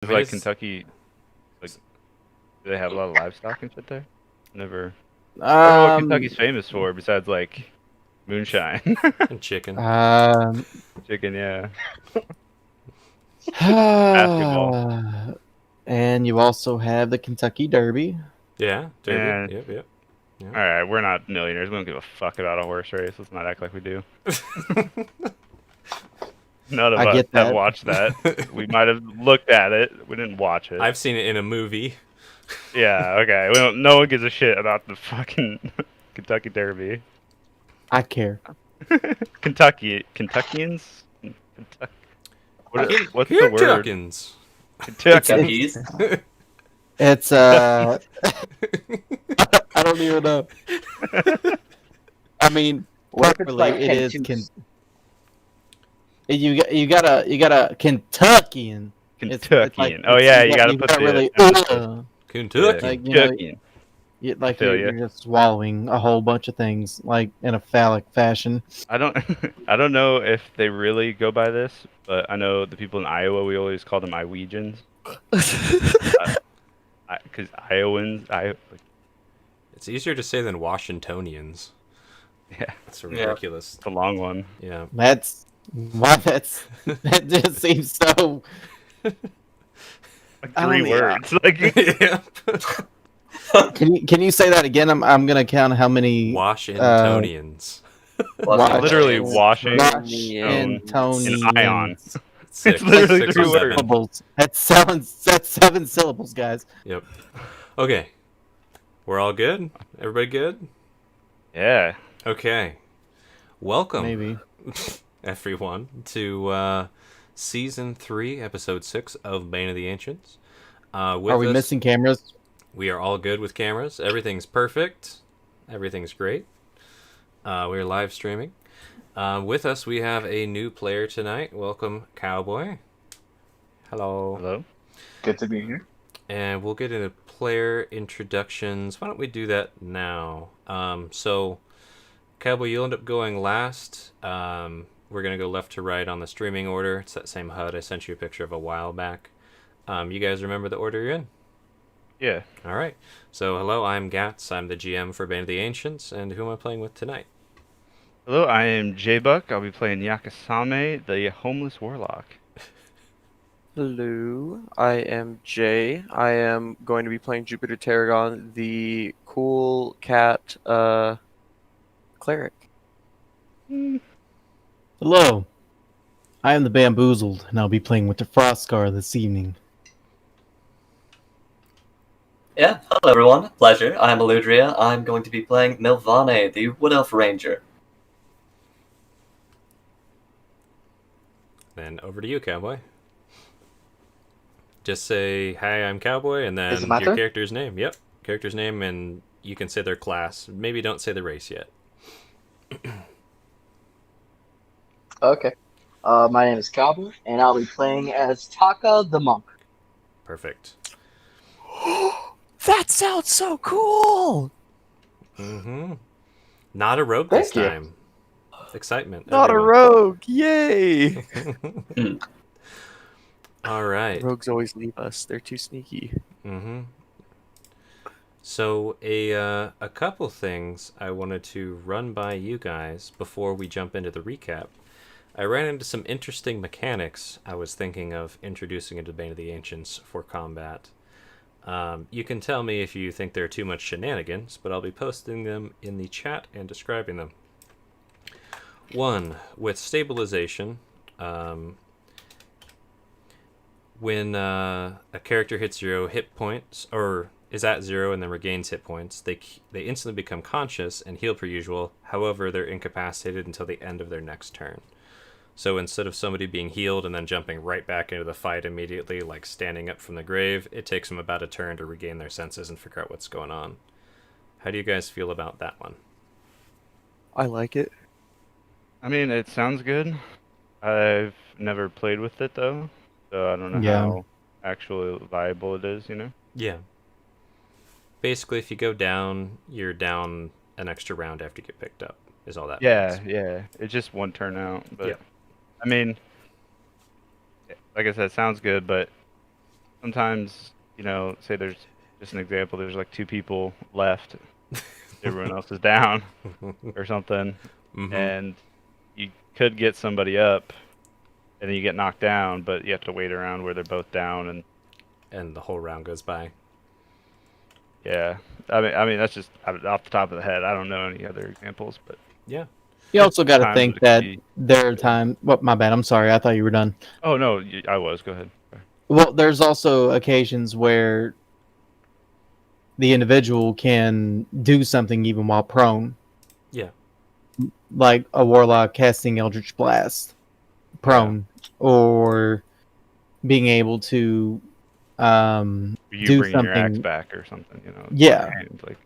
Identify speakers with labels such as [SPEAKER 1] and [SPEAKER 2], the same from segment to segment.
[SPEAKER 1] Is
[SPEAKER 2] I mean,
[SPEAKER 1] like Kentucky, like do they have a lot of livestock and shit there? Never. I don't know what
[SPEAKER 3] Um,
[SPEAKER 1] Kentucky's famous for besides like moonshine,
[SPEAKER 2] and chicken.
[SPEAKER 3] um,
[SPEAKER 1] chicken, yeah, basketball,
[SPEAKER 3] and you also have the Kentucky Derby.
[SPEAKER 2] Yeah, Derby.
[SPEAKER 1] and
[SPEAKER 2] Yep, yep.
[SPEAKER 1] all right, we're not millionaires. We don't give a fuck about a horse race. Let's not act like we do. None of
[SPEAKER 3] I
[SPEAKER 1] us
[SPEAKER 3] get
[SPEAKER 1] have
[SPEAKER 3] that.
[SPEAKER 1] watched that. We might have looked at it. We didn't watch it.
[SPEAKER 2] I've seen it in a movie.
[SPEAKER 1] Yeah, okay. We don't. No one gives a shit about the fucking Kentucky Derby.
[SPEAKER 3] I care.
[SPEAKER 1] Kentuckians. What's the word?
[SPEAKER 2] Kentuckins.
[SPEAKER 1] Kentucky.
[SPEAKER 3] It's it's I don't even know. I mean,
[SPEAKER 4] What if it's
[SPEAKER 3] properly
[SPEAKER 4] like
[SPEAKER 3] it is
[SPEAKER 4] Kentucky?
[SPEAKER 3] you gotta Kentuckian. It's like
[SPEAKER 1] Kentuckian. Oh yeah, you gotta
[SPEAKER 3] you
[SPEAKER 1] put
[SPEAKER 3] gotta
[SPEAKER 1] the
[SPEAKER 3] really
[SPEAKER 1] emphasis.
[SPEAKER 2] Kentucky.
[SPEAKER 3] like you know
[SPEAKER 1] Kentuckian.
[SPEAKER 3] like
[SPEAKER 1] feel ya.
[SPEAKER 3] you're just swallowing a whole bunch of things like in a phallic fashion.
[SPEAKER 1] I don't I don't know if they really go by this, but I know the people in Iowa we always call them Iowegians. Because Iowans,
[SPEAKER 2] It's easier to say than Washingtonians.
[SPEAKER 1] yeah,
[SPEAKER 2] It's ridiculous.
[SPEAKER 1] it's a long one.
[SPEAKER 2] Yeah.
[SPEAKER 3] That's why that just seems so.
[SPEAKER 1] Like
[SPEAKER 3] I
[SPEAKER 1] three
[SPEAKER 3] don't-
[SPEAKER 1] words. Like
[SPEAKER 2] Yeah.
[SPEAKER 3] Can you say that again? I'm gonna count how many
[SPEAKER 2] Washingtonians.
[SPEAKER 3] Wa-
[SPEAKER 1] literally washing
[SPEAKER 3] Washingtonians.
[SPEAKER 1] an ion.
[SPEAKER 2] Six.
[SPEAKER 1] It's literally
[SPEAKER 2] Six
[SPEAKER 1] three
[SPEAKER 2] or
[SPEAKER 1] words.
[SPEAKER 2] seven.
[SPEAKER 3] syllables. That's seven syllables, guys.
[SPEAKER 2] Yep. Okay. We're all good? Everybody good?
[SPEAKER 1] Yeah.
[SPEAKER 2] Okay. Welcome,
[SPEAKER 3] Maybe.
[SPEAKER 2] everyone, to Season 3, Episode 6 of Bane of the Ancients. With
[SPEAKER 3] Are we
[SPEAKER 2] us,
[SPEAKER 3] missing cameras?
[SPEAKER 2] We are all good with cameras. Everything's perfect. Everything's great. We're live streaming. With us, we have a new player tonight. Welcome, Cowboy. Hello.
[SPEAKER 1] Hello.
[SPEAKER 4] Good to be here.
[SPEAKER 2] And we'll get into player introductions. Why don't we do that now? So, Cowboy, you'll end up going last. We're going to go left to right on the streaming order. It's that same HUD I sent you a picture of a while back. You guys remember the order you're in?
[SPEAKER 1] Yeah.
[SPEAKER 2] All right. So, hello, I'm Gats. I'm the GM for Bane of the Ancients. And who am I playing with tonight?
[SPEAKER 1] Hello, I am J-Buck. I'll be playing Yakasame, the homeless warlock.
[SPEAKER 5] Hello, I am Jay. I am going to be playing Jupiter Tarragon, the cool cat cleric.
[SPEAKER 3] Hello. I am the Bamboozled, and I'll be playing with the Frostscar this evening.
[SPEAKER 6] Yeah, hello everyone. Pleasure. I'm Eludria. I'm going to be playing Nilvane, the Wood Elf Ranger.
[SPEAKER 2] Then over to you, Cowboy. Just say, hi, I'm Cowboy, and then
[SPEAKER 4] Is it my
[SPEAKER 2] your
[SPEAKER 4] turn?
[SPEAKER 2] character's name. Yep, character's name, and you can say their class. Maybe don't say the race yet.
[SPEAKER 4] Okay. My name is Cowboy, and I'll be playing as Taka the Monk.
[SPEAKER 2] Perfect.
[SPEAKER 5] That sounds so cool!
[SPEAKER 2] Mm-hmm. Not a rogue
[SPEAKER 4] Thank
[SPEAKER 2] this
[SPEAKER 4] you.
[SPEAKER 2] time. Excitement.
[SPEAKER 5] Not
[SPEAKER 2] everyone.
[SPEAKER 5] a rogue! Yay!
[SPEAKER 2] All right.
[SPEAKER 5] Rogues always leave us. They're too sneaky.
[SPEAKER 2] Mm-hmm. So a couple things I wanted to run by you guys before we jump into the recap. I ran into some interesting mechanics I was thinking of introducing into Bane of the Ancients for combat. You can tell me if you think they're too much shenanigans, but I'll be posting them in the chat and describing them. One, with stabilization, when a character hits 0 hit points, or is at 0 and then regains hit points, they instantly become conscious and heal per usual. However, they're incapacitated until the end of their next turn. So instead of somebody being healed and then jumping right back into the fight immediately, like standing up from the grave, it takes them about a turn to regain their senses and figure out what's going on. How do you guys feel about that one?
[SPEAKER 5] I like it.
[SPEAKER 1] I mean, it sounds good. I've never played with it though, so I don't know
[SPEAKER 3] Yeah.
[SPEAKER 1] how actually viable it is. You know.
[SPEAKER 2] Yeah. Basically, if you go down, you're down an extra round after you get picked up, is all that
[SPEAKER 1] Yeah,
[SPEAKER 2] means.
[SPEAKER 1] yeah. It's just one turn out, but
[SPEAKER 2] Yeah.
[SPEAKER 1] I mean, like I said, it sounds good, but sometimes, say there's just an example, there's like 2 people left, everyone else is down or something,
[SPEAKER 2] Mhm.
[SPEAKER 1] and you could get somebody up, and then you get knocked down, but you have to wait around where they're both down, and
[SPEAKER 2] the whole round goes by.
[SPEAKER 1] yeah. I mean that's just off the top of the head. I don't know any other examples, but
[SPEAKER 2] Yeah.
[SPEAKER 3] You also got to
[SPEAKER 1] times
[SPEAKER 3] think
[SPEAKER 1] it could
[SPEAKER 3] that
[SPEAKER 1] be-
[SPEAKER 3] there are times. What? My bad. I'm sorry. I thought you were done.
[SPEAKER 1] Oh no, I was. Go ahead.
[SPEAKER 3] Well, there's also occasions where the individual can do something even while prone,
[SPEAKER 2] Yeah.
[SPEAKER 3] like a warlock casting Eldritch Blast prone, or being able to
[SPEAKER 1] You
[SPEAKER 3] do
[SPEAKER 1] bringing your axe
[SPEAKER 3] something.
[SPEAKER 1] back or something,
[SPEAKER 3] Yeah.
[SPEAKER 1] like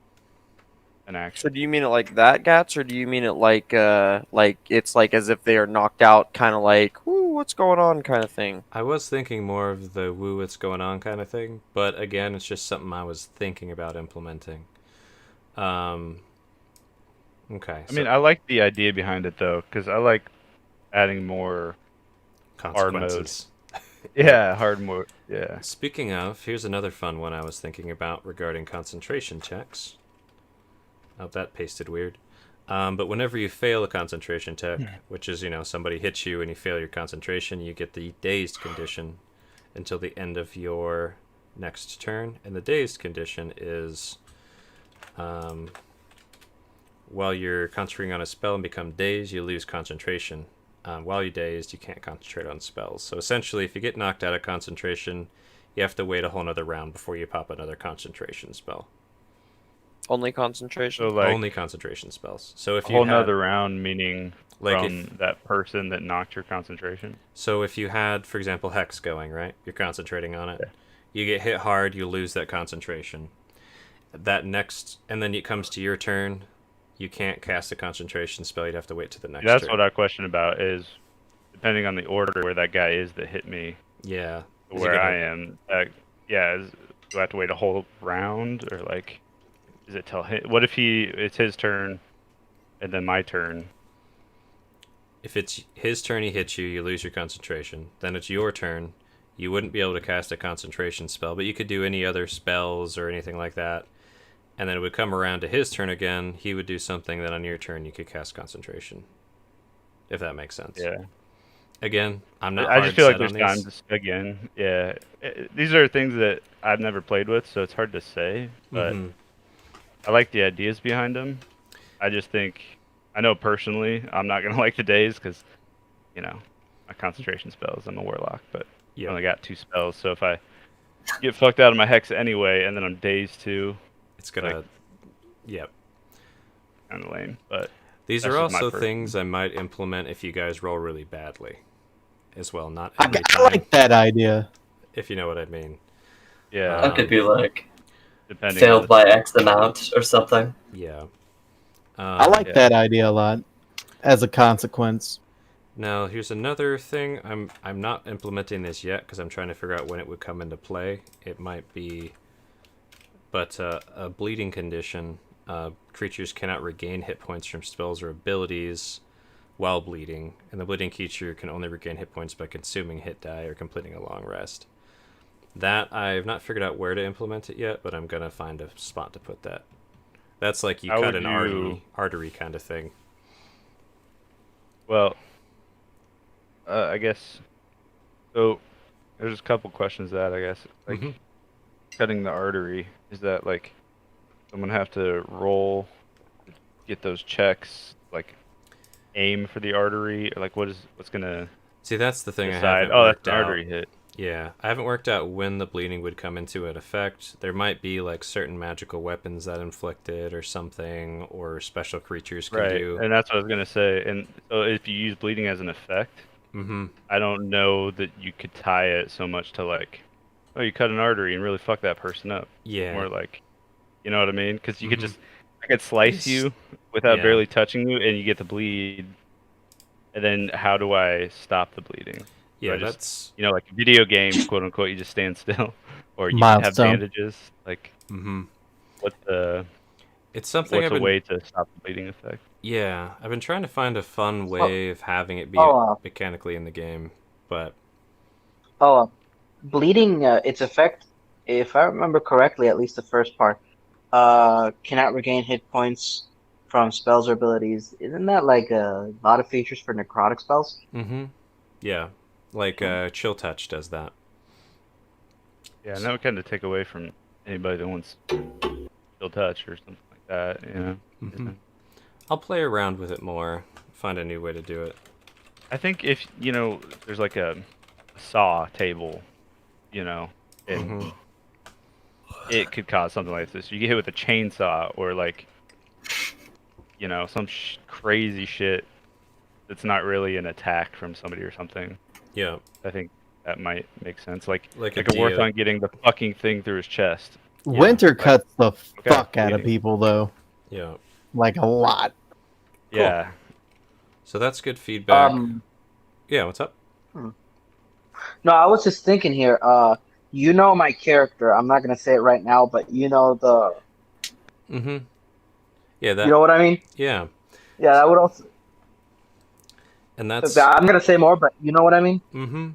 [SPEAKER 1] an action.
[SPEAKER 5] So do you mean it like that, Gats, or do you mean it like it's like as if they are knocked out, kind of like, "Ooh, what's going on?" kind of thing?
[SPEAKER 2] I was thinking more of the woo what's going on kind of thing, but again, it's just something I was thinking about implementing. Okay.
[SPEAKER 1] I mean, I like the idea behind it though, because I like adding more.
[SPEAKER 2] consequences.
[SPEAKER 1] Yeah, hard mode. Yeah.
[SPEAKER 2] Speaking of, here's another fun one I was thinking about regarding concentration checks. Oh, that pasted weird. But whenever you fail a concentration check, which is, somebody hits you and you fail your concentration, you get the dazed condition until the end of your next turn. And the dazed condition is while you're concentrating on a spell and become dazed, you lose concentration. While you're dazed, you can't concentrate on spells. So essentially, if you get knocked out of concentration, you have to wait a whole nother round before you pop another concentration spell.
[SPEAKER 5] Only concentration.
[SPEAKER 1] So like
[SPEAKER 2] Only concentration spells. So if
[SPEAKER 1] a
[SPEAKER 2] you
[SPEAKER 1] whole
[SPEAKER 2] had,
[SPEAKER 1] nother round, meaning
[SPEAKER 2] like
[SPEAKER 1] from that person that knocked your concentration.
[SPEAKER 2] so if you had, for example, Hex going, right? You're concentrating on it. You get hit hard, you lose that concentration. And then it comes to your turn. You can't cast a concentration spell. You'd have to wait to the next
[SPEAKER 1] That's
[SPEAKER 2] turn.
[SPEAKER 1] what I question about is, depending on the order where that guy is that hit me,
[SPEAKER 2] Yeah. Is he
[SPEAKER 1] where
[SPEAKER 2] gonna-
[SPEAKER 1] I am. Do I have to wait a whole round, or like, is it till hit? What if it's his turn, and then my turn?
[SPEAKER 2] If it's his turn, he hits you, you lose your concentration. Then it's your turn. You wouldn't be able to cast a concentration spell, but you could do any other spells or anything like that. And then it would come around to his turn again. He would do something that on your turn you could cast concentration. If that makes sense.
[SPEAKER 1] Yeah.
[SPEAKER 2] Again, I'm not.
[SPEAKER 1] I just
[SPEAKER 2] hard
[SPEAKER 1] feel like
[SPEAKER 2] set
[SPEAKER 1] there's
[SPEAKER 2] on these.
[SPEAKER 1] times again. Yeah, these are things that I've never played with, so it's hard to say. But
[SPEAKER 2] Mhm.
[SPEAKER 1] I like the ideas behind them. I just think, I know personally, I'm not gonna like the days because, my concentration spells. I'm a warlock, but I
[SPEAKER 2] Yeah.
[SPEAKER 1] only got 2 spells. So if I get fucked out of my hex anyway, and then I'm dazed too,
[SPEAKER 2] It's gonna.
[SPEAKER 1] like-
[SPEAKER 2] Yep.
[SPEAKER 1] kind of lame. But
[SPEAKER 2] These
[SPEAKER 1] That's
[SPEAKER 2] are
[SPEAKER 1] just my
[SPEAKER 2] also
[SPEAKER 1] personal-
[SPEAKER 2] things I might implement if you guys roll really badly, as well. Not
[SPEAKER 3] I,
[SPEAKER 2] every
[SPEAKER 3] I
[SPEAKER 2] time,
[SPEAKER 3] like that idea.
[SPEAKER 2] if you know what I mean.
[SPEAKER 1] yeah,
[SPEAKER 6] That could be like
[SPEAKER 1] depending.
[SPEAKER 6] failed
[SPEAKER 1] on
[SPEAKER 6] by X amount or something.
[SPEAKER 2] Yeah.
[SPEAKER 3] I like
[SPEAKER 1] yeah.
[SPEAKER 3] that idea a lot. As a consequence,
[SPEAKER 2] Now, here's another thing. I'm not implementing this yet because I'm trying to figure out when it would come into play. It might be, but a bleeding condition. Creatures cannot regain hit points from spells or abilities while bleeding, and the bleeding creature can only regain hit points by consuming hit die or completing a long rest. That I've not figured out where to implement it yet, but I'm gonna find a spot to put that. That's like you
[SPEAKER 1] How
[SPEAKER 2] cut
[SPEAKER 1] would
[SPEAKER 2] an
[SPEAKER 1] you-
[SPEAKER 2] artery kind of thing.
[SPEAKER 1] Well, I guess. So, there's a couple questions to that. I guess like
[SPEAKER 2] Mhm.
[SPEAKER 1] cutting the artery. Is that like someone have to roll, to get those checks, like aim for the artery, or like what's gonna
[SPEAKER 2] See, that's the thing I
[SPEAKER 1] decide?
[SPEAKER 2] haven't
[SPEAKER 1] Oh, that's
[SPEAKER 2] worked
[SPEAKER 1] an
[SPEAKER 2] out.
[SPEAKER 1] artery hit.
[SPEAKER 2] Yeah, I haven't worked out when the bleeding would come into an effect. There might be like certain magical weapons that inflict it or something, or special creatures can
[SPEAKER 1] Right,
[SPEAKER 2] do.
[SPEAKER 1] and that's what I was gonna say. And so if you use bleeding as an effect,
[SPEAKER 2] Mm-hmm.
[SPEAKER 1] I don't know that you could tie it so much to like, oh, you cut an artery and really fuck that person up.
[SPEAKER 2] Yeah.
[SPEAKER 1] More like, you know what I mean? Because you could
[SPEAKER 2] Mhm.
[SPEAKER 1] just, I could slice
[SPEAKER 2] Yes.
[SPEAKER 1] you without
[SPEAKER 2] Yeah.
[SPEAKER 1] barely touching you, and you get the bleed. And then how do I stop the bleeding?
[SPEAKER 2] Yeah,
[SPEAKER 1] I just-
[SPEAKER 2] that's.
[SPEAKER 1] Like video games, quote unquote, you just stand still, or you
[SPEAKER 3] Milestone.
[SPEAKER 1] have bandages. Like,
[SPEAKER 2] Mm-hmm.
[SPEAKER 1] what's
[SPEAKER 2] It's something I've
[SPEAKER 1] a
[SPEAKER 2] been.
[SPEAKER 1] way to stop the bleeding effect?
[SPEAKER 2] Yeah, I've been trying to find a fun way of having it be
[SPEAKER 4] Oh,
[SPEAKER 2] mechanically in the game, but
[SPEAKER 4] Oh, bleeding, its effect, if I remember correctly, at least the first part, cannot regain hit points from spells or abilities. Isn't that like a lot of features for necrotic spells?
[SPEAKER 2] Mm-hmm. Yeah. Like Chill Touch does that.
[SPEAKER 1] Yeah, and that would kind of take away from anybody that wants Chill Touch or something like that. You know.
[SPEAKER 2] Mm-hmm. I'll play around with it more. Find a new way to do it.
[SPEAKER 1] I think if there's like a saw table, and
[SPEAKER 2] Mm-hmm.
[SPEAKER 1] it could cause something like this. You get hit with a chainsaw or like, some crazy shit that's not really an attack from somebody or something.
[SPEAKER 2] Yeah.
[SPEAKER 1] I think that might make sense. Like
[SPEAKER 2] Like
[SPEAKER 1] a
[SPEAKER 2] a
[SPEAKER 1] worth
[SPEAKER 2] Dio.
[SPEAKER 1] on getting the fucking thing through his chest.
[SPEAKER 3] Winter cuts the fuck out of
[SPEAKER 1] bleeding.
[SPEAKER 3] people, though.
[SPEAKER 2] Yeah.
[SPEAKER 3] Like a lot.
[SPEAKER 1] Yeah.
[SPEAKER 2] So that's good feedback. Yeah, what's up?
[SPEAKER 4] No, I was just thinking here. You know my character. I'm not gonna say it right now, but you know
[SPEAKER 2] Mm-hmm. Yeah, that.
[SPEAKER 4] you know what I mean?
[SPEAKER 2] Yeah,
[SPEAKER 4] Yeah, that would also.
[SPEAKER 2] and that's.
[SPEAKER 4] I'm gonna say more, but you know what I mean?
[SPEAKER 2] Mm-hmm.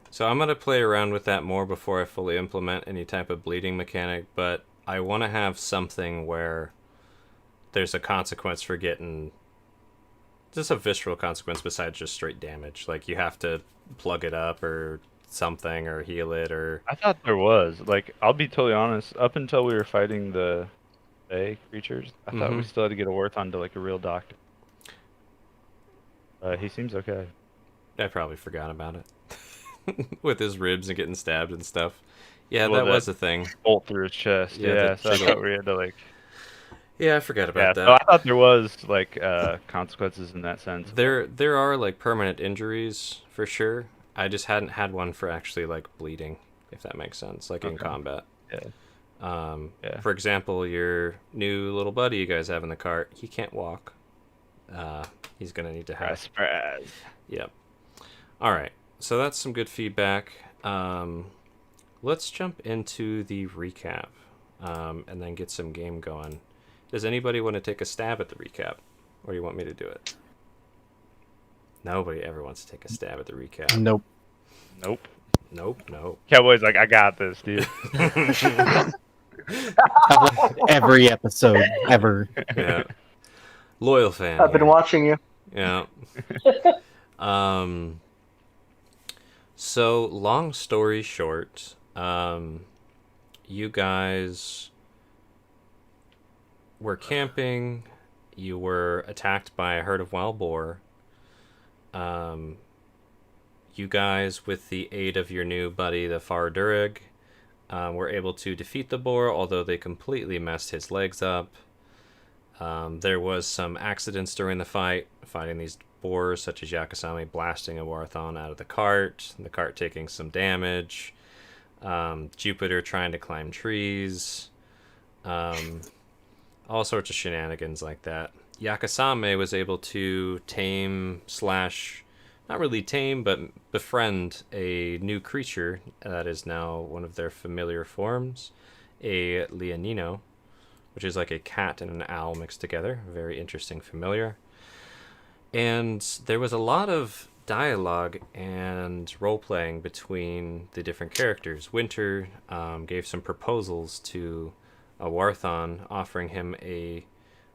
[SPEAKER 2] So I'm gonna play around with that more before I fully implement any type of bleeding mechanic, but I want to have something where there's a consequence for getting just a visceral consequence besides just straight damage. Like you have to plug it up or something or heal it or.
[SPEAKER 1] I thought there was. Like, I'll be totally honest. Up until we were fighting the Fae creatures, I thought we
[SPEAKER 2] Mhm.
[SPEAKER 1] still had to get a worth onto like a real doctor. He seems okay.
[SPEAKER 2] I probably forgot about it. With his ribs and getting stabbed and stuff. Yeah,
[SPEAKER 1] Well,
[SPEAKER 2] that was a thing.
[SPEAKER 1] Bolt through his chest.
[SPEAKER 2] Yeah,
[SPEAKER 1] Yeah,
[SPEAKER 2] the
[SPEAKER 1] so I
[SPEAKER 2] chisel.
[SPEAKER 1] thought we had to like.
[SPEAKER 2] Yeah, I forgot
[SPEAKER 1] Yeah,
[SPEAKER 2] about
[SPEAKER 1] so I
[SPEAKER 2] that.
[SPEAKER 1] thought there was like consequences in that sense.
[SPEAKER 2] There are like permanent injuries for sure. I just hadn't had one for actually like bleeding, if that makes sense, like in
[SPEAKER 1] Okay.
[SPEAKER 2] combat.
[SPEAKER 1] Yeah. Yeah.
[SPEAKER 2] For example, your new little buddy you guys have in the cart, he can't walk. He's gonna need to have.
[SPEAKER 1] Surprise.
[SPEAKER 2] Yep. All right. So that's some good feedback. Let's jump into the recap, and then get some game going. Does anybody want to take a stab at the recap, or do you want me to do it? Nobody ever wants to take a stab at the recap.
[SPEAKER 3] Nope.
[SPEAKER 1] Nope.
[SPEAKER 2] Nope.
[SPEAKER 1] Cowboy's like, I got this, dude.
[SPEAKER 3] Every episode ever.
[SPEAKER 2] Yeah. Loyal fan.
[SPEAKER 4] I've been
[SPEAKER 2] here.
[SPEAKER 4] watching you.
[SPEAKER 2] Yeah. So long story short, you guys were camping. You were attacked by a herd of wild boar. You guys, with the aid of your new buddy, the Fardurig, were able to defeat the boar, although they completely messed his legs up. There was some accidents during the fight, fighting these boars, such as Yakasami blasting a Warthon out of the cart taking some damage, Jupiter trying to climb trees, all sorts of shenanigans like that. Yakasame was able to tame slash, not really tame, but befriend a new creature that is now one of their familiar forms, a Leonino, which is like a cat and an owl mixed together. Very interesting familiar. And there was a lot of dialogue and role-playing between the different characters. Winter gave some proposals to a Warthon, offering him a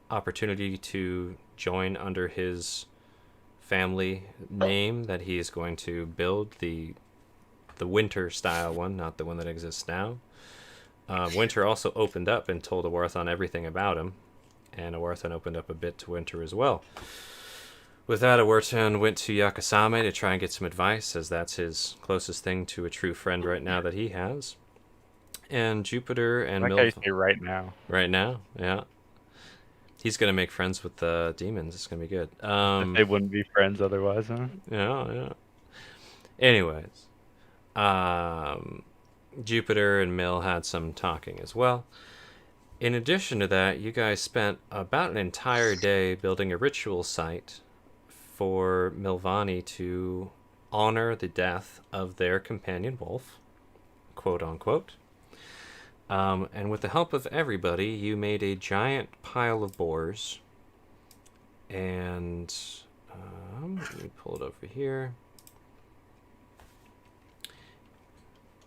[SPEAKER 2] opportunity to join under his family name that he is going to build, the Winter style one, not the one that exists now. Winter also opened up and told Awarthon everything about him, and Awarthon opened up a bit to Winter as well. With that, Awarthon went to Yakasame to try and get some advice, as that's his closest thing to a true friend right now that he has. And Jupiter and
[SPEAKER 1] Like how you
[SPEAKER 2] Milv...
[SPEAKER 1] say right now.
[SPEAKER 2] Right now, yeah. He's going to make friends with the demons. It's going to be good.
[SPEAKER 1] They wouldn't be friends otherwise, huh?
[SPEAKER 2] Yeah. Anyways, Jupiter and Mill had some talking as well. In addition to that, you guys spent about an entire day building a ritual site for Milvani to honor the death of their companion wolf, quote unquote. And with the help of everybody, you made a giant pile of boars. And let me pull it over here.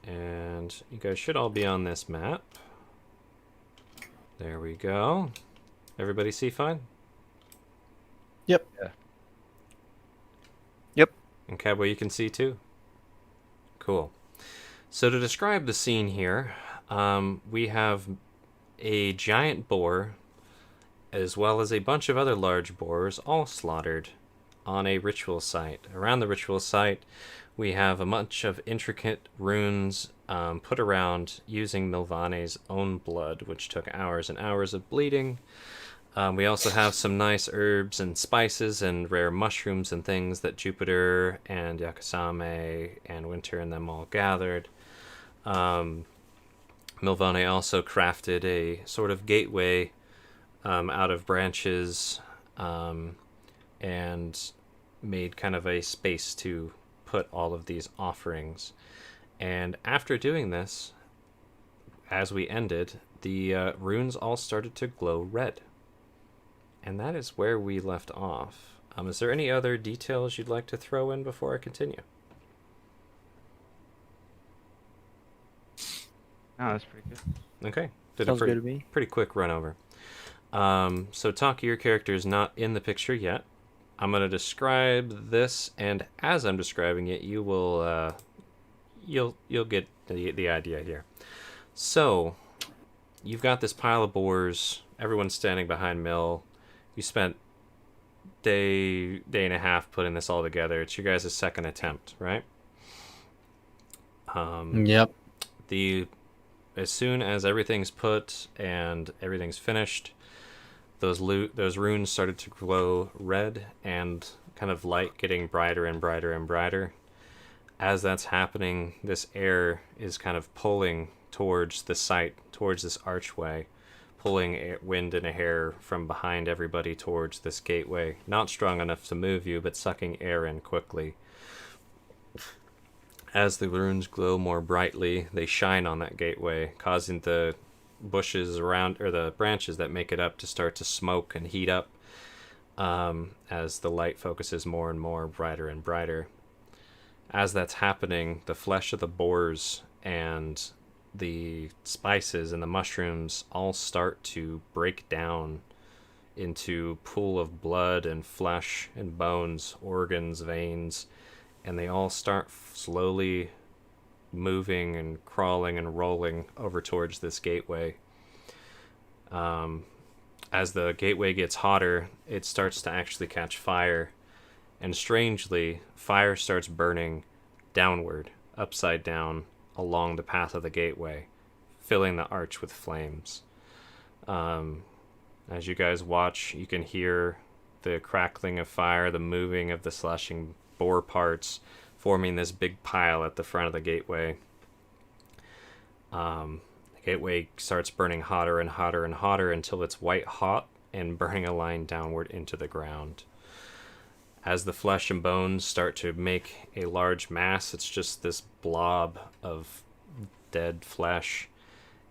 [SPEAKER 2] And you guys should all be on this map. There we go. Everybody see fine?
[SPEAKER 3] Yep.
[SPEAKER 1] Yeah.
[SPEAKER 5] Yep.
[SPEAKER 2] And Cowboy, you can see too? Cool. So to describe the scene here, we have a giant boar as well as a bunch of other large boars all slaughtered on a ritual site. Around the ritual site, we have a bunch of intricate runes put around using Milvane's own blood, which took hours and hours of bleeding. We also have some nice herbs and spices and rare mushrooms and things that Jupiter and Yakasame and Winter and them all gathered. Milvane also crafted a sort of gateway out of branches and made kind of a space to put all of these offerings. And after doing this, as we ended, the runes all started to glow red. And that is where we left off. Is there any other details you'd like to throw in before I continue?
[SPEAKER 1] Oh, that's pretty good.
[SPEAKER 2] Okay. Did
[SPEAKER 3] Sounds
[SPEAKER 2] a
[SPEAKER 3] good to me.
[SPEAKER 2] pretty quick run over. So Taki, your character is not in the picture yet. I'm going to describe this, and as I'm describing it, you will you'll get the idea here. So you've got this pile of boars. Everyone's standing behind Mill. You spent day and a half putting this all together. It's your guys' second attempt, right?
[SPEAKER 3] Yep.
[SPEAKER 2] As soon as everything's put and everything's finished, those runes started to glow red and kind of light getting brighter and brighter and brighter. As that's happening, this air is kind of pulling towards the site, towards this archway, pulling wind and hair from behind everybody towards this gateway. Not strong enough to move you, but sucking air in quickly. As the runes glow more brightly, they shine on that gateway, causing the bushes around, or the branches that make it up, to start to smoke and heat up as the light focuses more and more, brighter and brighter. As that's happening, the flesh of the boars and the spices and the mushrooms all start to break down into pool of blood and flesh and bones, organs, veins, and they all start slowly moving and crawling and rolling over towards this gateway. As the gateway gets hotter, it starts to actually catch fire, and strangely, fire starts burning downward, upside down, along the path of the gateway, filling the arch with flames. As you guys watch, you can hear the crackling of fire, the moving of the slashing boar parts, forming this big pile at the front of the gateway. The gateway starts burning hotter and hotter and hotter until it's white hot and burning a line downward into the ground. As the flesh and bones start to make a large mass, it's just this blob of dead flesh.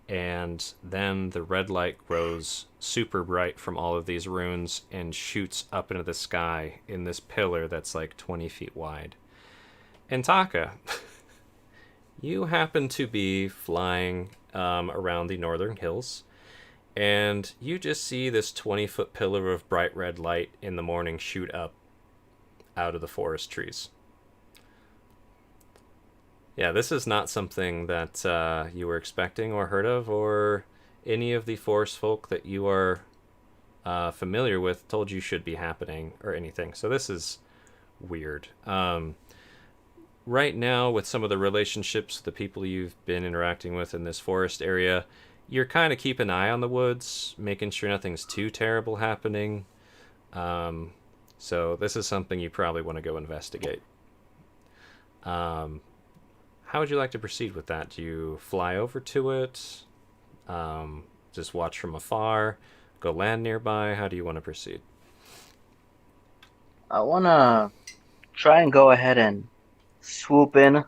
[SPEAKER 2] And then the red light grows super bright from all of these runes and shoots up into the sky in this pillar that's like 20 feet wide. And Taka, you happen to be flying around the northern hills, and you just see this 20-foot pillar of bright red light in the morning shoot up out of the forest trees. Yeah, this is not something that you were expecting or heard of, or any of the forest folk that you are familiar with told you should be happening or anything. So this is weird. Right now, with some of the relationships, the people you've been interacting with in this forest area, you're kind of keeping an eye on the woods, making sure nothing's too terrible happening. So this is something you probably want to go investigate. How would you like to proceed with that? Do you fly over to it? Just watch from afar? Go land nearby? How do you want to proceed?
[SPEAKER 4] I want to try and go ahead and swoop in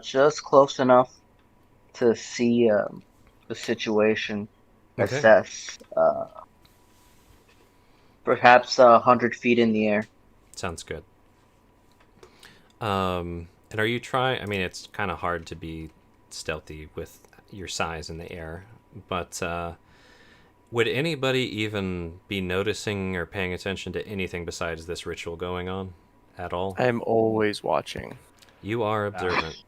[SPEAKER 4] just close enough to see the situation,
[SPEAKER 2] Okay.
[SPEAKER 4] assess, perhaps 100 feet in the air.
[SPEAKER 2] Sounds good. And are you trying? I mean, it's kind of hard to be stealthy with your size in the air. But would anybody even be noticing or paying attention to anything besides this ritual going on at all?
[SPEAKER 5] I'm always watching.
[SPEAKER 2] You are observant.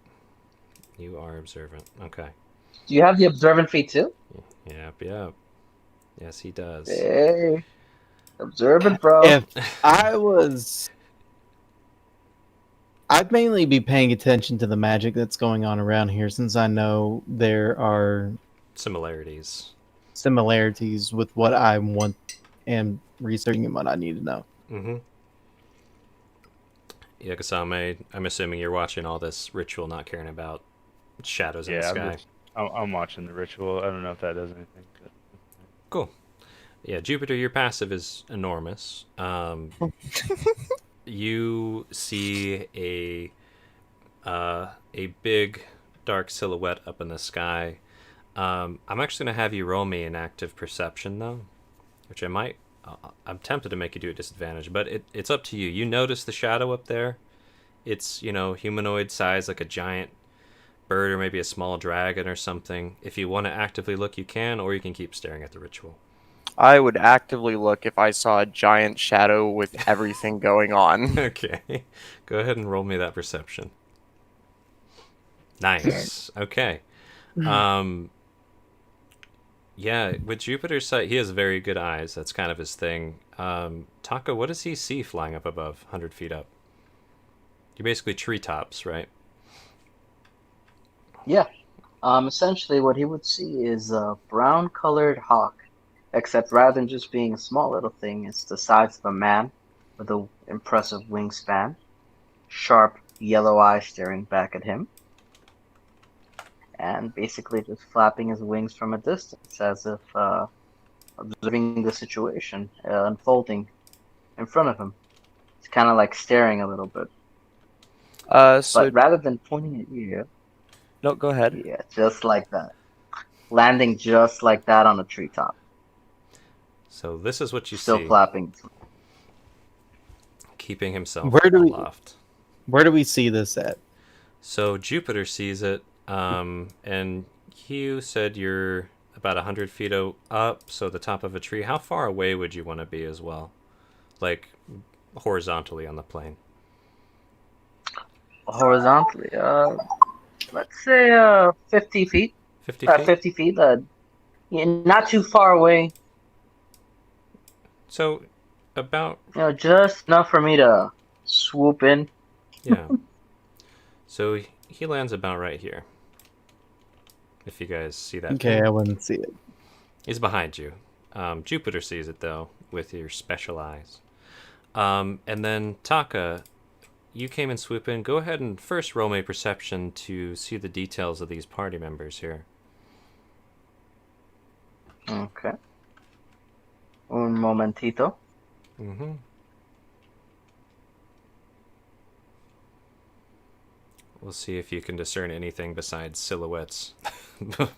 [SPEAKER 2] You are observant. Okay.
[SPEAKER 4] Do you have the observant feat too?
[SPEAKER 2] Yep. Yes, he does.
[SPEAKER 4] Hey, observant, bro.
[SPEAKER 3] If I'd mainly be paying attention to the magic that's going on around here, since I know there are
[SPEAKER 2] Similarities.
[SPEAKER 3] similarities with what I want and researching and what I need to know.
[SPEAKER 2] Mm-hmm. Yakasame, I'm assuming you're watching all this ritual, not caring about shadows in the
[SPEAKER 1] Yeah,
[SPEAKER 2] sky.
[SPEAKER 1] I'm watching the ritual. I don't know if that does anything. But...
[SPEAKER 2] Cool. Yeah, Jupiter, your passive is enormous. You see a big dark silhouette up in the sky. I'm actually gonna have you roll me an active perception though, which I might. I'm tempted to make you do a disadvantage, but it's up to you. You notice the shadow up there. It's humanoid size, like a giant bird or maybe a small dragon or something. If you want to actively look, you can, or you can keep staring at the ritual.
[SPEAKER 5] I would actively look if I saw a giant shadow with everything going on.
[SPEAKER 2] Okay. Go ahead and roll me that perception. Nice. Okay. Yeah, with Jupiter's sight, he has very good eyes. That's kind of his thing. Taka, what does he see flying up above, 100 feet up? You're basically treetops, right?
[SPEAKER 4] Yeah. Essentially, what he would see is a brown-colored hawk, except rather than just being a small little thing, it's the size of a man with an impressive wingspan, sharp yellow eyes staring back at him, and basically just flapping his wings from a distance as if observing the situation unfolding in front of him. It's kind of like staring a little bit.
[SPEAKER 5] So
[SPEAKER 4] But rather than pointing at you,
[SPEAKER 5] no, go ahead.
[SPEAKER 4] yeah, just like that. Landing just like that on a treetop.
[SPEAKER 2] So this is what you
[SPEAKER 4] Still
[SPEAKER 2] see.
[SPEAKER 4] flapping.
[SPEAKER 2] Keeping himself
[SPEAKER 3] Where do we-
[SPEAKER 2] aloft.
[SPEAKER 3] Where do we see this at?
[SPEAKER 2] So Jupiter sees it, and you said you're about 100 feet up, so the top of a tree. How far away would you want to be as well? Like, horizontally on the plane.
[SPEAKER 4] Horizontally, let's say 50 feet.
[SPEAKER 2] 50 feet?
[SPEAKER 4] 50 feet, yeah, not too far away.
[SPEAKER 2] So, about,
[SPEAKER 4] Just enough for me to swoop in.
[SPEAKER 2] yeah. So he lands about right here. If you guys see that.
[SPEAKER 3] Okay, I wouldn't see it.
[SPEAKER 2] He's behind you. Jupiter sees it, though, with your special eyes. And then, Taka, you came and swoop in. Go ahead and first roll me perception to see the details of these party members here.
[SPEAKER 4] Okay. Un momentito.
[SPEAKER 2] Mm-hmm. We'll see if you can discern anything besides silhouettes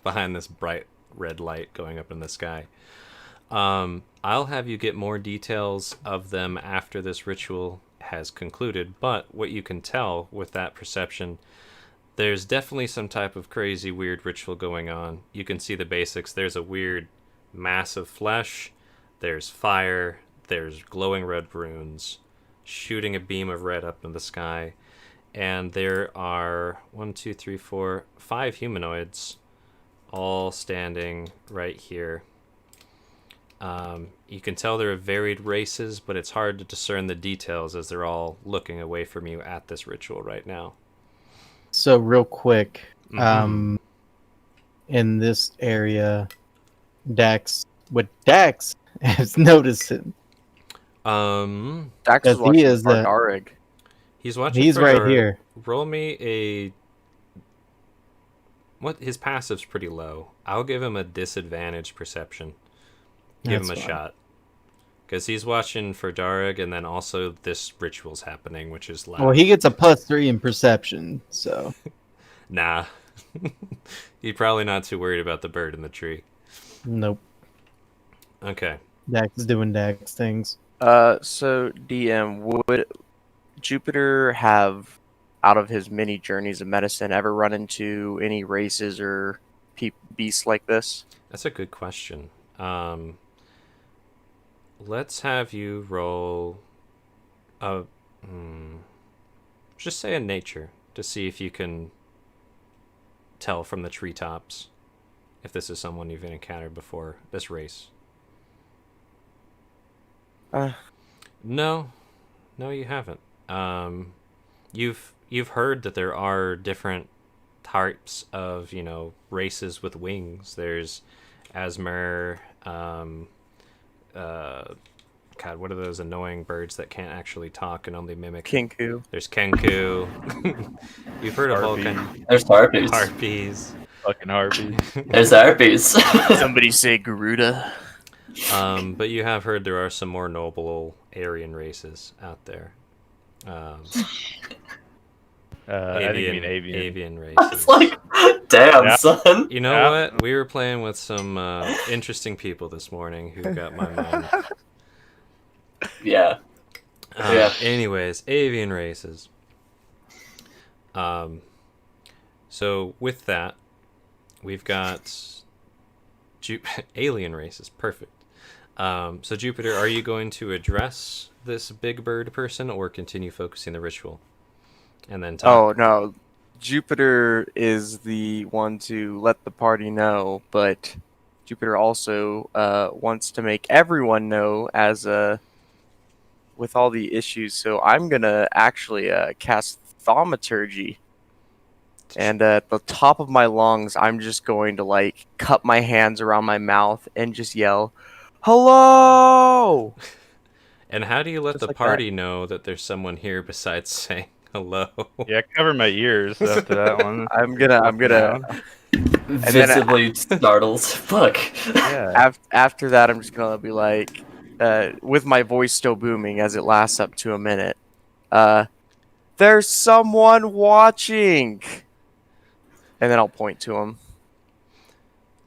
[SPEAKER 2] behind this bright red light going up in the sky. I'll have you get more details of them after this ritual has concluded, but what you can tell with that perception, there's definitely some type of crazy, weird ritual going on. You can see the basics. There's a weird mass of flesh, there's fire, there's glowing red runes, shooting a beam of red up in the sky, and there are 5 humanoids all standing right here. You can tell they're of varied races, but it's hard to discern the details as they're all looking away from you at this ritual right now.
[SPEAKER 3] So real quick,
[SPEAKER 2] Mhm.
[SPEAKER 3] in this area, Dax has noticed him.
[SPEAKER 5] Dax
[SPEAKER 3] Because
[SPEAKER 5] is watching
[SPEAKER 3] he is the-
[SPEAKER 5] Dardarig.
[SPEAKER 2] He's watching.
[SPEAKER 3] He's
[SPEAKER 2] for
[SPEAKER 3] right
[SPEAKER 2] Dora.
[SPEAKER 3] here.
[SPEAKER 2] Roll me a. What his passive's pretty low. I'll give him a disadvantage perception. Give him a
[SPEAKER 3] That's fine.
[SPEAKER 2] shot. Because he's watching for Darag, and then also this ritual's happening, which is loud.
[SPEAKER 3] Well, he gets a +3 in perception, so
[SPEAKER 2] Nah. He's probably not too worried about the bird in the tree.
[SPEAKER 3] nope.
[SPEAKER 2] Okay.
[SPEAKER 3] Dax is doing Dax things.
[SPEAKER 5] So DM, would Jupiter have out of his many journeys of medicine, ever run into any races or beasts like this?
[SPEAKER 2] That's a good question. Let's have you roll a just say a nature to see if you can tell from the treetops if this is someone you've encountered before this race. No, you haven't. You've heard that there are different types of races with wings. There's Asmer. God, what are those annoying birds that can't actually talk and only mimic?
[SPEAKER 5] Kinku.
[SPEAKER 2] There's Kenku. You've heard of all kinds.
[SPEAKER 6] There's harpies.
[SPEAKER 2] Harpies.
[SPEAKER 1] Fucking harpies.
[SPEAKER 6] There's harpies.
[SPEAKER 5] Somebody say Garuda.
[SPEAKER 2] But you have heard there are some more noble Aryan races out there.
[SPEAKER 1] I think you mean avian.
[SPEAKER 2] Avian races.
[SPEAKER 6] It's like, damn,
[SPEAKER 1] Yeah.
[SPEAKER 6] son.
[SPEAKER 2] You know what? We were playing with some interesting people this morning who got my mind.
[SPEAKER 6] Yeah. Yeah.
[SPEAKER 2] Anyways, avian races. So with that, we've got alien races. Perfect. So Jupiter, are you going to address this big bird person or continue focusing the ritual? And then
[SPEAKER 5] Oh no, Jupiter is the one to let the party know, but Jupiter also wants to make everyone know with all the issues. So I'm gonna actually cast Thaumaturgy, and at the top of my lungs, I'm just going to cup my hands around my mouth and just yell, "Hello!"
[SPEAKER 2] And how do you let
[SPEAKER 5] Just
[SPEAKER 2] the
[SPEAKER 5] like
[SPEAKER 2] party know that there's someone here besides saying hello?
[SPEAKER 1] Yeah, cover my ears after that one.
[SPEAKER 5] I'm gonna.
[SPEAKER 6] Visibly startles. Fuck.
[SPEAKER 1] Yeah.
[SPEAKER 5] After that, I'm just gonna be like, with my voice still booming as it lasts up to a minute. There's someone watching, and then I'll point to him.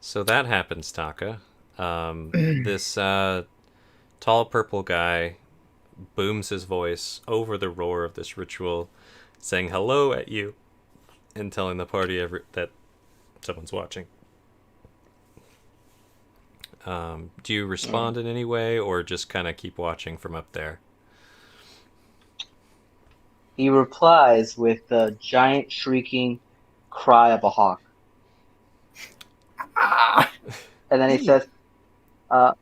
[SPEAKER 2] So that happens, Taka. This tall purple guy booms his voice over the roar of this ritual, saying hello at you and telling the party that someone's watching. Do you respond in any way or just kind of keep watching from up there?
[SPEAKER 4] He replies with the giant shrieking cry of a hawk. And then he says, oh,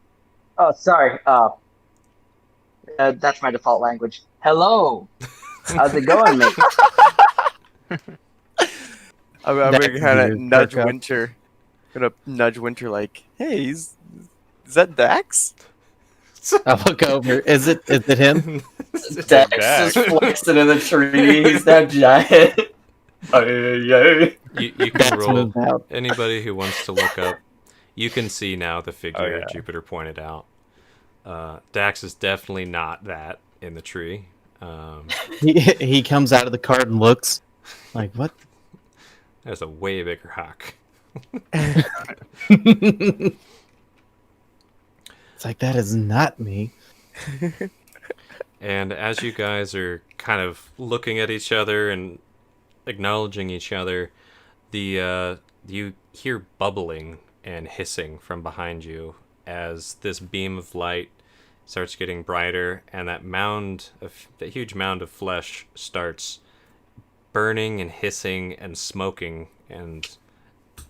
[SPEAKER 4] sorry. That's my default language. Hello. How's it going, mate?
[SPEAKER 5] I'm
[SPEAKER 3] That's
[SPEAKER 5] gonna kind of
[SPEAKER 3] weird.
[SPEAKER 5] nudge
[SPEAKER 3] Perk up.
[SPEAKER 5] Winter. Gonna nudge Winter like, hey, is that Dax?
[SPEAKER 3] I look over. Is it him?
[SPEAKER 6] Dax
[SPEAKER 1] Dax.
[SPEAKER 6] is flexing in the tree. He's that giant.
[SPEAKER 2] You can
[SPEAKER 3] Dax
[SPEAKER 2] roll.
[SPEAKER 3] moved out.
[SPEAKER 2] Anybody who wants to look up, you can see now the figure
[SPEAKER 1] Oh, yeah.
[SPEAKER 2] Jupiter pointed out. Dax is definitely not that in the tree.
[SPEAKER 3] He comes out of the cart and looks like, what?
[SPEAKER 2] There's a way bigger hawk.
[SPEAKER 3] It's like, that is not me.
[SPEAKER 2] And as you guys are kind of looking at each other and acknowledging each other, you hear bubbling and hissing from behind you as this beam of light starts getting brighter, and that huge mound of flesh starts burning and hissing and smoking and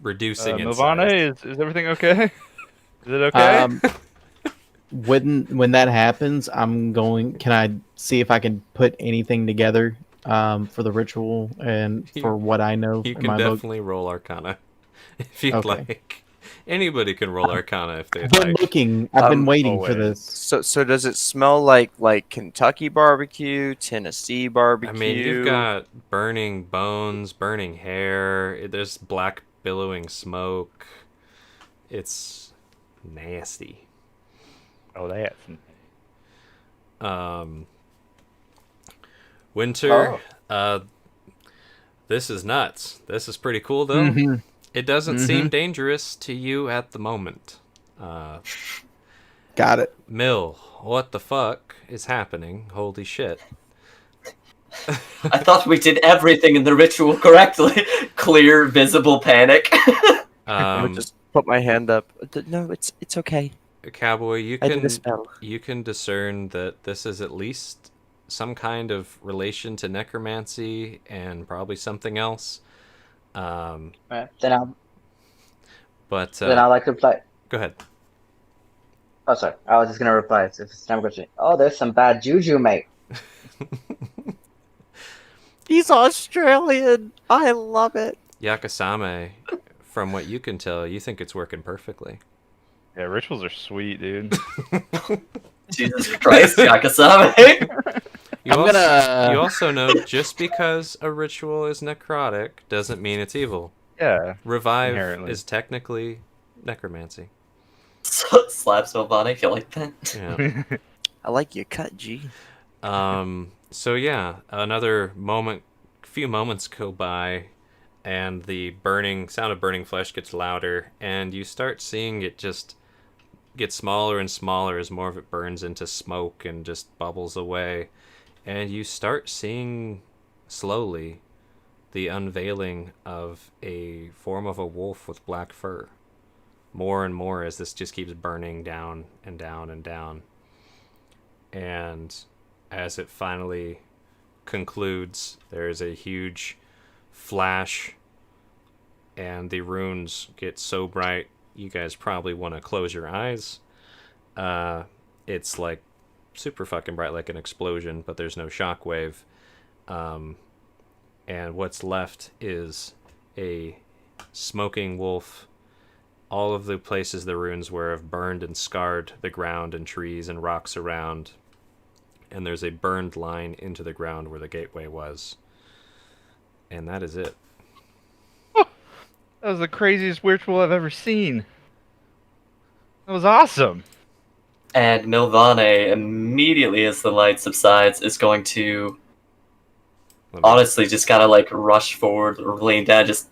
[SPEAKER 2] reducing in size.
[SPEAKER 1] Milvane, is everything okay? Is it okay?
[SPEAKER 3] When that happens, can I see if I can put anything together for the ritual and for what I know?
[SPEAKER 2] You
[SPEAKER 3] in
[SPEAKER 2] can
[SPEAKER 3] my book?
[SPEAKER 2] definitely roll Arcana if you'd
[SPEAKER 3] Okay.
[SPEAKER 2] like. Anybody can roll Arcana if they'd
[SPEAKER 3] I've been
[SPEAKER 2] like.
[SPEAKER 3] looking. I've been waiting for
[SPEAKER 1] always.
[SPEAKER 3] this.
[SPEAKER 5] So does it smell like Kentucky barbecue, Tennessee
[SPEAKER 2] I
[SPEAKER 5] barbecue?
[SPEAKER 2] mean, you've got burning bones, burning hair. There's black billowing smoke. It's nasty.
[SPEAKER 1] Oh, that's
[SPEAKER 2] Winter. This is nuts. This is pretty cool though.
[SPEAKER 3] Mhm.
[SPEAKER 2] It doesn't seem dangerous to you at the moment.
[SPEAKER 3] Got it.
[SPEAKER 2] Mill, what the fuck is happening? Holy shit.
[SPEAKER 6] I thought we did everything in the ritual correctly. Clear, visible panic.
[SPEAKER 5] I would just put my hand up. No, it's okay.
[SPEAKER 2] Cowboy, you
[SPEAKER 5] I did a
[SPEAKER 2] can
[SPEAKER 5] spell.
[SPEAKER 2] discern that this is at least some kind of relation to necromancy and probably something else.
[SPEAKER 4] Right. Then
[SPEAKER 2] But
[SPEAKER 4] I'd like to reply.
[SPEAKER 2] go ahead.
[SPEAKER 4] Oh, sorry. I was just gonna reply. If it's never going to. Oh, there's some bad juju, mate.
[SPEAKER 5] He's Australian. I love it.
[SPEAKER 2] Yakasame, from what you can tell, you think it's working perfectly.
[SPEAKER 1] Yeah, rituals are sweet, dude.
[SPEAKER 6] Jesus Christ, Yakasame.
[SPEAKER 2] You
[SPEAKER 3] I'm
[SPEAKER 2] also,
[SPEAKER 3] gonna-
[SPEAKER 2] you also know just because a ritual is necrotic doesn't mean it's evil.
[SPEAKER 1] Yeah.
[SPEAKER 2] Revive
[SPEAKER 1] Inherently.
[SPEAKER 2] is technically necromancy.
[SPEAKER 6] Slaps Milvana, if you like that.
[SPEAKER 2] Yeah.
[SPEAKER 5] I like your cut, G.
[SPEAKER 2] So yeah, another few moments go by, and the sound of burning flesh gets louder, and you start seeing it just get smaller and smaller as more of it burns into smoke and just bubbles away, and you start seeing slowly the unveiling of a form of a wolf with black fur. More and more as this just keeps burning down and down and down. And as it finally concludes, there is a huge flash, and the runes get so bright you guys probably want to close your eyes. It's like super fucking bright, like an explosion, but there's no shockwave. And what's left is a smoking wolf. All of the places the runes were have burned and scarred the ground and trees and rocks around. And there's a burned line into the ground where the gateway was. And that is it.
[SPEAKER 1] That was the craziest ritual I've ever seen. That was awesome.
[SPEAKER 6] And Milvane, immediately as the light subsides, is going to
[SPEAKER 2] Let me,
[SPEAKER 6] honestly just kind of like rush forward or lean down, just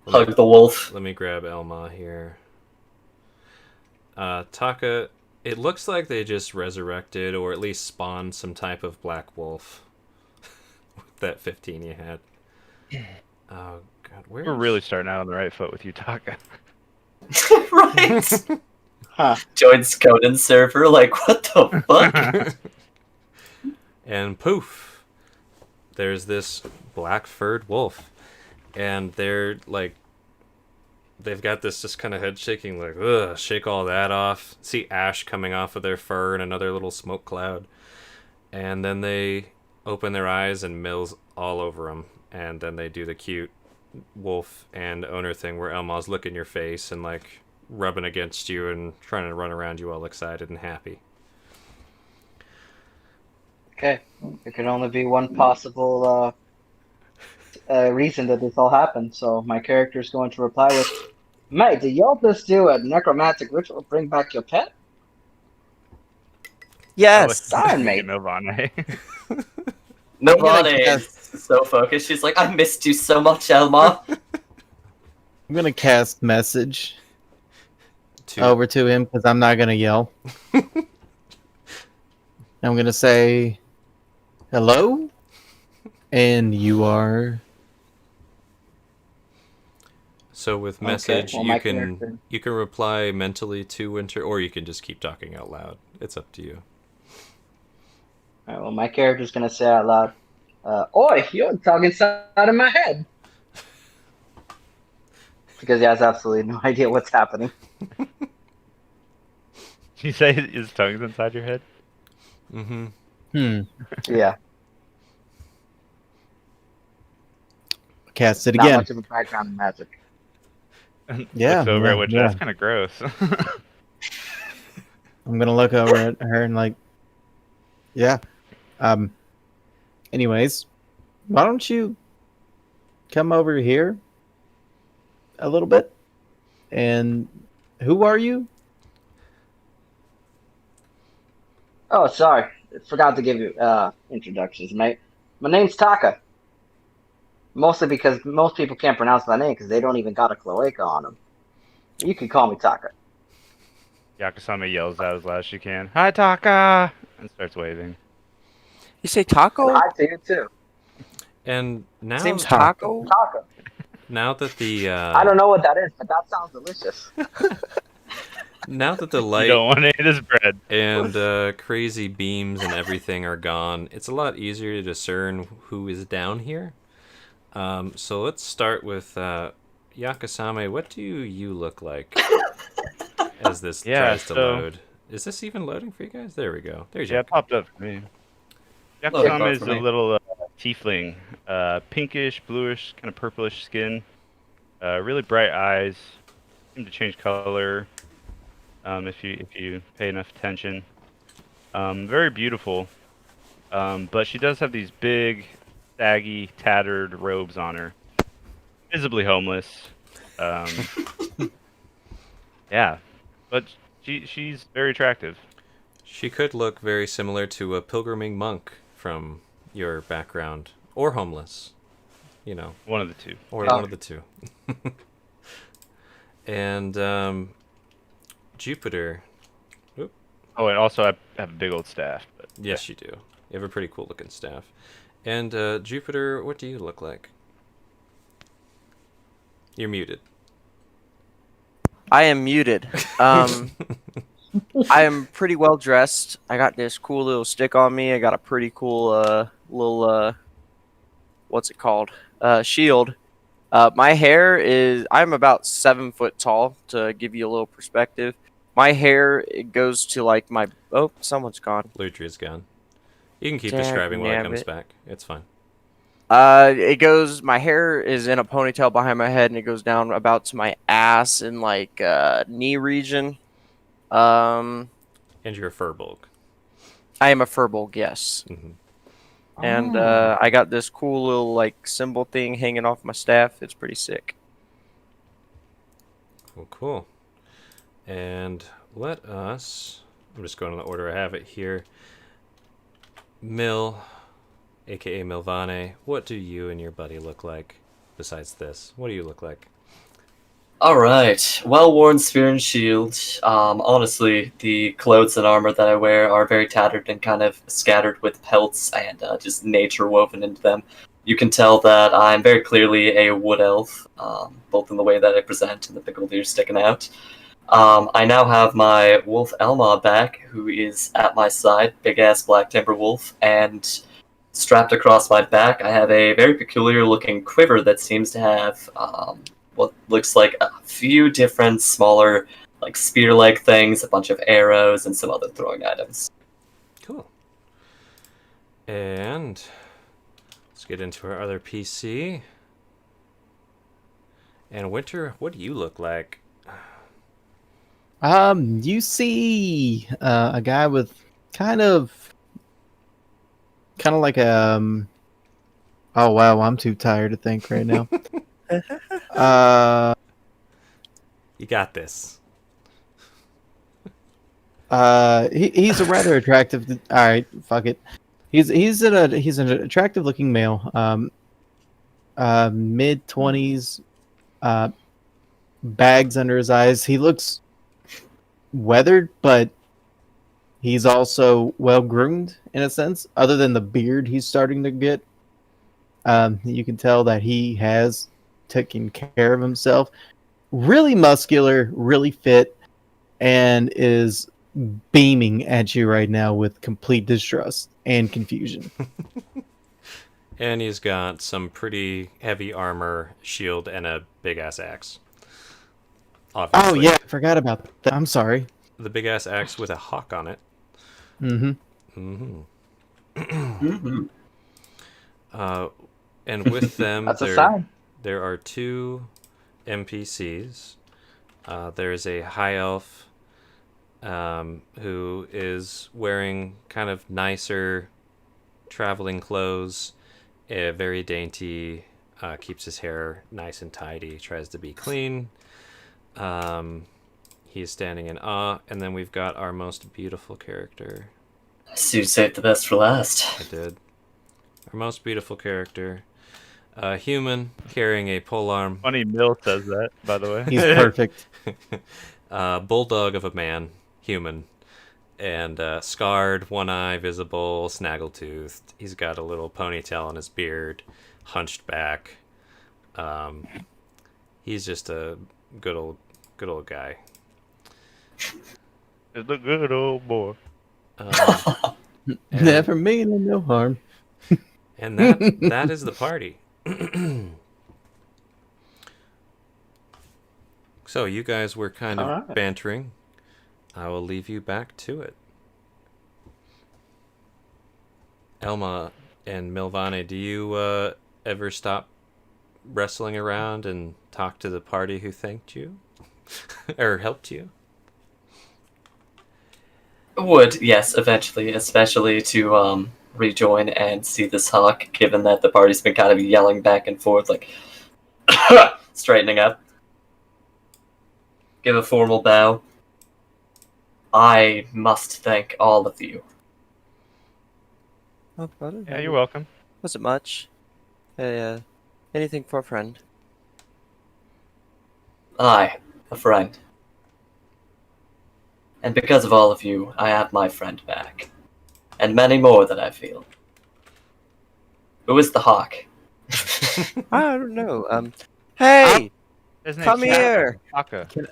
[SPEAKER 6] hug the wolf.
[SPEAKER 2] let me grab Elma here. Taka, it looks like they just resurrected or at least spawned some type of black wolf. With that 15 you had. Oh god, where?
[SPEAKER 1] We're really starting out on the right foot with you, Taka.
[SPEAKER 6] Right?
[SPEAKER 4] Huh.
[SPEAKER 6] Joins Conan's server, like, what the fuck?
[SPEAKER 2] And poof, there's this black furred wolf, and they're like, they've got this just kind of head shaking, like, ugh, shake all that off. See ash coming off of their fur and another little smoke cloud, and then they open their eyes and mills all over them, and then they do the cute wolf and owner thing where Elma's looking your face and like rubbing against you and trying to run around you all excited and happy.
[SPEAKER 4] Okay. There can only be one possible reason that this all happened. So my character is going to reply with, "Mate, did y'all just do a necromantic ritual to bring back your pet?"
[SPEAKER 5] Yes.
[SPEAKER 4] Darn, mate.
[SPEAKER 1] Milvane.
[SPEAKER 6] Milvane
[SPEAKER 3] cast-
[SPEAKER 6] is so focused. She's like, I missed you so much, Elma.
[SPEAKER 3] I'm gonna cast message
[SPEAKER 2] To
[SPEAKER 3] over to him because I'm not gonna yell. I'm gonna say, "Hello," and you are.
[SPEAKER 2] So with
[SPEAKER 4] Okay,
[SPEAKER 2] message,
[SPEAKER 4] well, my
[SPEAKER 2] you can
[SPEAKER 4] character-
[SPEAKER 2] you can reply mentally to Winter, or you can just keep talking out loud. It's up to you.
[SPEAKER 4] All right, well, my character's gonna say out loud, "Oi, you're talking inside of my head," because he has absolutely no idea what's happening.
[SPEAKER 1] You say his tongue's inside your head?
[SPEAKER 2] Mm-hmm.
[SPEAKER 4] Yeah,
[SPEAKER 3] Cast it
[SPEAKER 4] not
[SPEAKER 3] again.
[SPEAKER 4] much of a background in magic.
[SPEAKER 3] Yeah,
[SPEAKER 1] Looks over
[SPEAKER 3] yeah,
[SPEAKER 1] at Witcher.
[SPEAKER 3] yeah.
[SPEAKER 1] That's kind of gross.
[SPEAKER 3] I'm gonna look over at her and like, yeah. Anyways, why don't you come over here a little bit? And who are you?
[SPEAKER 4] Oh, sorry, forgot to give you introductions, mate. My name's Taka. Mostly because most people can't pronounce my name because they don't even got a cloaca on them. You can call me Taka.
[SPEAKER 1] Yakasame yells out as loud as she can. Hi, Taka! And starts waving.
[SPEAKER 5] You say taco?
[SPEAKER 4] Hi to you too.
[SPEAKER 2] And now,
[SPEAKER 5] Seems taco.
[SPEAKER 4] Taco.
[SPEAKER 2] now that the
[SPEAKER 4] I don't know what that is, but that sounds delicious.
[SPEAKER 2] now that the
[SPEAKER 1] You
[SPEAKER 2] light
[SPEAKER 1] don't want to eat his bread.
[SPEAKER 2] and crazy beams and everything are gone, it's a lot easier to discern who is down here. So let's start with Yakasame. What do you look like as this
[SPEAKER 1] Yeah,
[SPEAKER 2] tries to
[SPEAKER 1] so-
[SPEAKER 2] load? Is this even loading for you guys? There we go. There's
[SPEAKER 1] Yeah,
[SPEAKER 2] your
[SPEAKER 1] it popped up for me.
[SPEAKER 6] Loading
[SPEAKER 1] Yakasame
[SPEAKER 6] up
[SPEAKER 1] is
[SPEAKER 6] for
[SPEAKER 1] a
[SPEAKER 6] me.
[SPEAKER 1] little tiefling, pinkish, bluish, kind of purplish skin, really bright eyes, seem to change color if you pay enough attention. Very beautiful, but she does have these big, saggy, tattered robes on her. Visibly homeless. Yeah, but she's very attractive.
[SPEAKER 2] She could look very similar to a pilgriming monk from your background, or homeless, you know,
[SPEAKER 1] One of the two.
[SPEAKER 2] or
[SPEAKER 4] Oh.
[SPEAKER 2] one of the two. And Jupiter.
[SPEAKER 1] Oh, and also I have a big old staff. But
[SPEAKER 2] Yes, you do. You have a pretty cool looking staff. And Jupiter, what do you look like? You're muted.
[SPEAKER 5] I am muted. I am pretty well dressed. I got this cool little stick on me. I got a pretty cool little what's it called? Shield. My hair is. I'm about 7 foot tall. To give you a little perspective, my hair it goes to like my. Oh, someone's gone.
[SPEAKER 2] Ludria's gone. You can keep
[SPEAKER 5] Dag
[SPEAKER 2] describing while it comes
[SPEAKER 5] nabbit.
[SPEAKER 2] back. It's fine.
[SPEAKER 5] It goes. My hair is in a ponytail behind my head, and it goes down about to my ass and like knee region.
[SPEAKER 2] And you're a Furbolg.
[SPEAKER 5] I am a Furbolg, yes.
[SPEAKER 2] Hmm.
[SPEAKER 5] And
[SPEAKER 4] Oh.
[SPEAKER 5] I got this cool little like symbol thing hanging off my staff. It's pretty sick.
[SPEAKER 2] Cool, cool. And let us. I'm just going in the order I have it here. Mil, aka Milvane, what do you and your buddy look like besides this? What do you look like?
[SPEAKER 6] Alright, well-worn spear and shield. Honestly, the clothes and armor that I wear are very tattered and kind of scattered with pelts and just nature woven into them. You can tell that I'm very clearly a wood elf, both in the way that I present and the pickled ears sticking out. I now have my wolf Elma back, who is at my side, big-ass black timber wolf, and strapped across my back I have a very peculiar-looking quiver that seems to have what looks like a few different smaller, like spear-like things, a bunch of arrows, and some other throwing items.
[SPEAKER 2] Cool. And let's get into our other PC. And Winter, what do you look like?
[SPEAKER 3] You see a guy with kind of like oh wow, I'm too tired to think right now.
[SPEAKER 2] You got this.
[SPEAKER 3] He's a rather attractive. All right, fuck it. He's an attractive looking male. Mid-20s. Bags under his eyes. He looks weathered, but he's also well groomed in a sense. Other than the beard he's starting to get, you can tell that he has taken care of himself. Really muscular, really fit, and is beaming at you right now with complete distrust and confusion.
[SPEAKER 2] And he's got some pretty heavy armor, shield, and a big ass axe.
[SPEAKER 3] Oh
[SPEAKER 2] Obviously.
[SPEAKER 3] yeah, I forgot about that. I'm sorry.
[SPEAKER 2] The big ass axe with a hawk on it.
[SPEAKER 3] Mm-hmm.
[SPEAKER 2] Mm-hmm. And with them,
[SPEAKER 4] That's a sign.
[SPEAKER 2] there are two NPCs. There's a high elf who is wearing kind of nicer traveling clothes, very dainty, keeps his hair nice and tidy, tries to be clean. He's standing in awe, and then we've got our most beautiful character.
[SPEAKER 6] So you saved the best for last.
[SPEAKER 2] I did. Our most beautiful character. A human carrying a polearm.
[SPEAKER 1] Funny Mill says that, by the way.
[SPEAKER 3] He's perfect.
[SPEAKER 2] Bulldog of a man. Human. And scarred, one eye visible, snaggletooth. He's got a little ponytail on his beard. hunched back. He's just a good old guy.
[SPEAKER 1] It's a good old boy.
[SPEAKER 2] Um, and,
[SPEAKER 3] Never meaning no harm.
[SPEAKER 2] and that is the party. So you guys were kind of
[SPEAKER 4] Alright.
[SPEAKER 2] bantering. I will leave you back to it. Elma and Milvane, do you ever stop wrestling around and talk to the party who thanked you or helped you?
[SPEAKER 6] Would, yes, eventually, especially to rejoin and see this hawk, given that the party's been kind of yelling back and forth, like straightening up. Give a formal bow. I must thank all of you.
[SPEAKER 5] Oh, brother.
[SPEAKER 1] Yeah, you're welcome.
[SPEAKER 5] Wasn't much. Anything for a friend.
[SPEAKER 6] I, a friend. And because of all of you, I have my friend back. And many more that I feel. Who is the hawk?
[SPEAKER 5] I don't know. Hey,
[SPEAKER 1] His name's
[SPEAKER 5] come
[SPEAKER 1] Shaka.
[SPEAKER 5] here.
[SPEAKER 1] Shaka.
[SPEAKER 3] Can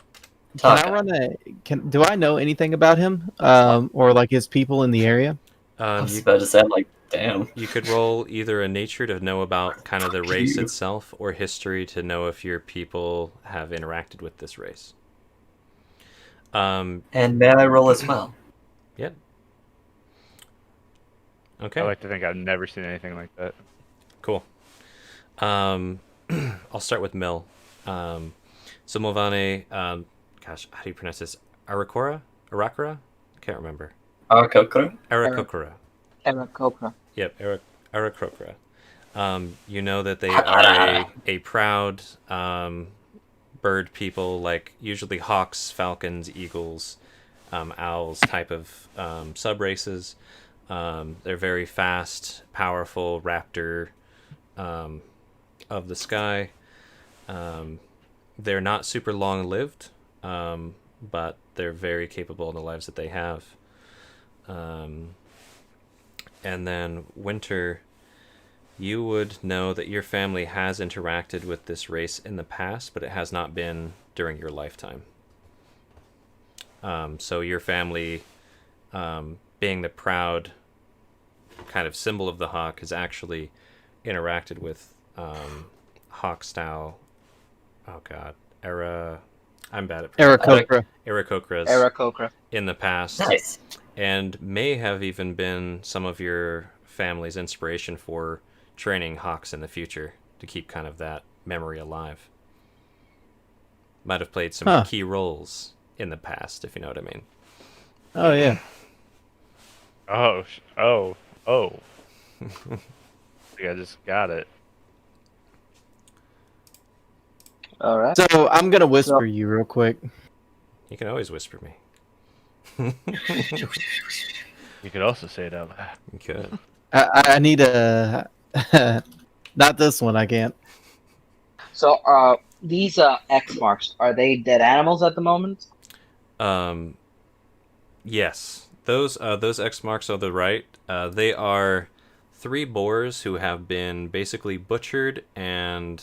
[SPEAKER 6] Taka.
[SPEAKER 3] I run do I know anything about him? Or like his people in the area?
[SPEAKER 6] I was
[SPEAKER 2] You,
[SPEAKER 6] about to say, I'm like, damn.
[SPEAKER 2] you could roll either a nature to know about kind of the race itself, or history to know if your people have interacted with this race.
[SPEAKER 6] And may I roll as well?
[SPEAKER 2] Yep. Okay.
[SPEAKER 1] I like to think I've never seen anything like that.
[SPEAKER 2] Cool. I'll start with Mil. So Milvane, gosh, how do you pronounce this? Arakora? I can't remember.
[SPEAKER 6] Arakokoro?
[SPEAKER 2] Arakokora.
[SPEAKER 4] Aarakocra.
[SPEAKER 2] Yep, Arakokra. You know that they are a proud bird people, like usually hawks, falcons, eagles, owls type of sub-races. They're very fast, powerful raptor of the sky. They're not super long-lived, but they're very capable in the lives that they have. And then Winter, you would know that your family has interacted with this race in the past, but it has not been during your lifetime. So your family, being the proud kind of symbol of the hawk, has actually interacted with hawk style. Oh God, I'm bad at
[SPEAKER 3] Aarakocra.
[SPEAKER 2] Aarakocras
[SPEAKER 4] Aarakocra.
[SPEAKER 2] in the past,
[SPEAKER 6] Nice.
[SPEAKER 2] and may have even been some of your family's inspiration for training hawks in the future to keep kind of that memory alive. Might have played some key roles in the past, if you know what I mean.
[SPEAKER 3] Oh yeah.
[SPEAKER 1] Oh. I think I just got it.
[SPEAKER 4] All right.
[SPEAKER 3] So I'm gonna whisper you real quick.
[SPEAKER 2] You can always whisper me.
[SPEAKER 1] You could also say it out loud.
[SPEAKER 2] You could.
[SPEAKER 3] I need a not this one. I can't.
[SPEAKER 4] So, these X marks, are they dead animals at the moment?
[SPEAKER 2] Yes, those X marks on the right. They are 3 boars who have been basically butchered and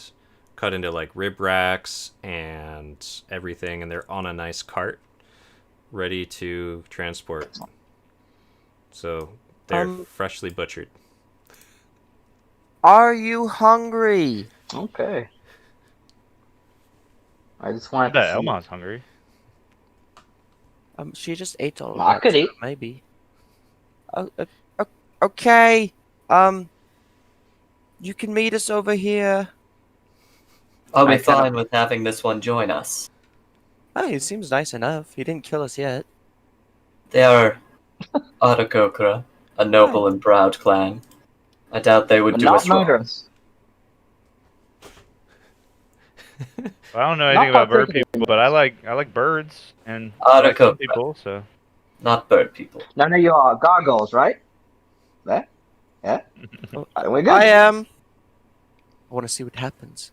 [SPEAKER 2] cut into like rib racks and everything, and they're on a nice cart, ready to transport. So they're freshly butchered.
[SPEAKER 5] Are you hungry?
[SPEAKER 4] Okay. I just
[SPEAKER 1] I
[SPEAKER 4] wanted
[SPEAKER 1] bet
[SPEAKER 4] to see.
[SPEAKER 1] Elmon's hungry.
[SPEAKER 5] She just ate all of
[SPEAKER 4] I
[SPEAKER 5] that.
[SPEAKER 4] could
[SPEAKER 5] so
[SPEAKER 4] eat.
[SPEAKER 5] Maybe. Okay. You can meet us over here.
[SPEAKER 6] I'll be
[SPEAKER 4] I kinda-
[SPEAKER 6] fine with having this one join us.
[SPEAKER 5] Oh, he seems nice enough. He didn't kill us yet.
[SPEAKER 6] They are Arakokra, a noble and proud clan. I doubt they would
[SPEAKER 4] But
[SPEAKER 6] do
[SPEAKER 4] not
[SPEAKER 6] us wrong.
[SPEAKER 4] murderous.
[SPEAKER 1] Well, I don't know anything
[SPEAKER 4] Not
[SPEAKER 1] about bird
[SPEAKER 4] particularly.
[SPEAKER 1] people, but I like birds and
[SPEAKER 6] Ah,
[SPEAKER 1] I like some
[SPEAKER 6] Dakota.
[SPEAKER 1] people. So
[SPEAKER 6] Not bird people.
[SPEAKER 4] None of you are gargoyles, right? Yeah? Yeah?
[SPEAKER 5] Oh,
[SPEAKER 4] Then we're good.
[SPEAKER 5] I am. I want to see what happens.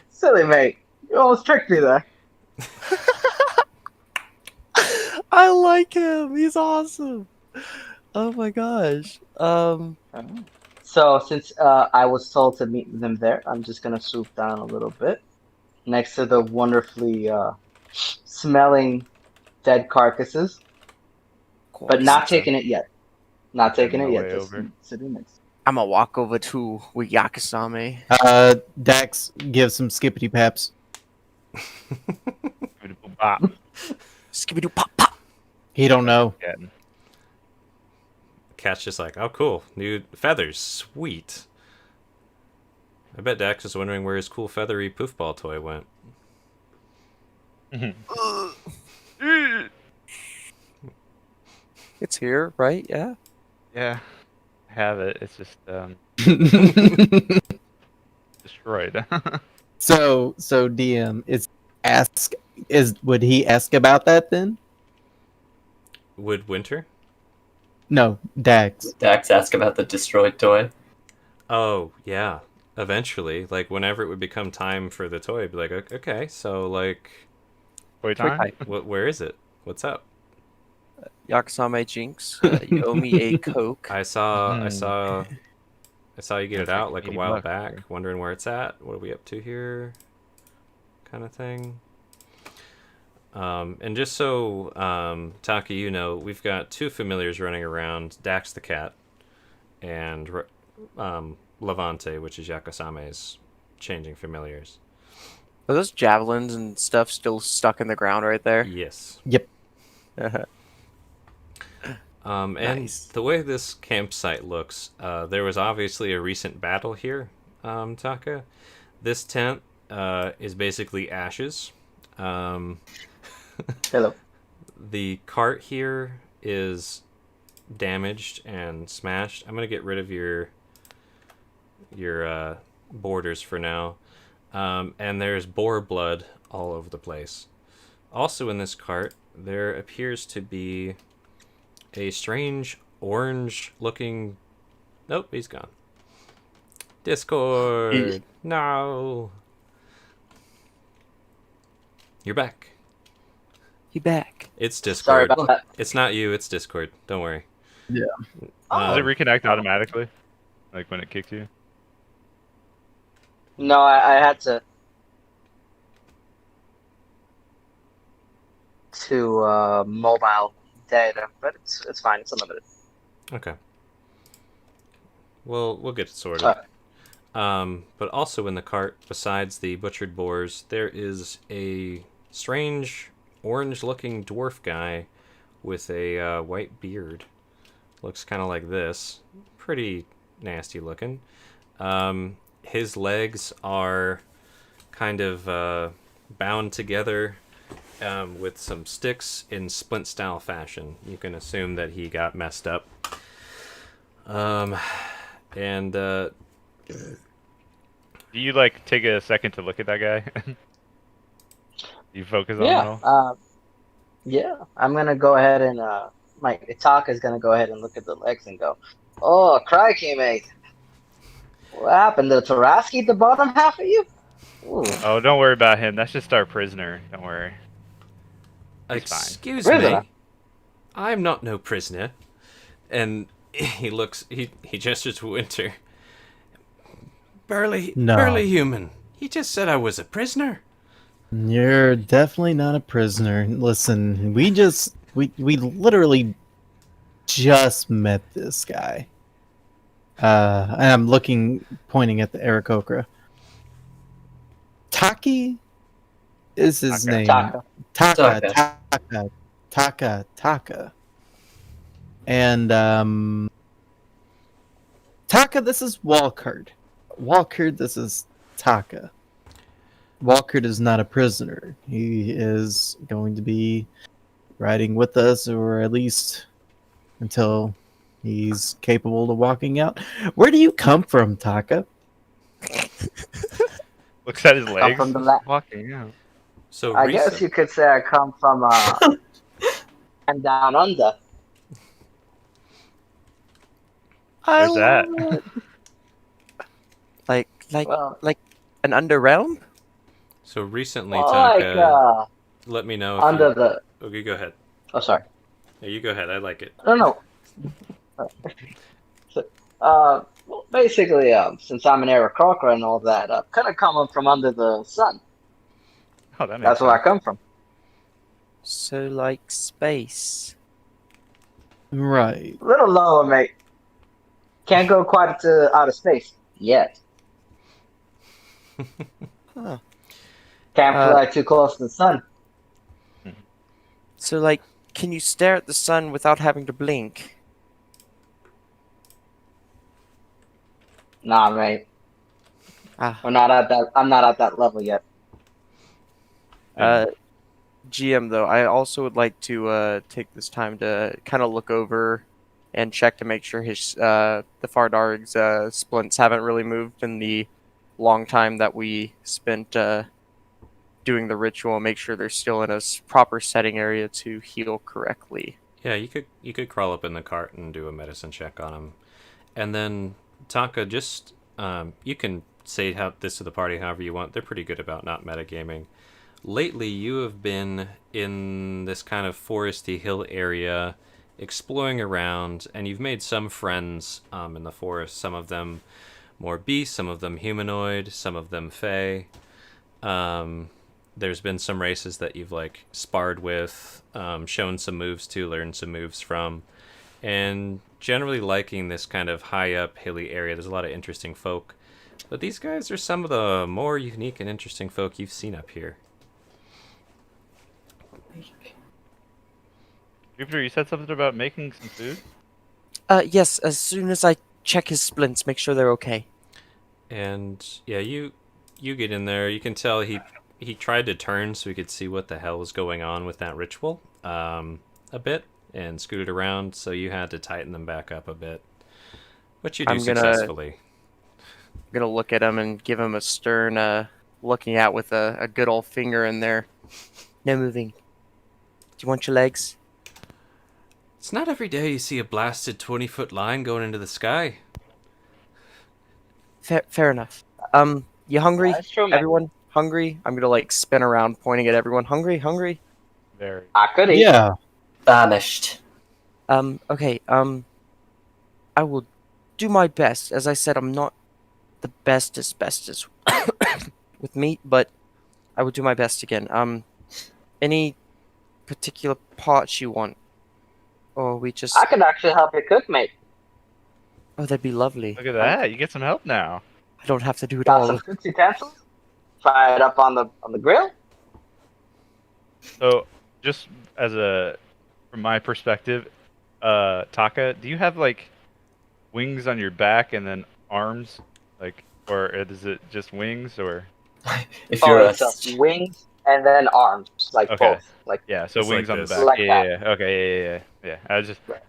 [SPEAKER 4] Silly mate. You almost tricked me there.
[SPEAKER 5] I like him. He's awesome. Oh my gosh.
[SPEAKER 4] So since I was told to meet them there, I'm just gonna swoop down a little bit next to the wonderfully smelling dead carcasses, but not taking it yet. Not taking
[SPEAKER 1] Making
[SPEAKER 4] it
[SPEAKER 1] my
[SPEAKER 4] yet.
[SPEAKER 1] way
[SPEAKER 4] Just
[SPEAKER 1] over.
[SPEAKER 4] sitting next.
[SPEAKER 5] I'm gonna walk over to Yakasame.
[SPEAKER 3] Dax gives some skippity paps.
[SPEAKER 1] Bop.
[SPEAKER 5] Skibidi pop pop.
[SPEAKER 3] He don't know.
[SPEAKER 1] Getting.
[SPEAKER 2] Cat's just like, oh, cool. New feathers. Sweet. I bet Dax is wondering where his cool feathery poofball toy went.
[SPEAKER 5] It's here, right? Yeah.
[SPEAKER 1] Yeah, I have it. It's just destroyed.
[SPEAKER 3] So DM would he ask about that then?
[SPEAKER 2] Would Winter?
[SPEAKER 3] No, Dax.
[SPEAKER 6] Dax asked about the destroyed toy.
[SPEAKER 2] Oh, yeah. Eventually. Like, whenever it would become time for the toy, I'd be like, okay, so, like,
[SPEAKER 1] Wait, time?
[SPEAKER 2] where is it? What's up?
[SPEAKER 5] Yakasame Jinx, you owe me a Coke.
[SPEAKER 2] I saw you get it out like a
[SPEAKER 1] 80
[SPEAKER 2] while
[SPEAKER 1] bucks,
[SPEAKER 2] back,
[SPEAKER 1] yeah.
[SPEAKER 2] wondering where it's at. What are we up to here? Kind of thing. And just so Taki, you know, we've got two familiars running around: Dax the cat, and Levante, which is Yakasame's changing familiars.
[SPEAKER 5] Are those javelins and stuff still stuck in the ground right there?
[SPEAKER 2] Yes.
[SPEAKER 3] Yep.
[SPEAKER 2] And
[SPEAKER 5] Nice.
[SPEAKER 2] the way this campsite looks, there was obviously a recent battle here, Taka. This tent is basically ashes.
[SPEAKER 4] Hello.
[SPEAKER 2] The cart here is damaged and smashed. I'm gonna get rid of your borders for now. And there's boar blood all over the place. Also in this cart, there appears to be a strange orange-looking. Nope, he's gone. Discord. No. You're back.
[SPEAKER 5] You back?
[SPEAKER 2] It's
[SPEAKER 4] Sorry
[SPEAKER 2] Discord.
[SPEAKER 4] about that.
[SPEAKER 2] It's not you. It's Discord. Don't worry.
[SPEAKER 3] Yeah.
[SPEAKER 1] Does it reconnect automatically? Like when it kicks you?
[SPEAKER 4] No, I had to mobile data, but it's fine. It's unlimited.
[SPEAKER 2] Okay. We'll get it sorted.
[SPEAKER 4] Alright.
[SPEAKER 2] But also in the cart, besides the butchered boars, there is a strange orange-looking dwarf guy with a white beard. Looks kind of like this. Pretty nasty looking. His legs are kind of bound together with some sticks in splint-style fashion. You can assume that he got messed up. And
[SPEAKER 1] Do you like take a second to look at that guy? Do you focus on it
[SPEAKER 4] Yeah.
[SPEAKER 1] all?
[SPEAKER 4] Yeah. I'm gonna go ahead and my Itaka's gonna go ahead and look at the legs and go, "Oh, crikey, mate! What happened? Did Taraski eat the bottom half of you?" Ooh.
[SPEAKER 1] Oh, don't worry about him. That's just our prisoner. Don't worry. He's fine.
[SPEAKER 2] excuse
[SPEAKER 4] Prisoner?
[SPEAKER 2] me, I'm not no prisoner. And he gestures to Winter. Burly
[SPEAKER 3] No.
[SPEAKER 2] human. He just said I was a prisoner.
[SPEAKER 3] You're definitely not a prisoner. Listen, we literally just met this guy. And I'm pointing at the Aarakocra. Taki is his
[SPEAKER 1] Taka.
[SPEAKER 3] name.
[SPEAKER 4] Taka.
[SPEAKER 3] Taka. And Taka, this is Walkard. Walkard, this is Taka. Walkard is not a prisoner. He is going to be riding with us, or at least until he's capable of walking out. Where do you come from, Taka?
[SPEAKER 1] Looks at his legs.
[SPEAKER 4] from the left.
[SPEAKER 1] Walking out.
[SPEAKER 2] So
[SPEAKER 4] I guess you could say I come from and down under.
[SPEAKER 1] Where's that?
[SPEAKER 5] Like
[SPEAKER 4] Well,
[SPEAKER 5] an underrealm?
[SPEAKER 2] So recently,
[SPEAKER 4] like
[SPEAKER 2] Taka, let me know if
[SPEAKER 4] under
[SPEAKER 2] you...
[SPEAKER 4] the.
[SPEAKER 2] Okay, go ahead.
[SPEAKER 4] Oh, sorry.
[SPEAKER 2] Yeah, you go ahead. I like it.
[SPEAKER 4] No. Well, basically, since I'm an Aarakocra and all that, kind of coming from under the sun.
[SPEAKER 1] Oh, that makes
[SPEAKER 4] That's where I
[SPEAKER 1] sense.
[SPEAKER 4] come from.
[SPEAKER 5] So like space.
[SPEAKER 3] Right.
[SPEAKER 4] A little lower, mate. Can't go quite to outer space yet.
[SPEAKER 5] Huh.
[SPEAKER 4] Can't
[SPEAKER 5] Uh,
[SPEAKER 4] fly too close to the sun.
[SPEAKER 5] So like, can you stare at the sun without having to blink?
[SPEAKER 4] Nah, mate.
[SPEAKER 5] Ah.
[SPEAKER 4] We're not at that. I'm not at that level yet.
[SPEAKER 5] GM though, I also would like to take this time to kind of look over and check to make sure his the Fardarg's splints haven't really moved in the long time that we spent doing the ritual. Make sure they're still in a proper setting area to heal correctly.
[SPEAKER 2] Yeah, you could crawl up in the cart and do a medicine check on him, and then Taka, just you can say this to the party however you want. They're pretty good about not metagaming. Lately, you have been in this kind of foresty hill area, exploring around, and you've made some friends in the forest. Some of them more beast, some of them humanoid, some of them fae. There's been some races that you've like sparred with, shown some moves to, learned some moves from, and generally liking this kind of high up hilly area. There's a lot of interesting folk, but these guys are some of the more unique and interesting folk you've seen up here.
[SPEAKER 1] Jupiter, you said something about making some food?
[SPEAKER 5] Yes, as soon as I check his splints, make sure they're okay.
[SPEAKER 2] And yeah, you get in there. You can tell he tried to turn so he could see what the hell was going on with that ritual a bit, and scooted around, so you had to tighten them back up a bit, which you do successfully.
[SPEAKER 5] I'm gonna look at him and give him a stern looking out with a good old finger in there. No moving. Do you want your legs?
[SPEAKER 2] It's not every day you see a blasted 20-foot line going into the sky.
[SPEAKER 5] Fair enough. You hungry?
[SPEAKER 4] That's true, man.
[SPEAKER 5] Everyone hungry? I'm gonna like spin around, pointing at everyone. Hungry?
[SPEAKER 1] Very.
[SPEAKER 4] I could eat.
[SPEAKER 3] Yeah.
[SPEAKER 6] Famished.
[SPEAKER 5] Okay. I will do my best. As I said, I'm not the bestest with meat, but I will do my best again. Any particular parts you want? Or we just...
[SPEAKER 4] I could actually help you cook, mate.
[SPEAKER 5] Oh, that'd be lovely.
[SPEAKER 1] Look at that. You get some help now.
[SPEAKER 5] I don't have to do it
[SPEAKER 4] Got
[SPEAKER 5] all.
[SPEAKER 4] some good utensils. Fry it up on the grill.
[SPEAKER 1] So, just from my perspective, Taka, do you have like wings on your back and then arms, like, or is it just wings, or?
[SPEAKER 6] If you're
[SPEAKER 4] It's wings and then arms, like
[SPEAKER 1] Okay.
[SPEAKER 4] both. Like
[SPEAKER 1] Yeah, so
[SPEAKER 2] Just
[SPEAKER 1] wings
[SPEAKER 2] like
[SPEAKER 1] on the
[SPEAKER 2] this.
[SPEAKER 1] back.
[SPEAKER 4] Like
[SPEAKER 1] yeah,
[SPEAKER 4] that.
[SPEAKER 1] yeah, okay, yeah. I was
[SPEAKER 4] But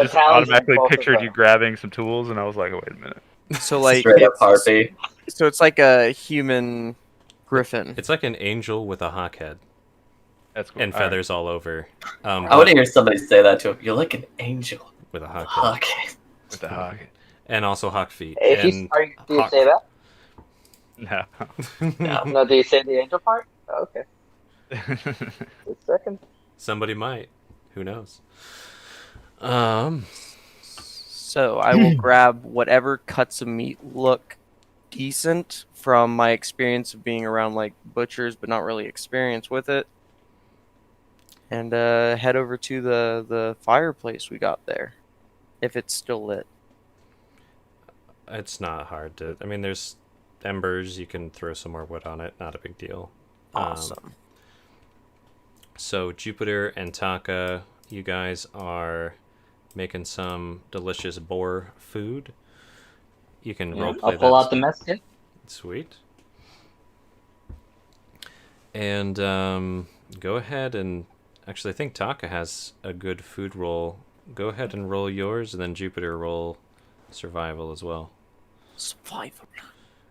[SPEAKER 1] just
[SPEAKER 4] talons on
[SPEAKER 1] automatically
[SPEAKER 4] both of
[SPEAKER 1] pictured
[SPEAKER 4] them.
[SPEAKER 1] you grabbing some tools, and I was like, oh, wait a minute.
[SPEAKER 5] So like
[SPEAKER 6] straight up Harpy.
[SPEAKER 5] so it's like a human griffin.
[SPEAKER 2] It's like an angel with a hawk head
[SPEAKER 1] That's cool.
[SPEAKER 2] and
[SPEAKER 1] All right.
[SPEAKER 2] feathers all over.
[SPEAKER 6] I want to hear somebody say that to him. You're like an angel.
[SPEAKER 2] With a hawk head.
[SPEAKER 6] Okay.
[SPEAKER 1] With the hawk.
[SPEAKER 2] And also hawk feet.
[SPEAKER 4] if you
[SPEAKER 2] And
[SPEAKER 4] do you
[SPEAKER 2] hawk-
[SPEAKER 4] say that?
[SPEAKER 1] No.
[SPEAKER 6] No.
[SPEAKER 4] No, do you say the angel part? Oh, okay. Just a second.
[SPEAKER 2] Somebody might. Who knows?
[SPEAKER 5] So I will grab whatever cuts of meat look decent from my experience of being around like butchers, but not really experienced with it, and head over to the fireplace we got there, if it's still lit.
[SPEAKER 2] It's not hard to. I mean, there's embers. You can throw some more wood on it. Not a big deal.
[SPEAKER 5] Awesome.
[SPEAKER 2] So Jupiter and Taka, you guys are making some delicious boar food. You can
[SPEAKER 4] Yeah,
[SPEAKER 2] roleplay
[SPEAKER 4] I'll pull out the mess kit.
[SPEAKER 2] Sweet. And go ahead and actually, I think Taka has a good food roll. Go ahead and roll yours, and then Jupiter roll survival as well.
[SPEAKER 5] Survival.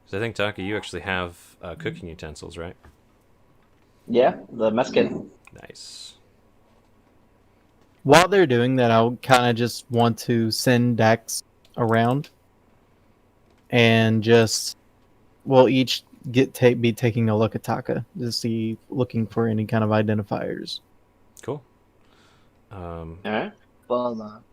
[SPEAKER 2] Because I think Taka, you actually have cooking utensils, right?
[SPEAKER 4] Yeah, the mess kit.
[SPEAKER 2] Nice.
[SPEAKER 3] While they're doing that, I'll kind of just want to send Dax around and just, we'll each be taking a look at Taka to see, looking for any kind of identifiers.
[SPEAKER 2] Cool.
[SPEAKER 4] Alright. Well,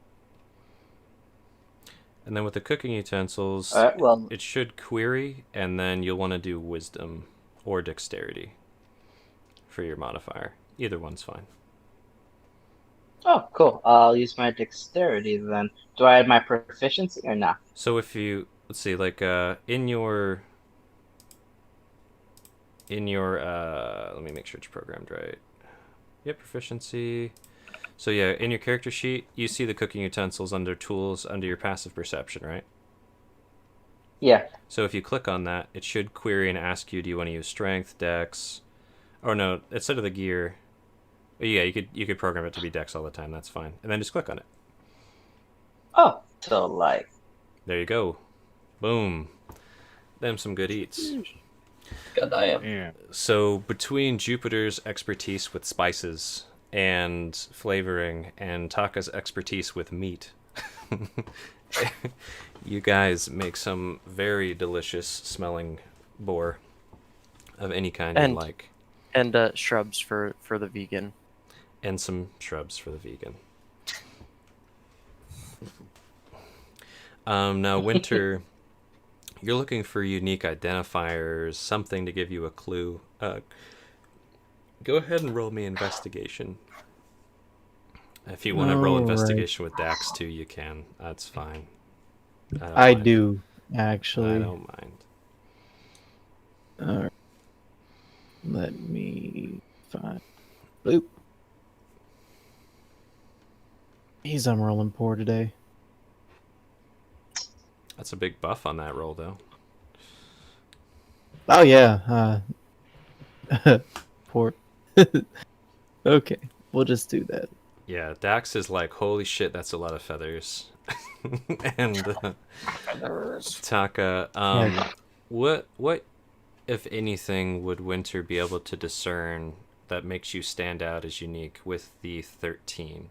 [SPEAKER 2] And then with the cooking utensils,
[SPEAKER 4] Alright, well,
[SPEAKER 2] it should query, and then you'll want to do wisdom or dexterity for your modifier. Either one's fine.
[SPEAKER 4] oh, cool. I'll use my dexterity then. Do I add my proficiency or not?
[SPEAKER 2] So if you, let's see, like in your let me make sure it's programmed right. Yep, proficiency. So yeah, in your character sheet, you see the cooking utensils under tools under your passive perception, right?
[SPEAKER 4] Yeah.
[SPEAKER 2] So if you click on that, it should query and ask you, do you want to use strength, dex, or no, instead of the gear. Yeah, you could program it to be dex all the time. That's fine, and then just click on it.
[SPEAKER 4] Oh, so like.
[SPEAKER 2] There you go. Boom. Them some good eats.
[SPEAKER 6] God damn.
[SPEAKER 1] Yeah.
[SPEAKER 2] So between Jupiter's expertise with spices and flavoring and Taka's expertise with meat, you guys make some very delicious smelling boar of any kind you
[SPEAKER 5] And-
[SPEAKER 2] like.
[SPEAKER 5] And shrubs for the vegan.
[SPEAKER 2] And some shrubs for the vegan. Now, Winter, you're looking for unique identifiers, something to give you a clue. Go ahead and roll me investigation. If you want to roll
[SPEAKER 3] Alright.
[SPEAKER 2] investigation with Dax too, you can. That's fine. don't
[SPEAKER 3] I
[SPEAKER 2] mind.
[SPEAKER 3] do
[SPEAKER 2] I
[SPEAKER 3] actually.
[SPEAKER 2] don't mind.
[SPEAKER 3] Alright. Let me find. Boop. He's I'm rolling poor today.
[SPEAKER 2] That's a big buff on that roll, though.
[SPEAKER 3] Oh yeah. Poor. Okay, we'll just do that.
[SPEAKER 2] Yeah, Dax is like, holy shit, that's a lot of feathers. And Taka,
[SPEAKER 3] Yeah.
[SPEAKER 2] what if anything would Winter be able to discern that makes you stand out as unique with the 13?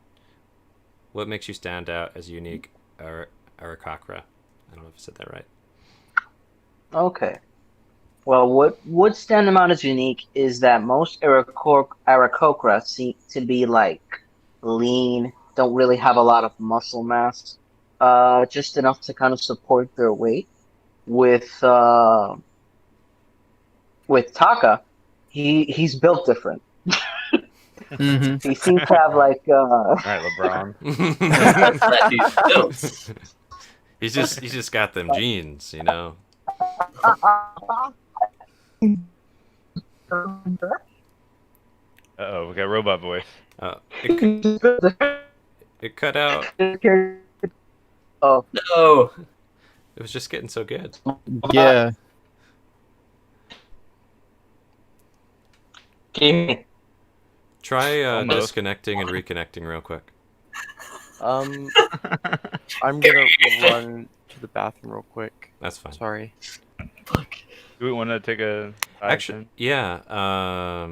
[SPEAKER 2] What makes you stand out as unique, Arakakra? I don't know if I said that right.
[SPEAKER 4] Okay. Well, what would stand them out as unique is that most Aarakocra seem to be like lean, don't really have a lot of muscle mass, just enough to kind of support their weight. With Taka, he's built different.
[SPEAKER 3] Mm-hmm.
[SPEAKER 4] He seems to have like
[SPEAKER 1] All right, LeBron.
[SPEAKER 6] That he's built.
[SPEAKER 2] He's just got them genes, you know.
[SPEAKER 1] Uh-oh, we got robot voice.
[SPEAKER 2] It cut out.
[SPEAKER 4] Oh,
[SPEAKER 6] No.
[SPEAKER 2] It was just getting so good.
[SPEAKER 3] Yeah.
[SPEAKER 4] okay.
[SPEAKER 2] Try
[SPEAKER 1] Almost.
[SPEAKER 2] disconnecting and reconnecting real quick.
[SPEAKER 5] I'm gonna run to the bathroom real quick.
[SPEAKER 2] That's fine.
[SPEAKER 5] Sorry.
[SPEAKER 6] Fuck.
[SPEAKER 1] Do we want to take a 5,
[SPEAKER 2] Actually, yeah.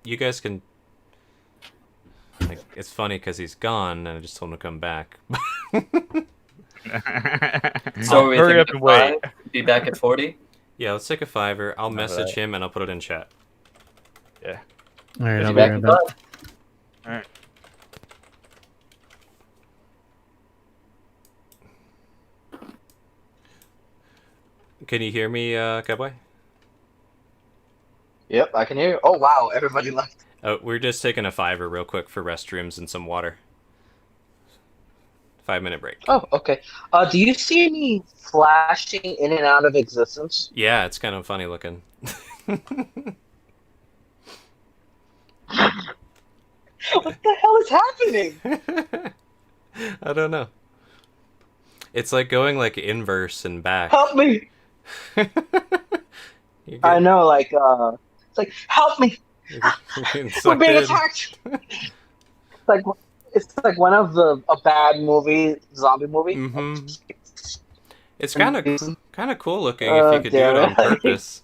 [SPEAKER 2] You guys can. Like, it's funny because he's gone, and I just told him to come back.
[SPEAKER 1] 10?
[SPEAKER 6] So we
[SPEAKER 1] Hurry
[SPEAKER 6] think
[SPEAKER 1] up and wait.
[SPEAKER 6] Be back at 40?
[SPEAKER 2] Yeah, let's take a $5. I'll message
[SPEAKER 1] Alright.
[SPEAKER 2] him and I'll put it in chat.
[SPEAKER 1] Yeah.
[SPEAKER 3] All right,
[SPEAKER 1] Is
[SPEAKER 3] I'll
[SPEAKER 1] he
[SPEAKER 3] be
[SPEAKER 6] Back
[SPEAKER 3] right
[SPEAKER 6] at
[SPEAKER 3] back.
[SPEAKER 6] 5?
[SPEAKER 1] All right.
[SPEAKER 2] Can you hear me, Cowboy?
[SPEAKER 4] Yep, I can hear you. Oh wow, everybody left.
[SPEAKER 2] We're just taking a $5 real quick for restrooms and some water. 5-minute break.
[SPEAKER 4] Oh, okay. Do you see any flashing in and out of existence?
[SPEAKER 2] Yeah, it's kind of funny looking.
[SPEAKER 4] What the hell is happening?
[SPEAKER 2] I don't know. It's like going like inverse and back.
[SPEAKER 4] Help me!
[SPEAKER 2] You're
[SPEAKER 4] I
[SPEAKER 2] getting-
[SPEAKER 4] know, like, it's like, help me!
[SPEAKER 2] you're getting
[SPEAKER 4] We're
[SPEAKER 2] sucked
[SPEAKER 4] being
[SPEAKER 2] in.
[SPEAKER 4] attacked! It's like one of a bad zombie movie.
[SPEAKER 2] Mhm. It's kind of cool looking if
[SPEAKER 4] Oh,
[SPEAKER 2] you could do it
[SPEAKER 4] damn
[SPEAKER 2] on
[SPEAKER 4] it.
[SPEAKER 2] purpose.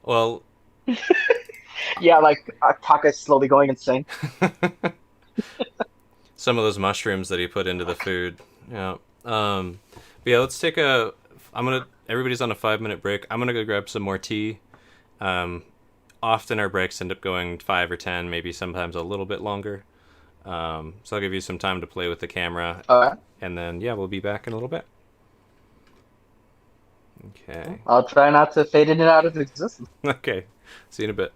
[SPEAKER 2] Well,
[SPEAKER 4] Yeah, like Taka's slowly going insane.
[SPEAKER 2] some of those mushrooms that he put into the food. Yeah. But yeah, let's take a. Everybody's on a 5-minute break. I'm gonna go grab some more tea. Often our breaks end up going 5 or 10, maybe sometimes a little bit longer. So I'll give you some time to play with the camera,
[SPEAKER 4] Alright.
[SPEAKER 2] and then yeah, we'll be back in a little bit. Okay.
[SPEAKER 4] I'll try not to fade in and out of existence.
[SPEAKER 2] Okay. See you in a bit.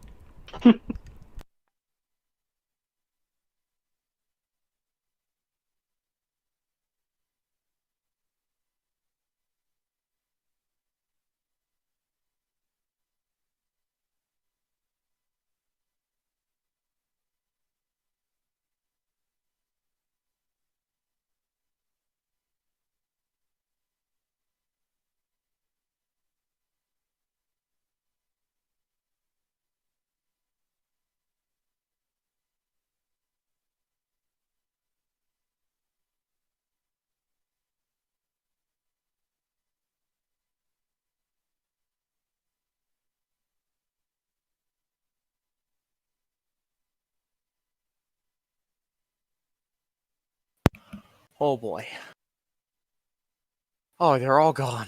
[SPEAKER 5] Oh boy. Oh, they're all gone.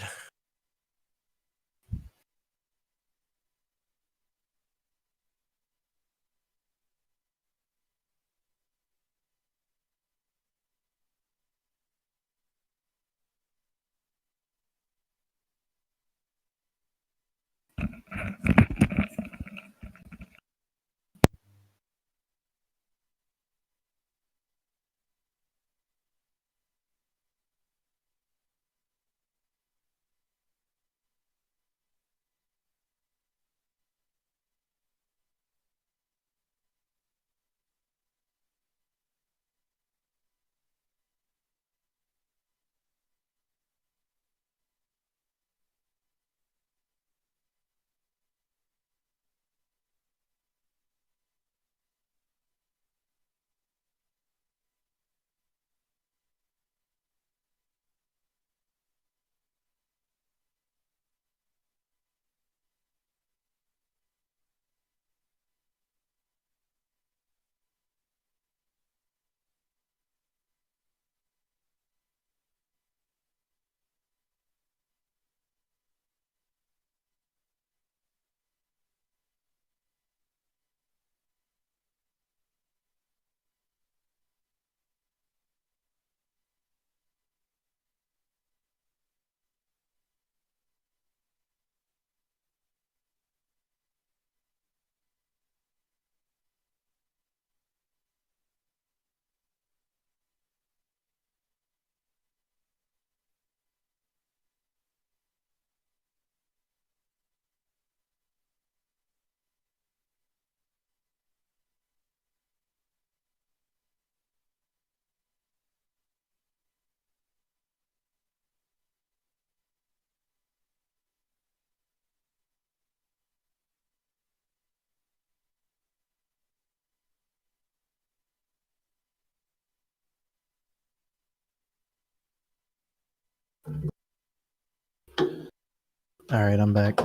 [SPEAKER 3] All right, I'm back.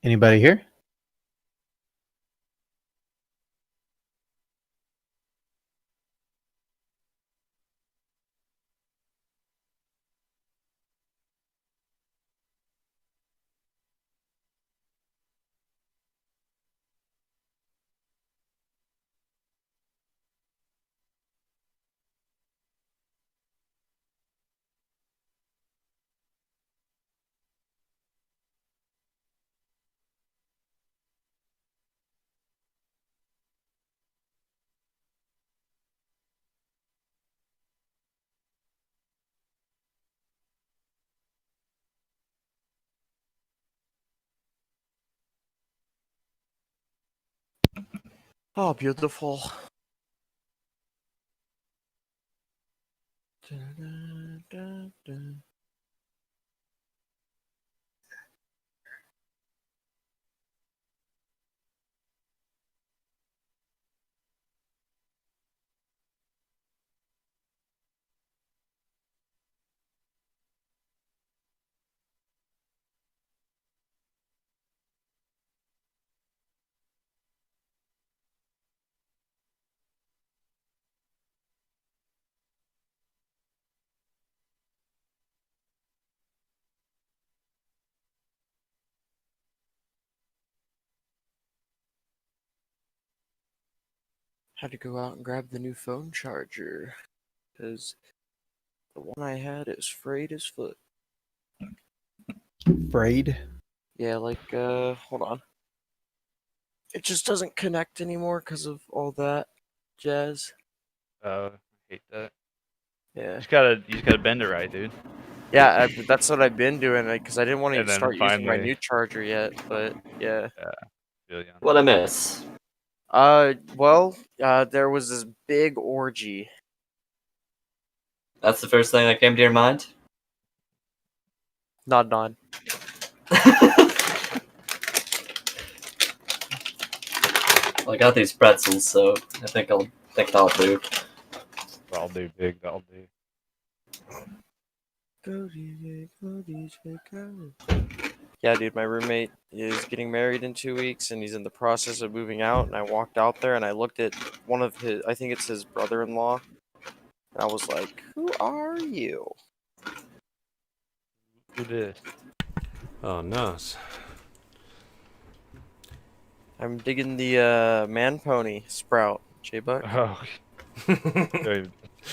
[SPEAKER 3] Anybody here?
[SPEAKER 5] Oh, beautiful. Had to go out and grab the new phone charger because the one I had is frayed as foot.
[SPEAKER 3] Braid.
[SPEAKER 5] Yeah, like hold on. It just doesn't connect anymore because of all that jazz.
[SPEAKER 1] I hate that.
[SPEAKER 5] Yeah.
[SPEAKER 1] You just gotta bend it right, dude.
[SPEAKER 5] Yeah, that's what I've been doing because I didn't want to
[SPEAKER 1] And then
[SPEAKER 5] start using my
[SPEAKER 1] finally-
[SPEAKER 5] new charger yet, but yeah.
[SPEAKER 1] Feel you on
[SPEAKER 6] What I miss?
[SPEAKER 5] There was this big orgy.
[SPEAKER 6] That's the first thing that came to your mind?
[SPEAKER 5] Nod nod.
[SPEAKER 6] Well, I got these pretzels, so I think that'll do.
[SPEAKER 1] That'll do, big. That'll do.
[SPEAKER 5] Go DJ, go DJ, go. Yeah, dude, my roommate is getting married in 2 weeks, and he's in the process of moving out. And I walked out there, and I looked at one of his, I think it's his brother-in-law, and I was like, "Who are you?"
[SPEAKER 1] Who this?
[SPEAKER 2] Oh no.
[SPEAKER 5] I'm digging the man pony sprout, J-Buck.
[SPEAKER 1] Oh.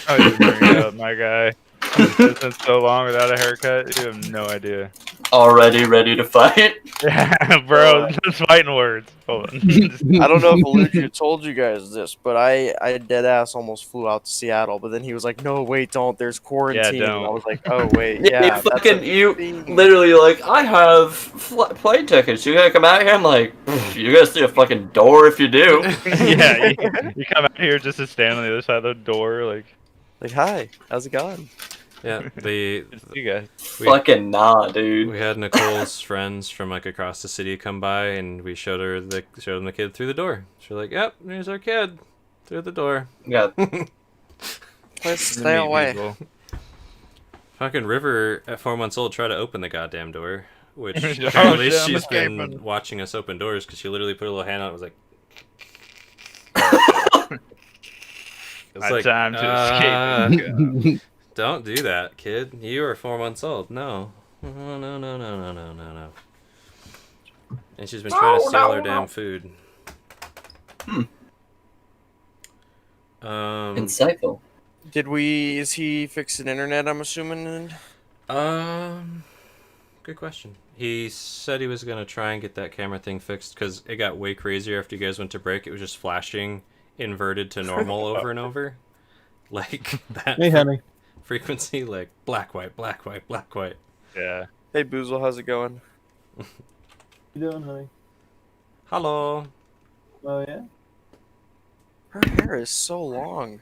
[SPEAKER 1] Oh, you bring it up, my guy. It's been so long without a haircut. You have no idea.
[SPEAKER 6] Already ready to fight?
[SPEAKER 1] Yeah, bro. Just fighting words. Hold on.
[SPEAKER 5] I don't know if Alugia told you guys this, but I dead ass almost flew out to Seattle, but then he was like, "No, wait, don't. There's quarantine."
[SPEAKER 1] don't.
[SPEAKER 5] And I was like, "Oh wait,
[SPEAKER 6] Yeah,
[SPEAKER 5] yeah."
[SPEAKER 6] you fucking
[SPEAKER 5] that's a
[SPEAKER 6] you
[SPEAKER 5] thing."
[SPEAKER 6] literally like I have plane tickets. You gotta come out here. I'm like, you're gonna see a fucking door if you do.
[SPEAKER 1] Yeah, you come out here just to stand on the other side of the door, like,
[SPEAKER 5] Like, hi, how's it going?
[SPEAKER 2] Yeah,
[SPEAKER 1] it's you guys.
[SPEAKER 6] Fucking nah, dude.
[SPEAKER 2] we had Nicole's friends from like across the city come by, and we showed them the kid through the door. She's like, "Yep, there's our kid through the door."
[SPEAKER 6] Yeah,
[SPEAKER 5] Let's stay away.
[SPEAKER 2] Fucking River at 4 months old tried to open the goddamn door, which
[SPEAKER 1] Oh,
[SPEAKER 2] apparently
[SPEAKER 1] shit, I'm
[SPEAKER 2] she's been
[SPEAKER 1] escaping.
[SPEAKER 2] watching us open doors because she literally put a little hand out and was like,
[SPEAKER 1] My time to escape.
[SPEAKER 2] "Don't do that, kid. You are 4 months old. No. No, no, no, no, no, no, no, no." And she's been trying to steal our damn food.
[SPEAKER 6] insightful.
[SPEAKER 5] Is he fixing internet, I'm assuming?
[SPEAKER 2] Good question. He said he was gonna try and get that camera thing fixed because it got way crazier after you guys went to break. It was just flashing inverted to normal over and over, like that.
[SPEAKER 3] Hey, honey.
[SPEAKER 2] Frequency, like black, white, black, white, black, white.
[SPEAKER 1] Yeah.
[SPEAKER 5] Hey, Boozle, how's it going?
[SPEAKER 3] You doing, honey?
[SPEAKER 2] Hello.
[SPEAKER 3] Oh yeah.
[SPEAKER 5] Her hair is so long.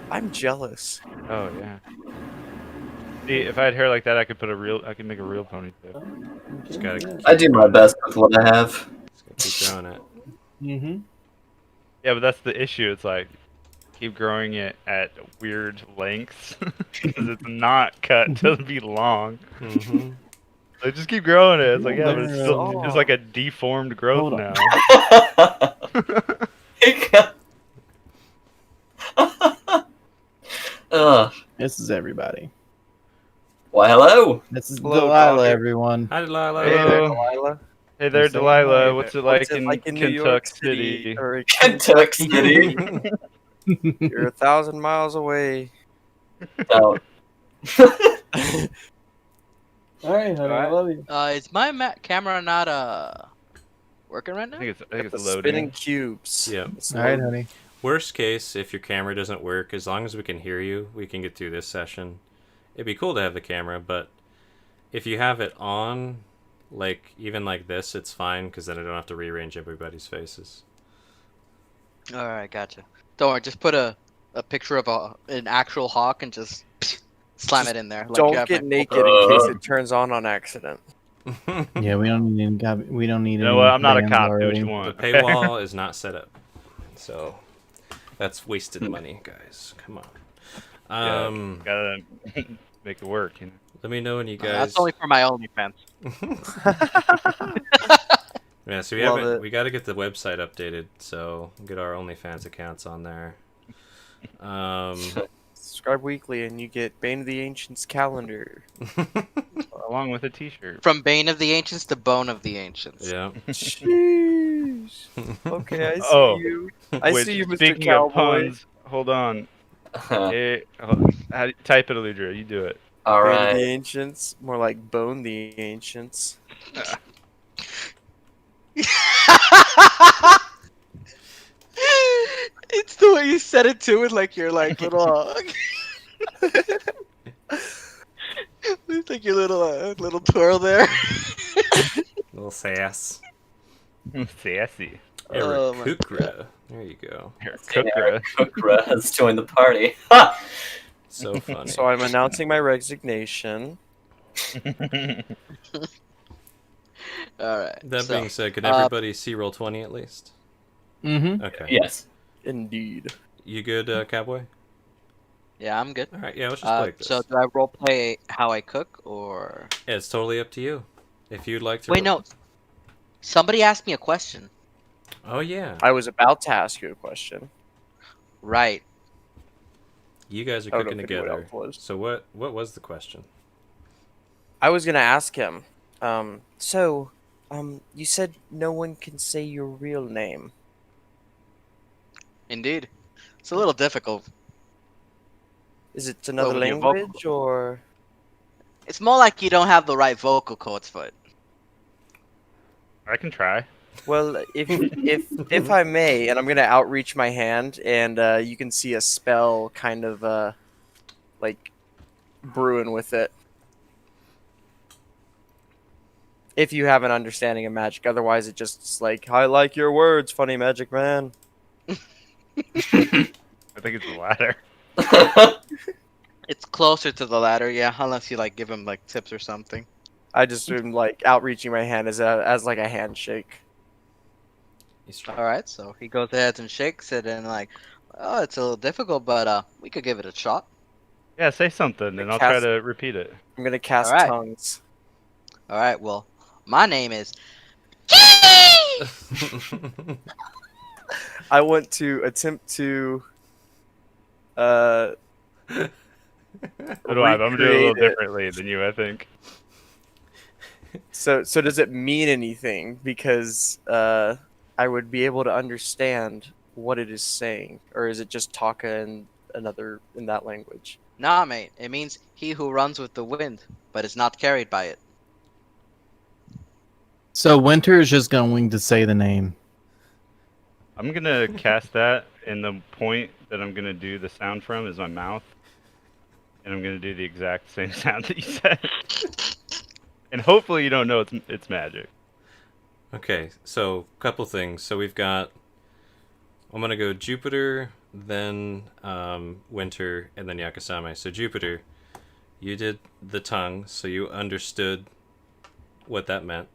[SPEAKER 5] I'm jealous.
[SPEAKER 1] Oh yeah. See, if I had hair like that, I could make a real ponytail.
[SPEAKER 2] Just gotta
[SPEAKER 6] I do my best with what I have.
[SPEAKER 2] keep growing it.
[SPEAKER 3] Mm-hmm.
[SPEAKER 1] Yeah, but that's the issue. It's like keep growing it at weird lengths because it's not cut to be long.
[SPEAKER 2] Mm-hmm.
[SPEAKER 1] Like just keep growing it. It's like yeah, but it's like a deformed growth
[SPEAKER 3] Hold on.
[SPEAKER 1] now.
[SPEAKER 3] This is everybody.
[SPEAKER 6] Why, hello.
[SPEAKER 3] This is
[SPEAKER 5] Hello,
[SPEAKER 3] Delilah,
[SPEAKER 5] doggy.
[SPEAKER 3] everyone.
[SPEAKER 2] Hi, Delilah.
[SPEAKER 1] Hey there,
[SPEAKER 5] Delilah.
[SPEAKER 1] Hey there,
[SPEAKER 3] What's up?
[SPEAKER 1] Delilah. What's it like
[SPEAKER 5] What's it
[SPEAKER 1] in
[SPEAKER 5] like in New York
[SPEAKER 1] Kentucky
[SPEAKER 5] City?
[SPEAKER 1] City?
[SPEAKER 5] Or
[SPEAKER 6] Kentucky City.
[SPEAKER 5] You're 1,000 miles away.
[SPEAKER 6] Oh.
[SPEAKER 3] All right, honey. I love you.
[SPEAKER 7] Is my camera not working right now?
[SPEAKER 1] I think
[SPEAKER 5] The
[SPEAKER 1] it's
[SPEAKER 5] spinning
[SPEAKER 1] loading.
[SPEAKER 5] cubes.
[SPEAKER 2] Yeah.
[SPEAKER 5] It's
[SPEAKER 3] All right,
[SPEAKER 5] loading.
[SPEAKER 3] honey.
[SPEAKER 2] Worst case, if your camera doesn't work, as long as we can hear you, we can get through this session. It'd be cool to have the camera, but if you have it on, like even like this, it's fine because then I don't have to rearrange everybody's faces.
[SPEAKER 7] All right, gotcha. Don't worry, just put a picture of an actual hawk and just slam it in there. Like you
[SPEAKER 5] Don't
[SPEAKER 7] have
[SPEAKER 5] get
[SPEAKER 7] my-
[SPEAKER 5] naked in case it turns on accident.
[SPEAKER 3] Yeah, we don't need any. We don't need.
[SPEAKER 1] You know
[SPEAKER 3] any
[SPEAKER 1] what? I'm not a
[SPEAKER 3] bans
[SPEAKER 1] cop. Do what
[SPEAKER 3] already.
[SPEAKER 1] you
[SPEAKER 2] The
[SPEAKER 1] want.
[SPEAKER 2] paywall is not set up, so that's wasted money, guys. Come on.
[SPEAKER 1] Gotta make it work. You know.
[SPEAKER 2] Let me know when you guys.
[SPEAKER 7] That's only for my OnlyFans.
[SPEAKER 2] Yeah, so
[SPEAKER 5] Love
[SPEAKER 2] we
[SPEAKER 5] it.
[SPEAKER 2] got to get the website updated, so get our OnlyFans accounts on there.
[SPEAKER 5] Subscribe weekly and you get Bane of the Ancients calendar.
[SPEAKER 1] Along with a T-shirt.
[SPEAKER 7] From Bane of the Ancients to Bone of the Ancients.
[SPEAKER 2] Yeah.
[SPEAKER 5] Sheesh. sheesh. Okay, I see
[SPEAKER 1] Oh,
[SPEAKER 5] you. I
[SPEAKER 1] Which,
[SPEAKER 5] see you, Mr.
[SPEAKER 1] speaking
[SPEAKER 5] Cowboy.
[SPEAKER 1] of puns, hold on. How do you type it, Aludra? You do it.
[SPEAKER 6] All
[SPEAKER 5] Bane of
[SPEAKER 6] right.
[SPEAKER 5] the Ancients, more like Bone the Ancients.
[SPEAKER 7] It's the way you said it too, with like your like little. It's like your little twirl there.
[SPEAKER 2] Little sass.
[SPEAKER 1] Sassy.
[SPEAKER 7] Oh my
[SPEAKER 2] Aarakocra. There you go.
[SPEAKER 1] Cookra.
[SPEAKER 6] Kukra has joined the party. Ha!
[SPEAKER 2] So funny.
[SPEAKER 5] So I'm announcing my resignation.
[SPEAKER 7] All right.
[SPEAKER 2] That
[SPEAKER 7] so,
[SPEAKER 2] being said, can everybody see roll 20 at least?
[SPEAKER 3] Mm-hmm.
[SPEAKER 2] Okay.
[SPEAKER 6] Yes.
[SPEAKER 5] Indeed.
[SPEAKER 2] You good, Cowboy?
[SPEAKER 7] yeah, I'm good.
[SPEAKER 2] All right. Yeah, let's just play this.
[SPEAKER 7] So do I role play how I cook or?
[SPEAKER 2] Yeah, it's totally up to you. If you'd like to.
[SPEAKER 7] Wait, no. Somebody asked me a question.
[SPEAKER 2] Oh yeah.
[SPEAKER 5] I was about to ask you a question.
[SPEAKER 7] Right.
[SPEAKER 2] You guys are
[SPEAKER 5] I don't know
[SPEAKER 2] cooking
[SPEAKER 5] if anyone
[SPEAKER 2] together.
[SPEAKER 5] else was.
[SPEAKER 2] So what was the question?
[SPEAKER 5] I was gonna ask him. You said no one can say your real name.
[SPEAKER 7] Indeed. It's a little difficult.
[SPEAKER 5] Is it another
[SPEAKER 7] when you're vocal.
[SPEAKER 5] language or?
[SPEAKER 7] It's more like you don't have the right vocal cords for it.
[SPEAKER 1] I can try.
[SPEAKER 5] Well, if I may, and I'm gonna outreach my hand, and you can see a spell kind of like brewing with it. If you have an understanding of magic, otherwise it just like I like your words, funny magic man.
[SPEAKER 1] I think it's the latter.
[SPEAKER 7] It's closer to the latter, yeah. Unless you like give him like tips or something.
[SPEAKER 5] I just am like outreaching my hand as like a handshake.
[SPEAKER 2] He's trying.
[SPEAKER 7] All right. So he goes ahead and shakes it, and like, oh, it's a little difficult, but we could give it a shot.
[SPEAKER 1] Yeah, say something, and I'll try
[SPEAKER 5] Cast-
[SPEAKER 1] to repeat it.
[SPEAKER 5] I'm gonna cast
[SPEAKER 7] Alright.
[SPEAKER 5] tongues.
[SPEAKER 7] All right. Well, my name is.
[SPEAKER 5] I want to attempt to
[SPEAKER 1] So do I, but I'm gonna do it a little
[SPEAKER 5] recreate it.
[SPEAKER 1] differently than you, I think.
[SPEAKER 5] So does it mean anything? Because I would be able to understand what it is saying, or is it just Taka in that language?
[SPEAKER 7] Nah, mate. It means he who runs with the wind, but is not carried by it.
[SPEAKER 3] So Winter is just going to say the name.
[SPEAKER 1] I'm gonna cast that, and the point that I'm gonna do the sound from is my mouth, and I'm gonna do the exact same sound that you said. And hopefully you don't know it's magic.
[SPEAKER 2] Okay, so couple things. So we've got. I'm gonna go Jupiter, then Winter, and then Yakasame. So Jupiter, you did the tongue, so you understood what that meant.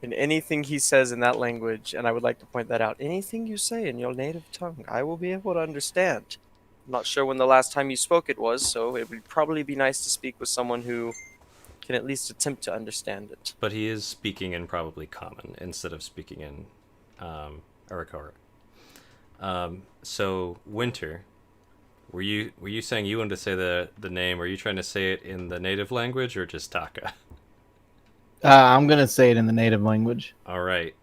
[SPEAKER 5] In anything he says in that language, and I would like to point that out, anything you say in your native tongue, I will be able to understand. I'm not sure when the last time you spoke it was, so it would probably be nice to speak with someone who can at least attempt to understand it.
[SPEAKER 2] But he is speaking in probably common instead of speaking in Arakara. So Winter, were you saying you wanted to say the name? Were you trying to say it in the native language or just Taka?
[SPEAKER 3] I'm going to say it in the native language.
[SPEAKER 2] All right.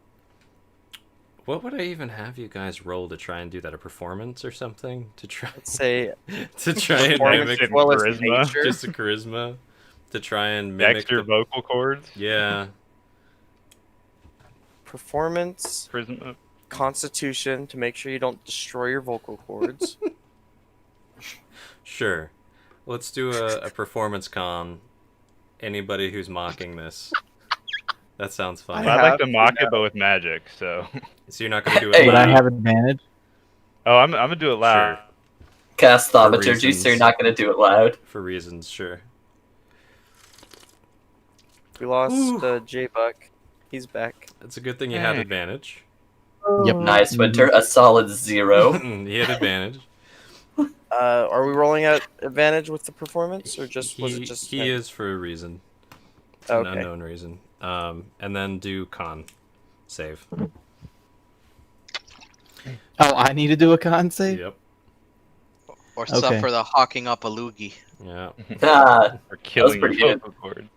[SPEAKER 2] What would I even have you guys roll to try and do that? A performance or something to try
[SPEAKER 5] Let's say
[SPEAKER 2] to try and
[SPEAKER 5] performance
[SPEAKER 2] mimic
[SPEAKER 5] as well as
[SPEAKER 1] charisma.
[SPEAKER 5] nature.
[SPEAKER 2] just a charisma to try and mimic
[SPEAKER 1] Dexter
[SPEAKER 2] the,
[SPEAKER 1] vocal cords.
[SPEAKER 2] yeah.
[SPEAKER 5] Performance,
[SPEAKER 1] Charisma.
[SPEAKER 5] constitution to make sure you don't destroy your vocal cords.
[SPEAKER 2] Sure. Let's do a performance con. Anybody who's mocking this. That sounds fun.
[SPEAKER 5] I
[SPEAKER 1] I'd like
[SPEAKER 5] have
[SPEAKER 1] to
[SPEAKER 5] to
[SPEAKER 1] mock
[SPEAKER 5] know.
[SPEAKER 1] it, but with magic. So.
[SPEAKER 2] So you're not gonna do it
[SPEAKER 6] Hey.
[SPEAKER 3] Would I
[SPEAKER 2] loud?
[SPEAKER 3] have advantage?
[SPEAKER 1] Oh, I'm gonna do it loud.
[SPEAKER 2] Sure.
[SPEAKER 6] Cast
[SPEAKER 2] For
[SPEAKER 6] thaumaturgy, so
[SPEAKER 2] reasons.
[SPEAKER 6] you're not going to do it loud.
[SPEAKER 2] For reasons, sure.
[SPEAKER 5] We lost
[SPEAKER 2] Ooh.
[SPEAKER 5] J-Buck. He's back.
[SPEAKER 2] It's a good thing you had
[SPEAKER 1] Hey.
[SPEAKER 2] advantage.
[SPEAKER 3] Yep.
[SPEAKER 6] Nice, Winter. A solid 0.
[SPEAKER 2] He had advantage.
[SPEAKER 5] Are we rolling at advantage with the performance, or just was it
[SPEAKER 2] He-
[SPEAKER 5] just
[SPEAKER 2] he
[SPEAKER 5] him?
[SPEAKER 2] is for a reason. It's an
[SPEAKER 5] Okay.
[SPEAKER 2] unknown reason. And then do con save.
[SPEAKER 3] Oh, I need to do a con save?
[SPEAKER 2] Yep.
[SPEAKER 7] Or
[SPEAKER 3] Okay.
[SPEAKER 7] suffer the hawking up a loogie.
[SPEAKER 2] Yeah.
[SPEAKER 6] Ah,
[SPEAKER 1] Or killing
[SPEAKER 6] pretty
[SPEAKER 1] your
[SPEAKER 6] good.
[SPEAKER 1] vocal cords.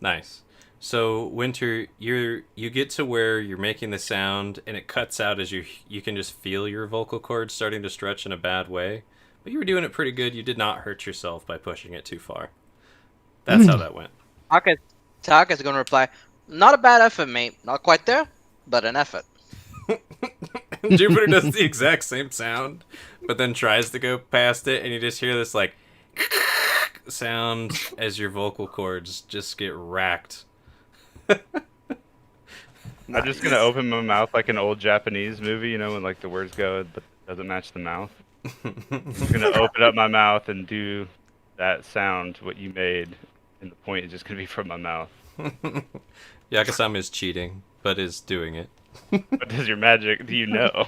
[SPEAKER 2] Nice. So Winter, you get to where you're making the sound, and it cuts out as you can just feel your vocal cords starting to stretch in a bad way. But you were doing it pretty good. You did not hurt yourself by pushing it too far. That's how that went.
[SPEAKER 7] Taka's gonna reply, "Not a bad effort, mate. Not quite there, but an effort."
[SPEAKER 2] Jupiter does the exact same sound, but then tries to go past it, and you just hear this like sound as your vocal cords just get racked.
[SPEAKER 1] I'm just gonna open my mouth like an old Japanese movie, you know, when like the words go but it doesn't match the mouth. I'm gonna open up my mouth and do that sound, what you made, and the point is just gonna be from my mouth.
[SPEAKER 2] Yakasama is cheating, but is doing it.
[SPEAKER 1] What does your magic? Do you know?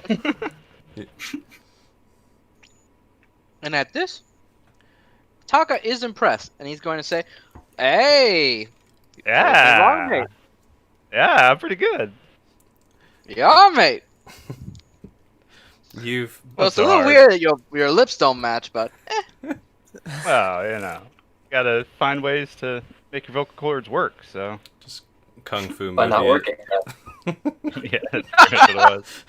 [SPEAKER 7] And at this, Taka is impressed, and he's going to say, "Hey,
[SPEAKER 1] Yeah.
[SPEAKER 7] mate.
[SPEAKER 1] Yeah, I'm pretty good.
[SPEAKER 7] Yeah, mate."
[SPEAKER 2] You've
[SPEAKER 7] Well,
[SPEAKER 1] Not
[SPEAKER 7] it's a
[SPEAKER 1] so
[SPEAKER 7] little
[SPEAKER 1] hard.
[SPEAKER 7] weird that your lips don't match, but
[SPEAKER 1] Well, you know, gotta find ways to make your vocal cords work. So
[SPEAKER 2] just kung fu
[SPEAKER 6] By not
[SPEAKER 2] movie.
[SPEAKER 6] working.
[SPEAKER 1] yeah, that's pretty much what it was.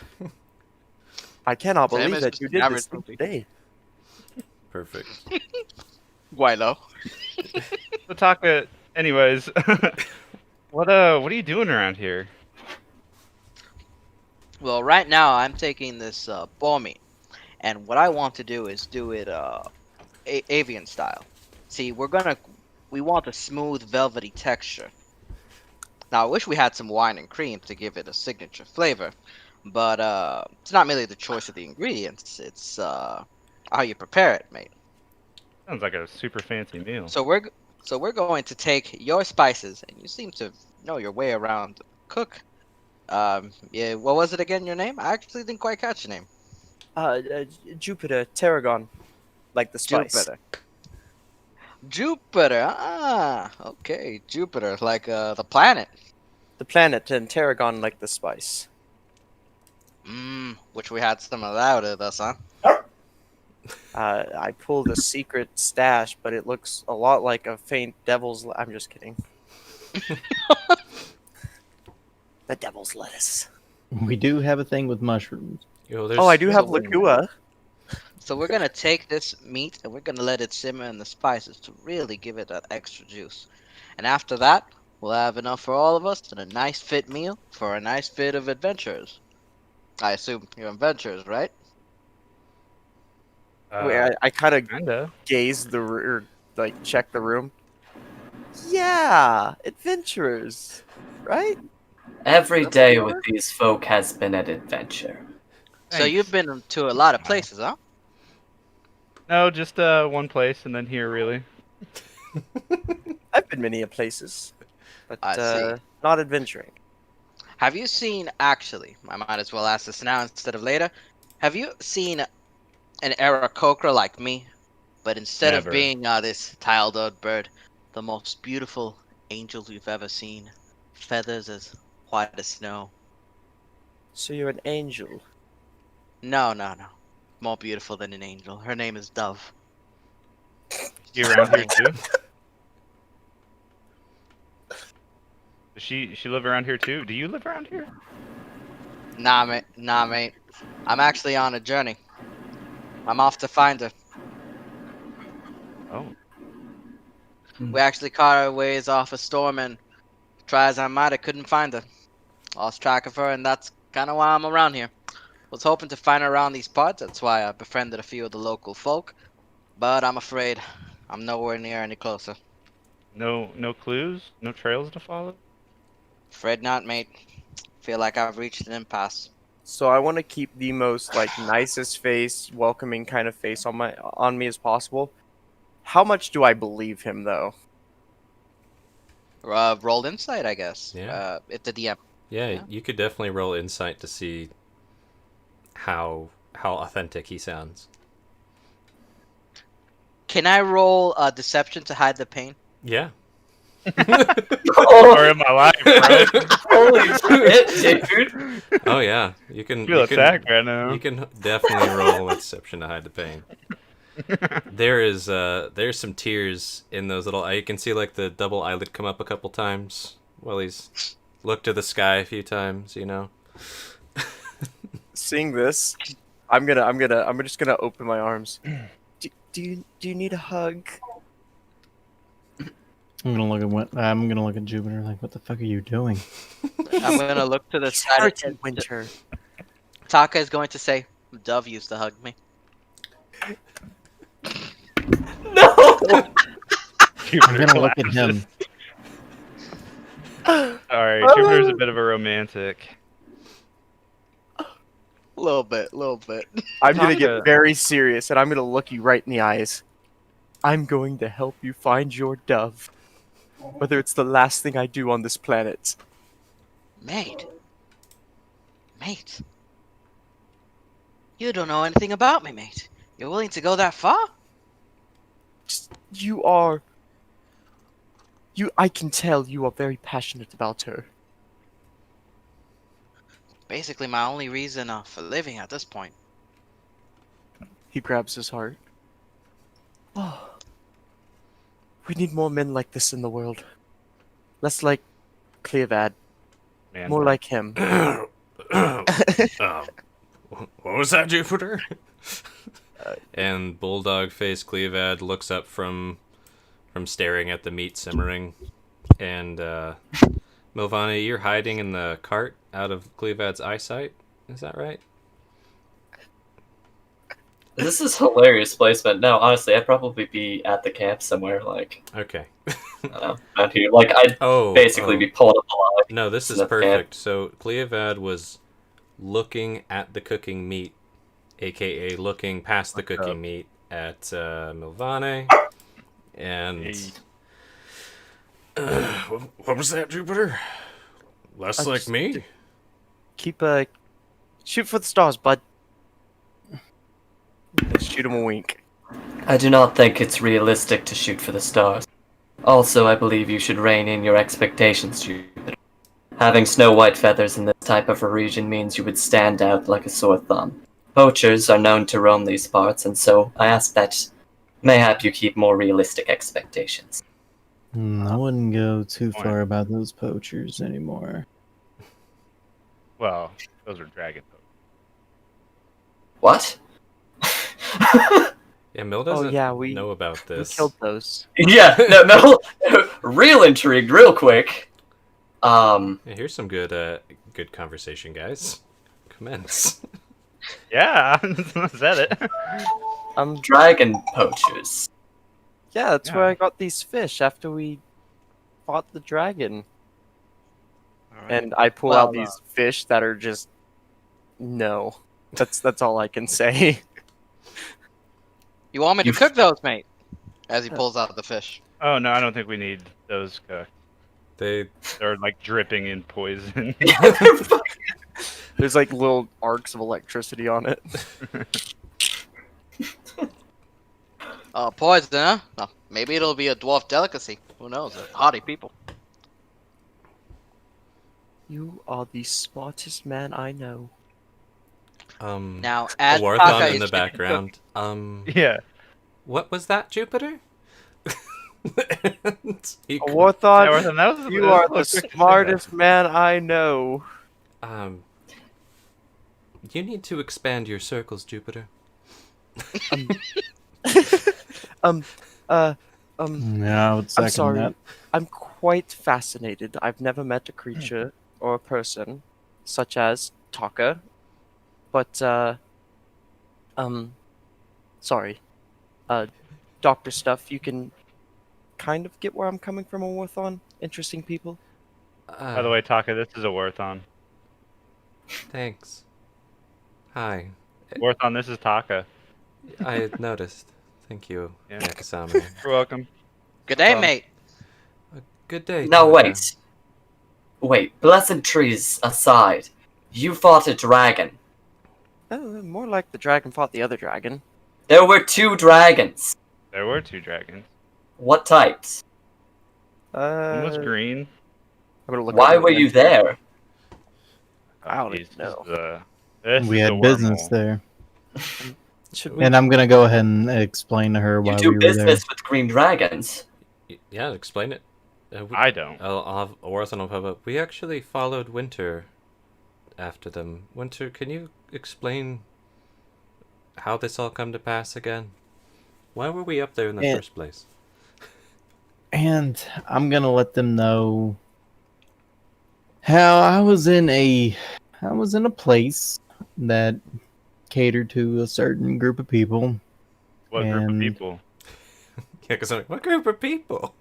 [SPEAKER 5] I cannot
[SPEAKER 7] Same
[SPEAKER 5] believe
[SPEAKER 7] as
[SPEAKER 5] that
[SPEAKER 7] just
[SPEAKER 5] you
[SPEAKER 7] an
[SPEAKER 5] did
[SPEAKER 7] average
[SPEAKER 5] this thing
[SPEAKER 7] movie.
[SPEAKER 5] today.
[SPEAKER 2] Perfect.
[SPEAKER 7] Guaylo.
[SPEAKER 1] So Taka, anyways, what are you doing around here?
[SPEAKER 7] Well, right now I'm taking this boar meat, and what I want to do is do it avian style. See, we want a smooth, velvety texture. Now, I wish we had some wine and cream to give it a signature flavor, but it's not merely the choice of the ingredients; it's how you prepare it, mate.
[SPEAKER 1] Sounds like a super fancy meal.
[SPEAKER 7] So we're going to take your spices, and you seem to know your way around cook. Yeah, what was it again? Your name? I actually didn't quite catch your name.
[SPEAKER 5] Jupiter, Tarragon, like the spice.
[SPEAKER 7] Jupiter. Ah, okay, Jupiter, like the planet.
[SPEAKER 5] The planet, and Tarragon like the spice.
[SPEAKER 7] Which we had some of that with us, huh?
[SPEAKER 5] I pulled a secret stash, but it looks a lot like a faint devil's. I'm just kidding. The devil's lettuce.
[SPEAKER 3] We do have a thing with mushrooms.
[SPEAKER 2] Yo, there's,
[SPEAKER 5] Oh, I do have
[SPEAKER 7] So-
[SPEAKER 5] Lakua.
[SPEAKER 7] So we're gonna take this meat and we're gonna let it simmer in the spices to really give it that extra juice. And after that, we'll have enough for all of us and a nice fit meal for a nice fit of adventurers. I assume you're adventurers, right?
[SPEAKER 5] Wait, I kind of
[SPEAKER 1] Kinda.
[SPEAKER 5] gaze check the room. Yeah, adventurers, right?
[SPEAKER 6] Every day with these folk has been an adventure.
[SPEAKER 7] So
[SPEAKER 1] Thanks.
[SPEAKER 7] you've been to a lot of places, huh?
[SPEAKER 1] No, just one place and then here, really.
[SPEAKER 5] I've been many a places, but
[SPEAKER 7] I see.
[SPEAKER 5] not adventuring.
[SPEAKER 7] Have you seen, actually, I might as well ask this now instead of later. Have you seen an Aarakocra like me? But instead
[SPEAKER 1] Never.
[SPEAKER 7] of being this tiled-out bird, the most beautiful angel you've ever seen. Feathers as white as snow.
[SPEAKER 5] So you're an angel.
[SPEAKER 7] No. More beautiful than an angel. Her name is Dove.
[SPEAKER 1] You around here too? Does she live around here too? Do you live around here?
[SPEAKER 7] Nah, mate. I'm actually on a journey. I'm off to find her.
[SPEAKER 1] Oh.
[SPEAKER 7] We actually caught our ways off a storm and try as I might, I couldn't find her. Lost track of her, and that's kind of why I'm around here. Was hoping to find her around these parts, that's why I befriended a few of the local folk. But I'm afraid I'm nowhere near any closer.
[SPEAKER 1] No clues? No trails to follow?
[SPEAKER 7] Afraid not, mate. Feel like I've reached an impasse.
[SPEAKER 5] So I want to keep the most nicest face, welcoming kind of face on me as possible. How much do I believe him though?
[SPEAKER 7] Roll insight, I guess.
[SPEAKER 2] Yeah.
[SPEAKER 7] If the DM.
[SPEAKER 2] Yeah, you could definitely roll insight to see how authentic he sounds.
[SPEAKER 7] Can I roll deception to hide the pain?
[SPEAKER 2] Yeah.
[SPEAKER 6] Oh,
[SPEAKER 1] Story of my life, bro.
[SPEAKER 6] holy shit, dude!
[SPEAKER 2] Oh yeah, you can.
[SPEAKER 1] I feel
[SPEAKER 2] you can-
[SPEAKER 1] attacked right now.
[SPEAKER 2] You can definitely roll a deception to hide the pain. There's some tears in those little. You can see like the double eyelid come up a couple times Well, he's looked to the sky a few times, you know.
[SPEAKER 5] Seeing this, I'm just gonna open my arms. Do you need a hug?
[SPEAKER 3] I'm gonna look at Jupiter like, what the fuck are you doing?
[SPEAKER 7] I'm gonna look to the
[SPEAKER 5] It's
[SPEAKER 7] side.
[SPEAKER 5] hurt in winter.
[SPEAKER 7] Taka is going to say, "Dove used to hug me."
[SPEAKER 6] No!
[SPEAKER 3] I'm gonna look at him.
[SPEAKER 1] Sorry, Jupiter's a bit of a romantic.
[SPEAKER 7] Little bit.
[SPEAKER 5] I'm gonna
[SPEAKER 1] Taka.
[SPEAKER 5] get very serious, and I'm gonna look you right in the eyes. I'm going to help you find your dove, whether it's the last thing I do on this planet.
[SPEAKER 7] Mate. You don't know anything about me, mate. You're willing to go that far?
[SPEAKER 5] I can tell you are very passionate about her.
[SPEAKER 7] Basically, my only reason for living at this point.
[SPEAKER 5] He grabs his heart. Oh, we need more men like this in the world. Less like Cleovad,
[SPEAKER 1] Man,
[SPEAKER 5] more like him.
[SPEAKER 2] What was that, Jupiter? And Bulldog Face Cleovad looks up from staring at the meat simmering. And Milvana, you're hiding in the cart out of Cleovad's eyesight. Is that right?
[SPEAKER 6] This is hilarious placement. No, honestly, I'd probably be at the camp somewhere, like,
[SPEAKER 2] Okay.
[SPEAKER 6] I don't know, around here. Like, I'd basically be pulling up a log.
[SPEAKER 2] No, this is
[SPEAKER 6] That's
[SPEAKER 2] perfect. So Cleovad was looking at the cooking meat, aka looking past the cooking meat at Milvane. And what was that, Jupiter? Less like me?
[SPEAKER 5] Keep shoot for the stars, bud. Shoot him a wink.
[SPEAKER 6] I do not think it's realistic to shoot for the stars. Also, I believe you should rein in your expectations, Jupiter. Having snow-white feathers in this type of a region means you would stand out like a sore thumb. Poachers are known to roam these parts, and so I ask that mayhap you keep more realistic expectations.
[SPEAKER 3] I wouldn't go too far about those poachers anymore.
[SPEAKER 1] well, those are dragon poachers.
[SPEAKER 6] What?
[SPEAKER 2] Yeah, Mil doesn't
[SPEAKER 5] we
[SPEAKER 2] know about
[SPEAKER 5] We
[SPEAKER 2] this.
[SPEAKER 5] killed those.
[SPEAKER 6] Yeah, no, real intrigued, real quick.
[SPEAKER 2] Yeah, here's some good conversation, guys. Commence.
[SPEAKER 1] Yeah, I said it.
[SPEAKER 6] Dragon poachers.
[SPEAKER 5] Yeah, that's where
[SPEAKER 1] Yeah.
[SPEAKER 5] I got these fish after we fought the dragon. And I pull out these fish that are just no. That's all I can say.
[SPEAKER 7] You want me to
[SPEAKER 6] You-
[SPEAKER 7] cook those, mate? As he pulls out the fish.
[SPEAKER 1] Oh no, I don't think we need those cooked.
[SPEAKER 2] They
[SPEAKER 1] They're like dripping in poison.
[SPEAKER 5] There's like little arcs of electricity on it.
[SPEAKER 7] Poison, huh? No, maybe it'll be a dwarf delicacy. Who knows? They're hardy people.
[SPEAKER 5] You are the smartest man I know.
[SPEAKER 7] Now, as
[SPEAKER 2] Warthon
[SPEAKER 7] Taka
[SPEAKER 2] in the
[SPEAKER 7] is
[SPEAKER 2] background.
[SPEAKER 1] Yeah.
[SPEAKER 2] What was that, Jupiter? He
[SPEAKER 5] A Warthog,
[SPEAKER 1] That was,
[SPEAKER 5] you are the smartest man I know.
[SPEAKER 2] You need to expand your circles, Jupiter.
[SPEAKER 3] Yeah, I would second
[SPEAKER 5] I'm sorry.
[SPEAKER 3] that.
[SPEAKER 5] I'm quite fascinated. I've never met a creature or a person such as Taka, but sorry, Doctor Stuff. You can kind of get where I'm coming from, Warthon. Interesting people.
[SPEAKER 1] By the way, Taka, this is a Warthon.
[SPEAKER 2] Thanks. Hi.
[SPEAKER 1] Warthon, this is Taka.
[SPEAKER 2] I had noticed. Thank you,
[SPEAKER 1] Yeah.
[SPEAKER 2] Nakasami.
[SPEAKER 1] You're welcome.
[SPEAKER 7] Good day, mate.
[SPEAKER 2] Good day.
[SPEAKER 6] No,
[SPEAKER 2] Taka.
[SPEAKER 6] wait. Pleasantries aside, you fought a dragon.
[SPEAKER 5] More like the dragon fought the other dragon.
[SPEAKER 6] There were 2 dragons.
[SPEAKER 1] There were 2 dragons.
[SPEAKER 6] What types?
[SPEAKER 1] One was green.
[SPEAKER 5] I'm gonna look
[SPEAKER 6] Why
[SPEAKER 5] over
[SPEAKER 6] were
[SPEAKER 5] the
[SPEAKER 6] you there?
[SPEAKER 5] I don't
[SPEAKER 1] Jeez,
[SPEAKER 5] know.
[SPEAKER 1] This
[SPEAKER 3] We
[SPEAKER 1] is
[SPEAKER 3] had
[SPEAKER 1] a
[SPEAKER 3] business
[SPEAKER 1] wormhole.
[SPEAKER 3] there.
[SPEAKER 5] Should we?
[SPEAKER 3] And I'm gonna go ahead and explain to her
[SPEAKER 6] You
[SPEAKER 3] why
[SPEAKER 6] do
[SPEAKER 3] we were there.
[SPEAKER 6] business with green dragons.
[SPEAKER 2] Yeah, explain it.
[SPEAKER 1] I don't.
[SPEAKER 2] I'll have Orthon will pop up. We actually followed Winter after them. Winter, can you explain how this all come to pass again? Why were we up there in the first place?
[SPEAKER 3] And I'm gonna let them know how I was in a place that catered to a certain group of people.
[SPEAKER 1] What group of
[SPEAKER 3] And-
[SPEAKER 1] people?
[SPEAKER 2] Yeah, because I'm like, what group of people?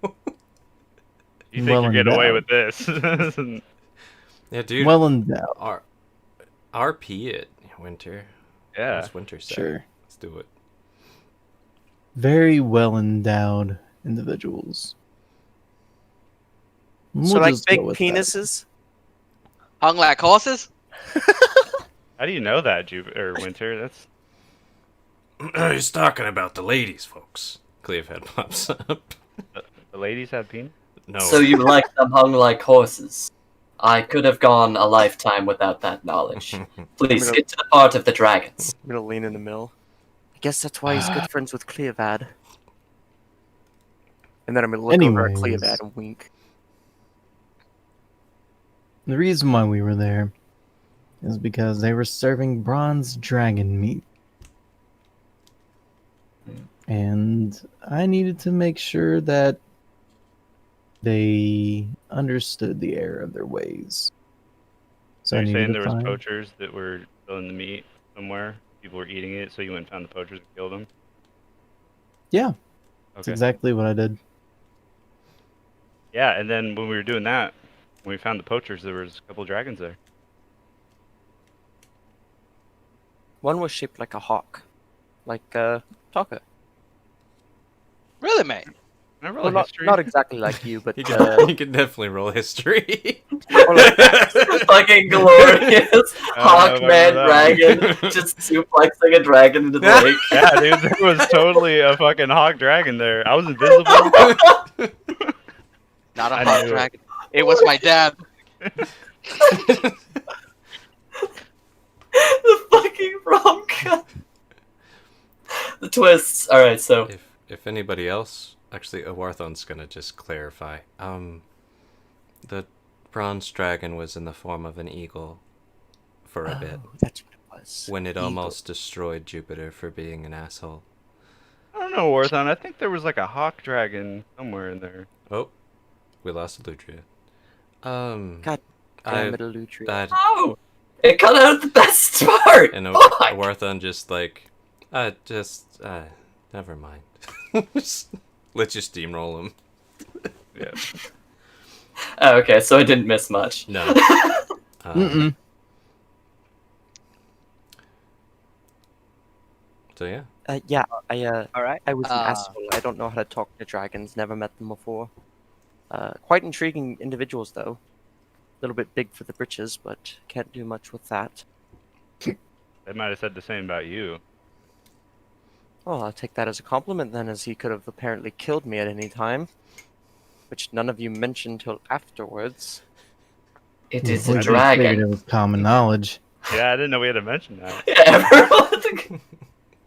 [SPEAKER 1] You think
[SPEAKER 3] Well
[SPEAKER 1] you're getting away
[SPEAKER 3] endowed.
[SPEAKER 1] with this?
[SPEAKER 2] Yeah, dude.
[SPEAKER 3] Well endowed,
[SPEAKER 2] RP it, Winter.
[SPEAKER 1] Yeah.
[SPEAKER 2] What's Winter say?
[SPEAKER 3] sure.
[SPEAKER 2] Let's do it.
[SPEAKER 3] Very well endowed individuals.
[SPEAKER 5] So
[SPEAKER 3] We'll
[SPEAKER 5] like
[SPEAKER 3] just go
[SPEAKER 5] big
[SPEAKER 3] with that.
[SPEAKER 5] penises?
[SPEAKER 7] Hung like horses?
[SPEAKER 1] How do you know that, Winter? That's
[SPEAKER 2] He's talking about the ladies, folks. Clevehead pops up.
[SPEAKER 1] the ladies have penis.
[SPEAKER 2] No.
[SPEAKER 6] So you like them hung like horses? I could have gone a lifetime without that knowledge. Please
[SPEAKER 5] gonna-
[SPEAKER 6] get to the part of the dragons.
[SPEAKER 5] I'm gonna lean in the middle. I guess that's why he's good friends with Cleovad. And then I'm gonna look over at
[SPEAKER 3] Anyways.
[SPEAKER 5] Cleovad and wink.
[SPEAKER 3] The reason why we were there is because they were serving bronze dragon meat. And I needed to make sure that they understood the error of their ways.
[SPEAKER 1] So
[SPEAKER 3] I
[SPEAKER 1] you're
[SPEAKER 3] needed
[SPEAKER 1] saying
[SPEAKER 3] to
[SPEAKER 1] there was
[SPEAKER 3] find-
[SPEAKER 1] poachers that were selling the meat somewhere? People were eating it, so you went and found the poachers and killed them?
[SPEAKER 3] Yeah, that's
[SPEAKER 1] Okay.
[SPEAKER 3] exactly what I did.
[SPEAKER 1] Yeah, and then when we were doing that, when we found the poachers, there was a couple dragons there.
[SPEAKER 5] One was shaped like a hawk. Like Taka.
[SPEAKER 7] Really, mate?
[SPEAKER 1] Can I roll
[SPEAKER 5] Well,
[SPEAKER 1] a
[SPEAKER 5] not,
[SPEAKER 1] history?
[SPEAKER 5] not exactly like you, but
[SPEAKER 2] You can definitely roll history.
[SPEAKER 5] or like
[SPEAKER 6] Fucking glorious.
[SPEAKER 1] I don't know
[SPEAKER 6] Hawkman
[SPEAKER 1] about
[SPEAKER 6] dragon just suplexing a dragon into the lake.
[SPEAKER 1] Yeah, dude, there was totally a fucking hawk dragon there. I was invisible.
[SPEAKER 7] Not a
[SPEAKER 1] I
[SPEAKER 7] hot
[SPEAKER 1] knew it.
[SPEAKER 7] dragon. It was my dad.
[SPEAKER 6] The fucking rom-com. The twists. Alright, so
[SPEAKER 2] if anybody else, actually, Awarthon's gonna just clarify. The bronze dragon was in the form of an eagle for a bit
[SPEAKER 5] Oh, that's what it was.
[SPEAKER 2] when it
[SPEAKER 5] Eagle.
[SPEAKER 2] almost destroyed Jupiter for being an asshole.
[SPEAKER 1] I don't know, Warzone. I think there was like a hawk dragon somewhere in there.
[SPEAKER 2] Oh, we lost Eludria.
[SPEAKER 5] God damn it, Elutria.
[SPEAKER 6] oh, it cut out the best part.
[SPEAKER 2] And
[SPEAKER 6] Fuck.
[SPEAKER 2] Awarthon just like, never mind. Let's just steamroll him.
[SPEAKER 1] Yeah.
[SPEAKER 6] Oh, okay, so I didn't miss much.
[SPEAKER 2] No.
[SPEAKER 3] Mm-mm.
[SPEAKER 2] So yeah.
[SPEAKER 5] Yeah,
[SPEAKER 7] All right.
[SPEAKER 5] I was an
[SPEAKER 7] Uh,
[SPEAKER 5] asshole. I don't know how to talk to dragons. Never met them before. Quite intriguing individuals, though. A little bit big for the britches, but can't do much with that.
[SPEAKER 1] They might have said the same about you.
[SPEAKER 5] Well, I'll take that as a compliment then, as he could have apparently killed me at any time. Which none of you mentioned till afterwards.
[SPEAKER 6] It is
[SPEAKER 3] We
[SPEAKER 6] a
[SPEAKER 3] just figured
[SPEAKER 6] dragon.
[SPEAKER 3] it was common knowledge.
[SPEAKER 1] Yeah, I didn't know we had to mention that.
[SPEAKER 6] Everyone.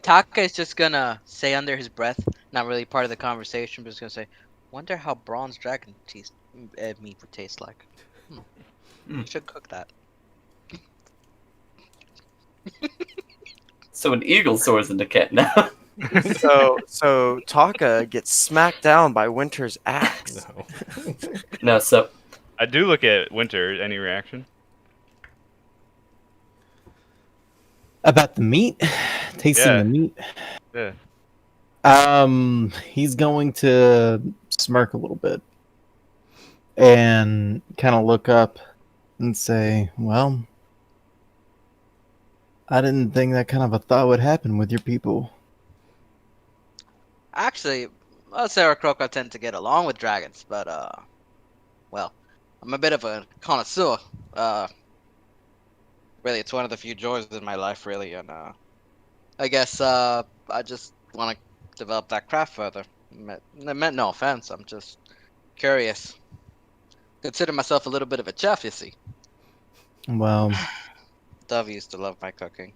[SPEAKER 7] Taka is just gonna say under his breath, not really part of the conversation, but just gonna say, "Wonder how bronze dragon meat would taste like. Should cook that."
[SPEAKER 6] So an eagle soars into Kent now.
[SPEAKER 5] So Taka gets smacked down by Winter's axe.
[SPEAKER 2] No.
[SPEAKER 6] No, so
[SPEAKER 1] I do look at Winter. Any reaction?
[SPEAKER 3] About the meat, tasting
[SPEAKER 1] Yeah.
[SPEAKER 3] the meat.
[SPEAKER 1] Yeah.
[SPEAKER 3] He's going to smirk a little bit and kind of look up and say, "Well, I didn't think that kind of a thought would happen with your people."
[SPEAKER 7] Actually, us Aarakocra tend to get along with dragons, but well, I'm a bit of a connoisseur. Really, it's one of the few joys in my life, really, and I guess I just want to develop that craft further. Meant no offense. I'm just curious. Consider myself a little bit of a chef, you see.
[SPEAKER 3] Well,
[SPEAKER 7] Dove used to love my cooking.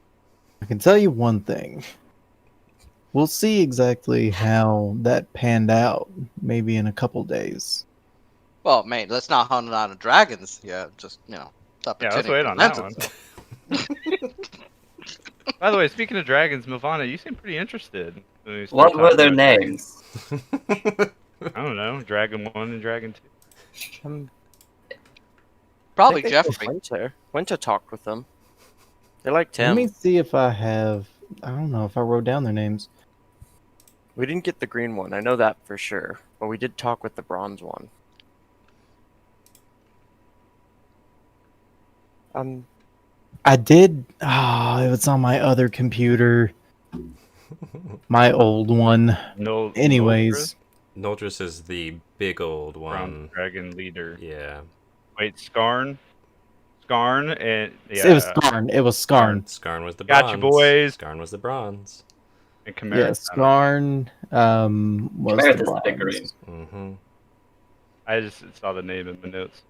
[SPEAKER 3] I can tell you one thing. We'll see exactly how that panned out, maybe in a couple days.
[SPEAKER 7] Well, mate, let's not hunt on the dragons. Yeah, just stop
[SPEAKER 1] Yeah, let's
[SPEAKER 7] pretending
[SPEAKER 1] wait
[SPEAKER 7] to
[SPEAKER 1] on that
[SPEAKER 7] present
[SPEAKER 1] one.
[SPEAKER 7] itself.
[SPEAKER 1] By the way, speaking of dragons, Milvana, you seem pretty interested. When we
[SPEAKER 6] What
[SPEAKER 1] start
[SPEAKER 6] were
[SPEAKER 1] talking
[SPEAKER 6] their
[SPEAKER 1] about dragons.
[SPEAKER 6] names?
[SPEAKER 1] I don't know. Dragon 1 and Dragon 2.
[SPEAKER 7] Probably
[SPEAKER 5] I think
[SPEAKER 7] Jeffrey.
[SPEAKER 5] Went to talk with them. They liked
[SPEAKER 3] Let
[SPEAKER 5] him.
[SPEAKER 3] me see if I have. I don't know if I wrote down their names.
[SPEAKER 5] We didn't get the green one. I know that for sure. But we did talk with the bronze one.
[SPEAKER 3] I did. Oh, it was on my other computer. My old one.
[SPEAKER 1] No.
[SPEAKER 3] Anyways,
[SPEAKER 2] Noldris is the big old
[SPEAKER 1] From
[SPEAKER 2] one.
[SPEAKER 1] Dragon Leader.
[SPEAKER 2] Yeah.
[SPEAKER 1] Wait, Skarn? Skarn and. Yeah.
[SPEAKER 3] it was Skarn. It was Skarn.
[SPEAKER 2] Skarn was the bronze.
[SPEAKER 1] Gotcha, boys.
[SPEAKER 2] Skarn was the bronze.
[SPEAKER 1] And
[SPEAKER 3] Yeah,
[SPEAKER 1] Chimera. I don't know.
[SPEAKER 3] Skarn. Was
[SPEAKER 6] Chimera
[SPEAKER 3] the
[SPEAKER 6] is the big
[SPEAKER 3] bronze.
[SPEAKER 6] green.
[SPEAKER 2] Mm-hmm.
[SPEAKER 1] I just saw the name in the notes.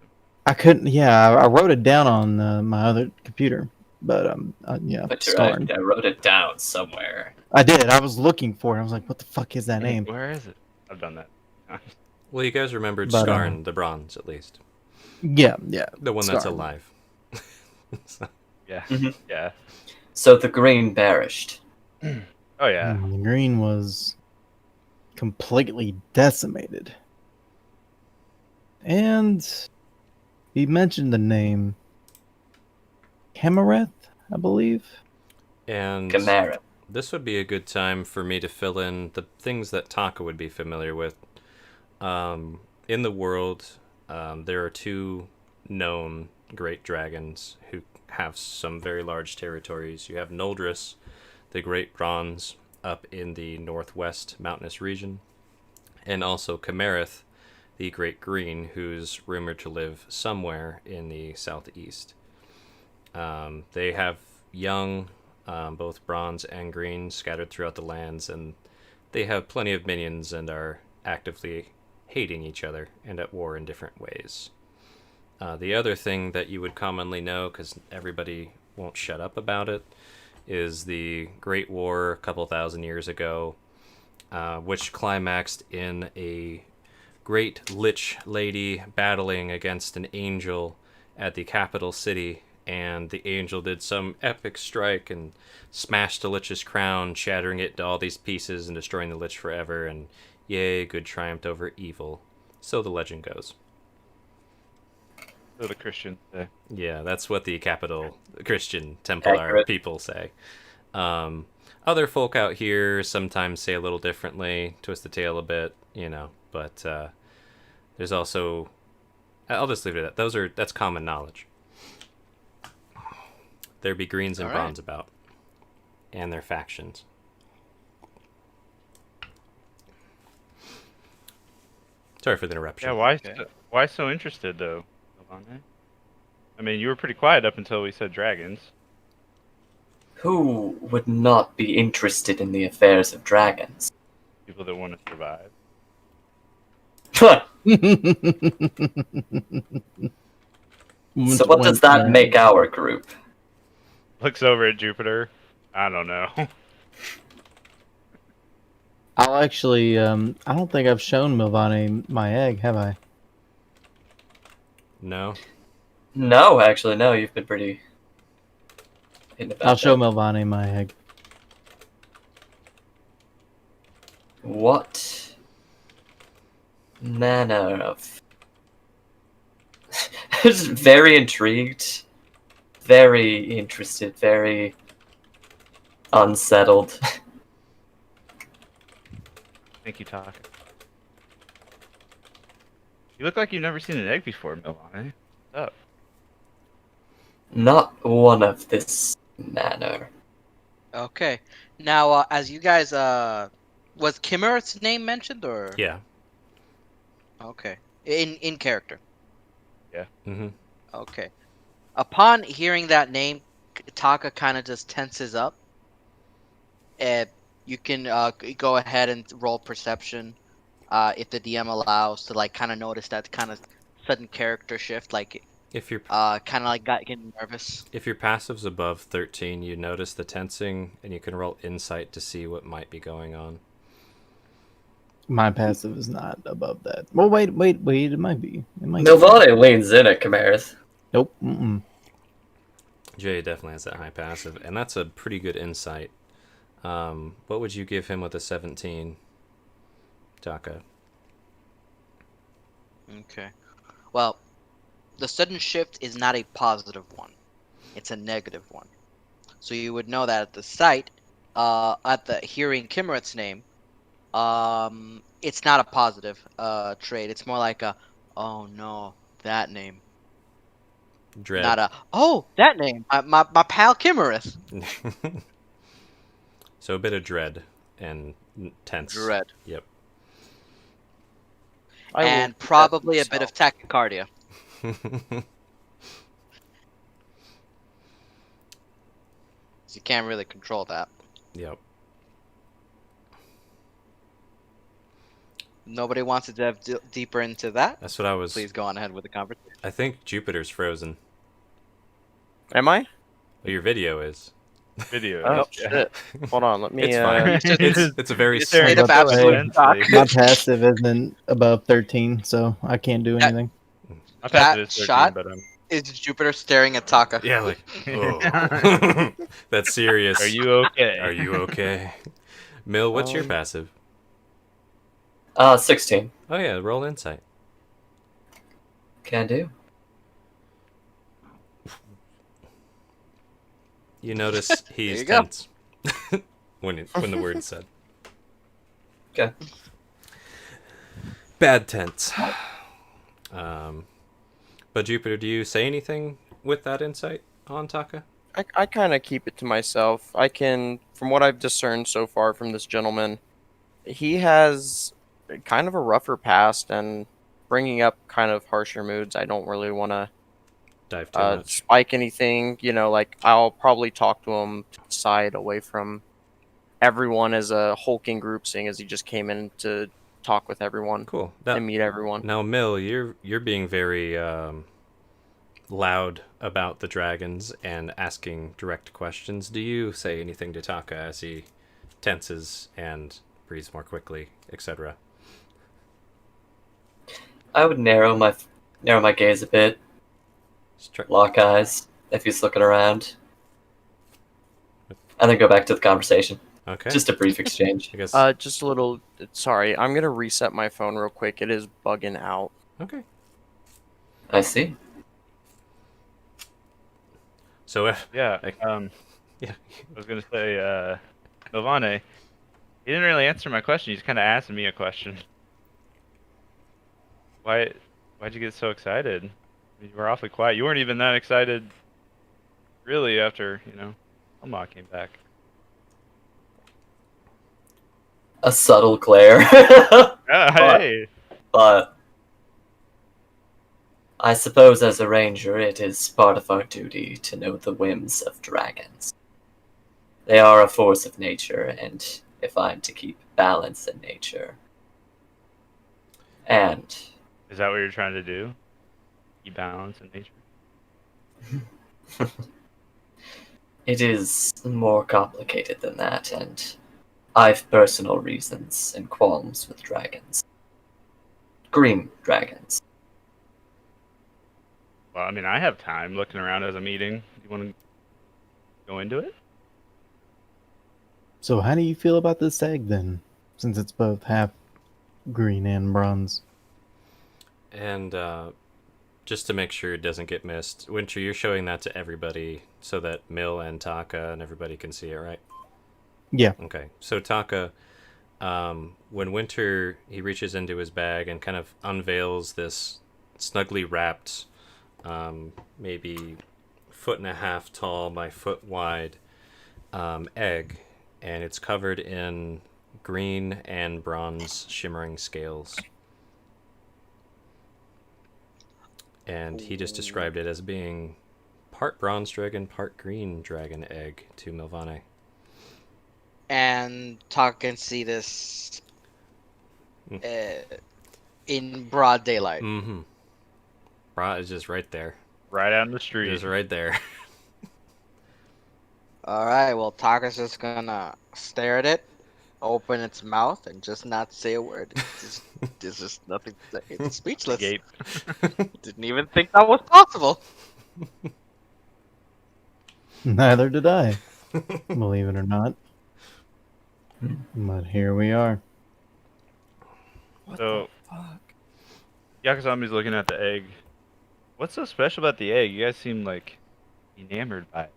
[SPEAKER 3] I couldn't. Yeah, I wrote it down on my other computer, but yeah,
[SPEAKER 6] But you're right,
[SPEAKER 3] Skarn.
[SPEAKER 6] I wrote it down somewhere.
[SPEAKER 3] I did. I was looking for it. I was like, "What the fuck is that name?"
[SPEAKER 1] Where is it? I've done that.
[SPEAKER 2] Well, you guys remembered
[SPEAKER 3] But,
[SPEAKER 2] Skarn, the bronze, at least.
[SPEAKER 3] Yeah.
[SPEAKER 2] The one that's
[SPEAKER 3] Skarn.
[SPEAKER 2] alive. So-
[SPEAKER 1] Yeah.
[SPEAKER 6] Mhm.
[SPEAKER 1] Yeah.
[SPEAKER 6] So the green perished.
[SPEAKER 1] Oh, yeah.
[SPEAKER 3] The green was completely decimated, and he mentioned the name Kemereth, I believe.
[SPEAKER 2] And
[SPEAKER 6] Chimera.
[SPEAKER 2] this would be a good time for me to fill in the things that Taka would be familiar with. In the world, there are two known great dragons who have some very large territories. You have Noldris, the Great Bronze, up in the northwest mountainous region, and also Kemerith, the Great Green, who's rumored to live somewhere in the southeast. They have young, both bronze and green, scattered throughout the lands, and they have plenty of minions and are actively hating each other and at war in different ways. The other thing that you would commonly know, because everybody won't shut up about it, is the Great War a couple thousand years ago, which climaxed in a great lich lady battling against an angel at the capital city, and the angel did some epic strike and smashed the lich's crown, shattering it into all these pieces and destroying the lich forever, and yay, good triumphed over evil. So the legend goes.
[SPEAKER 1] So the Christians say.
[SPEAKER 2] Yeah, that's what the capital Christian Templar
[SPEAKER 6] Accurate.
[SPEAKER 2] people say. Other folk out here sometimes say a little differently, twist the tail a bit, but there's also... I'll just leave it at that. That's common knowledge. There be greens and
[SPEAKER 7] All right.
[SPEAKER 2] bronze about. And their factions. Sorry for the interruption.
[SPEAKER 1] Yeah, why so interested, though, Milvana? I mean, you were pretty quiet up until we said dragons.
[SPEAKER 6] Who would not be interested in the affairs of dragons?
[SPEAKER 1] People that want to survive.
[SPEAKER 6] So what does that make our group?
[SPEAKER 1] Looks over at Jupiter. I don't know.
[SPEAKER 3] I'll actually. I don't think I've shown Milvani my egg, have I?
[SPEAKER 2] No?
[SPEAKER 6] No, actually, no. You've been pretty. hidden about
[SPEAKER 3] I'll show
[SPEAKER 6] that.
[SPEAKER 3] Milvani my egg.
[SPEAKER 6] What manner of? Just very intrigued, very interested, very unsettled.
[SPEAKER 1] Thank you, Taka. You look like you've never seen an egg before, Milvana. What's up?
[SPEAKER 6] Not one of this manner.
[SPEAKER 7] Okay. Now, as you guys, was Kimmereth's name mentioned or?
[SPEAKER 2] Yeah.
[SPEAKER 7] Okay. In character.
[SPEAKER 2] Mm-hmm.
[SPEAKER 7] Okay. Upon hearing that name, Taka kind of just tenses up. You can go ahead and roll perception, if the DM allows, to like kind of notice that kind of sudden character shift, like
[SPEAKER 2] If you're
[SPEAKER 7] kind of like getting nervous.
[SPEAKER 2] If your passive's above 13, you notice the tensing, and you can roll insight to see what might be going on.
[SPEAKER 3] My passive is not above that. Well, wait. It might be. It might be.
[SPEAKER 6] Nilvane leans in at Kamarith.
[SPEAKER 3] Nope. Mm-mm.
[SPEAKER 2] Jay definitely has that high passive, and that's a pretty good insight. What would you give him with a 17, Taka?
[SPEAKER 7] Okay. Well, the sudden shift is not a positive one. It's a negative one. So you would know that at the sight, at the hearing Kimmeret's name, it's not a positive trait. It's more like a, oh no, that name.
[SPEAKER 2] Dread.
[SPEAKER 7] Not a, oh, that name. My pal Kimmereth.
[SPEAKER 2] So a bit of dread and tense.
[SPEAKER 7] Dread.
[SPEAKER 2] Yep.
[SPEAKER 5] I will
[SPEAKER 7] And
[SPEAKER 5] keep that to
[SPEAKER 7] probably a bit of
[SPEAKER 5] myself.
[SPEAKER 7] tachycardia. So you can't really control that.
[SPEAKER 2] Yep.
[SPEAKER 7] Nobody wants to dive deeper into that?
[SPEAKER 2] That's what I was.
[SPEAKER 7] Please go on ahead with the conversation.
[SPEAKER 2] I think Jupiter's frozen.
[SPEAKER 5] Am I?
[SPEAKER 2] Well, your video is.
[SPEAKER 1] Video.
[SPEAKER 5] Oh
[SPEAKER 1] yeah.
[SPEAKER 5] shit! Hold on, let me.
[SPEAKER 2] It's fine. It's a very
[SPEAKER 1] It's staring
[SPEAKER 7] Straight up
[SPEAKER 1] at
[SPEAKER 7] absolute
[SPEAKER 1] intensely.
[SPEAKER 7] shock.
[SPEAKER 3] My passive isn't above 13, so I can't do
[SPEAKER 7] That-
[SPEAKER 3] anything.
[SPEAKER 1] My
[SPEAKER 7] That
[SPEAKER 1] passive is 13,
[SPEAKER 7] shot-
[SPEAKER 1] but
[SPEAKER 7] Is Jupiter staring at Taka?
[SPEAKER 2] Yeah, like, oh. That's serious.
[SPEAKER 1] Are you okay?
[SPEAKER 2] Are you okay? Mill, what's your passive?
[SPEAKER 6] 16.
[SPEAKER 2] Oh yeah, roll insight.
[SPEAKER 6] Can do.
[SPEAKER 2] You notice he's
[SPEAKER 7] you go.
[SPEAKER 2] tense when the word's said.
[SPEAKER 6] Okay.
[SPEAKER 2] Bad tense. But Jupiter, do you say anything with that insight on Taka?
[SPEAKER 5] I kind of keep it to myself. I can, from what I've discerned so far from this gentleman, he has kind of a rougher past and bringing up kind of harsher moods. I don't really want to
[SPEAKER 2] Dive too much.
[SPEAKER 5] spike anything. You know, like I'll probably talk to him to the side away from everyone as a hulking group, seeing as he just came in to talk with everyone
[SPEAKER 2] Cool.
[SPEAKER 5] and meet everyone.
[SPEAKER 2] Now, Mill, you're being very loud about the dragons and asking direct questions. Do you say anything to Taka as he tenses and breathes more quickly, etc.?
[SPEAKER 6] I would narrow my gaze a bit, lock eyes if he's looking around, and then go back to the conversation.
[SPEAKER 2] Okay.
[SPEAKER 6] Just a brief exchange.
[SPEAKER 2] I guess.
[SPEAKER 5] Just a little. Sorry, I'm gonna reset my phone real quick. It is bugging out.
[SPEAKER 2] Okay.
[SPEAKER 6] I see.
[SPEAKER 2] So
[SPEAKER 1] Yeah.
[SPEAKER 2] yeah.
[SPEAKER 1] I was gonna say, Nilvane, he didn't really answer my question. He's kind of asking me a question. Why'd you get so excited? You were awfully quiet. You weren't even that excited, really, after Elmot came back.
[SPEAKER 6] A subtle glare.
[SPEAKER 1] Hey.
[SPEAKER 6] But I suppose as a ranger, it is part of our duty to know the whims of dragons. They are a force of nature, and if I'm to keep balance in nature, and
[SPEAKER 1] Is that what you're trying to do? Keep balance in nature?
[SPEAKER 6] it is more complicated than that, and I've personal reasons and qualms with dragons. Green dragons.
[SPEAKER 1] Well, I mean, I have time looking around as I'm eating. You want to go into it?
[SPEAKER 3] So how do you feel about this egg then? Since it's both half green and bronze.
[SPEAKER 2] And just to make sure it doesn't get missed, Winter, you're showing that to everybody so that Mill and Taka and everybody can see it, right?
[SPEAKER 3] Yeah.
[SPEAKER 2] Okay. So Taka, when Winter, he reaches into his bag and kind of unveils this snugly wrapped, maybe 1.5 foot tall by foot wide egg, and it's covered in green and bronze shimmering scales. And he just described it as being part bronze dragon, part green dragon egg to Milvane.
[SPEAKER 7] And Taka can see this in broad daylight.
[SPEAKER 2] Mm-hmm. Bra is just right there.
[SPEAKER 1] Right out in the street.
[SPEAKER 2] Just right there.
[SPEAKER 7] Alright, well, Taka's just gonna stare at it open its mouth and just not say a word. There's just nothing to say. It's speechless.
[SPEAKER 1] Gape.
[SPEAKER 7] Didn't even think that was possible.
[SPEAKER 3] Neither did I, believe it or not. But here we are.
[SPEAKER 5] What
[SPEAKER 1] So-
[SPEAKER 5] the fuck?
[SPEAKER 1] Yakuzami's looking at the egg. What's so special about the egg? You guys seem like enamored by it.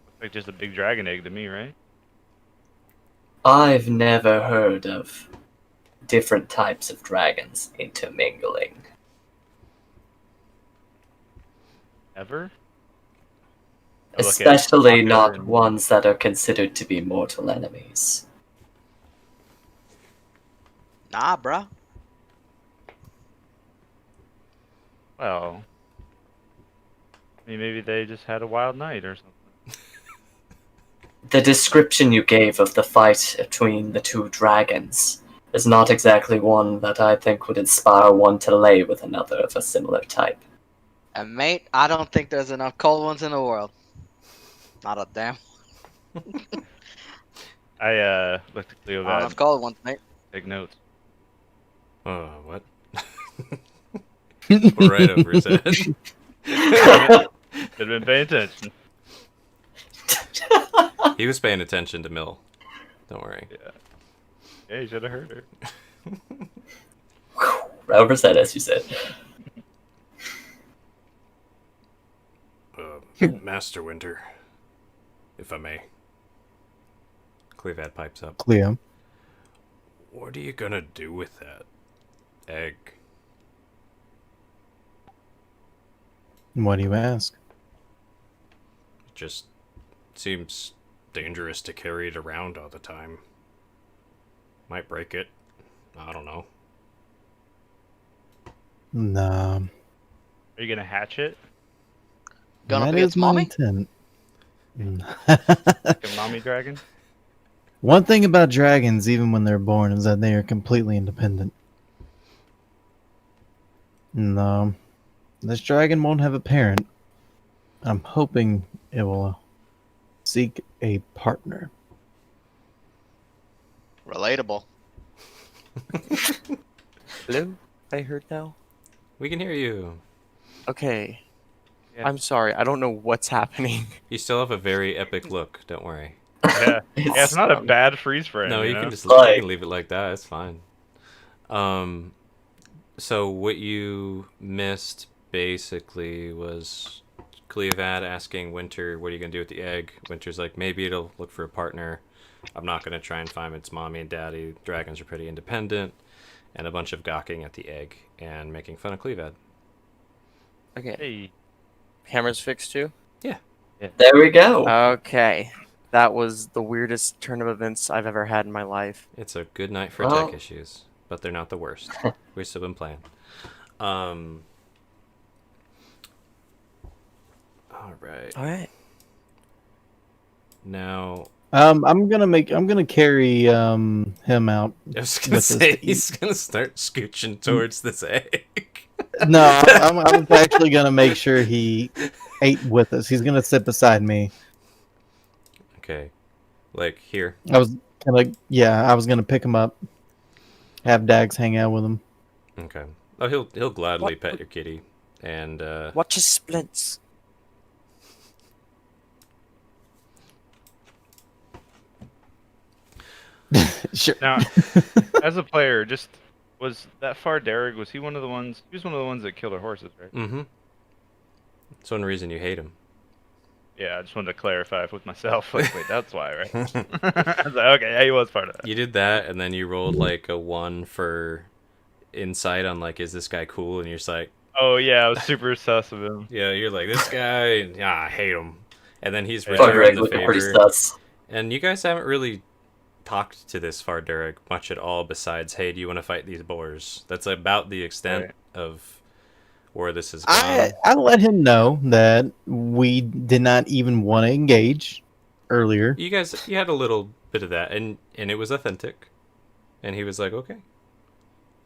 [SPEAKER 1] Looks like just a big dragon egg to me, right?
[SPEAKER 6] I've never heard of different types of dragons intermingling.
[SPEAKER 1] Ever? I look at
[SPEAKER 6] Especially
[SPEAKER 1] Tucker
[SPEAKER 6] not
[SPEAKER 1] and-
[SPEAKER 6] ones that are considered to be mortal enemies.
[SPEAKER 7] Nah, bruh.
[SPEAKER 1] Well, I mean, maybe they just had a wild night or something.
[SPEAKER 6] The description you gave of the fight between the two dragons is not exactly one that I think would inspire one to lay with another of a similar type.
[SPEAKER 7] And mate, I don't think there's enough cold ones in the world. Not a damn.
[SPEAKER 1] I looked at
[SPEAKER 7] Not
[SPEAKER 1] Cleobad,
[SPEAKER 7] enough cold ones, mate.
[SPEAKER 1] take notes.
[SPEAKER 2] What? Right over his head.
[SPEAKER 1] Should have been paying attention.
[SPEAKER 2] He was paying attention to Mill. Don't worry.
[SPEAKER 1] Yeah, you should have heard her.
[SPEAKER 6] Right over his head, as you said.
[SPEAKER 2] Master Winter, if I may. Cleavad pipes up.
[SPEAKER 3] Cleo.
[SPEAKER 2] What are you gonna do with that egg?
[SPEAKER 3] What do you ask?
[SPEAKER 2] It just seems dangerous to carry it around all the time. Might break it. I don't know.
[SPEAKER 3] Nah.
[SPEAKER 1] Are you gonna hatch it?
[SPEAKER 7] Gonna
[SPEAKER 3] that
[SPEAKER 7] be
[SPEAKER 3] is
[SPEAKER 7] its
[SPEAKER 3] my
[SPEAKER 7] mommy?
[SPEAKER 3] intent.
[SPEAKER 1] Like a mommy dragon?
[SPEAKER 3] One thing about dragons, even when they're born, is that they are completely independent. No. This dragon won't have a parent. I'm hoping it will seek a partner.
[SPEAKER 7] Relatable.
[SPEAKER 5] Hello? I heard now?
[SPEAKER 2] We can hear you.
[SPEAKER 5] Okay.
[SPEAKER 1] Yeah.
[SPEAKER 5] I'm sorry. I don't know what's happening.
[SPEAKER 2] You still have a very epic look. Don't worry.
[SPEAKER 1] Yeah. Yeah, it's not a bad freeze frame.
[SPEAKER 2] No, you
[SPEAKER 1] know?
[SPEAKER 2] can just
[SPEAKER 6] Like-
[SPEAKER 2] you can leave it like that. It's fine. So what you missed basically was Cleovad asking Winter, "What are you gonna do with the egg?" Winter's like, "Maybe it'll look for a partner. I'm not gonna try and find its mommy and daddy. Dragons are pretty independent." And a bunch of gawking at the egg and making fun of Cleovad.
[SPEAKER 5] Okay.
[SPEAKER 1] Hey.
[SPEAKER 5] Hammer's fixed too?
[SPEAKER 6] There we go.
[SPEAKER 5] Okay. That was the weirdest turn of events I've ever had in my life.
[SPEAKER 2] It's a good night for
[SPEAKER 6] Well-
[SPEAKER 2] tech issues, but they're not the worst. We've still been playing. All right.
[SPEAKER 5] Alright.
[SPEAKER 2] Now,
[SPEAKER 3] I'm gonna carry him out.
[SPEAKER 2] I was gonna
[SPEAKER 3] With this
[SPEAKER 2] say
[SPEAKER 3] egg.
[SPEAKER 2] he's gonna start scooching towards this egg.
[SPEAKER 3] No, I'm actually gonna make sure he ate with us. He's gonna sit beside me.
[SPEAKER 2] Okay, like here.
[SPEAKER 3] I was gonna pick him up, have Dags hang out with him.
[SPEAKER 2] Okay. Oh, he'll gladly pet your kitty, and
[SPEAKER 5] Watch his splints.
[SPEAKER 3] Sure.
[SPEAKER 1] Now, as a player, just was that Far Derek? Was he one of the ones? He was one of the ones that killed our horses, right?
[SPEAKER 2] mm-hmm. That's one reason you hate him.
[SPEAKER 1] Yeah, I just wanted to clarify with myself. Like, wait, that's why, right? I was like, okay, yeah, he was part of that.
[SPEAKER 2] You did that, and then you rolled like a 1 for insight on like, is this guy cool? And you're just like,
[SPEAKER 1] Oh yeah, I was super sus of him.
[SPEAKER 2] yeah, you're like this guy. Yeah, I hate him. And then he's
[SPEAKER 1] Yeah.
[SPEAKER 2] returned
[SPEAKER 6] Fardreg
[SPEAKER 2] the
[SPEAKER 6] looking pretty
[SPEAKER 2] favor.
[SPEAKER 6] sus.
[SPEAKER 2] And you guys haven't really talked to this Far Derek much at all besides, hey, do you want to fight these boars? That's about the extent
[SPEAKER 1] Right.
[SPEAKER 2] of where this has gone.
[SPEAKER 3] I let him know that we did not even want to engage earlier.
[SPEAKER 2] You had a little bit of that, and it was authentic. And he was like, okay.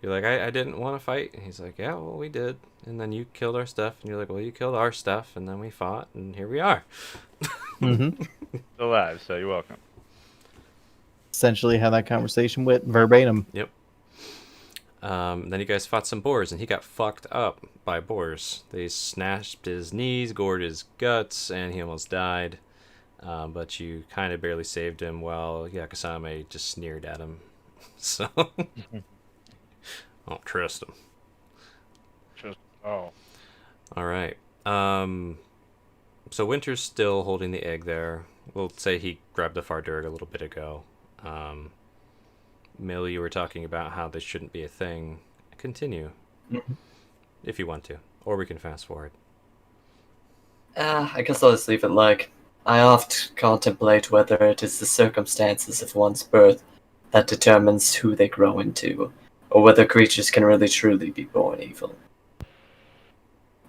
[SPEAKER 2] You're like, I didn't want to fight. And he's like, yeah, well, we did. And then you killed our stuff. And you're like, well, you killed our stuff. And then we fought, and here we are.
[SPEAKER 3] hmm
[SPEAKER 1] Still alive, so you're welcome.
[SPEAKER 3] essentially how that conversation went verbatim.
[SPEAKER 2] Then you guys fought some boars, and he got fucked up by boars. They snatched his knees, gored his guts, and he almost died. But you kind of barely saved him while Yakasame just sneered at him. So, I don't trust him.
[SPEAKER 1] Oh.
[SPEAKER 2] All right. So Winter's still holding the egg there. We'll say he grabbed the Fardirg a little bit ago. Mill, you were talking about how this shouldn't be a thing. Continue, if you want to, or we can fast forward.
[SPEAKER 6] I guess I'll just leave it like, I oft contemplate whether it is the circumstances of one's birth that determines who they grow into, or whether creatures can really truly be born evil.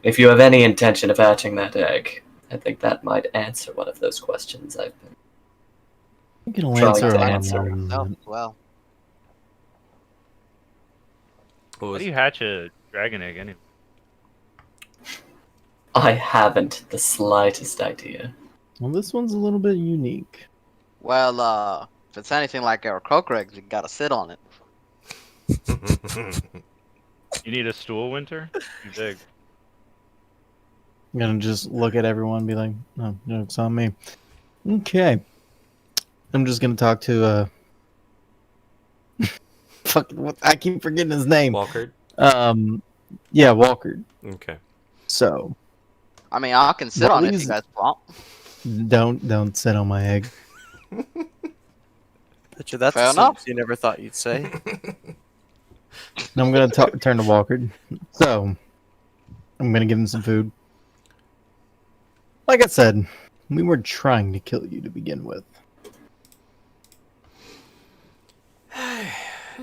[SPEAKER 6] If you have any intention of hatching that egg, I think that might answer one of those questions I've been...
[SPEAKER 3] You can
[SPEAKER 6] Try
[SPEAKER 3] answer
[SPEAKER 6] to
[SPEAKER 3] on
[SPEAKER 6] answer.
[SPEAKER 7] No, well,
[SPEAKER 2] What
[SPEAKER 1] How
[SPEAKER 2] was
[SPEAKER 1] do you hatch a dragon egg anyway?
[SPEAKER 6] I haven't the slightest idea.
[SPEAKER 3] Well, this one's a little bit unique.
[SPEAKER 7] well, if it's anything like our croaker eggs, you gotta sit on it.
[SPEAKER 1] You need a stool, Winter? Too big.
[SPEAKER 3] I'm gonna just look at everyone and be like, "Oh, joke's on me." Okay, I'm just gonna talk to I keep forgetting his name.
[SPEAKER 2] Walker?
[SPEAKER 3] Yeah, Walker.
[SPEAKER 2] Okay.
[SPEAKER 3] So
[SPEAKER 7] I mean, I can sit on it if
[SPEAKER 3] Please.
[SPEAKER 7] you guys want.
[SPEAKER 3] don't sit on my egg.
[SPEAKER 5] Bet you that's
[SPEAKER 7] Fair
[SPEAKER 5] a
[SPEAKER 7] enough.
[SPEAKER 5] sentence you never thought you'd say.
[SPEAKER 3] I'm gonna turn to Walker. So I'm gonna give him some food. Like I said, we were trying to kill you to begin with.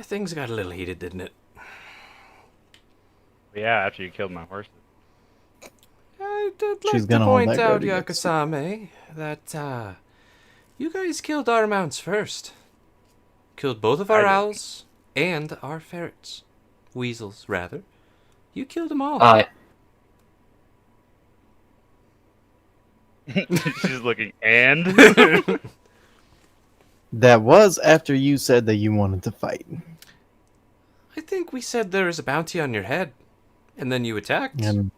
[SPEAKER 2] Things got a little heated, didn't it?
[SPEAKER 1] Yeah, after you killed my horses.
[SPEAKER 2] I did
[SPEAKER 3] She's
[SPEAKER 2] like to
[SPEAKER 3] gonna hold
[SPEAKER 2] point
[SPEAKER 3] that
[SPEAKER 2] out,
[SPEAKER 3] grudge against you.
[SPEAKER 2] Yakasame, that you guys killed our mounts first. Killed both of our
[SPEAKER 1] I did.
[SPEAKER 2] owls and our ferrets. Weasels, rather. You killed them all.
[SPEAKER 1] She's looking, and?
[SPEAKER 3] That was after you said that you wanted to fight.
[SPEAKER 2] I think we said there is a bounty on your head, and then you attacked.
[SPEAKER 3] And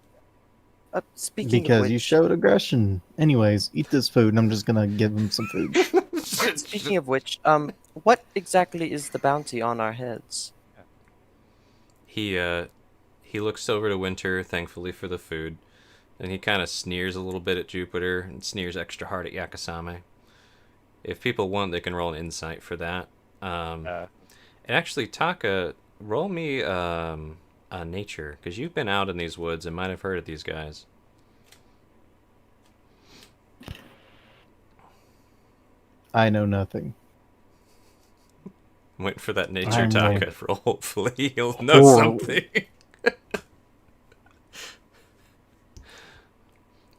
[SPEAKER 5] Speaking of
[SPEAKER 3] because
[SPEAKER 5] which,
[SPEAKER 3] you showed aggression. Anyways, eat this food and I'm just gonna give him some food.
[SPEAKER 5] speaking of which, what exactly is the bounty on our heads?
[SPEAKER 2] He looks over to Winter, thankfully for the food, and he kind of sneers a little bit at Jupiter and sneers extra hard at Yakasame. If people want, they can roll an insight for that. And actually, Taka, roll me a nature, because you've been out in these woods and might have heard of these guys.
[SPEAKER 3] I know nothing.
[SPEAKER 2] I'm waiting for that nature
[SPEAKER 3] I'm
[SPEAKER 2] Taka roll. Hopefully, he'll know
[SPEAKER 3] Horrible.
[SPEAKER 2] something.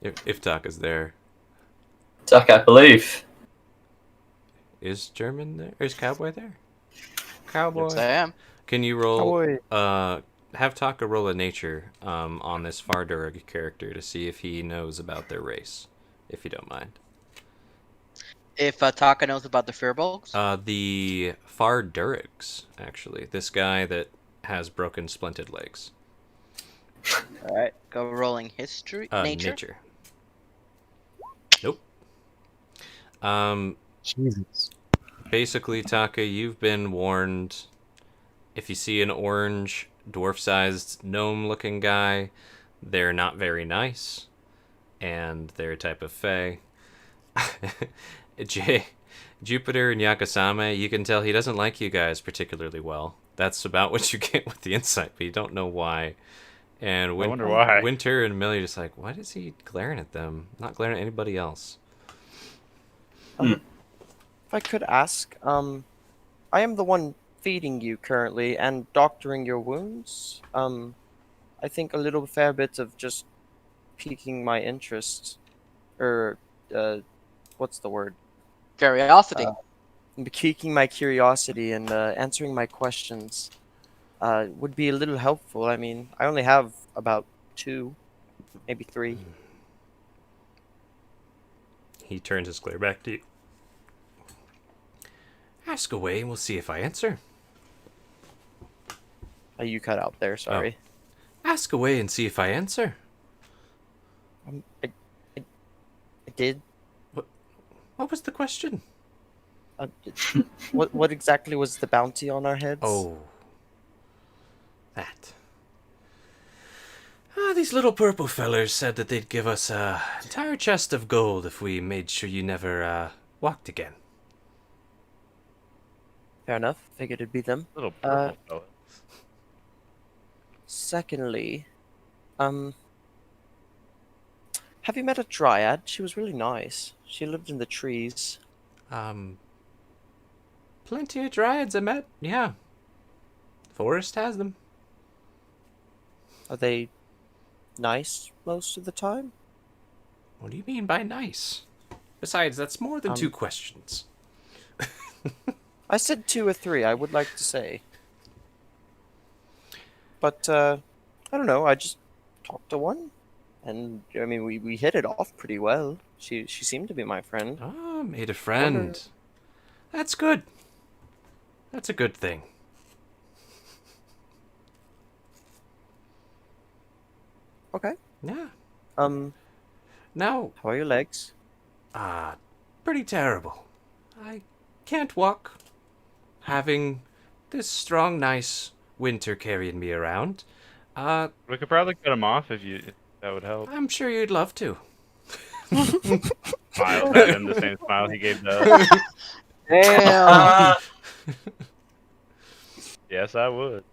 [SPEAKER 2] if Taka's there.
[SPEAKER 6] Duck, I believe.
[SPEAKER 2] Is German there? Or is Cowboy there? Cowboy.
[SPEAKER 7] Yes, I am.
[SPEAKER 2] Can you roll?
[SPEAKER 5] Cowboy.
[SPEAKER 2] Have Taka roll a nature on this Fardirg character to see if he knows about their race, if you don't mind.
[SPEAKER 7] If Taka knows about the Firbolgs,
[SPEAKER 2] The Fardirgs, actually. This guy that has broken, splinted legs.
[SPEAKER 7] all right, go rolling history, nature.
[SPEAKER 2] Nope.
[SPEAKER 3] Jesus.
[SPEAKER 2] Basically, Taka, you've been warned. If you see an orange, dwarf-sized, gnome-looking guy, they're not very nice, and they're a type of fae. Jupiter and Yakasame, you can tell he doesn't like you guys particularly well. That's about what you get with the insight, but you don't know why. And
[SPEAKER 1] I wonder why.
[SPEAKER 2] Winter and Millie are just like, why is he glaring at them? Not glaring at anybody else.
[SPEAKER 5] If I could ask, I am the one feeding you currently and doctoring your wounds. I think a little fair bit of just piquing my interest, or what's the word?
[SPEAKER 7] Curiosity.
[SPEAKER 5] Piquing my curiosity and answering my questions would be a little helpful. I mean, I only have about 2, maybe 3.
[SPEAKER 2] He turns his glare back to you. Ask away and we'll see if I answer.
[SPEAKER 5] You cut out there. Sorry.
[SPEAKER 2] Ask away and see if I answer.
[SPEAKER 5] I did.
[SPEAKER 2] What was the question?
[SPEAKER 5] What exactly was the bounty on our heads?
[SPEAKER 2] Oh. That. These little purple fellers said that they'd give us a entire chest of gold if we made sure you never walked again.
[SPEAKER 5] Fair enough. Figured it'd be them.
[SPEAKER 1] Little purple fella.
[SPEAKER 5] Secondly, have you met a dryad? She was really nice. She lived in the trees.
[SPEAKER 2] Plenty of dryads I met, yeah. Forest has them.
[SPEAKER 5] Are they nice most of the time?
[SPEAKER 2] What do you mean by nice? Besides, that's more than 2 questions.
[SPEAKER 5] I said 2 or 3, I would like to say. But, I don't know, I just talked to one. And, I mean, we hit it off pretty well. She seemed to be my friend.
[SPEAKER 2] Ah, made a friend. That's good. That's a good thing.
[SPEAKER 5] Okay.
[SPEAKER 2] Yeah. Now,
[SPEAKER 5] How are your legs?
[SPEAKER 2] pretty terrible. I can't walk. Having this strong, nice winter carrying me around.
[SPEAKER 1] We could probably cut him off if that would help.
[SPEAKER 2] I'm sure you'd love to.
[SPEAKER 1] Smile at him, the same smile he gave to us.
[SPEAKER 4] Damn.
[SPEAKER 1] Yes, I would.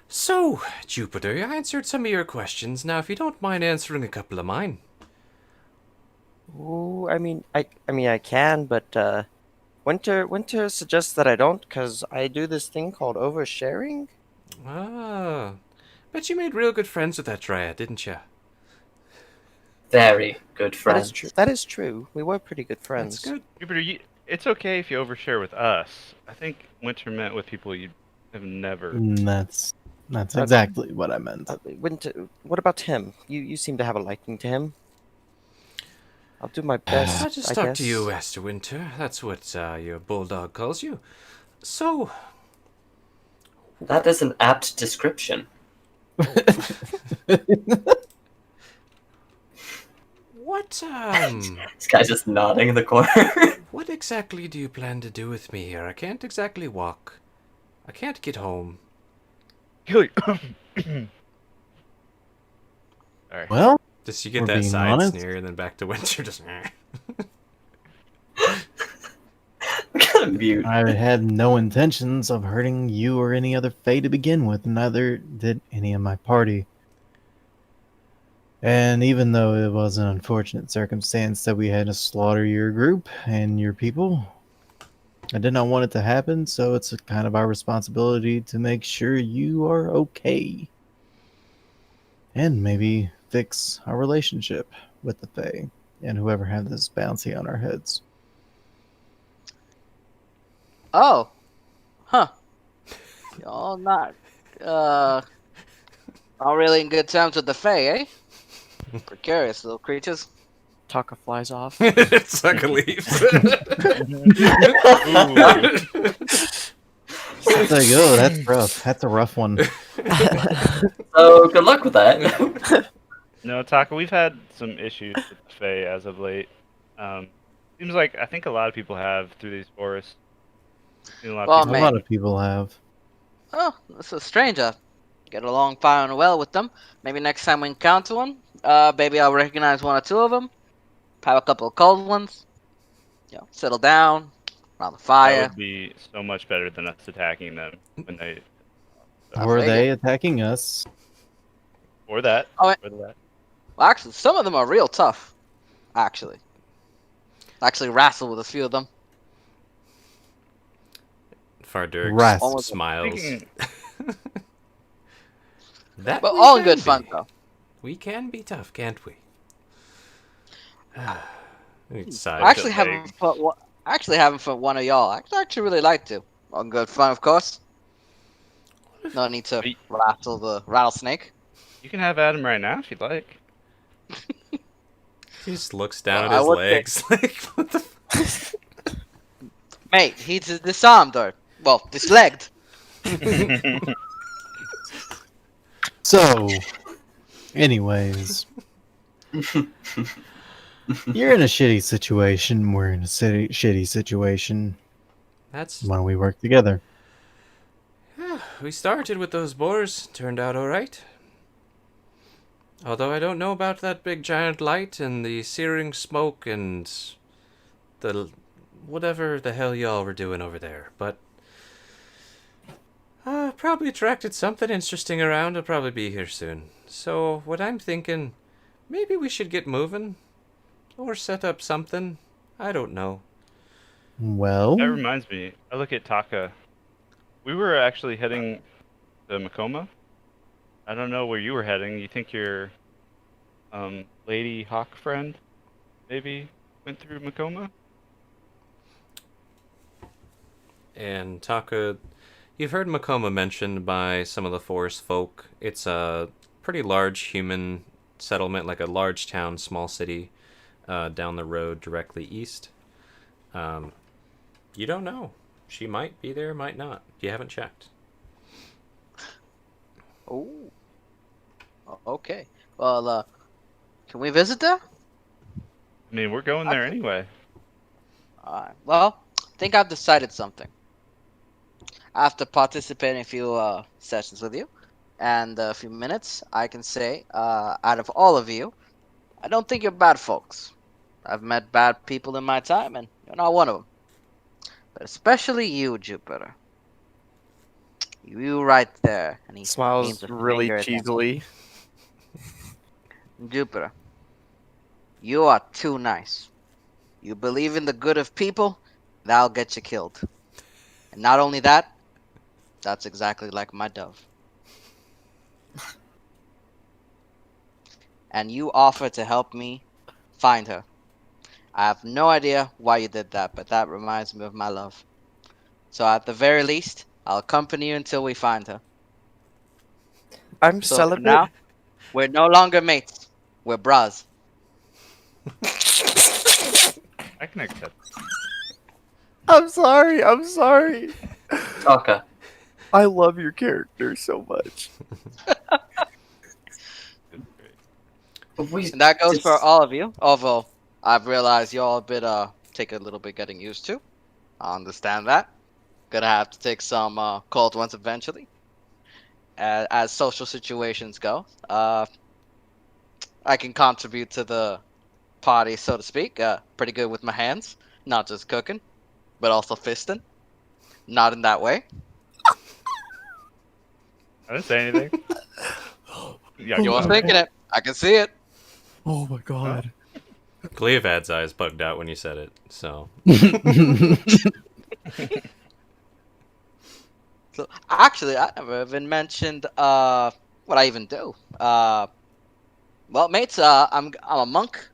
[SPEAKER 2] So, Jupiter, I answered some of your questions. Now, if you don't mind answering a couple of mine.
[SPEAKER 5] Ooh, I mean, I can, but Winter suggests that I don't, cause I do this thing called oversharing.
[SPEAKER 2] Ah, bet you made real good friends with that dryad, didn't you?
[SPEAKER 6] Very good
[SPEAKER 5] That
[SPEAKER 6] friend.
[SPEAKER 5] is true. That is true. We were pretty good friends.
[SPEAKER 2] That's good.
[SPEAKER 1] Jupiter, it's okay if you overshare with us. I think Winter meant with people you have never.
[SPEAKER 3] That's exactly what I meant.
[SPEAKER 5] Winter, what about him? You seem to have a liking to him. I'll do my best.
[SPEAKER 2] I'll just
[SPEAKER 5] I
[SPEAKER 2] talk
[SPEAKER 5] guess.
[SPEAKER 2] to you, Esther Winter. That's what your bulldog calls you. So,
[SPEAKER 6] That is an apt description.
[SPEAKER 2] what
[SPEAKER 6] This guy's just nodding in the corner.
[SPEAKER 2] what exactly do you plan to do with me here? I can't exactly walk. I can't get home.
[SPEAKER 1] Kill you. Sorry.
[SPEAKER 3] Well,
[SPEAKER 2] Just you get
[SPEAKER 3] We're
[SPEAKER 2] that
[SPEAKER 3] being
[SPEAKER 2] side
[SPEAKER 3] honest.
[SPEAKER 2] sneer and then back to Winter. Just.
[SPEAKER 6] I'm gonna mute.
[SPEAKER 3] I had no intentions of hurting you or any other Fae to begin with, neither did any of my party. And even though it was an unfortunate circumstance that we had to slaughter your group and your people, I did not want it to happen, so it's kind of our responsibility to make sure you are okay. And maybe fix our relationship with the Fae and whoever had this bounty on our heads.
[SPEAKER 7] Oh. Huh. Y'all not really in good terms with the Fae, eh? Precarious little creatures.
[SPEAKER 5] Taka flies off.
[SPEAKER 2] Suck a leaf.
[SPEAKER 3] It's like, oh, that's rough. That's a rough one.
[SPEAKER 6] So good luck with that.
[SPEAKER 1] No, Taka, we've had some issues with the Fae as of late. Seems like I think a lot of people have through these forests. Seen a lot of
[SPEAKER 7] Well,
[SPEAKER 1] people-
[SPEAKER 3] A
[SPEAKER 7] man.
[SPEAKER 3] lot of people have.
[SPEAKER 7] Oh, this is a stranger. Get along fine and well with them. Maybe next time we encounter one, maybe I'll recognize one or two of them. Have a couple of cold ones. Settle down around the
[SPEAKER 1] that
[SPEAKER 7] fire.
[SPEAKER 1] would be so much better than us attacking them when they.
[SPEAKER 3] Or
[SPEAKER 7] figured.
[SPEAKER 3] they attacking us.
[SPEAKER 1] Or that.
[SPEAKER 7] Oh,
[SPEAKER 1] Or that.
[SPEAKER 7] Well, actually, some of them are real tough. Actually, wrestle with a few of them.
[SPEAKER 2] Fardirk
[SPEAKER 3] Wrath.
[SPEAKER 2] smiles.
[SPEAKER 1] Speaking-
[SPEAKER 2] That
[SPEAKER 7] But
[SPEAKER 2] we
[SPEAKER 7] all in
[SPEAKER 2] can
[SPEAKER 7] good fun,
[SPEAKER 2] be.
[SPEAKER 7] though.
[SPEAKER 2] We can be tough, can't we? He sighs.
[SPEAKER 7] I actually
[SPEAKER 1] good
[SPEAKER 7] haven't
[SPEAKER 1] legs.
[SPEAKER 7] fought one. One of y'all. I'd actually really like to. On good fun, of course. No need to
[SPEAKER 1] Wait.
[SPEAKER 7] rattle the rattlesnake.
[SPEAKER 1] You can have Adam right now if you'd like.
[SPEAKER 2] He just looks down
[SPEAKER 7] I
[SPEAKER 2] at his
[SPEAKER 7] would say-
[SPEAKER 2] legs like, what the?
[SPEAKER 7] Mate, he's disarmed or well, dislegged.
[SPEAKER 3] So, anyways, you're in a shitty situation. We're in a shitty situation.
[SPEAKER 2] That's
[SPEAKER 3] Why don't we work together?
[SPEAKER 2] we started with those boars. Turned out all right. Although I don't know about that big giant light and the searing smoke and the whatever the hell y'all were doing over there, but probably attracted something interesting around. I'll probably be here soon. So what I'm thinking, maybe we should get moving or set up something. I don't know.
[SPEAKER 3] Well,
[SPEAKER 1] That reminds me. I look at Taka. We were actually heading to Makoma. I don't know where you were heading. You think your Lady Hawk friend maybe went through Makoma?
[SPEAKER 2] And Taka, you've heard Makoma mentioned by some of the forest folk. It's a pretty large human settlement, like a large town, small city, down the road directly east. You don't know. She might be there, might not. You haven't checked.
[SPEAKER 7] Oh. Okay. Well, can we visit there?
[SPEAKER 1] I mean, we're going there anyway.
[SPEAKER 7] Alright. Well, I think I've decided something. After participating in a few sessions with you and a few minutes, I can say, out of all of you, I don't think you're bad folks. I've met bad people in my time, and you're not one of them. But especially you, Jupiter. You right there. And he
[SPEAKER 5] Smiles
[SPEAKER 7] aims a
[SPEAKER 5] really
[SPEAKER 7] finger at him.
[SPEAKER 5] cheesily.
[SPEAKER 7] Jupiter, you are too nice. You believe in the good of people, that'll get you killed. And not only that, that's exactly like my dove. And you offer to help me find her. I have no idea why you did that, but that reminds me of my love. So at the very least, I'll accompany you until we find her.
[SPEAKER 5] I'm
[SPEAKER 7] So
[SPEAKER 5] celibate.
[SPEAKER 7] for now, we're no longer mates. We're bras.
[SPEAKER 1] I can accept.
[SPEAKER 5] I'm sorry. I'm sorry.
[SPEAKER 6] Taka.
[SPEAKER 5] I love your character so much.
[SPEAKER 6] We
[SPEAKER 7] And that goes
[SPEAKER 6] just-
[SPEAKER 7] for all of you. Although I've realized you're all a bit take a little bit getting used to. I understand that. Gonna have to take some cold ones eventually. As social situations go. I can contribute to the party, so to speak. Pretty good with my hands, not just cooking, but also fisting. Not in that way.
[SPEAKER 1] I didn't say anything. Yeah,
[SPEAKER 7] You were
[SPEAKER 1] okay.
[SPEAKER 7] thinking it. I can see it.
[SPEAKER 5] Oh my god.
[SPEAKER 2] Cleovad's eyes bugged out when you said it, so.
[SPEAKER 7] So actually, I never even mentioned what I even do. Well, mates, I'm a monk.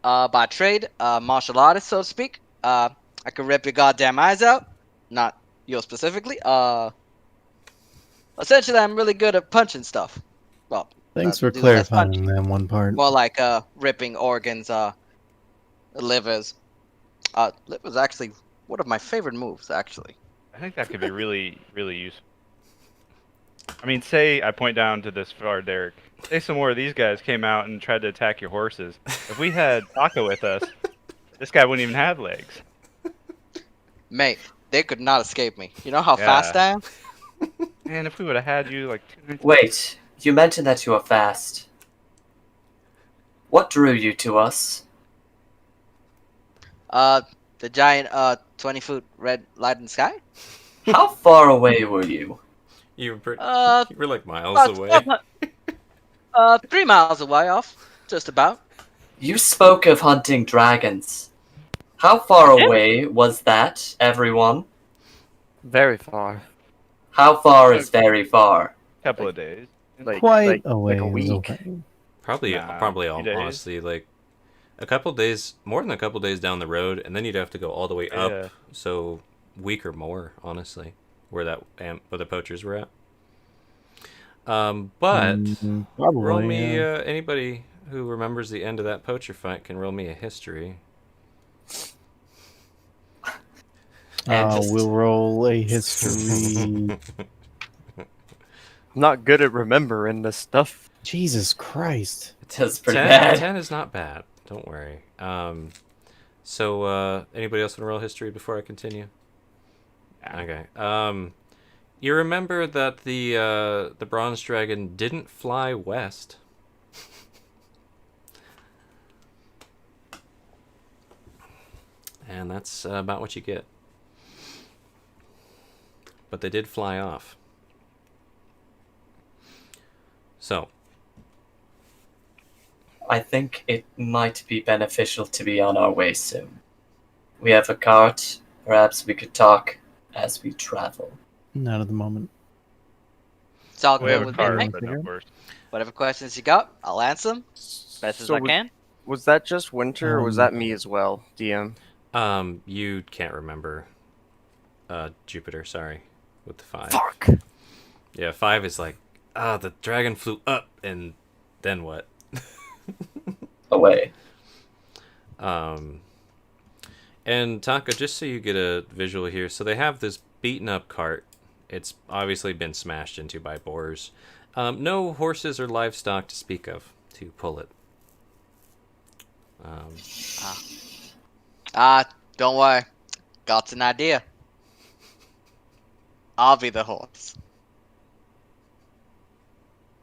[SPEAKER 7] By trade, martial artist, so to speak. I can rip your goddamn eyes out. Not yours specifically. Essentially, I'm really good at punching stuff. Well,
[SPEAKER 3] Thanks
[SPEAKER 7] not
[SPEAKER 3] for
[SPEAKER 7] do the best
[SPEAKER 3] clarifying that one part.
[SPEAKER 7] more like ripping organs, livers. Livers actually one of my favorite moves, actually.
[SPEAKER 1] I think that could be really, really useful. I mean, say I point down to this far, Derek. Say some more of these guys came out and tried to attack your horses. If we had Taka with us, this guy wouldn't even have legs.
[SPEAKER 7] Mate, they could not escape me. You know how
[SPEAKER 1] Yeah.
[SPEAKER 7] fast I am?
[SPEAKER 1] Man, if we would have had you like 2 nights.
[SPEAKER 6] Wait, you mentioned that you are fast. What drew you to us?
[SPEAKER 7] The giant 20-foot red light in the sky?
[SPEAKER 6] How far away were you?
[SPEAKER 2] You were,
[SPEAKER 7] Uh,
[SPEAKER 2] you were like miles
[SPEAKER 7] about
[SPEAKER 2] away.
[SPEAKER 7] 3 miles away off, just about.
[SPEAKER 6] You spoke of hunting dragons. How far away was that, everyone?
[SPEAKER 5] Very far.
[SPEAKER 6] How far is very far?
[SPEAKER 1] Couple of days.
[SPEAKER 5] Like
[SPEAKER 3] Quite
[SPEAKER 5] like,
[SPEAKER 3] a ways
[SPEAKER 5] like a week.
[SPEAKER 3] away.
[SPEAKER 2] Probably,
[SPEAKER 1] Nah,
[SPEAKER 2] probably
[SPEAKER 1] few days.
[SPEAKER 2] honestly, like a couple days, more than a couple days down the road, and then you'd have to go all the way up.
[SPEAKER 1] Yeah.
[SPEAKER 2] So week or more, honestly, where where the poachers were at. But
[SPEAKER 3] Probably.
[SPEAKER 2] roll me.
[SPEAKER 3] Yeah.
[SPEAKER 2] Anybody who remembers the end of that poacher fight can roll me a history.
[SPEAKER 6] And just
[SPEAKER 3] We'll roll a history.
[SPEAKER 5] I'm not good at remembering this stuff.
[SPEAKER 3] Jesus Christ.
[SPEAKER 6] That's pretty
[SPEAKER 2] 10,
[SPEAKER 6] bad.
[SPEAKER 2] 10 is not bad. Don't worry. So anybody else want to roll history before I continue? Okay. You remember that the bronze dragon didn't fly west. And that's about what you get. But they did fly off. So,
[SPEAKER 6] I think it might be beneficial to be on our way soon. We have a cart. Perhaps we could talk as we travel.
[SPEAKER 3] Not at the moment.
[SPEAKER 7] It's all
[SPEAKER 1] We
[SPEAKER 7] good
[SPEAKER 1] have a
[SPEAKER 7] with
[SPEAKER 1] card,
[SPEAKER 7] me.
[SPEAKER 1] but no horse.
[SPEAKER 7] Whatever questions you got, I'll answer them best as I can.
[SPEAKER 5] Was that just Winter, or was
[SPEAKER 3] Um,
[SPEAKER 5] that me as well, DM?
[SPEAKER 2] you can't remember Jupiter, sorry, with the 5.
[SPEAKER 5] Fuck.
[SPEAKER 2] Yeah, 5 is like, the dragon flew up, and then what?
[SPEAKER 6] Away.
[SPEAKER 2] And Taka, just so you get a visual here, so they have this beaten up cart. It's obviously been smashed into by boars. No horses or livestock to speak of to pull it.
[SPEAKER 7] Don't worry. Got an idea. I'll be the horse.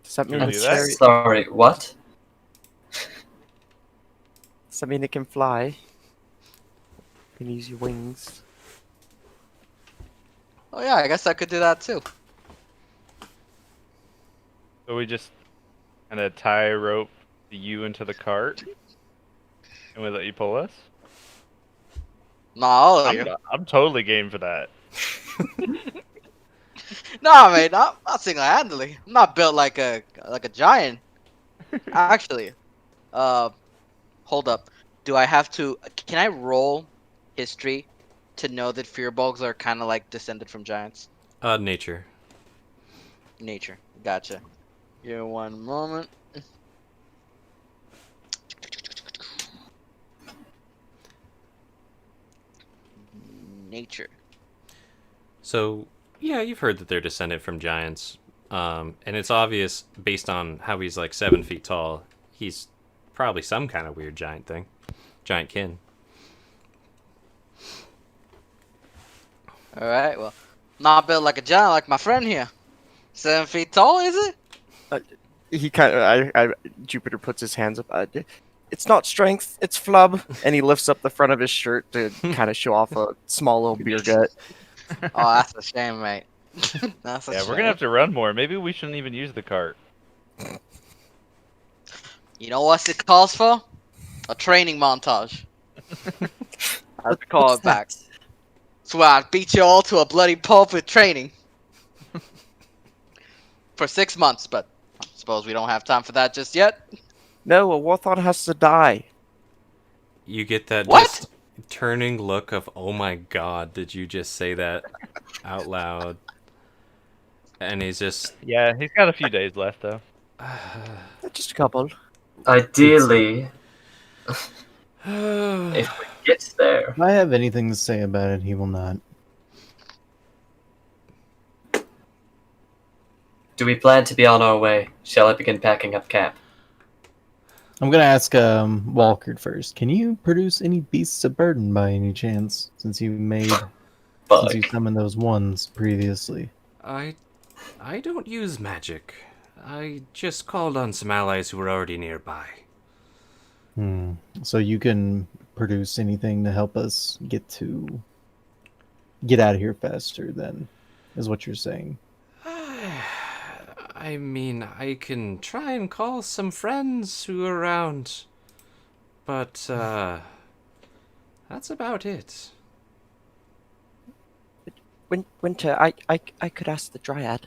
[SPEAKER 5] Does that mean
[SPEAKER 1] Can we
[SPEAKER 5] it's
[SPEAKER 1] do that?
[SPEAKER 5] very-
[SPEAKER 6] Sorry, what?
[SPEAKER 5] Does that mean it can fly? You can use your wings.
[SPEAKER 7] Oh yeah, I guess I could do that too.
[SPEAKER 1] So we just kind of tie a rope you into the cart, and we let you pull us.
[SPEAKER 7] Nah, all of you.
[SPEAKER 1] I'm totally game for that.
[SPEAKER 7] Nah, man, not single-handedly. I'm not built like a giant. Actually, hold up. Do I have to? Can I roll history to know that fearbolgs are kind of like descended from giants?
[SPEAKER 2] Nature.
[SPEAKER 7] Nature. Gotcha. Give me one moment. Nature.
[SPEAKER 2] So, yeah, you've heard that they're descended from giants. And it's obvious based on how he's like 7 feet tall. He's probably some kind of weird giant thing. Giant kin.
[SPEAKER 7] Alright, well, not built like a giant like my friend here. 7 feet tall, is it?
[SPEAKER 5] He kind of, Jupiter puts his hands up. It's not strength, it's flub, and he lifts up the front of his shirt to kind of show off a small little beer gut.
[SPEAKER 7] Oh, that's a shame, mate. That's a
[SPEAKER 1] Yeah,
[SPEAKER 7] shame.
[SPEAKER 1] we're gonna have to run more. Maybe we shouldn't even use the cart.
[SPEAKER 7] You know what it calls for? A training montage. I have to call it back. Swear I'd beat you all to a bloody pulp with training. For 6 months, but I suppose we don't have time for that just yet.
[SPEAKER 5] No, a Warthog has to die.
[SPEAKER 2] You get that
[SPEAKER 7] What?
[SPEAKER 2] just turning look of, oh my god, did you just say that out loud? And he's just,
[SPEAKER 1] Yeah, he's got a few days left though.
[SPEAKER 5] Just a couple.
[SPEAKER 6] Ideally, if we get there,
[SPEAKER 3] If I have anything to say about it, he will not.
[SPEAKER 6] do we plan to be on our way? Shall I begin packing up camp?
[SPEAKER 3] I'm gonna ask Walkert first. Can you produce any beasts of burden by any chance? Since you
[SPEAKER 6] Fuck.
[SPEAKER 3] summoned those ones previously.
[SPEAKER 2] I don't use magic. I just called on some allies who were already nearby.
[SPEAKER 3] So you can produce anything to help us get out of here faster, then, is what you're saying.
[SPEAKER 2] I mean, I can try and call some friends who are around, but that's about it.
[SPEAKER 5] Winter, I could ask the Dryad.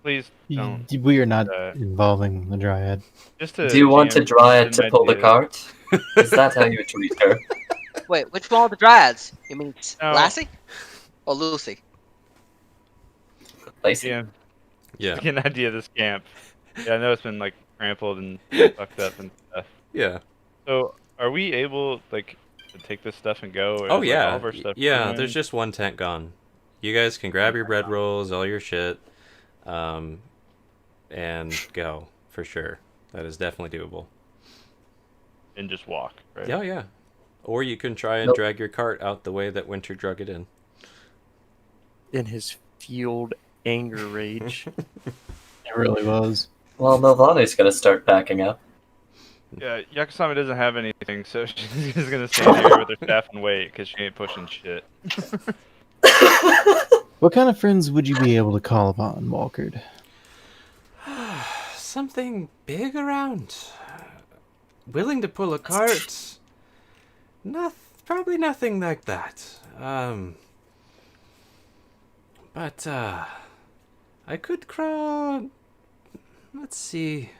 [SPEAKER 1] Please don't.
[SPEAKER 3] We are not
[SPEAKER 1] Uh,
[SPEAKER 3] involving the Dryad.
[SPEAKER 1] Just to
[SPEAKER 6] Do you want a
[SPEAKER 1] GM
[SPEAKER 6] dryad to
[SPEAKER 1] some
[SPEAKER 6] pull the
[SPEAKER 1] ideas.
[SPEAKER 6] cart? Is that how you treat her?
[SPEAKER 7] Wait, which one of the dryads? You mean
[SPEAKER 1] No.
[SPEAKER 7] Lassie? Or Lucy?
[SPEAKER 6] Lacey?
[SPEAKER 1] Yeah,
[SPEAKER 2] Yeah,
[SPEAKER 1] get an idea of this camp. Yeah, I know it's been like trampled and fucked up and stuff.
[SPEAKER 2] yeah.
[SPEAKER 1] So, are we able, like, to take this stuff and go? Or
[SPEAKER 2] Oh
[SPEAKER 1] is, like,
[SPEAKER 2] yeah,
[SPEAKER 1] all of our stuff
[SPEAKER 2] yeah.
[SPEAKER 1] ruined?
[SPEAKER 2] There's just one tent gone. You guys can grab your bread rolls, all your shit, and go for sure. That is definitely doable.
[SPEAKER 1] And just walk, right?
[SPEAKER 2] Yeah, yeah. Or you can try and
[SPEAKER 6] Nope.
[SPEAKER 2] drag your cart out the way that Winter drug it in.
[SPEAKER 5] In his fueled anger rage.
[SPEAKER 3] It really was.
[SPEAKER 6] Well, Milvani's gonna start backing up.
[SPEAKER 1] Yeah, Yakusami doesn't have anything, so she's just gonna stand here with her staff and wait, because she ain't pushing shit.
[SPEAKER 3] What kind of friends would you be able to call upon, Walkerd?
[SPEAKER 2] Something big around. Willing to pull a cart. Probably nothing like that. But I could crawl. Let's see.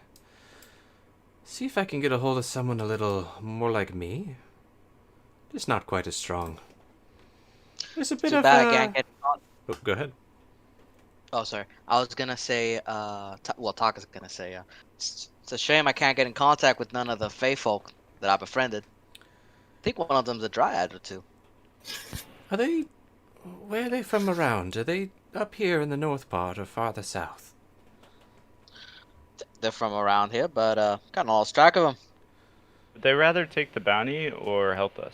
[SPEAKER 2] See if I can get a hold of someone a little more like me. Just not quite as strong. There's a bit
[SPEAKER 7] Too
[SPEAKER 2] of
[SPEAKER 7] bad I can't get.
[SPEAKER 2] Oh, go ahead.
[SPEAKER 7] Oh, sorry. I was gonna say. Taka's gonna say. It's a shame I can't get in contact with none of the Fey folk that I befriended. I think one of them's a dryad or two.
[SPEAKER 2] Are they? Where are they from around? Are they up here in the north part or farther south?
[SPEAKER 7] They're from around here, but kind of lost track of them.
[SPEAKER 1] Would they rather take the bounty or help us?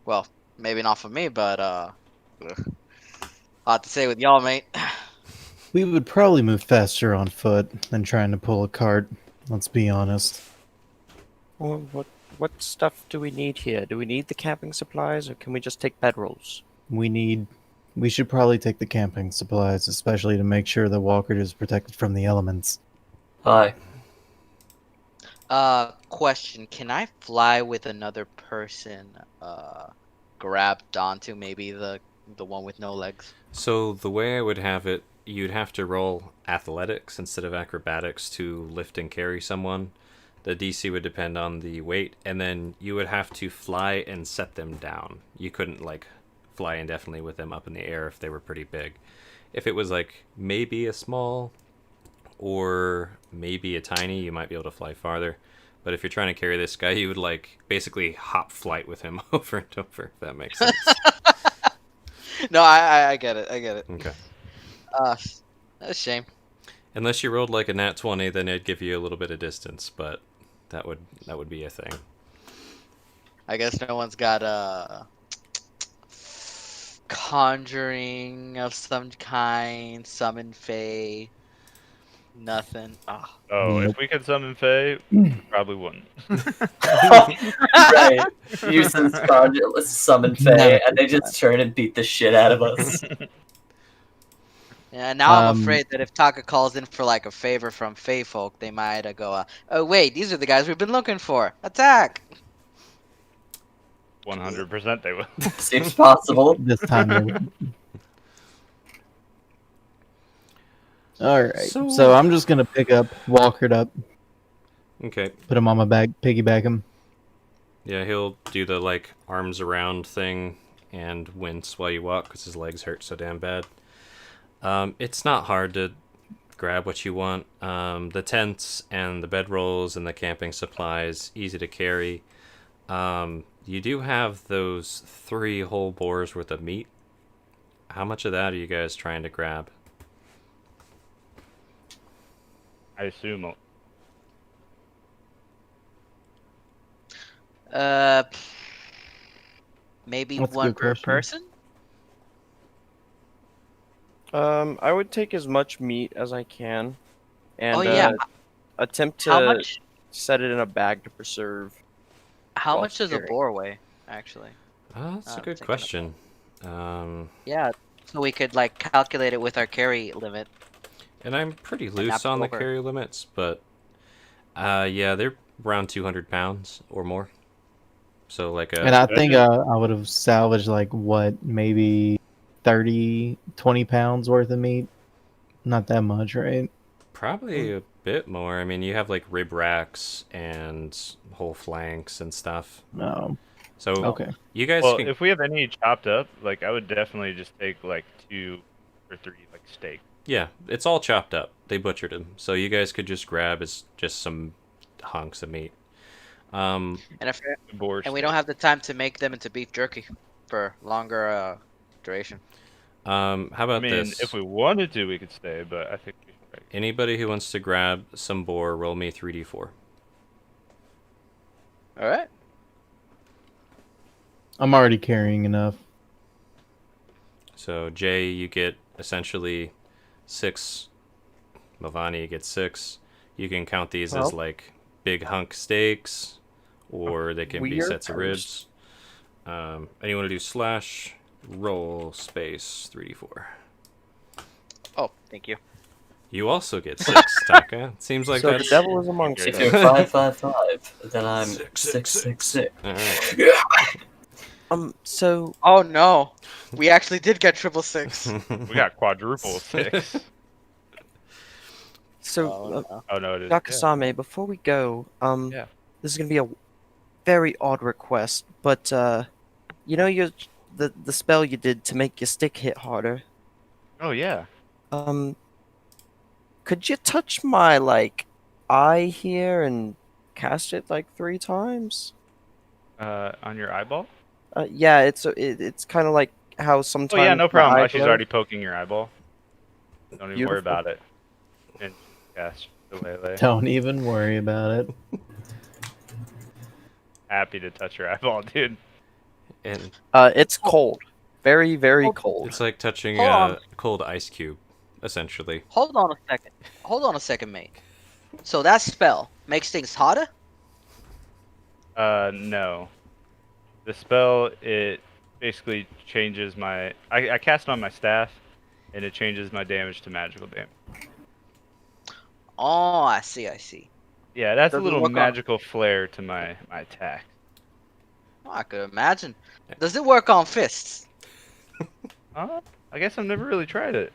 [SPEAKER 7] Well, maybe not for me, but hard to say with y'all, mate.
[SPEAKER 3] We would probably move faster on foot than trying to pull a cart. Let's be honest.
[SPEAKER 5] Well, what stuff do we need here? Do we need the camping supplies, or can we just take bedrolls?
[SPEAKER 3] We should probably take the camping supplies, especially to make sure that Walkerd is protected from the elements.
[SPEAKER 6] Hi.
[SPEAKER 7] Question: can I fly with another person? Grabbed onto maybe the one with no legs.
[SPEAKER 2] So the way I would have it, you'd have to roll athletics instead of acrobatics to lift and carry someone. The DC would depend on the weight, and then you would have to fly and set them down. You couldn't like fly indefinitely with them up in the air if they were pretty big. If it was like maybe a small or maybe a tiny, you might be able to fly farther. But if you're trying to carry this guy, you would like basically hop flight with him over and over, if that makes sense.
[SPEAKER 7] No, I get it. I get it.
[SPEAKER 2] Okay.
[SPEAKER 7] That's a shame.
[SPEAKER 2] Unless you rolled like a nat 20, then it'd give you a little bit of distance, but that would be a thing.
[SPEAKER 7] I guess no one's got conjuring of some kind, summon Fae, nothing. Oh.
[SPEAKER 1] Oh, if we could summon Fae, probably wouldn't.
[SPEAKER 6] Right. Use some summon Fae, and they just turn and beat the shit out of us.
[SPEAKER 7] Yeah, now I'm afraid that if Taka calls in for like a favor from Fae folk, they might go, oh wait, these are the guys we've been looking for. Attack!
[SPEAKER 1] 100% they will.
[SPEAKER 6] Seems possible.
[SPEAKER 3] This time they would. Alright,
[SPEAKER 2] So-
[SPEAKER 3] so I'm just gonna pick up Walkerd up,
[SPEAKER 2] Okay.
[SPEAKER 3] put him on my back, piggyback him.
[SPEAKER 2] Yeah, he'll do the like arms around thing and wince while you walk because his legs hurt so damn bad. It's not hard to grab what you want. The tents and the bedrolls and the camping supplies, easy to carry. You do have those 3 whole boars worth of meat. How much of that are you guys trying to grab?
[SPEAKER 1] I assume.
[SPEAKER 7] Maybe
[SPEAKER 3] That's a
[SPEAKER 7] one
[SPEAKER 3] good
[SPEAKER 7] per
[SPEAKER 3] question.
[SPEAKER 7] person?
[SPEAKER 5] I would take as much meat as I can, and
[SPEAKER 7] Oh, yeah.
[SPEAKER 5] attempt to
[SPEAKER 7] How much?
[SPEAKER 5] set it in a bag to preserve.
[SPEAKER 7] How
[SPEAKER 5] Well,
[SPEAKER 7] much does a
[SPEAKER 5] carry.
[SPEAKER 7] boar weigh? Actually,
[SPEAKER 2] That's a
[SPEAKER 7] I'm
[SPEAKER 2] good
[SPEAKER 7] thinking
[SPEAKER 2] question.
[SPEAKER 7] yeah. So we could like calculate it with our carry limit.
[SPEAKER 2] And I'm pretty
[SPEAKER 7] not
[SPEAKER 2] loose on the
[SPEAKER 7] over.
[SPEAKER 2] carry limits, but yeah, they're around 200 pounds or more. So like a
[SPEAKER 3] And I think I would have salvaged like what, maybe 30, 20 pounds worth of meat. Not that much, right?
[SPEAKER 2] probably a bit more. I mean, you have like rib racks and whole flanks and stuff.
[SPEAKER 3] No.
[SPEAKER 2] So
[SPEAKER 3] Okay.
[SPEAKER 2] you guys
[SPEAKER 1] Well,
[SPEAKER 2] can,
[SPEAKER 1] if we have any chopped up, like I would definitely just take like 2 or 3 like steak.
[SPEAKER 2] yeah, it's all chopped up. They butchered them, so you guys could just grab as just some hunks of meat. Um,
[SPEAKER 7] And if
[SPEAKER 1] Boar
[SPEAKER 7] and we
[SPEAKER 1] steak.
[SPEAKER 7] don't have the time to make them into beef jerky for longer duration.
[SPEAKER 2] how
[SPEAKER 1] I
[SPEAKER 2] about
[SPEAKER 1] mean,
[SPEAKER 2] this?
[SPEAKER 1] if we wanted to, we could stay, but I think we should wait.
[SPEAKER 2] Anybody who wants to grab some boar, roll me 3d4.
[SPEAKER 7] All right.
[SPEAKER 3] I'm already carrying enough.
[SPEAKER 2] So Jay, you get essentially 6. Mavani, you get 6. You can count these as
[SPEAKER 5] Well.
[SPEAKER 2] like big hunk steaks, or they can be
[SPEAKER 5] We are
[SPEAKER 2] sets of ribs. And you want to do slash roll space 3d4.
[SPEAKER 7] Oh, thank you.
[SPEAKER 2] You also get 6, Taka. Seems like
[SPEAKER 5] so the
[SPEAKER 2] that's
[SPEAKER 5] devil is amongst
[SPEAKER 6] If
[SPEAKER 5] us.
[SPEAKER 6] you're 555, then I'm
[SPEAKER 2] 666.
[SPEAKER 6] 666.
[SPEAKER 2] All right.
[SPEAKER 5] So
[SPEAKER 7] Oh no, we actually did get 666.
[SPEAKER 1] We got quadruple 6.
[SPEAKER 5] so
[SPEAKER 7] no.
[SPEAKER 1] Oh no, it is. Yeah.
[SPEAKER 5] Nakasame, before we go,
[SPEAKER 1] Yeah.
[SPEAKER 5] this is gonna be a very odd request, but you know the spell you did to make your stick hit harder.
[SPEAKER 1] Oh yeah.
[SPEAKER 5] Could you touch my like eye here and cast it like 3 times?
[SPEAKER 1] On your eyeball?
[SPEAKER 5] Yeah, it's kind of like how sometimes.
[SPEAKER 1] Oh yeah, no
[SPEAKER 5] the
[SPEAKER 1] problem.
[SPEAKER 5] eye
[SPEAKER 1] She's
[SPEAKER 5] glow-
[SPEAKER 1] already poking your eyeball. Don't even worry
[SPEAKER 5] Beautiful.
[SPEAKER 1] about it. And cast Shillelagh.
[SPEAKER 3] Don't even worry about it.
[SPEAKER 1] Happy to touch your eyeball, dude.
[SPEAKER 2] And
[SPEAKER 5] It's cold, very very cold.
[SPEAKER 2] it's like touching
[SPEAKER 7] Hold on.
[SPEAKER 2] a cold ice cube, essentially.
[SPEAKER 7] Hold on a second. Hold on a second, mate. So that spell makes things hotter?
[SPEAKER 1] No. The spell, it basically changes my... I cast it on my staff, and it changes my damage to magical damage.
[SPEAKER 7] Oh, I see.
[SPEAKER 1] Yeah, that's a
[SPEAKER 7] Doesn't
[SPEAKER 1] little
[SPEAKER 7] work on-
[SPEAKER 1] magical flair to my attack.
[SPEAKER 7] Oh, I could imagine. Does it work on fists?
[SPEAKER 1] I guess I've never really tried it.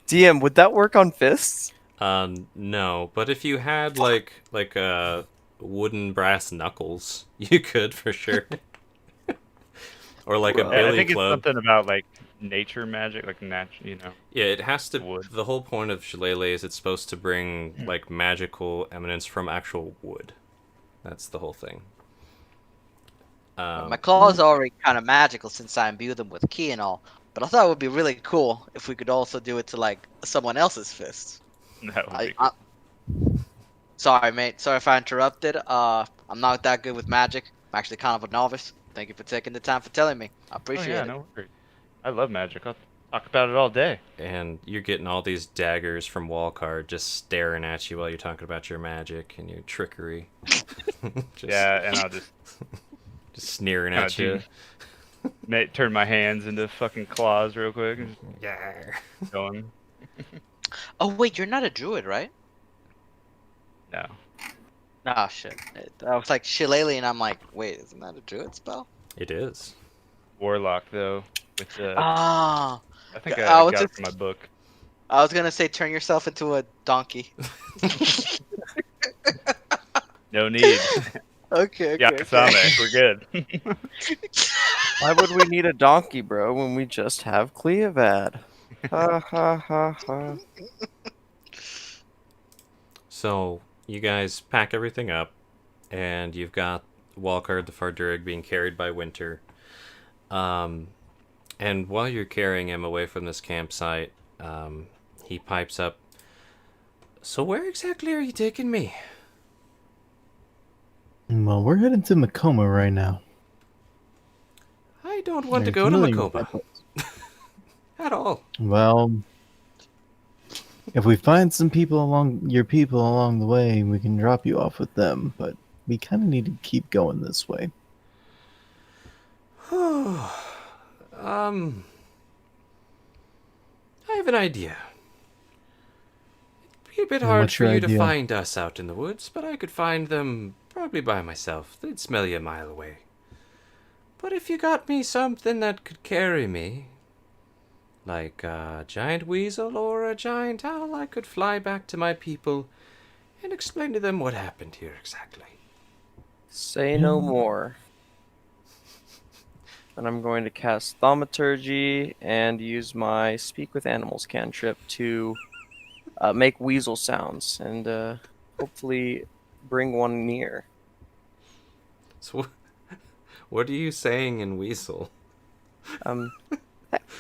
[SPEAKER 5] DM, would that work on fists?
[SPEAKER 2] No, but if you had like wooden brass knuckles, you could for sure. Or like a
[SPEAKER 1] Yeah, I
[SPEAKER 2] billy
[SPEAKER 1] think
[SPEAKER 2] club.
[SPEAKER 1] it's something about like nature magic, like you know.
[SPEAKER 2] Yeah, it has to.
[SPEAKER 1] Wood.
[SPEAKER 2] The whole point of Shillelagh is it's supposed to bring
[SPEAKER 1] Hmm.
[SPEAKER 2] like magical eminence from actual wood. That's the whole thing.
[SPEAKER 7] My claws are already kind of magical since I imbue them with ki and all. But I thought it would be really cool if we could also do it to like someone else's fists.
[SPEAKER 1] That would be cool.
[SPEAKER 7] Sorry, mate. Sorry if I interrupted. I'm not that good with magic. I'm actually kind of a novice. Thank you for taking the time for telling me. I appreciate
[SPEAKER 1] yeah,
[SPEAKER 7] it.
[SPEAKER 1] no worries. I love magic. I'll talk about it all day.
[SPEAKER 2] And you're getting all these daggers from Walcard just staring at you while you're talking about your magic and your trickery. Just-
[SPEAKER 1] Yeah, and I'll just
[SPEAKER 2] Just sneering
[SPEAKER 1] kinda
[SPEAKER 2] at you.
[SPEAKER 1] turn my hands into fucking claws real quick and
[SPEAKER 2] Yeah.
[SPEAKER 1] just going.
[SPEAKER 7] Oh wait, you're not a druid, right?
[SPEAKER 1] No.
[SPEAKER 7] Ah, shit. I was like Shillelagh, and I'm like, wait, isn't that a druid spell?
[SPEAKER 2] It is.
[SPEAKER 1] Warlock though. With the
[SPEAKER 7] Ah,
[SPEAKER 1] I think
[SPEAKER 7] I
[SPEAKER 1] I
[SPEAKER 7] was
[SPEAKER 1] got it
[SPEAKER 7] just-
[SPEAKER 1] from my book.
[SPEAKER 7] I was gonna say turn yourself into a donkey.
[SPEAKER 1] No need.
[SPEAKER 7] Okay.
[SPEAKER 1] Yakasame, we're good.
[SPEAKER 5] Why would we need a donkey, bro, when we just have Cleovad? Ha ha ha ha.
[SPEAKER 2] So you guys pack everything up, and you've got Walcard the Fardurig being carried by Winter. And while you're carrying him away from this campsite, he pipes up. So where exactly are you taking me?
[SPEAKER 3] Well, we're heading to Makoma right now.
[SPEAKER 2] I don't want to
[SPEAKER 3] You're
[SPEAKER 2] go to
[SPEAKER 3] familiar with
[SPEAKER 2] Makoma
[SPEAKER 3] that place.
[SPEAKER 2] at all.
[SPEAKER 3] Well, if we find some people your people along the way, we can drop you off with them. But we kind of need to keep going this way.
[SPEAKER 2] I have an idea. It'd be a bit
[SPEAKER 3] And
[SPEAKER 2] hard
[SPEAKER 3] what's
[SPEAKER 2] for
[SPEAKER 3] your
[SPEAKER 2] you to
[SPEAKER 3] idea?
[SPEAKER 2] find us out in the woods, but I could find them probably by myself. They'd smell you a mile away. But if you got me something that could carry me, like a giant weasel or a giant owl, I could fly back to my people and explain to them what happened here exactly.
[SPEAKER 5] Say no more. And I'm going to cast Thaumaturgy and use my Speak with Animals cantrip to make weasel sounds and hopefully bring one near.
[SPEAKER 2] So, what are you saying in Weasel?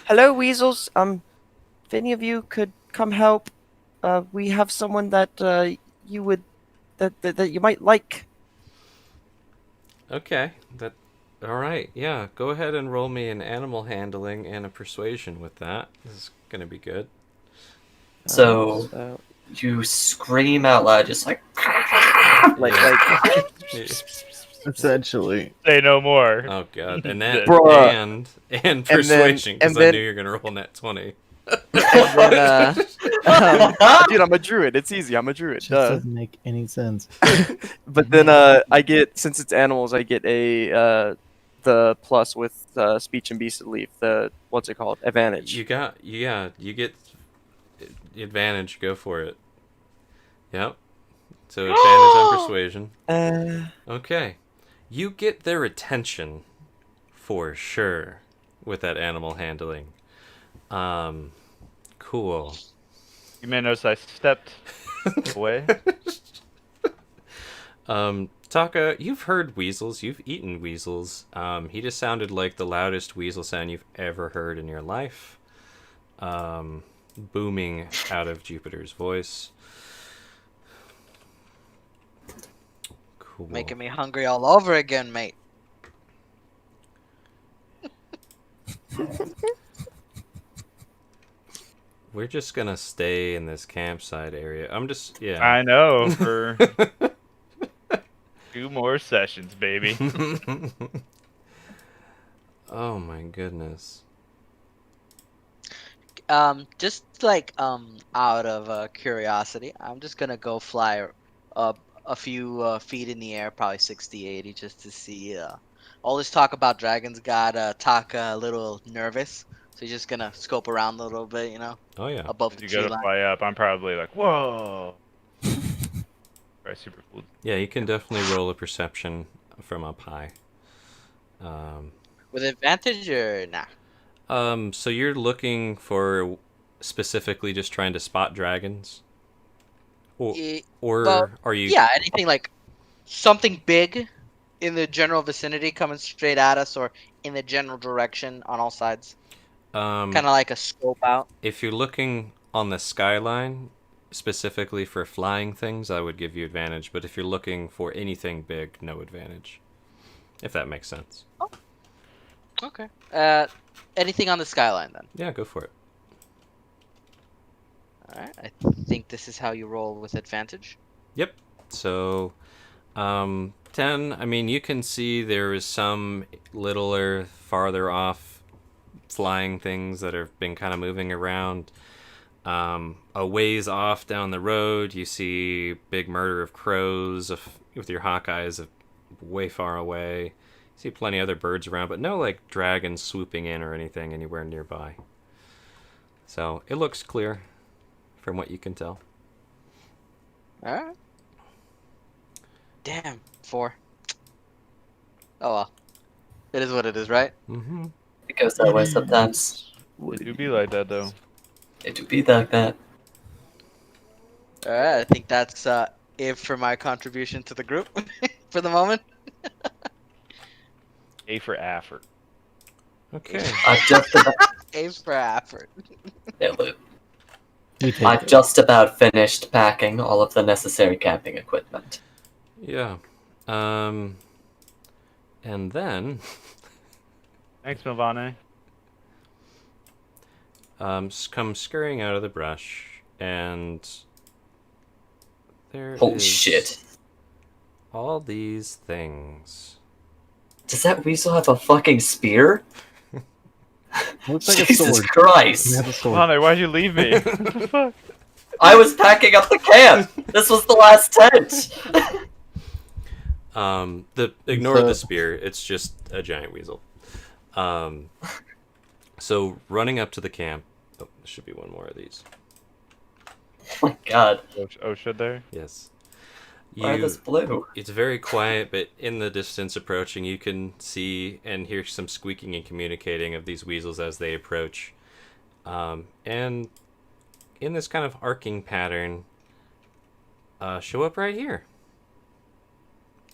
[SPEAKER 5] Hello, weasels. If any of you could come help, we have someone that you would that you might like.
[SPEAKER 2] Okay, that. All right, yeah. Go ahead and roll me an animal handling and a persuasion with that. This is gonna be good.
[SPEAKER 6] So you scream out loud, just like.
[SPEAKER 5] like
[SPEAKER 3] Essentially.
[SPEAKER 1] Say no more.
[SPEAKER 2] Oh god, and that
[SPEAKER 5] Bruh.
[SPEAKER 2] and persuasion because I
[SPEAKER 5] then-
[SPEAKER 2] knew you were gonna roll net 20.
[SPEAKER 5] and then, dude, I'm a druid. It's easy. I'm a druid.
[SPEAKER 3] Just
[SPEAKER 5] Duh.
[SPEAKER 3] doesn't make any sense.
[SPEAKER 5] But then I get, since it's animals, I get a the plus with speech and beast of leaf. The what's it called? Advantage.
[SPEAKER 2] You get advantage. Go for it. Yep. So advantage on persuasion. Okay. You get their attention for sure with that animal handling. Cool.
[SPEAKER 1] You may notice I stepped away.
[SPEAKER 2] Taka, you've heard weasels. You've eaten weasels. He just sounded like the loudest weasel sound you've ever heard in your life. Booming out of Jupiter's voice. Cool.
[SPEAKER 7] Making me hungry all over again, mate.
[SPEAKER 2] We're just gonna stay in this campsite area. I'm just, yeah.
[SPEAKER 1] I know, for 2 more sessions, baby.
[SPEAKER 2] Oh my goodness.
[SPEAKER 7] Just like out of curiosity, I'm just gonna go fly up a few feet in the air, probably 60, 80, just to see. All this talk about dragons got Taka a little nervous, so he's just gonna scope around a little bit, you know,
[SPEAKER 2] Oh yeah.
[SPEAKER 7] above the
[SPEAKER 1] You
[SPEAKER 7] tree
[SPEAKER 1] gotta
[SPEAKER 7] line.
[SPEAKER 1] fly up. I'm probably like, whoa. Probably super cool.
[SPEAKER 2] Yeah, you can definitely roll a perception from up high.
[SPEAKER 7] With advantage or nah?
[SPEAKER 2] So you're looking for specifically just trying to spot dragons? Or,
[SPEAKER 7] Eh,
[SPEAKER 2] or
[SPEAKER 7] well,
[SPEAKER 2] are you...
[SPEAKER 7] Yeah, anything like something big in the general vicinity coming straight at us, or in the general direction on all sides. Kind of like a scope out.
[SPEAKER 2] If you're looking on the skyline, specifically for flying things, I would give you advantage. But if you're looking for anything big, no advantage. If that makes sense.
[SPEAKER 7] Okay. Anything on the skyline then?
[SPEAKER 2] Yeah, go for it.
[SPEAKER 7] All right. I think this is how you roll with advantage.
[SPEAKER 2] Yep. So, 10, I mean, you can see there is some littler, farther off flying things that have been kind of moving around. A ways off down the road, you see big murder of crows with your hawk eyes way far away. You see plenty other birds around, but no like dragons swooping in or anything anywhere nearby. So it looks clear from what you can tell.
[SPEAKER 7] All right. Damn. 4. Oh well. It is what it is, right?
[SPEAKER 2] Mm-hmm.
[SPEAKER 6] It goes that way sometimes.
[SPEAKER 1] It do be like that, though.
[SPEAKER 6] It do be like that.
[SPEAKER 7] All right. I think that's it for my contribution to the group for the moment.
[SPEAKER 1] A for effort.
[SPEAKER 2] Okay.
[SPEAKER 6] I've just about,
[SPEAKER 7] A for effort.
[SPEAKER 6] yeah, look,
[SPEAKER 3] We take
[SPEAKER 6] I've
[SPEAKER 3] it.
[SPEAKER 6] just about finished packing all of the necessary camping equipment.
[SPEAKER 2] Yeah. And then
[SPEAKER 1] Thanks, Milvane.
[SPEAKER 2] come scurrying out of the brush, and there
[SPEAKER 6] Holy
[SPEAKER 2] is
[SPEAKER 6] shit.
[SPEAKER 2] all these things.
[SPEAKER 6] Does that weasel have a fucking spear?
[SPEAKER 3] Looks like a
[SPEAKER 6] Jesus
[SPEAKER 3] sword.
[SPEAKER 6] Christ.
[SPEAKER 3] It has a sword.
[SPEAKER 1] Milvane, why'd you leave me? What the fuck?
[SPEAKER 6] I was packing up the camp! This was the last tent!
[SPEAKER 2] Ignore
[SPEAKER 3] So-
[SPEAKER 2] the spear. It's just a giant weasel. So running up to the camp. Oh, there should be one more of these.
[SPEAKER 6] Oh my god.
[SPEAKER 1] Oh, should there?
[SPEAKER 2] Yes.
[SPEAKER 6] Why this blue?
[SPEAKER 2] It's very quiet, but in the distance approaching, you can see and hear some squeaking and communicating of these weasels as they approach. And in this kind of arcing pattern, show up right here.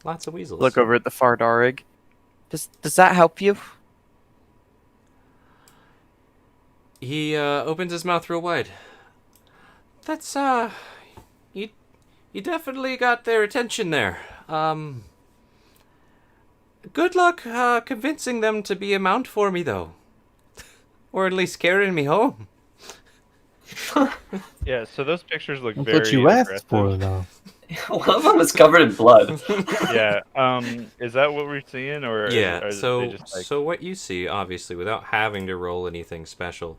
[SPEAKER 2] Lots of weasels.
[SPEAKER 5] Look over at the Fardarig. Does that help you?
[SPEAKER 2] He opens his mouth real wide. That's you definitely got their attention there. Good luck convincing them to be a mount for me though. Or at least carrying me home.
[SPEAKER 1] Yeah, so those pictures look
[SPEAKER 3] That's
[SPEAKER 1] very
[SPEAKER 3] what you asked
[SPEAKER 1] aggressive.
[SPEAKER 3] for, though.
[SPEAKER 6] One of them is covered in blood.
[SPEAKER 1] Yeah. Is that what we're seeing, or
[SPEAKER 2] Yeah,
[SPEAKER 1] are
[SPEAKER 2] so
[SPEAKER 1] they just like?
[SPEAKER 2] so what you see, obviously, without having to roll anything special,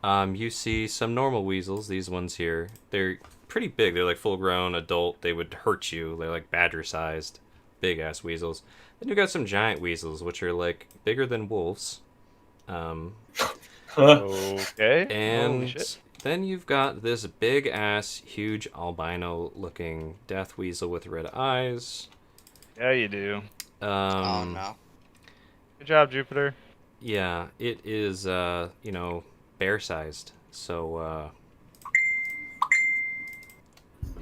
[SPEAKER 2] you see some normal weasels. These ones here, they're pretty big. They're like full-grown adult. They would hurt you. They're like badger-sized, big-ass weasels. Then you got some giant weasels, which are like bigger than wolves.
[SPEAKER 1] Okay. Holy
[SPEAKER 2] And
[SPEAKER 1] shit.
[SPEAKER 2] then you've got this big-ass, huge albino-looking death weasel with red eyes.
[SPEAKER 1] Yeah, you do.
[SPEAKER 7] Oh no.
[SPEAKER 1] Good job, Jupiter.
[SPEAKER 2] Yeah, it is, bear-sized. So,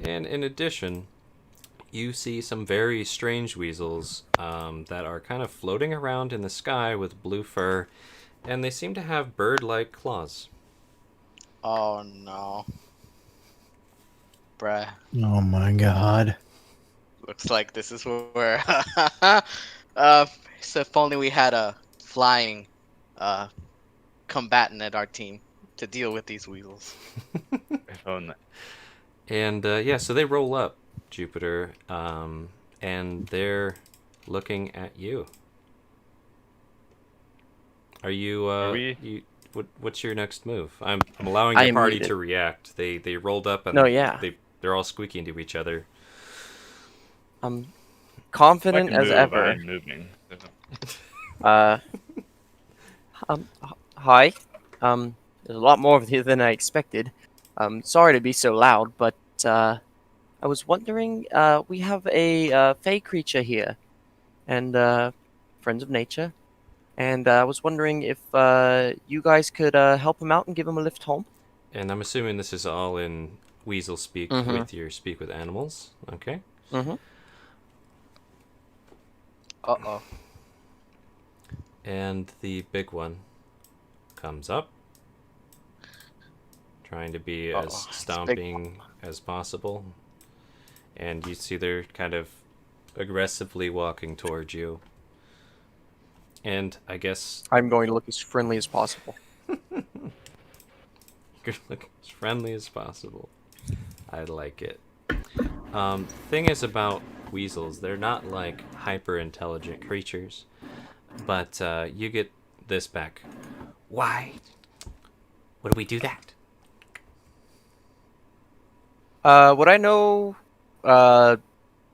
[SPEAKER 2] and in addition, you see some very strange weasels that are kind of floating around in the sky with blue fur, and they seem to have bird-like claws.
[SPEAKER 7] Oh no. Bruh.
[SPEAKER 3] Oh my god.
[SPEAKER 7] Looks like this is where so if only we had a flying combatant at our team to deal with these weasels.
[SPEAKER 1] If only.
[SPEAKER 2] And, so they roll up, Jupiter, and they're looking at you. Are you,
[SPEAKER 1] Are we-
[SPEAKER 2] what's your next move? I'm allowing
[SPEAKER 5] I
[SPEAKER 2] your
[SPEAKER 5] am
[SPEAKER 2] party
[SPEAKER 5] muted.
[SPEAKER 2] to react. They rolled up and
[SPEAKER 5] No, yeah.
[SPEAKER 2] they're all squeaking to each other.
[SPEAKER 5] I'm
[SPEAKER 1] If I
[SPEAKER 5] confident
[SPEAKER 1] can
[SPEAKER 5] as
[SPEAKER 1] move,
[SPEAKER 5] ever.
[SPEAKER 1] I'm moving.
[SPEAKER 5] Hi. There's a lot more of you than I expected. Sorry to be so loud, but I was wondering. We have a fey creature here, and friends of nature, and I was wondering if you guys could help him out and give him a lift home.
[SPEAKER 2] And I'm assuming this is all in weasel speak
[SPEAKER 5] Mhm.
[SPEAKER 2] with your speak with animals. Okay.
[SPEAKER 5] Mm-hmm.
[SPEAKER 7] Uh-oh.
[SPEAKER 2] And the big one comes up, trying to be
[SPEAKER 7] Uh-oh,
[SPEAKER 2] as
[SPEAKER 7] it's big.
[SPEAKER 2] stomping as possible. And you see they're kind of aggressively walking towards you. And I guess
[SPEAKER 5] I'm going to look as friendly as possible.
[SPEAKER 2] you're looking as friendly as possible. I like it. Thing is about weasels, they're not like hyper intelligent creatures, but you get this back. Why would we do that?
[SPEAKER 5] Would I know,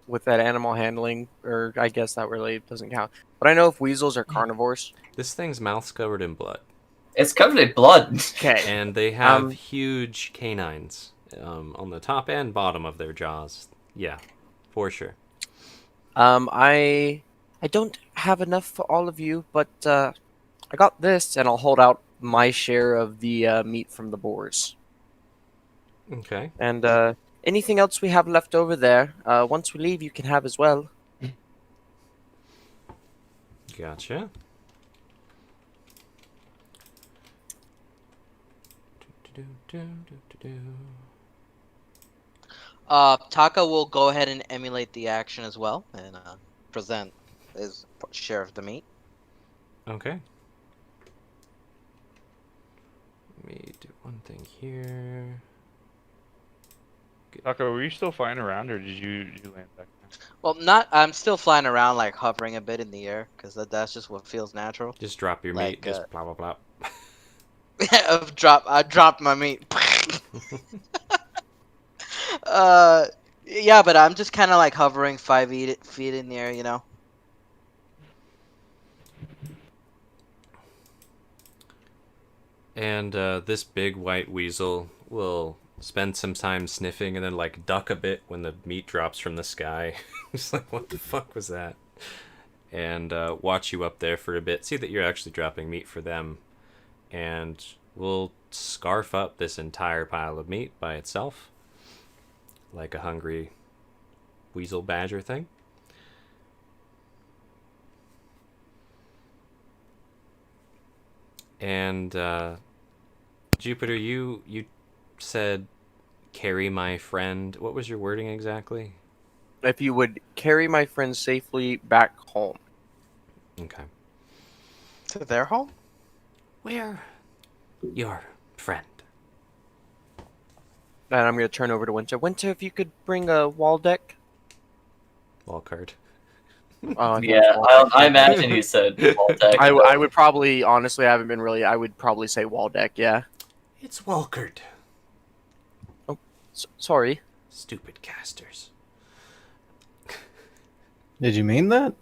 [SPEAKER 5] with that animal handling, or I guess that really doesn't count. Would I know if weasels are carnivores?
[SPEAKER 2] This thing's mouth's covered in blood,
[SPEAKER 6] It's covered in blood.
[SPEAKER 5] Okay.
[SPEAKER 2] and they have
[SPEAKER 5] Um,
[SPEAKER 2] huge canines on the top and bottom of their jaws. Yeah, for sure.
[SPEAKER 5] I don't have enough for all of you, but I got this, and I'll hold out my share of the meat from the boars.
[SPEAKER 2] Okay.
[SPEAKER 5] And anything else we have left over there, once we leave, you can have as well.
[SPEAKER 2] Gotcha.
[SPEAKER 7] Taka will go ahead and emulate the action as well and present his share of the meat.
[SPEAKER 2] Okay. Let me do one thing here.
[SPEAKER 1] Taco, were you still flying around, or did you land back down?
[SPEAKER 7] Well, not. I'm still flying around, like hovering a bit in the air, because that's just what feels natural.
[SPEAKER 2] Just drop your
[SPEAKER 7] Like,
[SPEAKER 2] meat. Just blah blah blah.
[SPEAKER 7] I dropped my meat. Yeah, but I'm just kind of like hovering 5 feet in the air, you know.
[SPEAKER 2] And this big white weasel will spend some time sniffing and then like duck a bit when the meat drops from the sky. Just like, what the fuck was that? And watch you up there for a bit. See that you're actually dropping meat for them. And we'll scarf up this entire pile of meat by itself. Like a hungry weasel badger thing. And Jupiter, you said carry my friend. What was your wording exactly?
[SPEAKER 5] If you would carry my friend safely back home.
[SPEAKER 2] Okay.
[SPEAKER 8] To their home?
[SPEAKER 2] Where? Your friend.
[SPEAKER 5] And I'm going to turn over to Winter. Winter, if you could bring a wall deck.
[SPEAKER 2] Wallcard.
[SPEAKER 5] I think
[SPEAKER 6] Yeah,
[SPEAKER 5] it's wall deck.
[SPEAKER 6] I imagine he said Waldeck.
[SPEAKER 5] I would probably, honestly, I haven't been really, I would probably say wall deck, yeah.
[SPEAKER 2] It's Walkard.
[SPEAKER 5] Sorry.
[SPEAKER 2] Stupid casters.
[SPEAKER 3] Did you mean that?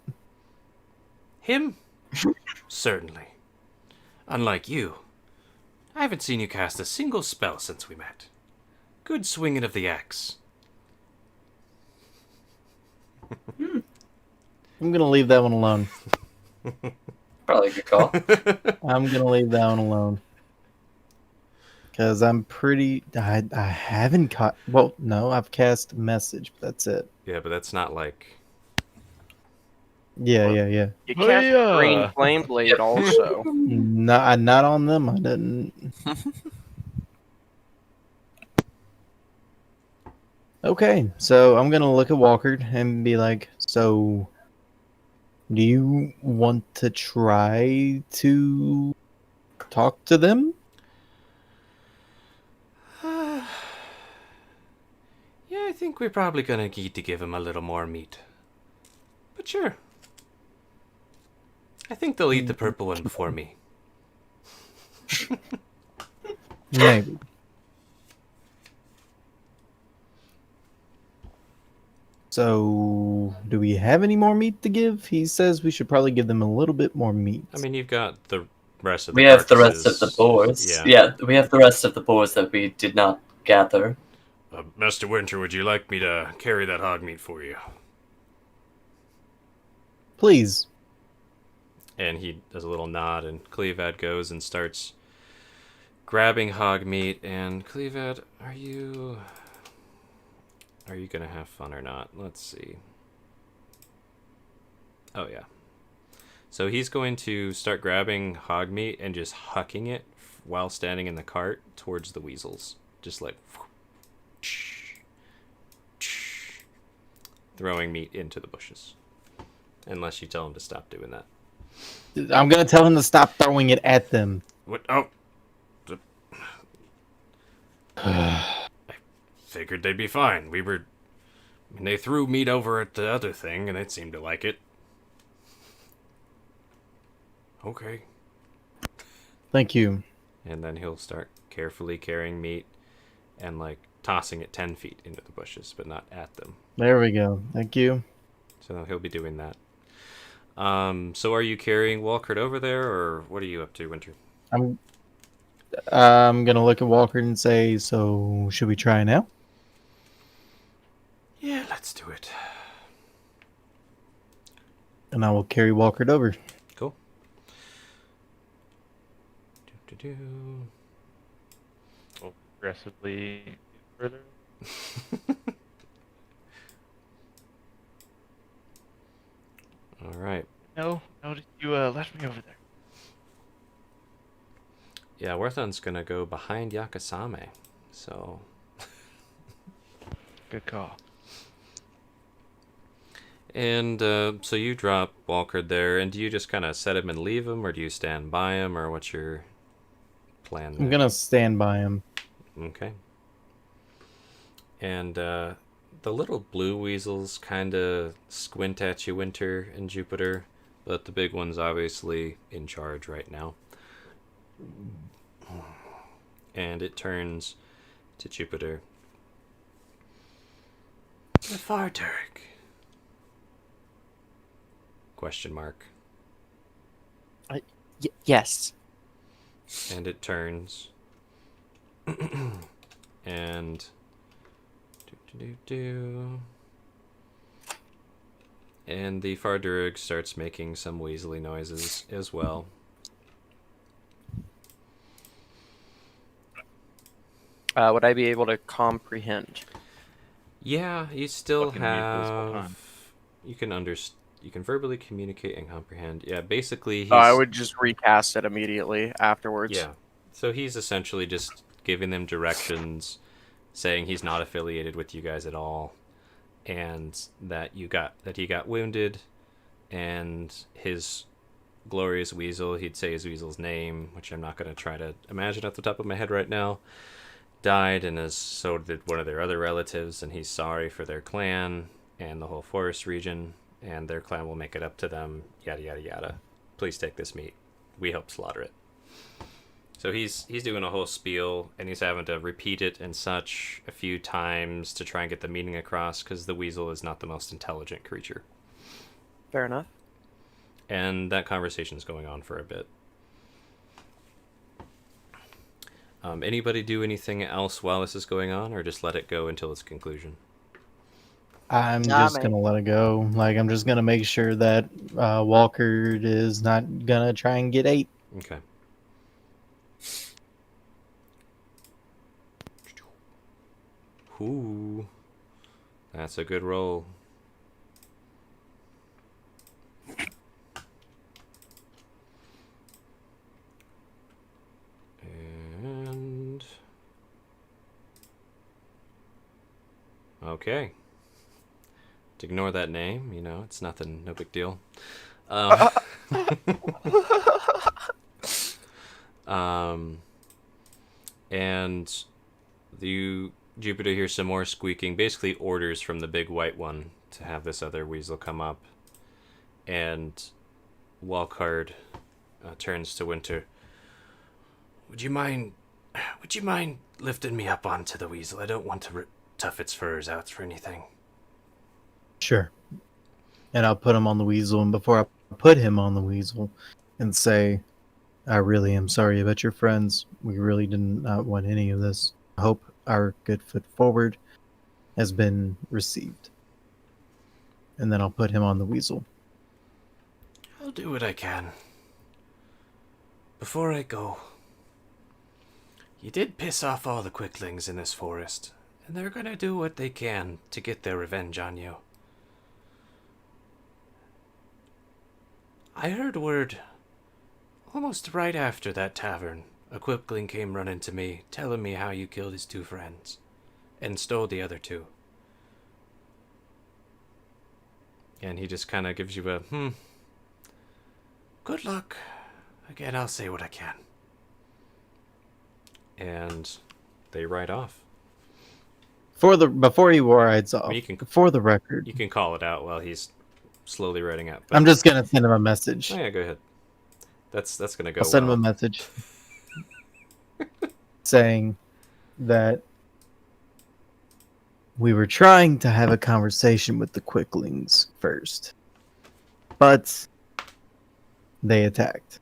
[SPEAKER 2] Him? Certainly. Unlike you, I haven't seen you cast a single spell since we met. Good swinging of the axe.
[SPEAKER 3] I'm gonna leave that one alone.
[SPEAKER 6] Probably a good call.
[SPEAKER 3] I'm gonna leave that one alone. Because I'm pretty. I haven't caught. Well, no, I've cast message, but that's it.
[SPEAKER 2] Yeah, but that's not like.
[SPEAKER 3] Yeah.
[SPEAKER 5] You cast
[SPEAKER 1] Hiya!
[SPEAKER 5] Green Flame Blade also.
[SPEAKER 3] Not on them. I didn't. Okay, so I'm gonna look at Walker and be like, so do you want to try to talk to them?
[SPEAKER 2] Yeah, I think we're probably gonna need to give him a little more meat. But sure. I think they'll eat the purple one before me.
[SPEAKER 3] Maybe. So, do we have any more meat to give? He says we should probably give them a little bit more meat.
[SPEAKER 2] I mean, you've got the rest of the
[SPEAKER 6] We have the rest of the
[SPEAKER 2] carcasses.
[SPEAKER 6] boars.
[SPEAKER 2] Yeah.
[SPEAKER 6] We have the rest of the boars that we did not gather.
[SPEAKER 2] Master Winter, would you like me to carry that hog meat for you?
[SPEAKER 3] Please.
[SPEAKER 2] And he does a little nod, and Cleavad goes and starts grabbing hog meat. And Cleavad, are you gonna have fun or not? Let's see. Oh yeah. So he's going to start grabbing hog meat and just hucking it while standing in the cart towards the weasels, just like throwing meat into the bushes. Unless you tell him to stop doing that.
[SPEAKER 3] I'm gonna tell him to stop throwing it at them.
[SPEAKER 2] What? Oh. I figured they'd be fine. They threw meat over at the other thing, and it seemed to like it. Okay.
[SPEAKER 3] Thank you.
[SPEAKER 2] And then he'll start carefully carrying meat and, like, tossing it 10 feet into the bushes, but not at them.
[SPEAKER 3] There we go. Thank you.
[SPEAKER 2] So he'll be doing that. So are you carrying Walkert over there, or what are you up to, Winter?
[SPEAKER 3] I'm gonna look at Walker and say, so should we try now?
[SPEAKER 2] Yeah, let's do it.
[SPEAKER 3] And I will carry Walker over.
[SPEAKER 2] Cool. Do.
[SPEAKER 1] Aggressively further.
[SPEAKER 2] All right.
[SPEAKER 1] No, you left me over there.
[SPEAKER 2] Yeah, Werthon's gonna go behind Yakasame. So
[SPEAKER 1] Good call.
[SPEAKER 2] And so you drop Walker there, and do you just kind of set him and leave him, or do you stand by him, or what's your plan there?
[SPEAKER 3] I'm gonna stand by him.
[SPEAKER 2] Okay. And the little blue weasels kind of squint at you, Winter and Jupiter, but the big one's obviously in charge right now. And it turns to Jupiter. The Farturk. Question mark.
[SPEAKER 5] Yes.
[SPEAKER 2] And it turns. And and the Fardurig starts making some weaselly noises as well.
[SPEAKER 5] Would I be able to comprehend?
[SPEAKER 2] Yeah, you still
[SPEAKER 1] Fucking weasels, hold on.
[SPEAKER 2] have. You can understand. You can verbally communicate and comprehend. Yeah, basically he's
[SPEAKER 5] I would just recast it immediately afterwards.
[SPEAKER 2] yeah. So he's essentially just giving them directions, saying he's not affiliated with you guys at all, and that he got wounded, and his glorious weasel, he'd say his weasel's name, which I'm not going to try to imagine off the top of my head right now, died, and so did one of their other relatives, and he's sorry for their clan and the whole forest region, and their clan will make it up to them, yada yada yada. Please take this meat. We help slaughter it. So he's doing a whole spiel, and he's having to repeat it and such a few times to try and get the meaning across, because the weasel is not the most intelligent creature.
[SPEAKER 5] Fair enough.
[SPEAKER 2] And that conversation's going on for a bit. Anybody do anything else while this is going on, or just let it go until its conclusion?
[SPEAKER 3] I'm
[SPEAKER 7] Nah,
[SPEAKER 3] just
[SPEAKER 7] man.
[SPEAKER 3] gonna let it go. Like, I'm just gonna make sure that Walker is not gonna try and get 8.
[SPEAKER 2] Okay. Ooh, that's a good roll. And okay, to ignore that name, it's nothing, no big deal. And Jupiter hears some more squeaking, basically orders from the big white one to have this other weasel come up. And Walcard turns to Winter. Would you mind lifting me up onto the weasel? I don't want to tough its furs out for anything.
[SPEAKER 3] Sure. And I'll put him on the weasel, and before I put him on the weasel and say, I really am sorry about your friends. We really did not want any of this. I hope our good foot forward has been received. And then I'll put him on the weasel.
[SPEAKER 2] I'll do what I can. Before I go, you did piss off all the quicklings in this forest, and they're gonna do what they can to get their revenge on you. I heard word almost right after that tavern. A quickling came running to me, telling me how you killed his 2 friends and stole the other 2. And he just kind of gives you a, good luck. Again, I'll say what I can. And they ride off.
[SPEAKER 3] Before he rides off,
[SPEAKER 2] Well, you can-
[SPEAKER 3] for the record,
[SPEAKER 2] You can call it out while he's slowly riding up. But...
[SPEAKER 3] I'm just gonna send him a message.
[SPEAKER 2] Oh yeah, go ahead. That's gonna go.
[SPEAKER 3] I'll send
[SPEAKER 2] well.
[SPEAKER 3] him a message saying that we were trying to have a conversation with the quicklings first, but they attacked.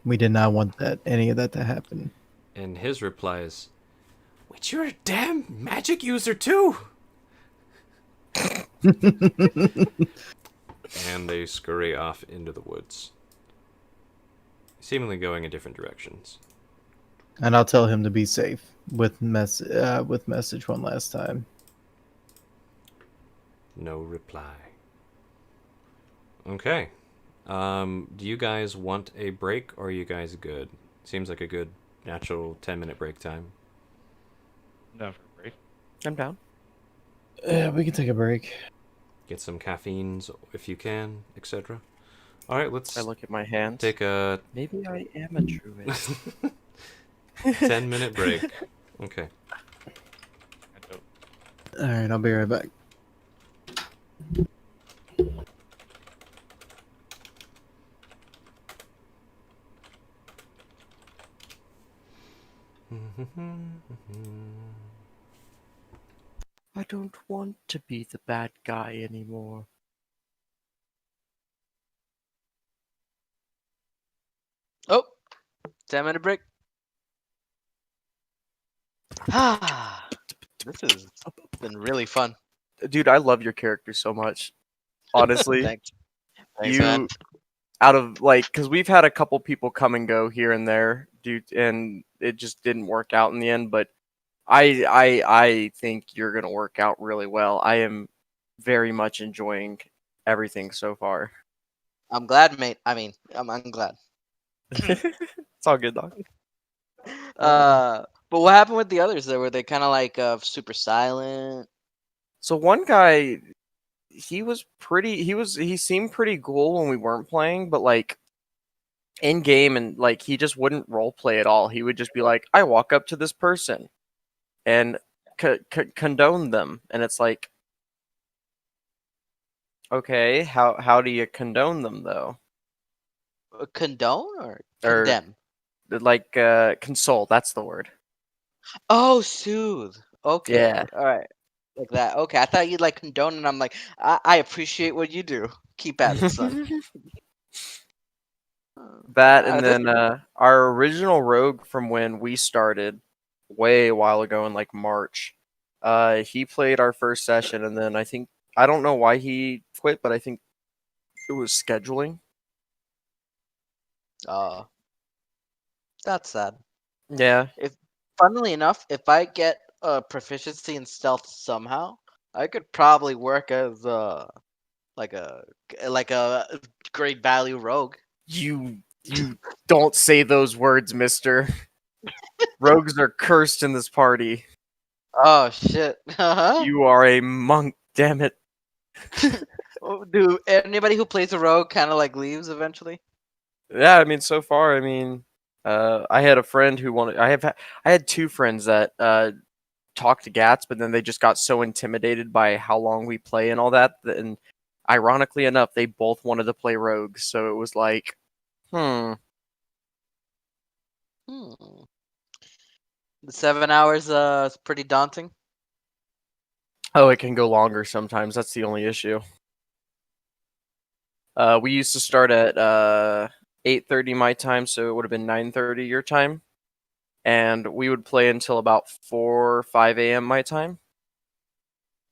[SPEAKER 3] We did not want any of that to happen.
[SPEAKER 2] And his reply is, "Wait, you're a damn magic user too." And they scurry off into the woods, seemingly going in different directions.
[SPEAKER 3] And I'll tell him to be safe with message one last time.
[SPEAKER 2] No reply. Okay. Do you guys want a break, or are you guys good? Seems like a good natural 10-minute break time.
[SPEAKER 1] No, for a break.
[SPEAKER 5] I'm down.
[SPEAKER 3] We can take a break.
[SPEAKER 2] Get some caffeines if you can, etc. All right, let's
[SPEAKER 5] I look at my hands.
[SPEAKER 2] take a
[SPEAKER 5] Maybe I am a druid.
[SPEAKER 2] 10-minute break. Okay.
[SPEAKER 1] I don't.
[SPEAKER 3] All right, I'll be right back.
[SPEAKER 5] I don't want to be the bad guy anymore.
[SPEAKER 8] Oh, 10-minute break. Ah, this has been really fun.
[SPEAKER 5] Dude, I love your character so much. Honestly,
[SPEAKER 8] Thanks. Thanks, man.
[SPEAKER 5] out of because we've had a couple people come and go here and there, dude, and it just didn't work out in the end. But I think you're gonna work out really well. I am very much enjoying everything so far.
[SPEAKER 7] I'm glad, mate. I mean, I'm glad.
[SPEAKER 5] It's all good, dog.
[SPEAKER 7] But what happened with the others? There were they kind of like super silent?
[SPEAKER 5] So one guy, he seemed pretty cool when we weren't playing, but like in game and like he just wouldn't role play at all. He would just be like, I walk up to this person and condone them, and it's like, okay, how do you condone them though?
[SPEAKER 7] Condone or
[SPEAKER 5] Or
[SPEAKER 7] condemn?
[SPEAKER 5] like console, that's the word.
[SPEAKER 7] Oh, soothe. Okay.
[SPEAKER 5] Yeah.
[SPEAKER 7] All right. Like that. Okay. I thought you'd like condone, and I'm like, I appreciate what you do. Keep at it, son.
[SPEAKER 5] That
[SPEAKER 7] Ah,
[SPEAKER 5] and
[SPEAKER 7] this-
[SPEAKER 5] then our original rogue from when we started way a while ago in like March. He played our first session and then I don't know why he quit, but I think it was scheduling.
[SPEAKER 7] that's sad.
[SPEAKER 5] Yeah.
[SPEAKER 7] Funnily enough, if I get a proficiency in stealth somehow, I could probably work as like a like a great value rogue.
[SPEAKER 5] You don't say those words, mister. Rogues are cursed in this party.
[SPEAKER 7] Oh shit. Uh-huh.
[SPEAKER 5] You are a monk, damn it.
[SPEAKER 7] Do anybody who plays a rogue kind of like leaves eventually?
[SPEAKER 5] Yeah, I mean, so far, I had a friend who I had two friends that talked to Gats, but then they just got so intimidated by how long we play and all that, and ironically enough, they both wanted to play rogues. So it was like,
[SPEAKER 7] The 7 hours is pretty daunting.
[SPEAKER 5] oh, it can go longer sometimes. That's the only issue. We used to start at 8:30 my time, so it would have been 9:30 your time, and we would play until about 4 or 5 a.m. my time.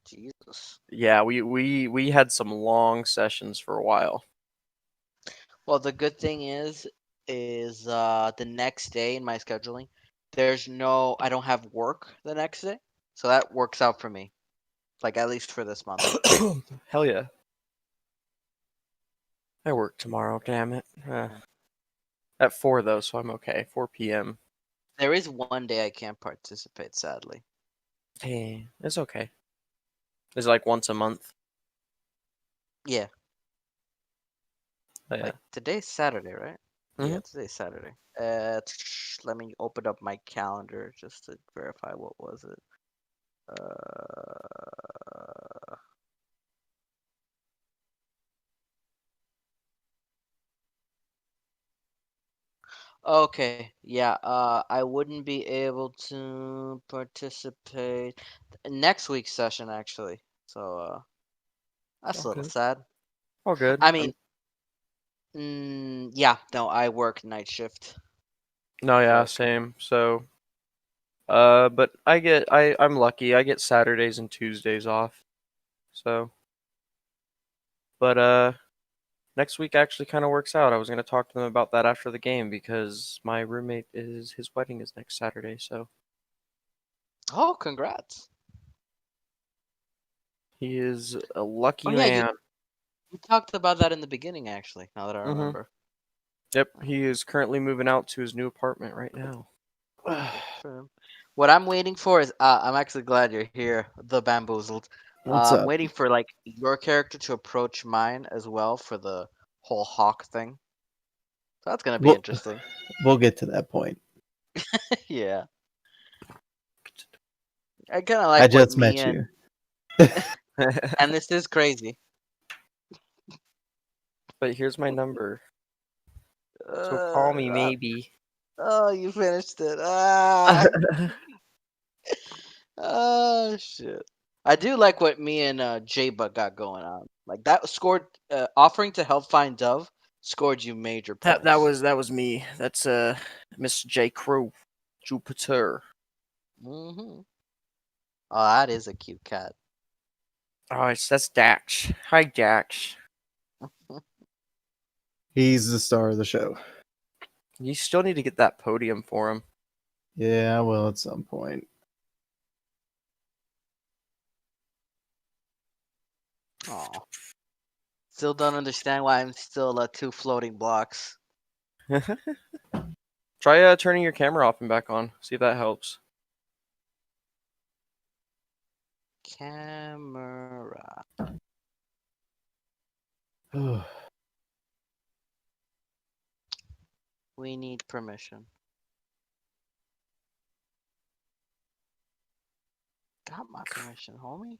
[SPEAKER 7] Jesus.
[SPEAKER 5] Yeah, we had some long sessions for a while.
[SPEAKER 7] Well, the good thing is the next day in my scheduling, I don't have work the next day, so that works out for me. Like at least for this month.
[SPEAKER 5] Hell yeah. I work tomorrow, damn it. At 4 though, so I'm okay. 4 p.m.
[SPEAKER 7] There is one day I can't participate, sadly.
[SPEAKER 5] Hey, it's okay. It's like once a month.
[SPEAKER 7] Yeah.
[SPEAKER 5] Oh, yeah.
[SPEAKER 7] Like today's Saturday, right? Yeah,
[SPEAKER 5] Mhm.
[SPEAKER 7] today's Saturday. Let me open up my calendar just to verify what was it. Okay, yeah, I wouldn't be able to participate next week's session actually. So, that's a little
[SPEAKER 5] Okay.
[SPEAKER 7] sad.
[SPEAKER 5] All good.
[SPEAKER 7] I mean, yeah, no, I work night shift.
[SPEAKER 5] No, yeah,
[SPEAKER 7] Fuck.
[SPEAKER 5] same. So, but I'm lucky. I get Saturdays and Tuesdays off. So, but next week actually kind of works out. I was gonna talk to them about that after the game because my roommate his wedding is next Saturday. So
[SPEAKER 7] Oh, congrats.
[SPEAKER 5] he is a lucky
[SPEAKER 7] Oh yeah,
[SPEAKER 5] man.
[SPEAKER 7] you talked about that in the beginning actually, now that I
[SPEAKER 5] Mhm.
[SPEAKER 7] remember.
[SPEAKER 5] Yep, he is currently moving out to his new apartment right now.
[SPEAKER 7] For him. What I'm waiting for is I'm actually glad you're here, the bamboozled.
[SPEAKER 3] What's
[SPEAKER 7] I'm
[SPEAKER 3] up?
[SPEAKER 7] waiting for like your character to approach mine as well for the whole hawk thing. So that's gonna be
[SPEAKER 3] Well-
[SPEAKER 7] interesting.
[SPEAKER 3] We'll get to that point.
[SPEAKER 7] Yeah. I kind of like
[SPEAKER 3] I
[SPEAKER 7] what
[SPEAKER 3] just
[SPEAKER 7] me
[SPEAKER 3] met
[SPEAKER 7] and
[SPEAKER 3] you.
[SPEAKER 7] and this is crazy.
[SPEAKER 5] But here's my number. So call me maybe.
[SPEAKER 7] Oh, you finished it. Ah, oh shit. I do like what me and J-Bug got going on. Like that scored offering to help find Dove scored you major points.
[SPEAKER 5] That was me. That's Miss J Crew, Jupiter.
[SPEAKER 7] Mm-hmm. Oh, that is a cute cat.
[SPEAKER 5] Oh, that's Dax. Hi, Dax.
[SPEAKER 3] He's the star of the show.
[SPEAKER 5] You still need to get that podium for him.
[SPEAKER 3] Yeah, I will at some point.
[SPEAKER 7] Oh. Still don't understand why I'm still 2 floating blocks.
[SPEAKER 5] Try turning your camera off and back on. See if that helps.
[SPEAKER 7] Camera. We need permission. Got my permission, homie.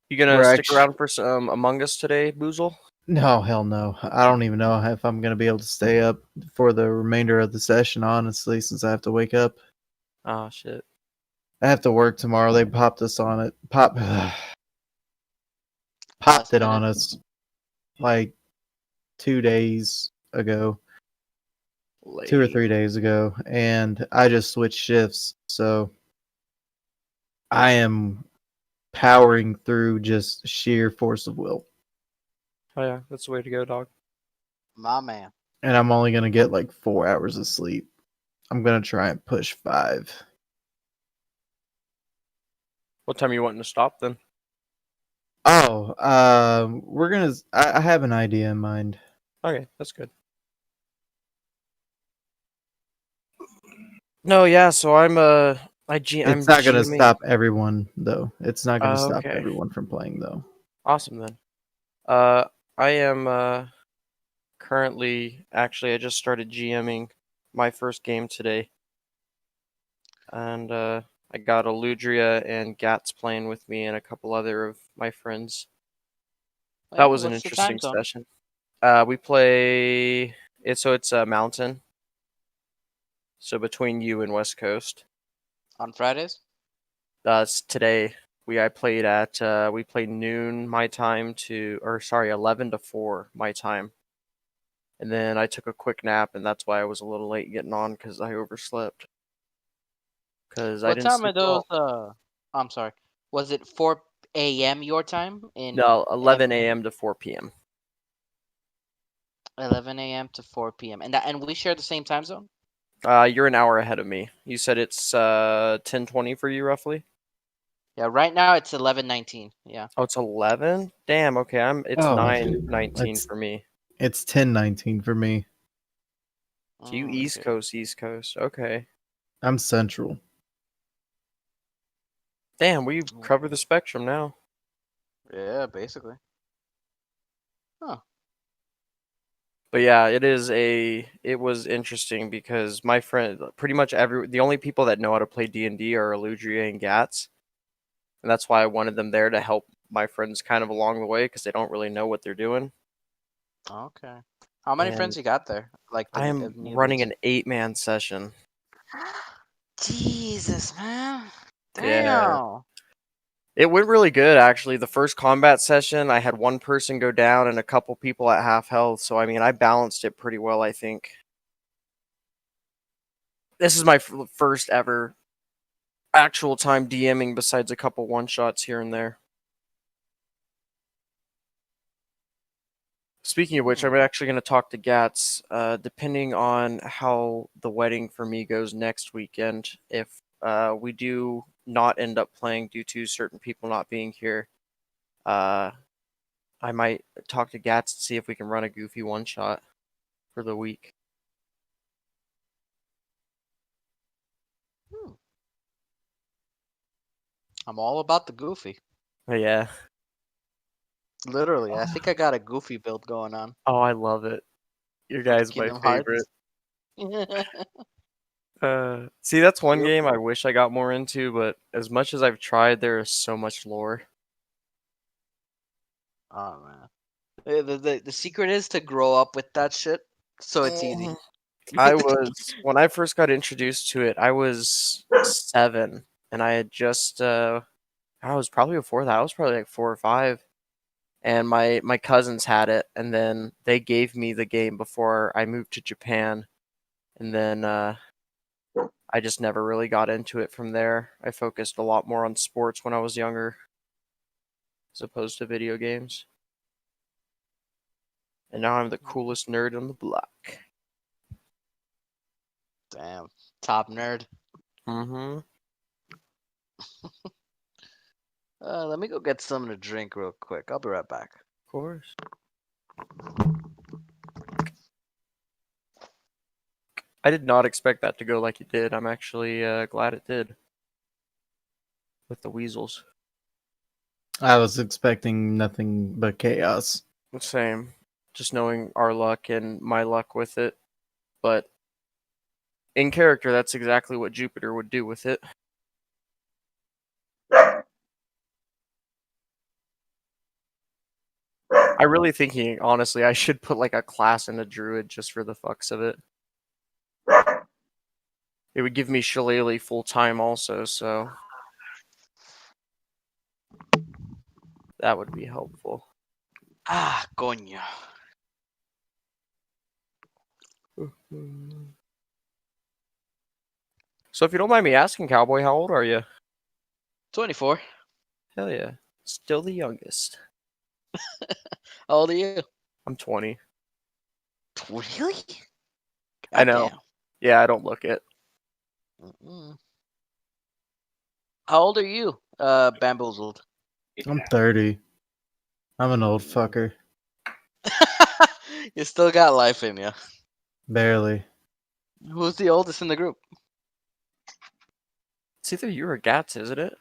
[SPEAKER 5] You gonna
[SPEAKER 3] We're
[SPEAKER 5] stick
[SPEAKER 3] actu-
[SPEAKER 5] around for some Among Us today, Boozle?
[SPEAKER 3] No, hell no. I don't even know if I'm going to be able to stay up for the remainder of the session, honestly, since I have to wake up.
[SPEAKER 5] Oh shit.
[SPEAKER 3] I have to work tomorrow. They popped us on it. Popped
[SPEAKER 7] Last
[SPEAKER 3] it on
[SPEAKER 7] minute.
[SPEAKER 3] us like 2 days ago, 2 or 3 days ago, and I just switched shifts. So I am powering through just sheer force of will.
[SPEAKER 5] Oh yeah, that's the way to go, dog.
[SPEAKER 7] My man.
[SPEAKER 3] And I'm only going to get like 4 hours of sleep. I'm going to try and push 5.
[SPEAKER 5] What time are you wanting to stop then?
[SPEAKER 3] Oh, we're gonna. I have an idea in mind.
[SPEAKER 5] Okay, that's good. No, yeah. So I'm I'm
[SPEAKER 3] It's not gonna
[SPEAKER 5] GMing.
[SPEAKER 3] stop everyone though. It's not gonna stop
[SPEAKER 5] Okay.
[SPEAKER 3] everyone from playing though.
[SPEAKER 5] Awesome then. I am currently actually I just started GMing my first game today, and I got Aludria and Gats playing with me and a couple other of my friends. That was an
[SPEAKER 7] What's the time
[SPEAKER 5] interesting
[SPEAKER 7] zone?
[SPEAKER 5] session. We play it's a mountain, so between you and West Coast.
[SPEAKER 7] On Fridays?
[SPEAKER 5] Today I played at we played noon my time or sorry 11 to 4 my time, and then I took a quick nap, and that's why I was a little late getting on because I overslept. Because I
[SPEAKER 7] What
[SPEAKER 5] didn't
[SPEAKER 7] time are
[SPEAKER 5] sleep at all.
[SPEAKER 7] those? I'm sorry. Was it 4 a.m. your time?
[SPEAKER 5] No, 11 a.m. to 4 p.m.
[SPEAKER 7] 11 a.m. to 4 p.m. And we share the same time zone?
[SPEAKER 5] You're an hour ahead of me. You said it's 10:20 for you roughly.
[SPEAKER 7] Yeah, right now it's 11:19. Yeah.
[SPEAKER 5] Oh, it's 11. Damn. Okay, it's
[SPEAKER 3] Oh,
[SPEAKER 5] 9:19
[SPEAKER 3] it's
[SPEAKER 5] for me.
[SPEAKER 3] it's 10:19 for me.
[SPEAKER 5] So you
[SPEAKER 7] Oh,
[SPEAKER 5] East
[SPEAKER 7] okay.
[SPEAKER 5] Coast. Okay.
[SPEAKER 3] I'm central.
[SPEAKER 5] Damn, we cover the spectrum now.
[SPEAKER 7] Yeah, basically.
[SPEAKER 5] But yeah, it was interesting because my friend, pretty much the only people that know how to play D&D are Aludria and Gats. And that's why I wanted them there to help my friends kind of along the way because they don't really know what they're doing.
[SPEAKER 7] Okay. How many friends
[SPEAKER 5] And
[SPEAKER 7] you got there? Like the
[SPEAKER 5] I am running
[SPEAKER 7] newbies?
[SPEAKER 5] an 8-man session.
[SPEAKER 7] Jesus, man.
[SPEAKER 5] Yeah.
[SPEAKER 7] Damn.
[SPEAKER 5] It went really good actually. The first combat session, I had one person go down and a couple people at half health, so I mean, I balanced it pretty well, I think. This is my first ever actual time DMing besides a couple one-shots here and there. Speaking of which, I'm actually going to talk to Gats. Depending on how the wedding for me goes next weekend, if we do not end up playing due to certain people not being here, I might talk to Gats to see if we can run a goofy one-shot for the week.
[SPEAKER 7] I'm all about the goofy.
[SPEAKER 5] But yeah.
[SPEAKER 7] Literally, I think I got a goofy build going on.
[SPEAKER 5] Oh, I love it. Your guy's my
[SPEAKER 7] Kingdom
[SPEAKER 5] favorite.
[SPEAKER 7] Hearts.
[SPEAKER 5] See, that's one
[SPEAKER 7] Yep.
[SPEAKER 5] game I wish I got more into, but as much as I've tried, there is so much lore.
[SPEAKER 7] Oh man. The secret is to grow up with that shit, so it's easy.
[SPEAKER 5] I was when I first got introduced to it, I was 7, and I had just I was probably before that. I was probably like 4 or 5, and my cousins had it, and then they gave me the game before I moved to Japan, and then I just never really got into it from there. I focused a lot more on sports when I was younger, as opposed to video games. And now I'm the coolest nerd on the block.
[SPEAKER 7] Damn. Top nerd.
[SPEAKER 5] Mm-hmm.
[SPEAKER 7] Let me go get something to drink real quick. I'll be right back.
[SPEAKER 5] Of course. I did not expect that to go like it did. I'm actually glad it did. With the weasels.
[SPEAKER 3] I was expecting nothing but chaos.
[SPEAKER 5] Same. Just knowing our luck and my luck with it. But in character, that's exactly what Jupiter would do with it. I really thinking, honestly, I should put like a class in a druid just for the fucks of it. It would give me Shillelagh full time also, so that would be helpful.
[SPEAKER 7] Ah, coño.
[SPEAKER 5] So if you don't mind me asking, Cowboy, how old are you?
[SPEAKER 7] 24.
[SPEAKER 5] Hell yeah. Still the youngest.
[SPEAKER 7] How old are you?
[SPEAKER 5] I'm 20.
[SPEAKER 7] Really?
[SPEAKER 5] I know.
[SPEAKER 7] Goddamn.
[SPEAKER 5] Yeah, I don't look it.
[SPEAKER 7] Mm-mm. How old are you, Bamboozled?
[SPEAKER 3] I'm 30. I'm an old fucker.
[SPEAKER 7] You still got life in you.
[SPEAKER 3] Barely.
[SPEAKER 7] Who's the oldest in the group?
[SPEAKER 5] It's either you or Gats, isn't it?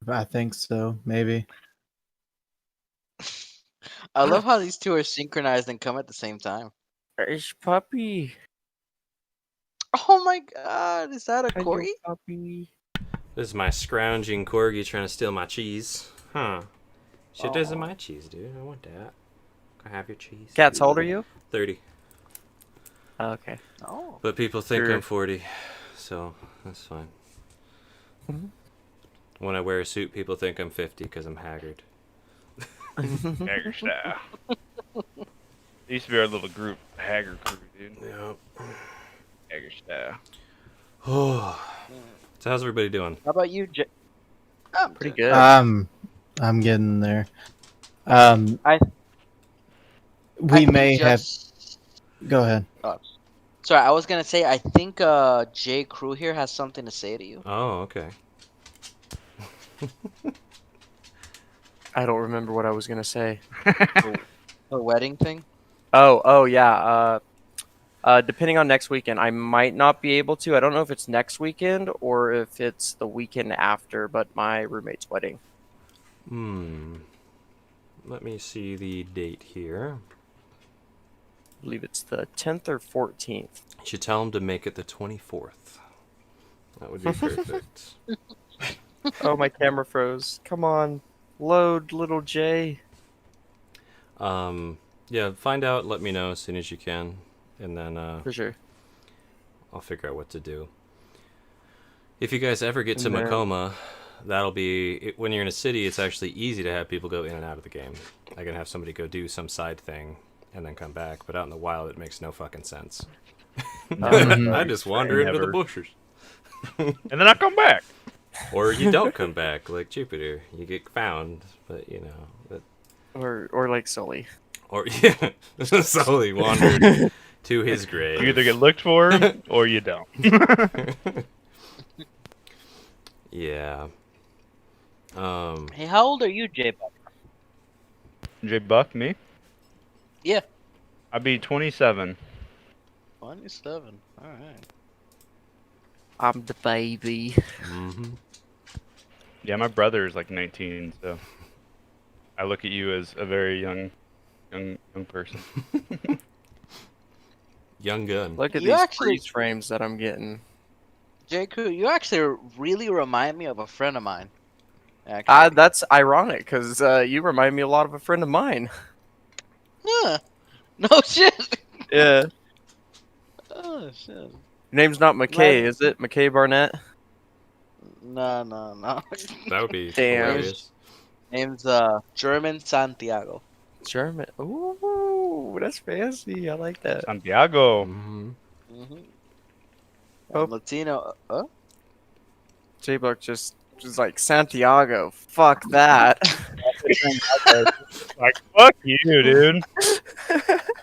[SPEAKER 3] I think so. Maybe.
[SPEAKER 7] I love how these two are synchronized and come at the same time.
[SPEAKER 5] It's Puppy.
[SPEAKER 7] Oh my god, is that a
[SPEAKER 5] Hello,
[SPEAKER 7] Corgi?
[SPEAKER 5] Puppy.
[SPEAKER 2] This is my scrounging corgi trying to steal my cheese. Huh. Shit
[SPEAKER 7] Aw.
[SPEAKER 2] isn't my cheese, dude. I want that. Can I have your cheese?
[SPEAKER 5] Gats, how old are you?
[SPEAKER 2] 30.
[SPEAKER 5] Oh, okay.
[SPEAKER 7] Oh.
[SPEAKER 2] But people think
[SPEAKER 5] Sure.
[SPEAKER 2] I'm 40, so that's fine.
[SPEAKER 5] Mhm.
[SPEAKER 2] When I wear a suit, people think I'm 50 because I'm haggard.
[SPEAKER 1] Haggard style. It used to be our little group, Haggard crew, dude.
[SPEAKER 2] Yep.
[SPEAKER 1] Haggard style.
[SPEAKER 2] Oh. So how's everybody doing?
[SPEAKER 7] How about you, I'm
[SPEAKER 5] Pretty
[SPEAKER 7] good.
[SPEAKER 5] good.
[SPEAKER 3] I'm getting there.
[SPEAKER 7] I
[SPEAKER 3] We
[SPEAKER 7] think
[SPEAKER 3] may have.
[SPEAKER 7] just-
[SPEAKER 3] Go ahead.
[SPEAKER 7] Sorry, I was gonna say I think J Crew here has something to say to you.
[SPEAKER 2] Oh, okay.
[SPEAKER 5] I don't remember what I was gonna say.
[SPEAKER 7] The wedding thing.
[SPEAKER 5] Oh yeah. Depending on next weekend, I might not be able to. I don't know if it's next weekend or if it's the weekend after, but my roommate's wedding.
[SPEAKER 2] Let me see the date here.
[SPEAKER 5] I believe it's the 10th or 14th.
[SPEAKER 2] You should tell him to make it the 24th. That would be perfect.
[SPEAKER 5] Oh, my camera froze. Come on. Load, little J.
[SPEAKER 2] Yeah, find out, let me know as soon as you can, and then
[SPEAKER 5] For sure.
[SPEAKER 2] I'll figure out what to do. If you guys ever get to
[SPEAKER 5] And then-
[SPEAKER 2] Macoma, that'll be when you're in a city. It's actually easy to have people go in and out of the game. I can have somebody go do some side thing and then come back, but out in the wild, it makes no fucking sense. I just wander into the
[SPEAKER 1] Never.
[SPEAKER 2] bushes,
[SPEAKER 1] And then I come back.
[SPEAKER 2] or you don't come back like Jupiter. You get found, but you know that.
[SPEAKER 5] Or like Sully.
[SPEAKER 2] Or yeah, slowly wandered to his grave.
[SPEAKER 1] You either get looked for or you don't.
[SPEAKER 2] Yeah.
[SPEAKER 7] Hey, how old are you, J Buck?
[SPEAKER 1] J Buck, me?
[SPEAKER 7] Yeah.
[SPEAKER 1] I'd be 27.
[SPEAKER 7] 27. All right.
[SPEAKER 5] I'm the baby.
[SPEAKER 2] Mm-hmm.
[SPEAKER 1] Yeah, my brother is like 19, so I look at you as a very young person.
[SPEAKER 2] Young gun.
[SPEAKER 5] Look at
[SPEAKER 7] You
[SPEAKER 5] these
[SPEAKER 7] actually-
[SPEAKER 5] freeze frames that I'm getting.
[SPEAKER 7] J Crew, you actually really remind me of a friend of mine. Actually.
[SPEAKER 5] That's ironic because you remind me a lot of a friend of mine.
[SPEAKER 7] Huh. No shit.
[SPEAKER 5] Yeah.
[SPEAKER 7] Oh shit.
[SPEAKER 5] Your name's not McKay, is it? McKay Barnett?
[SPEAKER 7] No.
[SPEAKER 2] That would be
[SPEAKER 5] Damn.
[SPEAKER 2] hilarious.
[SPEAKER 7] Name's German Santiago.
[SPEAKER 5] German. Ooh, that's fancy. I like that.
[SPEAKER 1] Santiago.
[SPEAKER 2] Mm-hmm.
[SPEAKER 7] Mm-hmm.
[SPEAKER 5] Oh.
[SPEAKER 7] Latino.
[SPEAKER 5] J-Buck just like, Santiago. Fuck that.
[SPEAKER 1] Like, fuck you, dude.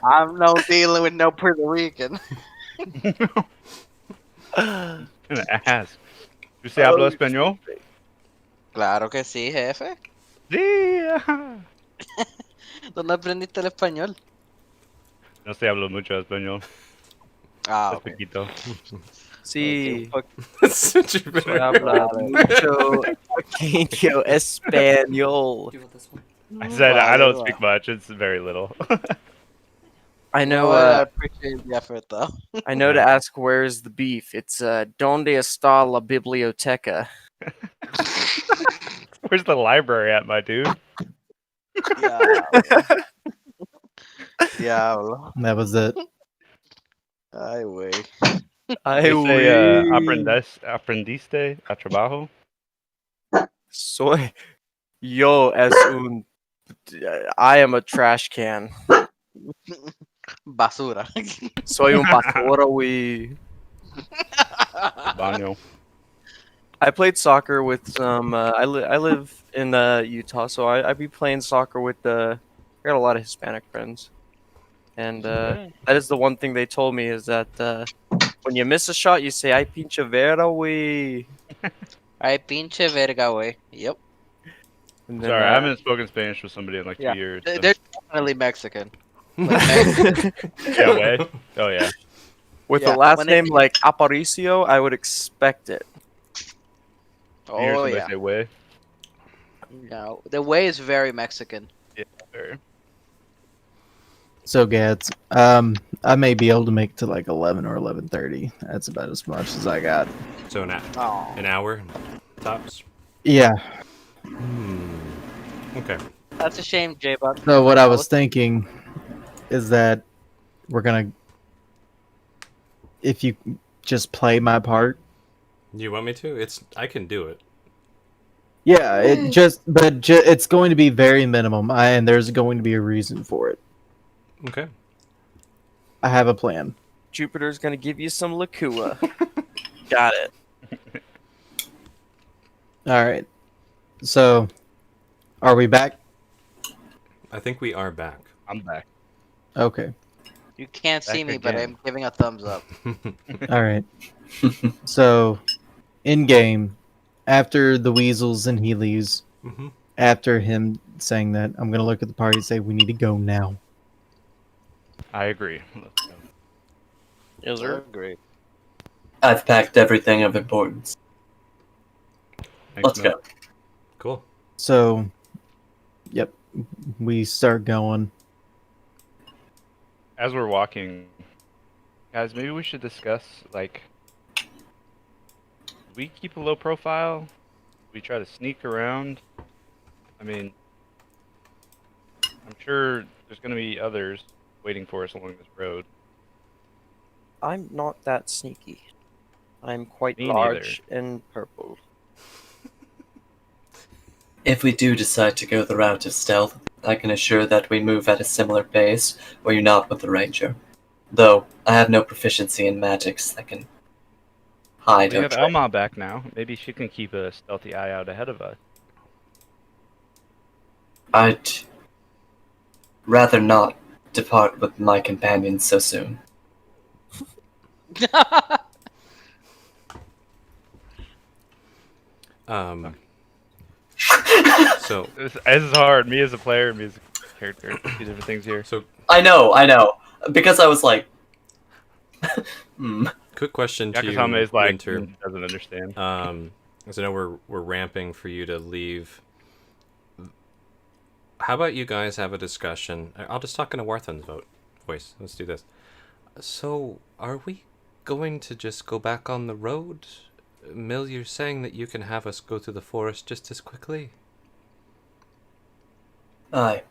[SPEAKER 7] I'm no dealing with no Puerto Rican.
[SPEAKER 1] Gonna ask. ¿Usted habla español?
[SPEAKER 7] Claro que sí, jefe.
[SPEAKER 1] Sí.
[SPEAKER 7] ¿Dónde aprendiste el español?
[SPEAKER 1] No se habla mucho español.
[SPEAKER 7] Ah,
[SPEAKER 1] Es
[SPEAKER 7] ok.
[SPEAKER 1] poquito.
[SPEAKER 5] Sí,
[SPEAKER 2] That's what you
[SPEAKER 5] se
[SPEAKER 2] better-
[SPEAKER 5] habla mucho pequeño español.
[SPEAKER 6] Do you want this one?
[SPEAKER 1] I said I
[SPEAKER 7] Vale,
[SPEAKER 1] don't
[SPEAKER 7] va.
[SPEAKER 1] speak much. It's very little.
[SPEAKER 5] I
[SPEAKER 7] You
[SPEAKER 5] know.
[SPEAKER 7] what? I appreciate the effort, though.
[SPEAKER 5] I know to ask where's the beef. It's ¿Dónde está la biblioteca?
[SPEAKER 1] Where's the library at, my dude?
[SPEAKER 7] Diablo. Diablo.
[SPEAKER 3] That was it.
[SPEAKER 7] Ay, güey.
[SPEAKER 5] I
[SPEAKER 1] They say
[SPEAKER 5] will.
[SPEAKER 1] aprendiste a trabajo.
[SPEAKER 5] Soy yo es un. I am a trash can.
[SPEAKER 7] Basura.
[SPEAKER 5] Soy un basura, we.
[SPEAKER 1] Baño.
[SPEAKER 5] I played soccer with some. I live in Utah, so I be playing soccer with I got a lot of Hispanic friends, and that is the one thing they told me is that when you miss a shot, you say "I pinche vera, we."
[SPEAKER 7] Ay, pinche verga, güey. Yep.
[SPEAKER 5] And then,
[SPEAKER 1] Sorry, I haven't spoken Spanish with somebody in like 2
[SPEAKER 7] Yeah.
[SPEAKER 1] years.
[SPEAKER 7] They're
[SPEAKER 1] so-
[SPEAKER 7] definitely Mexican. Like,
[SPEAKER 1] Yeah, way. Oh yeah.
[SPEAKER 5] with
[SPEAKER 7] Yeah,
[SPEAKER 5] the last
[SPEAKER 7] when they-
[SPEAKER 5] name like Aparicio, I would expect it.
[SPEAKER 1] You hear
[SPEAKER 7] oh,
[SPEAKER 1] somebody
[SPEAKER 7] yeah.
[SPEAKER 1] say way.
[SPEAKER 7] No, the way is very Mexican.
[SPEAKER 1] Or-
[SPEAKER 3] So Gads, I may be able to make to like 11 or 11:30. That's about as much as I got.
[SPEAKER 2] So
[SPEAKER 7] Oh.
[SPEAKER 2] an hour tops.
[SPEAKER 3] Yeah.
[SPEAKER 2] Okay.
[SPEAKER 7] That's a shame, J-Buck.
[SPEAKER 3] So what I was thinking is that we're gonna, if you just play my part.
[SPEAKER 2] You want me to? I can do it.
[SPEAKER 3] Yeah, it's going to be very minimum, and there's going to be a reason for it.
[SPEAKER 2] Okay.
[SPEAKER 3] I have a plan.
[SPEAKER 5] Jupiter's gonna give you some Lakua. Got it.
[SPEAKER 3] All right. So, are we back?
[SPEAKER 2] I think we are back.
[SPEAKER 1] I'm back.
[SPEAKER 3] Okay.
[SPEAKER 7] You can't see
[SPEAKER 1] Back
[SPEAKER 7] me, but
[SPEAKER 1] again.
[SPEAKER 7] I'm giving a thumbs up.
[SPEAKER 3] All right. So, in game, after the weasels and he leaves,
[SPEAKER 2] Mhm.
[SPEAKER 3] after him saying that, I'm gonna look at the party and say we need to go now.
[SPEAKER 1] I agree. Let's go.
[SPEAKER 5] Yes,
[SPEAKER 7] I agree.
[SPEAKER 6] I've packed everything of importance.
[SPEAKER 1] Thanks,
[SPEAKER 6] Let's
[SPEAKER 1] man.
[SPEAKER 6] go.
[SPEAKER 2] Cool.
[SPEAKER 3] So, yep, we start going.
[SPEAKER 1] As we're walking, guys, maybe we should discuss like, we keep a low profile. We try to sneak around. I mean, I'm sure there's gonna be others waiting for us along this road.
[SPEAKER 5] I'm not that sneaky. I'm quite
[SPEAKER 1] Me
[SPEAKER 5] large and purple.
[SPEAKER 6] If we do decide to go the route of stealth, I can assure that we move at a similar pace, or you're not with the ranger. Though, I have no proficiency in magics that can hide
[SPEAKER 1] We
[SPEAKER 6] or
[SPEAKER 1] have
[SPEAKER 6] track.
[SPEAKER 1] Elma back now. Maybe she can keep a stealthy eye out ahead of us.
[SPEAKER 6] I'd rather not depart with my companions so soon.
[SPEAKER 2] So
[SPEAKER 1] This is hard. Me as a player, me as a character. Two different things here.
[SPEAKER 6] I know. Because I was like, hmm.
[SPEAKER 2] quick question to you,
[SPEAKER 1] Yakasame is like
[SPEAKER 2] Winter.
[SPEAKER 1] doesn't understand.
[SPEAKER 2] As I know we're ramping for you to leave. How about you guys have a discussion? I'll just talk in a Warthun's voice. Let's do this. So, are we going to just go back on the road? Mill, you're saying that you can have us go through the forest just as quickly?
[SPEAKER 6] Aye.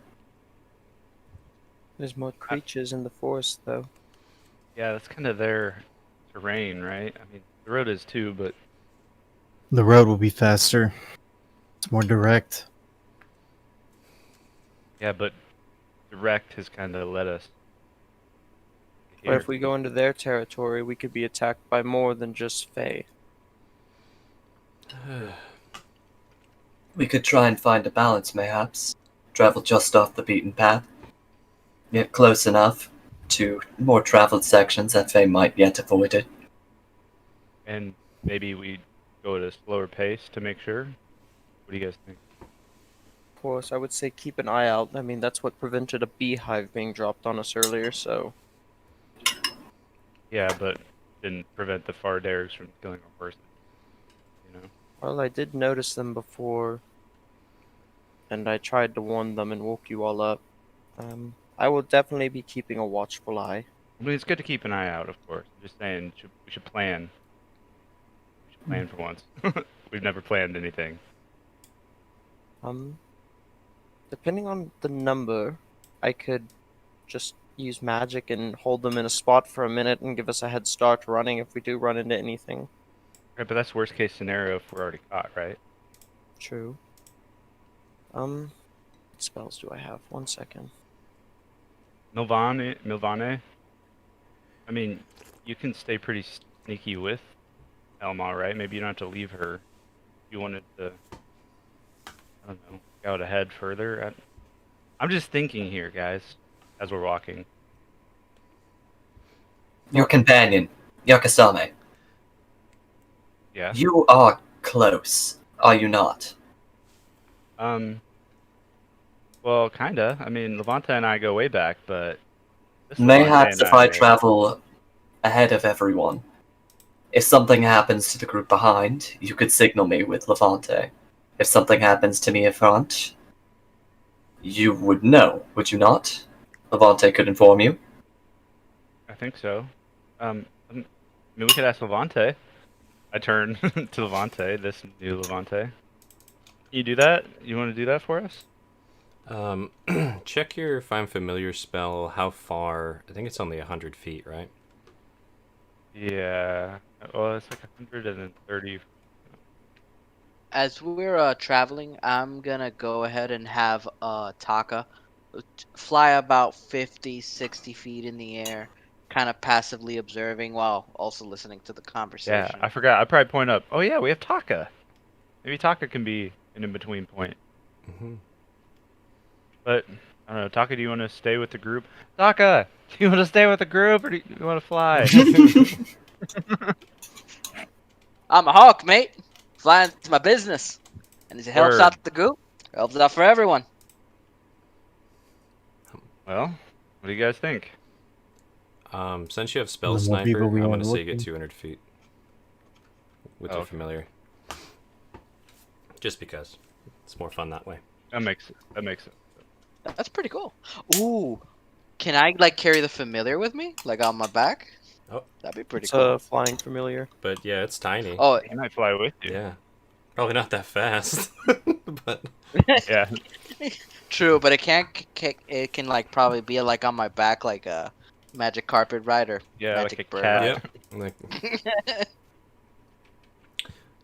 [SPEAKER 5] There's more creatures in the forest, though.
[SPEAKER 1] Yeah, that's kind of their terrain, right? I mean, the road is too, but
[SPEAKER 3] The road will be faster. It's more direct.
[SPEAKER 1] yeah, but direct has kind of led us.
[SPEAKER 5] But
[SPEAKER 1] here.
[SPEAKER 5] if we go into their territory, we could be attacked by more than just Fae.
[SPEAKER 6] We could try and find a balance, mayhaps. Travel just off the beaten path. Yet close enough to more traveled sections that they might yet avoid it.
[SPEAKER 1] And maybe we go at a slower pace to make sure? What do you guys think?
[SPEAKER 5] Of course, I would say keep an eye out. I mean, that's what prevented a beehive being dropped on us earlier, so.
[SPEAKER 1] Yeah, but didn't prevent the Fardares from killing our person. You know?
[SPEAKER 5] Well, I did notice them before, and I tried to warn them and woke you all up. I will definitely be keeping a watchful eye.
[SPEAKER 1] I mean, it's good to keep an eye out, of course. I'm just saying, we should plan. We should plan for once. We've never planned anything.
[SPEAKER 5] Depending on the number, I could just use magic and hold them in a spot for a minute and give us a head start running if we do run into anything.
[SPEAKER 1] Right, but that's worst case scenario if we're already caught, right?
[SPEAKER 5] True. What spells do I have? 1 second.
[SPEAKER 1] Milvane. I mean, you can stay pretty sneaky with Elma, right? Maybe you don't have to leave her. If you wanted to, I don't know, go ahead further. I'm just thinking here, guys, as we're walking.
[SPEAKER 6] Your companion, Yakasame.
[SPEAKER 1] Yeah.
[SPEAKER 6] You are close, are you not?
[SPEAKER 1] Well, kinda. I mean, Levante and I go way back, but this
[SPEAKER 6] Mayhaps
[SPEAKER 1] Levante
[SPEAKER 6] if
[SPEAKER 1] and
[SPEAKER 6] I travel ahead of everyone, if something happens to the group behind, you could signal me with Levante. If something happens to me in front, you would know, would you not? Levante could inform you.
[SPEAKER 1] I think so. I mean, we could ask Levante. I turn to Levante, this new Levante. You do that? You want to do that for us?
[SPEAKER 2] Check your Find Familiar spell. How far? I think it's only 100 feet, right?
[SPEAKER 1] Yeah. Well, it's like 130.
[SPEAKER 7] As we're traveling, I'm gonna go ahead and have Taka fly about 50, 60 feet in the air, kind of passively observing while also listening to the
[SPEAKER 1] Yeah,
[SPEAKER 7] conversation.
[SPEAKER 1] I forgot. I probably point up. Oh yeah, we have Taka. Maybe Taka can be an in-between point.
[SPEAKER 2] Mm-hmm.
[SPEAKER 1] But I don't know. Taka, do you want to stay with the group? Taka, do you want to stay with the group, or do you want to fly?
[SPEAKER 7] I'm a hawk, mate. Flying's my business, and if it helps
[SPEAKER 1] Word.
[SPEAKER 7] out the group, it helps out for everyone.
[SPEAKER 1] Well, what do you guys think?
[SPEAKER 2] Since you have Spell
[SPEAKER 3] The more
[SPEAKER 2] Sniper,
[SPEAKER 3] people we
[SPEAKER 2] I'm
[SPEAKER 3] are
[SPEAKER 2] going to say you get
[SPEAKER 3] looking.
[SPEAKER 2] 200 feet with
[SPEAKER 1] Oh,
[SPEAKER 2] your
[SPEAKER 1] okay.
[SPEAKER 2] familiar. Just because. It's more fun that way.
[SPEAKER 1] That makes sense.
[SPEAKER 7] That's pretty cool. Ooh, can I like carry the familiar with me, like on my back?
[SPEAKER 2] Oh.
[SPEAKER 7] That'd be pretty
[SPEAKER 5] It's
[SPEAKER 7] cool.
[SPEAKER 5] a flying familiar.
[SPEAKER 2] But yeah, it's tiny.
[SPEAKER 7] Oh,
[SPEAKER 1] He might fly with you.
[SPEAKER 2] Yeah. Probably not that fast. But
[SPEAKER 1] Yeah.
[SPEAKER 7] true, but it can't. It can like probably be like on my back, like a magic carpet ride or
[SPEAKER 1] Yeah,
[SPEAKER 7] magic
[SPEAKER 1] like a
[SPEAKER 7] bird
[SPEAKER 1] cat.
[SPEAKER 2] Yep. Like,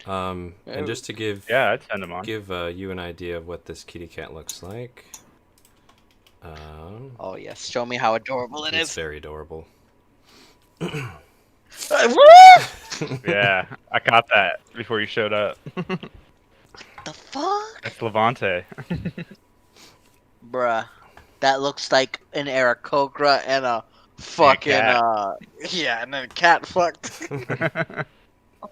[SPEAKER 7] ride.
[SPEAKER 2] and just to give
[SPEAKER 1] Yeah, I'd send him on.
[SPEAKER 2] you an idea of what this kitty cat looks like.
[SPEAKER 7] Oh yes, show me how adorable it
[SPEAKER 2] It's
[SPEAKER 7] is.
[SPEAKER 2] very adorable.
[SPEAKER 1] Yeah, I caught that before you showed up.
[SPEAKER 7] The fuck,
[SPEAKER 1] That's Levante.
[SPEAKER 7] bruh? That looks like an Aarakocra and a fucking
[SPEAKER 1] cat.
[SPEAKER 7] yeah, and then a cat fucked.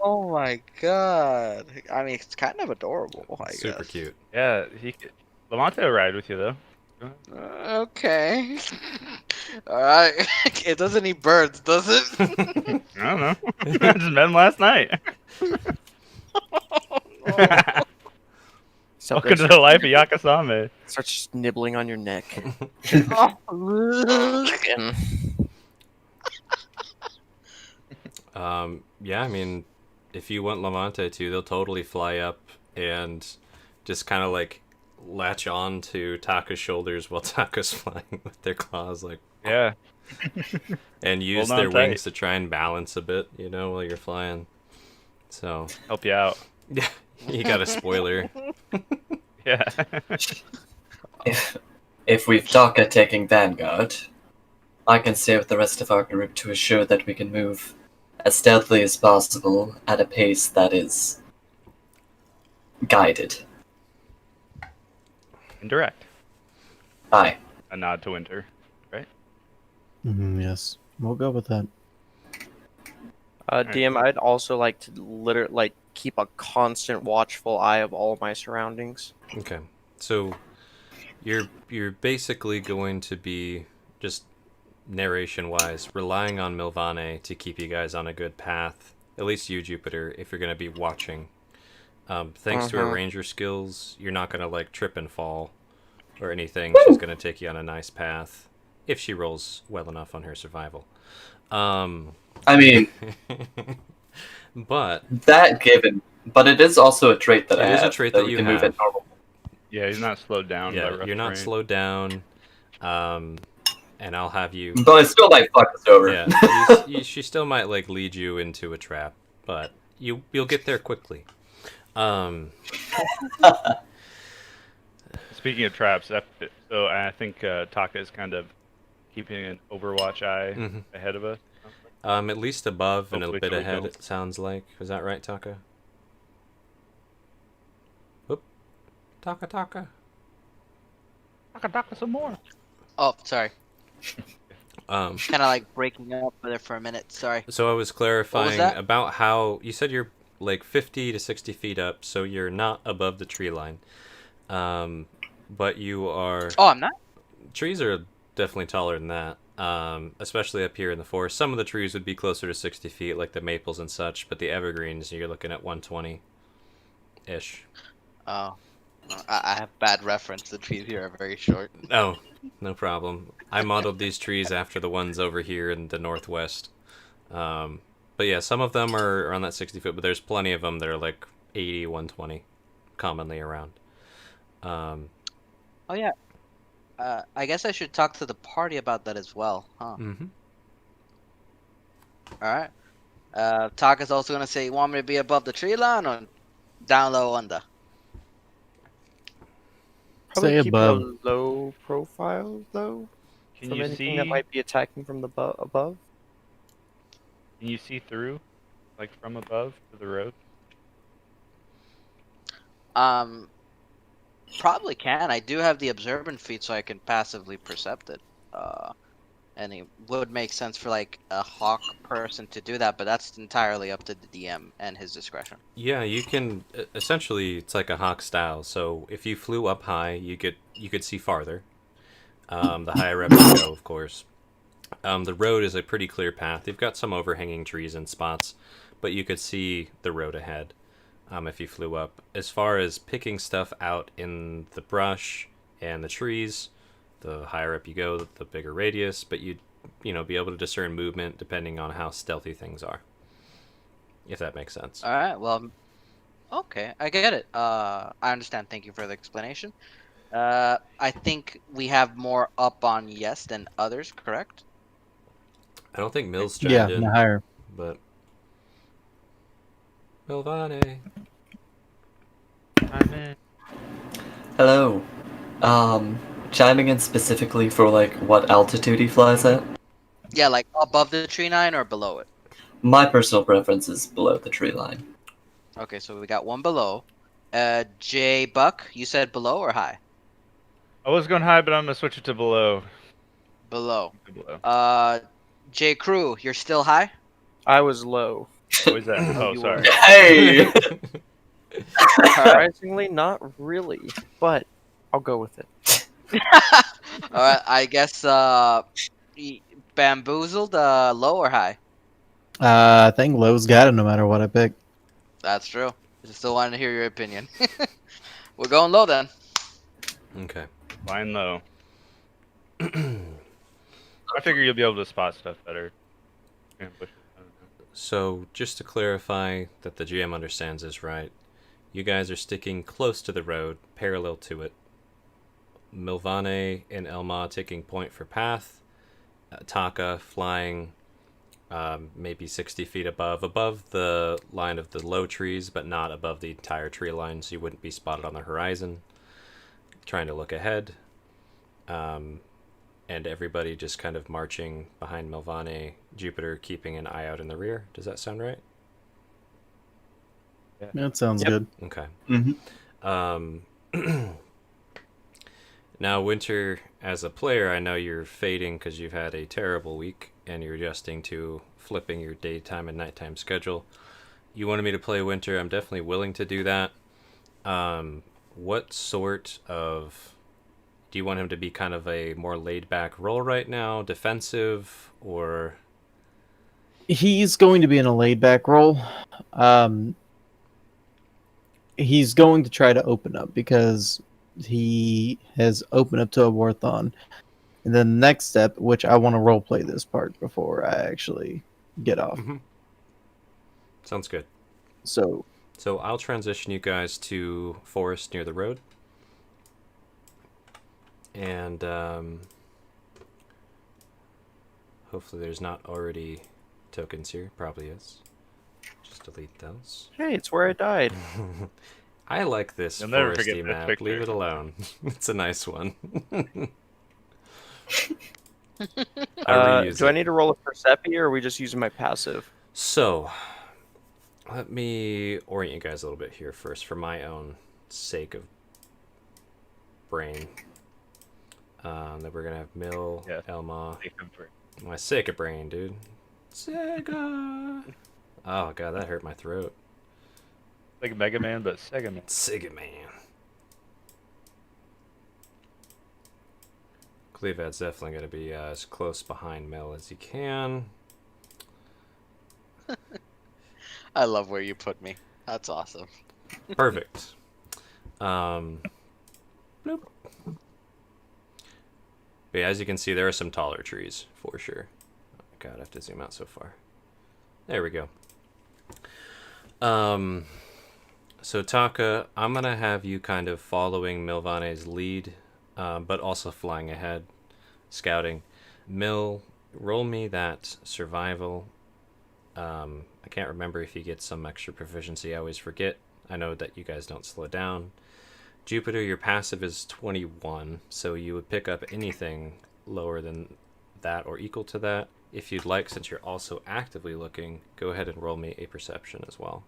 [SPEAKER 7] Oh my god! I mean, it's kind of adorable. I
[SPEAKER 2] Super
[SPEAKER 7] guess.
[SPEAKER 2] cute.
[SPEAKER 1] Yeah, Levante will ride with you though.
[SPEAKER 7] Okay. All right. It doesn't eat birds, does it?
[SPEAKER 1] I don't know. I just met him last night.
[SPEAKER 5] So
[SPEAKER 1] Welcome to the life of Yakasame.
[SPEAKER 5] Starts just nibbling on your neck.
[SPEAKER 7] Oh.
[SPEAKER 5] Chicken.
[SPEAKER 2] Yeah, I mean, if you want Levante to, they'll totally fly up and just kind of like latch on to Taka's shoulders while Taka's flying with their claws, like,
[SPEAKER 1] Yeah.
[SPEAKER 2] and use
[SPEAKER 1] Hold on
[SPEAKER 2] their
[SPEAKER 1] tight.
[SPEAKER 2] wings to try and balance a bit, while you're flying. So,
[SPEAKER 1] Help you out.
[SPEAKER 2] yeah, you got a spoiler.
[SPEAKER 1] Yeah.
[SPEAKER 6] If we've Taka taking Vanguard, I can stay with the rest of our group to assure that we can move as stealthily as possible at a pace that is guided.
[SPEAKER 1] Indirect.
[SPEAKER 6] Aye.
[SPEAKER 1] A nod to Winter.
[SPEAKER 3] Yes, we'll go with that.
[SPEAKER 5] DM, I'd also like to keep a constant watchful eye of all my surroundings.
[SPEAKER 2] Okay, so you're basically going to be just narration-wise relying on Milvane to keep you guys on a good path. At least you, Jupiter, if you're going to be watching. Thanks to her ranger skills, you're not going to like trip and fall or anything. She's going to take you on a nice path if she rolls well enough on her survival.
[SPEAKER 6] I mean,
[SPEAKER 2] But
[SPEAKER 6] that given, but it is also a trait that
[SPEAKER 2] It
[SPEAKER 6] I
[SPEAKER 2] is a
[SPEAKER 6] have.
[SPEAKER 2] trait
[SPEAKER 6] that
[SPEAKER 2] that
[SPEAKER 6] we
[SPEAKER 2] you
[SPEAKER 6] can move
[SPEAKER 2] have.
[SPEAKER 6] at normal.
[SPEAKER 1] Yeah, he's not slowed down. by
[SPEAKER 2] yeah,
[SPEAKER 1] rough
[SPEAKER 2] you're not
[SPEAKER 1] terrain.
[SPEAKER 2] slowed down. And I'll have you.
[SPEAKER 6] But I still might fuck us over.
[SPEAKER 2] Yeah, she still might like lead you into a trap, but you'll get there quickly.
[SPEAKER 1] Speaking of traps, so I think Taka is kind of keeping an overwatch eye
[SPEAKER 2] Mhm.
[SPEAKER 1] ahead of us.
[SPEAKER 2] At least above and a
[SPEAKER 1] Hopefully
[SPEAKER 2] bit
[SPEAKER 1] so we
[SPEAKER 2] ahead.
[SPEAKER 1] don't-
[SPEAKER 2] It sounds like. Is that right, Taka? Whoop, Taka.
[SPEAKER 1] Taka some more.
[SPEAKER 7] Oh, sorry.
[SPEAKER 2] Um,
[SPEAKER 7] Kind of like breaking up there for a minute. Sorry.
[SPEAKER 2] so I was clarifying
[SPEAKER 7] that?
[SPEAKER 2] about how you said you're like 50 to 60 feet up, so you're not above the tree line. But you are.
[SPEAKER 7] Oh, I'm not.
[SPEAKER 2] Trees are definitely taller than that, especially up here in the forest. Some of the trees would be closer to 60 feet, like the maples and such, but the evergreens, you're looking at 120-ish.
[SPEAKER 7] Oh, I have bad reference. The trees here are very short.
[SPEAKER 2] Oh, no problem. I modeled these trees after the ones over here in the northwest. But yeah, some of them are around that 60 foot, but there's plenty of them that are like 80, 120, commonly around.
[SPEAKER 7] Oh yeah. I guess I should talk to the party about that as well, huh?
[SPEAKER 2] Mm-hmm.
[SPEAKER 7] All right. Taka's also gonna say, "You want me to be above the tree line or down low under?"
[SPEAKER 5] Probably
[SPEAKER 3] Say
[SPEAKER 5] keep
[SPEAKER 3] above.
[SPEAKER 5] a low profile though.
[SPEAKER 1] Can
[SPEAKER 5] From
[SPEAKER 1] you
[SPEAKER 5] anything
[SPEAKER 1] see?
[SPEAKER 5] that might be attacking from the above.
[SPEAKER 1] Can you see through, like from above to the road?
[SPEAKER 7] Probably can. I do have the observant feat, so I can passively percept it. And it would make sense for like a hawk person to do that, but that's entirely up to the DM and his discretion.
[SPEAKER 2] Yeah, you can essentially it's like a hawk style. So if you flew up high, you could see farther. The higher up you go, of course. The road is a pretty clear path. You've got some overhanging trees and spots, but you could see the road ahead if you flew up. As far as picking stuff out in the brush and the trees, the higher up you go, the bigger radius, but you'd be able to discern movement depending on how stealthy things are. If that makes sense.
[SPEAKER 7] All right. Well, okay, I get it. I understand. Thank you for the explanation. I think we have more up on yes than others, correct?
[SPEAKER 2] I don't think Mills
[SPEAKER 3] Yeah,
[SPEAKER 2] chimed in,
[SPEAKER 3] higher.
[SPEAKER 2] but Milvane.
[SPEAKER 1] I'm in.
[SPEAKER 6] Hello. Chiming in specifically for like what altitude he flies at.
[SPEAKER 7] Yeah, like above the tree line or below it.
[SPEAKER 6] My personal preference is below the tree line.
[SPEAKER 7] Okay, so we got one below. J Buck, you said below or high?
[SPEAKER 1] I was going high, but I'm gonna switch it to below.
[SPEAKER 7] Below.
[SPEAKER 1] Below.
[SPEAKER 7] J Crew, you're still high?
[SPEAKER 5] I was low.
[SPEAKER 1] What is that? Oh,
[SPEAKER 5] You
[SPEAKER 1] sorry.
[SPEAKER 6] Hey!
[SPEAKER 5] Surprisingly, not really, but I'll go with it.
[SPEAKER 7] Alright, I guess bamboozled, low or high?
[SPEAKER 3] I think low's got it no matter what I pick.
[SPEAKER 7] That's true. Just still wanted to hear your opinion. We're going low then.
[SPEAKER 2] Okay.
[SPEAKER 1] Flying low. I figure you'll be able to spot stuff better. Ambush. I don't know.
[SPEAKER 2] So, just to clarify that the GM understands this right, you guys are sticking close to the road, parallel to it. Milvane and Elma taking point for path. Taka flying maybe 60 feet above the line of the low trees, but not above the entire tree line, so you wouldn't be spotted on the horizon. Trying to look ahead. And everybody just kind of marching behind Milvane, Jupiter keeping an eye out in the rear. Does that sound right?
[SPEAKER 3] That sounds
[SPEAKER 6] Yep.
[SPEAKER 3] good.
[SPEAKER 2] Okay.
[SPEAKER 6] Mm-hmm.
[SPEAKER 2] Now, Winter, as a player, I know you're fading because you've had a terrible week and you're adjusting to flipping your daytime and nighttime schedule. you wanted me to play Winter. I'm definitely willing to do that. What sort of... Do you want him to be kind of a more laid-back role right now? Defensive? Or...
[SPEAKER 3] He's going to be in a laid back role. He's going to try to open up because he has opened up to a Warthon. And then the next step, which I want to role play this part before I actually get off.
[SPEAKER 2] Mhm. Sounds good.
[SPEAKER 3] So
[SPEAKER 2] So I'll transition you guys to forest near the road. And hopefully there's not already tokens here. Probably is. Just delete those.
[SPEAKER 5] Hey, it's where I died.
[SPEAKER 2] I like this
[SPEAKER 1] You'll never
[SPEAKER 2] foresty
[SPEAKER 1] forget this
[SPEAKER 2] map.
[SPEAKER 1] picture.
[SPEAKER 2] Leave it alone. It's a nice one. I reuse
[SPEAKER 5] Do I
[SPEAKER 2] it.
[SPEAKER 5] need to roll a Persepi, or are we just using my passive?
[SPEAKER 2] So, let me orient you guys a little bit here first for my own sake of brain. Then we're gonna have Mill,
[SPEAKER 1] Yes.
[SPEAKER 2] Elma.
[SPEAKER 1] Take a break.
[SPEAKER 2] My Sega brain, dude. Sega. Oh god, that hurt my throat.
[SPEAKER 1] Like Mega Man, but Sega Man.
[SPEAKER 2] Sega Man. Cleavad's definitely gonna be as close behind Mill as he can.
[SPEAKER 8] I love where you put me. That's awesome.
[SPEAKER 2] Perfect. Bloop. But yeah, as you can see, there are some taller trees for sure. Oh my god, I have to zoom out so far. There we go. So Taka, I'm gonna have you kind of following Milvane's lead, but also flying ahead, scouting. Mil, roll me that survival. I can't remember if you get some extra proficiency. I always forget. I know that you guys don't slow down. Jupiter, your passive is 21, so you would pick up anything lower than that or equal to that. If you'd like, since you're also actively looking, go ahead and roll me a perception as well.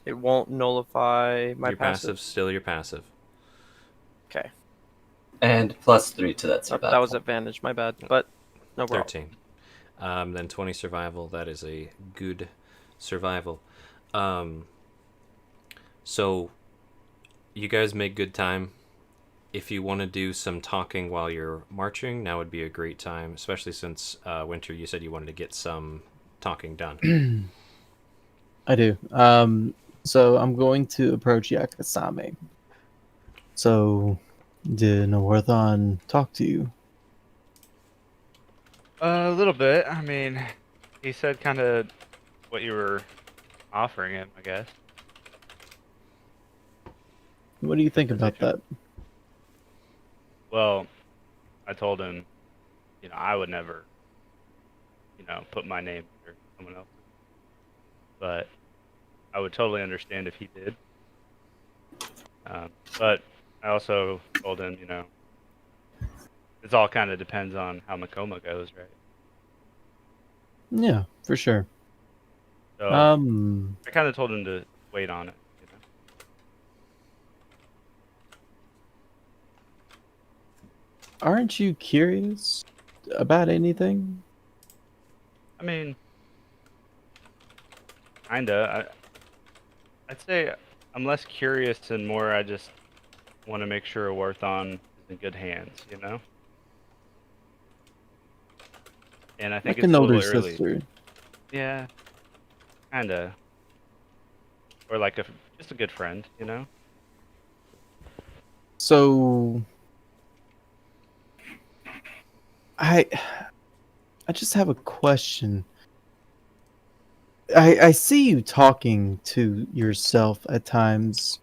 [SPEAKER 5] It won't nullify my
[SPEAKER 2] your
[SPEAKER 5] passive.
[SPEAKER 2] passive's still your passive.
[SPEAKER 5] Okay,
[SPEAKER 6] And +3 to that survival.
[SPEAKER 5] that was advantage. My bad, but no problem.
[SPEAKER 2] 13. Then 20 survival. That is a good survival. So you guys make good time. If you want to do some talking while you're marching, now would be a great time, especially since Winter, you said you wanted to get some talking done.
[SPEAKER 3] I do. So I'm going to approach Yakasame. So, did Northon talk to you?
[SPEAKER 1] A little bit. I mean, he said kind of what you were offering him, I guess.
[SPEAKER 3] What do you think about that?
[SPEAKER 1] Well, I told him, I would never, put my name under someone else. But I would totally understand if he did. But I also told him, it all kind of depends on how Makoma goes, right?
[SPEAKER 3] Yeah, for sure.
[SPEAKER 1] So I kind of told him to wait on it.
[SPEAKER 3] Aren't you curious about anything?
[SPEAKER 1] I mean, kinda. I'd say I'm less curious and more I just want to make sure Warthon is in good hands, And I think
[SPEAKER 3] Like
[SPEAKER 1] it's
[SPEAKER 3] an
[SPEAKER 1] a
[SPEAKER 3] older
[SPEAKER 1] little early.
[SPEAKER 3] sister.
[SPEAKER 1] Yeah, kinda. Or like just a good friend,
[SPEAKER 3] So I just have a question. I see you talking to yourself at times.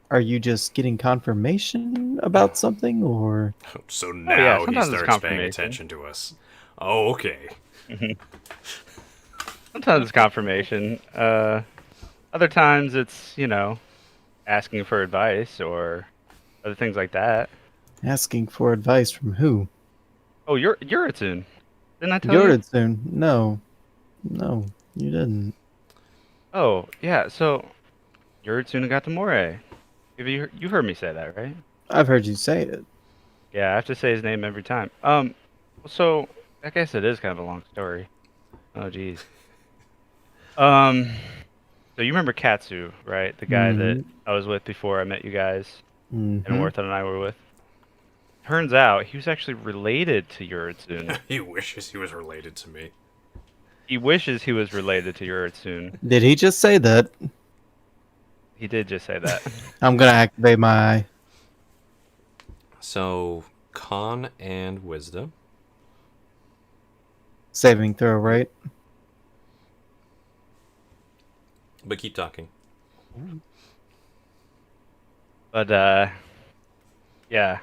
[SPEAKER 3] Are you just getting confirmation about something, or
[SPEAKER 2] So
[SPEAKER 1] yeah,
[SPEAKER 2] now he
[SPEAKER 1] sometimes it's
[SPEAKER 2] starts paying
[SPEAKER 1] confirmation.
[SPEAKER 2] attention to us. Oh, okay.
[SPEAKER 1] Sometimes it's confirmation. Other times it's, asking for advice or other things like that.
[SPEAKER 3] asking for advice from who?
[SPEAKER 1] Oh, you're Yuritsun. Didn't I tell you?
[SPEAKER 3] Yoritsun? No, you didn't.
[SPEAKER 1] Oh, yeah. So Yuritsun Gatamore. You heard me say that, right?
[SPEAKER 3] I've heard you say it.
[SPEAKER 1] Yeah, I have to say his name every time. So I guess it is kind of a long story. Oh, geez. So So you remember Katsu, right? The guy that I was with before I met you guys, and Orthon and I were with. Turns out he was actually related to Yuritsune.
[SPEAKER 2] He wishes he was related to me.
[SPEAKER 1] He wishes he was related to Yuritsune.
[SPEAKER 3] Did he just say that?
[SPEAKER 1] He did just say that.
[SPEAKER 3] I'm gonna activate my eye.
[SPEAKER 2] So, con and wisdom.
[SPEAKER 3] Saving throw, right?
[SPEAKER 2] But keep talking.
[SPEAKER 1] But yeah,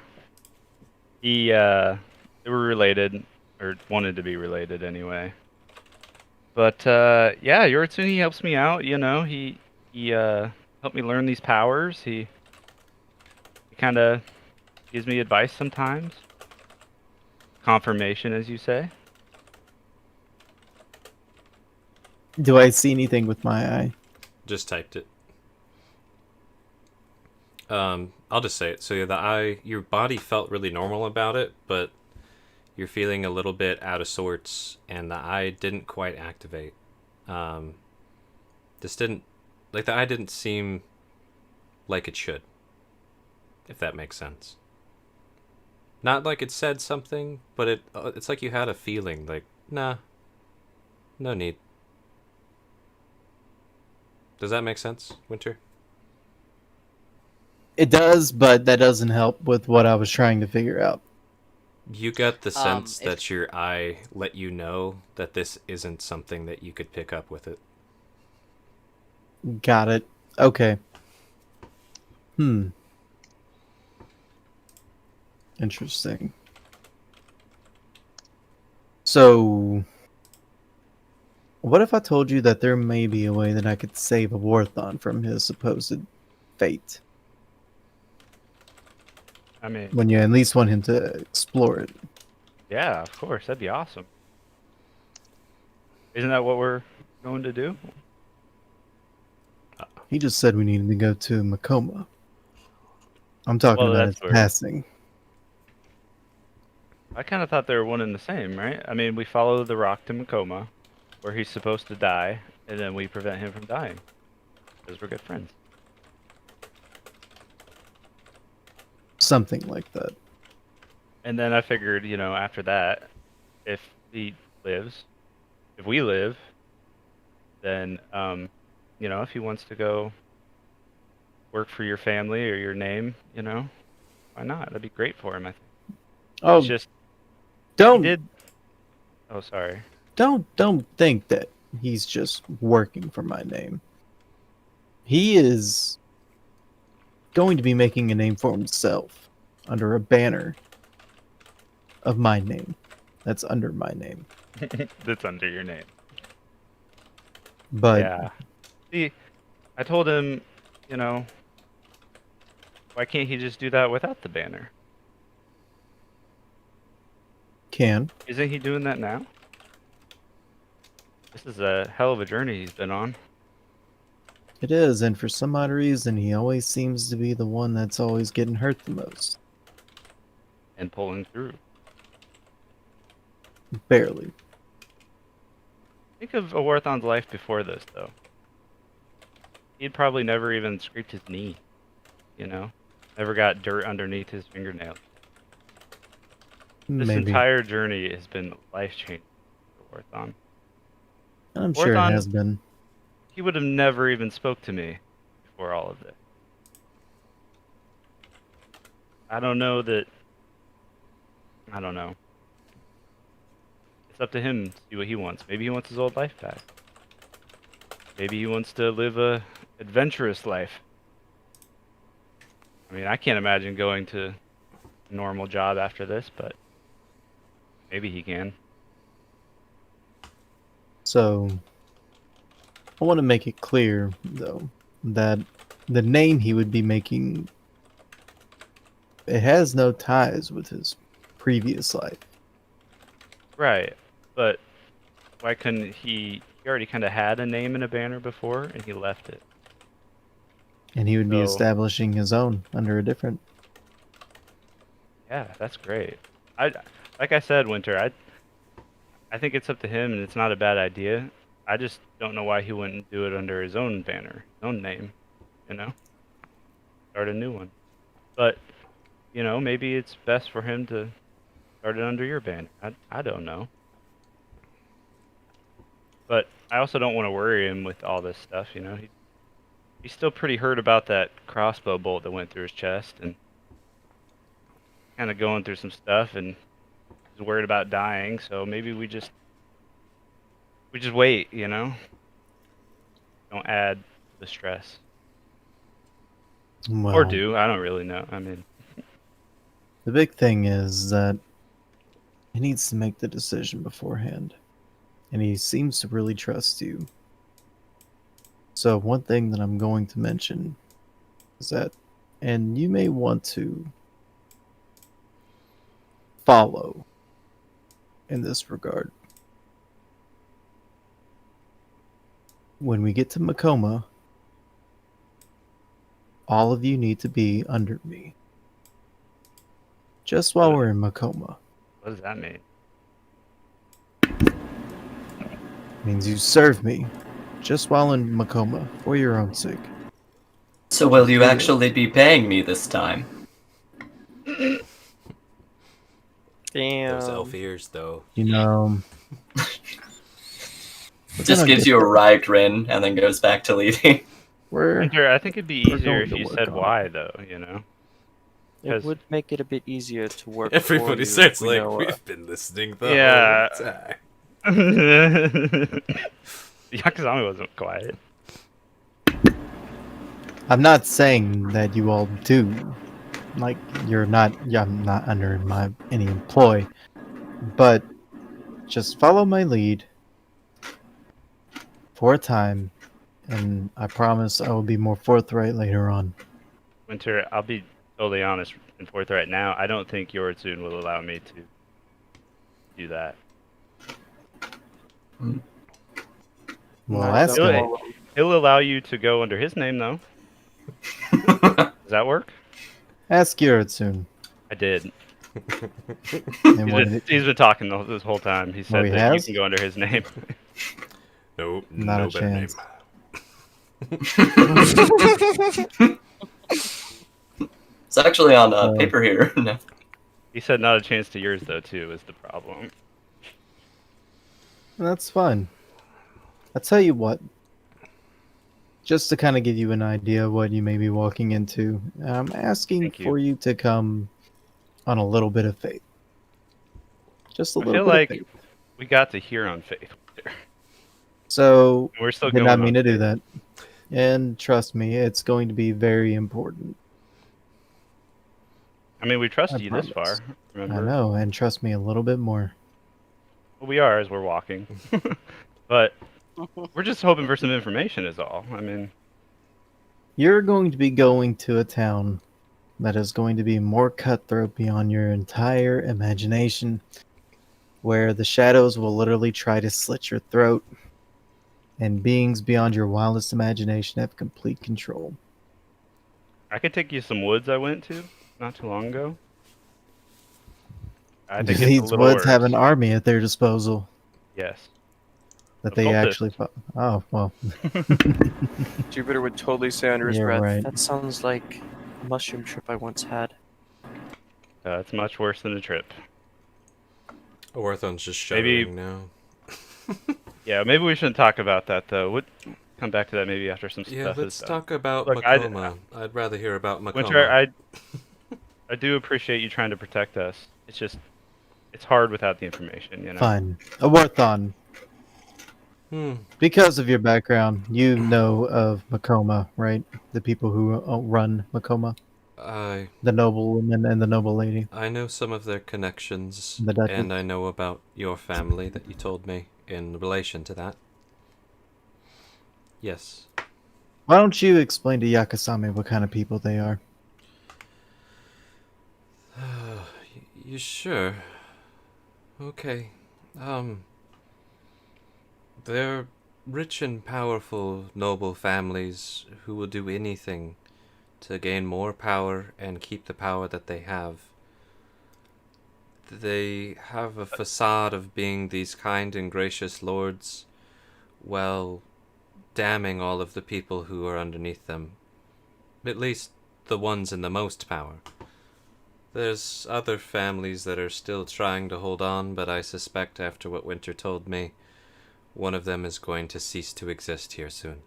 [SPEAKER 1] they were related, or wanted to be related anyway. But yeah, Yoritsune helps me out. You know, he helped me learn these powers. He kind of gives me advice sometimes. Confirmation, as you say.
[SPEAKER 3] Do I see anything with my eye?
[SPEAKER 2] Just typed it. I'll just say it. So yeah, your body felt really normal about it, but you're feeling a little bit out of sorts, and the eye didn't quite activate. This didn't, like, the eye didn't seem like it should, if that makes sense. Not like it said something, but it's like you had a feeling, like, nah, no need. Does that make sense, Winter?
[SPEAKER 3] It does, but that doesn't help with what I was trying to figure out.
[SPEAKER 2] You got the sense
[SPEAKER 7] if-
[SPEAKER 2] that your eye let you know that this isn't something that you could pick up with it.
[SPEAKER 3] Got it. Okay. Interesting. So, what if I told you that there may be a way that I could save a Warthon from his supposed fate?
[SPEAKER 1] I mean,
[SPEAKER 3] When you at least want him to explore it.
[SPEAKER 1] yeah, of course, that'd be awesome. Isn't that what we're going to do?
[SPEAKER 3] He just said we needed to go to Makoma. I'm talking
[SPEAKER 1] Well,
[SPEAKER 3] about
[SPEAKER 1] that's
[SPEAKER 3] his
[SPEAKER 1] weird.
[SPEAKER 3] passing.
[SPEAKER 1] I kind of thought they were one and the same, right? I mean, we follow the rock to Makoma, where he's supposed to die, and then we prevent him from dying. Because we're good friends.
[SPEAKER 3] Something like that.
[SPEAKER 1] And then I figured, you know, after that, if he lives, if we live, then, you know, if he wants to go work for your family or your name, you know, why not? That'd be great for him, I think.
[SPEAKER 3] Oh,
[SPEAKER 1] It's just, he
[SPEAKER 3] don't
[SPEAKER 1] did. Oh, sorry.
[SPEAKER 3] don't think that he's just working for my name. He is going to be making a name for himself under a banner of my name. That's under my name.
[SPEAKER 1] That's under your name.
[SPEAKER 3] But
[SPEAKER 1] Yeah. See, I told him, you know, why can't he just do that without the banner?
[SPEAKER 3] can.
[SPEAKER 1] Isn't he doing that now? This is a hell of a journey he's been on.
[SPEAKER 3] It is, and for some odd reason, he always seems to be the one that's always getting hurt the most.
[SPEAKER 1] And pulling through.
[SPEAKER 3] Barely.
[SPEAKER 1] Think of Awarthon's life before this, though. He'd probably never even scraped his knee, you know? Never got dirt underneath his fingernails. This
[SPEAKER 3] Maybe.
[SPEAKER 1] entire journey has been life-changing for Awarthon.
[SPEAKER 3] I'm sure it
[SPEAKER 1] Orthon-
[SPEAKER 3] has been.
[SPEAKER 1] He would have never even spoke to me before all of this. I don't know. It's up to him to see what he wants. Maybe he wants his old life back. Maybe he wants to live a adventurous life. I mean, I can't imagine going to a normal job after this, but maybe he can.
[SPEAKER 3] So, I want to make it clear, though, that the name he would be making, it has no ties with his previous life.
[SPEAKER 1] Right, but why couldn't he already kind of had a name and a banner before, and he left it.
[SPEAKER 3] And he would be
[SPEAKER 1] So-
[SPEAKER 3] establishing his own under a different.
[SPEAKER 1] Yeah, that's great. Like I said, Winter, I think it's up to him, and it's not a bad idea. I just don't know why he wouldn't do it under his own banner, his own name, you know? Start a new one. But, you know, maybe it's best for him to start it under your banner. I don't know. But I also don't want to worry him with all this stuff, you know? He's still pretty hurt about that crossbow bolt that went through his chest and kind of going through some stuff, and he's worried about dying, so maybe we just wait, you know? Don't add the stress.
[SPEAKER 3] Well,
[SPEAKER 1] Or do, I don't really know. I mean,
[SPEAKER 3] the big thing is that he needs to make the decision beforehand. And he seems to really trust you. So one thing that I'm going to mention is that, and you may want to follow in this regard. When we get to Makoma, all of you need to be under me. Just while we're in Makoma.
[SPEAKER 1] what does that mean?
[SPEAKER 3] Means you serve me just while in Makoma for your own sake.
[SPEAKER 6] So will you actually be paying me this time?
[SPEAKER 5] Damn.
[SPEAKER 2] Those elf ears, though.
[SPEAKER 3] You know,
[SPEAKER 6] Just gives you a wry grin and then goes back to leaving.
[SPEAKER 3] we're
[SPEAKER 1] Winter, I think it'd be
[SPEAKER 3] we're
[SPEAKER 1] easier
[SPEAKER 3] going
[SPEAKER 1] if
[SPEAKER 3] to
[SPEAKER 1] you
[SPEAKER 3] work
[SPEAKER 1] said
[SPEAKER 3] on
[SPEAKER 1] why, though, you know?
[SPEAKER 5] It
[SPEAKER 1] 'Cause-
[SPEAKER 5] would make it a bit easier to work.
[SPEAKER 2] Everybody
[SPEAKER 5] for you
[SPEAKER 2] starts
[SPEAKER 5] if we
[SPEAKER 2] like,
[SPEAKER 5] know,
[SPEAKER 2] we've been listening the
[SPEAKER 1] Yeah.
[SPEAKER 2] whole time.
[SPEAKER 1] Yakuzami wasn't quiet.
[SPEAKER 3] I'm not saying that you all do. Like I'm not under any employ. But just follow my lead for a time, and I promise I will be more forthright later on.
[SPEAKER 1] Winter, I'll be totally honest and forthright now. I don't think Yoritsun will allow me to do that.
[SPEAKER 3] Well,
[SPEAKER 5] No,
[SPEAKER 3] ask
[SPEAKER 5] don't
[SPEAKER 3] him.
[SPEAKER 5] follow.
[SPEAKER 1] He'll allow you to go under his name, though. Does that work?
[SPEAKER 3] Ask Yoritsun.
[SPEAKER 1] I did.
[SPEAKER 3] And what did it-
[SPEAKER 1] He's been talking this whole time. He said
[SPEAKER 3] he
[SPEAKER 1] that you
[SPEAKER 3] has?
[SPEAKER 1] can go under his name.
[SPEAKER 2] Nope,
[SPEAKER 3] Not
[SPEAKER 2] no
[SPEAKER 3] a
[SPEAKER 2] better name.
[SPEAKER 3] chance.
[SPEAKER 6] It's actually on paper here. No.
[SPEAKER 1] He said not a chance to yours, though, too, is the problem.
[SPEAKER 3] That's fine. I'll tell you what. Just to kind of give you an idea of what you may be walking into, I'm asking
[SPEAKER 1] Thank you.
[SPEAKER 3] for you to come on a little bit of faith. Just a
[SPEAKER 1] I
[SPEAKER 3] little
[SPEAKER 1] feel
[SPEAKER 3] bit
[SPEAKER 1] like
[SPEAKER 3] of faith.
[SPEAKER 1] we got to hear on Faith.
[SPEAKER 3] So,
[SPEAKER 1] We're still
[SPEAKER 3] did
[SPEAKER 1] going
[SPEAKER 3] not
[SPEAKER 1] on
[SPEAKER 3] mean to do
[SPEAKER 1] Faith.
[SPEAKER 3] that. And trust me, it's going to be very important.
[SPEAKER 1] I mean, we trust
[SPEAKER 3] I
[SPEAKER 1] you this far.
[SPEAKER 3] promise.
[SPEAKER 1] Remember?
[SPEAKER 3] I know, and trust me a little bit more.
[SPEAKER 1] Well, we are as we're walking. But we're just hoping for some information, is all. I mean,
[SPEAKER 3] You're going to be going to a town that is going to be more cutthroat beyond your entire imagination, where the shadows will literally try to slit your throat, and beings beyond your wildest imagination have complete control.
[SPEAKER 1] I could take you some woods I went to not too long ago. I think it's a
[SPEAKER 3] These
[SPEAKER 1] little
[SPEAKER 3] woods have
[SPEAKER 1] worse.
[SPEAKER 3] an army at their disposal
[SPEAKER 1] Yes.
[SPEAKER 3] that they
[SPEAKER 1] Occultist.
[SPEAKER 3] actually. Oh well,
[SPEAKER 5] Jupiter would totally say under his
[SPEAKER 3] You're
[SPEAKER 5] breath,
[SPEAKER 3] right.
[SPEAKER 5] "That sounds like a mushroom trip I once had."
[SPEAKER 1] It's much worse than a trip.
[SPEAKER 2] Orthon's just
[SPEAKER 1] Maybe-
[SPEAKER 2] shuddering now.
[SPEAKER 1] Yeah, maybe we shouldn't talk about that, though. We'll come back to that maybe after some
[SPEAKER 2] Yeah,
[SPEAKER 1] stuff
[SPEAKER 2] let's
[SPEAKER 1] is done.
[SPEAKER 2] talk about
[SPEAKER 1] Look,
[SPEAKER 2] Makoma. I'd rather hear about Makoma.
[SPEAKER 1] Winter, I do appreciate you trying to protect us. It's just, it's hard without the information, you know?
[SPEAKER 3] fine. A Warthon. Because of your background, you know of Makoma, right? The people who run Makoma,
[SPEAKER 2] I
[SPEAKER 3] the nobleman and the noble lady.
[SPEAKER 2] know some of their connections,
[SPEAKER 3] The Duchess.
[SPEAKER 2] and I know about your family that you told me in relation to that. Yes.
[SPEAKER 3] Why don't you explain to Yakasame what kind of people they are?
[SPEAKER 2] You sure? Okay. They're rich and powerful, noble families who will do anything to gain more power and keep the power that they have. They have a facade of being these kind and gracious lords while damning all of the people who are underneath them. At least the ones in the most power. There's other families that are still trying to hold on, but I suspect after what Winter told me, one of them is going to cease to exist here soon.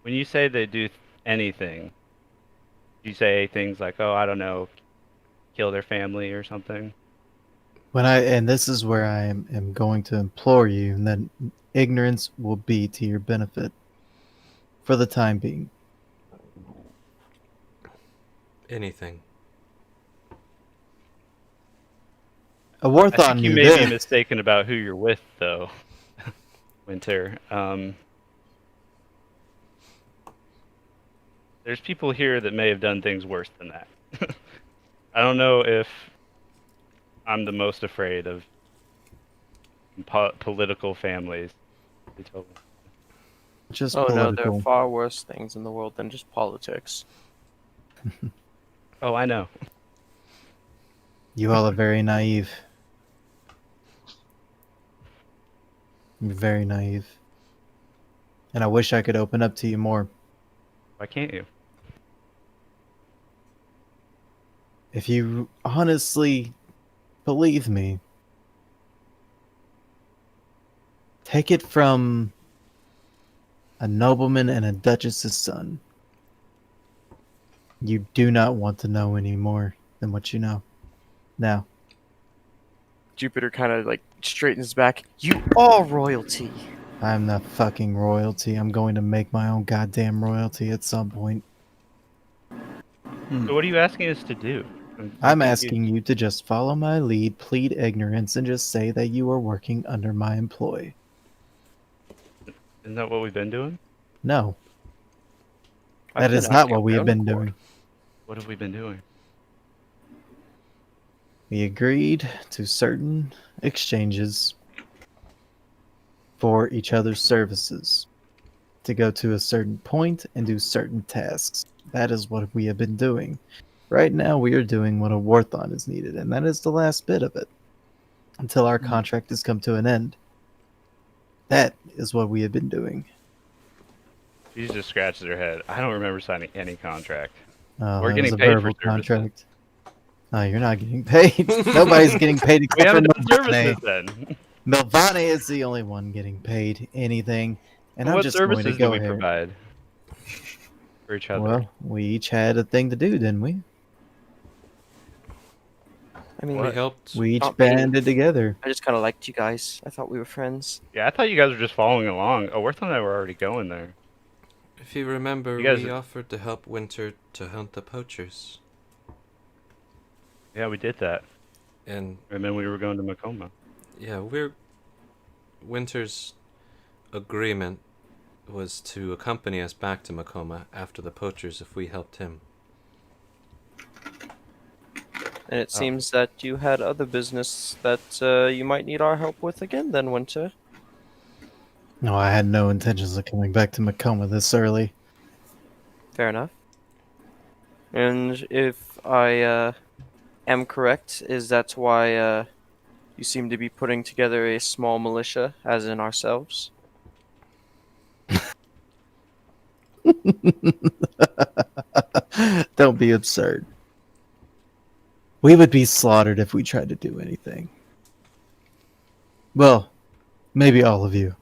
[SPEAKER 1] When you say they do anything, you say things like, "Oh, I don't know, kill their family or something."
[SPEAKER 3] And this is where I am going to implore you that ignorance will be to your benefit for the time being.
[SPEAKER 2] Anything.
[SPEAKER 3] A
[SPEAKER 1] I
[SPEAKER 3] Warthon
[SPEAKER 1] think you
[SPEAKER 3] knew
[SPEAKER 1] may be
[SPEAKER 3] this.
[SPEAKER 1] mistaken about who you're with, though, Winter. There's people here that may have done things worse than that. I don't know if I'm the most afraid of political families. They told me.
[SPEAKER 3] Just
[SPEAKER 5] Oh no, there
[SPEAKER 3] political.
[SPEAKER 5] are far worse things in the world than just politics.
[SPEAKER 1] Oh, I know.
[SPEAKER 3] You all are very naive. You're very naive. And I wish I could open up to you more.
[SPEAKER 1] Why can't you?
[SPEAKER 3] If you honestly believe me, take it from a nobleman and a duchess's son. You do not want to know any more than what you know now.
[SPEAKER 5] Jupiter kind of like straightens back. You are royalty.
[SPEAKER 3] I'm not fucking royalty. I'm going to make my own goddamn royalty at some point.
[SPEAKER 1] So what are you asking us to do?
[SPEAKER 3] I'm asking you to just follow my lead, plead ignorance, and just say that you are working under my employ.
[SPEAKER 1] Isn't that what we've been doing?
[SPEAKER 3] No,
[SPEAKER 5] I've
[SPEAKER 3] that
[SPEAKER 5] been
[SPEAKER 3] is not
[SPEAKER 5] acting
[SPEAKER 3] what
[SPEAKER 5] on
[SPEAKER 3] we
[SPEAKER 5] my
[SPEAKER 3] have
[SPEAKER 5] own
[SPEAKER 3] been
[SPEAKER 5] accord.
[SPEAKER 3] doing.
[SPEAKER 1] What have we been doing?
[SPEAKER 3] We agreed to certain exchanges for each other's services to go to a certain point and do certain tasks. That is what we have been doing. Right now, we are doing what a Warthon is needed, and that is the last bit of it until our contract has come to an end. That is what we have been doing.
[SPEAKER 1] She just scratches her head. I don't remember signing any contract.
[SPEAKER 3] Oh,
[SPEAKER 1] We're
[SPEAKER 3] that
[SPEAKER 1] getting
[SPEAKER 3] was a
[SPEAKER 1] paid for
[SPEAKER 3] verbal
[SPEAKER 1] services.
[SPEAKER 3] contract. No, you're not getting paid. Nobody's getting paid
[SPEAKER 1] We
[SPEAKER 3] except for
[SPEAKER 1] haven't done
[SPEAKER 3] Milvane.
[SPEAKER 1] services then.
[SPEAKER 3] Milvane is the only one getting paid anything, and I'm
[SPEAKER 1] What
[SPEAKER 3] just going to
[SPEAKER 1] services
[SPEAKER 3] go
[SPEAKER 1] do we
[SPEAKER 3] ahead.
[SPEAKER 1] provide for each other?
[SPEAKER 3] Well, we each had a thing to do, didn't we?
[SPEAKER 5] I mean,
[SPEAKER 2] We helped.
[SPEAKER 3] We each
[SPEAKER 5] Not me.
[SPEAKER 3] banded together.
[SPEAKER 5] I just kind of liked you guys. I thought we were friends.
[SPEAKER 1] Yeah, I thought you guys were just following along. Oh, Worth and I were already going there.
[SPEAKER 2] If you remember,
[SPEAKER 1] You guys-
[SPEAKER 2] we offered to help Winter to hunt the poachers.
[SPEAKER 1] Yeah, we did that.
[SPEAKER 2] And
[SPEAKER 1] And then we were going to Macoma.
[SPEAKER 2] yeah, Winter's agreement was to accompany us back to Macoma after the poachers if we helped him.
[SPEAKER 5] And it
[SPEAKER 1] Oh.
[SPEAKER 5] seems that you had other business that you might need our help with again, then, Winter.
[SPEAKER 3] No, I had no intentions of coming back to Macoma this early.
[SPEAKER 5] Fair enough. And if I am correct, is that why you seem to be putting together a small militia, as in ourselves?
[SPEAKER 3] Don't be absurd. We would be slaughtered if we tried to do anything. Well, maybe all of you.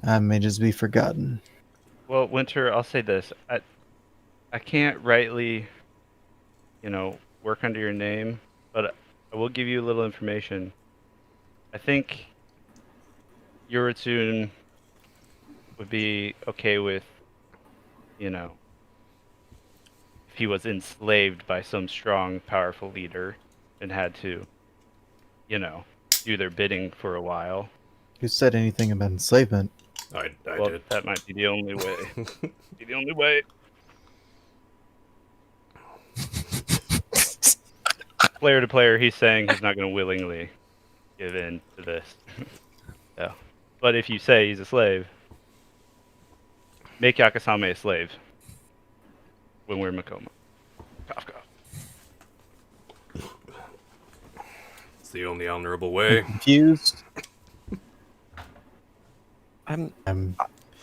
[SPEAKER 3] I may just be forgotten.
[SPEAKER 1] Well, Winter, I'll say this. I can't rightly, work under your name, but I will give you a little information. I think Yuratsun would be okay with, if he was enslaved by some strong, powerful leader and had to, do their bidding for a while.
[SPEAKER 3] Who said anything about enslavement?
[SPEAKER 2] I
[SPEAKER 1] Well, that might be the only way. Be the only way. Player to player, he's saying he's not going to willingly give in to this. Yeah. But if you say he's a slave, make Yakasame a slave when we're in Macoma. Cough, cough.
[SPEAKER 2] It's the only honorable way.
[SPEAKER 3] Confused?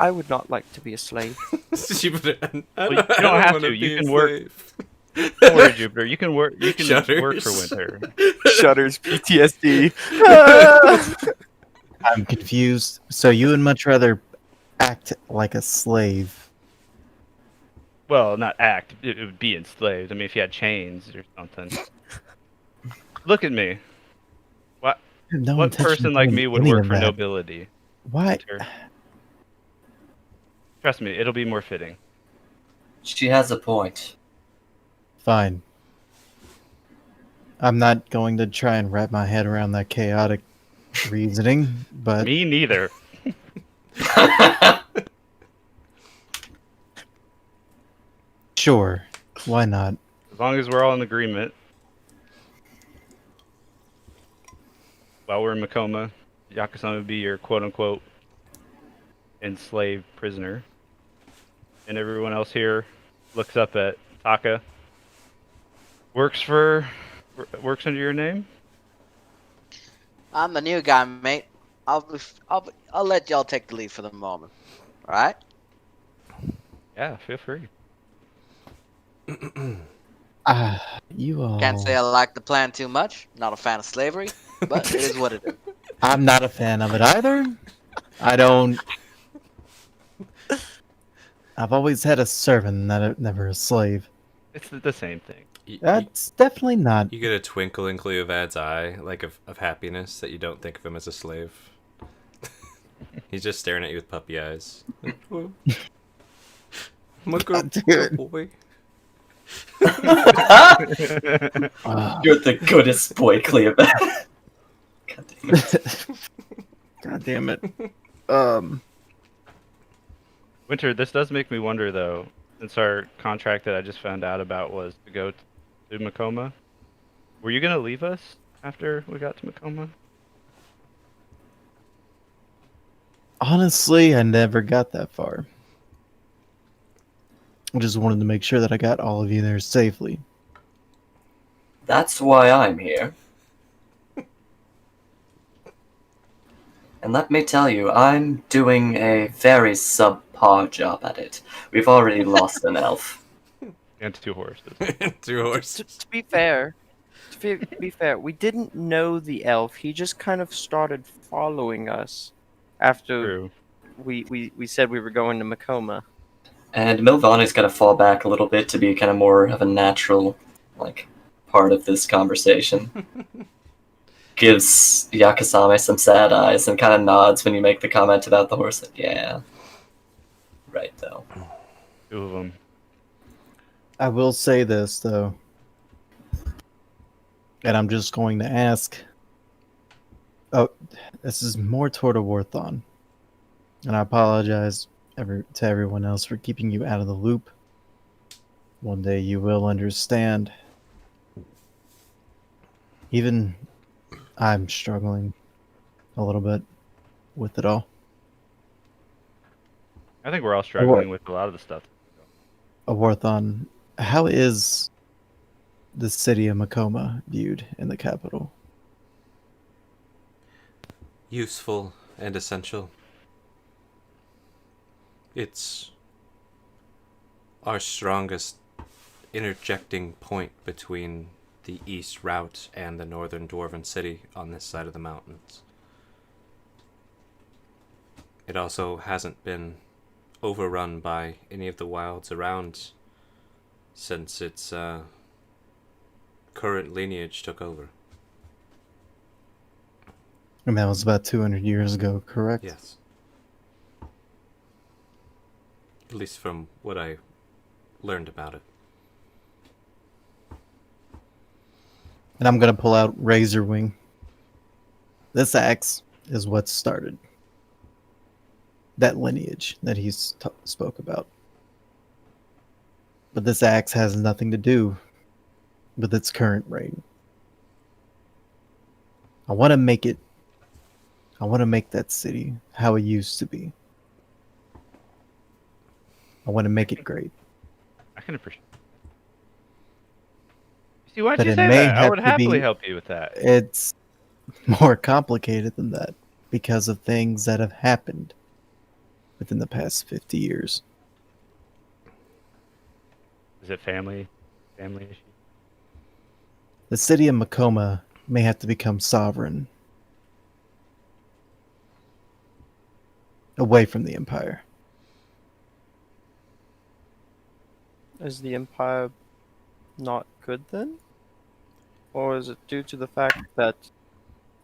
[SPEAKER 5] I would not like to be a slave.
[SPEAKER 2] Jupiter,
[SPEAKER 1] Well, you don't have to. You can work. Don't worry, Jupiter. You can work. You can work for
[SPEAKER 2] Shudders.
[SPEAKER 1] Winter.
[SPEAKER 5] Shudders, PTSD.
[SPEAKER 3] I'm confused. So you would much rather act like a slave?
[SPEAKER 1] Well, not act. It would be enslaved. I mean, if you had chains or something. Look at me. What?
[SPEAKER 3] I have no
[SPEAKER 1] What
[SPEAKER 3] intention
[SPEAKER 1] person
[SPEAKER 3] of
[SPEAKER 1] like
[SPEAKER 3] doing
[SPEAKER 1] me would
[SPEAKER 3] any
[SPEAKER 1] work
[SPEAKER 3] of
[SPEAKER 1] for
[SPEAKER 3] that.
[SPEAKER 1] nobility?
[SPEAKER 3] Why?
[SPEAKER 1] Sure. Trust me, it'll be more fitting.
[SPEAKER 6] She has a point.
[SPEAKER 3] Fine. I'm not going to try and wrap my head around that chaotic reasoning, but
[SPEAKER 1] Me neither.
[SPEAKER 3] sure, why not?
[SPEAKER 1] As long as we're all in agreement. While we're in Makoma, Yakusama would be your quote-unquote enslaved prisoner. And everyone else here looks up at Taka. Works under your name?
[SPEAKER 7] I'm the new guy, mate. I'll let y'all take the lead for the moment. All right?
[SPEAKER 1] Yeah, feel free.
[SPEAKER 3] You all.
[SPEAKER 7] Can't say I like the plan too much. Not a fan of slavery, but it is what it is.
[SPEAKER 3] I'm not a fan of it either. I don't. I've always had a servant, never a slave.
[SPEAKER 1] It's the same thing.
[SPEAKER 3] That's definitely not.
[SPEAKER 2] You get a twinkle in Cleovad's eye, like of happiness, that you don't think of him as a slave. He's just staring at you with puppy eyes. I'm a good
[SPEAKER 3] Dude.
[SPEAKER 2] boy.
[SPEAKER 6] You're the goodest boy, Cleopat. God damn it.
[SPEAKER 3] God damn it.
[SPEAKER 1] Winter, this does make me wonder though, since our contract that I just found out about was to go to Makoma. Were you gonna leave us after we got to Makoma?
[SPEAKER 3] Honestly, I never got that far. I just wanted to make sure that I got all of you there safely.
[SPEAKER 6] That's why I'm here. And let me tell you, I'm doing a very subpar job at it. We've already lost an elf.
[SPEAKER 1] And 2 horses.
[SPEAKER 2] 2 horses.
[SPEAKER 5] To be fair, we didn't know the elf. He just kind of started following us after
[SPEAKER 1] True.
[SPEAKER 5] we said we were going to Makoma.
[SPEAKER 6] And Milvani's gonna fall back a little bit to be kind of more of a natural, part of this conversation. Gives Yakusame some sad eyes and kind of nods when you make the comment about the horse. Like, yeah. Right, though.
[SPEAKER 1] 2 of them.
[SPEAKER 3] I will say this, though. And I'm just going to ask. Oh, this is more toward a Warthon. And I apologize to everyone else for keeping you out of the loop. One day you will understand. Even I'm struggling a little bit with it all.
[SPEAKER 1] I think we're all struggling with a lot of the stuff.
[SPEAKER 3] A Warthon, how is the city of Makoma viewed in the capital?
[SPEAKER 2] Useful and essential. It's our strongest interjecting point between the east route and the northern dwarven city on this side of the mountains. It also hasn't been overrun by any of the wilds around since its current lineage took over.
[SPEAKER 3] And that was about 200 years ago, correct?
[SPEAKER 2] Yes. At least from what I learned about it.
[SPEAKER 3] And I'm going to pull out Razorwing. This axe is what started that lineage that he spoke about. But this axe has nothing to do with its current reign. I want to make that city how it used to be. I want to make it great.
[SPEAKER 1] I can appreciate. See, why'd
[SPEAKER 3] But
[SPEAKER 1] you
[SPEAKER 3] it
[SPEAKER 1] say
[SPEAKER 3] may
[SPEAKER 1] that? I
[SPEAKER 3] have
[SPEAKER 1] would
[SPEAKER 3] to
[SPEAKER 1] happily
[SPEAKER 3] be-
[SPEAKER 1] help you with that.
[SPEAKER 3] It's more complicated than that because of things that have happened within the past 50 years.
[SPEAKER 1] Is it family issue?
[SPEAKER 3] The city of Makoma may have to become sovereign away from the Empire.
[SPEAKER 9] Is the Empire not good then? Or is it due to the fact that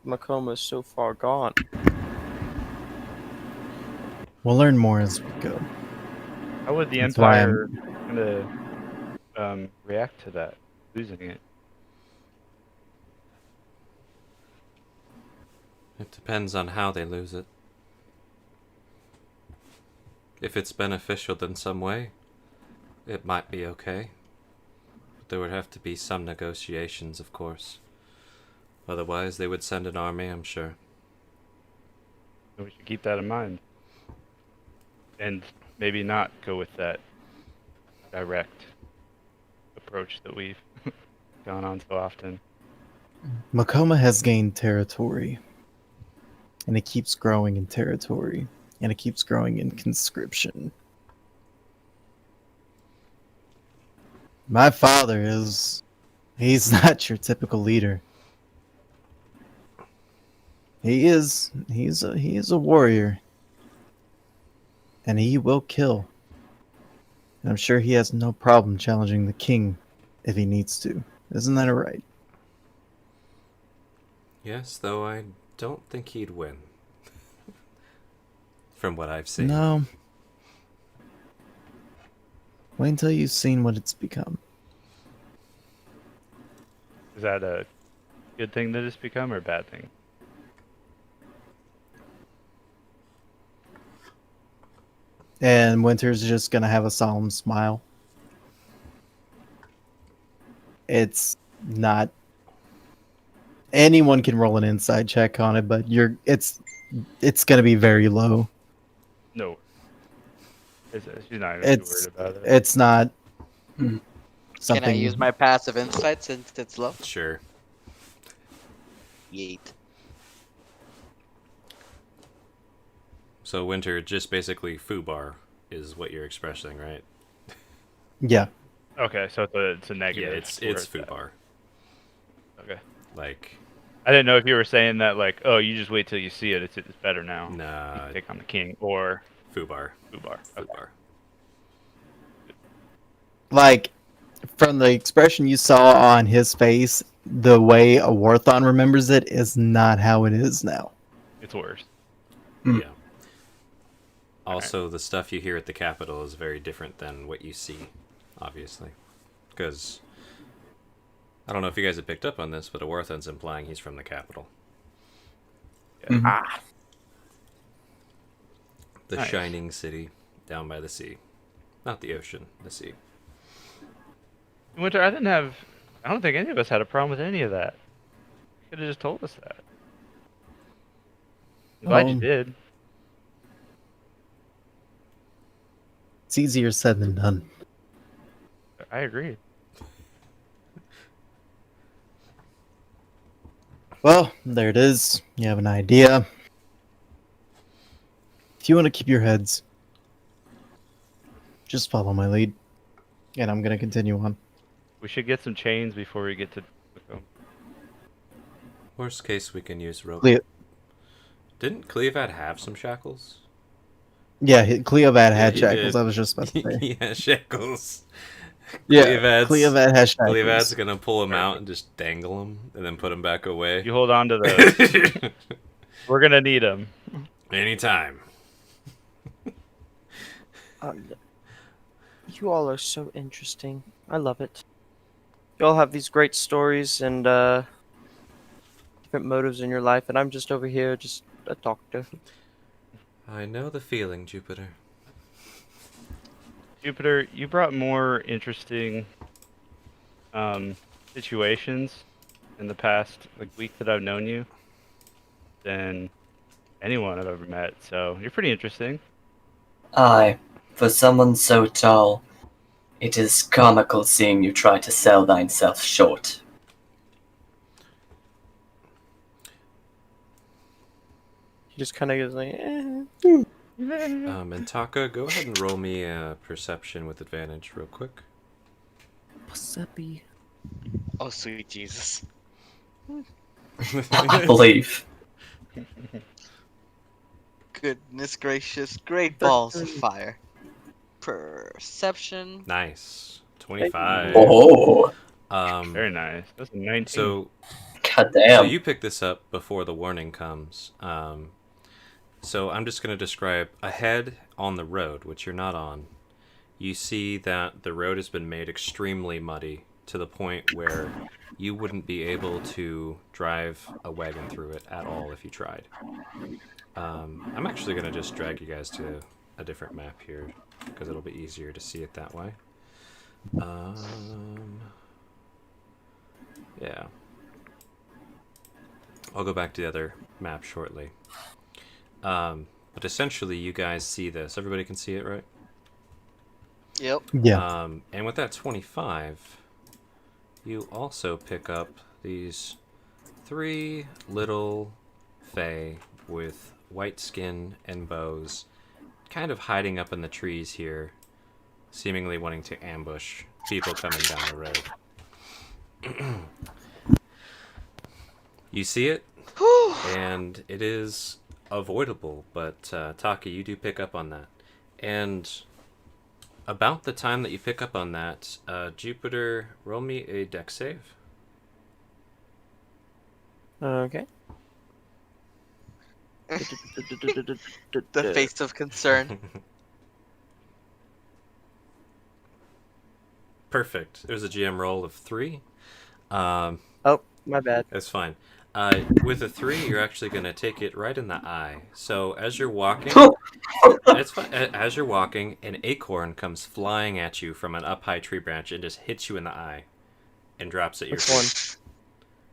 [SPEAKER 9] Makoma is so far gone?
[SPEAKER 3] We'll learn more as we go.
[SPEAKER 1] How would the
[SPEAKER 3] That's why
[SPEAKER 1] Empire react to that, losing it?
[SPEAKER 2] It depends on how they lose it. If it's beneficial in some way, it might be okay. But there would have to be some negotiations, of course. Otherwise, they would send an army, I'm sure.
[SPEAKER 1] So we should keep that in mind. And maybe not go with that direct approach that we've gone on so often.
[SPEAKER 3] Makoma has gained territory, and it keeps growing in territory, and it keeps growing in conscription. My father he's not your typical leader. He's a warrior, and he will kill. And I'm sure he has no problem challenging the king if he needs to. Isn't that right?
[SPEAKER 2] Yes, though I don't think he'd win. From what I've seen.
[SPEAKER 3] No. Wait until you've seen what it's become.
[SPEAKER 1] Is that a good thing that it's become or a bad thing?
[SPEAKER 3] And Winter's just gonna have a solemn smile. It's not. Anyone can roll an inside check on it, but it's gonna be very low.
[SPEAKER 1] No. She's not even too worried about it.
[SPEAKER 3] It's not.
[SPEAKER 6] Hmm.
[SPEAKER 3] Something.
[SPEAKER 7] Can I use my passive insight since it's low?
[SPEAKER 2] Sure.
[SPEAKER 7] Yeet.
[SPEAKER 2] So Winter, just basically foobar is what you're expressing, right?
[SPEAKER 3] Yeah.
[SPEAKER 1] Okay, so it's a
[SPEAKER 2] Yeah,
[SPEAKER 1] negative.
[SPEAKER 2] it's
[SPEAKER 1] word.
[SPEAKER 2] foobar.
[SPEAKER 1] Okay.
[SPEAKER 2] Like,
[SPEAKER 1] I didn't know if you were saying that like, oh, you just wait till you see it. It's better now.
[SPEAKER 2] nah,
[SPEAKER 1] Take on the king or
[SPEAKER 2] foobar.
[SPEAKER 1] Ubar. Okay.
[SPEAKER 2] Foobar.
[SPEAKER 3] Like, from the expression you saw on his face, the way a Warthon remembers it is not how it is now.
[SPEAKER 1] It's worse.
[SPEAKER 6] Hmm.
[SPEAKER 2] Yeah. Also, the stuff you hear at the Capitol is very different than what you see, obviously. Because, I don't know if you guys have picked up on this, but a Warthon's implying he's from the capital.
[SPEAKER 1] Yeah.
[SPEAKER 6] Mhm.
[SPEAKER 2] The
[SPEAKER 1] Nice.
[SPEAKER 2] shining city down by the sea. Not the ocean, the sea.
[SPEAKER 1] Winter, I don't think any of us had a problem with any of that. You could have just told us that. I'm glad you did.
[SPEAKER 3] It's easier said than done.
[SPEAKER 1] I agree.
[SPEAKER 3] Well, there it is. You have an idea. If you want to keep your heads, just follow my lead. And I'm going to continue on.
[SPEAKER 1] We should get some chains before we get to.
[SPEAKER 2] Worst case, we can use rope.
[SPEAKER 3] Cle-
[SPEAKER 2] Didn't Cleovad have some shackles?
[SPEAKER 3] Yeah, Cleovad had
[SPEAKER 2] he
[SPEAKER 3] shackles.
[SPEAKER 2] did.
[SPEAKER 3] I was just about to say.
[SPEAKER 2] Yeah, shackles.
[SPEAKER 3] Yeah,
[SPEAKER 2] Cleovad's-
[SPEAKER 3] Cleovad has shackles.
[SPEAKER 2] Cleovad's gonna pull him out and just dangle him, and then put him back away.
[SPEAKER 1] You hold on to those. We're gonna need them.
[SPEAKER 2] Anytime.
[SPEAKER 9] You all are so interesting. I love it. You all have these great stories and different motives in your life, and I'm just over here, just a doctor.
[SPEAKER 2] I know the feeling, Jupiter.
[SPEAKER 1] Jupiter, you brought more interesting situations in the past week that I've known you than anyone I've ever met. So you're pretty interesting.
[SPEAKER 6] Aye, for someone so tall, it is comical seeing you try to sell thyself short.
[SPEAKER 9] He just kind of goes like, eh.
[SPEAKER 2] And Taka, go ahead and roll me a perception with advantage real quick.
[SPEAKER 9] Giuseppe.
[SPEAKER 8] Oh, sweet Jesus.
[SPEAKER 6] I believe.
[SPEAKER 8] Goodness gracious. Great balls of fire. Perception.
[SPEAKER 2] Nice. 25.
[SPEAKER 6] Oh,
[SPEAKER 1] Very nice. That's a 19.
[SPEAKER 2] So
[SPEAKER 6] goddamn.
[SPEAKER 2] you pick this up before the warning comes. So I'm just going to describe ahead on the road, which you're not on. You see that the road has been made extremely muddy to the point where you wouldn't be able to drive a wagon through it at all if you tried. I'm actually going to just drag you guys to a different map here because it'll be easier to see it that way. Yeah. I'll go back to the other map shortly. But essentially, you guys see this. Everybody can see it, right?
[SPEAKER 7] Yep.
[SPEAKER 3] Yeah.
[SPEAKER 2] And with that 25, you also pick up these 3 little fae with white skin and bows, kind of hiding up in the trees here, seemingly wanting to ambush people coming down the road. You see it, and it is avoidable, but Taki, you do pick up on that. And about the time that you pick up on that, Jupiter, roll me a dex save.
[SPEAKER 9] Okay.
[SPEAKER 8] The face of concern.
[SPEAKER 2] Perfect. It was a GM roll of 3.
[SPEAKER 9] Oh, my bad.
[SPEAKER 2] That's fine. With a 3, you're actually going to take it right in the eye. So as you're walking, it's fine. As you're walking, an acorn comes flying at you from an up-high tree branch and just hits you in the eye and drops at your
[SPEAKER 9] Which one?
[SPEAKER 2] feet.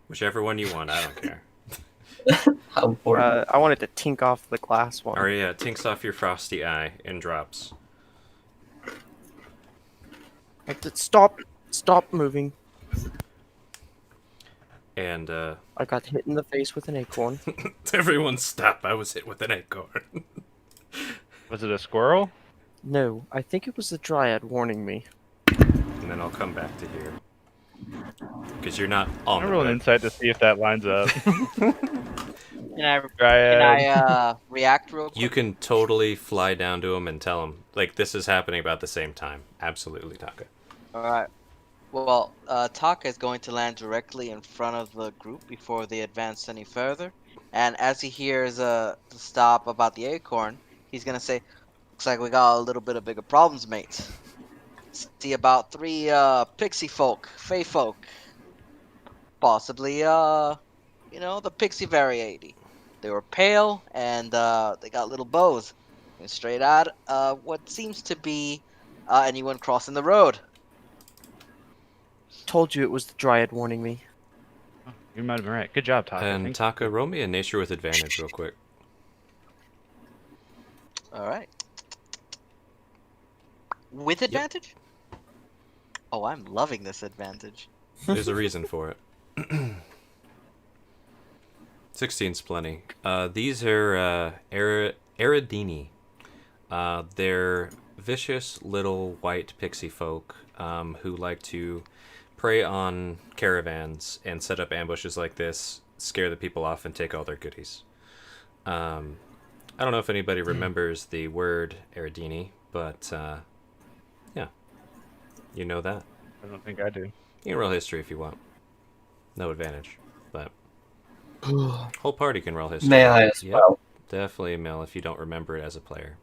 [SPEAKER 2] Whichever one you want, I don't care.
[SPEAKER 6] How important.
[SPEAKER 9] I wanted to tink off the glass one.
[SPEAKER 2] Or yeah, tinks off your frosty eye and drops.
[SPEAKER 9] Stop moving.
[SPEAKER 2] And
[SPEAKER 9] I got hit in the face with an acorn.
[SPEAKER 2] everyone stop, I was hit with an acorn.
[SPEAKER 1] Was it a squirrel?
[SPEAKER 9] No, I think it was the dryad warning me.
[SPEAKER 2] And then I'll come back to here. Because you're not on
[SPEAKER 1] I'm
[SPEAKER 2] the
[SPEAKER 1] rolling
[SPEAKER 2] web.
[SPEAKER 1] insight to see if that lines up.
[SPEAKER 7] Can I
[SPEAKER 1] Dryad.
[SPEAKER 7] react real quick?
[SPEAKER 2] You can totally fly down to him and tell him, like, this is happening about the same time. Absolutely, Taka.
[SPEAKER 7] All right. Well, Taka is going to land directly in front of the group before they advance any further. And as he hears the stop about the acorn, he's going to say, looks like we got a little bit of bigger problems, mate. See about 3 pixie folk, fae folk. Possibly, the pixie variety. They were pale, and they got little bows. And straight out what seems to be anyone crossing the road.
[SPEAKER 9] Told you it was the dryad warning me.
[SPEAKER 1] You might have been right. Good job, Taka.
[SPEAKER 2] And
[SPEAKER 1] Thank
[SPEAKER 2] Taka, roll me a nature with advantage real quick.
[SPEAKER 7] All right. With advantage? Oh, I'm loving this advantage.
[SPEAKER 2] There's a reason for it. 16's plenty. These are Eridini. They're vicious little white pixie folk who like to prey on caravans and set up ambushes like this, scare the people off, and take all their goodies. I don't know if anybody remembers the word Eridini, but yeah, you know that.
[SPEAKER 1] I don't think I do.
[SPEAKER 2] You can roll history if you want. No advantage, but whole party can roll history.
[SPEAKER 6] May I as
[SPEAKER 2] Yep,
[SPEAKER 6] well?
[SPEAKER 2] definitely Mel if you don't remember it as a player.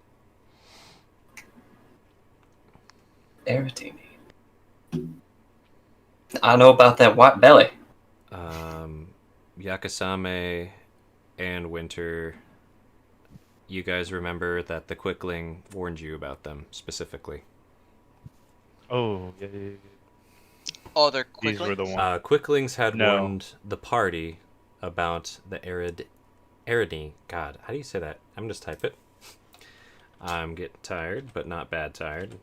[SPEAKER 6] Eridini. I know about that white belly.
[SPEAKER 2] Yakasame and Winter, you guys remember that the Quickling warned you about them specifically.
[SPEAKER 1] Oh, yeah.
[SPEAKER 7] Oh, they're
[SPEAKER 1] These
[SPEAKER 7] quickly.
[SPEAKER 1] were the ones.
[SPEAKER 2] Quicklings had
[SPEAKER 1] No.
[SPEAKER 2] warned the party about the Eridini. God, how do you say that? I'm just type it. I'm getting tired, but not bad tired.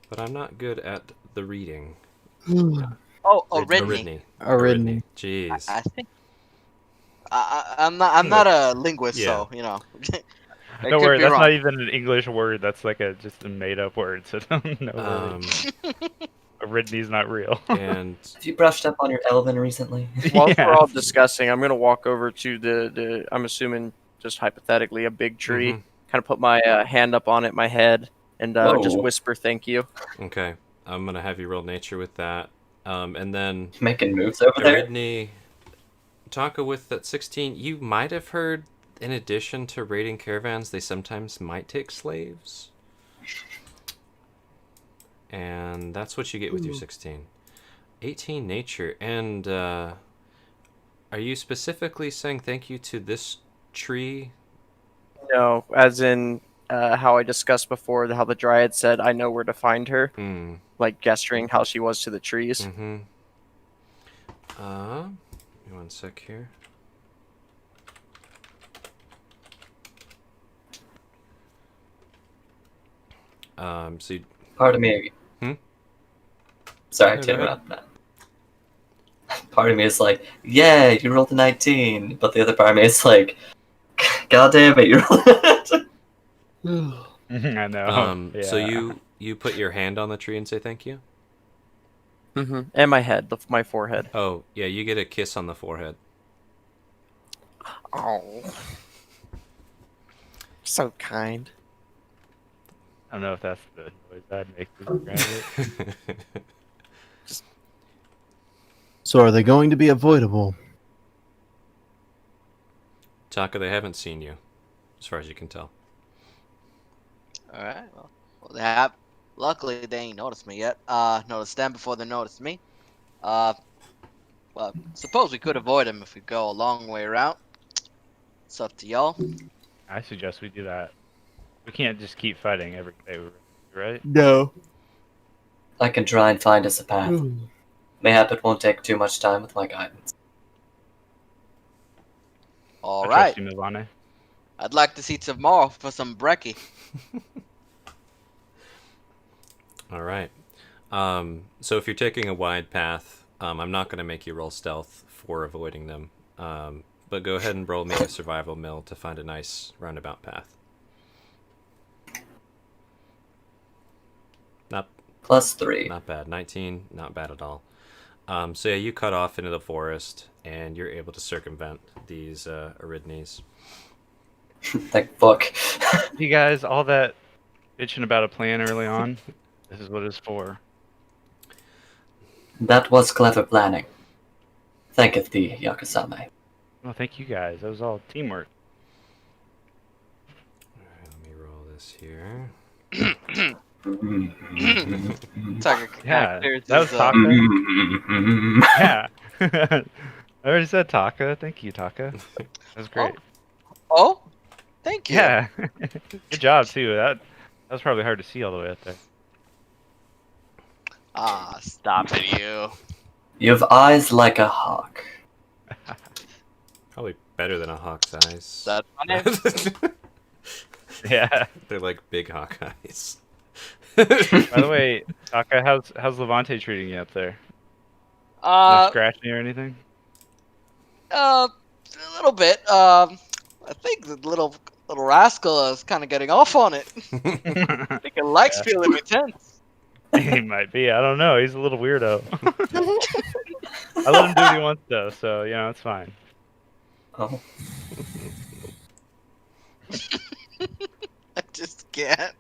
[SPEAKER 2] But I'm not good at the reading.
[SPEAKER 7] Oh,
[SPEAKER 2] Aridni.
[SPEAKER 3] Aridni.
[SPEAKER 2] Jeez.
[SPEAKER 7] I think I'm not a linguist,
[SPEAKER 2] Yeah.
[SPEAKER 7] so I
[SPEAKER 1] Don't
[SPEAKER 7] could
[SPEAKER 1] worry,
[SPEAKER 7] be
[SPEAKER 1] that's
[SPEAKER 7] wrong.
[SPEAKER 1] not even an English word. That's like just a made up word. So don't know.
[SPEAKER 2] Um,
[SPEAKER 1] Aridne's not real.
[SPEAKER 2] and
[SPEAKER 6] Have you brushed up on your Elven recently?
[SPEAKER 9] Whilst we're all
[SPEAKER 1] Yes.
[SPEAKER 9] discussing, I'm gonna walk over to the I'm assuming just hypothetically a big tree.
[SPEAKER 2] Mhm.
[SPEAKER 9] Kind of put my hand up on it, my head, and just
[SPEAKER 6] Whoa.
[SPEAKER 9] whisper thank you.
[SPEAKER 2] Okay, I'm gonna have you roll nature with that, and then
[SPEAKER 6] Making moves over there?
[SPEAKER 2] Aridne, Taka with that 16. You might have heard, in addition to raiding caravans, they sometimes might take slaves. And that's what you get with your 16. 18 nature. And are you specifically saying thank you to this tree?
[SPEAKER 9] No, as in how I discussed before, how the Dryad said, "I know where to find her,"
[SPEAKER 2] Hmm.
[SPEAKER 9] like gesturing how she was to the trees.
[SPEAKER 2] Mm-hmm. Give me one sec here. So you,
[SPEAKER 6] Part of me.
[SPEAKER 2] Hmm?
[SPEAKER 6] Sorry
[SPEAKER 2] No,
[SPEAKER 6] to
[SPEAKER 2] go ahead.
[SPEAKER 6] interrupt, Matt. Part of me is like, yeah, you rolled a 19. But the other part of me is like, God damn it, you rolled it.
[SPEAKER 1] I know.
[SPEAKER 2] So
[SPEAKER 1] Yeah.
[SPEAKER 2] you put your hand on the tree and say thank you?
[SPEAKER 9] Mm-hmm. And my head, my forehead.
[SPEAKER 2] Oh, yeah, you get a kiss on the forehead.
[SPEAKER 9] Oh, so kind.
[SPEAKER 1] I don't know if that's the noise I'd make to describe it.
[SPEAKER 3] So are they going to be avoidable?
[SPEAKER 2] Taka, they haven't seen you, as far as you can tell.
[SPEAKER 7] All right. Well, they have. Luckily, they ain't noticed me yet. Noticed them before they noticed me. Well, suppose we could avoid them if we go a long way around. It's up to y'all.
[SPEAKER 1] I suggest we do that. We can't just keep fighting every day, right?
[SPEAKER 3] No.
[SPEAKER 6] I can try and find us a path. Mayhap it won't take too much time with my guidance.
[SPEAKER 7] All
[SPEAKER 1] I
[SPEAKER 7] right.
[SPEAKER 1] trust you, Milvane.
[SPEAKER 7] I'd like to see tomorrow for some brekkie.
[SPEAKER 2] All right. So if you're taking a wide path, I'm not going to make you roll stealth for avoiding them. But go ahead and roll me a survival mill to find a nice roundabout path.
[SPEAKER 6] +3.
[SPEAKER 2] Not bad. 19, not bad at all. So yeah, you cut off into the forest, and you're able to circumvent these Aridnes.
[SPEAKER 6] Thank fuck.
[SPEAKER 1] You guys, all that bitching about a plan early on, this is what it's for.
[SPEAKER 6] That was clever planning. Thanketh thee, Yakusame.
[SPEAKER 1] Well, thank you guys. That was all teamwork.
[SPEAKER 2] All right, let me roll this here.
[SPEAKER 7] Tucker
[SPEAKER 1] Yeah,
[SPEAKER 7] clears
[SPEAKER 1] that was
[SPEAKER 7] his,
[SPEAKER 1] Taka. Yeah. I already said Taka. Thank you, Taka. That was great.
[SPEAKER 7] Oh, thank you.
[SPEAKER 1] Yeah. Good job, too. That was probably hard to see all the way up there.
[SPEAKER 7] Ah, stop it, you.
[SPEAKER 6] You have eyes like a hawk.
[SPEAKER 2] Probably better than a hawk's eyes.
[SPEAKER 7] That's funny.
[SPEAKER 1] Yeah.
[SPEAKER 2] They're like big hawk eyes.
[SPEAKER 1] By the way, Taka, how's Levante treating you up there? No scratching or anything?
[SPEAKER 7] A little bit. I think the little rascal is kind of getting off on it. I think he likes
[SPEAKER 1] Yeah.
[SPEAKER 7] feeling intense.
[SPEAKER 1] He might be. I don't know. He's a little weirdo. I let him do what he wants, though, so, you know, it's fine.
[SPEAKER 6] Oh.
[SPEAKER 7] I just can't.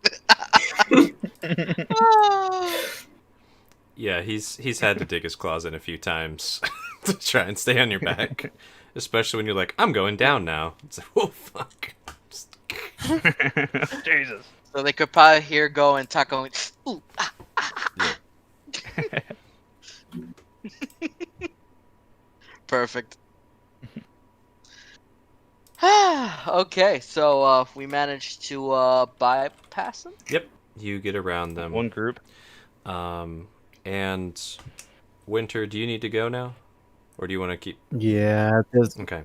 [SPEAKER 2] Yeah, he's had to dig his claws in a few times to try and stay on your back. Especially when you're like, I'm going down now. It's like, oh fuck.
[SPEAKER 1] Jesus.
[SPEAKER 7] So they could probably hear go and Tuck going, ooh, ah, Perfect. Okay, so we managed to bypass them.
[SPEAKER 2] Yep, you get around them.
[SPEAKER 1] One group.
[SPEAKER 2] And Winter, do you need to go now, or do you want to keep?
[SPEAKER 3] Yeah, 'cause
[SPEAKER 2] Okay.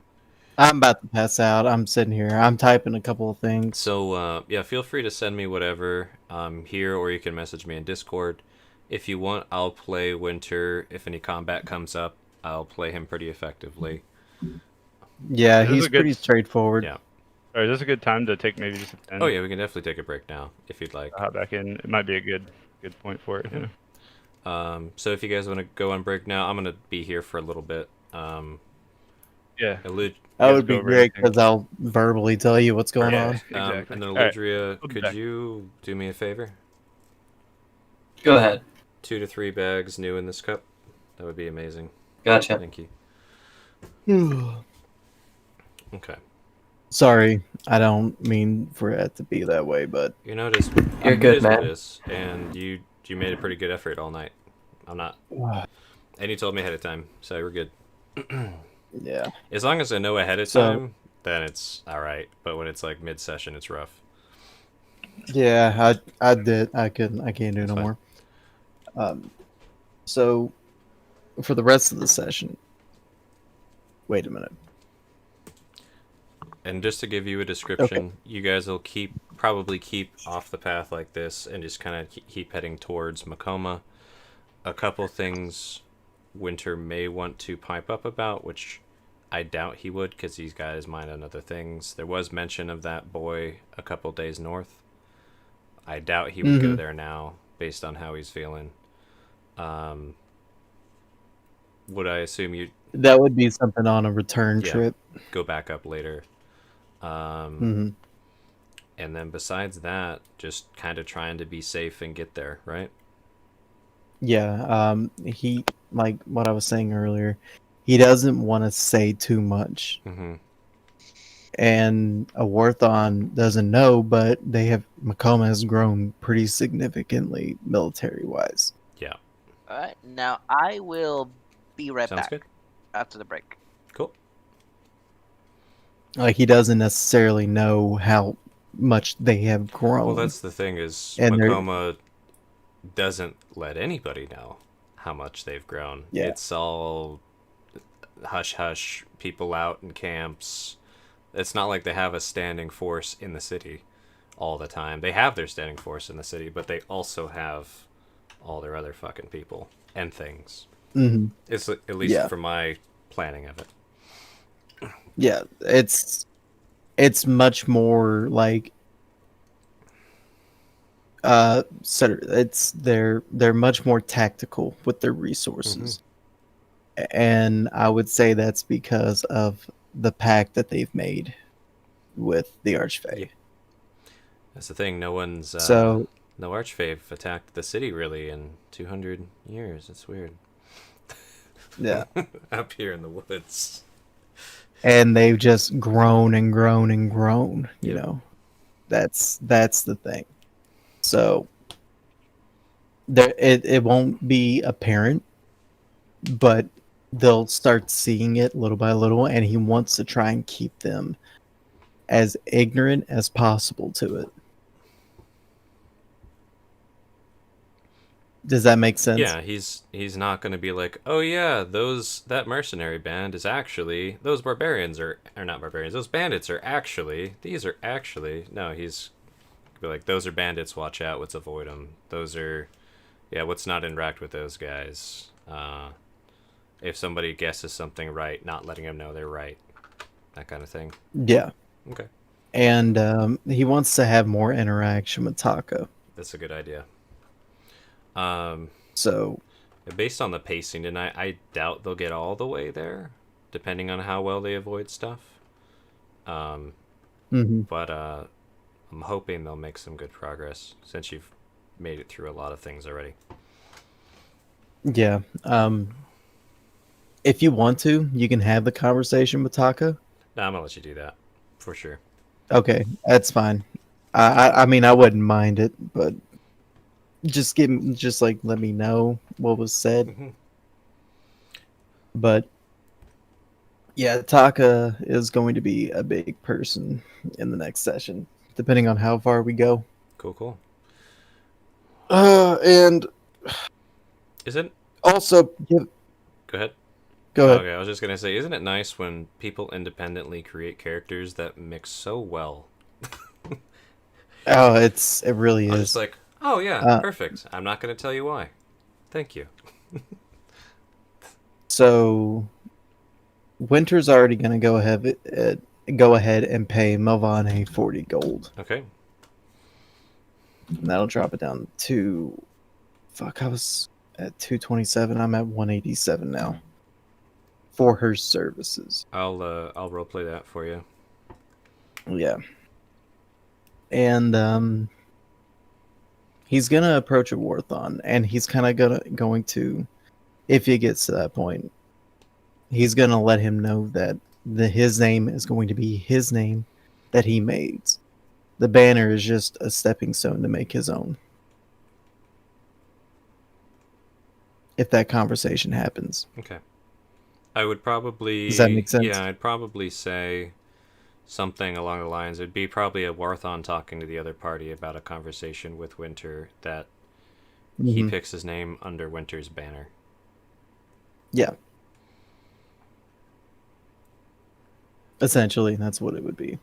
[SPEAKER 3] I'm about to pass out. I'm sitting here. I'm typing a couple of things.
[SPEAKER 2] So yeah, feel free to send me whatever here, or you can message me in Discord. If you want, I'll play Winter. If any combat comes up, I'll play him pretty effectively.
[SPEAKER 3] Yeah,
[SPEAKER 1] This is
[SPEAKER 3] he's
[SPEAKER 1] a good-
[SPEAKER 3] pretty straightforward.
[SPEAKER 2] Yeah.
[SPEAKER 1] Or is this a good time to take maybe just a 10?
[SPEAKER 2] Oh yeah, we can definitely take a break now if you'd like.
[SPEAKER 1] Hop back in. It might be a good point for it. You know?
[SPEAKER 2] So if you guys want to go on break now, I'm gonna be here for a little bit.
[SPEAKER 1] Yeah.
[SPEAKER 3] That
[SPEAKER 1] guys
[SPEAKER 3] would
[SPEAKER 1] go
[SPEAKER 3] be
[SPEAKER 1] over
[SPEAKER 3] great
[SPEAKER 1] everything.
[SPEAKER 3] because I'll verbally tell you what's going
[SPEAKER 1] Yeah.
[SPEAKER 3] on.
[SPEAKER 1] Exactly.
[SPEAKER 2] And then
[SPEAKER 1] All right,
[SPEAKER 2] Eludria,
[SPEAKER 1] we'll be
[SPEAKER 2] could
[SPEAKER 1] back.
[SPEAKER 2] you do me a favor?
[SPEAKER 6] Go ahead.
[SPEAKER 2] 2 to 3 bags new in this cup. That would be amazing.
[SPEAKER 6] Gotcha.
[SPEAKER 2] Thank you. Okay.
[SPEAKER 3] Sorry, I don't mean for it to be that way, but
[SPEAKER 2] You noticed
[SPEAKER 6] You're
[SPEAKER 2] it
[SPEAKER 6] good,
[SPEAKER 2] is what
[SPEAKER 6] man.
[SPEAKER 2] it is, and you made a pretty good effort all night. I'm not. And you told me ahead of time, so we're good.
[SPEAKER 3] yeah.
[SPEAKER 2] As long as I know ahead of
[SPEAKER 3] So-
[SPEAKER 2] time, then it's all right. But when it's like mid-session, it's rough.
[SPEAKER 3] Yeah, I did. I can't do
[SPEAKER 2] That's
[SPEAKER 3] no
[SPEAKER 2] fine.
[SPEAKER 3] more. So for the rest of the session, wait a minute.
[SPEAKER 2] And just to give you a description, you guys will probably keep off the path like this and just kind of keep heading towards Makoma. A couple things Winter may want to pipe up about, which I doubt he would because he's got his mind on other things. There was mention of that boy a couple days north. I doubt he would go there now based on how he's feeling. Would I assume you
[SPEAKER 3] That would be something on a return
[SPEAKER 2] Yeah.
[SPEAKER 3] trip.
[SPEAKER 2] go back up later?
[SPEAKER 3] hmm
[SPEAKER 2] And then besides that, just kind of trying to be safe and get there, right?
[SPEAKER 3] Yeah. He, like what I was saying earlier, he doesn't want to say too much,
[SPEAKER 2] Mm-hmm.
[SPEAKER 3] and a Warthon doesn't know, but Makoma has grown pretty significantly military wise.
[SPEAKER 2] Yeah.
[SPEAKER 7] All right, now I will be right
[SPEAKER 2] Sounds
[SPEAKER 7] back
[SPEAKER 2] good.
[SPEAKER 7] after the break.
[SPEAKER 2] Cool.
[SPEAKER 3] Like he doesn't necessarily know how much they have grown.
[SPEAKER 2] Well, that's the thing is
[SPEAKER 3] And they're-
[SPEAKER 2] Makoma doesn't let anybody know how much they've grown.
[SPEAKER 3] Yeah.
[SPEAKER 2] It's all hush hush, people out in camps. It's not like they have a standing force in the city all the time. They have their standing force in the city, but they also have all their other fucking people and things.
[SPEAKER 3] Mhm.
[SPEAKER 2] It's at least
[SPEAKER 3] Yeah.
[SPEAKER 2] for my planning of it.
[SPEAKER 3] Yeah, it's much more like they're much more tactical with their resources. And I would say that's because of the pact that they've made with the Archfey.
[SPEAKER 2] Yeah. That's the thing. No one's
[SPEAKER 3] So
[SPEAKER 2] no Archfey attacked the city really in 200 years. It's weird.
[SPEAKER 3] yeah,
[SPEAKER 2] Up here in the woods.
[SPEAKER 3] and they've just grown and grown and grown, you
[SPEAKER 2] Yep.
[SPEAKER 3] know. That's the thing. So it won't be apparent, but they'll start seeing it little by little, and he wants to try and keep them as ignorant as possible to it. Does that make sense?
[SPEAKER 2] Yeah, he's not going to be like, "Oh yeah, that mercenary band is actually those barbarians are not barbarians. Those bandits are actually No, he's gonna be like, "Those are bandits, watch out, let's avoid them. Those are let's not interact with those guys." If somebody guesses something right, not letting them know they're right. That kind of thing.
[SPEAKER 3] Yeah.
[SPEAKER 2] Okay.
[SPEAKER 3] And he wants to have more interaction with Taka.
[SPEAKER 2] That's a good idea.
[SPEAKER 3] So
[SPEAKER 2] Based on the pacing tonight, I doubt they'll get all the way there, depending on how well they avoid stuff.
[SPEAKER 3] mhm.
[SPEAKER 2] But I'm hoping they'll make some good progress since you've made it through a lot of things already.
[SPEAKER 3] Yeah. If you want to, you can have the conversation with Taka.
[SPEAKER 2] No, I'm gonna let you do that for sure.
[SPEAKER 3] Okay, that's fine. I mean, I wouldn't mind it, but just let me know what was said.
[SPEAKER 2] Mhm.
[SPEAKER 3] But yeah, Taka is going to be a big person in the next session, depending on how far we go.
[SPEAKER 2] Cool.
[SPEAKER 3] And
[SPEAKER 2] Is it?
[SPEAKER 3] also,
[SPEAKER 2] Go ahead.
[SPEAKER 3] go ahead.
[SPEAKER 2] Okay, I was just gonna say, isn't it nice when people independently create characters that mix so well?
[SPEAKER 3] Oh, it really
[SPEAKER 2] I was
[SPEAKER 3] is.
[SPEAKER 2] just like, oh yeah, perfect. I'm not gonna tell you why. Thank you.
[SPEAKER 3] So, Winter's already going to go ahead go ahead and pay Melvane 40 gold.
[SPEAKER 2] Okay.
[SPEAKER 3] And that'll drop it down to. Fuck, I was at 227. I'm at 187 now. For her services.
[SPEAKER 2] I'll roleplay that for you.
[SPEAKER 3] Yeah. And he's gonna approach a Warthon, and he's kind of going to, if he gets to that point, he's gonna let him know that his name is going to be his name that he made. The banner is just a stepping stone to make his own. If that conversation happens.
[SPEAKER 2] Okay. I would probably.
[SPEAKER 3] Does that make sense?
[SPEAKER 2] Yeah, I'd probably say something along the lines. It'd be probably a Warthon talking to the other party about a conversation with Winter that he
[SPEAKER 3] Mhm.
[SPEAKER 2] picks his name under Winter's banner.
[SPEAKER 3] Yeah. Essentially, that's what it would be.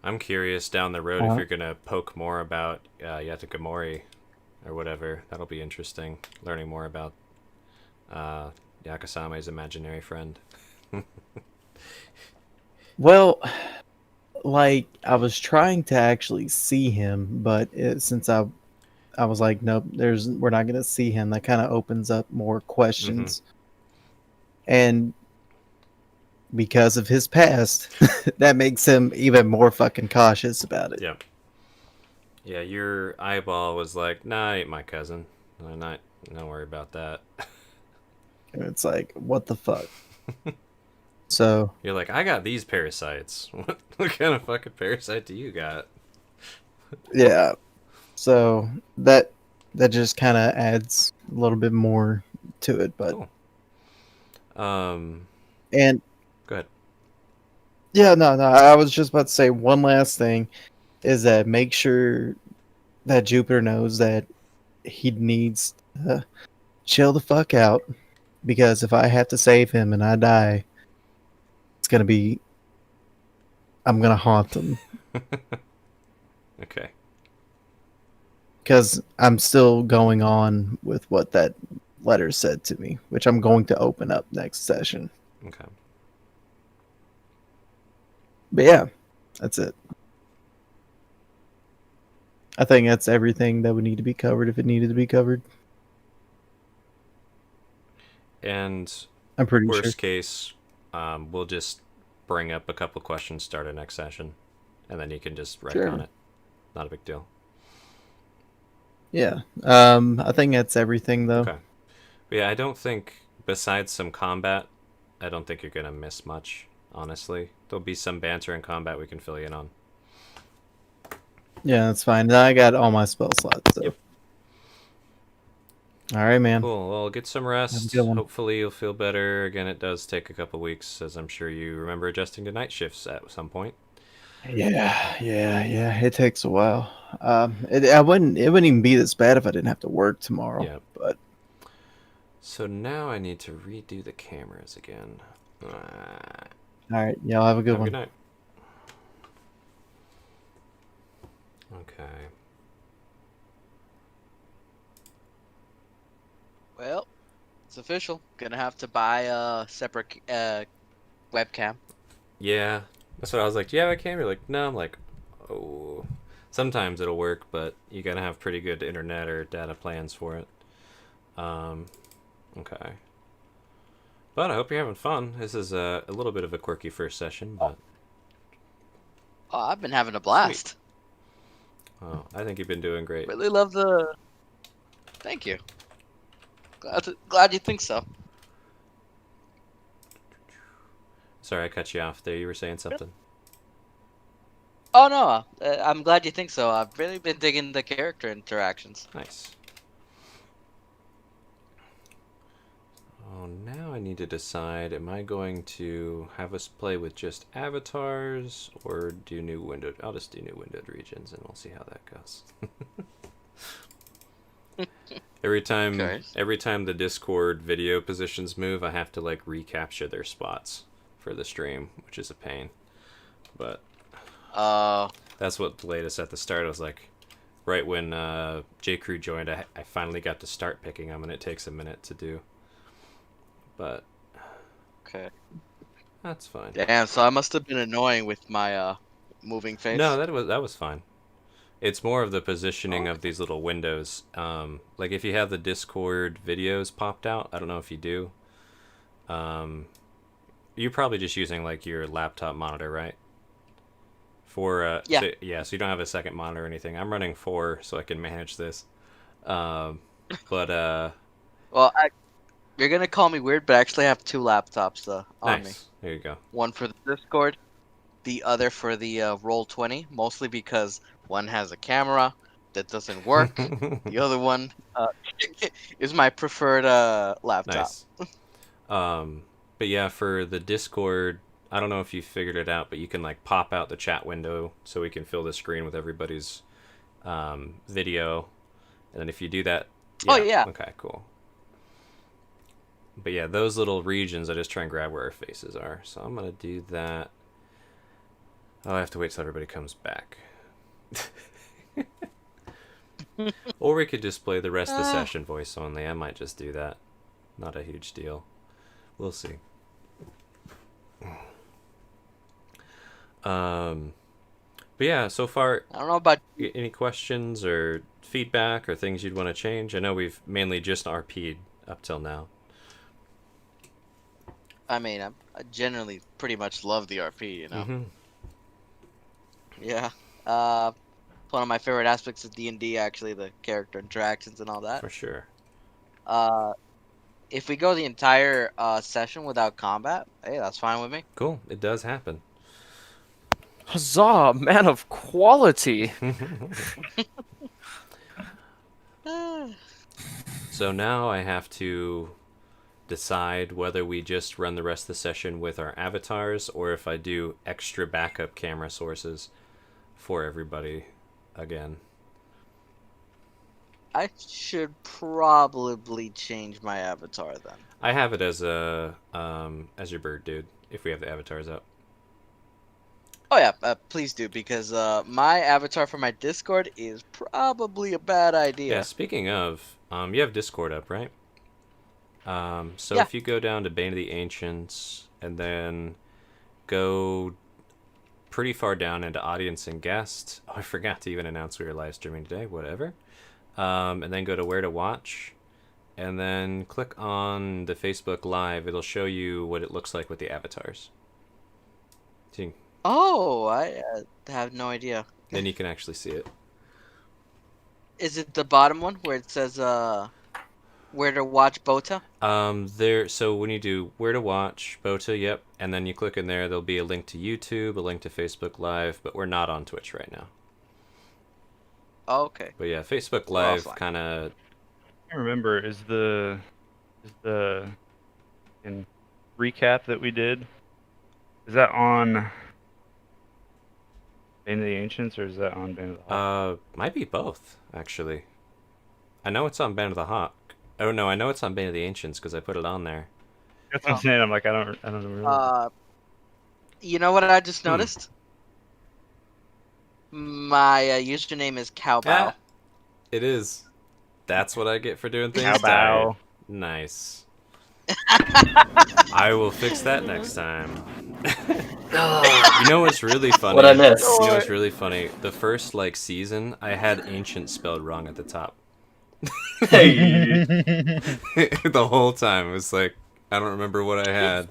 [SPEAKER 2] I'm curious down the road
[SPEAKER 3] Uh-huh.
[SPEAKER 2] if you're gonna poke more about Yatakamori or whatever. That'll be interesting. Learning more about Yakasame's imaginary friend.
[SPEAKER 3] Well, like I was trying to actually see him, but since I was like, nope, we're not gonna see him. That kind of opens up more questions, and because of his past, that makes him even more fucking cautious about it.
[SPEAKER 2] Yeah. Yeah, your eyeball was like, nah, I ain't my cousin. Don't worry about that.
[SPEAKER 3] And it's like, what the fuck? So
[SPEAKER 2] You're like, I got these parasites. What kind of fucking parasite do you got?
[SPEAKER 3] yeah, so that just kind of adds a little bit more to it, but
[SPEAKER 2] Cool.
[SPEAKER 3] and
[SPEAKER 2] Go ahead.
[SPEAKER 3] yeah, no, I was just about to say one last thing is that make sure that Jupiter knows that he needs to chill the fuck out, because if I have to save him and I die, it's gonna be, I'm gonna haunt him
[SPEAKER 2] Okay.
[SPEAKER 3] because I'm still going on with what that letter said to me, which I'm going to open up next session.
[SPEAKER 2] Okay.
[SPEAKER 3] But yeah, that's it. I think that's everything that would need to be covered if it needed to be covered.
[SPEAKER 2] And
[SPEAKER 3] I'm pretty
[SPEAKER 2] worst
[SPEAKER 3] sure.
[SPEAKER 2] case, we'll just bring up a couple questions, start a next session, and then you can just write
[SPEAKER 3] Sure.
[SPEAKER 2] on it. Not a big deal.
[SPEAKER 3] Yeah. I think that's everything though.
[SPEAKER 2] Okay. But yeah, I don't think, besides some combat, I don't think you're going to miss much, honestly. There'll be some banter in combat we can fill you in on.
[SPEAKER 3] Yeah, that's fine. I got all my spell slots. So.
[SPEAKER 2] Yep.
[SPEAKER 3] All right, man.
[SPEAKER 2] Cool. Well, get some
[SPEAKER 3] Have
[SPEAKER 2] rest.
[SPEAKER 3] a good one.
[SPEAKER 2] Hopefully you'll feel better. Again, it does take a couple weeks, as I'm sure you remember adjusting to night shifts at some point.
[SPEAKER 3] Yeah. It takes a while. It wouldn't even be this bad if I didn't have to work tomorrow.
[SPEAKER 2] Yeah.
[SPEAKER 3] But
[SPEAKER 2] So now I need to redo the cameras again.
[SPEAKER 3] all right, y'all have a good
[SPEAKER 2] Have a
[SPEAKER 3] one.
[SPEAKER 2] good night. Okay.
[SPEAKER 7] Well, it's official. Gonna have to buy a separate webcam.
[SPEAKER 2] Yeah. That's what I was like. Do you have a camera? You're like, no. I'm like, oh. Sometimes it'll work, but you gotta have pretty good internet or data plans for it. Okay. But I hope you're having fun. This is a little bit of a quirky first session, but
[SPEAKER 7] Oh, I've been having a blast.
[SPEAKER 2] oh, I think you've been doing great.
[SPEAKER 7] Really love the. Thank you. Glad you think so.
[SPEAKER 2] Sorry, I cut you off there. You were saying something.
[SPEAKER 7] Oh no, I'm glad you think so. I've really been digging the character interactions.
[SPEAKER 2] Nice. Oh, now I need to decide, am I going to have us play with just avatars or do new windowed? I'll just do new windowed regions and we'll see how that goes. Every time the Discord video positions move, I have to like recapture their spots for the stream, which is a pain. But that's what delayed us at the start. I was like, right when J Crew joined, I finally got to start picking them, and it takes a minute to do. But
[SPEAKER 7] okay,
[SPEAKER 2] That's fine.
[SPEAKER 7] Damn, so I must have been annoying with my moving face.
[SPEAKER 2] No, that was fine. It's more of the positioning of these little windows. Like if you have the Discord videos popped out, I don't know if you do. You're probably just using like your laptop monitor, right? For
[SPEAKER 7] Yeah.
[SPEAKER 2] so you don't have a second monitor or anything. I'm running 4 so I can manage this. But
[SPEAKER 7] Well, you're gonna call me weird, but I actually have 2 laptops on me.
[SPEAKER 2] nice. There you go.
[SPEAKER 7] One for the Discord, the other for the Roll20. Mostly because one has a camera that doesn't work. The other one is my preferred laptop.
[SPEAKER 2] Nice. But yeah, for the Discord, I don't know if you figured it out, but you can like pop out the chat window so we can fill the screen with everybody's video. And then if you do that,
[SPEAKER 7] Oh, yeah.
[SPEAKER 2] Okay, cool. But yeah, those little regions, I just try and grab where our faces are. So I'm gonna do that. Oh, I have to wait till everybody comes back. Or we could just play the rest of the session voice only. I might just do that. Not a huge deal. We'll see. But yeah, so far,
[SPEAKER 7] I don't know about.
[SPEAKER 2] any questions or feedback or things you'd want to change? I know we've mainly just RP'd up till now.
[SPEAKER 7] I mean, I generally pretty much love the RP. You know.
[SPEAKER 2] Mhm.
[SPEAKER 7] Yeah. One of my favorite aspects of D&D, actually, the character interactions and all that.
[SPEAKER 2] For sure.
[SPEAKER 7] If we go the entire session without combat, hey, that's fine with me.
[SPEAKER 2] Cool. It does happen.
[SPEAKER 9] Huzzah, man of quality.
[SPEAKER 2] So now I have to decide whether we just run the rest of the session with our avatars or if I do extra backup camera sources for everybody again.
[SPEAKER 7] I should probably change my avatar then.
[SPEAKER 2] I have it as a as your bird dude if we have the avatars up.
[SPEAKER 7] Oh yeah, please do, because my avatar for my Discord is probably a bad idea.
[SPEAKER 2] Yeah, speaking of, you have Discord up, right? So
[SPEAKER 7] Yeah.
[SPEAKER 2] if you go down to Bane of the Ancients and then go pretty far down into audience and guest. Oh, I forgot to even announce we were live streaming today. Whatever. And then go to where to watch, and then click on the Facebook Live. It'll show you what it looks like with the avatars. So
[SPEAKER 7] Oh, I have no idea.
[SPEAKER 2] then you can actually see it.
[SPEAKER 7] Is it the bottom one where it says where to watch Bota?
[SPEAKER 2] So when you do where to watch Bota, yep, and then you click in there, there'll be a link to YouTube, a link to Facebook Live, but we're not on Twitch right now.
[SPEAKER 7] Oh, okay.
[SPEAKER 2] But yeah, Facebook
[SPEAKER 7] We're
[SPEAKER 2] Live
[SPEAKER 7] offline.
[SPEAKER 2] kind of.
[SPEAKER 1] I remember is the in recap that we did, is that on Bane of the Ancients or is that on Bane of the Hawk?
[SPEAKER 2] Might be both actually. I know it's on Band of the Hawk. Oh no, I know it's on Bane of the Ancients because I put it on there.
[SPEAKER 1] That's what I'm saying. I'm like I don't remember.
[SPEAKER 7] You know what I just noticed? My username is Cowbow.
[SPEAKER 2] Ah, it is. That's what I get for doing things.
[SPEAKER 1] Cowbow.
[SPEAKER 2] tired. Nice. I will fix that next time. You know what's really funny?
[SPEAKER 6] What I missed?
[SPEAKER 2] You know what's really funny? The first season, I had ancient spelled wrong at the top.
[SPEAKER 6] Hey.
[SPEAKER 2] The whole time it was like I don't remember what I had,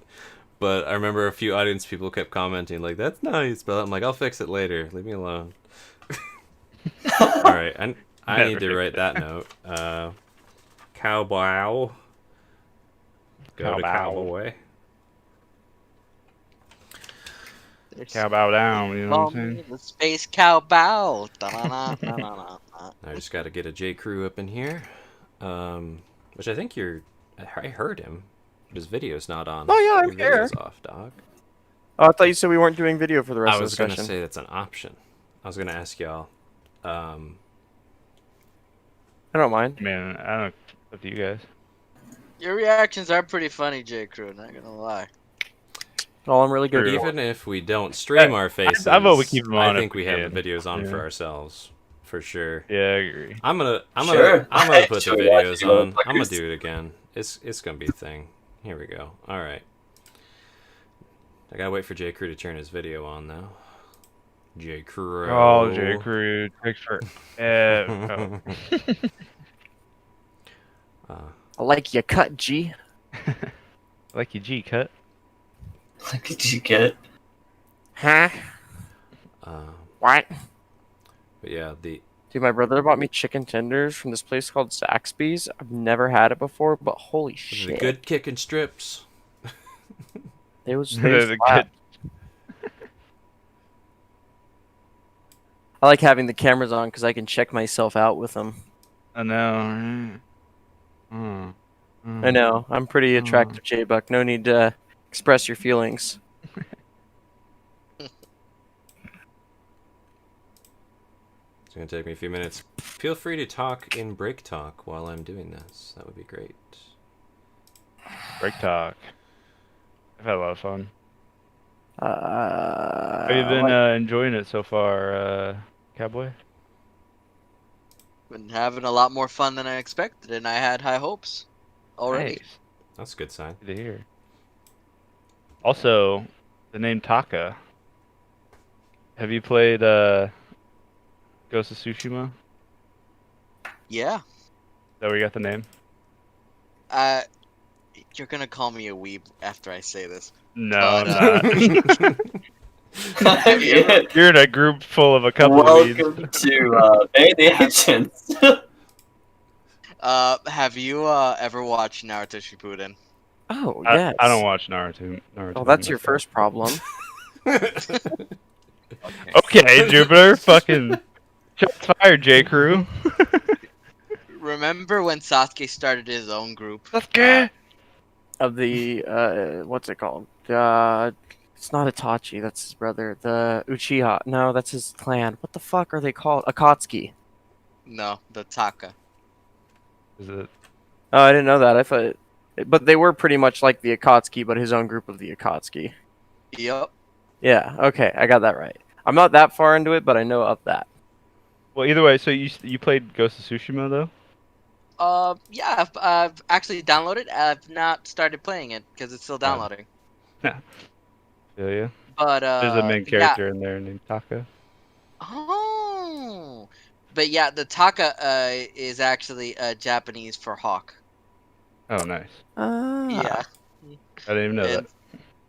[SPEAKER 2] but I remember a few audience people kept commenting like, "That's not how you spell it." I'm like, "I'll fix it later. Leave me alone." All right, I need to write that note. Cowbow. Go to
[SPEAKER 1] Cowbow.
[SPEAKER 2] cowboy.
[SPEAKER 1] Cowbow down, you know what I'm saying?
[SPEAKER 7] The space cowbow. Da-na-na-na-na-na.
[SPEAKER 2] I just got to get a J. Crew up in here, which I think I heard him, but his video's not on.
[SPEAKER 9] Oh, yeah, I'm
[SPEAKER 2] Your video's
[SPEAKER 9] here.
[SPEAKER 2] off, dog.
[SPEAKER 9] Oh, I thought you said we weren't doing video for the rest
[SPEAKER 2] I
[SPEAKER 9] of the
[SPEAKER 2] was gonna
[SPEAKER 9] discussion.
[SPEAKER 2] say that's an option. I was gonna ask y'all.
[SPEAKER 9] I don't mind.
[SPEAKER 1] Man, I don't. Up to you guys.
[SPEAKER 7] Your reactions are pretty funny, J. Crew. Not gonna lie.
[SPEAKER 9] Oh, I'm really good.
[SPEAKER 1] True.
[SPEAKER 2] Even if we don't stream our faces,
[SPEAKER 1] I vote we keep 'em on
[SPEAKER 2] I
[SPEAKER 1] if
[SPEAKER 2] think we
[SPEAKER 1] we
[SPEAKER 2] have the
[SPEAKER 1] can.
[SPEAKER 2] videos on for
[SPEAKER 1] Yeah.
[SPEAKER 2] ourselves, for sure.
[SPEAKER 1] Yeah, I agree.
[SPEAKER 2] I'm gonna
[SPEAKER 6] Sure.
[SPEAKER 2] put the
[SPEAKER 6] Sure,
[SPEAKER 2] videos
[SPEAKER 6] yeah,
[SPEAKER 2] on. I'm gonna
[SPEAKER 6] fuckers.
[SPEAKER 2] do it again. It's gonna be a thing. Here we go. All right. I gotta wait for J. Crew to turn his video on though. J. Crew.
[SPEAKER 1] Oh, J. Crew takes for. Oh.
[SPEAKER 5] I like your cut, G.
[SPEAKER 1] Like your G cut.
[SPEAKER 6] Did you get it?
[SPEAKER 5] Huh?
[SPEAKER 2] Uh,
[SPEAKER 5] What?
[SPEAKER 2] but yeah, the
[SPEAKER 5] Dude, my brother bought me chicken tenders from this place called Zaxby's. I've never had it before, but holy
[SPEAKER 2] those are
[SPEAKER 5] shit.
[SPEAKER 2] the good kicking strips.
[SPEAKER 5] They was
[SPEAKER 1] They're the
[SPEAKER 5] slap.
[SPEAKER 1] good.
[SPEAKER 5] I like having the cameras on because I can check myself out with them.
[SPEAKER 1] I know.
[SPEAKER 5] I know. I'm pretty attractive, J-Buck. No need to express your feelings.
[SPEAKER 2] It's gonna take me a few minutes. Feel free to talk in break talk while I'm doing this. That would be great.
[SPEAKER 1] Break talk. I've had a lot of fun.
[SPEAKER 5] Have
[SPEAKER 1] Have you been enjoying it so far, Cowboy?
[SPEAKER 7] Been having a lot more fun than I expected, and I had high hopes already.
[SPEAKER 1] Nice.
[SPEAKER 2] That's a good sign.
[SPEAKER 1] Good to hear. Also, the name Taka. Have you played Ghost of Tsushima? Is
[SPEAKER 7] Yeah.
[SPEAKER 1] that where you got the name?
[SPEAKER 7] You're gonna call me a weeb after I say this.
[SPEAKER 1] No,
[SPEAKER 7] But,
[SPEAKER 1] I'm not.
[SPEAKER 6] Yeah.
[SPEAKER 1] You're in a group full of a couple of weeds.
[SPEAKER 6] Welcome to Bay the Ancients.
[SPEAKER 7] Have you ever watched Naruto Shippuden?
[SPEAKER 5] Oh, yes.
[SPEAKER 1] I don't watch Naruto.
[SPEAKER 5] Oh, that's your
[SPEAKER 1] myself.
[SPEAKER 5] first problem.
[SPEAKER 1] Okay, Jupiter. Fucking shots fired, J. Crew.
[SPEAKER 7] Remember when Sasuke started his own group?
[SPEAKER 1] Sasuke.
[SPEAKER 5] Of the, what's it called? It's not Itachi, that's his brother. The Uchiha. No, that's his clan. What the fuck are they called? Akatsuki.
[SPEAKER 7] No, the Taka.
[SPEAKER 1] Is it?
[SPEAKER 5] Oh, I didn't know that. I thought, but they were pretty much like the Akatsuki, but his own group of the Akatsuki.
[SPEAKER 7] Yup.
[SPEAKER 5] Yeah, okay, I got that right. I'm not that far into it, but I know of that.
[SPEAKER 1] Well, either way. So you played Ghost of Tsushima though?
[SPEAKER 7] Yeah, I've actually downloaded. I've not started playing it because it's still downloading.
[SPEAKER 1] Feel ya.
[SPEAKER 7] But
[SPEAKER 1] There's a main
[SPEAKER 7] yeah.
[SPEAKER 1] character in there named Taka.
[SPEAKER 7] Oh. But yeah, the Taka is actually Japanese for hawk.
[SPEAKER 1] Oh, nice.
[SPEAKER 7] Yeah.
[SPEAKER 1] I didn't even know
[SPEAKER 7] And-
[SPEAKER 1] that.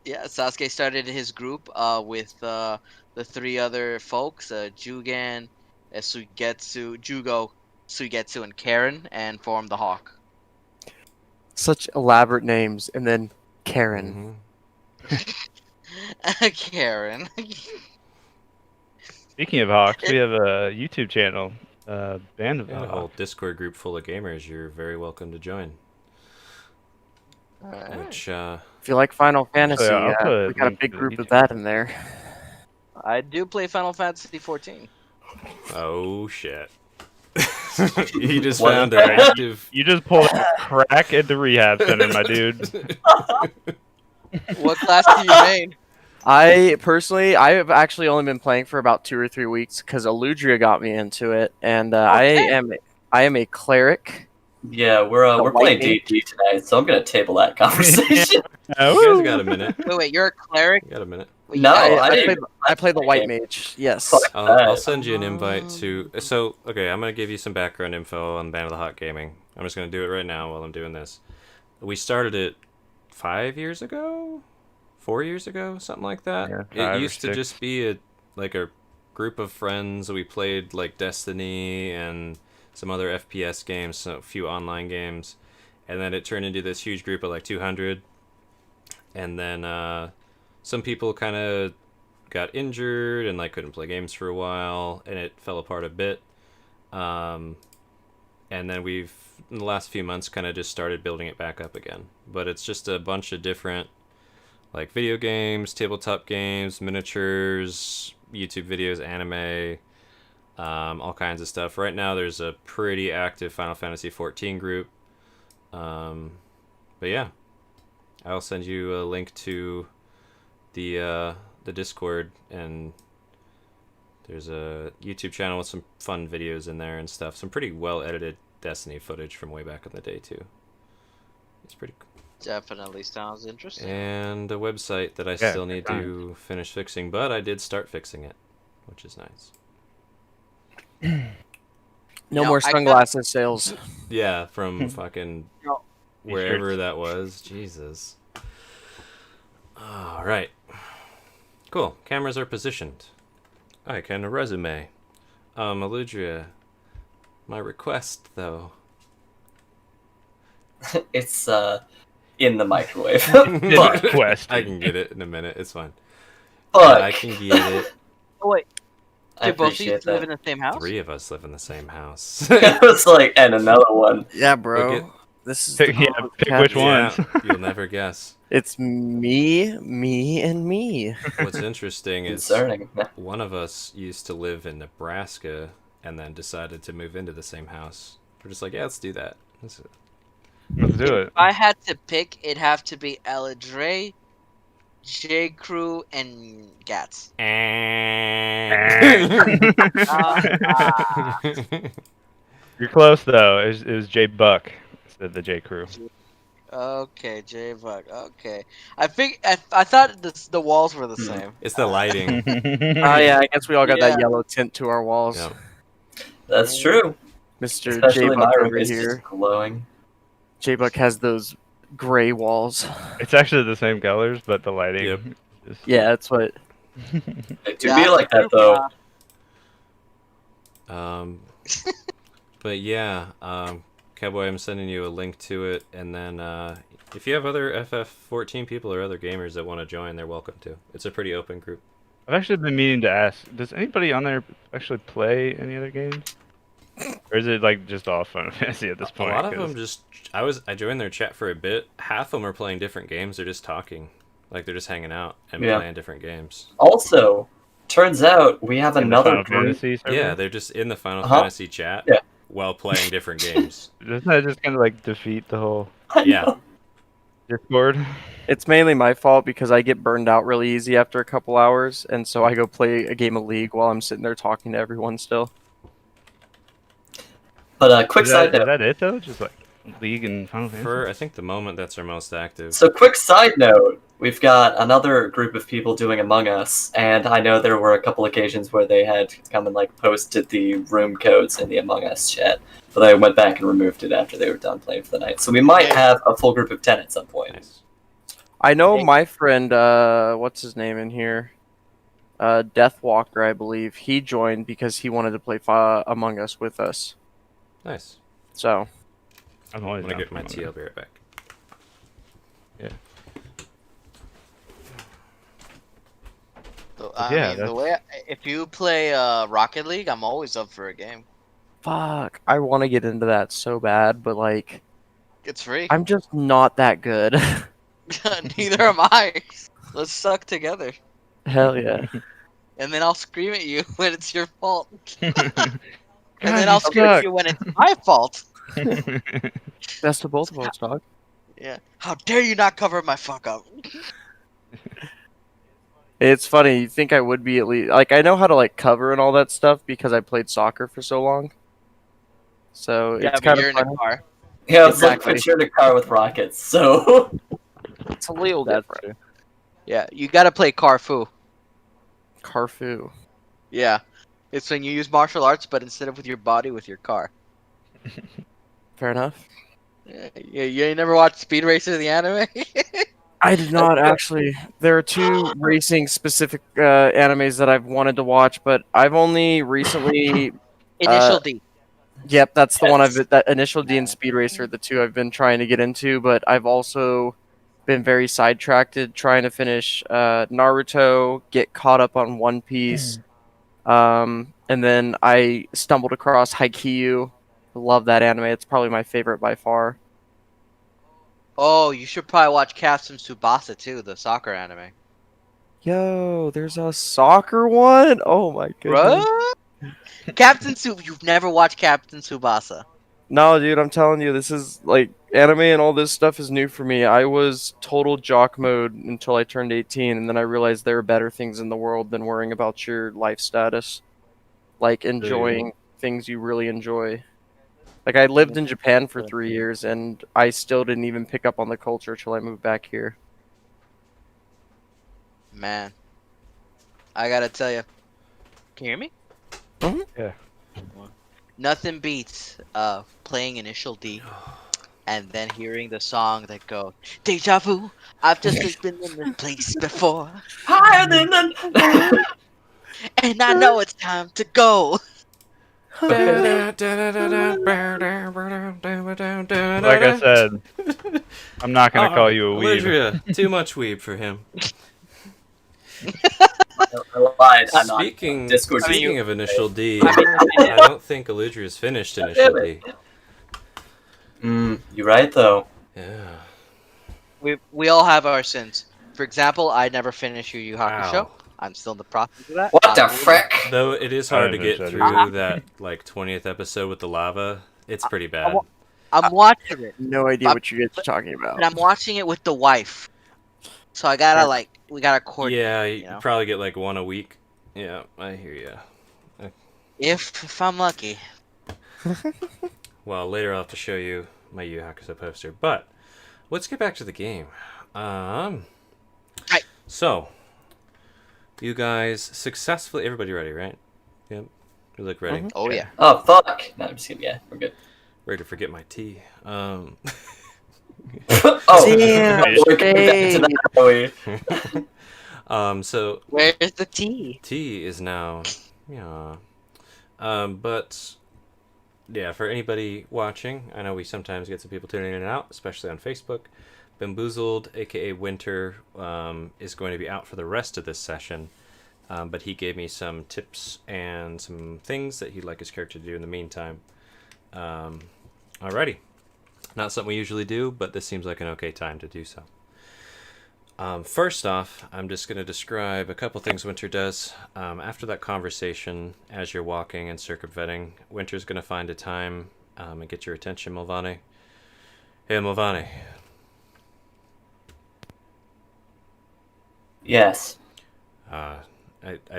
[SPEAKER 7] Yeah, Sasuke started his group with the three other folks, Jugan, Jugo, Suigetsu, and Karen, and formed the Hawk.
[SPEAKER 5] Such elaborate names, and then Karen.
[SPEAKER 2] Mhm.
[SPEAKER 7] Karen.
[SPEAKER 1] Speaking of Hawks, we have a YouTube channel, Band of
[SPEAKER 2] Yeah, a
[SPEAKER 1] Hawks.
[SPEAKER 2] whole Discord group full of gamers. You're very welcome to join.
[SPEAKER 7] Alright.
[SPEAKER 2] Which
[SPEAKER 5] If you like Final Fantasy,
[SPEAKER 1] I'll put
[SPEAKER 5] we got a
[SPEAKER 1] link
[SPEAKER 5] big
[SPEAKER 1] to the
[SPEAKER 5] group of
[SPEAKER 1] YouTube.
[SPEAKER 5] that in there.
[SPEAKER 7] I do play Final Fantasy 14.
[SPEAKER 2] oh shit. You just
[SPEAKER 6] What?
[SPEAKER 2] found an active.
[SPEAKER 1] You just pulled a crack at the rehab center, my dude.
[SPEAKER 7] What class do you main?
[SPEAKER 5] I have actually only been playing for about 2 or 3 weeks because Aludria got me into it, and
[SPEAKER 7] Okay.
[SPEAKER 5] I am a cleric.
[SPEAKER 6] Yeah, we're
[SPEAKER 5] white
[SPEAKER 6] playing
[SPEAKER 5] mage.
[SPEAKER 6] D&D tonight, so I'm gonna table that conversation.
[SPEAKER 2] You guys got a minute.
[SPEAKER 7] Wait, you're a cleric?
[SPEAKER 2] You got a minute.
[SPEAKER 7] Wait,
[SPEAKER 6] No,
[SPEAKER 5] I
[SPEAKER 6] didn't-
[SPEAKER 5] play the white
[SPEAKER 6] okay.
[SPEAKER 5] mage. Yes.
[SPEAKER 6] Fuck
[SPEAKER 2] I'll
[SPEAKER 6] that.
[SPEAKER 2] send you an invite to. So, okay, I'm going to give you some background info on Band of the Hawk Gaming. I'm just going to do it right now while I'm doing this. We started it 5 years ago? 4 years ago? Something like that.
[SPEAKER 1] Yeah, 5
[SPEAKER 2] It
[SPEAKER 1] or
[SPEAKER 2] used to
[SPEAKER 1] 6.
[SPEAKER 2] just be a group of friends. We played like Destiny and some other FPS games, so a few online games. And then it turned into this huge group of like 200. And then some people kind of got injured and like couldn't play games for a while, and it fell apart a bit. And then we've in the last few months kind of just started building it back up again. But it's just a bunch of different like video games, tabletop games, miniatures, YouTube videos, anime, all kinds of stuff. Right now there's a pretty active Final Fantasy 14 group. But yeah, I'll send you a link to the Discord, and there's a YouTube channel with some fun videos in there and stuff. Some pretty well edited Destiny footage from way back in the day too. It's pretty cool.
[SPEAKER 7] Definitely sounds interesting.
[SPEAKER 2] And a website that I
[SPEAKER 1] Yeah,
[SPEAKER 2] still need
[SPEAKER 1] good
[SPEAKER 2] to finish fixing, but I did start fixing it, which is nice.
[SPEAKER 9] No
[SPEAKER 7] Yo,
[SPEAKER 9] more
[SPEAKER 7] I gotta-
[SPEAKER 9] sunglasses sales.
[SPEAKER 2] Yeah, from fucking
[SPEAKER 7] Yo.
[SPEAKER 2] wherever
[SPEAKER 1] T-shirts.
[SPEAKER 2] that was. Jesus. All right. Cool. Cameras are positioned. I can resume. Aludria, my request though.
[SPEAKER 6] It's in the microwave.
[SPEAKER 1] Didn't
[SPEAKER 6] but
[SPEAKER 1] request.
[SPEAKER 2] I can get it in a minute. It's fine.
[SPEAKER 6] but
[SPEAKER 2] I can get it.
[SPEAKER 7] Oh wait,
[SPEAKER 6] I
[SPEAKER 7] do both of you
[SPEAKER 6] appreciate
[SPEAKER 7] live
[SPEAKER 6] that.
[SPEAKER 7] in the same house?
[SPEAKER 2] 3 of us live in the same house.
[SPEAKER 6] I was like, and another one.
[SPEAKER 9] Yeah, bro.
[SPEAKER 2] Look
[SPEAKER 9] This is
[SPEAKER 1] Pick,
[SPEAKER 9] the
[SPEAKER 1] yeah, pick
[SPEAKER 9] cat-
[SPEAKER 1] which
[SPEAKER 2] Yeah,
[SPEAKER 1] ones.
[SPEAKER 2] you'll never guess.
[SPEAKER 9] It's me, and me.
[SPEAKER 2] What's interesting is
[SPEAKER 6] Concerning.
[SPEAKER 2] one of us used to live in Nebraska and then decided to move into the same house. We're just like, yeah, let's do that. Let's-
[SPEAKER 1] Let's do it.
[SPEAKER 7] If I had to pick, it'd have to be Eladre, J. Crew, and Gats.
[SPEAKER 1] You're close though. It was J Buck instead of the J Crew.
[SPEAKER 7] Okay, J. Buck. Okay, I thought the walls were the same.
[SPEAKER 2] It's the lighting.
[SPEAKER 9] Oh yeah, I guess we all got
[SPEAKER 7] Yeah.
[SPEAKER 9] that yellow tint to our walls.
[SPEAKER 2] Yeah.
[SPEAKER 6] That's true.
[SPEAKER 9] Mr.
[SPEAKER 6] Especially
[SPEAKER 9] J
[SPEAKER 6] my
[SPEAKER 9] Buck
[SPEAKER 6] room
[SPEAKER 9] over
[SPEAKER 6] is
[SPEAKER 9] here.
[SPEAKER 6] just glowing.
[SPEAKER 9] J Buck has those gray walls.
[SPEAKER 1] It's actually the same colors, but the lighting.
[SPEAKER 2] Yep.
[SPEAKER 1] is-
[SPEAKER 9] Yeah, that's what.
[SPEAKER 6] It do be like that though.
[SPEAKER 2] But yeah, Cowboy, I'm sending you a link to it, and then if you have other FF14 people or other gamers that want to join, they're welcome to. It's a pretty open group.
[SPEAKER 1] I've actually been meaning to ask. Does anybody on there actually play any other games, or is it like just all Final Fantasy at this
[SPEAKER 2] A
[SPEAKER 1] point?
[SPEAKER 2] lot of
[SPEAKER 1] 'Cause-
[SPEAKER 2] them just I joined their chat for a bit. Half of them are playing different games. They're just talking, like they're just hanging out and
[SPEAKER 6] Yeah.
[SPEAKER 2] playing different games.
[SPEAKER 6] Also, turns out we have
[SPEAKER 1] in the
[SPEAKER 6] another
[SPEAKER 1] Final
[SPEAKER 6] group.
[SPEAKER 1] Fantasy server?
[SPEAKER 2] Yeah, they're just in the Final
[SPEAKER 6] Uh-huh.
[SPEAKER 2] Fantasy chat
[SPEAKER 6] Yeah.
[SPEAKER 2] while playing different games.
[SPEAKER 1] Doesn't that just kind of like defeat the whole
[SPEAKER 2] Yeah.
[SPEAKER 1] Discord?
[SPEAKER 9] It's mainly my fault because I get burned out really easy after a couple hours, and so I go play a game of League while I'm sitting there talking to everyone still.
[SPEAKER 6] But quick
[SPEAKER 1] Is
[SPEAKER 6] side
[SPEAKER 1] that,
[SPEAKER 6] note.
[SPEAKER 1] is that it though? Just like League and Final Fantasy?
[SPEAKER 2] For I think the moment that's our most active.
[SPEAKER 6] So quick side note, we've got another group of people doing Among Us, and I know there were a couple occasions where they had come and like posted the room codes in the Among Us chat, but I went back and removed it after they were done playing for the night. So we might have a full group of 10 at some point.
[SPEAKER 2] Nice.
[SPEAKER 9] I know
[SPEAKER 7] Hey.
[SPEAKER 9] my friend, what's his name in here? Deathwalker, I believe. He joined because he wanted to play Among Us with us.
[SPEAKER 2] Nice.
[SPEAKER 9] So,
[SPEAKER 1] I'm
[SPEAKER 2] I'm
[SPEAKER 1] always
[SPEAKER 2] gonna
[SPEAKER 1] down
[SPEAKER 2] get
[SPEAKER 1] for
[SPEAKER 2] my
[SPEAKER 1] one.
[SPEAKER 2] tea. I'll be right back.
[SPEAKER 7] So,
[SPEAKER 1] Yeah,
[SPEAKER 7] the way if you play Rocket League, I'm always up for a game.
[SPEAKER 9] fuck. I want to get into that so bad, but like,
[SPEAKER 7] It's free.
[SPEAKER 9] I'm just not that good.
[SPEAKER 7] Neither am I. Let's suck together,
[SPEAKER 9] Hell yeah.
[SPEAKER 7] and then I'll scream at you when it's your fault, and
[SPEAKER 1] God,
[SPEAKER 7] then I'll
[SPEAKER 1] you
[SPEAKER 7] scream at
[SPEAKER 1] suck.
[SPEAKER 7] you when it's my fault.
[SPEAKER 9] Best of both worlds, dog.
[SPEAKER 7] Yeah. How dare you not cover my fuck up?
[SPEAKER 9] It's funny. You think I would be at least like I know how to like cover and all that stuff because I played soccer for so long. So
[SPEAKER 7] Yeah,
[SPEAKER 9] it's
[SPEAKER 7] but
[SPEAKER 9] kind
[SPEAKER 7] you're
[SPEAKER 9] of
[SPEAKER 7] in
[SPEAKER 9] funny.
[SPEAKER 7] a car.
[SPEAKER 6] Yeah, it's like
[SPEAKER 9] Exactly.
[SPEAKER 6] put you in a car with rockets, so
[SPEAKER 9] It's a little
[SPEAKER 3] That's
[SPEAKER 9] different.
[SPEAKER 7] Yeah, you gotta play Carfu.
[SPEAKER 9] Carfu.
[SPEAKER 7] Yeah, it's when you use martial arts, but instead of with your body, with your car.
[SPEAKER 9] Fair enough.
[SPEAKER 7] Yeah, you ain't never watched Speed Racer the anime?
[SPEAKER 9] I did not actually. There are two racing specific animes that I've wanted to watch, but I've only recently.
[SPEAKER 7] Initial D.
[SPEAKER 9] Yep, that's the one
[SPEAKER 6] Yes.
[SPEAKER 9] that Initial D and Speed Racer are the two I've been trying to get into, but I've also been very sidetracked trying to finish Naruto, get caught up on One Piece, and then I stumbled across Haikyuu. Love that anime. It's probably my favorite by far.
[SPEAKER 7] Oh, you should probably watch Captain Tsubasa too, the soccer anime.
[SPEAKER 9] Yo, there's a soccer one? Oh my goodness.
[SPEAKER 7] Bro? You've never watched Captain Tsubasa.
[SPEAKER 9] No, dude, I'm telling you, this is like anime and all this stuff is new for me. I was total jock mode until I turned 18, and then I realized there are better things in the world than worrying about your life status. Like enjoying things you really enjoy. Like I lived in Japan for 3 years, and I still didn't even pick up on the culture till I moved back here.
[SPEAKER 7] Man, I gotta tell you. Can you hear me?
[SPEAKER 1] Yeah.
[SPEAKER 7] Nothing beats playing Initial D and then hearing the song that go Deja vu. I've just been in this place before,
[SPEAKER 6] Higher than the.
[SPEAKER 7] and I know it's time to go.
[SPEAKER 1] Like I said, I'm not gonna call you a weeb.
[SPEAKER 2] Aludria, too much weeb for him.
[SPEAKER 6] I lied. I'm not.
[SPEAKER 2] Speaking,
[SPEAKER 6] Discord.
[SPEAKER 2] speaking of Initial D,
[SPEAKER 6] I mean,
[SPEAKER 2] I don't think Aludria's finished Initial D.
[SPEAKER 6] You're right though.
[SPEAKER 2] Yeah.
[SPEAKER 7] We all have our sins. For example, I never finished Yu Yu Hakusho.
[SPEAKER 2] Wow.
[SPEAKER 7] I'm still in the process of that.
[SPEAKER 6] What the frick?
[SPEAKER 2] Though it is
[SPEAKER 1] I
[SPEAKER 2] hard to
[SPEAKER 1] didn't
[SPEAKER 2] get
[SPEAKER 1] finish
[SPEAKER 2] through
[SPEAKER 1] that
[SPEAKER 2] that like 20th episode with the lava. It's pretty bad.
[SPEAKER 7] I'm watching it,
[SPEAKER 9] No idea what you guys are talking about.
[SPEAKER 7] but I'm watching it with the wife. So I gotta we gotta coordinate.
[SPEAKER 2] Yeah, you
[SPEAKER 7] you know?
[SPEAKER 2] probably get like one a week. Yeah, I hear ya.
[SPEAKER 7] If I'm lucky.
[SPEAKER 2] Well, later I'll have to show you my Yu Yu Hakusho poster. But let's get back to the game.
[SPEAKER 7] Right.
[SPEAKER 2] So, you guys successfully. Everybody ready, right? Yep. You look ready.
[SPEAKER 7] Oh yeah.
[SPEAKER 6] Oh fuck! No, I'm just kidding. Yeah, we're good.
[SPEAKER 2] Ready to forget my tea.
[SPEAKER 6] Oh,
[SPEAKER 9] Damn,
[SPEAKER 6] we're getting back to that, are we?
[SPEAKER 2] So
[SPEAKER 7] Where's the tea?
[SPEAKER 2] T is now, yeah. But yeah, for anybody watching, I know we sometimes get some people tuning in and out, especially on Facebook. Bamboozled, aka Winter, is going to be out for the rest of this session, but he gave me some tips and some things that he'd like his character to do in the meantime. Alrighty. Not something we usually do, but this seems like an okay time to do so. First off, I'm just going to describe a couple things Winter does. After that conversation, as you're walking and circumventing, Winter's going to find a time and get your attention, Mulvani. Hey, Mulvani.
[SPEAKER 6] Yes.
[SPEAKER 2] I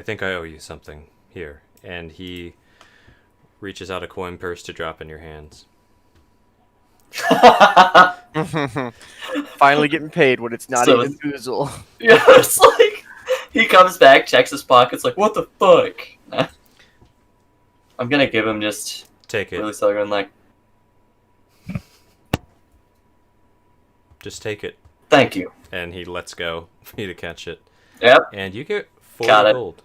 [SPEAKER 2] think I owe you something here. And he reaches out a coin purse to drop in your hands.
[SPEAKER 9] Finally getting paid when it's not
[SPEAKER 6] So
[SPEAKER 9] even Boozle.
[SPEAKER 6] Yeah, it's like he comes back, checks his pockets, like, what the fuck? I'm gonna give him just
[SPEAKER 2] Take it.
[SPEAKER 6] really southern, like,
[SPEAKER 2] Just take it.
[SPEAKER 6] thank you.
[SPEAKER 2] And he lets go for you to catch it.
[SPEAKER 6] Yep.
[SPEAKER 2] And you get 4
[SPEAKER 6] Got it.
[SPEAKER 2] gold.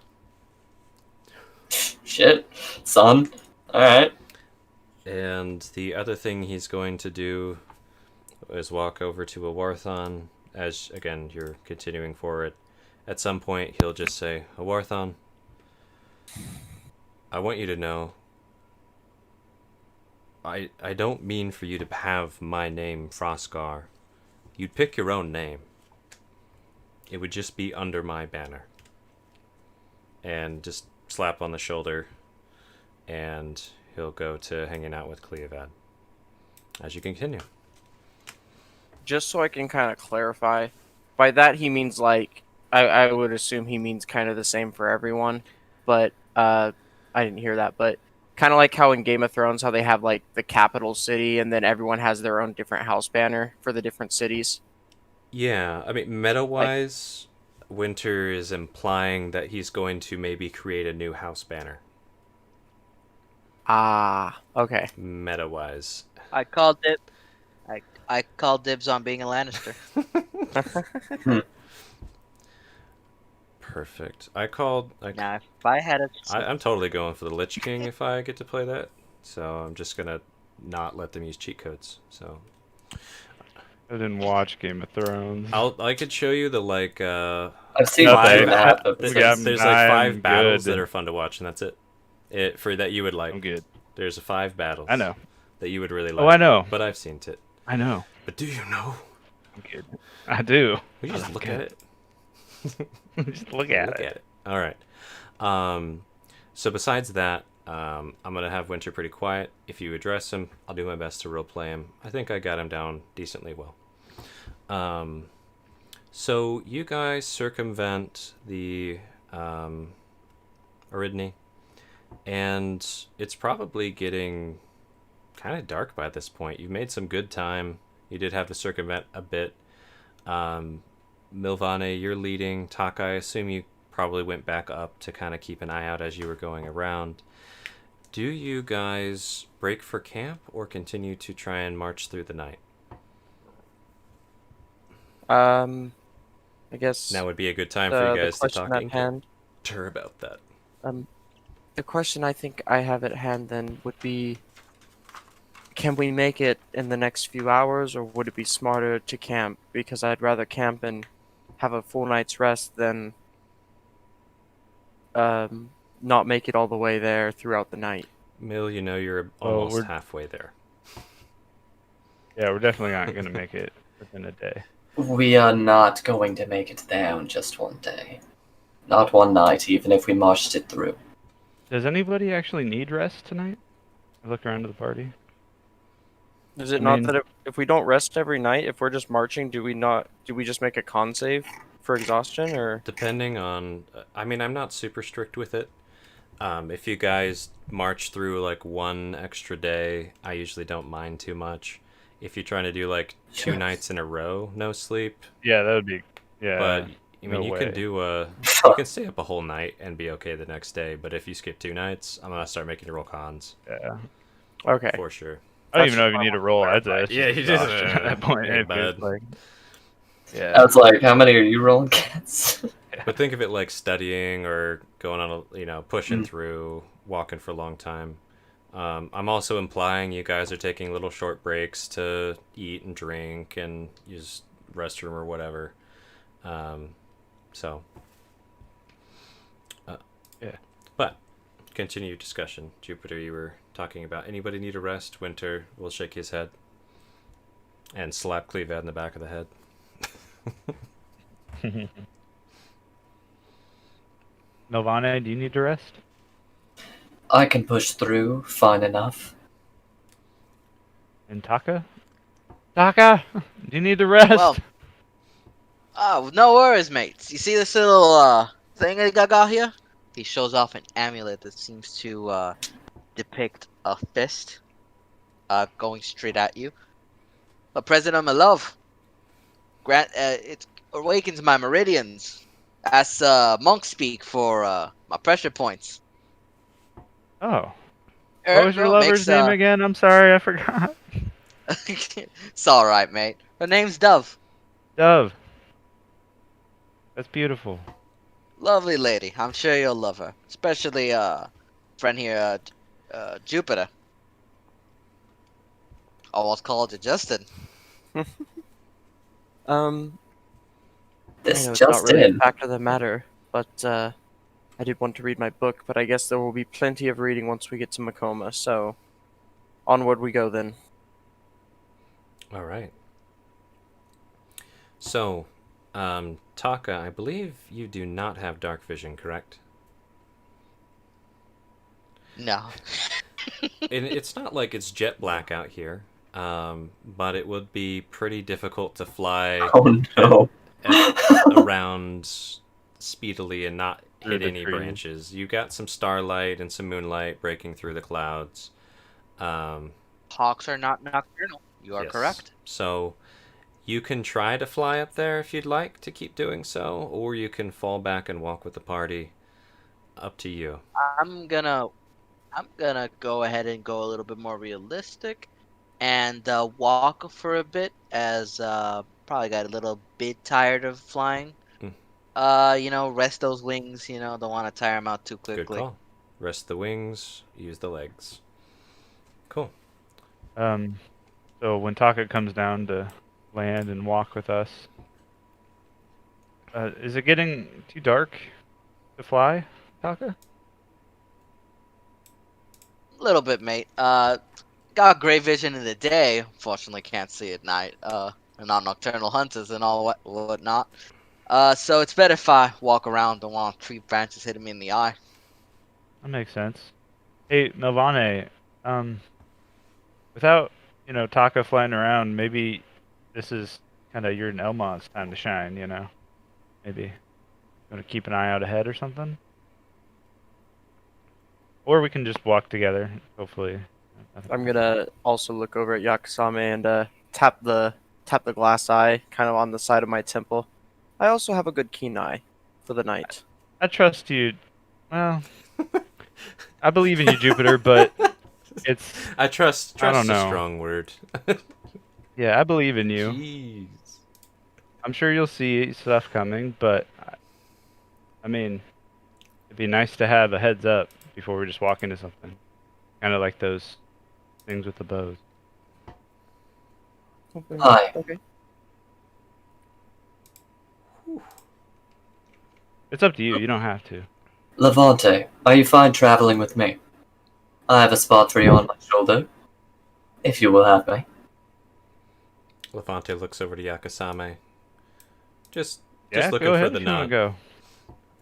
[SPEAKER 6] Shit, son. All right.
[SPEAKER 2] And the other thing he's going to do is walk over to a Warthon. As, again, you're continuing forward. At some point, he'll just say, Warthon, I want you to know, I don't mean for you to have my name, Frostgar. You'd pick your own name. It would just be under my banner. And just slap on the shoulder, and he'll go to hanging out with Cleovad. As you continue.
[SPEAKER 9] Just so I can kind of clarify, by that he means like I would assume he means kind of the same for everyone, but I didn't hear that. But kind of like how in Game of Thrones, how they have like the capital city, and then everyone has their own different house banner for the different cities.
[SPEAKER 2] Yeah, I mean, meta-wise, Winter is implying that he's going to maybe create a new house banner.
[SPEAKER 9] Ah, okay.
[SPEAKER 2] Meta-wise.
[SPEAKER 7] I called it. I called dibs on being a Lannister.
[SPEAKER 2] Perfect.
[SPEAKER 7] Now, if I had a
[SPEAKER 2] I'm totally going for the Lich King if I get to play that. So I'm just gonna not let them use cheat codes. So
[SPEAKER 1] I didn't watch Game of Thrones.
[SPEAKER 2] I could show you the like
[SPEAKER 6] I've seen
[SPEAKER 1] No,
[SPEAKER 6] five
[SPEAKER 1] they-
[SPEAKER 6] and a half
[SPEAKER 2] there's
[SPEAKER 6] episodes.
[SPEAKER 1] got-
[SPEAKER 2] like
[SPEAKER 1] I'm
[SPEAKER 2] 5 battles
[SPEAKER 1] good.
[SPEAKER 2] that are fun to watch, and that's it. For that you would like.
[SPEAKER 1] I'm good.
[SPEAKER 2] There's 5 battles.
[SPEAKER 1] I know.
[SPEAKER 2] That you would really like.
[SPEAKER 1] Oh, I know.
[SPEAKER 2] But I've seen it.
[SPEAKER 1] I know.
[SPEAKER 2] But do you know?
[SPEAKER 1] I'm good. I do.
[SPEAKER 2] We just
[SPEAKER 1] I'm
[SPEAKER 2] look
[SPEAKER 1] good.
[SPEAKER 2] at it.
[SPEAKER 1] Just look at it.
[SPEAKER 2] All right. So besides that, I'm gonna have Winter pretty quiet. If you address him, I'll do my best to roleplay him. I think I got him down decently well. So you guys circumvent the Aridne, and it's probably getting kind of dark by this point. You've made some good time. You did have to circumvent a bit. Milvane, you're leading. Taka, I assume you probably went back up to kind of keep an eye out as you were going around. Do you guys break for camp or continue to try and march through the night?
[SPEAKER 9] I guess
[SPEAKER 2] Now would be a good time for you guys to
[SPEAKER 9] question
[SPEAKER 2] talk
[SPEAKER 9] at hand.
[SPEAKER 2] to her about that.
[SPEAKER 9] The question I think I have at hand then would be, can we make it in the next few hours, or would it be smarter to camp? Because I'd rather camp and have a full night's rest than not make it all the way there throughout the night.
[SPEAKER 2] Mill, you know you're
[SPEAKER 1] Well,
[SPEAKER 2] almost
[SPEAKER 1] we're-
[SPEAKER 2] halfway there.
[SPEAKER 1] Yeah, we're definitely not going to make it within a day.
[SPEAKER 6] We are not going to make it there in just one day. Not one night, even if we marched it through.
[SPEAKER 1] Does anybody actually need rest tonight? I look around to the party.
[SPEAKER 9] Is it
[SPEAKER 1] I
[SPEAKER 9] not
[SPEAKER 1] mean-
[SPEAKER 9] that if we don't rest every night, if we're just marching, do we just make a con save for exhaustion, or
[SPEAKER 2] Depending on, I mean, I'm not super strict with it. If you guys march through like one extra day, I usually don't mind too much. If you're trying to do like 2 nights in a row, no sleep,
[SPEAKER 1] Yeah, that would be. Yeah.
[SPEAKER 2] but I mean,
[SPEAKER 1] no
[SPEAKER 2] you
[SPEAKER 1] way.
[SPEAKER 2] can do you can stay up a whole night and be okay the next day. But if you skip 2 nights, I'm gonna start making you roll cons
[SPEAKER 1] Yeah.
[SPEAKER 9] okay?
[SPEAKER 2] for sure.
[SPEAKER 1] I don't even know if you need to roll. I'd say.
[SPEAKER 2] Yeah, you just-
[SPEAKER 1] at that point.
[SPEAKER 2] yeah,
[SPEAKER 1] if it's
[SPEAKER 2] bud.
[SPEAKER 1] like,
[SPEAKER 6] I
[SPEAKER 1] yeah.
[SPEAKER 6] was like, how many are you rolling, cats?
[SPEAKER 2] But think of it like studying or going on a, pushing through, walking for a long time. I'm also implying you guys are taking little short breaks to eat and drink and use restroom or whatever. So,
[SPEAKER 1] Yeah.
[SPEAKER 2] But continue discussion. Jupiter, you were talking about anybody need a rest? Winter will shake his head and slap Clevead in the back of the head.
[SPEAKER 1] Milvane, do you need to rest?
[SPEAKER 6] I can push through, fine enough.
[SPEAKER 1] And Taka? Taka, do you need to rest?
[SPEAKER 7] Well, oh, no worries, mates. You see this little thing I got here? He shows off an amulet that seems to depict a fist going straight at you. But present of my love, it awakens my meridians. That's monk speak for my pressure points.
[SPEAKER 1] Oh. What was your lover's name again? I'm sorry, I forgot.
[SPEAKER 7] It's alright, mate. Her name's Dove.
[SPEAKER 1] Dove. That's beautiful.
[SPEAKER 7] Lovely lady. I'm sure you'll love her. Especially, friend here, Jupiter. Almost called you Justin.
[SPEAKER 6] This
[SPEAKER 9] I know it's not
[SPEAKER 6] just
[SPEAKER 9] really a
[SPEAKER 6] in.
[SPEAKER 9] fact of the matter, but I did want to read my book, but I guess there will be plenty of reading once we get to Makoma, so onward we go then.
[SPEAKER 2] All right. So, Taka, I believe you do not have dark vision, correct?
[SPEAKER 7] No.
[SPEAKER 2] And it's not like it's jet black out here, but it would be pretty difficult to fly
[SPEAKER 6] Oh no.
[SPEAKER 2] around speedily and not
[SPEAKER 1] Through
[SPEAKER 2] hit
[SPEAKER 1] the
[SPEAKER 2] any
[SPEAKER 1] trees.
[SPEAKER 2] branches. You got some starlight and some moonlight breaking through the clouds.
[SPEAKER 7] Hawks are not nocturnal. You are
[SPEAKER 2] Yes.
[SPEAKER 7] correct.
[SPEAKER 2] So you can try to fly up there if you'd like to keep doing so, or you can fall back and walk with the party. Up to you.
[SPEAKER 7] I'm gonna go ahead and go a little bit more realistic, and walk for a bit, as probably got a little bit tired of flying. Rest those wings. Don't want to tire them out too
[SPEAKER 2] Good
[SPEAKER 7] quickly.
[SPEAKER 2] call. Rest the wings, use the legs. Cool.
[SPEAKER 1] So when Taka comes down to land and walk with us, is it getting too dark to fly, Taka?
[SPEAKER 7] A little bit, mate. Got great vision in the day. Unfortunately, can't see at night. We're not nocturnal hunters and all whatnot. So it's better if I walk around. Don't want tree branches hitting me in the eye.
[SPEAKER 1] That makes sense. Hey, Milvane, without, Taka flying around, maybe this is kind of your and Elmont's time to shine, Maybe you want to keep an eye out ahead or something? Or we can just walk together, hopefully.
[SPEAKER 9] I'm gonna also look over at Yakusame and tap the glass eye kind of on the side of my temple. I also have a good keen eye for the night.
[SPEAKER 1] I trust you. Well, I believe in you, Jupiter, but it's
[SPEAKER 2] I trust.
[SPEAKER 1] I don't
[SPEAKER 2] Trust a
[SPEAKER 1] know.
[SPEAKER 2] strong word.
[SPEAKER 1] yeah, I believe in you.
[SPEAKER 2] Jeez.
[SPEAKER 1] I'm sure you'll see stuff coming, but I mean, it'd be nice to have a heads up before we just walk into something. Kind of like those things with the bows.
[SPEAKER 6] Hi.
[SPEAKER 9] Okay.
[SPEAKER 1] It's up to you. You don't have to.
[SPEAKER 6] Levante, are you fine traveling with me? I have a spot for you on my shoulder, if you will have me.
[SPEAKER 2] Levante looks over to Yakusame. Just
[SPEAKER 1] Yeah,
[SPEAKER 2] looking
[SPEAKER 1] go
[SPEAKER 2] for
[SPEAKER 1] ahead
[SPEAKER 2] the
[SPEAKER 1] if you wanna
[SPEAKER 2] nod.
[SPEAKER 1] go.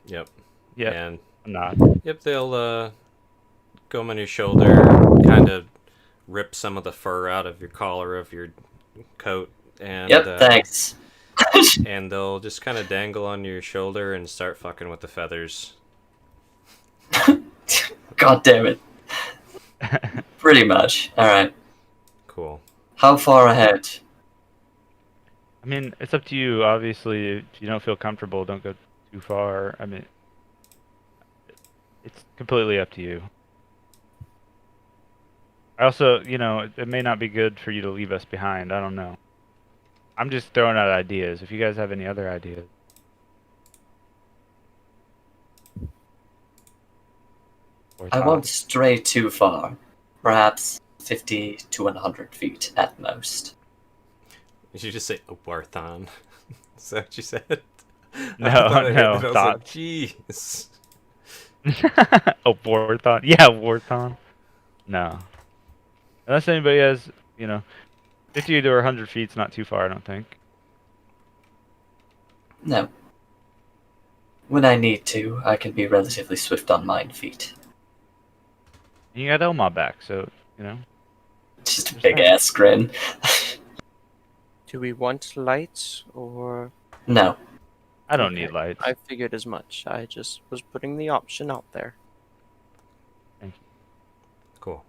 [SPEAKER 2] Yep.
[SPEAKER 1] Yeah,
[SPEAKER 2] And
[SPEAKER 1] nod.
[SPEAKER 2] yep, they'll go on your shoulder, kind of rip some of the fur out of your collar of your coat, and
[SPEAKER 6] Yep, thanks.
[SPEAKER 2] and they'll just kind of dangle on your shoulder and start fucking with the feathers.
[SPEAKER 6] God damn it. Pretty much. Alright.
[SPEAKER 2] Cool.
[SPEAKER 6] How far ahead?
[SPEAKER 1] I mean, it's up to you. Obviously, if you don't feel comfortable, don't go too far. I mean, it's completely up to you. I also, it may not be good for you to leave us behind. I don't know. I'm just throwing out ideas. If you guys have any other ideas. Or
[SPEAKER 6] I won't
[SPEAKER 1] thoughts.
[SPEAKER 6] stray too far. Perhaps 50 to 100 feet at most.
[SPEAKER 2] Did you just say Obarthon? Is that what you said?
[SPEAKER 1] No,
[SPEAKER 2] I thought I heard
[SPEAKER 1] no,
[SPEAKER 2] that. I was like,
[SPEAKER 1] thoughts.
[SPEAKER 2] jeez.
[SPEAKER 1] Oh, Warthon. Yeah, Warthon. No. Unless anybody has, 50 to 100 feet's not too far, I don't think.
[SPEAKER 6] No. When I need to, I can be relatively swift on mine feet.
[SPEAKER 1] You got Elma back, so,
[SPEAKER 6] Just a big ass grin.
[SPEAKER 9] Do we want lights or?
[SPEAKER 6] No.
[SPEAKER 1] I don't
[SPEAKER 9] Okay.
[SPEAKER 1] need lights.
[SPEAKER 9] I figured as much. I just was putting the option out there.
[SPEAKER 2] Cool.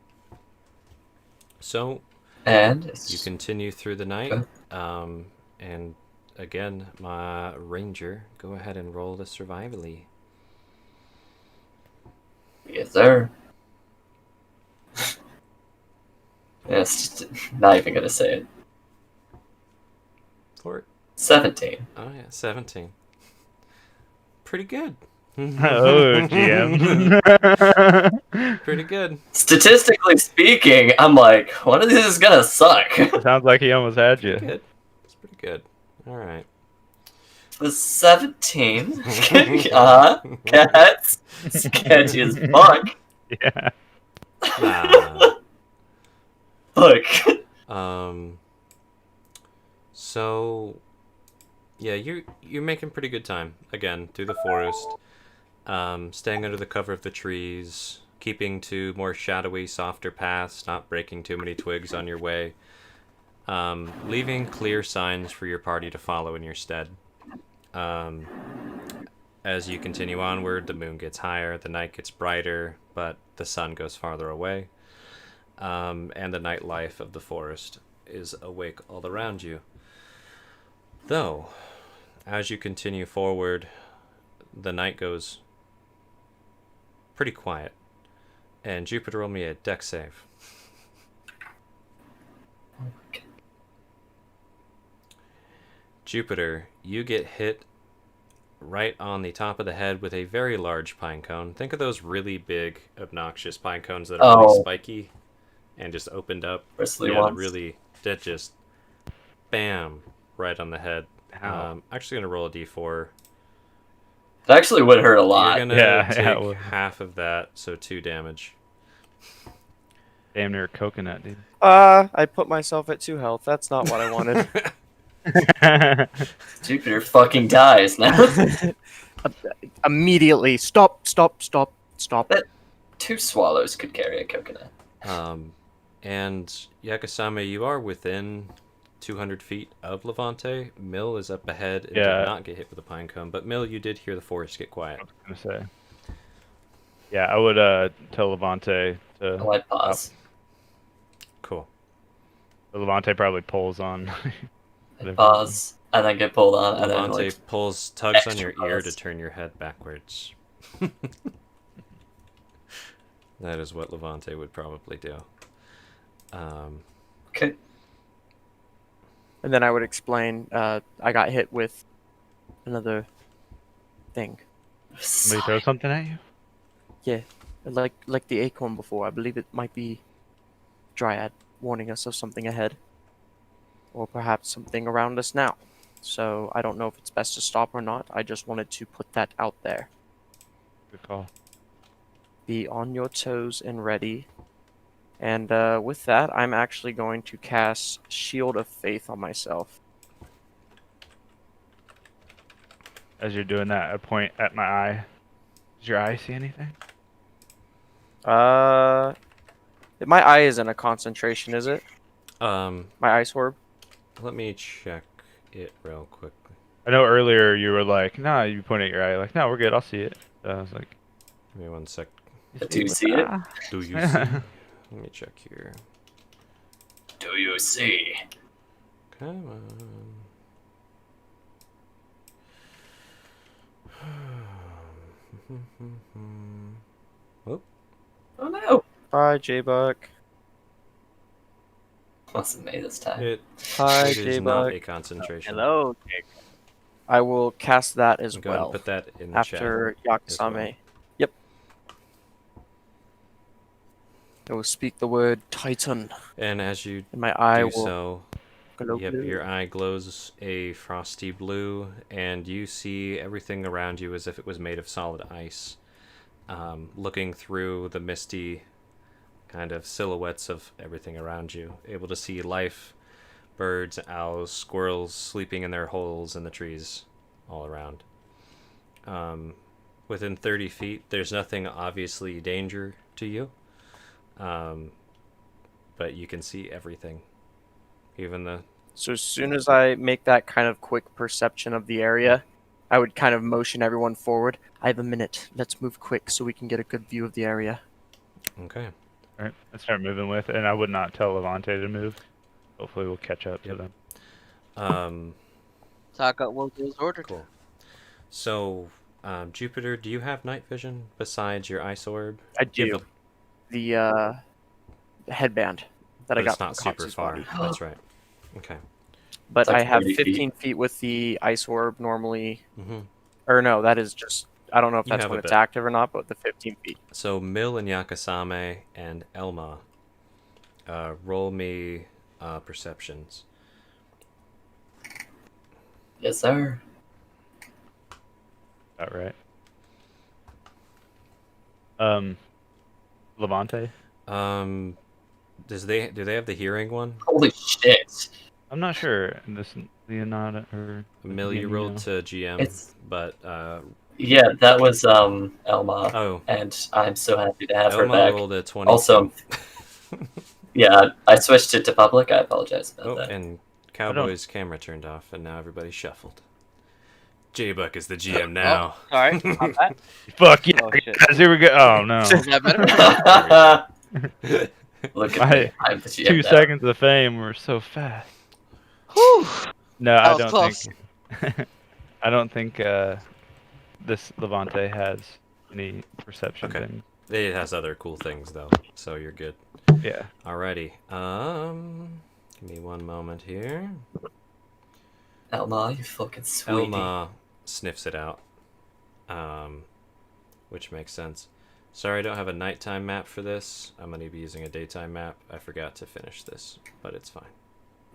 [SPEAKER 2] So
[SPEAKER 6] And
[SPEAKER 2] you continue through the night, and again, my ranger, go ahead and roll the survivally.
[SPEAKER 6] Yes, sir. Yes, just not even gonna say it.
[SPEAKER 2] For it.
[SPEAKER 6] 17.
[SPEAKER 2] Oh yeah, 17. Pretty good.
[SPEAKER 1] Oh, GM.
[SPEAKER 2] Pretty good.
[SPEAKER 6] Statistically speaking, I'm like, one of these is gonna suck.
[SPEAKER 1] Sounds like he almost had you.
[SPEAKER 2] Good. It's pretty good. All right.
[SPEAKER 6] The 17. That's sketchy as fuck.
[SPEAKER 1] Yeah.
[SPEAKER 6] Look.
[SPEAKER 2] So yeah, you're making pretty good time again through the forest, staying under the cover of the trees, keeping to more shadowy, softer paths, not breaking too many twigs on your way, leaving clear signs for your party to follow in your stead. As you continue onward, the moon gets higher, the night gets brighter, but the sun goes farther away, and the nightlife of the forest is awake all around you. Though, as you continue forward, the night goes pretty quiet, and Jupiter roll me a dex save. Jupiter, you get hit right on the top of the head with a very large pine cone. Think of those really big, obnoxious pine cones that are really spiky and just opened up.
[SPEAKER 6] Bristly
[SPEAKER 2] Yeah,
[SPEAKER 6] ones.
[SPEAKER 2] really, that just, bam, right on the head.
[SPEAKER 1] Ow.
[SPEAKER 2] Actually gonna roll a d4.
[SPEAKER 6] It actually would hurt a lot.
[SPEAKER 2] You're gonna
[SPEAKER 1] Yeah,
[SPEAKER 2] take
[SPEAKER 1] yeah, it would.
[SPEAKER 2] half of that, so 2 damage.
[SPEAKER 1] Damn near a coconut, dude.
[SPEAKER 9] I put myself at 2 health. That's not what I wanted.
[SPEAKER 6] Jupiter fucking dies now.
[SPEAKER 9] Immediately, stop.
[SPEAKER 6] 2 swallows could carry a coconut.
[SPEAKER 2] And Yakusame, you are within 200 feet of Levante. Mill is up ahead and
[SPEAKER 1] Yeah.
[SPEAKER 2] did not get hit with a pine cone, but Mill, you did hear the forest get quiet.
[SPEAKER 1] I was gonna say. Yeah, I would tell Levante to.
[SPEAKER 6] Oh, I'd pause.
[SPEAKER 1] Levante probably pulls on. whatever.
[SPEAKER 6] Pause, and then get pulled on, and then
[SPEAKER 2] Levante
[SPEAKER 6] like
[SPEAKER 2] tugs on your
[SPEAKER 6] extra
[SPEAKER 2] ear to
[SPEAKER 6] pause.
[SPEAKER 2] turn your head backwards. That is what Levante would probably do.
[SPEAKER 6] Okay.
[SPEAKER 9] And then I would explain. I got hit with another thing,
[SPEAKER 1] Somebody throw something at you?
[SPEAKER 9] like the acorn before. I believe it might be Dryad warning us of something ahead, or perhaps something around us now. So I don't know if it's best to stop or not. I just wanted to put that out there.
[SPEAKER 1] Good call.
[SPEAKER 9] Be on your toes and ready. And with that, I'm actually going to cast Shield of Faith on myself.
[SPEAKER 1] As you're doing that, I point at my eye. Does your eye see anything?
[SPEAKER 9] My eye is in a concentration, is it?
[SPEAKER 2] Um,
[SPEAKER 9] My ice orb?
[SPEAKER 2] let me check it real quickly.
[SPEAKER 1] I know earlier you were like, nah, you point at your eye, like, no, we're good, I'll see it. So I was like,
[SPEAKER 2] Give me one sec.
[SPEAKER 6] Do you see it?
[SPEAKER 2] Do you see? Let me check here.
[SPEAKER 6] Do you see?
[SPEAKER 2] Come on. Oh,
[SPEAKER 6] Oh no!
[SPEAKER 9] Hi, J-Buck.
[SPEAKER 6] Wasn't me this time.
[SPEAKER 2] it
[SPEAKER 9] Hi,
[SPEAKER 2] is not
[SPEAKER 9] J-Buck.
[SPEAKER 2] a concentration.
[SPEAKER 8] Hello.
[SPEAKER 9] I will cast that as
[SPEAKER 2] Go ahead and
[SPEAKER 9] well
[SPEAKER 2] put that in the
[SPEAKER 9] after
[SPEAKER 2] chat. as
[SPEAKER 9] Yakusame.
[SPEAKER 2] well.
[SPEAKER 9] Yep. I will speak the word Titan,
[SPEAKER 2] And as you
[SPEAKER 9] and my eye
[SPEAKER 2] do
[SPEAKER 9] will
[SPEAKER 2] so,
[SPEAKER 9] glow
[SPEAKER 2] yep,
[SPEAKER 9] blue.
[SPEAKER 2] your eye glows a frosty blue, and you see everything around you as if it was made of solid ice. Looking through the misty kind of silhouettes of everything around you, able to see life, birds, owls, squirrels sleeping in their holes in the trees all around. Within 30 feet, there's nothing obviously danger to you, but you can see everything. Even the
[SPEAKER 9] So as soon as I make that kind of quick perception of the area, I would kind of motion everyone forward. I have a minute. Let's move quick so we can get a good view of the area.
[SPEAKER 2] okay.
[SPEAKER 1] Alright, let's start moving with it, and I would not tell Levante to move. Hopefully we'll catch up to them.
[SPEAKER 7] Taka will do as ordered.
[SPEAKER 2] Cool. So, Jupiter, do you have night vision besides your ice orb?
[SPEAKER 9] I
[SPEAKER 2] You
[SPEAKER 9] do.
[SPEAKER 2] have
[SPEAKER 9] The headband that I
[SPEAKER 2] but
[SPEAKER 9] got
[SPEAKER 2] it's not
[SPEAKER 9] from
[SPEAKER 2] super
[SPEAKER 9] Cox's
[SPEAKER 2] far.
[SPEAKER 9] body.
[SPEAKER 2] That's right. Okay.
[SPEAKER 9] But
[SPEAKER 6] It's like
[SPEAKER 9] I have
[SPEAKER 6] 30 feet.
[SPEAKER 9] 15 feet with the ice orb normally.
[SPEAKER 2] Mm-hmm.
[SPEAKER 9] Or no, that is just. I don't know if
[SPEAKER 2] You
[SPEAKER 9] that's
[SPEAKER 2] have
[SPEAKER 9] when
[SPEAKER 2] a
[SPEAKER 9] it's
[SPEAKER 2] bit.
[SPEAKER 9] active or not, but the 15 feet.
[SPEAKER 2] So Mill and Yakasame and Elma, roll me perceptions.
[SPEAKER 6] Yes, sir.
[SPEAKER 1] About right. Levante?
[SPEAKER 2] Do they have the hearing one?
[SPEAKER 6] Holy shit!
[SPEAKER 1] I'm not sure. This Leonardo or
[SPEAKER 2] Mill, you rolled to GM,
[SPEAKER 6] It's-
[SPEAKER 2] but
[SPEAKER 6] Yeah, that was Elma,
[SPEAKER 2] oh,
[SPEAKER 6] and I'm so happy to have her
[SPEAKER 2] Elma
[SPEAKER 6] back.
[SPEAKER 2] rolled a 20.
[SPEAKER 6] Also, yeah, I switched it to public. I apologize about
[SPEAKER 2] Oh,
[SPEAKER 6] that.
[SPEAKER 2] and Cowboy's camera turned off, and now everybody's shuffled. J-Buck is the GM now.
[SPEAKER 7] Oh, sorry. My bad.
[SPEAKER 1] Fuck yeah,
[SPEAKER 7] Oh, shit.
[SPEAKER 1] guys, here we go. Oh no.
[SPEAKER 7] Is that better?
[SPEAKER 6] Look
[SPEAKER 1] My
[SPEAKER 6] at me. I'm the GM
[SPEAKER 1] 2
[SPEAKER 6] now.
[SPEAKER 1] seconds of fame were so fast.
[SPEAKER 7] Whew.
[SPEAKER 1] No,
[SPEAKER 7] That
[SPEAKER 1] I
[SPEAKER 7] was
[SPEAKER 1] don't
[SPEAKER 7] close.
[SPEAKER 1] think. I don't think this Levante has any perception
[SPEAKER 2] Okay.
[SPEAKER 1] thing.
[SPEAKER 2] It has other cool things though, so you're good.
[SPEAKER 1] Yeah.
[SPEAKER 2] Alrighty. Give me one moment here.
[SPEAKER 6] Elma, you fucking sweetie.
[SPEAKER 2] Elma sniffs it out, which makes sense. Sorry, I don't have a nighttime map for this. I'm going to be using a daytime map. I forgot to finish this, but it's fine.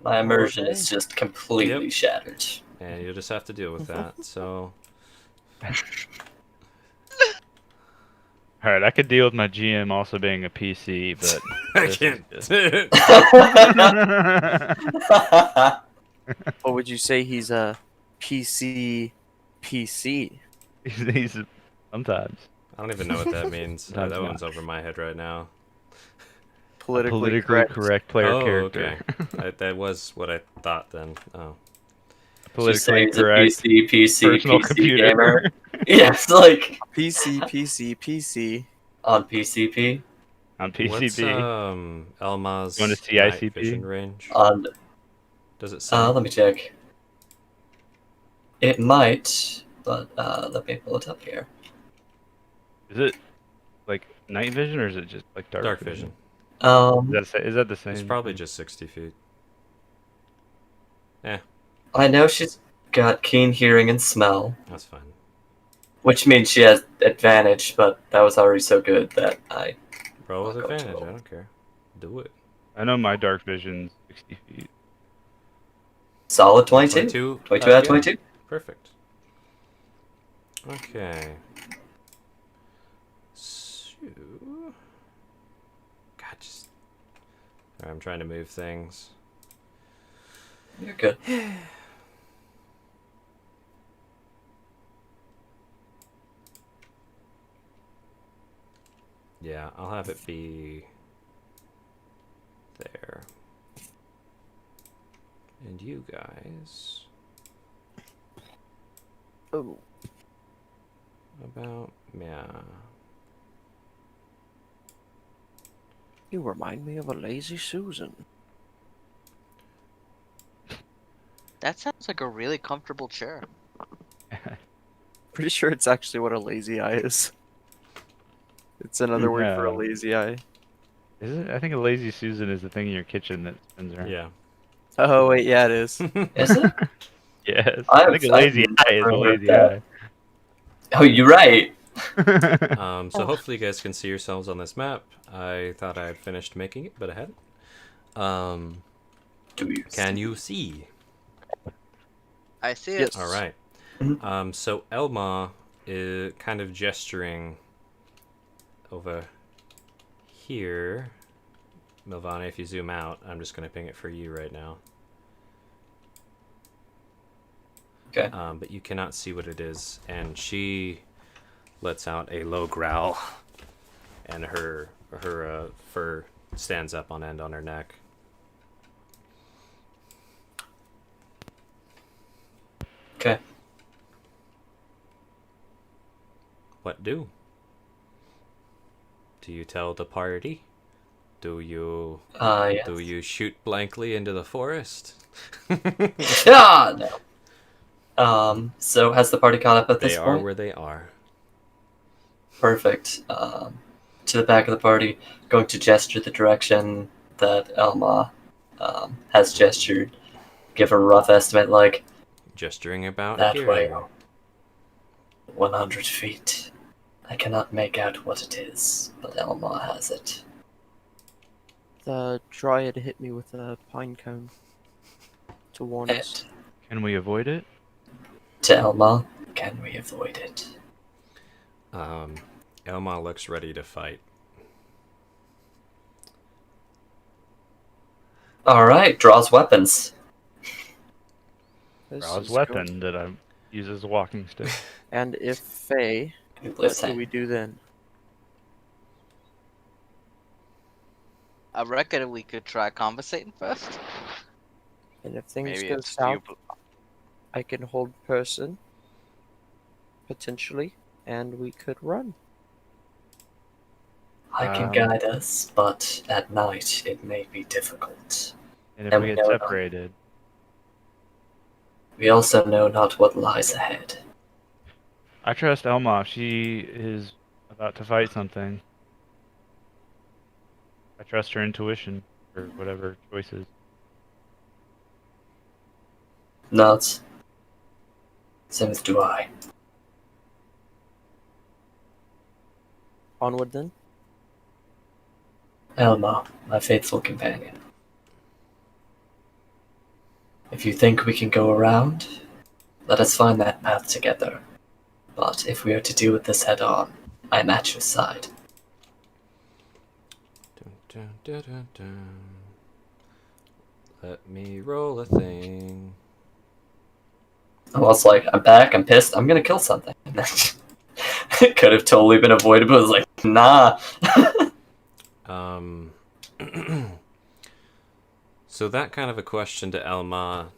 [SPEAKER 6] My immersion is just completely
[SPEAKER 2] Yep.
[SPEAKER 6] shattered.
[SPEAKER 2] And you'll just have to deal with that. So,
[SPEAKER 1] All right, I could deal with my GM also being a PC, but
[SPEAKER 2] I
[SPEAKER 1] this is
[SPEAKER 2] can't.
[SPEAKER 1] just-
[SPEAKER 9] What would you say he's a PC?
[SPEAKER 1] he's sometimes
[SPEAKER 2] I don't even know what that means.
[SPEAKER 1] Sometimes
[SPEAKER 2] That
[SPEAKER 1] not.
[SPEAKER 2] one's over my head right now.
[SPEAKER 9] Politically
[SPEAKER 1] correct player
[SPEAKER 2] Oh,
[SPEAKER 1] character.
[SPEAKER 2] okay. That was what I thought then. Oh.
[SPEAKER 6] Just saying
[SPEAKER 1] Politically
[SPEAKER 6] he's a
[SPEAKER 1] correct
[SPEAKER 6] PC,
[SPEAKER 1] personal computer.
[SPEAKER 6] gamer. Yeah, it's like
[SPEAKER 9] PC.
[SPEAKER 6] on PCP.
[SPEAKER 1] on
[SPEAKER 2] What's
[SPEAKER 1] PCB.
[SPEAKER 2] Elma's
[SPEAKER 1] You want to see
[SPEAKER 2] night
[SPEAKER 1] ICP?
[SPEAKER 2] vision range?
[SPEAKER 6] Uh,
[SPEAKER 2] Does it say?
[SPEAKER 6] let me check. It might, but let me pull it up here.
[SPEAKER 1] Is it like night vision or is it just like dark
[SPEAKER 2] Vision.
[SPEAKER 1] Is that the same?
[SPEAKER 2] It's probably just 60 feet.
[SPEAKER 6] I know she's got keen hearing and smell,
[SPEAKER 2] That's fine.
[SPEAKER 6] which means she has advantage, but that was already so good that I
[SPEAKER 2] Roll with
[SPEAKER 6] I'll go
[SPEAKER 2] advantage.
[SPEAKER 6] 12.
[SPEAKER 2] I don't care. Do it.
[SPEAKER 1] I know my dark vision's 60 feet.
[SPEAKER 6] solid 22.
[SPEAKER 2] 22.
[SPEAKER 6] 22 out of
[SPEAKER 2] yeah.
[SPEAKER 6] 22.
[SPEAKER 2] Perfect. Okay. So... God, just... Alright, I'm trying to move things.
[SPEAKER 6] You're good.
[SPEAKER 2] Yeah, I'll have it be... there. And you guys...
[SPEAKER 9] Oh.
[SPEAKER 2] About... yeah.
[SPEAKER 9] You remind me of a lazy Susan.
[SPEAKER 7] That sounds like a really comfortable chair.
[SPEAKER 9] Pretty sure it's actually what a lazy eye is. It's another word for a
[SPEAKER 1] No.
[SPEAKER 9] lazy eye.
[SPEAKER 1] Is it? I think a lazy Susan is the thing in your kitchen that spins around.
[SPEAKER 2] Yeah.
[SPEAKER 9] Oh wait, yeah, it is.
[SPEAKER 6] Is it?
[SPEAKER 1] Yes.
[SPEAKER 6] I've-
[SPEAKER 1] I think a lazy
[SPEAKER 6] I've
[SPEAKER 1] eye is a
[SPEAKER 6] never heard
[SPEAKER 1] lazy
[SPEAKER 6] that.
[SPEAKER 1] eye.
[SPEAKER 6] Oh, you're right.
[SPEAKER 2] So hopefully you guys can see yourselves on this map. I thought I had finished making it, but I hadn't.
[SPEAKER 6] Do you
[SPEAKER 2] Can you see?
[SPEAKER 7] I see it.
[SPEAKER 9] Yes.
[SPEAKER 2] All right.
[SPEAKER 6] Mhm.
[SPEAKER 2] So Elma is kind of gesturing over here. Milvana, if you zoom out, I'm just going to ping it for you right now.
[SPEAKER 6] Okay.
[SPEAKER 2] But you cannot see what it is, and she lets out a low growl, and her fur stands up on end on her neck.
[SPEAKER 6] Okay.
[SPEAKER 2] What do? Do you tell the party? Do you
[SPEAKER 6] Yeah.
[SPEAKER 2] do you shoot blankly into the forest?
[SPEAKER 6] Ah, no. So has the party caught up at this
[SPEAKER 2] They are
[SPEAKER 6] point?
[SPEAKER 2] where they are.
[SPEAKER 6] Perfect. To the back of the party, going to gesture the direction that Elma has gestured. Give a rough estimate, like
[SPEAKER 2] Gesturing about
[SPEAKER 6] that
[SPEAKER 2] here.
[SPEAKER 6] way. 100 feet. I cannot make out what it is, but Elma has it.
[SPEAKER 9] The dryad hit me with a pine cone to warn us.
[SPEAKER 6] And
[SPEAKER 1] Can we avoid it?
[SPEAKER 6] to Elma, can we avoid it?
[SPEAKER 2] Elma looks ready to fight.
[SPEAKER 6] Alright, draws weapons.
[SPEAKER 9] This
[SPEAKER 1] Ra's
[SPEAKER 9] is
[SPEAKER 1] weapon that I use as a walking stick.
[SPEAKER 9] And if Faye,
[SPEAKER 6] Who
[SPEAKER 9] what
[SPEAKER 6] lives
[SPEAKER 9] do
[SPEAKER 6] there?
[SPEAKER 9] we do then?
[SPEAKER 7] I reckon we could try conversating first.
[SPEAKER 9] And if things
[SPEAKER 8] Maybe
[SPEAKER 9] go
[SPEAKER 8] it's
[SPEAKER 9] south,
[SPEAKER 8] you.
[SPEAKER 9] I can hold person, potentially, and we could run.
[SPEAKER 6] I can
[SPEAKER 1] Um,
[SPEAKER 6] guide us, but at night it may be difficult.
[SPEAKER 1] And if
[SPEAKER 6] And
[SPEAKER 1] we
[SPEAKER 6] we
[SPEAKER 1] get
[SPEAKER 6] know-
[SPEAKER 1] separated,
[SPEAKER 6] We also know not what lies ahead.
[SPEAKER 1] I trust Elma. If she is about to fight something, I trust her intuition or whatever choices.
[SPEAKER 6] Nods. Same do I.
[SPEAKER 9] Onward then.
[SPEAKER 6] Elma, my faithful companion. If you think we can go around, let us find that path together. But if we are to deal with this head on, I'm at your side.
[SPEAKER 2] Dun, dun, dun, dun, dun. Let me roll a thing.
[SPEAKER 6] I was like, I'm back, I'm pissed, I'm gonna kill something. It could have totally been avoided, but I was like, nah.
[SPEAKER 2] So that kind of a question to Elma,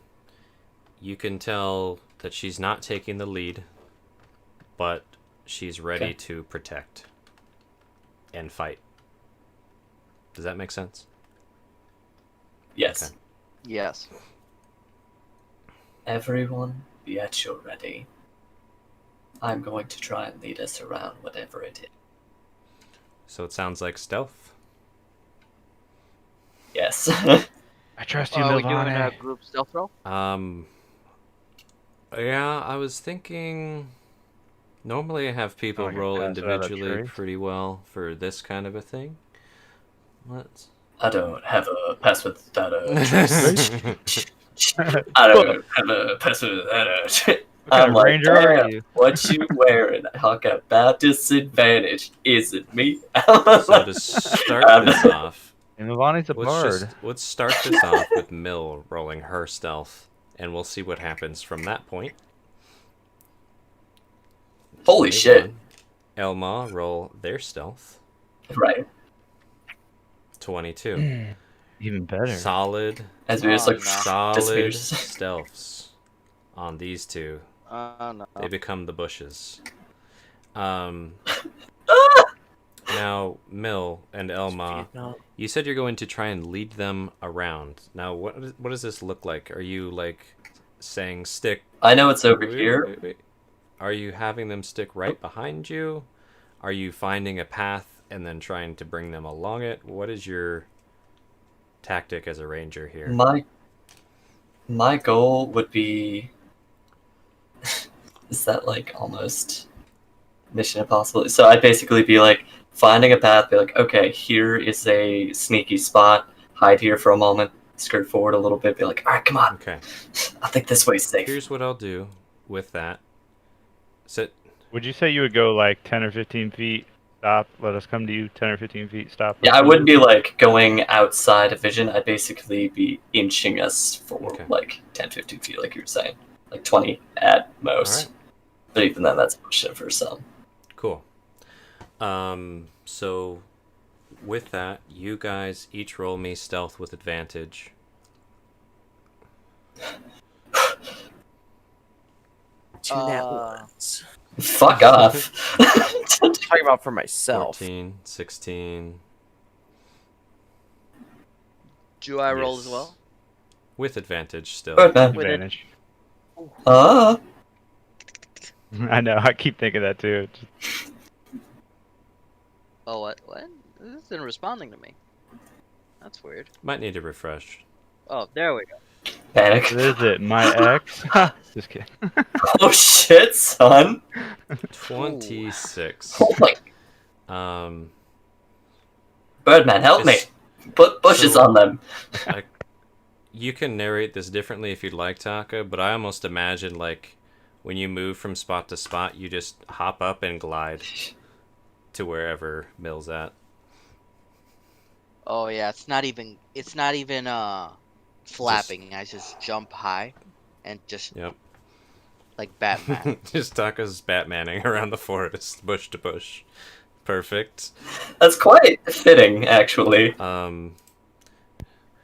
[SPEAKER 2] you can tell that she's not taking the lead, but she's ready
[SPEAKER 6] Okay.
[SPEAKER 2] to protect and fight. Does that make sense?
[SPEAKER 6] Yes.
[SPEAKER 2] Okay.
[SPEAKER 7] Yes.
[SPEAKER 6] Everyone, be at your ready. I'm going to try and lead us around whatever it is.
[SPEAKER 2] So it sounds like stealth.
[SPEAKER 6] Yes.
[SPEAKER 1] I trust you,
[SPEAKER 7] Are we doing
[SPEAKER 1] Milvane.
[SPEAKER 7] a group stealth roll?
[SPEAKER 2] Yeah, I was thinking. Normally, I have people
[SPEAKER 1] I can
[SPEAKER 2] roll
[SPEAKER 1] pass it out of
[SPEAKER 2] individually
[SPEAKER 1] trait.
[SPEAKER 2] pretty well for this kind of a thing. Let's.
[SPEAKER 6] I don't have a password that I don't have a password that
[SPEAKER 1] What kind
[SPEAKER 6] I'm
[SPEAKER 1] of
[SPEAKER 6] like,
[SPEAKER 1] ranger are
[SPEAKER 6] damn,
[SPEAKER 1] you?
[SPEAKER 6] what you wearing? Hawk about disadvantage. Is it me?
[SPEAKER 2] So to start this off,
[SPEAKER 1] And Milvane's a bard.
[SPEAKER 2] let's start this off with Mill rolling her stealth, and we'll see what happens from that point.
[SPEAKER 6] Holy shit.
[SPEAKER 2] 21. Elma roll their stealth.
[SPEAKER 6] Right.
[SPEAKER 2] 22.
[SPEAKER 1] Even better.
[SPEAKER 2] Solid,
[SPEAKER 6] As we just like
[SPEAKER 7] no.
[SPEAKER 2] solid
[SPEAKER 6] disappears.
[SPEAKER 2] stealths on these two.
[SPEAKER 7] No.
[SPEAKER 2] They become the bushes. Now, Mill and Elma, you said you're going to try and lead them around. Now, what does this look like? Are you like saying stick?
[SPEAKER 6] I know it's over
[SPEAKER 2] Wait,
[SPEAKER 6] here.
[SPEAKER 2] wait, wait. Are you having them stick right behind you? Are you finding a path and then trying to bring them along it? What is your tactic as a ranger here?
[SPEAKER 6] My goal would be is that like almost Mission Impossible? So I'd basically be like finding a path, be like, okay, here is a sneaky spot, hide here for a moment, skirt forward a little bit, be like, all right, come on.
[SPEAKER 2] Okay.
[SPEAKER 6] I think this way's safe.
[SPEAKER 2] Here's what I'll do with that. Sit.
[SPEAKER 1] Would you say you would go like 10 or 15 feet, stop, let us come to you, 10 or 15 feet, stop?
[SPEAKER 6] Yeah, I wouldn't be like going outside of vision. I'd basically be inching us for
[SPEAKER 2] Okay.
[SPEAKER 6] like 10, 15 feet, like you were saying. Like 20 at most.
[SPEAKER 2] Alright.
[SPEAKER 6] But even then, that's pushing it for some.
[SPEAKER 2] Cool. So with that, you guys each roll me stealth with advantage.
[SPEAKER 9] Two nat ones.
[SPEAKER 6] Fuck off.
[SPEAKER 9] Talking about for myself.
[SPEAKER 2] 14, 16.
[SPEAKER 7] Do I roll
[SPEAKER 2] Yes.
[SPEAKER 7] as well?
[SPEAKER 2] With advantage still.
[SPEAKER 6] Birdman.
[SPEAKER 7] With it.
[SPEAKER 1] Advantage.
[SPEAKER 6] Ah.
[SPEAKER 1] I know. I keep thinking that too. Just-
[SPEAKER 7] Oh, what? What? This isn't responding to me. That's weird.
[SPEAKER 2] Might need to refresh.
[SPEAKER 7] Oh, there we go.
[SPEAKER 6] Panic.
[SPEAKER 1] What is it? My ex? Just kidding.
[SPEAKER 6] Oh shit, son.
[SPEAKER 2] 26.
[SPEAKER 6] Oh my. Birdman, help me.
[SPEAKER 2] It's-
[SPEAKER 6] Put bushes
[SPEAKER 2] so-
[SPEAKER 6] on them.
[SPEAKER 2] You can narrate this differently if you'd like, Taka, but I almost imagine like when you move from spot to spot, you just hop up and glide to wherever Mill's at.
[SPEAKER 7] Oh yeah, it's not even flapping. I just jump high and just
[SPEAKER 2] Yep.
[SPEAKER 7] like Batman.
[SPEAKER 2] Just Taka's Batmaning around the forest, bush to bush. Perfect.
[SPEAKER 6] That's quite fitting, actually.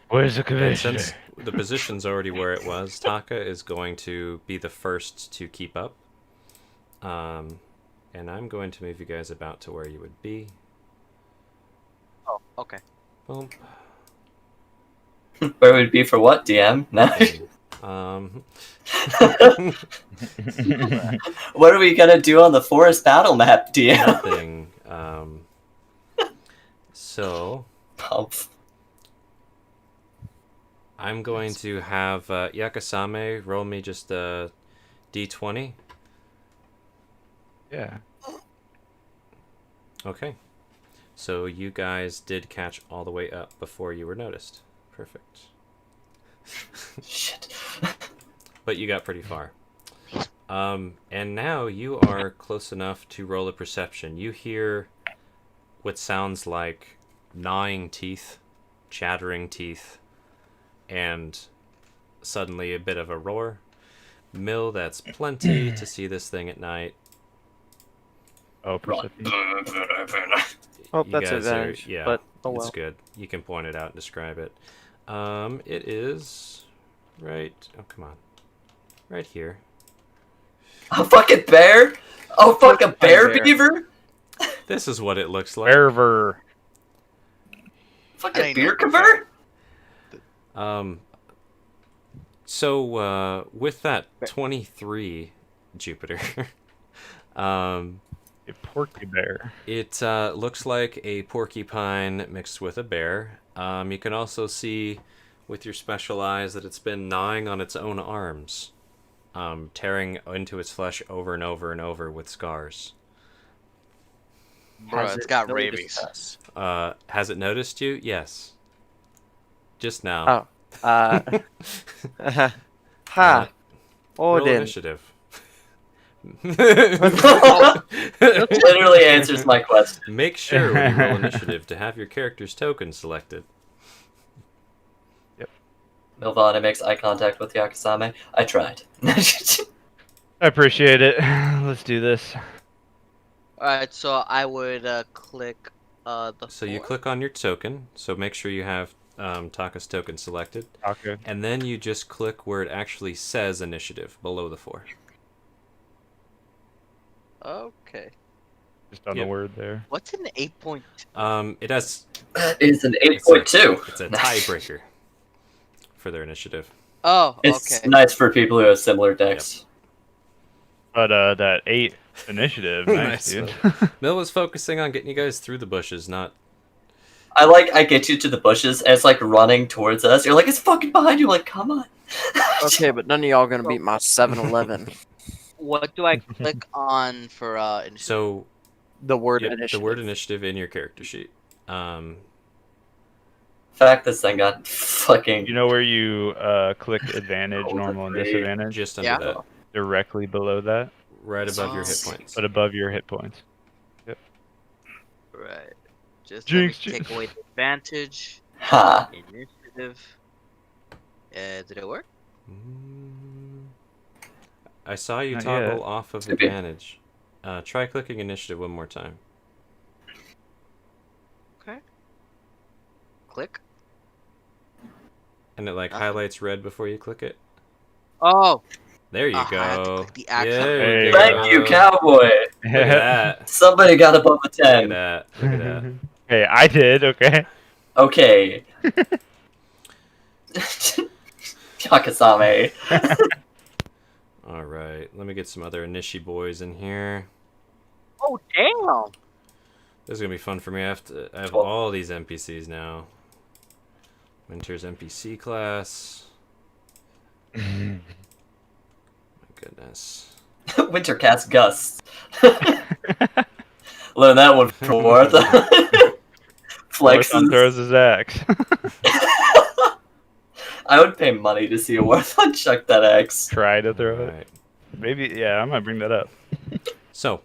[SPEAKER 1] Where's the
[SPEAKER 2] And
[SPEAKER 1] commissioner?
[SPEAKER 2] since the position's already where it was, Taka is going to be the first to keep up. And I'm going to move you guys about to where you would be.
[SPEAKER 7] Oh, okay.
[SPEAKER 2] Boom.
[SPEAKER 6] Where would it be for what, DM? No. What are we gonna do on the forest battle map, DM?
[SPEAKER 2] Nothing. So
[SPEAKER 6] Pump.
[SPEAKER 2] I'm going to have Yakasame roll me just a d20.
[SPEAKER 1] Yeah.
[SPEAKER 2] Okay. So you guys did catch all the way up before you were noticed. Perfect.
[SPEAKER 6] Shit.
[SPEAKER 2] But you got pretty far. And now you are close enough to roll a perception. You hear what sounds like gnawing teeth, chattering teeth, and suddenly a bit of a roar. Mill, that's plenty to see this thing at night.
[SPEAKER 1] Oh,
[SPEAKER 6] Run.
[SPEAKER 1] perception.
[SPEAKER 9] Oh,
[SPEAKER 2] You
[SPEAKER 9] that's
[SPEAKER 2] guys
[SPEAKER 9] advantage.
[SPEAKER 2] yeah,
[SPEAKER 9] But oh
[SPEAKER 2] it's
[SPEAKER 9] well.
[SPEAKER 2] good. You can point it out and describe it. It is right. Oh, come on. Right here.
[SPEAKER 6] A fucking bear? Oh, fuck a bear
[SPEAKER 9] bear.
[SPEAKER 6] beaver?
[SPEAKER 2] This is what it looks like.
[SPEAKER 1] Wherever.
[SPEAKER 6] Fucking
[SPEAKER 7] ain't
[SPEAKER 6] beer
[SPEAKER 7] no
[SPEAKER 6] convert?
[SPEAKER 2] So with that 23 Jupiter,
[SPEAKER 1] A porky bear.
[SPEAKER 2] it looks like a porcupine mixed with a bear. You can also see with your special eyes that it's been gnawing on its own arms, tearing into its flesh over and over and over with scars.
[SPEAKER 7] Bro,
[SPEAKER 9] Has
[SPEAKER 7] it's
[SPEAKER 9] it
[SPEAKER 7] got
[SPEAKER 9] noticed
[SPEAKER 7] rabies.
[SPEAKER 9] us?
[SPEAKER 2] Has it noticed you? Yes. Just now.
[SPEAKER 9] Oh. Ha.
[SPEAKER 2] Roll
[SPEAKER 9] Odin.
[SPEAKER 2] initiative.
[SPEAKER 6] Literally answers my question.
[SPEAKER 2] Make sure when you roll initiative to have your character's token selected.
[SPEAKER 6] Milvana makes eye contact with Yakasame. I tried.
[SPEAKER 1] I appreciate it. Let's do this.
[SPEAKER 7] Alright, so I would click the
[SPEAKER 2] So you
[SPEAKER 7] four.
[SPEAKER 2] click on your token. So make sure you have Taka's token selected.
[SPEAKER 1] Okay.
[SPEAKER 2] And then you just click where it actually says initiative below the 4.
[SPEAKER 7] Okay.
[SPEAKER 1] Just on
[SPEAKER 2] Yep.
[SPEAKER 1] the word there.
[SPEAKER 7] What's an 8.2?
[SPEAKER 2] It has
[SPEAKER 6] It's an
[SPEAKER 2] it's
[SPEAKER 6] 8.2.
[SPEAKER 2] it's a tiebreaker for their initiative.
[SPEAKER 7] Oh,
[SPEAKER 6] It's
[SPEAKER 7] okay.
[SPEAKER 6] nice for people who have similar decks.
[SPEAKER 1] But that 8 initiative, nice, dude.
[SPEAKER 2] Mill was focusing on getting you guys through the bushes, not.
[SPEAKER 6] I get you to the bushes, and it's like running towards us. You're like, it's fucking behind you. I'm like, come on.
[SPEAKER 9] Okay, but none of y'all gonna beat my 7-Eleven.
[SPEAKER 7] What do I click on for initiative?
[SPEAKER 2] So
[SPEAKER 9] The word
[SPEAKER 2] yep,
[SPEAKER 9] initiative.
[SPEAKER 2] the word initiative in your character sheet.
[SPEAKER 6] Fact, this thing got fucking.
[SPEAKER 1] You know where you click advantage, normal, and disadvantage?
[SPEAKER 2] Just under
[SPEAKER 7] Yeah.
[SPEAKER 2] that,
[SPEAKER 1] Directly below that,
[SPEAKER 2] right above your hit
[SPEAKER 7] Oh.
[SPEAKER 2] points.
[SPEAKER 1] but above your hit points.
[SPEAKER 7] Right. Just
[SPEAKER 1] Jinx,
[SPEAKER 7] let me
[SPEAKER 1] jinx.
[SPEAKER 7] take away the advantage.
[SPEAKER 6] Ha.
[SPEAKER 7] Initiative. Did it work?
[SPEAKER 2] I saw you
[SPEAKER 1] Not
[SPEAKER 2] toggle
[SPEAKER 1] yet.
[SPEAKER 2] off of
[SPEAKER 6] Could be.
[SPEAKER 2] advantage. Try clicking initiative one more time.
[SPEAKER 7] Okay. Click.
[SPEAKER 2] And it like
[SPEAKER 7] Nothing.
[SPEAKER 2] highlights red before you click it.
[SPEAKER 7] Oh!
[SPEAKER 2] There you
[SPEAKER 7] I have to
[SPEAKER 2] go.
[SPEAKER 7] click the actual-
[SPEAKER 2] There
[SPEAKER 1] Hey.
[SPEAKER 2] you
[SPEAKER 6] Thank you,
[SPEAKER 2] go.
[SPEAKER 6] cowboy.
[SPEAKER 2] Look at that.
[SPEAKER 6] Somebody got above a
[SPEAKER 2] Look at
[SPEAKER 6] 10.
[SPEAKER 2] that. Look at that.
[SPEAKER 1] Hey, I did, okay.
[SPEAKER 6] Okay. Yakasame.
[SPEAKER 2] All right. Let me get some other Inishi boys in here.
[SPEAKER 7] Oh, damn!
[SPEAKER 2] This is gonna be fun for me. I have
[SPEAKER 6] Well-
[SPEAKER 2] all these NPCs now. Winter's NPC class. My goodness.
[SPEAKER 6] Wintercast Gusts. Learn that one from Warth.
[SPEAKER 1] Flexon
[SPEAKER 6] Flexes.
[SPEAKER 1] throws his axe.
[SPEAKER 6] I would pay money to see a Warthog chuck that axe.
[SPEAKER 1] Try to throw it.
[SPEAKER 2] Right.
[SPEAKER 1] Maybe, yeah, I might bring that up.
[SPEAKER 2] So,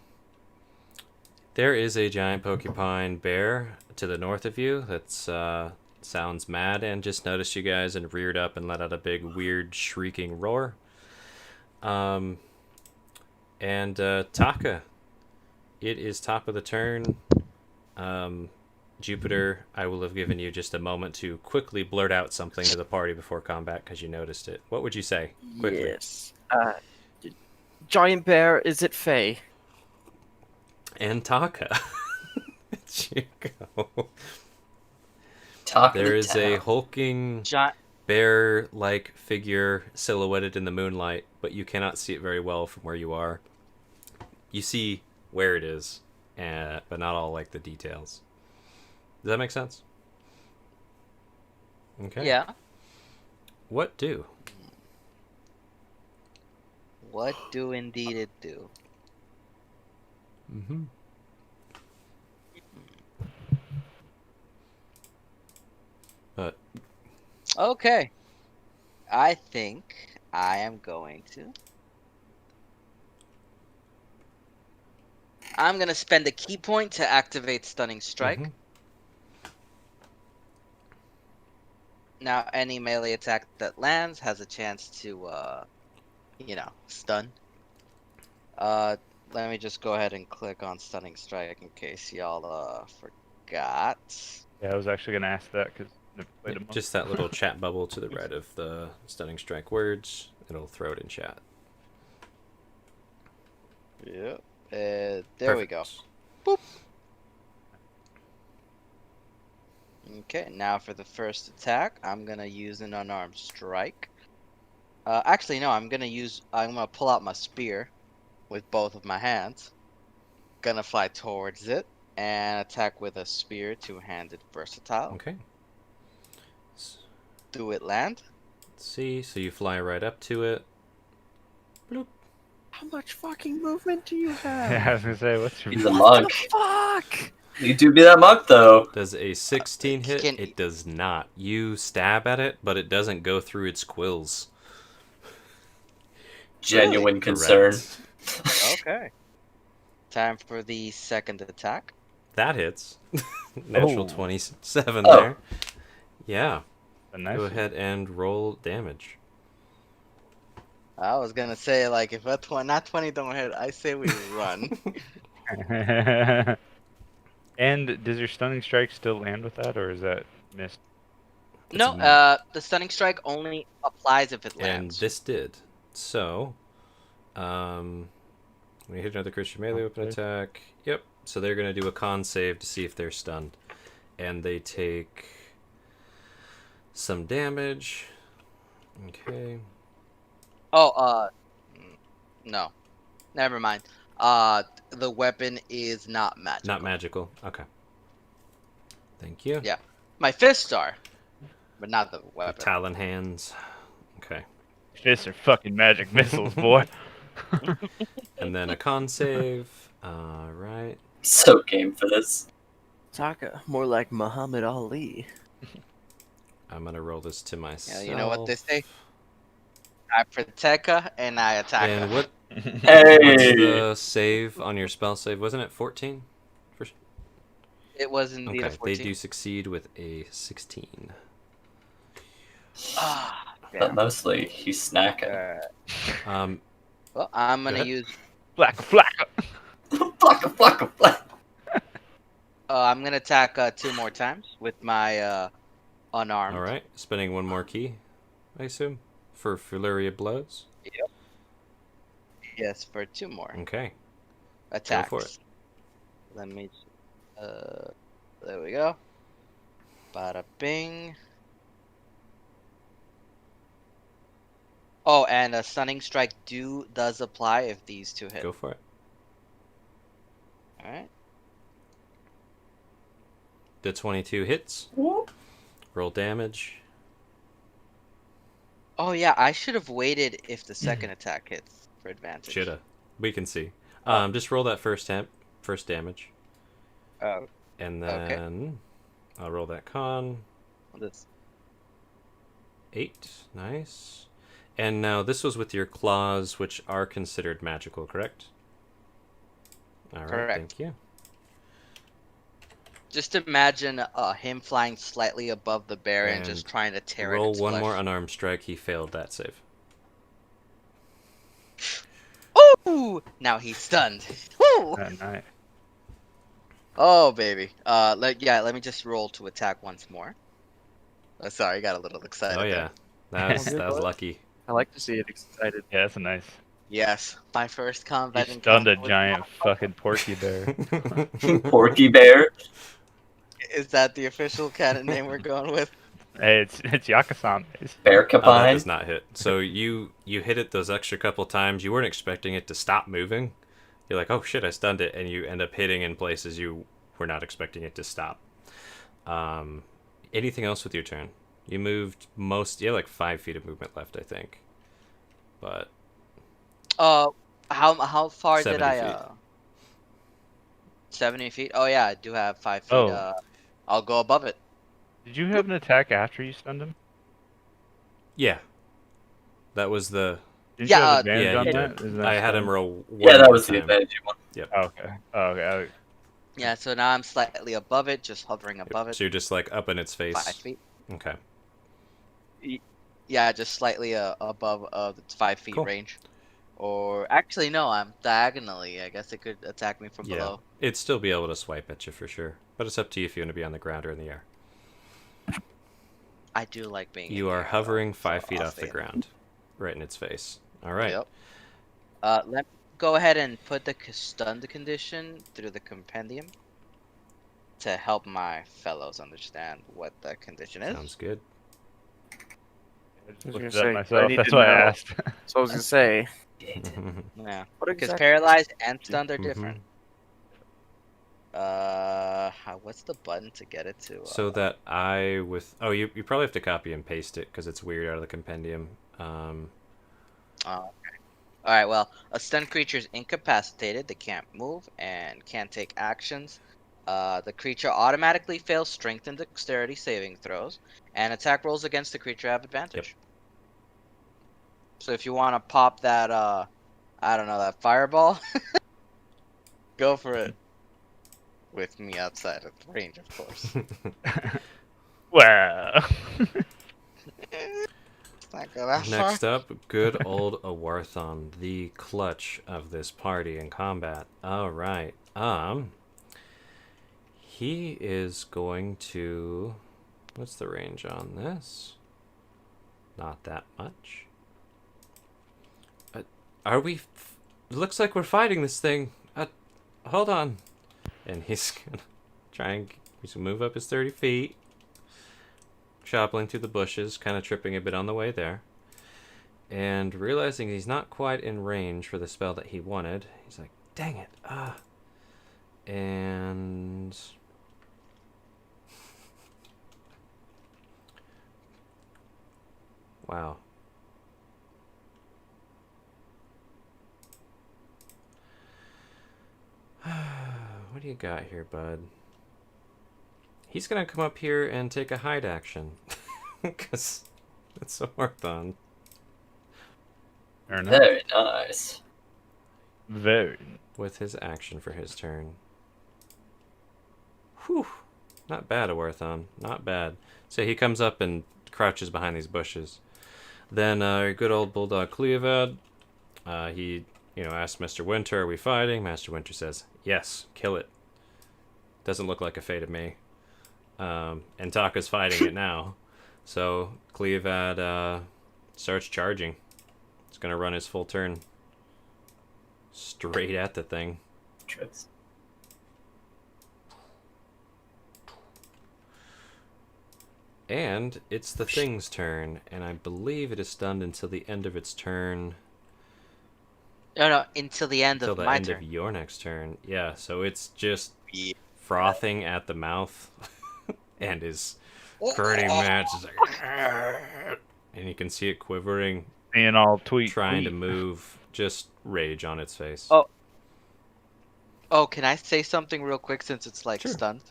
[SPEAKER 2] there is a giant porcupine bear to the north of you that's sounds mad and just noticed you guys and reared up and let out a big weird shrieking roar. And Taka, it is top of the turn. Jupiter, I will have given you just a moment to quickly blurt out something to the party before combat because you noticed it. What would you say? Quickly.
[SPEAKER 9] Yes. Giant bear, is it Faye?
[SPEAKER 2] And Taka. It's you go.
[SPEAKER 6] Talk of
[SPEAKER 2] There
[SPEAKER 6] the
[SPEAKER 2] is a
[SPEAKER 6] town.
[SPEAKER 2] hulking bear-like figure silhouetted in the moonlight, but you cannot see it very well from where you are. You see where it is, but not all like the details. Does that make sense? Okay.
[SPEAKER 7] Yeah.
[SPEAKER 2] What do?
[SPEAKER 7] What do indeed it do?
[SPEAKER 2] Mm-hmm. But
[SPEAKER 7] Okay. I think I am going to. I'm going to spend a key point to activate Stunning Strike.
[SPEAKER 2] Mhm.
[SPEAKER 7] Now, any melee attack that lands has a chance to, stun. Let me just go ahead and click on Stunning Strike in case y'all, forgot.
[SPEAKER 1] Yeah, I was actually going to ask that because I never played
[SPEAKER 2] Yep,
[SPEAKER 1] him.
[SPEAKER 2] just that little chat bubble to the right of the Stunning Strike words. It'll throw it in chat.
[SPEAKER 7] Yep. There we go.
[SPEAKER 2] Perfect.
[SPEAKER 7] Okay, now for the first attack, I'm gonna use an unarmed strike. Actually, no, I'm gonna pull out my spear with both of my hands. Gonna fly towards it and attack with a spear, two-handed versatile.
[SPEAKER 2] Okay.
[SPEAKER 7] Do it land?
[SPEAKER 2] Let's see. So you fly right up to it. Bloop.
[SPEAKER 5] How much fucking movement do you have?
[SPEAKER 1] Yeah, I was gonna say, what's your
[SPEAKER 6] He's a monk.
[SPEAKER 5] Fuck!
[SPEAKER 6] You do be that monk though.
[SPEAKER 2] Does a 16 hit?
[SPEAKER 7] can-
[SPEAKER 2] It does not. You stab at it, but it doesn't go through its quills.
[SPEAKER 6] Genuine concern.
[SPEAKER 2] Correct.
[SPEAKER 7] Okay. Time for the second attack.
[SPEAKER 2] That hits. Natural
[SPEAKER 1] Oh.
[SPEAKER 2] 27
[SPEAKER 6] Oh.
[SPEAKER 2] there. Yeah.
[SPEAKER 1] a nice
[SPEAKER 2] Go ahead and roll damage.
[SPEAKER 7] I was gonna say, like, if not 20 don't hit, I say we run.
[SPEAKER 1] one. And does your stunning strike still land with that, or is that missed?
[SPEAKER 7] No,
[SPEAKER 2] a
[SPEAKER 7] the stunning strike only applies if it
[SPEAKER 2] And
[SPEAKER 7] lands.
[SPEAKER 2] this did. So, when you hit another Christian melee weapon
[SPEAKER 1] Okay.
[SPEAKER 2] attack, yep. So they're going to do a con save to see if they're stunned. And they take some damage. Okay.
[SPEAKER 7] Oh, no. Never mind. The weapon is not magical.
[SPEAKER 2] Not magical. Okay. Thank you.
[SPEAKER 7] Yeah. My fists are, but not the
[SPEAKER 2] The
[SPEAKER 7] weapon.
[SPEAKER 2] Talon hands. Okay.
[SPEAKER 1] Fists are fucking magic missiles, boy.
[SPEAKER 2] And then a con save. Alright.
[SPEAKER 6] So game for this.
[SPEAKER 5] Taka, more like Muhammad Ali.
[SPEAKER 2] I'm going to roll this to
[SPEAKER 7] Yeah,
[SPEAKER 2] myself.
[SPEAKER 7] you know what they say? I protect her and I attack
[SPEAKER 2] And
[SPEAKER 7] her.
[SPEAKER 2] what? What's
[SPEAKER 6] Hey!
[SPEAKER 2] the save on your spell save? Wasn't it 14?
[SPEAKER 7] It was indeed a
[SPEAKER 2] Okay,
[SPEAKER 7] 14.
[SPEAKER 2] they do succeed with a 16.
[SPEAKER 7] Ah,
[SPEAKER 6] But
[SPEAKER 7] damn.
[SPEAKER 6] mostly he's snacking.
[SPEAKER 7] Well, I'm
[SPEAKER 2] Go
[SPEAKER 7] gonna
[SPEAKER 2] ahead.
[SPEAKER 7] use.
[SPEAKER 1] Flacka.
[SPEAKER 6] Flocka, flocka, flocka.
[SPEAKER 7] I'm gonna attack 2 more times with my unarmed.
[SPEAKER 2] All right, spending one more key, I assume, for Flurry of Blows.
[SPEAKER 7] Yes, for 2 more
[SPEAKER 2] Okay.
[SPEAKER 7] attacks.
[SPEAKER 2] for it.
[SPEAKER 7] Let me. There we go. Bada bing. Oh, and a stunning strike does apply if these 2 hit.
[SPEAKER 2] Go for it.
[SPEAKER 7] All right.
[SPEAKER 2] The 22 hits. Roll damage.
[SPEAKER 7] Oh yeah, I should have waited if the second attack hits for advantage.
[SPEAKER 2] Shoulda. We can see. Just roll that first damage,
[SPEAKER 7] Oh,
[SPEAKER 2] and
[SPEAKER 7] Okay.
[SPEAKER 2] then I'll roll that con.
[SPEAKER 7] this.
[SPEAKER 2] 8. Nice. And now this was with your claws, which are considered magical, correct? All right.
[SPEAKER 7] Correct.
[SPEAKER 2] Thank you.
[SPEAKER 7] Just imagine him flying slightly above the bear and just
[SPEAKER 2] And
[SPEAKER 7] trying to tear
[SPEAKER 2] Roll
[SPEAKER 7] at its
[SPEAKER 2] one
[SPEAKER 7] flesh.
[SPEAKER 2] more unarmed strike. He failed that save.
[SPEAKER 7] Ooh! Now he's stunned. Woo!
[SPEAKER 1] Nice.
[SPEAKER 7] Oh baby. Let me just roll to attack once more. Oh, sorry, I got a little excited.
[SPEAKER 2] Oh
[SPEAKER 7] there.
[SPEAKER 2] yeah, that was,
[SPEAKER 5] Oh, good
[SPEAKER 2] that was
[SPEAKER 5] luck.
[SPEAKER 2] lucky.
[SPEAKER 9] I like to see it excited.
[SPEAKER 1] Yeah, that's a nice.
[SPEAKER 7] Yes, my first
[SPEAKER 1] You
[SPEAKER 7] combat
[SPEAKER 1] stunned a
[SPEAKER 7] encounter with-
[SPEAKER 1] giant fucking porky bear.
[SPEAKER 6] Porky Bear.
[SPEAKER 7] Is that the official canon name we're going with?
[SPEAKER 1] Hey, it's Yakusan.
[SPEAKER 6] Bear
[SPEAKER 2] Oh, that
[SPEAKER 6] Capine.
[SPEAKER 2] does not hit. So you hit it those extra couple times. You weren't expecting it to stop moving. You're like, oh shit, I stunned it, and you end up hitting in places you were not expecting it to stop. Anything else with your turn? You moved you have like 5 feet of movement left, I think. But
[SPEAKER 7] How far
[SPEAKER 2] 70
[SPEAKER 7] did I?
[SPEAKER 2] feet.
[SPEAKER 7] 70 feet. Oh yeah, I do have 5 feet.
[SPEAKER 1] Oh.
[SPEAKER 7] I'll go above it.
[SPEAKER 1] Did you have an attack after you stunned him?
[SPEAKER 2] yeah, that was the.
[SPEAKER 1] Did
[SPEAKER 7] Yeah,
[SPEAKER 1] you have advantage
[SPEAKER 2] yeah,
[SPEAKER 1] on
[SPEAKER 2] you
[SPEAKER 1] that?
[SPEAKER 2] did.
[SPEAKER 1] Isn't that
[SPEAKER 2] I had
[SPEAKER 1] stun?
[SPEAKER 2] him roll.
[SPEAKER 6] Yeah,
[SPEAKER 2] one
[SPEAKER 6] that
[SPEAKER 2] more
[SPEAKER 6] was the
[SPEAKER 2] time.
[SPEAKER 6] advantage one.
[SPEAKER 1] Oh, okay. Oh, okay.
[SPEAKER 7] Yeah, so now I'm slightly above it, just hovering above it.
[SPEAKER 2] So you're just like up in its face.
[SPEAKER 7] 5 feet.
[SPEAKER 2] Okay.
[SPEAKER 7] Yeah, just slightly above the 5 feet
[SPEAKER 2] Cool.
[SPEAKER 7] range. Or actually, no, I'm diagonally. I guess it could attack me from
[SPEAKER 2] Yeah,
[SPEAKER 7] below.
[SPEAKER 2] it'd still be able to swipe at you for sure. But it's up to you if you want to be on the ground or in the air.
[SPEAKER 7] I do like being.
[SPEAKER 2] You
[SPEAKER 7] in
[SPEAKER 2] are
[SPEAKER 7] the air,
[SPEAKER 2] hovering
[SPEAKER 7] though,
[SPEAKER 2] 5
[SPEAKER 7] so
[SPEAKER 2] feet
[SPEAKER 7] I'll
[SPEAKER 2] off the
[SPEAKER 7] stay in.
[SPEAKER 2] ground, right in its face. All right.
[SPEAKER 7] Yep. Let me go ahead and put the stunned condition through the compendium. to help my fellows understand what the condition is.
[SPEAKER 2] Sounds good.
[SPEAKER 1] I just
[SPEAKER 9] I was
[SPEAKER 1] looked
[SPEAKER 9] gonna
[SPEAKER 1] it up
[SPEAKER 9] say, I
[SPEAKER 1] myself.
[SPEAKER 9] need
[SPEAKER 1] That's
[SPEAKER 9] to
[SPEAKER 1] why I
[SPEAKER 9] know.
[SPEAKER 1] asked.
[SPEAKER 9] So I was gonna say,
[SPEAKER 7] Yeah,
[SPEAKER 9] what
[SPEAKER 7] because
[SPEAKER 9] exactly?
[SPEAKER 7] paralyzed and stunned are
[SPEAKER 2] Mhm.
[SPEAKER 7] different. What's the button to get it to?
[SPEAKER 2] So that I with you probably have to copy and paste it because it's weird out of the compendium.
[SPEAKER 7] Oh, okay. All right. Well, a stunned creature is incapacitated. They can't move and can't take actions. The creature automatically fails strength and dexterity saving throws, and attack rolls against the creature have advantage. So if you want to pop that, I don't know, that fireball, go for it. With me outside of range, of course.
[SPEAKER 1] Wow.
[SPEAKER 7] It's not go that far.
[SPEAKER 2] Next up, good old Awarthon, the clutch of this party in combat. All right. He is going to. What's the range on this? Not that much. Are we? Looks like we're fighting this thing. Hold on. And he's gonna try and move up his 30 feet. Shopping through the bushes, kind of tripping a bit on the way there. And realizing he's not quite in range for the spell that he wanted, he's like, dang it. And wow. What do you got here, bud? He's gonna come up here and take a hide action. Because it's a Awarthon.
[SPEAKER 1] Fair enough.
[SPEAKER 6] Very nice.
[SPEAKER 1] Very.
[SPEAKER 2] With his action for his turn. Whew. Not bad, Awarthon. Not bad. So he comes up and crouches behind these bushes. Then our good old bulldog Cleovad, he asks Mr. Winter, are we fighting? Master Winter says, yes, kill it. Doesn't look like a fate to me. And Taka's fighting it now. So Cleovad starts charging. He's going to run his full turn. Straight at the thing.
[SPEAKER 6] Trips.
[SPEAKER 2] And it's the thing's turn, and I believe it is stunned until the end of its turn.
[SPEAKER 7] No, until the end
[SPEAKER 2] Until
[SPEAKER 7] of
[SPEAKER 2] the
[SPEAKER 7] my
[SPEAKER 2] end
[SPEAKER 7] turn.
[SPEAKER 2] of your next turn. Yeah, so it's just
[SPEAKER 7] Yeah.
[SPEAKER 2] frothing at the mouth and is currently mad. It's like, and you can see it quivering,
[SPEAKER 1] Being all tweet.
[SPEAKER 2] trying to
[SPEAKER 1] tweet.
[SPEAKER 2] move. Just rage on its face.
[SPEAKER 7] Oh. Oh, can I say something real quick since it's like
[SPEAKER 2] Sure.
[SPEAKER 7] stunned?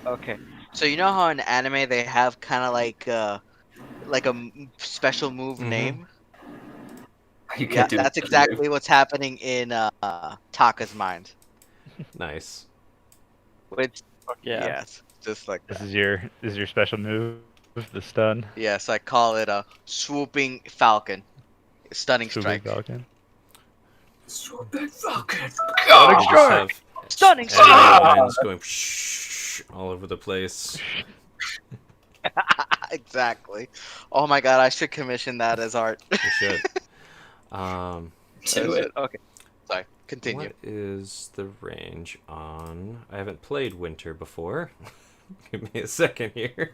[SPEAKER 7] Okay. So you know how in anime they have kind of like a special move
[SPEAKER 2] Mhm.
[SPEAKER 7] name?
[SPEAKER 6] You
[SPEAKER 7] Yeah,
[SPEAKER 6] can't do
[SPEAKER 7] that's
[SPEAKER 6] that.
[SPEAKER 7] exactly what's happening in Taka's mind.
[SPEAKER 2] Nice.
[SPEAKER 7] Which
[SPEAKER 9] Yeah.
[SPEAKER 7] yes, just like
[SPEAKER 1] This
[SPEAKER 7] that.
[SPEAKER 1] is your special move, the stun.
[SPEAKER 7] Yes, I call it a swooping falcon, stunning
[SPEAKER 1] Swooping
[SPEAKER 7] strike.
[SPEAKER 1] Falcon.
[SPEAKER 6] Swooping Falcon.
[SPEAKER 2] You just have
[SPEAKER 7] Stunning strike.
[SPEAKER 2] elements going all over the place.
[SPEAKER 7] Exactly. Oh my god, I should commission that as art.
[SPEAKER 2] You should.
[SPEAKER 6] Do it.
[SPEAKER 7] Okay. Sorry. Continue.
[SPEAKER 2] What is the range on? I haven't played Winter before. Give me a second here.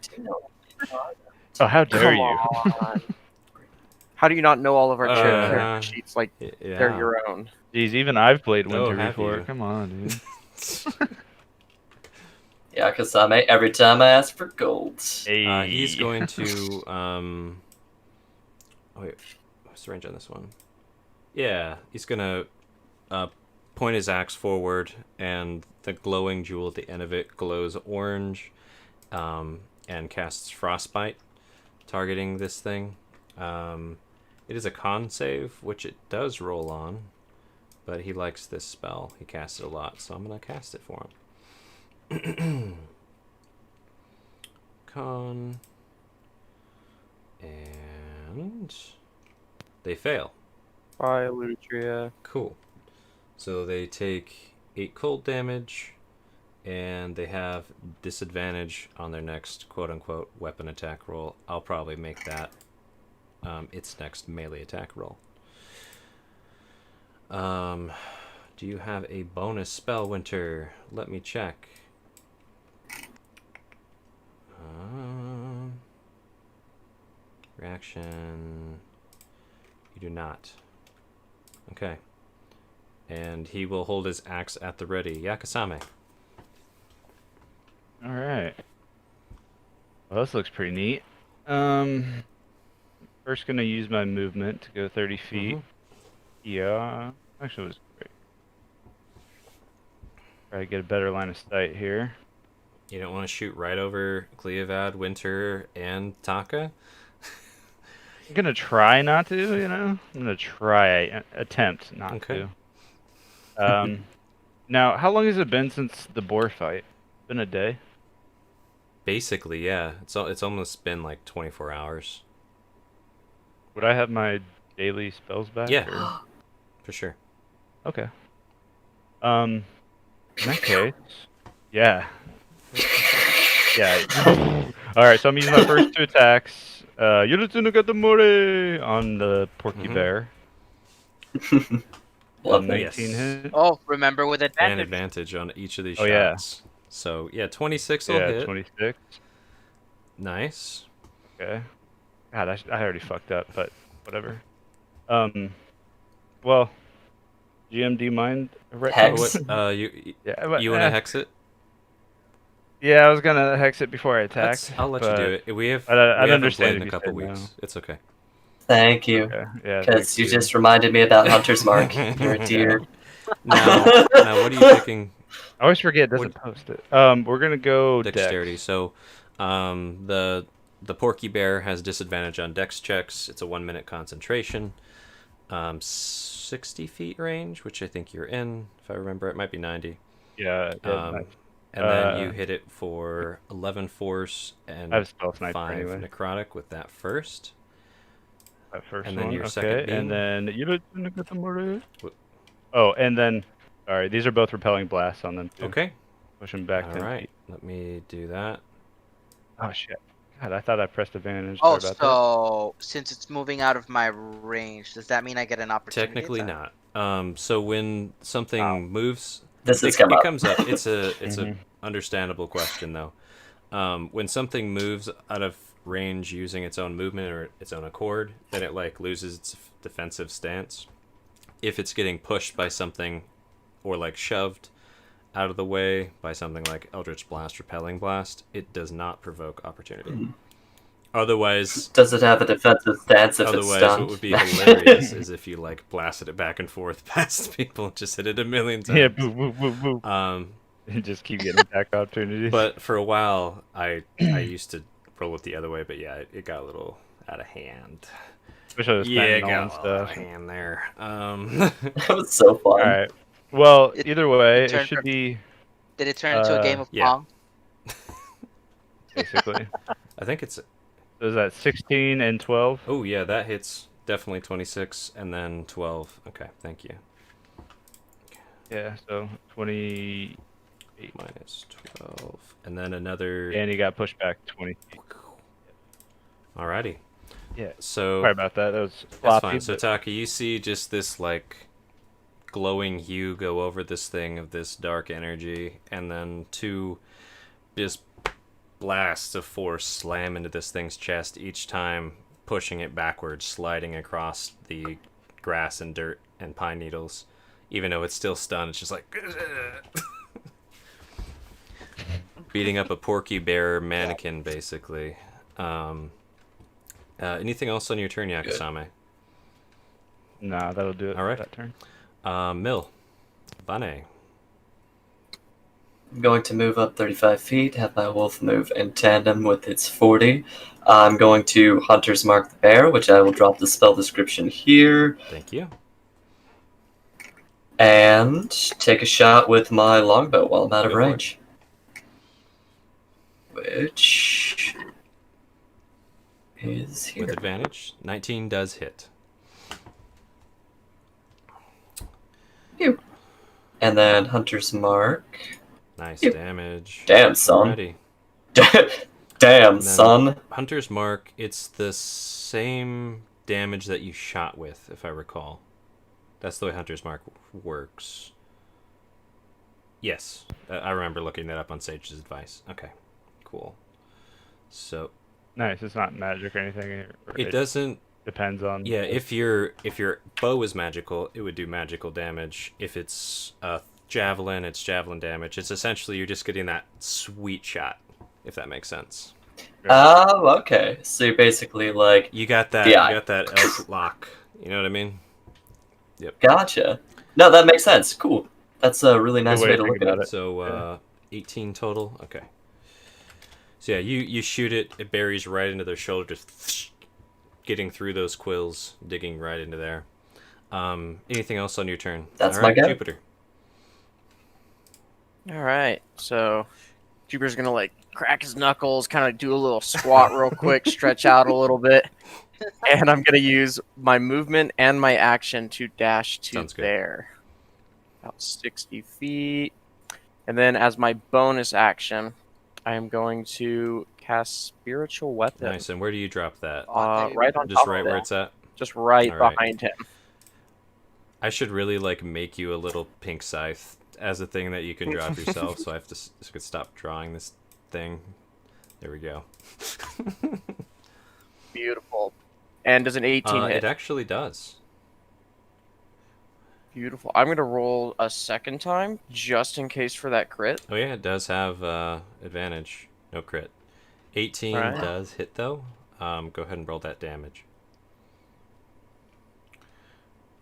[SPEAKER 1] Oh, how dare
[SPEAKER 9] Come
[SPEAKER 1] you!
[SPEAKER 9] on. How do you not know all of our character
[SPEAKER 2] Uh,
[SPEAKER 9] sheets like
[SPEAKER 2] Yeah.
[SPEAKER 9] they're your own?
[SPEAKER 1] Jeez, even I've played
[SPEAKER 2] No,
[SPEAKER 1] Winter
[SPEAKER 2] have
[SPEAKER 1] before.
[SPEAKER 2] you?
[SPEAKER 1] Come on, dude.
[SPEAKER 6] Yeah, Kasame, every time I ask for gold.
[SPEAKER 1] Hey.
[SPEAKER 2] He's going to oh wait, what's the range on this one? Yeah, he's gonna point his axe forward, and the glowing jewel at the end of it glows orange, and casts frostbite, targeting this thing. It is a con save, which it does roll on, but he likes this spell. He casts it a lot, so I'm gonna cast it for him. Con, and they fail.
[SPEAKER 9] By Lutria.
[SPEAKER 2] Cool. So they take 8 cold damage, and they have disadvantage on their next quote-unquote weapon attack roll. I'll probably make that its next melee attack roll. do you have a bonus spell, Winter? Let me check. Reaction. You do not. Okay. And he will hold his axe at the ready. Yakasame.
[SPEAKER 1] All right. Well, this looks pretty neat. First gonna use my movement to go 30 feet. Yeah, actually it was great. Try to get a better line of sight here.
[SPEAKER 2] You don't want to shoot right over Cleovad, Winter, and Taka?
[SPEAKER 1] I'm gonna try not to, you know. I'm gonna try, attempt not
[SPEAKER 2] Okay.
[SPEAKER 1] to. Now, how long has it been since the boar fight? Been a day?
[SPEAKER 2] Basically, yeah. It's almost been like 24 hours.
[SPEAKER 1] Would I have my daily spells back?
[SPEAKER 2] Yeah.
[SPEAKER 1] or-
[SPEAKER 2] For sure.
[SPEAKER 1] Okay. In that case, yeah. Yeah. All right, so I'm using my first 2 attacks. Yorotsunugatamore on the Porky
[SPEAKER 2] Mhm.
[SPEAKER 1] Bear.
[SPEAKER 6] Love that.
[SPEAKER 1] 19
[SPEAKER 2] Yes.
[SPEAKER 1] hit.
[SPEAKER 7] Oh, remember with
[SPEAKER 2] And
[SPEAKER 7] advantage.
[SPEAKER 2] advantage on each of these
[SPEAKER 1] Oh, yeah.
[SPEAKER 2] shots. So, yeah, 26 will
[SPEAKER 1] Yeah,
[SPEAKER 2] hit.
[SPEAKER 1] 26.
[SPEAKER 2] Nice.
[SPEAKER 1] Okay. God, I already fucked up, but whatever. Well, GM, do you mind?
[SPEAKER 6] Hex.
[SPEAKER 1] Yeah, but,
[SPEAKER 2] You want to hex it?
[SPEAKER 1] Yeah, I was gonna hex it before I attacked.
[SPEAKER 2] I'll let you do it. We have.
[SPEAKER 1] I'd
[SPEAKER 2] we haven't
[SPEAKER 1] understand
[SPEAKER 2] played in
[SPEAKER 1] if
[SPEAKER 2] a
[SPEAKER 1] you
[SPEAKER 2] couple
[SPEAKER 1] said no.
[SPEAKER 2] weeks. It's okay.
[SPEAKER 6] Thank you.
[SPEAKER 1] Okay. Yeah.
[SPEAKER 6] Because
[SPEAKER 1] thank
[SPEAKER 6] you just reminded me about Hunter's Mark. You're a dear.
[SPEAKER 2] Now, what are you picking?
[SPEAKER 1] I always forget it doesn't post it. We're gonna go
[SPEAKER 2] Dexterity.
[SPEAKER 1] Dex.
[SPEAKER 2] So, the Porky Bear has disadvantage on Dex checks. It's a 1-minute concentration. 60 feet range, which I think you're in. If I remember, it might be 90.
[SPEAKER 1] Yeah. Nice.
[SPEAKER 2] And then you hit it for 11 force and
[SPEAKER 1] I have spell sniper
[SPEAKER 2] 5
[SPEAKER 1] anyway.
[SPEAKER 2] necrotic with that first.
[SPEAKER 1] That first
[SPEAKER 2] and then
[SPEAKER 1] one.
[SPEAKER 2] your
[SPEAKER 1] Okay.
[SPEAKER 2] second beam.
[SPEAKER 1] And then
[SPEAKER 2] Wh-
[SPEAKER 1] Oh, and then sorry, these are both repelling blasts on them too.
[SPEAKER 2] Okay.
[SPEAKER 1] Push them back.
[SPEAKER 2] All
[SPEAKER 1] 10
[SPEAKER 2] right.
[SPEAKER 1] feet.
[SPEAKER 2] Let me do that.
[SPEAKER 1] Oh shit. God, I thought I pressed advantage.
[SPEAKER 7] Oh,
[SPEAKER 1] Sorry about
[SPEAKER 7] so since it's moving out of my range, does that mean I get an opportunity?
[SPEAKER 2] Technically
[SPEAKER 7] attack?
[SPEAKER 2] not. So when something
[SPEAKER 1] Wow.
[SPEAKER 2] moves,
[SPEAKER 6] This has
[SPEAKER 2] it,
[SPEAKER 6] come
[SPEAKER 2] it
[SPEAKER 6] up.
[SPEAKER 2] comes up. It's a
[SPEAKER 1] Mhm.
[SPEAKER 2] understandable question though. When something moves out of range using its own movement or its own accord, then it like loses its defensive stance. If it's getting pushed by something or like shoved out of the way by something like Eldritch Blast, Repelling Blast, it does not provoke opportunity. Otherwise,
[SPEAKER 6] Does it have a defensive stance if it's
[SPEAKER 2] otherwise,
[SPEAKER 6] stunned?
[SPEAKER 2] what would be hilarious is if you like blasted it back and forth past people and just hit it a million times.
[SPEAKER 1] Yeah. Boo, boo, boo, boo. And just keep getting attack opportunities.
[SPEAKER 2] But for a while, I used to roll it the other way, but yeah, it got a little out of hand.
[SPEAKER 1] Especially with
[SPEAKER 2] Yeah, it
[SPEAKER 1] fentanyl
[SPEAKER 2] got
[SPEAKER 1] and
[SPEAKER 2] a little out of
[SPEAKER 1] stuff.
[SPEAKER 2] hand there.
[SPEAKER 6] That was so fun.
[SPEAKER 1] All right. Well,
[SPEAKER 7] It-
[SPEAKER 1] either way,
[SPEAKER 7] turn
[SPEAKER 1] it should
[SPEAKER 7] from-
[SPEAKER 1] be
[SPEAKER 7] Did it turn into a game of
[SPEAKER 2] yeah.
[SPEAKER 7] Pong?
[SPEAKER 1] basically.
[SPEAKER 2] I think it's.
[SPEAKER 1] So is that 16 and 12?
[SPEAKER 2] Oh yeah, that hits definitely 26 and then 12. Okay, thank you.
[SPEAKER 1] Yeah. So 20.
[SPEAKER 2] Minus 12, and then another.
[SPEAKER 1] And he got pushed back 20.
[SPEAKER 2] Alrighty.
[SPEAKER 1] Yeah.
[SPEAKER 2] So
[SPEAKER 1] Sorry about that. That was
[SPEAKER 2] that's
[SPEAKER 1] floppy.
[SPEAKER 2] fine. So
[SPEAKER 1] but-
[SPEAKER 2] Taka, you see just this like glowing hue go over this thing of this dark energy, and then 2 just blasts of force slam into this thing's chest each time, pushing it backwards, sliding across the grass and dirt and pine needles. Even though it's still stunned, it's just like beating up a Porky Bear mannequin, basically. Anything else on your turn, Yakasame?
[SPEAKER 1] Nah, that'll do it.
[SPEAKER 2] All right.
[SPEAKER 1] For that turn.
[SPEAKER 2] Mill. Vane.
[SPEAKER 6] I'm going to move up 35 feet, have my wolf move in tandem with its 40. I'm going to Hunter's Mark the Bear, which I will drop the spell description here,
[SPEAKER 2] Thank you.
[SPEAKER 6] and take a shot with my longbow while I'm out of
[SPEAKER 2] Go for it.
[SPEAKER 6] range. Which is here.
[SPEAKER 2] With advantage. 19 does hit.
[SPEAKER 6] And then Hunter's Mark.
[SPEAKER 2] Nice
[SPEAKER 6] Yep.
[SPEAKER 2] damage.
[SPEAKER 6] Damn, son.
[SPEAKER 2] Already.
[SPEAKER 6] Damn,
[SPEAKER 2] then-
[SPEAKER 6] son.
[SPEAKER 2] Hunter's Mark, it's the same damage that you shot with, if I recall. That's the way Hunter's Mark works. Yes, I remember looking that up on Sage's advice. Okay, cool. So
[SPEAKER 1] Nice. It's not magic or anything. Or
[SPEAKER 2] it doesn't.
[SPEAKER 1] depends on.
[SPEAKER 2] Yeah, if your bow is magical, it would do magical damage. If it's javelin, it's javelin damage. It's essentially you're just getting that sweet shot, if that makes sense.
[SPEAKER 6] Oh, okay. So you're basically like,
[SPEAKER 2] You got that.
[SPEAKER 6] Yeah.
[SPEAKER 2] You got that elf lock. You know what I mean?
[SPEAKER 6] gotcha. No, that makes sense. Cool. That's a really nice
[SPEAKER 1] way
[SPEAKER 6] way
[SPEAKER 1] to
[SPEAKER 6] to
[SPEAKER 1] think
[SPEAKER 6] look at
[SPEAKER 1] about
[SPEAKER 6] it.
[SPEAKER 2] So 18 total. Okay. So yeah, you shoot it. It buries right into their shoulder, just getting through those quills, digging right into there. Anything else on your turn?
[SPEAKER 6] That's
[SPEAKER 2] All
[SPEAKER 6] my
[SPEAKER 2] right,
[SPEAKER 6] go.
[SPEAKER 2] Jupiter.
[SPEAKER 9] All right, so Jupiter's gonna like crack his knuckles, kind of do a little squat real quick, stretch out a little bit, and I'm gonna use my movement and my action to dash to
[SPEAKER 2] Sounds good.
[SPEAKER 9] there, about 60 feet, and then as my bonus action, I am going to cast Spiritual Weapon.
[SPEAKER 2] Nice. And where do you drop that?
[SPEAKER 9] Right on
[SPEAKER 2] Just
[SPEAKER 9] top
[SPEAKER 2] right
[SPEAKER 9] of
[SPEAKER 2] where
[SPEAKER 9] it,
[SPEAKER 2] it's at.
[SPEAKER 9] just right
[SPEAKER 2] All right.
[SPEAKER 9] behind him.
[SPEAKER 2] I should really like make you a little pink scythe as a thing that you can drop yourself. So I have to could stop drawing this thing. There we go.
[SPEAKER 9] Beautiful. And does an 18 hit?
[SPEAKER 2] It actually does.
[SPEAKER 9] Beautiful. I'm gonna roll a second time just in case for that crit.
[SPEAKER 2] Oh yeah, it does have advantage. No crit. 18
[SPEAKER 9] Right.
[SPEAKER 2] does hit though. Go ahead and roll that damage.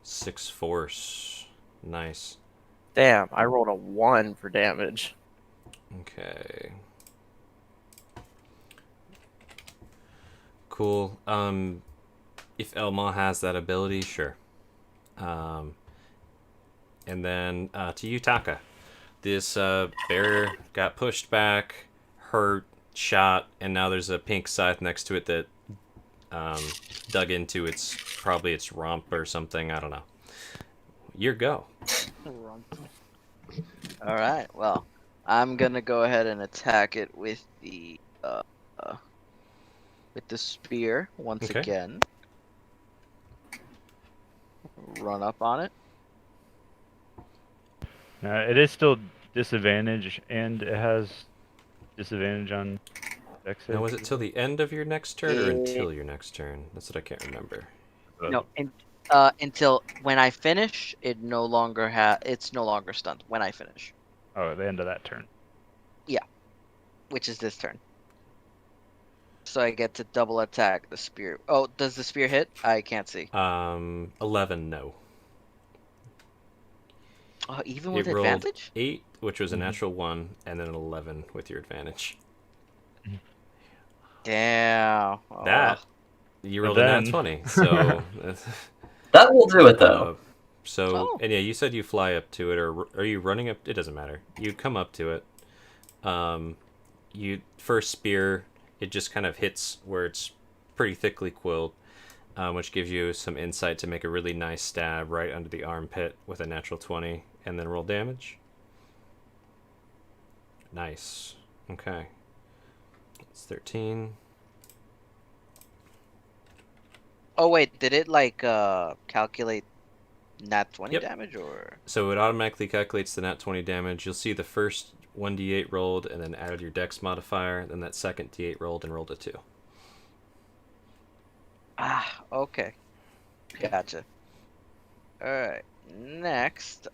[SPEAKER 2] 6 force. Nice.
[SPEAKER 9] Damn, I rolled a 1 for damage.
[SPEAKER 2] Okay. Cool. If Elma has that ability, sure. And then to you, Taka. This bear got pushed back, hurt, shot, and now there's a pink scythe next to it that dug into its probably its rump or something. I don't know. Your go.
[SPEAKER 7] All right. Well, I'm gonna go ahead and attack it with the spear once
[SPEAKER 2] Okay.
[SPEAKER 7] again. Run up on it.
[SPEAKER 1] It is still disadvantage, and it has disadvantage on dex
[SPEAKER 2] Now,
[SPEAKER 1] save.
[SPEAKER 2] was it till the end of your next turn or
[SPEAKER 7] Eh.
[SPEAKER 2] until your next turn? That's what I can't remember.
[SPEAKER 7] No, until when I finish, it's no longer stunned when I finish,
[SPEAKER 1] Oh, at the end of that turn.
[SPEAKER 7] which is this turn. So I get to double attack the spear. Oh, does the spear hit? I can't see.
[SPEAKER 2] 11, no.
[SPEAKER 7] Oh, even with
[SPEAKER 2] It rolled
[SPEAKER 7] advantage?
[SPEAKER 2] 8, which was a natural 1, and then an 11 with your advantage.
[SPEAKER 7] Damn. Oh.
[SPEAKER 2] That you
[SPEAKER 1] But
[SPEAKER 2] rolled a nat
[SPEAKER 1] then-
[SPEAKER 2] 20, so
[SPEAKER 6] That will do it though.
[SPEAKER 2] so
[SPEAKER 7] Oh.
[SPEAKER 2] and yeah, you said you fly up to it, or are you running up? It doesn't matter. You come up to it. You first spear. It just kind of hits where it's pretty thickly quilled, which gives you some insight to make a really nice stab right under the armpit with a natural 20, and then roll damage. Nice. Okay. It's 13.
[SPEAKER 7] Oh wait, did it like calculate nat 20
[SPEAKER 2] Yep.
[SPEAKER 7] damage or?
[SPEAKER 2] So it automatically calculates the nat 20 damage. You'll see the first 1d8 rolled and then added your dex modifier, then that second d8 rolled and rolled a 2.
[SPEAKER 7] Ah, okay. Gotcha. Alright. Next,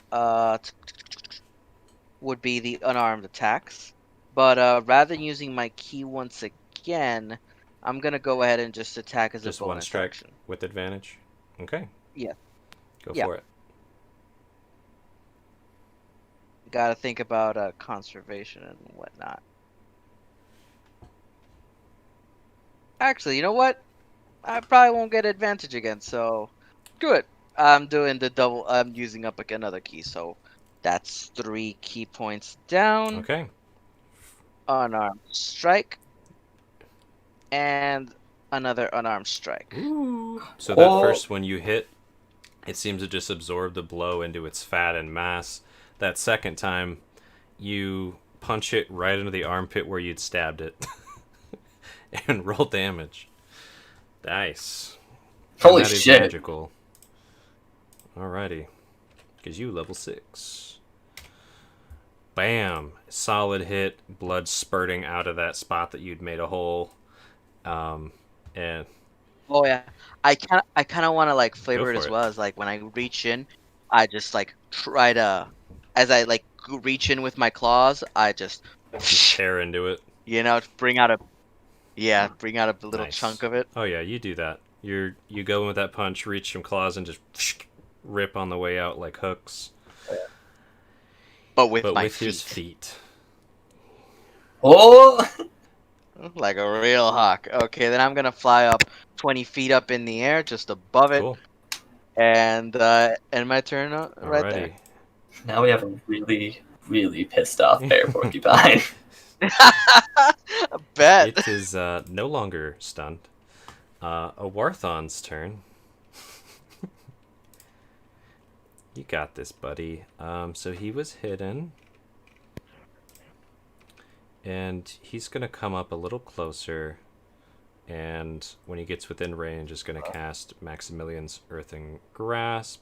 [SPEAKER 7] would be the unarmed attacks. But rather than using my key once again, I'm gonna go ahead and just attack as
[SPEAKER 2] Just
[SPEAKER 7] a bonus
[SPEAKER 2] one strike
[SPEAKER 7] action.
[SPEAKER 2] with advantage. Okay.
[SPEAKER 7] Yeah.
[SPEAKER 2] Go
[SPEAKER 7] Yeah.
[SPEAKER 2] for it.
[SPEAKER 7] Gotta think about conservation and whatnot. Actually, you know what? I probably won't get advantage again, so screw it. I'm doing the double. I'm using up like another key, so that's 3 key points down.
[SPEAKER 2] Okay.
[SPEAKER 7] Unarmed strike, and another unarmed strike.
[SPEAKER 2] So that
[SPEAKER 6] Oh.
[SPEAKER 2] first one you hit, it seems to just absorb the blow into its fat and mass. That second time, you punch it right into the armpit where you'd stabbed it, and roll damage. Nice. And
[SPEAKER 6] Holy
[SPEAKER 2] that is
[SPEAKER 6] shit.
[SPEAKER 2] magical. Alrighty. Gives you level 6. bam, solid hit, blood spurting out of that spot that you'd made a hole. And
[SPEAKER 7] Oh yeah, I kind of want to like flavor it
[SPEAKER 2] for
[SPEAKER 7] as
[SPEAKER 2] it.
[SPEAKER 7] well as like when I reach in, I just like try to, as I like reach in with my claws, I just,
[SPEAKER 2] just tear into it.
[SPEAKER 7] bring out a little
[SPEAKER 2] Nice.
[SPEAKER 7] chunk of it.
[SPEAKER 2] Oh yeah, you do that. You go in with that punch, reach some claws, and just rip on the way out like hooks.
[SPEAKER 7] But with
[SPEAKER 2] But
[SPEAKER 7] my
[SPEAKER 2] with
[SPEAKER 7] feet,
[SPEAKER 2] his feet.
[SPEAKER 6] Oh,
[SPEAKER 7] like a real hawk. Okay, then I'm gonna fly up 20 feet up in the air, just above it,
[SPEAKER 2] Cool.
[SPEAKER 7] and my turn right
[SPEAKER 2] Alrighty.
[SPEAKER 6] now we have a really, really pissed off bear porcupine.
[SPEAKER 7] there. Bet.
[SPEAKER 2] It is no longer stunned. A Warthon's turn. You got this, buddy. So he was hidden. And he's going to come up a little closer. And when he gets within range, is going to cast Maximilian's Earthing Grasp.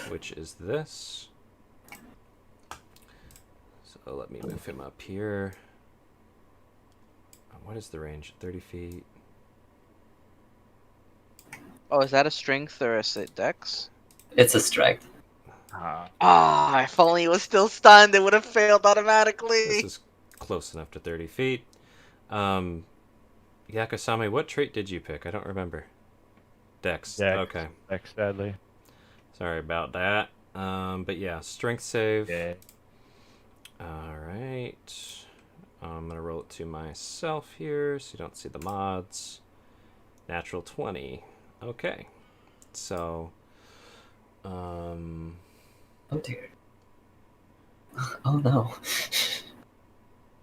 [SPEAKER 2] Which is this. So let me move him up here. What is the range? 30 feet.
[SPEAKER 7] Oh, is that a strength or a dex?
[SPEAKER 6] It's a strength.
[SPEAKER 7] Ah, if only it was still stunned, it would have failed automatically.
[SPEAKER 2] This is close enough to 30 feet. Yakasame, what trait did you pick? I don't remember. Dex.
[SPEAKER 1] Dex.
[SPEAKER 2] Okay.
[SPEAKER 1] Dex, sadly.
[SPEAKER 2] Sorry about that. But yeah, strength save.
[SPEAKER 1] Yeah.
[SPEAKER 2] Alright. I'm going to roll it to myself here so you don't see the mods. Natural 20. Okay. So,
[SPEAKER 6] Oh dear. Oh no.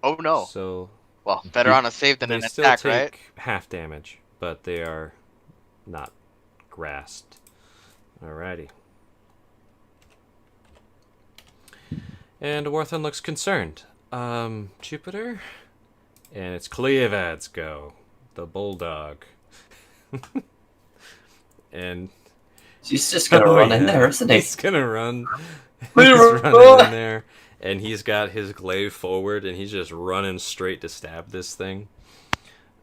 [SPEAKER 7] Oh no.
[SPEAKER 2] So
[SPEAKER 7] Well, better on a save than
[SPEAKER 2] they
[SPEAKER 7] an
[SPEAKER 2] still
[SPEAKER 7] attack,
[SPEAKER 2] take
[SPEAKER 7] right?
[SPEAKER 2] half damage, but they are not grasped. Alrighty. And Warthon looks concerned. Jupiter? And it's Cleovad's go. The bulldog. And
[SPEAKER 6] He's just gonna run in
[SPEAKER 2] yeah,
[SPEAKER 6] there, isn't he?
[SPEAKER 2] He's gonna run. He's
[SPEAKER 6] Clear-
[SPEAKER 2] running in there, and he's got his glaive forward, and he's just running straight to stab this thing.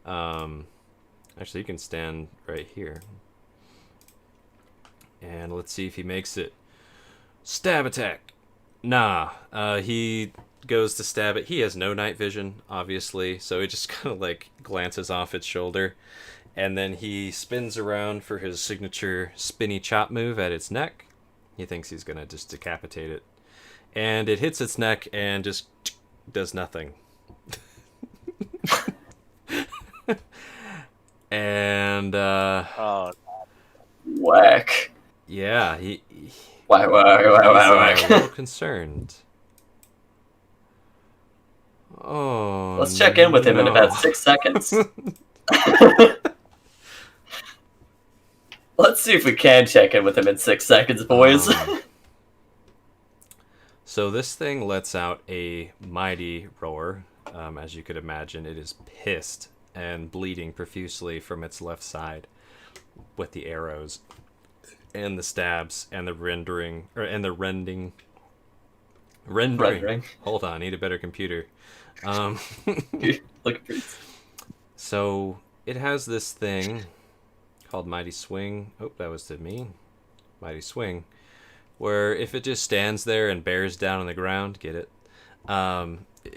[SPEAKER 2] Actually, you can stand right here, and let's see if he makes it. Stab attack. Nah. He goes to stab it. He has no night vision, obviously, so he just kind of like glances off its shoulder. And then he spins around for his signature spinny chop move at its neck. He thinks he's going to just decapitate it. And it hits its neck and just does nothing. And,
[SPEAKER 7] Oh,
[SPEAKER 6] Whack.
[SPEAKER 2] yeah, he
[SPEAKER 6] Whack, whack, whack,
[SPEAKER 2] he's
[SPEAKER 6] whack,
[SPEAKER 2] a little
[SPEAKER 6] whack.
[SPEAKER 2] concerned. Oh,
[SPEAKER 6] Let's check in with him in
[SPEAKER 2] no.
[SPEAKER 6] about 6 seconds. Let's see if we can check in with him in 6 seconds, boys.
[SPEAKER 2] So this thing lets out a mighty roar. As you could imagine, it is pissed and bleeding profusely from its left side with the arrows and the stabs and the rendering. Rendering. Hold on, need a better computer.
[SPEAKER 6] Look,
[SPEAKER 2] So it has this thing called Mighty Swing. Oh, that was to me. Mighty Swing. Where if it just stands there and bears down on the ground, get it?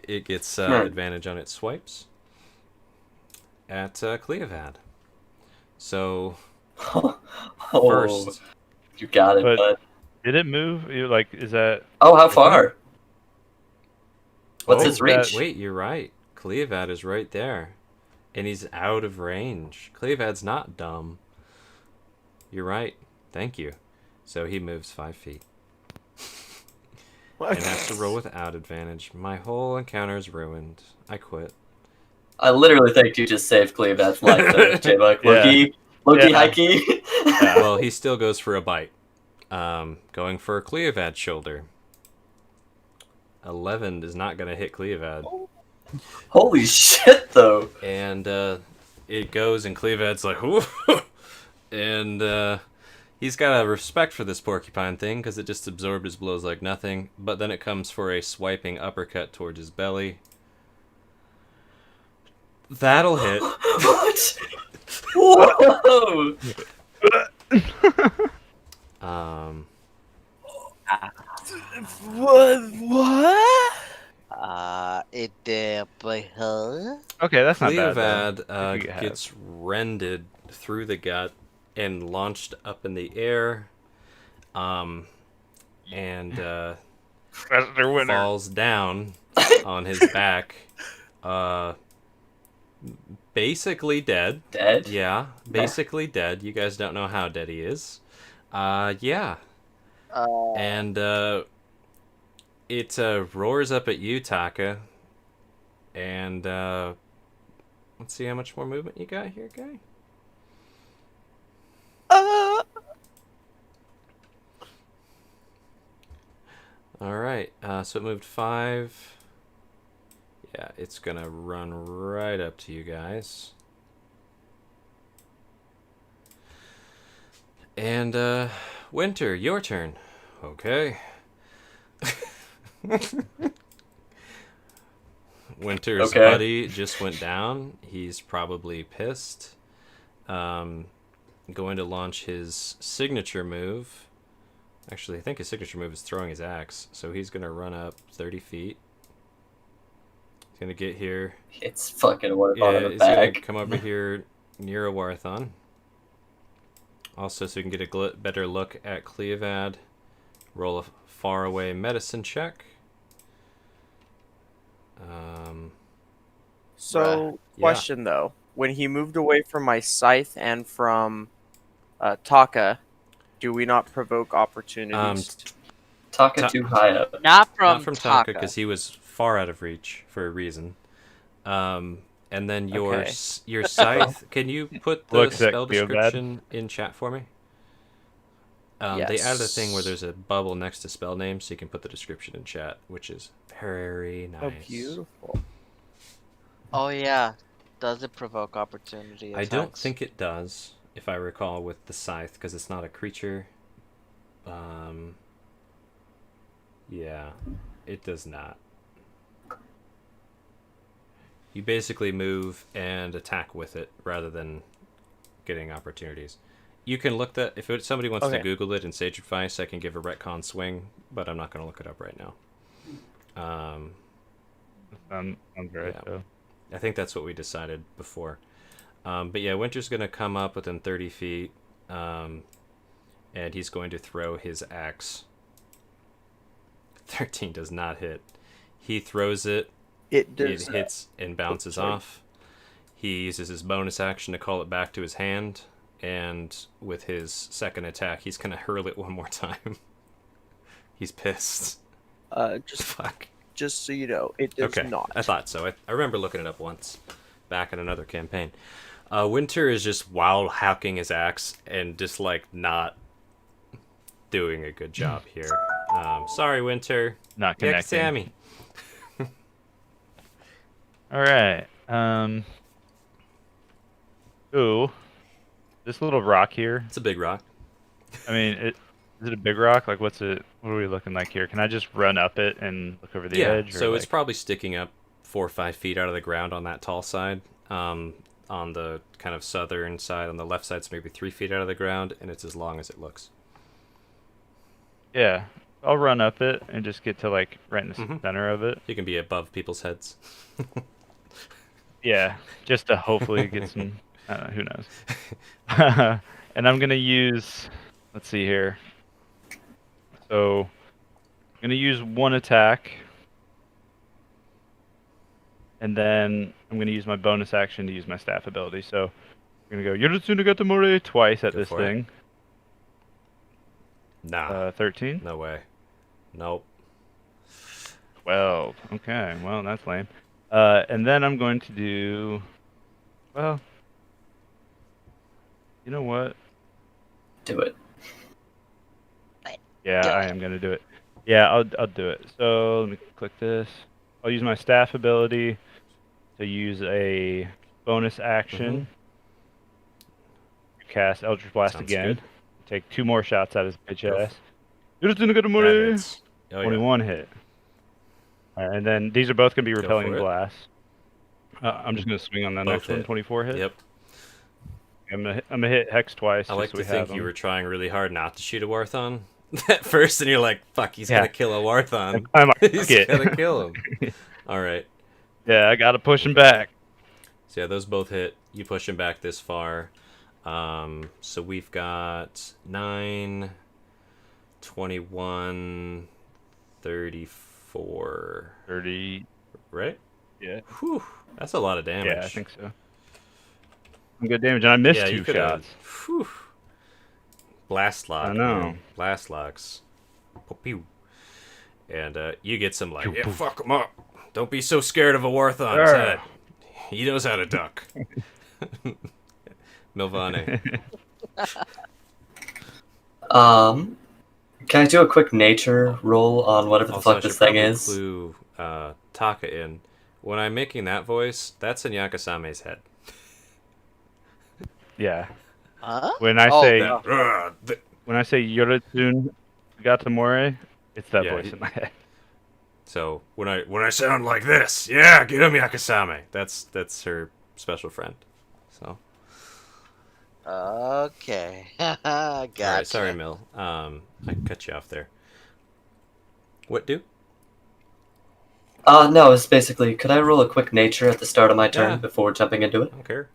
[SPEAKER 2] It gets advantage on its swipes at Cleovad. So
[SPEAKER 6] oh,
[SPEAKER 2] first,
[SPEAKER 6] you got it,
[SPEAKER 1] But-
[SPEAKER 6] bud.
[SPEAKER 1] Did it move? Is that?
[SPEAKER 6] Oh, how far? What's
[SPEAKER 2] Oh,
[SPEAKER 6] its reach?
[SPEAKER 2] Wait, you're right. Cleovad is right there. And he's out of range. Cleovad's not dumb. You're right. Thank you. So he moves 5 feet. And has to roll without advantage. My whole encounter is ruined. I quit.
[SPEAKER 6] I literally think you just saved Cleovad's life there, J-Buck.
[SPEAKER 1] Yeah.
[SPEAKER 6] Loki,
[SPEAKER 1] Yeah.
[SPEAKER 6] high key.
[SPEAKER 2] Well, he still goes for a bite. Going for Cleovad's shoulder. 11 is not going to hit Cleovad.
[SPEAKER 6] Holy shit, though.
[SPEAKER 2] And it goes, and Cleovad's like, ooh. And He's got a respect for this porcupine thing because it just absorbed his blows like nothing. But then it comes for a swiping uppercut towards his belly. That'll hit.
[SPEAKER 6] What? Whoa!
[SPEAKER 5] What?
[SPEAKER 7] It but huh?
[SPEAKER 1] Okay, that's not bad.
[SPEAKER 2] Cleovad
[SPEAKER 1] though. If you have-
[SPEAKER 2] gets rended through the gut and launched up in the air. And
[SPEAKER 1] That's their winner.
[SPEAKER 2] falls down on his back. Basically dead.
[SPEAKER 6] Dead?
[SPEAKER 2] Yeah, basically dead. You guys don't know how dead he is. Yeah. And it roars up at you, Taka. And let's see how much more movement you got here, guy. All right. So it moved 5. Yeah, it's gonna run right up to you guys. And Winter, your turn. Okay. Winter's
[SPEAKER 6] Okay.
[SPEAKER 2] buddy just went down. He's probably pissed. Going to launch his signature move. Actually, I think his signature move is throwing his axe. So he's going to run up 30 feet. He's going to get here.
[SPEAKER 6] It's fucking Warthon
[SPEAKER 2] Yeah,
[SPEAKER 6] in the
[SPEAKER 2] he's going to
[SPEAKER 6] back.
[SPEAKER 2] come over here near a Warthon. Also, so we can get a better look at Cleovad. Roll a far away medicine check.
[SPEAKER 9] So,
[SPEAKER 2] Yeah.
[SPEAKER 9] question though, when he moved away from my scythe and from Taka, do we not provoke opportunities?
[SPEAKER 6] Taka
[SPEAKER 2] Ta-
[SPEAKER 6] too high up.
[SPEAKER 7] Not from,
[SPEAKER 2] Not from Taka, because he was far out of reach for a reason. And then your
[SPEAKER 9] Okay.
[SPEAKER 2] your scythe. Can you put the
[SPEAKER 1] Looks at
[SPEAKER 2] spell
[SPEAKER 1] Cleovad.
[SPEAKER 2] description in chat for me? They added a thing where
[SPEAKER 9] Yes.
[SPEAKER 2] there's a bubble next to spell names, so you can put the description in chat, which is very nice.
[SPEAKER 9] Oh, beautiful.
[SPEAKER 7] Oh yeah, does it provoke opportunity?
[SPEAKER 2] I don't
[SPEAKER 7] attacks?
[SPEAKER 2] think it does, if I recall, with the scythe, because it's not a creature. Yeah, it does not. You basically move and attack with it rather than getting opportunities. You can look that if somebody wants to
[SPEAKER 9] Okay.
[SPEAKER 2] Google it in Sage Advice, I can give a retcon swing, but I'm not going to look it up right now.
[SPEAKER 1] Sounds right.
[SPEAKER 2] Yeah.
[SPEAKER 1] So.
[SPEAKER 2] I think that's what we decided before. But yeah, Winter's going to come up within 30 feet, and he's going to throw his axe. 13 does not hit. He throws it.
[SPEAKER 9] It
[SPEAKER 2] It
[SPEAKER 9] does.
[SPEAKER 2] hits and bounces
[SPEAKER 9] sorry.
[SPEAKER 2] off. He uses his bonus action to call it back to his hand, and with his second attack, he's going to hurl it one more time. He's pissed.
[SPEAKER 9] Just
[SPEAKER 2] Fuck.
[SPEAKER 9] so you know, it does
[SPEAKER 2] Okay,
[SPEAKER 9] not.
[SPEAKER 2] I thought so. I remember looking it up once, back in another campaign. Winter is just wild hacking his axe and just like not doing a good job here. Sorry, Winter.
[SPEAKER 1] Not
[SPEAKER 2] Yeah,
[SPEAKER 1] connecting.
[SPEAKER 2] Sammy.
[SPEAKER 1] All right. Ooh, this little rock here.
[SPEAKER 2] It's a big rock.
[SPEAKER 1] I mean, is it a big rock? Like, what's it? What are we looking like here? Can I just run up it and look over the
[SPEAKER 2] Yeah,
[SPEAKER 1] edge? Or
[SPEAKER 2] so
[SPEAKER 1] like...
[SPEAKER 2] it's probably sticking up 4 or 5 feet out of the ground on that tall side. On the kind of southern side, on the left side, it's maybe 3 feet out of the ground, and it's as long as it looks.
[SPEAKER 1] Yeah, I'll run up it and just get to like right in the
[SPEAKER 2] Mhm.
[SPEAKER 1] center of it.
[SPEAKER 2] You can be above people's heads.
[SPEAKER 1] Yeah, just to hopefully get some. I don't know, who knows? And I'm gonna use. Let's see here. So, I'm gonna use one attack, and then I'm gonna use my bonus action to use my staff ability. So, I'm gonna go Yorotsunaga More twice at
[SPEAKER 2] Go
[SPEAKER 1] this
[SPEAKER 2] for it.
[SPEAKER 1] thing.
[SPEAKER 2] Nah,
[SPEAKER 1] 13.
[SPEAKER 2] no way. Nope.
[SPEAKER 1] 12. Okay, well that's lame. And then I'm going to do. Well, you know what?
[SPEAKER 6] Do it.
[SPEAKER 1] Yeah,
[SPEAKER 7] Do
[SPEAKER 1] I
[SPEAKER 7] it.
[SPEAKER 1] am gonna do it. Yeah, I'll do it. So let me click this. I'll use my staff ability to use a bonus action. Cast Eldritch Blast
[SPEAKER 2] Sounds
[SPEAKER 1] again.
[SPEAKER 2] good.
[SPEAKER 1] Take 2 more shots at his bitch ass. You're just gonna get a
[SPEAKER 2] That
[SPEAKER 1] money.
[SPEAKER 2] hits. Oh, yeah.
[SPEAKER 1] 21 hit. Alright, and then these are both gonna be
[SPEAKER 2] Go
[SPEAKER 1] repelling
[SPEAKER 2] for it.
[SPEAKER 1] blast. I'm just gonna swing on that
[SPEAKER 2] Both
[SPEAKER 1] next one.
[SPEAKER 2] hit.
[SPEAKER 1] 24 hit.
[SPEAKER 2] Yep.
[SPEAKER 1] I'm gonna hit Hex twice.
[SPEAKER 2] I like
[SPEAKER 1] just so
[SPEAKER 2] to
[SPEAKER 1] we
[SPEAKER 2] think
[SPEAKER 1] have
[SPEAKER 2] you
[SPEAKER 1] them.
[SPEAKER 2] were trying really hard not to shoot a Warthon at first, and you're like, "Fuck, he's
[SPEAKER 1] Yeah.
[SPEAKER 2] gonna kill a Warthon.
[SPEAKER 1] I'm like,
[SPEAKER 2] He's
[SPEAKER 1] fuck it.
[SPEAKER 2] gonna kill him." All right.
[SPEAKER 1] Yeah, I gotta push him back.
[SPEAKER 2] So yeah, those both hit. You push him back this far. So we've got 9, 21, 34.
[SPEAKER 1] 30.
[SPEAKER 2] Right?
[SPEAKER 1] Yeah.
[SPEAKER 2] Whew. That's a lot of damage.
[SPEAKER 1] Yeah, I think so. Some good damage, and I missed
[SPEAKER 2] Yeah,
[SPEAKER 1] 2
[SPEAKER 2] you coulda-
[SPEAKER 1] shots.
[SPEAKER 2] Whew. Blast lock.
[SPEAKER 1] I know.
[SPEAKER 2] man. Blast locks. Pew. And you get some like,
[SPEAKER 1] Pew,
[SPEAKER 2] yeah,
[SPEAKER 1] pew.
[SPEAKER 2] fuck him up. Don't be so scared of a Warthon's
[SPEAKER 1] Arr.
[SPEAKER 2] head. He knows how to duck. Milvane.
[SPEAKER 6] Can I do a quick nature roll on whatever the
[SPEAKER 2] Also, I
[SPEAKER 6] fuck this
[SPEAKER 2] should
[SPEAKER 6] thing
[SPEAKER 2] probably
[SPEAKER 6] is?
[SPEAKER 2] clue Taka in. When I'm making that voice, that's in Yakasame's head.
[SPEAKER 1] Yeah.
[SPEAKER 7] Huh?
[SPEAKER 1] When I
[SPEAKER 7] Oh,
[SPEAKER 1] say
[SPEAKER 7] no.
[SPEAKER 1] when I say Yoratsun Gatamore, it's that
[SPEAKER 2] Yeah,
[SPEAKER 1] voice in my head.
[SPEAKER 2] So when I sound like this, yeah, get him Yakasame. That's her special friend. So
[SPEAKER 7] Okay. Gotcha.
[SPEAKER 2] all right, sorry, Mill. I cut you off there. What do?
[SPEAKER 6] No, it's basically, could I roll a quick nature at the start of my turn
[SPEAKER 2] Yeah.
[SPEAKER 6] before jumping into it?
[SPEAKER 2] I don't care.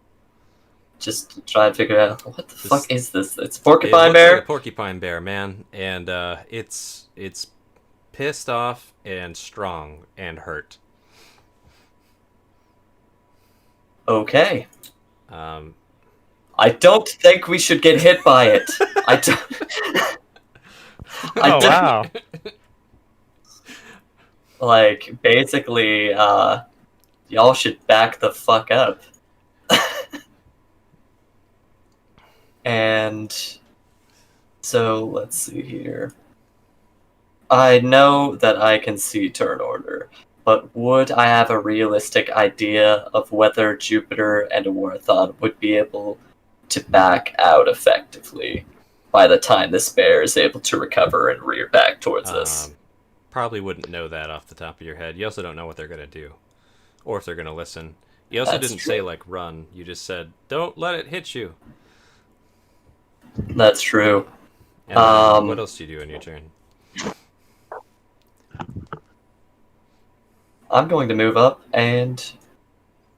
[SPEAKER 6] Just to try and figure out, what the
[SPEAKER 2] This-
[SPEAKER 6] fuck is this? It's
[SPEAKER 2] It
[SPEAKER 6] porcupine
[SPEAKER 2] looks
[SPEAKER 6] bear?
[SPEAKER 2] like a porcupine bear, man, and it's pissed off and strong and hurt.
[SPEAKER 6] Okay.
[SPEAKER 2] Um,
[SPEAKER 6] I don't think we should get hit by it. I don't... I
[SPEAKER 1] Oh
[SPEAKER 6] don't-
[SPEAKER 1] wow.
[SPEAKER 6] Like, basically, y'all should back the fuck up. And so, let's see here. I know that I can see turn order, but would I have a realistic idea of whether Jupiter and a Warthon would be able to back out effectively by the time this bear is able to recover and rear back towards us?
[SPEAKER 2] Probably wouldn't know that off the top of your head. You also don't know what they're gonna do, or if they're gonna listen. You also
[SPEAKER 6] That's
[SPEAKER 2] didn't
[SPEAKER 6] true.
[SPEAKER 2] say like run. You just said don't let it hit you.
[SPEAKER 6] That's true.
[SPEAKER 2] And what else do you do on your turn?
[SPEAKER 6] I'm going to move up and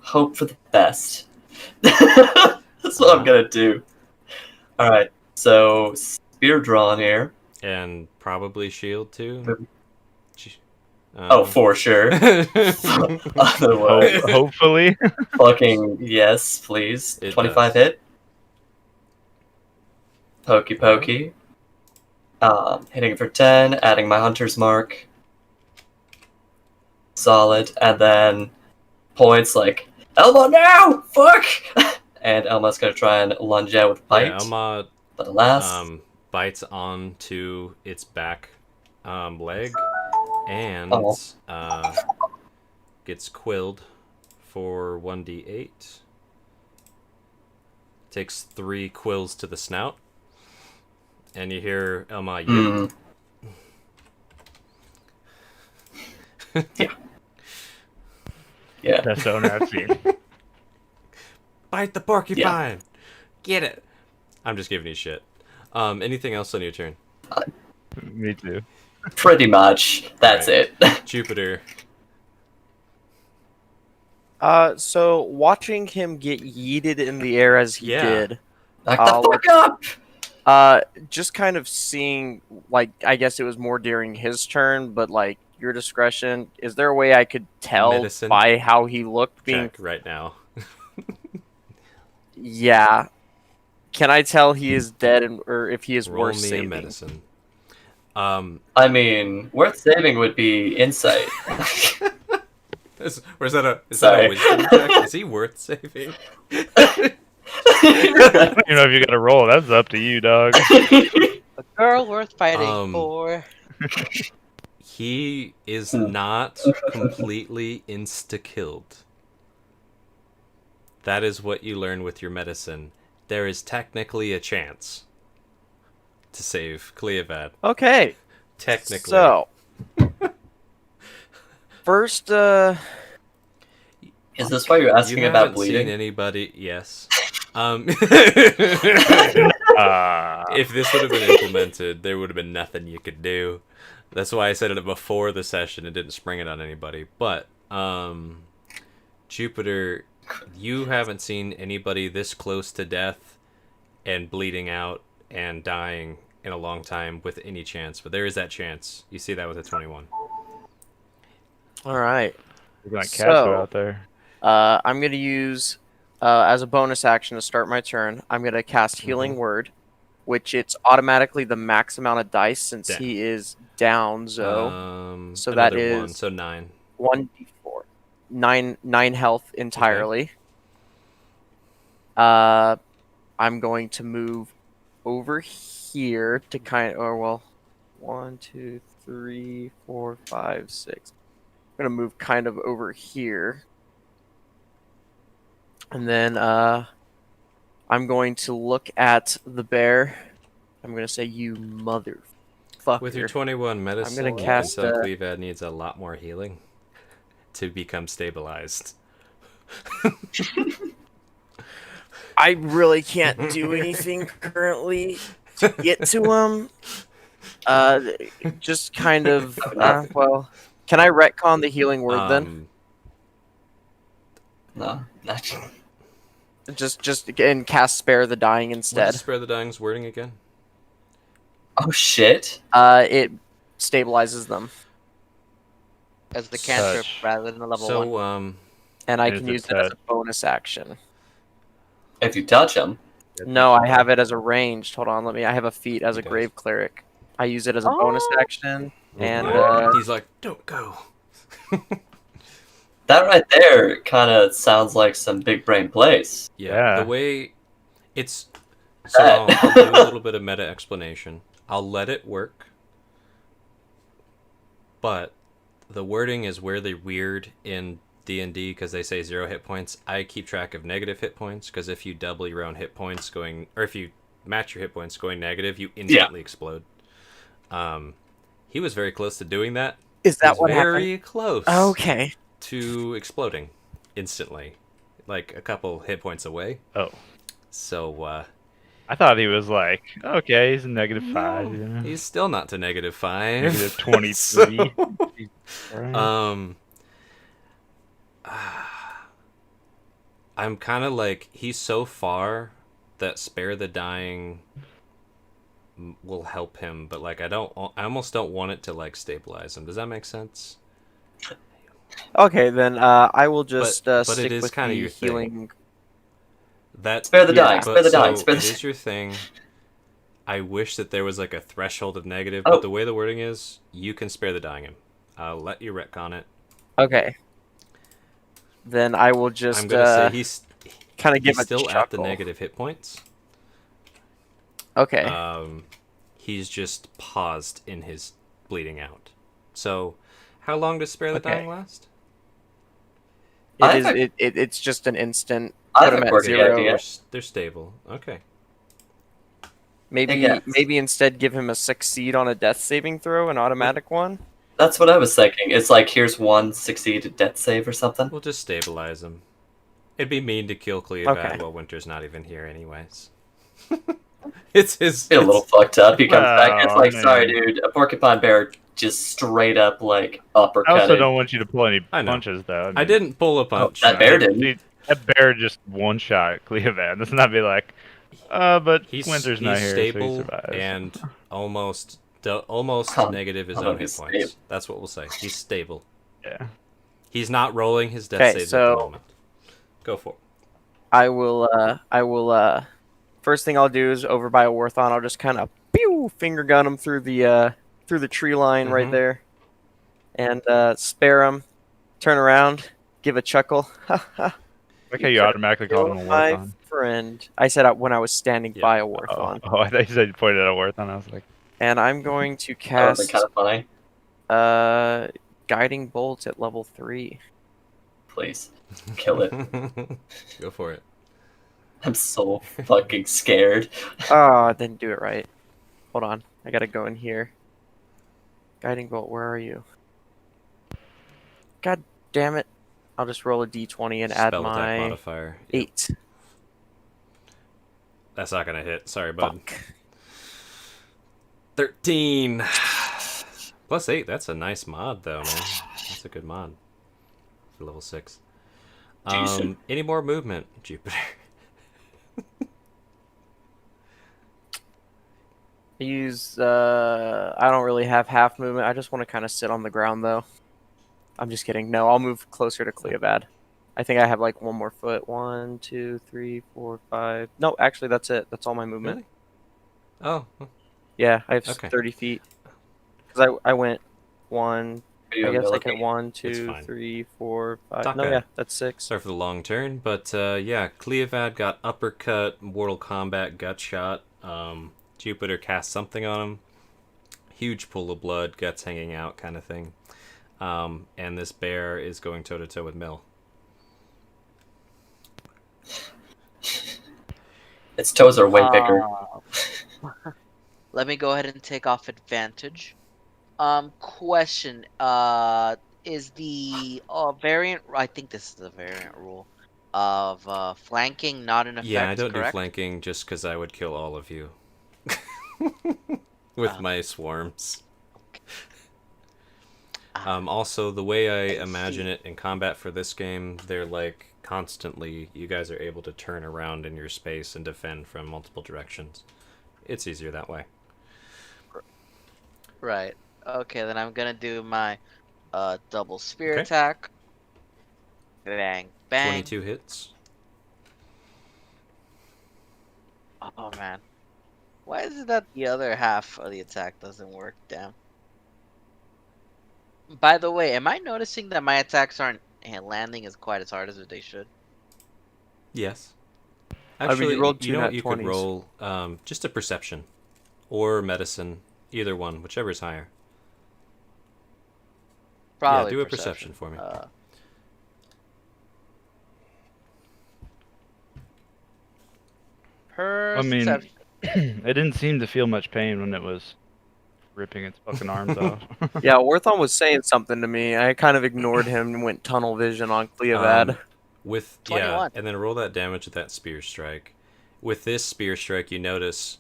[SPEAKER 6] hope for the best. That's what I'm gonna do. Alright, so spear drawn here.
[SPEAKER 2] And probably shield too.
[SPEAKER 6] Oh, for sure. Otherwise,
[SPEAKER 1] Hopefully.
[SPEAKER 6] fucking yes, please.
[SPEAKER 2] It
[SPEAKER 6] 25
[SPEAKER 2] does.
[SPEAKER 6] hit. Pokey pokey. Hitting for 10, adding my hunter's mark. Solid, and then points like Elma now, fuck, and Elma's gonna try and lunge out with bite.
[SPEAKER 2] Yeah, Elma
[SPEAKER 6] but alas,
[SPEAKER 2] bites onto its back leg and
[SPEAKER 6] Oh.
[SPEAKER 2] gets quilled for 1d8. Takes 3 quills to the snout, and you hear Elma yip.
[SPEAKER 6] Yeah.
[SPEAKER 1] Best owner I've seen.
[SPEAKER 2] Bite the porcupine. Get it. I'm just giving you shit. Anything else on your turn?
[SPEAKER 1] Me too.
[SPEAKER 6] Pretty much. That's
[SPEAKER 2] Right.
[SPEAKER 6] it.
[SPEAKER 2] Jupiter.
[SPEAKER 9] So watching him get yeeted in the air as he
[SPEAKER 2] Yeah.
[SPEAKER 9] did,
[SPEAKER 6] Back the fuck up!
[SPEAKER 9] just kind of seeing, like, I guess it was more during his turn, but like your discretion. Is there a way I could tell
[SPEAKER 2] Medicine
[SPEAKER 9] by how he looked being?
[SPEAKER 2] Check right now.
[SPEAKER 9] Yeah. Can I tell he is dead, or if he is
[SPEAKER 2] Roll
[SPEAKER 9] worth
[SPEAKER 2] me a
[SPEAKER 9] saving?
[SPEAKER 2] medicine.
[SPEAKER 6] I mean, worth saving would be insight.
[SPEAKER 2] Or is that a
[SPEAKER 6] Sorry.
[SPEAKER 2] wisdom check? Is he worth saving?
[SPEAKER 1] You know if you got to roll. That's up to you, dog.
[SPEAKER 7] A girl worth fighting for.
[SPEAKER 2] He is not completely insta-killed. That is what you learn with your medicine. There is technically a chance. to save Cleovad.
[SPEAKER 9] Okay.
[SPEAKER 2] Technically.
[SPEAKER 9] So, first,
[SPEAKER 6] Is this why you're asking
[SPEAKER 2] you
[SPEAKER 6] about
[SPEAKER 2] haven't
[SPEAKER 6] bleeding?
[SPEAKER 2] seen anybody. Yes.
[SPEAKER 1] Ah.
[SPEAKER 2] If this would have been implemented, there would have been nothing you could do. That's why I said it before the session and didn't spring it on anybody. But Jupiter, you haven't seen anybody this close to death and bleeding out and dying in a long time with any chance. But there is that chance. You see that with a 21.
[SPEAKER 9] all right.
[SPEAKER 1] We're going
[SPEAKER 9] So-
[SPEAKER 1] Castro out there.
[SPEAKER 9] I'm going to use, as a bonus action to start my turn, I'm going to cast Healing Word, which it's automatically the max amount of dice since
[SPEAKER 2] Damn.
[SPEAKER 9] he is down, so so that
[SPEAKER 2] another one,
[SPEAKER 9] is-
[SPEAKER 2] so 9.
[SPEAKER 9] 1d4. 9 health entirely. I'm going to move over here to kind of, 1, 2, 3, 4, 5, 6. I'm going to move kind of over here. And then I'm going to look at the bear. I'm going to say, you motherfucker.
[SPEAKER 2] With your 21 medicine,
[SPEAKER 9] gonna
[SPEAKER 2] you can
[SPEAKER 9] cast,
[SPEAKER 2] tell Cleovad needs a lot more healing to become stabilized.
[SPEAKER 9] I really can't do anything currently to get to him. Just kind of, can I retcon the healing word then?
[SPEAKER 6] No, not.
[SPEAKER 9] Just and cast Spare the Dying
[SPEAKER 2] What
[SPEAKER 9] instead.
[SPEAKER 2] is Spare the Dying's wording again?
[SPEAKER 6] Oh shit!
[SPEAKER 9] It stabilizes them,
[SPEAKER 7] As the cantrip
[SPEAKER 1] Touch.
[SPEAKER 7] rather than a level 1.
[SPEAKER 2] So,
[SPEAKER 9] and I
[SPEAKER 1] Is
[SPEAKER 9] can
[SPEAKER 1] it
[SPEAKER 9] use it as a
[SPEAKER 1] touch?
[SPEAKER 9] bonus action.
[SPEAKER 6] If you touch him,
[SPEAKER 9] No, I have it as a ranged. Hold on, I have a feat as
[SPEAKER 2] He
[SPEAKER 9] a
[SPEAKER 2] does.
[SPEAKER 9] Grave Cleric. I use it as a bonus action, and
[SPEAKER 2] he's like, don't go.
[SPEAKER 6] that right there kind of sounds like some big brain plays.
[SPEAKER 2] Yeah,
[SPEAKER 1] Yeah.
[SPEAKER 2] the way it's. So I'll do a little bit of meta explanation. I'll let it work, but the wording is weirdly weird in D&D because they say 0 hit points. I keep track of negative hit points because if you double your own hit points going, or if you match your hit points going negative, you instantly explode. He was very close to doing that.
[SPEAKER 9] is
[SPEAKER 2] He
[SPEAKER 9] that
[SPEAKER 2] was
[SPEAKER 9] what happened?
[SPEAKER 2] very close
[SPEAKER 9] Okay.
[SPEAKER 2] to exploding instantly, like a couple hit points away.
[SPEAKER 1] Oh.
[SPEAKER 2] So,
[SPEAKER 1] I thought he was like, okay, he's a -5.
[SPEAKER 2] no,
[SPEAKER 1] You know?
[SPEAKER 2] he's still not to -5.
[SPEAKER 1] Negative 23.
[SPEAKER 2] So, I'm kind of like, he's so far that Spare the Dying will help him, but like I almost don't want it to like stabilize him. Does that make sense?
[SPEAKER 9] Okay, then I will just
[SPEAKER 2] but
[SPEAKER 9] stick
[SPEAKER 2] it is
[SPEAKER 9] with
[SPEAKER 2] kinda
[SPEAKER 9] the
[SPEAKER 2] your thing.
[SPEAKER 9] healing.
[SPEAKER 2] That
[SPEAKER 6] Spare the
[SPEAKER 2] yeah,
[SPEAKER 6] dying,
[SPEAKER 2] but
[SPEAKER 6] spare the dying,
[SPEAKER 2] so
[SPEAKER 6] spare
[SPEAKER 2] it
[SPEAKER 6] the-
[SPEAKER 2] is your thing. I wish that there was like a threshold of negative,
[SPEAKER 6] Oh.
[SPEAKER 2] but the way the wording is, you can spare the dying him. I'll let you retcon it.
[SPEAKER 9] Okay. Then I will just
[SPEAKER 2] I'm gonna say he's
[SPEAKER 9] kind of give
[SPEAKER 2] he's
[SPEAKER 9] a
[SPEAKER 2] still
[SPEAKER 9] chuckle.
[SPEAKER 2] at the negative hit points.
[SPEAKER 9] Okay.
[SPEAKER 2] He's just paused in his bleeding out. So, how long does Spare the
[SPEAKER 9] Okay.
[SPEAKER 2] Dying last?
[SPEAKER 6] I
[SPEAKER 9] It is.
[SPEAKER 6] think-
[SPEAKER 9] It's just an instant.
[SPEAKER 6] I
[SPEAKER 9] Put
[SPEAKER 6] think
[SPEAKER 9] him at
[SPEAKER 6] we're good
[SPEAKER 9] 0.
[SPEAKER 6] idea.
[SPEAKER 2] They're stable. Okay.
[SPEAKER 9] Maybe
[SPEAKER 6] Yes.
[SPEAKER 9] maybe instead give him a succeed on a death saving throw, an automatic one.
[SPEAKER 6] That's what I was thinking. It's like here's one succeeded death save or something.
[SPEAKER 2] We'll just stabilize him. It'd be mean to kill Cleovad
[SPEAKER 9] Okay.
[SPEAKER 2] while Winter's not even here, anyways. It's his.
[SPEAKER 6] Be a little fucked up. He comes back. It's
[SPEAKER 1] Oh,
[SPEAKER 6] like,
[SPEAKER 1] man.
[SPEAKER 6] sorry, dude. A porcupine bear just straight up like
[SPEAKER 1] I
[SPEAKER 6] uppercutted.
[SPEAKER 1] also don't want you to pull any
[SPEAKER 2] I know.
[SPEAKER 1] punches, though.
[SPEAKER 2] I didn't pull a punch.
[SPEAKER 6] that bear didn't.
[SPEAKER 1] Dude, that bear just one-shot Cleovad. Let's not be like, but Winter's not here,
[SPEAKER 2] stable
[SPEAKER 1] so he survives.
[SPEAKER 2] and almost
[SPEAKER 6] Oh,
[SPEAKER 2] negative his
[SPEAKER 6] oh,
[SPEAKER 2] own hit
[SPEAKER 6] he's
[SPEAKER 2] points.
[SPEAKER 6] stable.
[SPEAKER 2] That's what we'll say. He's stable.
[SPEAKER 1] Yeah.
[SPEAKER 2] He's not rolling his death
[SPEAKER 9] Okay,
[SPEAKER 2] saves at
[SPEAKER 9] so-
[SPEAKER 2] the moment. Go for it.
[SPEAKER 9] I will. First thing I'll do is over by a Warthon. I'll just kind of finger gun him through the tree line right
[SPEAKER 2] Mhm.
[SPEAKER 9] there, and spare him. Turn around, give a chuckle. Ha ha.
[SPEAKER 1] Like how you automatically called him a
[SPEAKER 9] My
[SPEAKER 1] Warthon.
[SPEAKER 9] friend. I said when I was standing
[SPEAKER 2] Yeah.
[SPEAKER 9] by a
[SPEAKER 1] Oh,
[SPEAKER 9] Warthon,
[SPEAKER 1] I thought you said you pointed at a Warthon. I was like,
[SPEAKER 9] and I'm going to
[SPEAKER 6] That would be
[SPEAKER 9] cast
[SPEAKER 6] kind of funny.
[SPEAKER 9] guiding bolt at level 3.
[SPEAKER 6] Please kill it.
[SPEAKER 2] Go for it.
[SPEAKER 6] I'm so fucking scared.
[SPEAKER 9] Oh, I didn't do it right. Hold on. I gotta go in here. Guiding bolt, where are you? God damn it. I'll just roll a d20 and add
[SPEAKER 2] Spell attack
[SPEAKER 9] my
[SPEAKER 2] modifier. Yep.
[SPEAKER 9] 8.
[SPEAKER 2] That's not gonna hit. Sorry, bud.
[SPEAKER 9] Fuck.
[SPEAKER 2] 13. Plus 8. That's a nice mod, though, man. That's a good mod for level 6.
[SPEAKER 6] Decent.
[SPEAKER 2] Any more movement, Jupiter?
[SPEAKER 9] I use, I don't really have half movement. I just want to kind of sit on the ground, though. I'm just kidding. No, I'll move closer to Cleovad. I think I have like one more foot. 1, 2, 3, 4, 5. No, actually, that's it. That's all my movement.
[SPEAKER 2] Really? Oh,
[SPEAKER 9] Yeah, I have
[SPEAKER 2] Okay.
[SPEAKER 9] 30 feet. Because I went 1.
[SPEAKER 6] Video
[SPEAKER 9] I guess I
[SPEAKER 6] ability.
[SPEAKER 9] can 1,
[SPEAKER 2] It's
[SPEAKER 9] 2,
[SPEAKER 2] fine.
[SPEAKER 9] 3, 4, 5.
[SPEAKER 2] Talk
[SPEAKER 9] No,
[SPEAKER 2] ahead.
[SPEAKER 9] yeah, that's 6.
[SPEAKER 2] sorry for the long turn, but yeah, Cleovad got uppercut, Mortal Kombat gut shot. Jupiter cast something on him. Huge pool of blood, guts hanging out, kind of thing. And this bear is going toe to toe with Mill.
[SPEAKER 6] Its toes are way bigger.
[SPEAKER 7] Let me go ahead and take off advantage. Question. Is the variant? I think this is the variant rule of flanking not in effect.
[SPEAKER 2] Yeah, I don't
[SPEAKER 7] correct?
[SPEAKER 2] do flanking just because I would kill all of you with my swarms. Also, the way I imagine it in combat for this game, they're like constantly, you guys are able to turn around in your space and defend from multiple directions. It's easier that way.
[SPEAKER 7] Right. Okay, then I'm gonna do my double spear
[SPEAKER 2] Okay.
[SPEAKER 7] attack. Bang, bang.
[SPEAKER 2] 22 hits.
[SPEAKER 7] Oh man, why is it that the other half of the attack doesn't work? Damn. By the way, am I noticing that my attacks aren't landing as quite as hard as they should?
[SPEAKER 2] Yes.
[SPEAKER 9] mean,
[SPEAKER 2] Actually,
[SPEAKER 9] you rolled
[SPEAKER 2] you
[SPEAKER 9] two
[SPEAKER 2] know
[SPEAKER 9] nat
[SPEAKER 2] what? You could
[SPEAKER 9] 20s.
[SPEAKER 2] roll just a perception or medicine, either one, whichever is higher.
[SPEAKER 7] Probably
[SPEAKER 2] do a perception for me.
[SPEAKER 1] I mean,
[SPEAKER 7] Perception.
[SPEAKER 1] it didn't seem to feel much pain when it was ripping its fucking arms off.
[SPEAKER 9] Yeah, Orthon was saying something to me. I kind of ignored him and went tunnel vision on Cleovad.
[SPEAKER 2] With
[SPEAKER 7] 21.
[SPEAKER 2] and then roll that damage with that spear strike. With this spear strike, you notice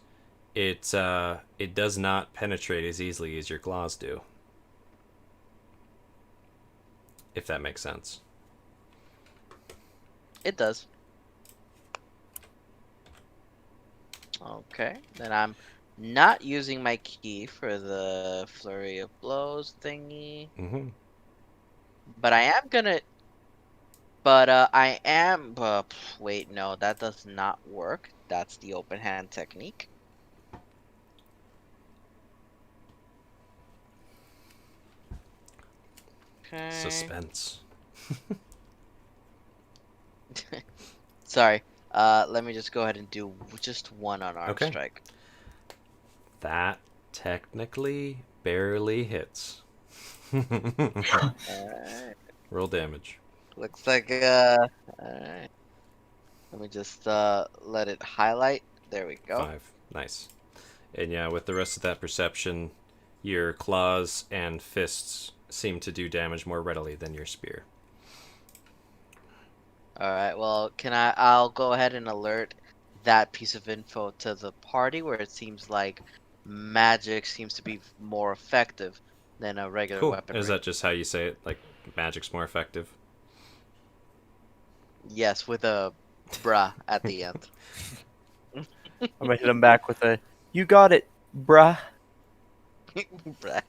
[SPEAKER 2] it does not penetrate as easily as your claws do. If that makes sense.
[SPEAKER 7] It does. Okay, then I'm not using my key for the flurry of blows thingy,
[SPEAKER 2] Mm-hmm.
[SPEAKER 7] but I am gonna. But I am. Wait, no, that does not work. That's the open hand technique. Okay.
[SPEAKER 2] Suspense.
[SPEAKER 7] Sorry. Let me just go ahead and do just one unarmed
[SPEAKER 2] Okay.
[SPEAKER 7] strike.
[SPEAKER 2] That technically barely hits.
[SPEAKER 7] Alright.
[SPEAKER 2] Roll damage.
[SPEAKER 7] Looks like alright. Let me just let it highlight. There we go.
[SPEAKER 2] 5. Nice. And yeah, with the rest of that perception, your claws and fists seem to do damage more readily than your spear.
[SPEAKER 7] Alright, well, I'll go ahead and alert that piece of info to the party where it seems like magic seems to be more effective than a regular
[SPEAKER 2] Cool.
[SPEAKER 7] weapon.
[SPEAKER 2] Is that just how you say it? Like, magic's more effective?
[SPEAKER 7] Yes, with a bruh at the end.
[SPEAKER 9] I'm gonna hit him back with a, "You got it, bruh."
[SPEAKER 7] Bruh.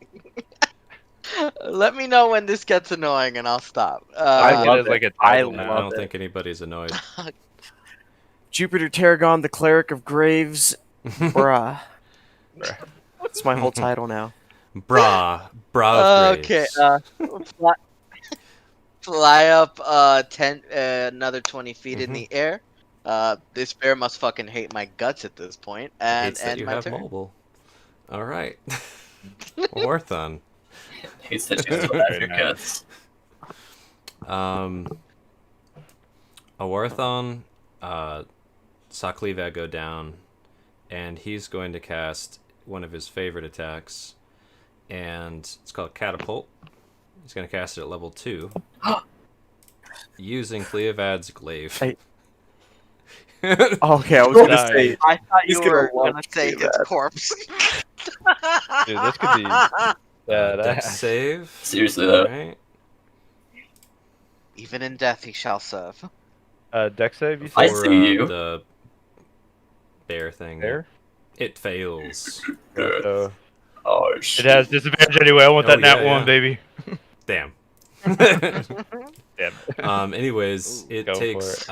[SPEAKER 7] Let me know when this gets annoying and I'll stop.
[SPEAKER 1] I
[SPEAKER 9] love
[SPEAKER 1] like it as
[SPEAKER 9] it.
[SPEAKER 1] like a
[SPEAKER 9] I
[SPEAKER 1] title
[SPEAKER 2] No,
[SPEAKER 1] now.
[SPEAKER 2] I
[SPEAKER 9] love
[SPEAKER 2] don't
[SPEAKER 9] it.
[SPEAKER 2] think anybody's annoyed.
[SPEAKER 9] Jupiter Tarragon, the Cleric of Graves, bruh. That's my whole title now.
[SPEAKER 2] Bra of
[SPEAKER 7] Okay,
[SPEAKER 2] Graves.
[SPEAKER 7] fly up 10 another 20 feet in the air. This bear must fucking hate my guts at this point. And
[SPEAKER 2] Hates that
[SPEAKER 7] end
[SPEAKER 2] you
[SPEAKER 7] my
[SPEAKER 2] have
[SPEAKER 7] turn.
[SPEAKER 2] mobile. All right. Orthon.
[SPEAKER 6] Hates that you still have your
[SPEAKER 1] Very
[SPEAKER 6] guts.
[SPEAKER 2] Orthon saw Cleovad go down, and he's going to cast one of his favorite attacks, and it's called Catapult. He's going to cast it at level 2 using Cleovad's Glaive.
[SPEAKER 9] Okay, I was gonna
[SPEAKER 1] Nice.
[SPEAKER 9] say.
[SPEAKER 7] I thought
[SPEAKER 9] He's
[SPEAKER 7] you
[SPEAKER 9] gonna
[SPEAKER 7] were
[SPEAKER 9] love
[SPEAKER 7] gonna say
[SPEAKER 9] to do
[SPEAKER 7] his
[SPEAKER 9] that.
[SPEAKER 7] corpse.
[SPEAKER 1] Dude, this could be
[SPEAKER 2] Dex
[SPEAKER 1] badass.
[SPEAKER 2] save.
[SPEAKER 6] Seriously though.
[SPEAKER 2] Alright.
[SPEAKER 7] Even in death, he shall serve.
[SPEAKER 1] Dex save, you
[SPEAKER 6] I
[SPEAKER 1] said?
[SPEAKER 2] For,
[SPEAKER 6] see you.
[SPEAKER 2] the bear thing.
[SPEAKER 1] There?
[SPEAKER 2] It fails.
[SPEAKER 1] So,
[SPEAKER 6] Oh
[SPEAKER 1] it
[SPEAKER 6] shit.
[SPEAKER 1] has disadvantage anyway. I want
[SPEAKER 2] Oh,
[SPEAKER 1] that nat
[SPEAKER 2] yeah,
[SPEAKER 1] 1,
[SPEAKER 2] yeah.
[SPEAKER 1] baby.
[SPEAKER 2] Damn.
[SPEAKER 1] Damn.
[SPEAKER 2] Anyways,
[SPEAKER 1] Ooh,
[SPEAKER 2] it
[SPEAKER 1] go for
[SPEAKER 2] takes
[SPEAKER 1] it.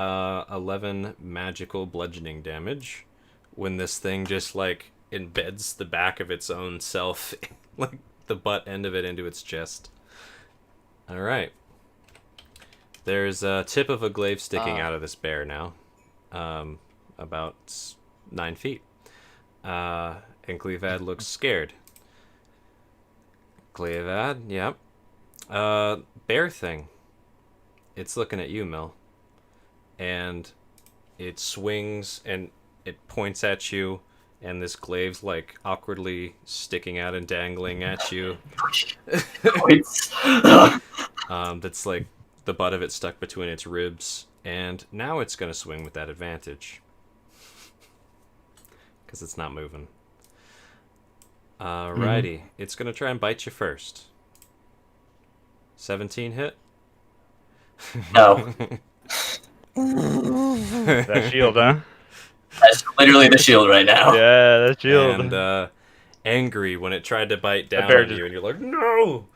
[SPEAKER 2] 11 magical bludgeoning damage when this thing just like embeds the back of its own self, like the butt end of it, into its chest. All right. There's a tip of a glaive sticking out of this bear now, about 9 feet, and Cleovad looks scared. Cleovad, yep. Bear thing. It's looking at you, Mel. And it swings and it points at you, and this glaive's like awkwardly sticking out and dangling at you. That's like the butt of it stuck between its ribs, and now it's gonna swing with that advantage. Because it's not moving. Alrighty. It's gonna try and bite you first. 17 hit?
[SPEAKER 6] No.
[SPEAKER 1] That shield, huh?
[SPEAKER 6] That's literally the shield right now.
[SPEAKER 1] Yeah, that shield.
[SPEAKER 2] And angry when it tried to bite down
[SPEAKER 1] bear
[SPEAKER 2] on
[SPEAKER 1] just-
[SPEAKER 2] you, and you're like, no!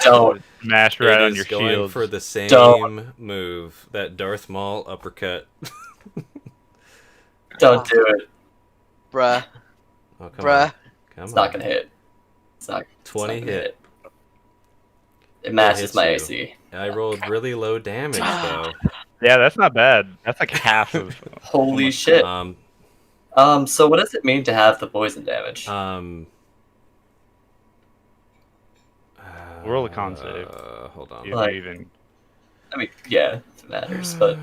[SPEAKER 6] Don't.
[SPEAKER 1] Smash right
[SPEAKER 2] It
[SPEAKER 1] on
[SPEAKER 2] is
[SPEAKER 1] your
[SPEAKER 2] going
[SPEAKER 1] shield.
[SPEAKER 2] for the same
[SPEAKER 6] Don't.
[SPEAKER 2] move, that Darth Maul uppercut.
[SPEAKER 6] Don't do it.
[SPEAKER 7] Bruh.
[SPEAKER 2] Oh, come
[SPEAKER 7] Bruh.
[SPEAKER 2] on. Come
[SPEAKER 6] It's
[SPEAKER 2] on.
[SPEAKER 6] not gonna hit. It's not.
[SPEAKER 2] 20
[SPEAKER 6] it's not gonna
[SPEAKER 2] hit.
[SPEAKER 6] It matches
[SPEAKER 2] hits
[SPEAKER 6] my
[SPEAKER 2] you.
[SPEAKER 6] AC.
[SPEAKER 2] I rolled really low damage, though.
[SPEAKER 1] Yeah, that's not bad. That's like half of.
[SPEAKER 6] Holy shit. So what does it mean to have the poison damage?
[SPEAKER 1] Roll a con save.
[SPEAKER 2] Hold on.
[SPEAKER 1] If
[SPEAKER 6] Like-
[SPEAKER 1] you even.
[SPEAKER 6] I mean, yeah, it matters, but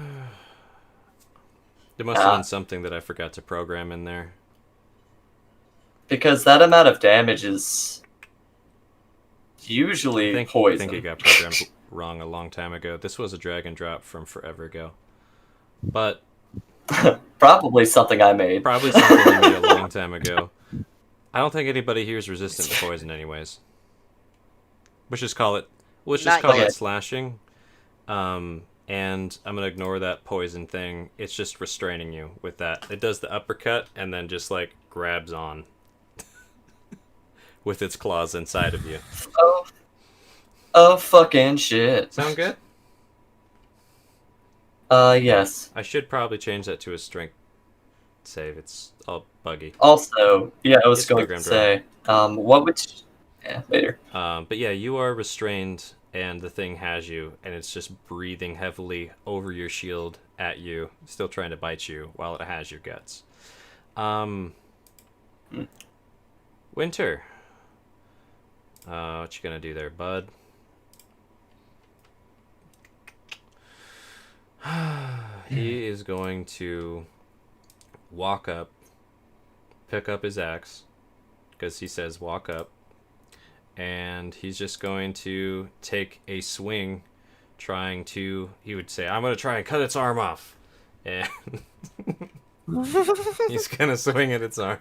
[SPEAKER 2] There must have been something that I forgot to program in there.
[SPEAKER 6] because that amount of damage is usually
[SPEAKER 2] I
[SPEAKER 6] poison.
[SPEAKER 2] think it got programmed wrong a long time ago. This was a drag and drop from forever ago. But
[SPEAKER 6] Probably something I made.
[SPEAKER 2] probably something you made a long time ago. I don't think anybody here is resistant to poison anyways. Let's just call it
[SPEAKER 7] Not yet.
[SPEAKER 2] slashing. And I'm gonna ignore that poison thing. It's just restraining you with that. It does the uppercut and then just like grabs on with its claws inside of you.
[SPEAKER 6] Oh fucking shit.
[SPEAKER 2] Sound good?
[SPEAKER 6] Yes.
[SPEAKER 2] I should probably change that to a strength save. It's all buggy.
[SPEAKER 6] Also, yeah, I was
[SPEAKER 2] It's
[SPEAKER 6] going
[SPEAKER 2] program
[SPEAKER 6] to say, what would yeah, later.
[SPEAKER 2] But yeah, you are restrained, and the thing has you, and it's just breathing heavily over your shield at you, still trying to bite you while it has your guts. Winter. What you gonna do there, bud? He is going to walk up, pick up his axe, because he says walk up, and he's just going to take a swing, trying to, he would say, I'm going to try and cut its arm off. And he's going to swing at its arm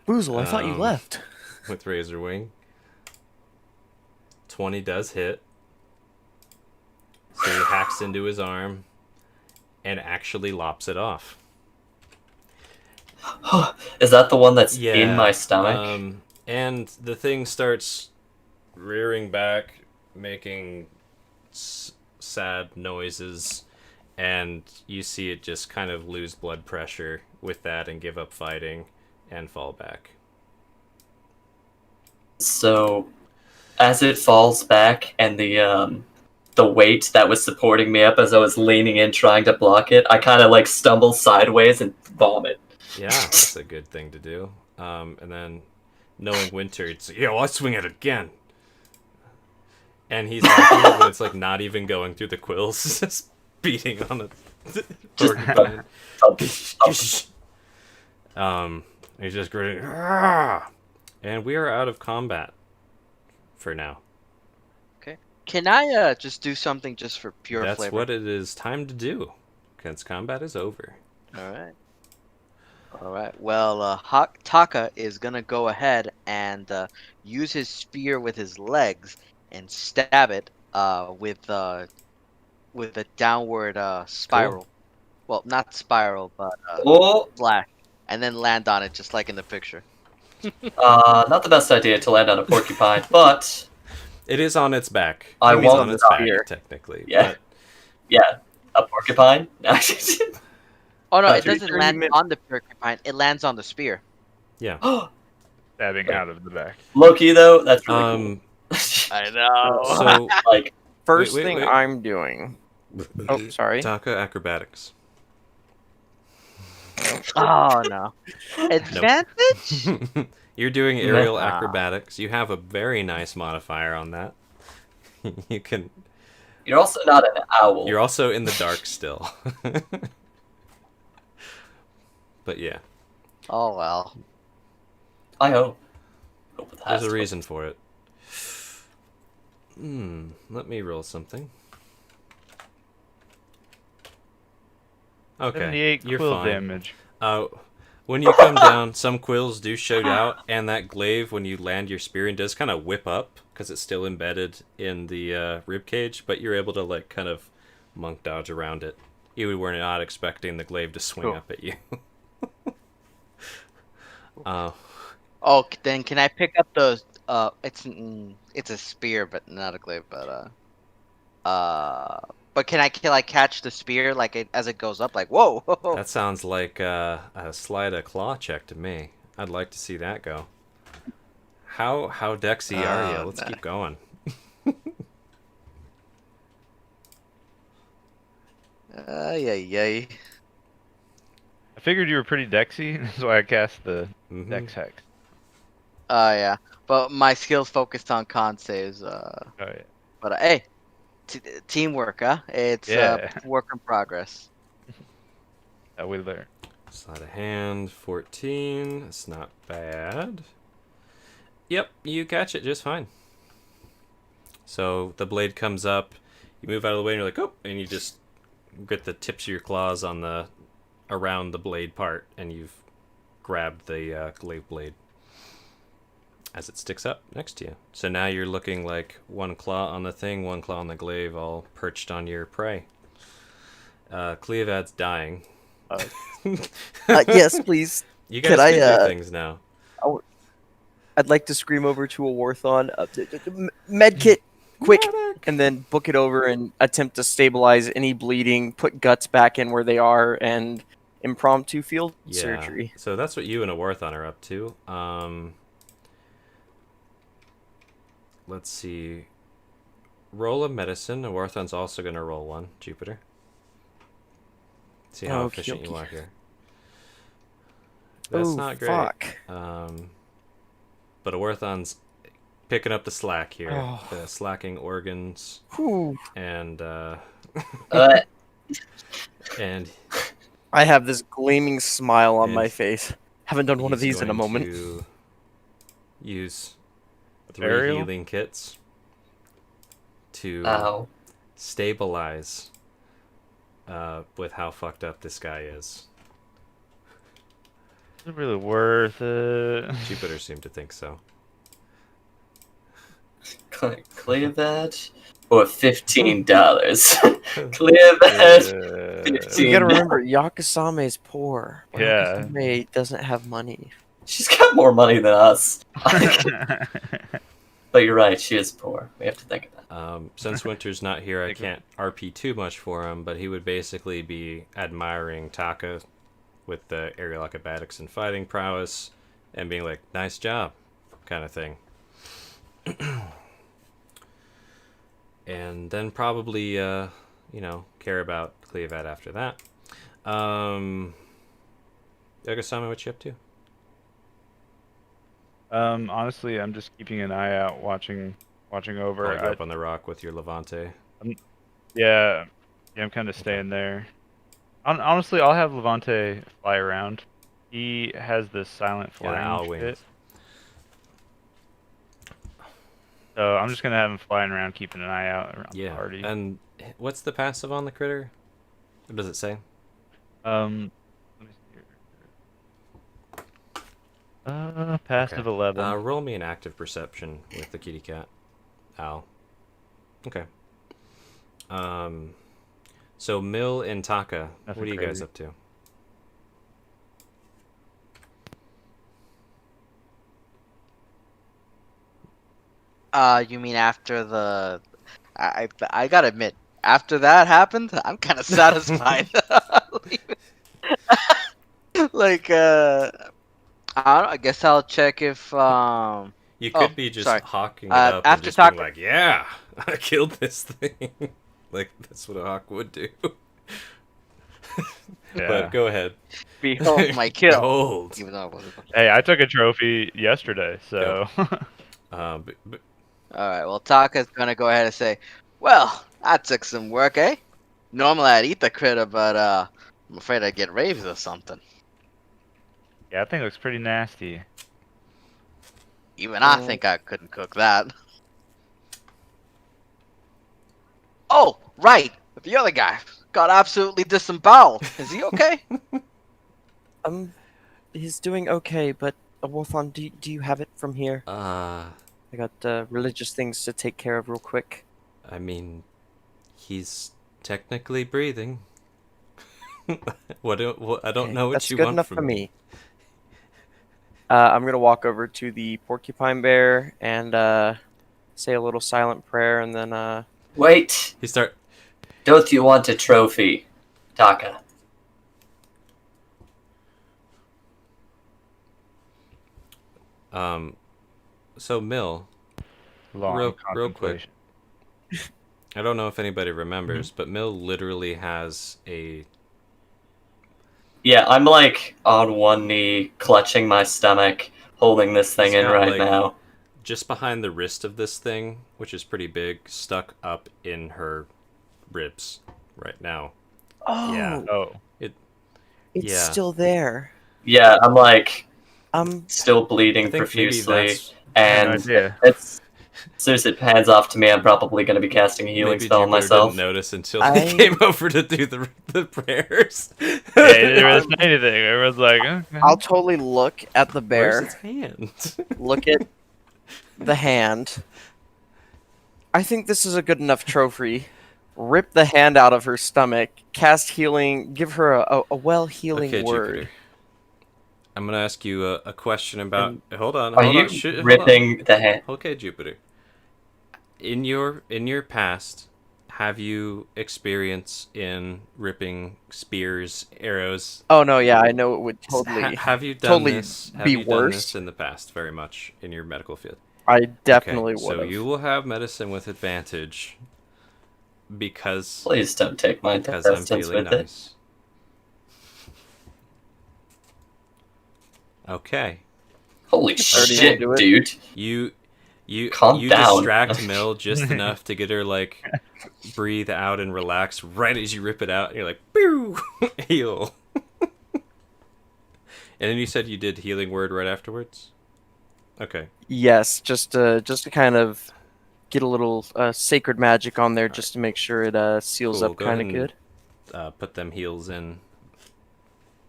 [SPEAKER 9] Boozle, I thought you
[SPEAKER 2] Um,
[SPEAKER 9] left.
[SPEAKER 2] with Razor Wing. 20 does hit. So he hacks into his arm and actually lops it off.
[SPEAKER 6] Is that the one that's
[SPEAKER 2] Yeah,
[SPEAKER 6] in my stomach?
[SPEAKER 2] And the thing starts rearing back, making sad noises, and you see it just kind of lose blood pressure with that and give up fighting and fall back.
[SPEAKER 6] So, as it falls back and the weight that was supporting me up as I was leaning in trying to block it, I kind of like stumble sideways and vomit.
[SPEAKER 2] Yeah, that's a good thing to do. And then, knowing Winter, it's like, I'll swing it again. And he's hacking it when it's like not even going through the quills, just beating on it.
[SPEAKER 6] Just
[SPEAKER 2] He's just grinning. "Ah!" And we are out of combat for now.
[SPEAKER 7] Can I just do something just for pure
[SPEAKER 2] That's
[SPEAKER 7] flavor?
[SPEAKER 2] what it is time to do. Since combat is over.
[SPEAKER 7] All right. All right. Well, Taka is gonna go ahead and use his spear with his legs and stab it with a downward spiral. Well, not spiral, but
[SPEAKER 6] Oh,
[SPEAKER 7] slash, and then land on it just like in the picture.
[SPEAKER 6] not the best idea to land on a porcupine, but
[SPEAKER 2] It is on its back.
[SPEAKER 6] I
[SPEAKER 2] It is
[SPEAKER 6] won't
[SPEAKER 2] on its
[SPEAKER 6] stop
[SPEAKER 2] back,
[SPEAKER 9] here.
[SPEAKER 2] technically.
[SPEAKER 6] Yeah. yeah, a porcupine.
[SPEAKER 7] Oh no, it
[SPEAKER 9] Sure,
[SPEAKER 7] doesn't
[SPEAKER 9] you
[SPEAKER 7] land
[SPEAKER 9] meant-
[SPEAKER 7] on the porcupine. It lands on the spear.
[SPEAKER 2] Yeah.
[SPEAKER 1] Stabbing out of the back.
[SPEAKER 6] Loki though, that's really cool.
[SPEAKER 7] I know.
[SPEAKER 2] So,
[SPEAKER 6] Like,
[SPEAKER 9] First
[SPEAKER 2] wait,
[SPEAKER 9] thing
[SPEAKER 2] wait.
[SPEAKER 9] I'm doing. Oh, sorry.
[SPEAKER 2] Taka acrobatics.
[SPEAKER 7] Oh no. Advantage?
[SPEAKER 2] You're doing aerial
[SPEAKER 7] Nah.
[SPEAKER 2] acrobatics. You have a very nice modifier on that. You can.
[SPEAKER 6] you're also not an owl.
[SPEAKER 2] You're also in the dark still. But yeah,
[SPEAKER 7] Oh well.
[SPEAKER 6] I hope. Hope it has
[SPEAKER 2] there's a
[SPEAKER 6] to.
[SPEAKER 2] reason for it. Let me roll something. Okay,
[SPEAKER 1] 78
[SPEAKER 2] you're
[SPEAKER 1] quill
[SPEAKER 2] fine.
[SPEAKER 1] damage.
[SPEAKER 2] When you come down, some quills do shoot out, and that glaive, when you land your spear, and does kind of whip up because it's still embedded in the rib cage, but you're able to like kind of monk dodge around it. You were not expecting the glaive to swing
[SPEAKER 1] Cool.
[SPEAKER 2] up at you.
[SPEAKER 7] Oh, then can I pick up the it's a spear, but not a glaive, but can I like catch the spear like as it goes up? Like whoa!
[SPEAKER 2] That sounds like a slide a claw check to me. I'd like to see that go. How dexy are you? Let's
[SPEAKER 7] no.
[SPEAKER 2] keep going.
[SPEAKER 7] Yay.
[SPEAKER 1] I figured you were pretty dexy, that's why I cast the
[SPEAKER 2] Mhm.
[SPEAKER 1] dex hex.
[SPEAKER 7] Yeah, but my skills focused on con saves.
[SPEAKER 1] Oh yeah.
[SPEAKER 7] But hey, teamwork, huh? It's
[SPEAKER 1] Yeah.
[SPEAKER 7] work in progress.
[SPEAKER 1] That we learn.
[SPEAKER 2] Sleight of hand, 14. It's not bad. Yep, you catch it just fine. So the blade comes up, you move out of the way, and you're like, oh, and you just get the tips of your claws on the around the blade part, and you've grabbed the glaive blade as it sticks up next to you. So now you're looking like one claw on the thing, one claw on the glaive, all perched on your prey. Cleovad's dying.
[SPEAKER 9] Yes, please.
[SPEAKER 2] You guys
[SPEAKER 9] Could I,
[SPEAKER 2] can do things now.
[SPEAKER 9] I'd like to scream over to a Warthon, medkit, quick, and then book it over and attempt to stabilize any bleeding, put guts back in where they are, and impromptu field surgery.
[SPEAKER 2] So that's what you and a Warthon are up to. Let's see. Roll a medicine. A Warthon's also going to roll one. Jupiter. See how
[SPEAKER 9] Okey
[SPEAKER 2] efficient you
[SPEAKER 9] dokey.
[SPEAKER 2] are here. That's
[SPEAKER 9] Oh,
[SPEAKER 2] not great.
[SPEAKER 9] fuck.
[SPEAKER 2] But a Warthon's picking up the slack here.
[SPEAKER 9] Oh.
[SPEAKER 2] The slacking organs
[SPEAKER 9] Whew.
[SPEAKER 2] and
[SPEAKER 6] Uh,
[SPEAKER 2] and
[SPEAKER 9] I have this gleaming smile on
[SPEAKER 2] And
[SPEAKER 9] my face. Haven't done one of
[SPEAKER 2] he's
[SPEAKER 9] these in a
[SPEAKER 2] going
[SPEAKER 9] moment.
[SPEAKER 2] to use 3
[SPEAKER 1] Burial?
[SPEAKER 2] healing kits to
[SPEAKER 6] ow.
[SPEAKER 2] stabilize with how fucked up this guy is.
[SPEAKER 1] Is it really worth it?
[SPEAKER 2] Jupiter seemed to think so.
[SPEAKER 6] Clear that or $15. Clear that.
[SPEAKER 1] Uh,
[SPEAKER 6] 15.
[SPEAKER 9] You gotta remember, Yakasame is poor.
[SPEAKER 1] Yeah.
[SPEAKER 9] Yakasame doesn't have money.
[SPEAKER 6] She's got more money than us. But you're right, she is poor. We have to think of that.
[SPEAKER 2] Since Winter's not here, I
[SPEAKER 1] Thank you.
[SPEAKER 2] can't RP too much for him, but he would basically be admiring Taka with the aerial acrobatics and fighting prowess and being like, nice job, kind of thing. And then probably, care about Cleovad after that. Yagasame, what you up to?
[SPEAKER 1] Honestly, I'm just keeping an eye out, watching over.
[SPEAKER 2] Probably go up on the rock with your Levante.
[SPEAKER 1] Yeah, I'm kind of staying there. Honestly, I'll have Levante fly around He has the silent
[SPEAKER 2] Yeah,
[SPEAKER 1] flying
[SPEAKER 2] owl
[SPEAKER 1] shit.
[SPEAKER 2] wings.
[SPEAKER 1] So I'm just gonna have him flying around, keeping an eye out around the
[SPEAKER 2] Yeah.
[SPEAKER 1] party.
[SPEAKER 2] And what's the passive on the critter? What does it say?
[SPEAKER 1] Let me see here. Passive 11.
[SPEAKER 2] Roll me an active perception with the kitty cat. Owl. Okay. So Mill and Taka,
[SPEAKER 1] Nothing
[SPEAKER 2] what are you guys
[SPEAKER 1] crazy.
[SPEAKER 2] up to?
[SPEAKER 7] You mean after the? I gotta admit, after that happened, I'm kind of satisfied. Like, I don't know, I guess I'll check if
[SPEAKER 2] You
[SPEAKER 7] Oh,
[SPEAKER 2] could be just
[SPEAKER 7] sorry.
[SPEAKER 2] hawking it up and
[SPEAKER 7] After
[SPEAKER 2] just being
[SPEAKER 7] Taka-
[SPEAKER 2] like, yeah, I killed this thing. Like, that's what a hawk would do.
[SPEAKER 1] Yeah.
[SPEAKER 2] But go ahead.
[SPEAKER 7] behold my kill.
[SPEAKER 2] Behold.
[SPEAKER 7] Even though it wasn't.
[SPEAKER 1] Hey, I took a trophy yesterday, so
[SPEAKER 2] But
[SPEAKER 7] All right. Well, Taka's gonna go ahead and say, "Well, that took some work, eh? Normally I'd eat the critter, but I'm afraid I'd get rabies or something.
[SPEAKER 1] yeah, that thing looks pretty nasty.
[SPEAKER 7] Even I think I couldn't cook that." Oh, right. The other guy got absolutely disemboweled. Is he okay?
[SPEAKER 9] He's doing okay, but Wolfon, do you have it from here?
[SPEAKER 2] I
[SPEAKER 9] I got religious things to take care of real quick.
[SPEAKER 2] mean, he's technically breathing. I don't
[SPEAKER 9] Okay,
[SPEAKER 2] know what
[SPEAKER 9] that's
[SPEAKER 2] you
[SPEAKER 9] good
[SPEAKER 2] want
[SPEAKER 9] enough
[SPEAKER 2] from
[SPEAKER 9] for me. I'm gonna walk over to the porcupine bear and say a little silent prayer, and then
[SPEAKER 6] Wait,
[SPEAKER 2] He start.
[SPEAKER 6] don't you want a trophy, Taka?
[SPEAKER 2] So Mill,
[SPEAKER 1] Long
[SPEAKER 2] real quick.
[SPEAKER 1] contemplation.
[SPEAKER 2] I don't know if anybody remembers, but Mill literally has a.
[SPEAKER 6] Yeah, I'm like on one knee, clutching my stomach, holding this thing
[SPEAKER 2] He's
[SPEAKER 6] in
[SPEAKER 2] got,
[SPEAKER 6] right
[SPEAKER 2] like,
[SPEAKER 6] now.
[SPEAKER 2] just behind the wrist of this thing, which is pretty big, stuck up in her ribs right now.
[SPEAKER 9] oh,
[SPEAKER 2] Yeah.
[SPEAKER 1] Oh,
[SPEAKER 9] it's
[SPEAKER 2] yeah.
[SPEAKER 9] still there.
[SPEAKER 6] Yeah, I'm like
[SPEAKER 9] Um,
[SPEAKER 6] still
[SPEAKER 2] I
[SPEAKER 6] bleeding
[SPEAKER 2] think maybe
[SPEAKER 6] profusely,
[SPEAKER 2] that's
[SPEAKER 1] I had no
[SPEAKER 6] and
[SPEAKER 1] idea.
[SPEAKER 6] it's as soon as it pans off to me, I'm probably going to be casting a healing
[SPEAKER 2] maybe
[SPEAKER 6] spell on
[SPEAKER 2] Jupiter
[SPEAKER 6] myself.
[SPEAKER 2] didn't notice until
[SPEAKER 9] I-
[SPEAKER 2] he came over to do the prayers.
[SPEAKER 1] Yeah, they didn't say anything. Everyone's like, okay.
[SPEAKER 9] I'll totally look at the
[SPEAKER 2] Where's
[SPEAKER 9] bear.
[SPEAKER 2] his hand?
[SPEAKER 9] Look at the hand. I think this is a good enough trophy. Rip the hand out of her stomach, cast healing, give her a well healing
[SPEAKER 2] Okay,
[SPEAKER 9] word.
[SPEAKER 2] Jupiter. I'm gonna ask you a question about.
[SPEAKER 9] And-
[SPEAKER 2] Hold on.
[SPEAKER 6] Are
[SPEAKER 2] Hold
[SPEAKER 6] you
[SPEAKER 2] on. Hold on.
[SPEAKER 6] ripping the hand?
[SPEAKER 2] Okay, Jupiter. In your past, have you experience in ripping spears, arrows?
[SPEAKER 9] Oh no, yeah, I know it would totally.
[SPEAKER 2] Have you done
[SPEAKER 9] totally
[SPEAKER 2] this? Have
[SPEAKER 9] be
[SPEAKER 2] you done
[SPEAKER 9] worse.
[SPEAKER 2] this in the past? Very much in your medical field.
[SPEAKER 9] I definitely
[SPEAKER 2] Okay,
[SPEAKER 9] would
[SPEAKER 2] so
[SPEAKER 9] have.
[SPEAKER 2] you will have medicine with advantage because
[SPEAKER 6] Please don't take my
[SPEAKER 2] because I'm
[SPEAKER 6] intestines
[SPEAKER 2] feeling
[SPEAKER 6] with it.
[SPEAKER 2] nice. Okay.
[SPEAKER 6] Holy
[SPEAKER 9] Already
[SPEAKER 6] shit,
[SPEAKER 9] do it.
[SPEAKER 6] dude.
[SPEAKER 2] You
[SPEAKER 6] Calm
[SPEAKER 2] you
[SPEAKER 6] down.
[SPEAKER 2] distract Mill just enough to get her like breathe out and relax right as you rip it out and you're like pew heal. And then you said you did healing word right afterwards? Okay.
[SPEAKER 9] Yes, just to kind of get a little sacred magic on there, just to make sure it seals
[SPEAKER 2] Cool,
[SPEAKER 9] up
[SPEAKER 2] go
[SPEAKER 9] kind of
[SPEAKER 2] ahead
[SPEAKER 9] good.
[SPEAKER 2] and put them heals in.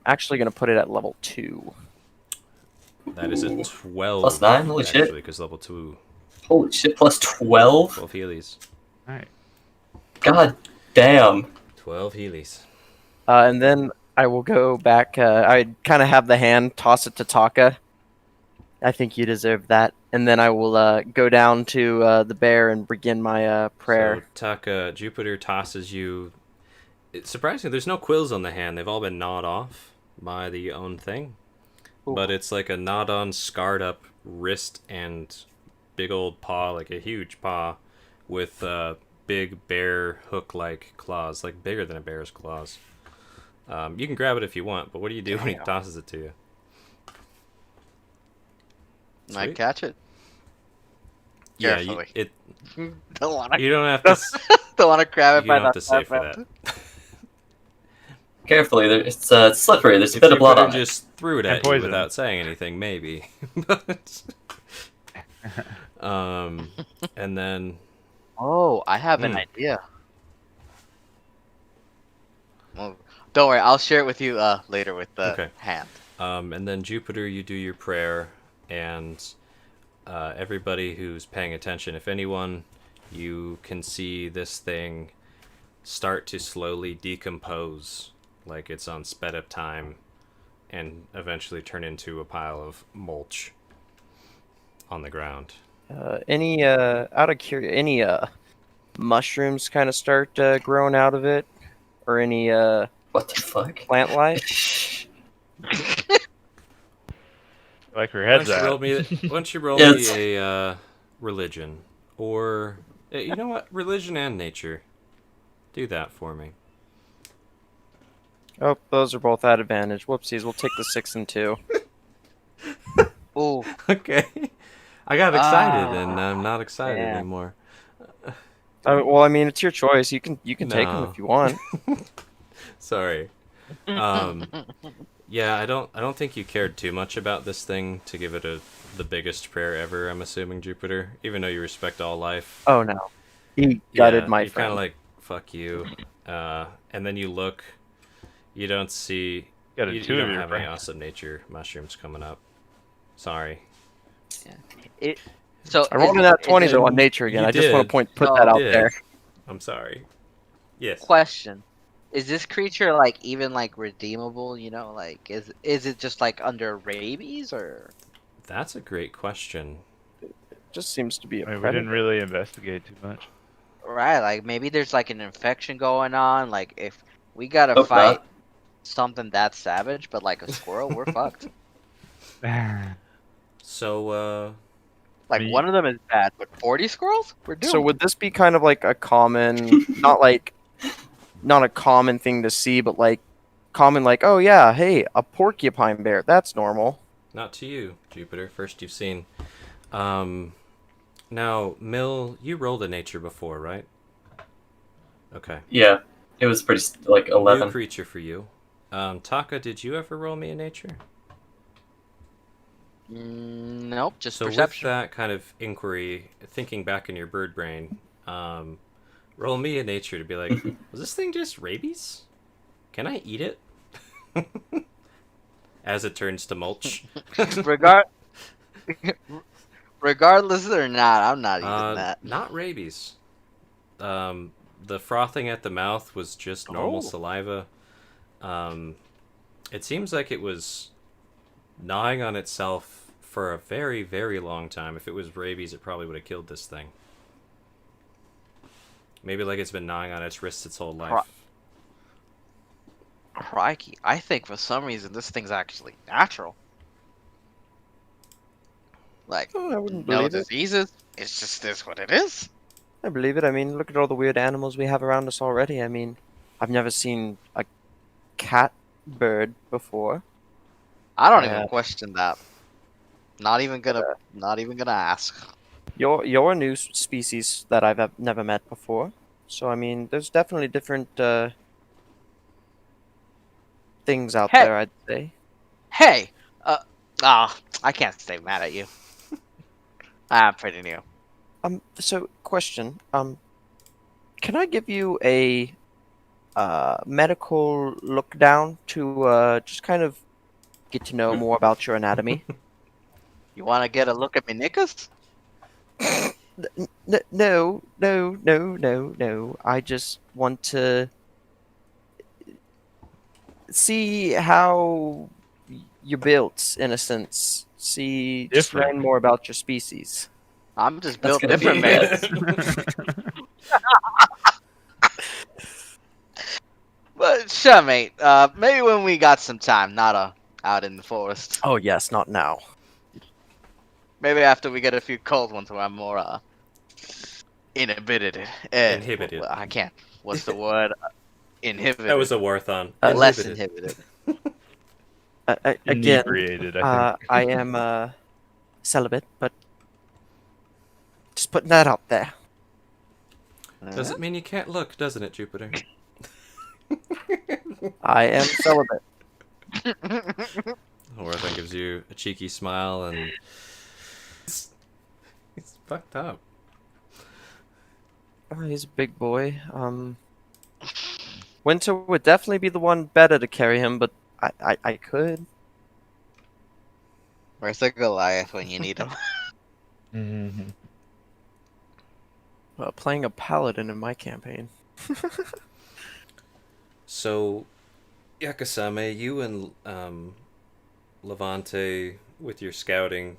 [SPEAKER 9] Actually, gonna put it at level 2.
[SPEAKER 2] That is a
[SPEAKER 6] Ooh.
[SPEAKER 2] 12
[SPEAKER 6] Plus 9? Holy shit.
[SPEAKER 2] actually, because level 2
[SPEAKER 6] Holy shit, plus 12?
[SPEAKER 2] 12 healies.
[SPEAKER 1] Alright.
[SPEAKER 6] God damn.
[SPEAKER 2] 12 healies.
[SPEAKER 9] And then I will go back. I kind of have the hand, toss it to Taka. I think you deserve that. And then I will go down to the bear and begin my prayer.
[SPEAKER 2] So Taka, Jupiter tosses you. Surprisingly, there's no quills on the hand. They've all been gnawed off by the own thing.
[SPEAKER 9] Ooh.
[SPEAKER 2] But it's like a gnawed on, scarred up wrist and big old paw, like a huge paw, with big bear hook-like claws, like bigger than a bear's claws. You can grab it if you want, but what do you do when he
[SPEAKER 9] Damn.
[SPEAKER 2] tosses it to you?
[SPEAKER 7] I
[SPEAKER 2] Sweet.
[SPEAKER 7] catch it.
[SPEAKER 2] Yeah,
[SPEAKER 7] Carefully. Don't wanna
[SPEAKER 2] you don't have to.
[SPEAKER 7] don't wanna grab it
[SPEAKER 2] You
[SPEAKER 7] by
[SPEAKER 2] don't have
[SPEAKER 7] the
[SPEAKER 2] to say for
[SPEAKER 7] top
[SPEAKER 2] that.
[SPEAKER 6] Carefully, it's slippery. There's a
[SPEAKER 2] If
[SPEAKER 6] bit of blood
[SPEAKER 2] Jupiter
[SPEAKER 6] on it.
[SPEAKER 2] just threw it
[SPEAKER 1] And
[SPEAKER 2] at you
[SPEAKER 1] poison.
[SPEAKER 2] without saying anything, maybe. But and then
[SPEAKER 7] Oh, I have an
[SPEAKER 2] Hmm.
[SPEAKER 7] idea. Well, don't worry, I'll share it with you later with the
[SPEAKER 2] Okay.
[SPEAKER 7] hand.
[SPEAKER 2] and then Jupiter, you do your prayer, and everybody who's paying attention, if anyone, you can see this thing start to slowly decompose, like it's on sped up time, and eventually turn into a pile of mulch on the ground.
[SPEAKER 9] Any out of curiosity, any mushrooms kind of start growing out of it, or any
[SPEAKER 6] What the fuck?
[SPEAKER 9] plant life?
[SPEAKER 1] Like her
[SPEAKER 2] Why
[SPEAKER 1] head's
[SPEAKER 2] don't you
[SPEAKER 1] at.
[SPEAKER 2] roll me? Why don't you roll
[SPEAKER 6] Yeah,
[SPEAKER 2] me
[SPEAKER 6] it's-
[SPEAKER 2] a religion, or you know what, religion and nature. Do that for me.
[SPEAKER 9] Oh, those are both at advantage. Whoopsies. We'll take the 6 and 2.
[SPEAKER 7] Ooh,
[SPEAKER 2] Okay. I got excited, and I'm not excited
[SPEAKER 7] man.
[SPEAKER 2] anymore.
[SPEAKER 9] Well, I mean, it's your choice. You can take them
[SPEAKER 2] No.
[SPEAKER 9] if you want.
[SPEAKER 2] Sorry. Yeah, I don't think you cared too much about this thing to give it the biggest prayer ever. I'm assuming, Jupiter, even though you respect all life.
[SPEAKER 9] Oh no, he gutted
[SPEAKER 2] Yeah,
[SPEAKER 9] my
[SPEAKER 2] you're kind
[SPEAKER 9] friend.
[SPEAKER 2] of like, fuck you. And then you look. You don't see.
[SPEAKER 1] Got a
[SPEAKER 2] You
[SPEAKER 1] two of
[SPEAKER 2] don't
[SPEAKER 1] your
[SPEAKER 2] have any
[SPEAKER 1] friends.
[SPEAKER 2] awesome nature mushrooms coming up. Sorry.
[SPEAKER 7] so
[SPEAKER 9] I rolled
[SPEAKER 7] is-
[SPEAKER 9] in that
[SPEAKER 7] is
[SPEAKER 9] 20
[SPEAKER 7] it-
[SPEAKER 9] though on nature again.
[SPEAKER 2] You
[SPEAKER 9] I just want
[SPEAKER 2] did.
[SPEAKER 9] to put
[SPEAKER 7] No,
[SPEAKER 9] that
[SPEAKER 7] you
[SPEAKER 9] out
[SPEAKER 2] did.
[SPEAKER 9] there.
[SPEAKER 2] I'm sorry. Yes.
[SPEAKER 7] Question: is this creature like even like redeemable? You know, like is it just like under rabies or?
[SPEAKER 2] That's a great question.
[SPEAKER 9] Just seems to be a
[SPEAKER 1] I mean, we
[SPEAKER 9] predator.
[SPEAKER 1] didn't really investigate too much.
[SPEAKER 7] Right, like maybe there's like an infection going on. Like if we gotta
[SPEAKER 6] Hope
[SPEAKER 7] fight
[SPEAKER 6] not.
[SPEAKER 7] something that savage, but like a squirrel, we're fucked.
[SPEAKER 2] So,
[SPEAKER 7] Like
[SPEAKER 1] Me-
[SPEAKER 7] one of them is bad, but 40 squirrels, we're doomed.
[SPEAKER 9] So would this be kind of like a common, not a common thing to see, but like common, like, oh yeah, hey, a porcupine bear, that's normal.
[SPEAKER 2] not to you, Jupiter. First you've seen. Now, Mill, you rolled a nature before, right? Okay.
[SPEAKER 6] Yeah, it was pretty like
[SPEAKER 2] New
[SPEAKER 6] 11.
[SPEAKER 2] creature for you. Taka, did you ever roll me a nature?
[SPEAKER 7] Nope, just
[SPEAKER 2] So with
[SPEAKER 7] perception.
[SPEAKER 2] that kind of inquiry, thinking back in your bird brain, roll me a nature to be like, was this thing just rabies? Can I eat it? As it turns to mulch.
[SPEAKER 7] Regardless or not, I'm not eating that.
[SPEAKER 2] Not rabies. The frothing at the mouth was just normal
[SPEAKER 7] Oh.
[SPEAKER 2] saliva. It seems like it was gnawing on itself for a very, very long time. If it was rabies, it probably would have killed this thing. Maybe like it's been gnawing on its wrists its whole life.
[SPEAKER 7] Crikey, I think for some reason this thing's actually natural. Like,
[SPEAKER 9] Oh, I wouldn't
[SPEAKER 7] no
[SPEAKER 9] believe it.
[SPEAKER 7] diseases, it's just this what it is.
[SPEAKER 9] I believe it. I mean, look at all the weird animals we have around us already. I mean, I've never seen a cat bird before.
[SPEAKER 7] I don't
[SPEAKER 9] Yeah.
[SPEAKER 7] even question that. Not even gonna ask.
[SPEAKER 9] You're a new species that I've never met before. So I mean, there's definitely different things out
[SPEAKER 7] Hey.
[SPEAKER 9] there. I'd say.
[SPEAKER 7] Hey, I can't stay mad at you. I'm pretty new.
[SPEAKER 9] So question. Can I give you a medical look down to just kind of get to know more about your anatomy?
[SPEAKER 7] You want to get a look at me knickers?
[SPEAKER 9] No. I just want to see how you're built, in a sense. See, just
[SPEAKER 1] Different.
[SPEAKER 9] learn more about your species.
[SPEAKER 7] I'm just
[SPEAKER 6] That's
[SPEAKER 7] built
[SPEAKER 6] gonna
[SPEAKER 7] different,
[SPEAKER 6] be
[SPEAKER 7] man. But sure, mate. Maybe when we got some time, not out in the forest.
[SPEAKER 9] Oh yes, not now.
[SPEAKER 7] Maybe after we get a few cold ones where I'm more inhibited.
[SPEAKER 2] Inhibited.
[SPEAKER 7] I can't. What's the word? Inhibited.
[SPEAKER 2] That was a warthon.
[SPEAKER 7] less
[SPEAKER 2] Inhibited.
[SPEAKER 7] inhibited.
[SPEAKER 9] Again,
[SPEAKER 1] Inebriated, I think.
[SPEAKER 9] I am celibate, but just putting that out there.
[SPEAKER 2] Does it mean you can't look, doesn't it, Jupiter?
[SPEAKER 9] I am celibate.
[SPEAKER 2] Orthan gives you a cheeky smile and he's fucked up.
[SPEAKER 9] Oh, he's a big boy. Winter would definitely be the one better to carry him, but I could.
[SPEAKER 7] Where's the Goliath when you need him?
[SPEAKER 1] Mhm.
[SPEAKER 9] Playing a paladin in my campaign.
[SPEAKER 2] So, Yakasame, you and Levante, with your scouting,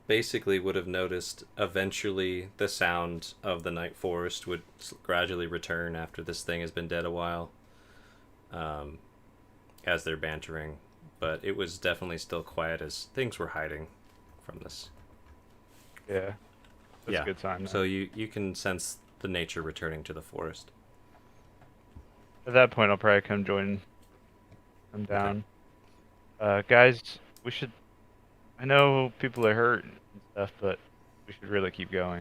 [SPEAKER 2] basically would have noticed eventually the sound of the night forest would gradually return after this thing has been dead a while, as they're bantering. But it was definitely still quiet as things were hiding from this.
[SPEAKER 1] Yeah. That's
[SPEAKER 2] Yeah.
[SPEAKER 1] a good sign.
[SPEAKER 2] So you can sense the nature returning to the forest.
[SPEAKER 1] At that point, I'll probably come join them down. Guys, we should. I know people are hurt and stuff, but we should really keep going.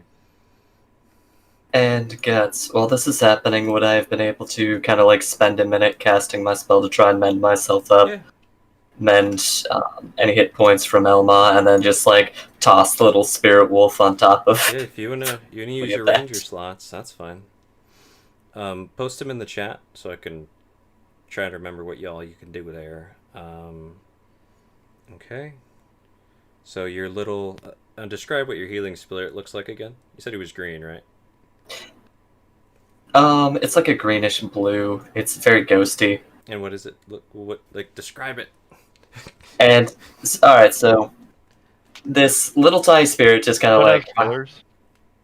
[SPEAKER 6] And Gets, while this is happening, would I have been able to kind of like spend a minute casting my spell to try and mend myself up?
[SPEAKER 2] Yeah.
[SPEAKER 6] Mend any hit points from Elma, and then just like toss the little spirit wolf on top of.
[SPEAKER 2] Yeah, if you wanna use
[SPEAKER 6] Look
[SPEAKER 2] your
[SPEAKER 6] at that.
[SPEAKER 2] ranger slots, that's fine. Post them in the chat so I can try to remember what you can do there. Okay. So your little describe what your healing spirit looks like again. You said it was green, right?
[SPEAKER 6] It's like a greenish blue. It's very ghosty.
[SPEAKER 2] And what is it? Look, what describe it?
[SPEAKER 6] And all right, so this little tiny spirit just kind of
[SPEAKER 1] What
[SPEAKER 6] like
[SPEAKER 1] have colors?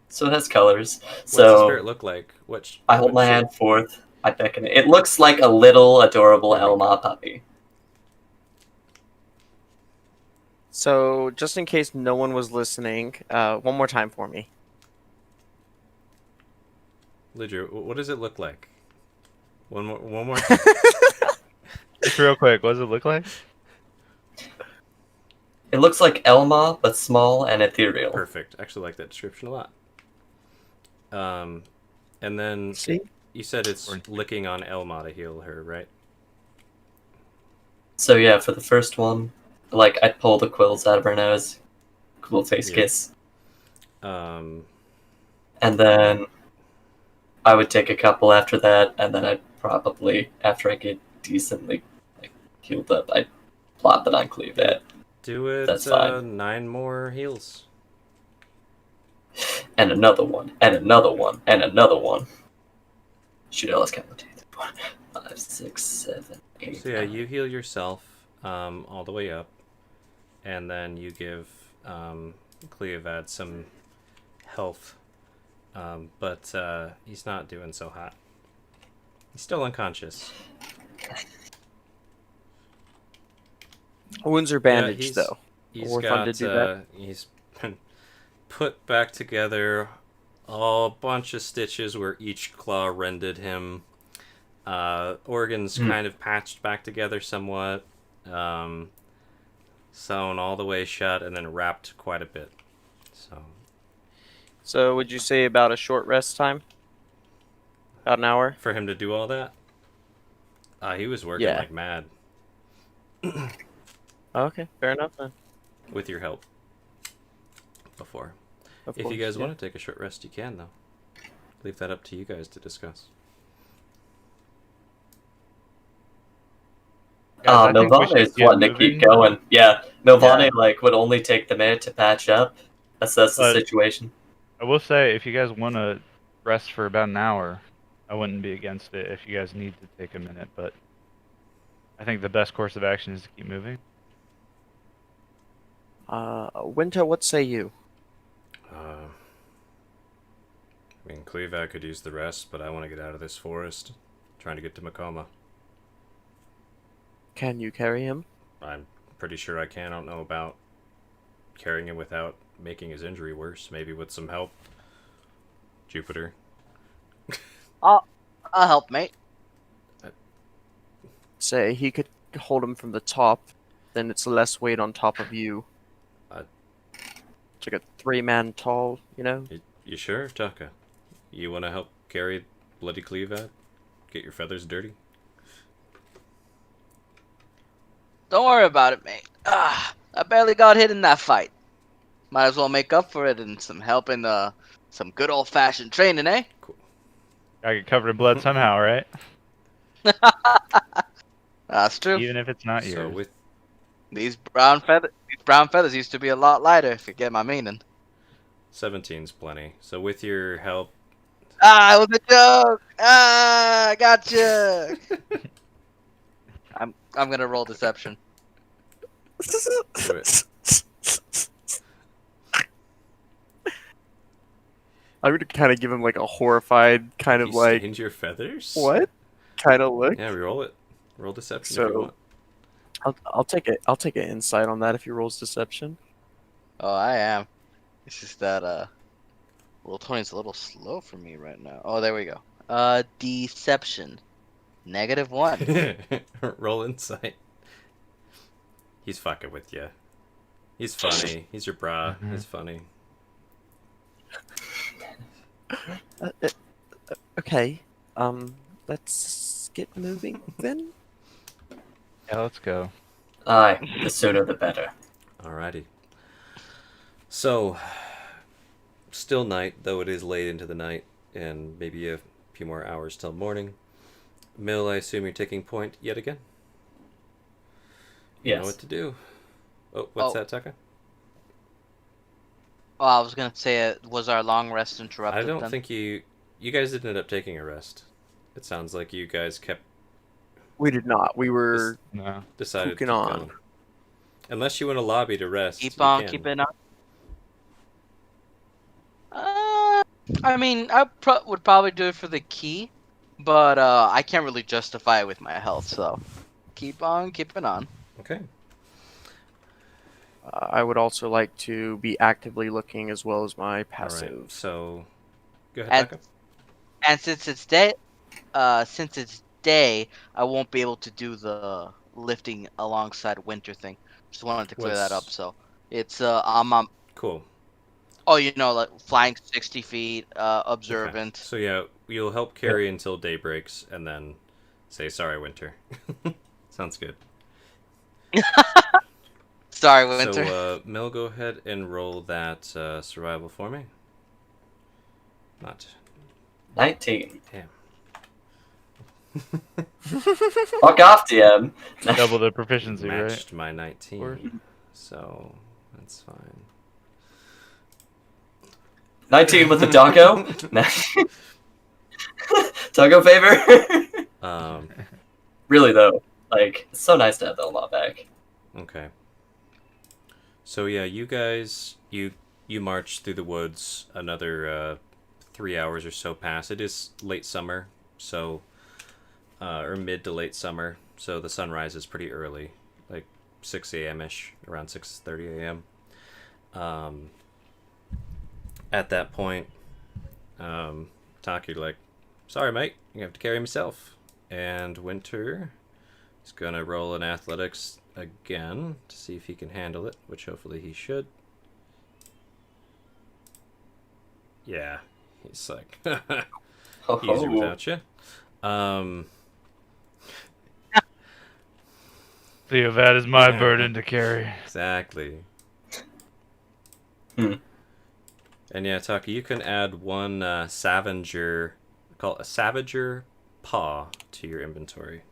[SPEAKER 6] so it has colors.
[SPEAKER 2] What's the
[SPEAKER 6] So
[SPEAKER 2] spirit look like?
[SPEAKER 6] I hold my hand forth. I beckon it. It looks like a little adorable Elma puppy.
[SPEAKER 9] So, just in case no one was listening, one more time for me.
[SPEAKER 2] Lidger, what does it look like? One more time.
[SPEAKER 1] Just real quick, what does it look like?
[SPEAKER 6] It looks like Elma, but small and ethereal.
[SPEAKER 2] Perfect. I actually like that description a lot. And then
[SPEAKER 9] See?
[SPEAKER 2] you said it's licking on Elma to heal her, right?
[SPEAKER 6] So yeah, for the first one, like I'd pull the quills out of her nose, cool face
[SPEAKER 2] Yeah.
[SPEAKER 6] kiss,
[SPEAKER 2] Um,
[SPEAKER 6] and then I would take a couple after that, and then I'd probably, after I get decently like healed up, I'd plop it on Cleavet.
[SPEAKER 2] do it.
[SPEAKER 6] That's fine.
[SPEAKER 2] 9 more heals.
[SPEAKER 6] And another one, and another one, and another one. Shoot, let's count the 5, 6, 7, 8.
[SPEAKER 2] So yeah, you heal yourself all the way up, and then you give Cleovad some health, but he's not doing so hot. He's still unconscious.
[SPEAKER 9] Wounds are bandaged, though.
[SPEAKER 2] He's
[SPEAKER 9] Or fun
[SPEAKER 2] got
[SPEAKER 9] to do that.
[SPEAKER 2] he's been put back together, a bunch of stitches where each claw rended him. Organs kind of patched back together somewhat, sewn all the way shut, and then wrapped quite a bit.
[SPEAKER 9] So, would you say about a short rest time? About an hour?
[SPEAKER 2] For him to do all that, he was working
[SPEAKER 9] Yeah.
[SPEAKER 2] like mad
[SPEAKER 9] Okay, fair enough then.
[SPEAKER 2] with your help before.
[SPEAKER 9] Of
[SPEAKER 2] If
[SPEAKER 9] course,
[SPEAKER 2] you guys
[SPEAKER 9] yeah.
[SPEAKER 2] want to take a short rest, you can, though. Leave that up to you guys to discuss.
[SPEAKER 1] Guys, I think we
[SPEAKER 6] Milvana
[SPEAKER 1] should
[SPEAKER 6] is
[SPEAKER 1] get
[SPEAKER 6] wanting to
[SPEAKER 1] moving.
[SPEAKER 6] keep going. Yeah, Milvana like would only take the minute to patch up. That's the
[SPEAKER 1] But-
[SPEAKER 6] situation.
[SPEAKER 1] I will say, if you guys want to rest for about an hour, I wouldn't be against it if you guys need to take a minute, but I think the best course of action is to keep moving.
[SPEAKER 9] Winter, what say you?
[SPEAKER 2] I mean, Cleavat could use the rest, but I want to get out of this forest. Trying to get to Makoma.
[SPEAKER 9] Can you carry him?
[SPEAKER 2] I'm pretty sure I can. I don't know about carrying him without making his injury worse. Maybe with some help. Jupiter.
[SPEAKER 7] I'll help, mate.
[SPEAKER 9] Say he could hold him from the top, then it's less weight on top of you.
[SPEAKER 2] Uh,
[SPEAKER 9] It's like a 3-man tall, you know?
[SPEAKER 2] You sure, Taka? You want to help carry bloody Cleavat? Get your feathers dirty?
[SPEAKER 7] Don't worry about it, mate. I barely got hit in that fight. Might as well make up for it in some help in some good old-fashioned training, eh?
[SPEAKER 10] Gotta get covered in blood somehow, right?
[SPEAKER 7] That's true.
[SPEAKER 10] Even if it's not
[SPEAKER 2] So
[SPEAKER 10] yours.
[SPEAKER 2] with
[SPEAKER 7] These brown feathers used to be a lot lighter, if you get my meaning.
[SPEAKER 2] 17's plenty. So with your help,
[SPEAKER 7] Ah, it was a joke. Ah, I gotcha. I'm gonna roll deception.
[SPEAKER 2] do it.
[SPEAKER 9] I would kind of give him like a horrified kind of
[SPEAKER 2] You
[SPEAKER 9] like
[SPEAKER 2] stained your feathers?
[SPEAKER 9] what kind of look.
[SPEAKER 2] Yeah, roll it. Roll deception if
[SPEAKER 9] So-
[SPEAKER 2] you want.
[SPEAKER 9] I'll take it. I'll take an insight on that if he rolls deception.
[SPEAKER 7] Oh, I am. It's just that little 20's a little slow for me right now. Oh, there we go. Deception. -1.
[SPEAKER 2] Roll insight. He's fucking with you. He's funny. He's your bra. He's funny.
[SPEAKER 9] Okay. Let's get moving then.
[SPEAKER 10] Yeah, let's go.
[SPEAKER 6] Aye, the sooner the better.
[SPEAKER 2] Alrighty. So, still night, though it is late into the night, and maybe a few more hours till morning. Mill, I assume you're taking point yet again? You know
[SPEAKER 6] Yes.
[SPEAKER 2] what to do. Oh, what's
[SPEAKER 7] Oh.
[SPEAKER 2] that, Taka?
[SPEAKER 7] Oh, I was gonna say, was our long rest
[SPEAKER 2] I
[SPEAKER 7] interrupted?
[SPEAKER 2] don't
[SPEAKER 7] then?
[SPEAKER 2] think you guys didn't end up taking a rest. It sounds like you guys kept
[SPEAKER 9] We did not. We were.
[SPEAKER 10] No.
[SPEAKER 2] decided to
[SPEAKER 9] Cooking
[SPEAKER 2] keep
[SPEAKER 9] on.
[SPEAKER 2] going. Unless you want to lobby to rest.
[SPEAKER 7] Keep
[SPEAKER 2] you
[SPEAKER 7] on
[SPEAKER 2] can.
[SPEAKER 7] keeping on. I mean, I would probably do it for the key, but I can't really justify it with my health, so keep on keeping on.
[SPEAKER 2] Okay.
[SPEAKER 9] I would also like to be actively looking as well as my
[SPEAKER 2] All right.
[SPEAKER 9] passive.
[SPEAKER 2] So, go ahead,
[SPEAKER 7] And,
[SPEAKER 2] Taka.
[SPEAKER 7] and since it's day, I won't be able to do the lifting alongside winter thing. Just wanted to clear that up.
[SPEAKER 2] What's-
[SPEAKER 7] So it's I'm
[SPEAKER 2] Cool.
[SPEAKER 7] oh, you know, like flying 60 feet,
[SPEAKER 2] Okay.
[SPEAKER 7] observant.
[SPEAKER 2] So yeah, you'll help carry until day breaks, and then say sorry, Winter. Sounds good.
[SPEAKER 7] Sorry, winter.
[SPEAKER 2] So, Mel, go ahead and roll that survival for me. Not
[SPEAKER 6] 19.
[SPEAKER 2] damn.
[SPEAKER 6] Fuck off, DM.
[SPEAKER 10] Double the proficiency, right?
[SPEAKER 2] Matched my 19,
[SPEAKER 10] Or-
[SPEAKER 2] so that's fine.
[SPEAKER 6] 19 with the doggo. Doggo favor. Really though, like it's so nice to have the lot back.
[SPEAKER 2] Okay. So yeah, you guys, you march through the woods. Another 3 hours or so pass. It is late summer, so or mid to late summer, so the sun rises pretty early, like 6 a.m. ish, around 6:30 a.m. At that point, Taki like, sorry mate, you have to carry myself, and Winter is gonna roll an athletics again to see if he can handle it, which hopefully he should. Yeah, he's like easier without you.
[SPEAKER 10] Theovad is my
[SPEAKER 2] Yeah.
[SPEAKER 10] burden to carry.
[SPEAKER 2] Exactly.
[SPEAKER 6] Hmm.
[SPEAKER 2] And yeah, Taki, you can add one Savager, call it a Savager paw to your inventory.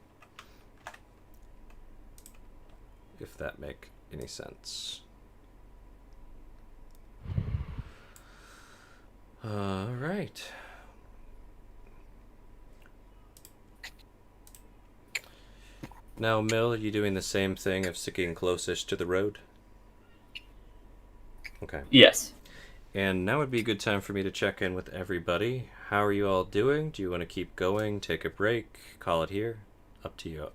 [SPEAKER 2] If that make any sense. Alright. Now, Mill, are you doing the same thing of sticking closest to the road? Okay.
[SPEAKER 6] Yes.
[SPEAKER 2] And now would be a good time for me to check in with everybody. How are you all doing? Do you want to keep going, take a break, call it here? Up to you.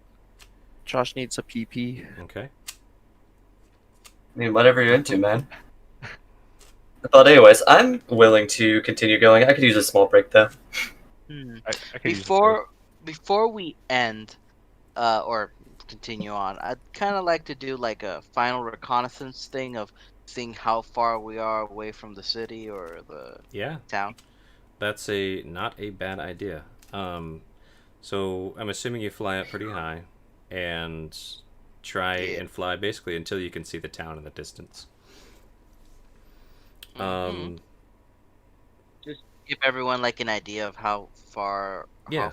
[SPEAKER 9] Josh needs a PP.
[SPEAKER 2] Okay.
[SPEAKER 6] I mean, whatever you're into, man. But anyways, I'm willing to continue going. I could use a small break though.
[SPEAKER 10] I could use a
[SPEAKER 7] Before we end, or continue on, I'd kind of like to do like a final reconnaissance thing of seeing how far we are away from the city or the
[SPEAKER 2] Yeah,
[SPEAKER 7] town.
[SPEAKER 2] that's not a bad idea. So I'm assuming you fly up pretty high, and try
[SPEAKER 7] Yeah.
[SPEAKER 2] and fly basically until you can see the town in the distance.
[SPEAKER 7] Just give everyone like an idea of how far
[SPEAKER 2] Yeah.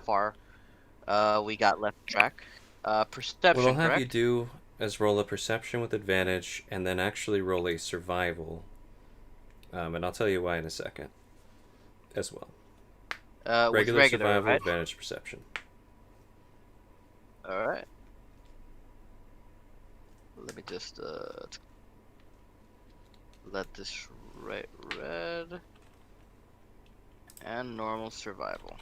[SPEAKER 7] we got left track.
[SPEAKER 2] What
[SPEAKER 7] Perception,
[SPEAKER 2] I'll have you
[SPEAKER 7] correct?
[SPEAKER 2] do is roll a perception with advantage, and then actually roll a survival. And I'll tell you why in a second, as well.
[SPEAKER 7] With
[SPEAKER 2] Regular
[SPEAKER 7] regular,
[SPEAKER 2] survival,
[SPEAKER 7] right?
[SPEAKER 2] advantage, perception.
[SPEAKER 7] All right. Let me just let this red and normal survival.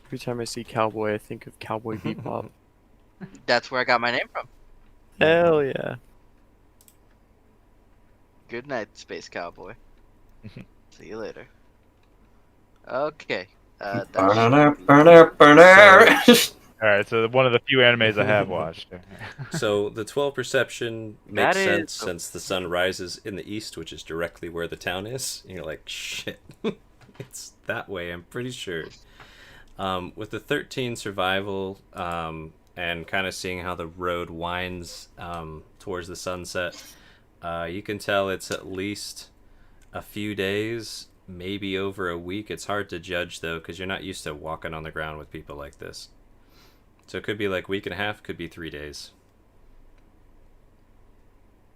[SPEAKER 9] Every time I see cowboy, I think of Cowboy Bebop.
[SPEAKER 7] That's where I got my name from.
[SPEAKER 9] Hell yeah.
[SPEAKER 7] Good night, Space Cowboy. See you later. Okay.
[SPEAKER 6] Burner, burner, burner.
[SPEAKER 10] All right, so one of the few animes I have watched.
[SPEAKER 2] So the 12 perception makes
[SPEAKER 7] That is
[SPEAKER 2] sense
[SPEAKER 7] a-
[SPEAKER 2] since the sun rises in the east, which is directly where the town is. And you're like, shit, it's that way, I'm pretty sure. With the 13 survival, and kind of seeing how the road winds towards the sunset, you can tell it's at least a few days, maybe over a week. It's hard to judge though, because you're not used to walking on the ground with people like this. So it could be like week and a half, could be 3 days.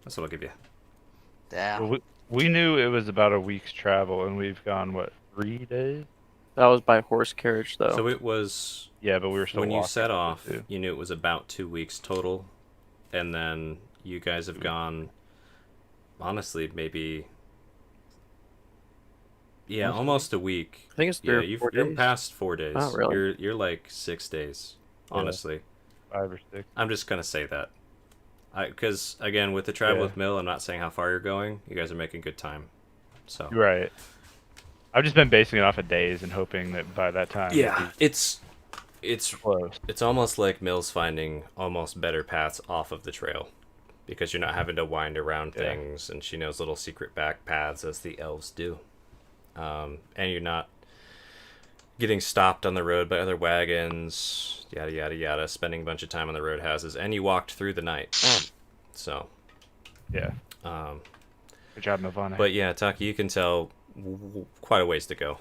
[SPEAKER 2] That's what I'll give you.
[SPEAKER 7] Damn.
[SPEAKER 10] Well, we knew it was about a week's travel, and we've gone, what, 3 days?
[SPEAKER 9] That was by horse carriage, though.
[SPEAKER 2] So it was,
[SPEAKER 10] Yeah, but we were still
[SPEAKER 2] when you
[SPEAKER 10] walking
[SPEAKER 2] set
[SPEAKER 10] up it,
[SPEAKER 2] off,
[SPEAKER 10] too.
[SPEAKER 2] you knew it was about 2 weeks total. And then you guys have gone, honestly, maybe, yeah, almost a week.
[SPEAKER 9] I think it's 3
[SPEAKER 2] Yeah,
[SPEAKER 9] or 4
[SPEAKER 2] you're
[SPEAKER 9] days.
[SPEAKER 2] past 4 days.
[SPEAKER 9] Oh, really?
[SPEAKER 2] You're like 6 days,
[SPEAKER 10] Yeah.
[SPEAKER 2] honestly.
[SPEAKER 10] 5 or 6.
[SPEAKER 2] I'm just gonna say that, because again, with the travel
[SPEAKER 10] Yeah.
[SPEAKER 2] with Mill, I'm not saying how far you're going. You guys are making good time, so
[SPEAKER 10] Right. I've just been basing it off of days and hoping that by that time it'd
[SPEAKER 2] yeah,
[SPEAKER 10] be
[SPEAKER 2] it's
[SPEAKER 10] close.
[SPEAKER 2] it's almost like Mill's finding almost better paths off of the trail, because you're not having to wind around
[SPEAKER 10] Yeah.
[SPEAKER 2] things, and she knows little secret back paths as the elves do, and you're not getting stopped on the road by other wagons, yada yada yada, spending a bunch of time on the roadhouses, and you walked through the night. So,
[SPEAKER 10] Yeah. Good job, Nirvana.
[SPEAKER 2] but yeah, Taki, you can tell quite a ways to go.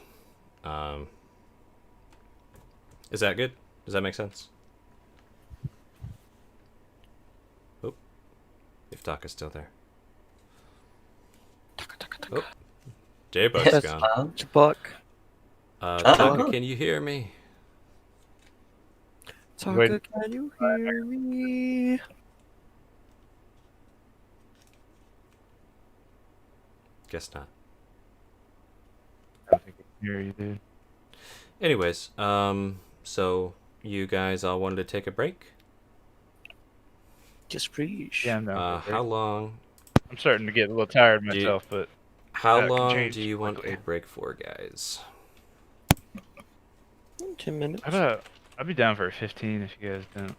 [SPEAKER 2] Is that good? Does that make sense? Oh, if Taka's still there. Oh, J-Bug's
[SPEAKER 6] Yes,
[SPEAKER 2] gone.
[SPEAKER 9] Buck.
[SPEAKER 2] Taka, can you hear me?
[SPEAKER 9] Taka,
[SPEAKER 10] Wait.
[SPEAKER 9] can you hear me?
[SPEAKER 2] Guess not.
[SPEAKER 10] I don't think I can hear you, dude.
[SPEAKER 2] Anyways, so you guys all wanted to take a break?
[SPEAKER 9] Just please.
[SPEAKER 10] Yeah, no.
[SPEAKER 2] How long?
[SPEAKER 10] I'm starting to get a little tired
[SPEAKER 2] Do you-
[SPEAKER 10] myself, but
[SPEAKER 2] How
[SPEAKER 10] That can
[SPEAKER 2] long
[SPEAKER 10] change
[SPEAKER 2] do you want
[SPEAKER 10] quickly.
[SPEAKER 2] a break for, guys?
[SPEAKER 9] 10 minutes.
[SPEAKER 10] I'd be down for a 15 if you guys don't,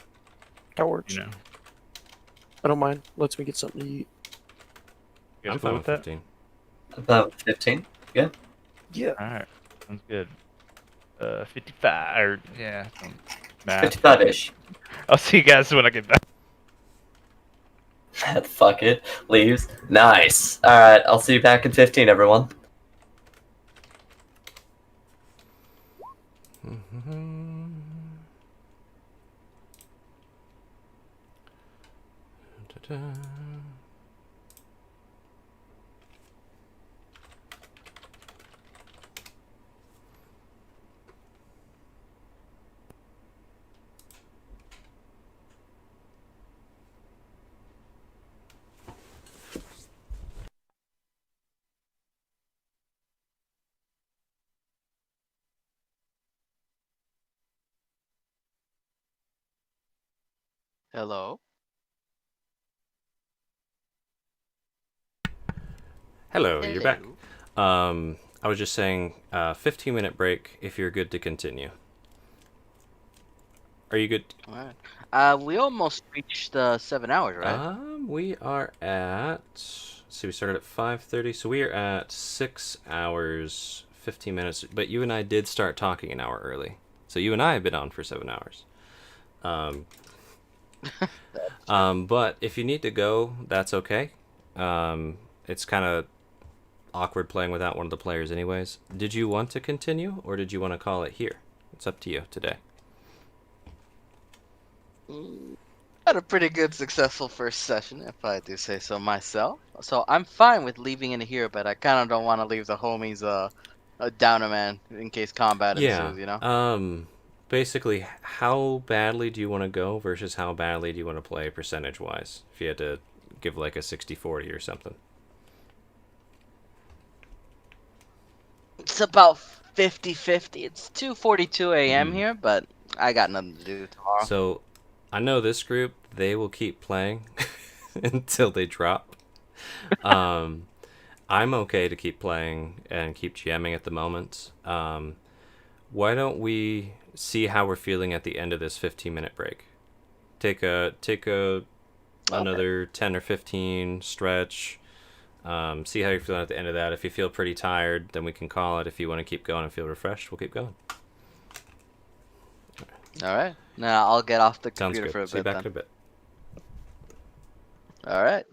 [SPEAKER 9] That works.
[SPEAKER 10] you know.
[SPEAKER 9] I don't mind. Lets me get something to eat.
[SPEAKER 10] You guys
[SPEAKER 2] I'm
[SPEAKER 10] cool
[SPEAKER 2] fine
[SPEAKER 10] with
[SPEAKER 2] with
[SPEAKER 10] that?
[SPEAKER 2] 15.
[SPEAKER 6] About 15.
[SPEAKER 9] Yeah.
[SPEAKER 10] Alright, sounds good. 55, or, yeah, some math.
[SPEAKER 6] 55-ish.
[SPEAKER 10] I'll see you guys when I get back.
[SPEAKER 6] Fuck it. Leaves. Nice. Alright, I'll see you back in 15, everyone.
[SPEAKER 2] Ta-da.
[SPEAKER 7] Hello.
[SPEAKER 2] Hello, you're back.
[SPEAKER 7] Hello.
[SPEAKER 2] I was just saying, 15-minute break if you're good to continue. Are you good?
[SPEAKER 7] Alright. We almost reached 7 hours, right?
[SPEAKER 2] We are at. Let's see, we started at 5:30, so we are at 6 hours, 15 minutes. But you and I did start talking an hour early. So you and I have been on for 7 hours. But if you need to go, that's okay. It's kind of awkward playing without one of the players anyways. Did you want to continue, or did you want to call it here? It's up to you today.
[SPEAKER 7] Had a pretty good, successful first session, if I do say so myself. So I'm fine with leaving it here, but I kind of don't want to leave the homies a downer man in case combat
[SPEAKER 2] Yeah.
[SPEAKER 7] ensues, you know?
[SPEAKER 2] Basically, how badly do you want to go versus how badly do you want to play percentage-wise? If you had to give like a 60-40 or something.
[SPEAKER 7] It's about 50-50. It's 2:42 a.m.
[SPEAKER 2] Mhm.
[SPEAKER 7] here, but I got nothing to do tomorrow.
[SPEAKER 2] So, I know this group, they will keep playing until they drop. I'm okay to keep playing and keep GMing at the moment. Why don't we see how we're feeling at the end of this 15-minute break? Take another 10 or 15 stretch. See how you're feeling at the end of that. If you feel pretty tired, then we can call it. If you want to keep going and feel refreshed, we'll keep going.
[SPEAKER 7] All right. Now I'll get off the
[SPEAKER 2] Sounds
[SPEAKER 7] computer
[SPEAKER 2] good.
[SPEAKER 7] for a
[SPEAKER 2] See you
[SPEAKER 7] bit
[SPEAKER 2] back
[SPEAKER 7] then.
[SPEAKER 2] in a bit.
[SPEAKER 7] All right.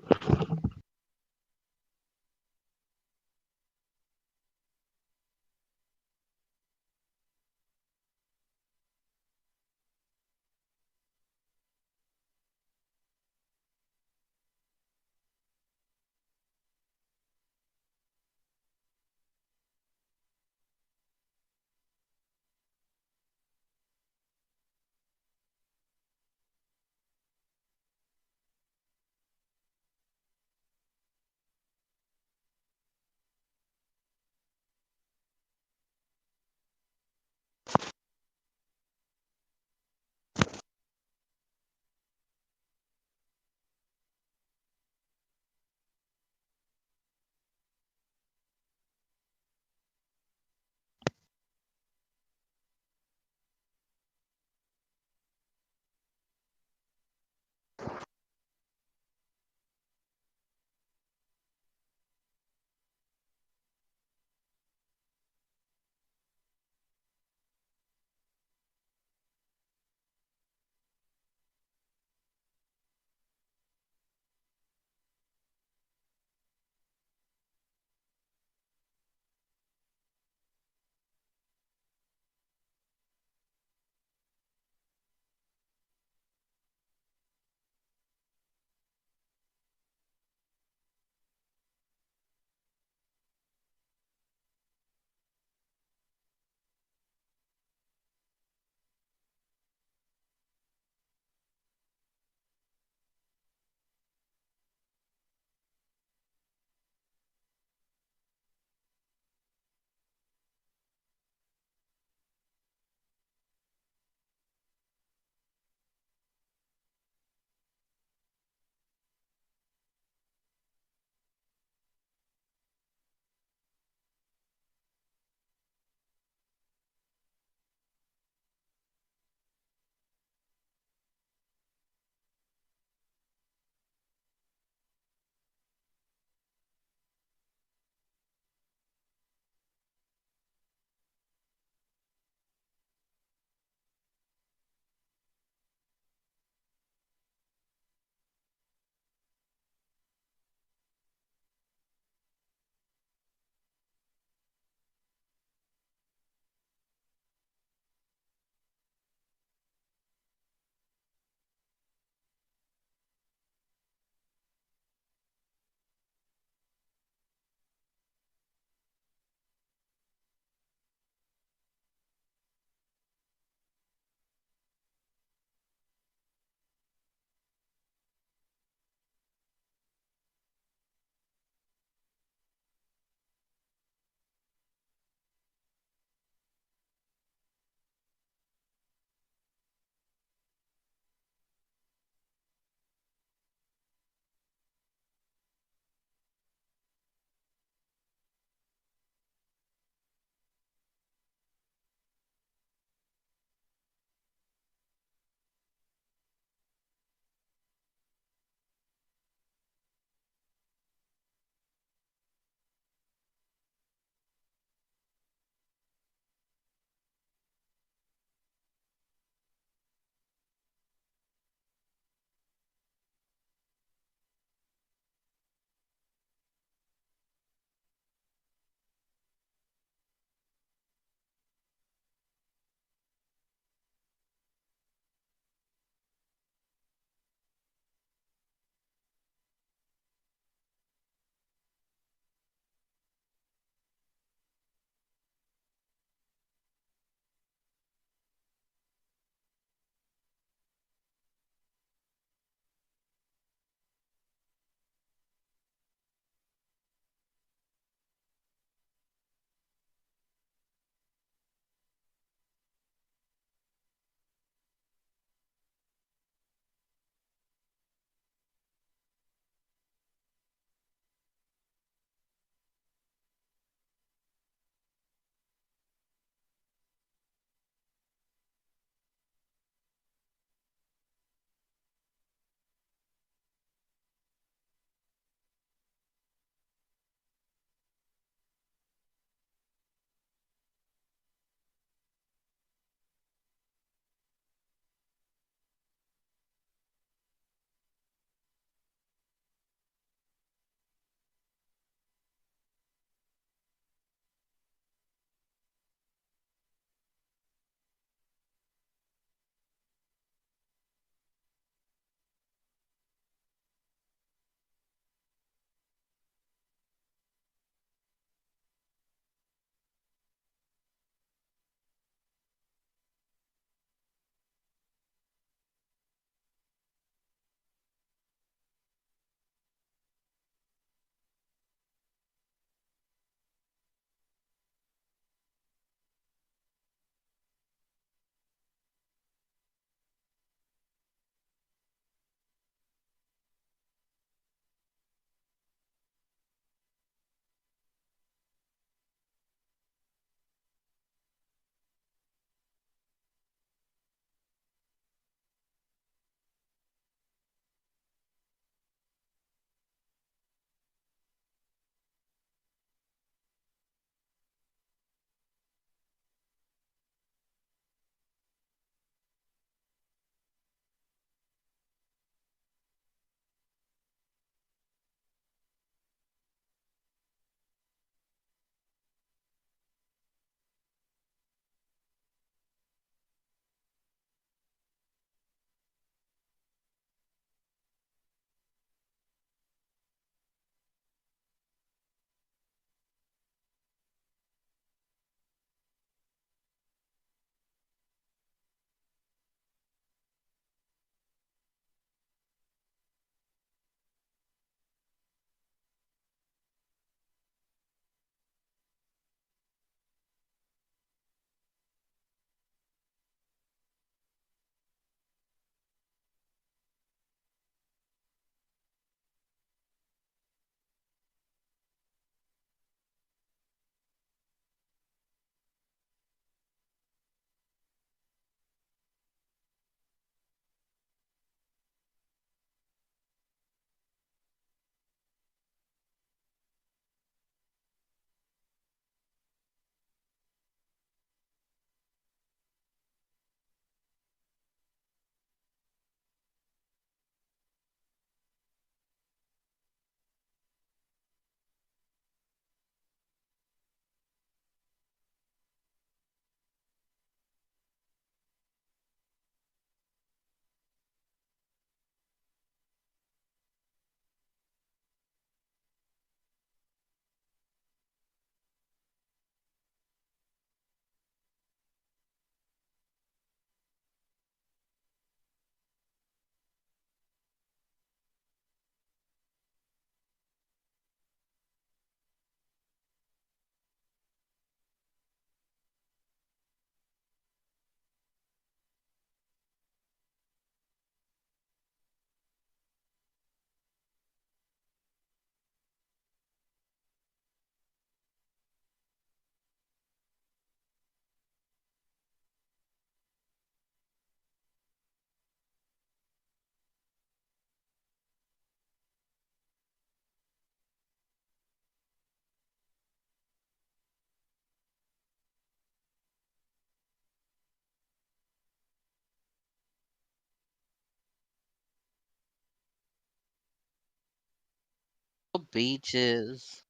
[SPEAKER 7] beaches.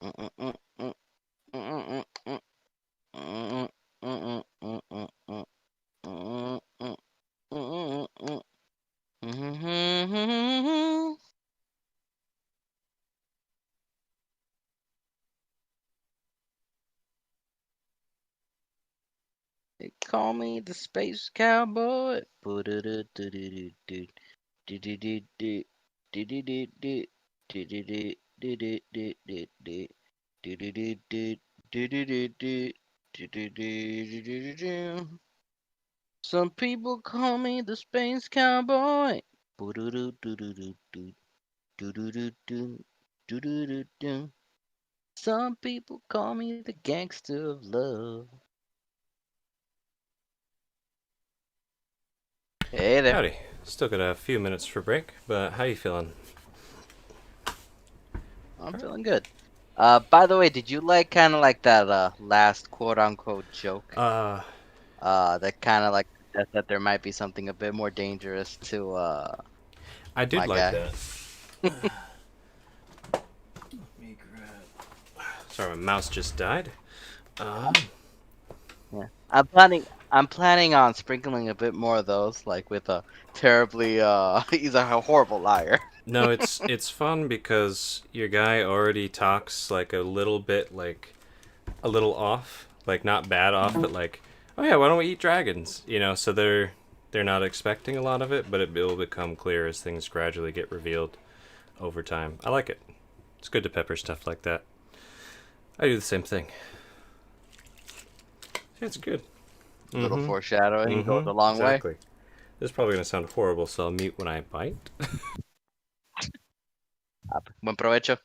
[SPEAKER 7] Mm-mm-mm-mm. Mm-mm-mm-mm. Mm-mm-mm-mm-mm. Mm-mm-mm-mm. Mhm. They call me the space cowboy. Do-do-do-do-do-do. Do-do-do-do. Do-do-do-do. Do-do-do-do-do-do-do. Do-do-do-do. Do-do-do-do. Do-do-do-do-do-do. Some people call me the space cowboy. Do-do-do-do-do-do. Do-do-do-do. Do-do-do-do. Some people call me the gangster of love. Hey there.
[SPEAKER 2] Howdy. Still got a few minutes for break, but how you feeling?
[SPEAKER 7] I'm feeling good. By the way, did you like kind of like that last quote unquote joke? That kind of like that there might be something a bit more dangerous to
[SPEAKER 2] I did
[SPEAKER 7] my
[SPEAKER 2] like
[SPEAKER 7] guy.
[SPEAKER 2] that. Sorry, my mouse just died.
[SPEAKER 7] Yeah. I'm planning on sprinkling a bit more of those, like with a terribly he's a horrible liar.
[SPEAKER 2] No, it's fun because your guy already talks like a little bit like a little off, like not bad off, but like, oh yeah, why don't we eat dragons? You know, so they're not expecting a lot of it, but it will become clear as things gradually get revealed over time. I like it. It's good to pepper stuff like that. I do the same thing. Yeah, it's good.
[SPEAKER 7] Little foreshadowing goes a long way.
[SPEAKER 2] Exactly. This is probably going to sound horrible, so I'll mute when I bite.
[SPEAKER 7] Buen provecho.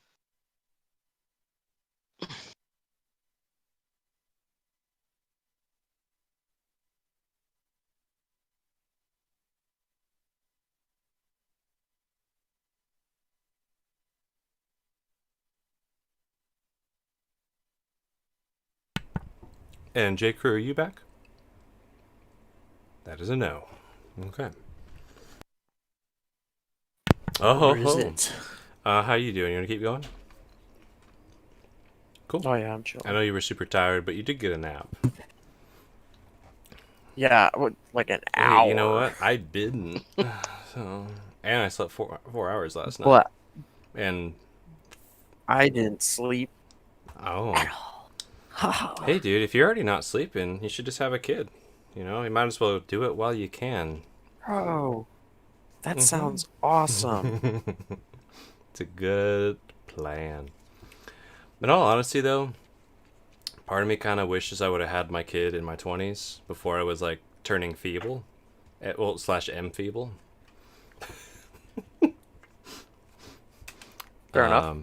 [SPEAKER 2] And J. Crew, are you back? That is a no. Okay. Oh,
[SPEAKER 9] Or is it?
[SPEAKER 2] how you doing? You want to keep going? Cool.
[SPEAKER 9] Oh yeah, I'm chilling.
[SPEAKER 2] I know you were super tired, but you did get a nap.
[SPEAKER 9] Yeah, like an
[SPEAKER 2] Hey,
[SPEAKER 9] hour.
[SPEAKER 2] you know what? I didn't. So, and I slept 4 hours last night.
[SPEAKER 9] But
[SPEAKER 2] And
[SPEAKER 9] I didn't sleep.
[SPEAKER 2] oh, hey, dude, if you're already not sleeping, you should just have a kid. You know, you might as well do it while you can.
[SPEAKER 9] Bro, that sounds awesome.
[SPEAKER 2] It's a good plan. In all honesty, though, part of me kind of wishes I would have had my kid in my 20s before I was like turning feeble, well, / am feeble.
[SPEAKER 9] Fair enough.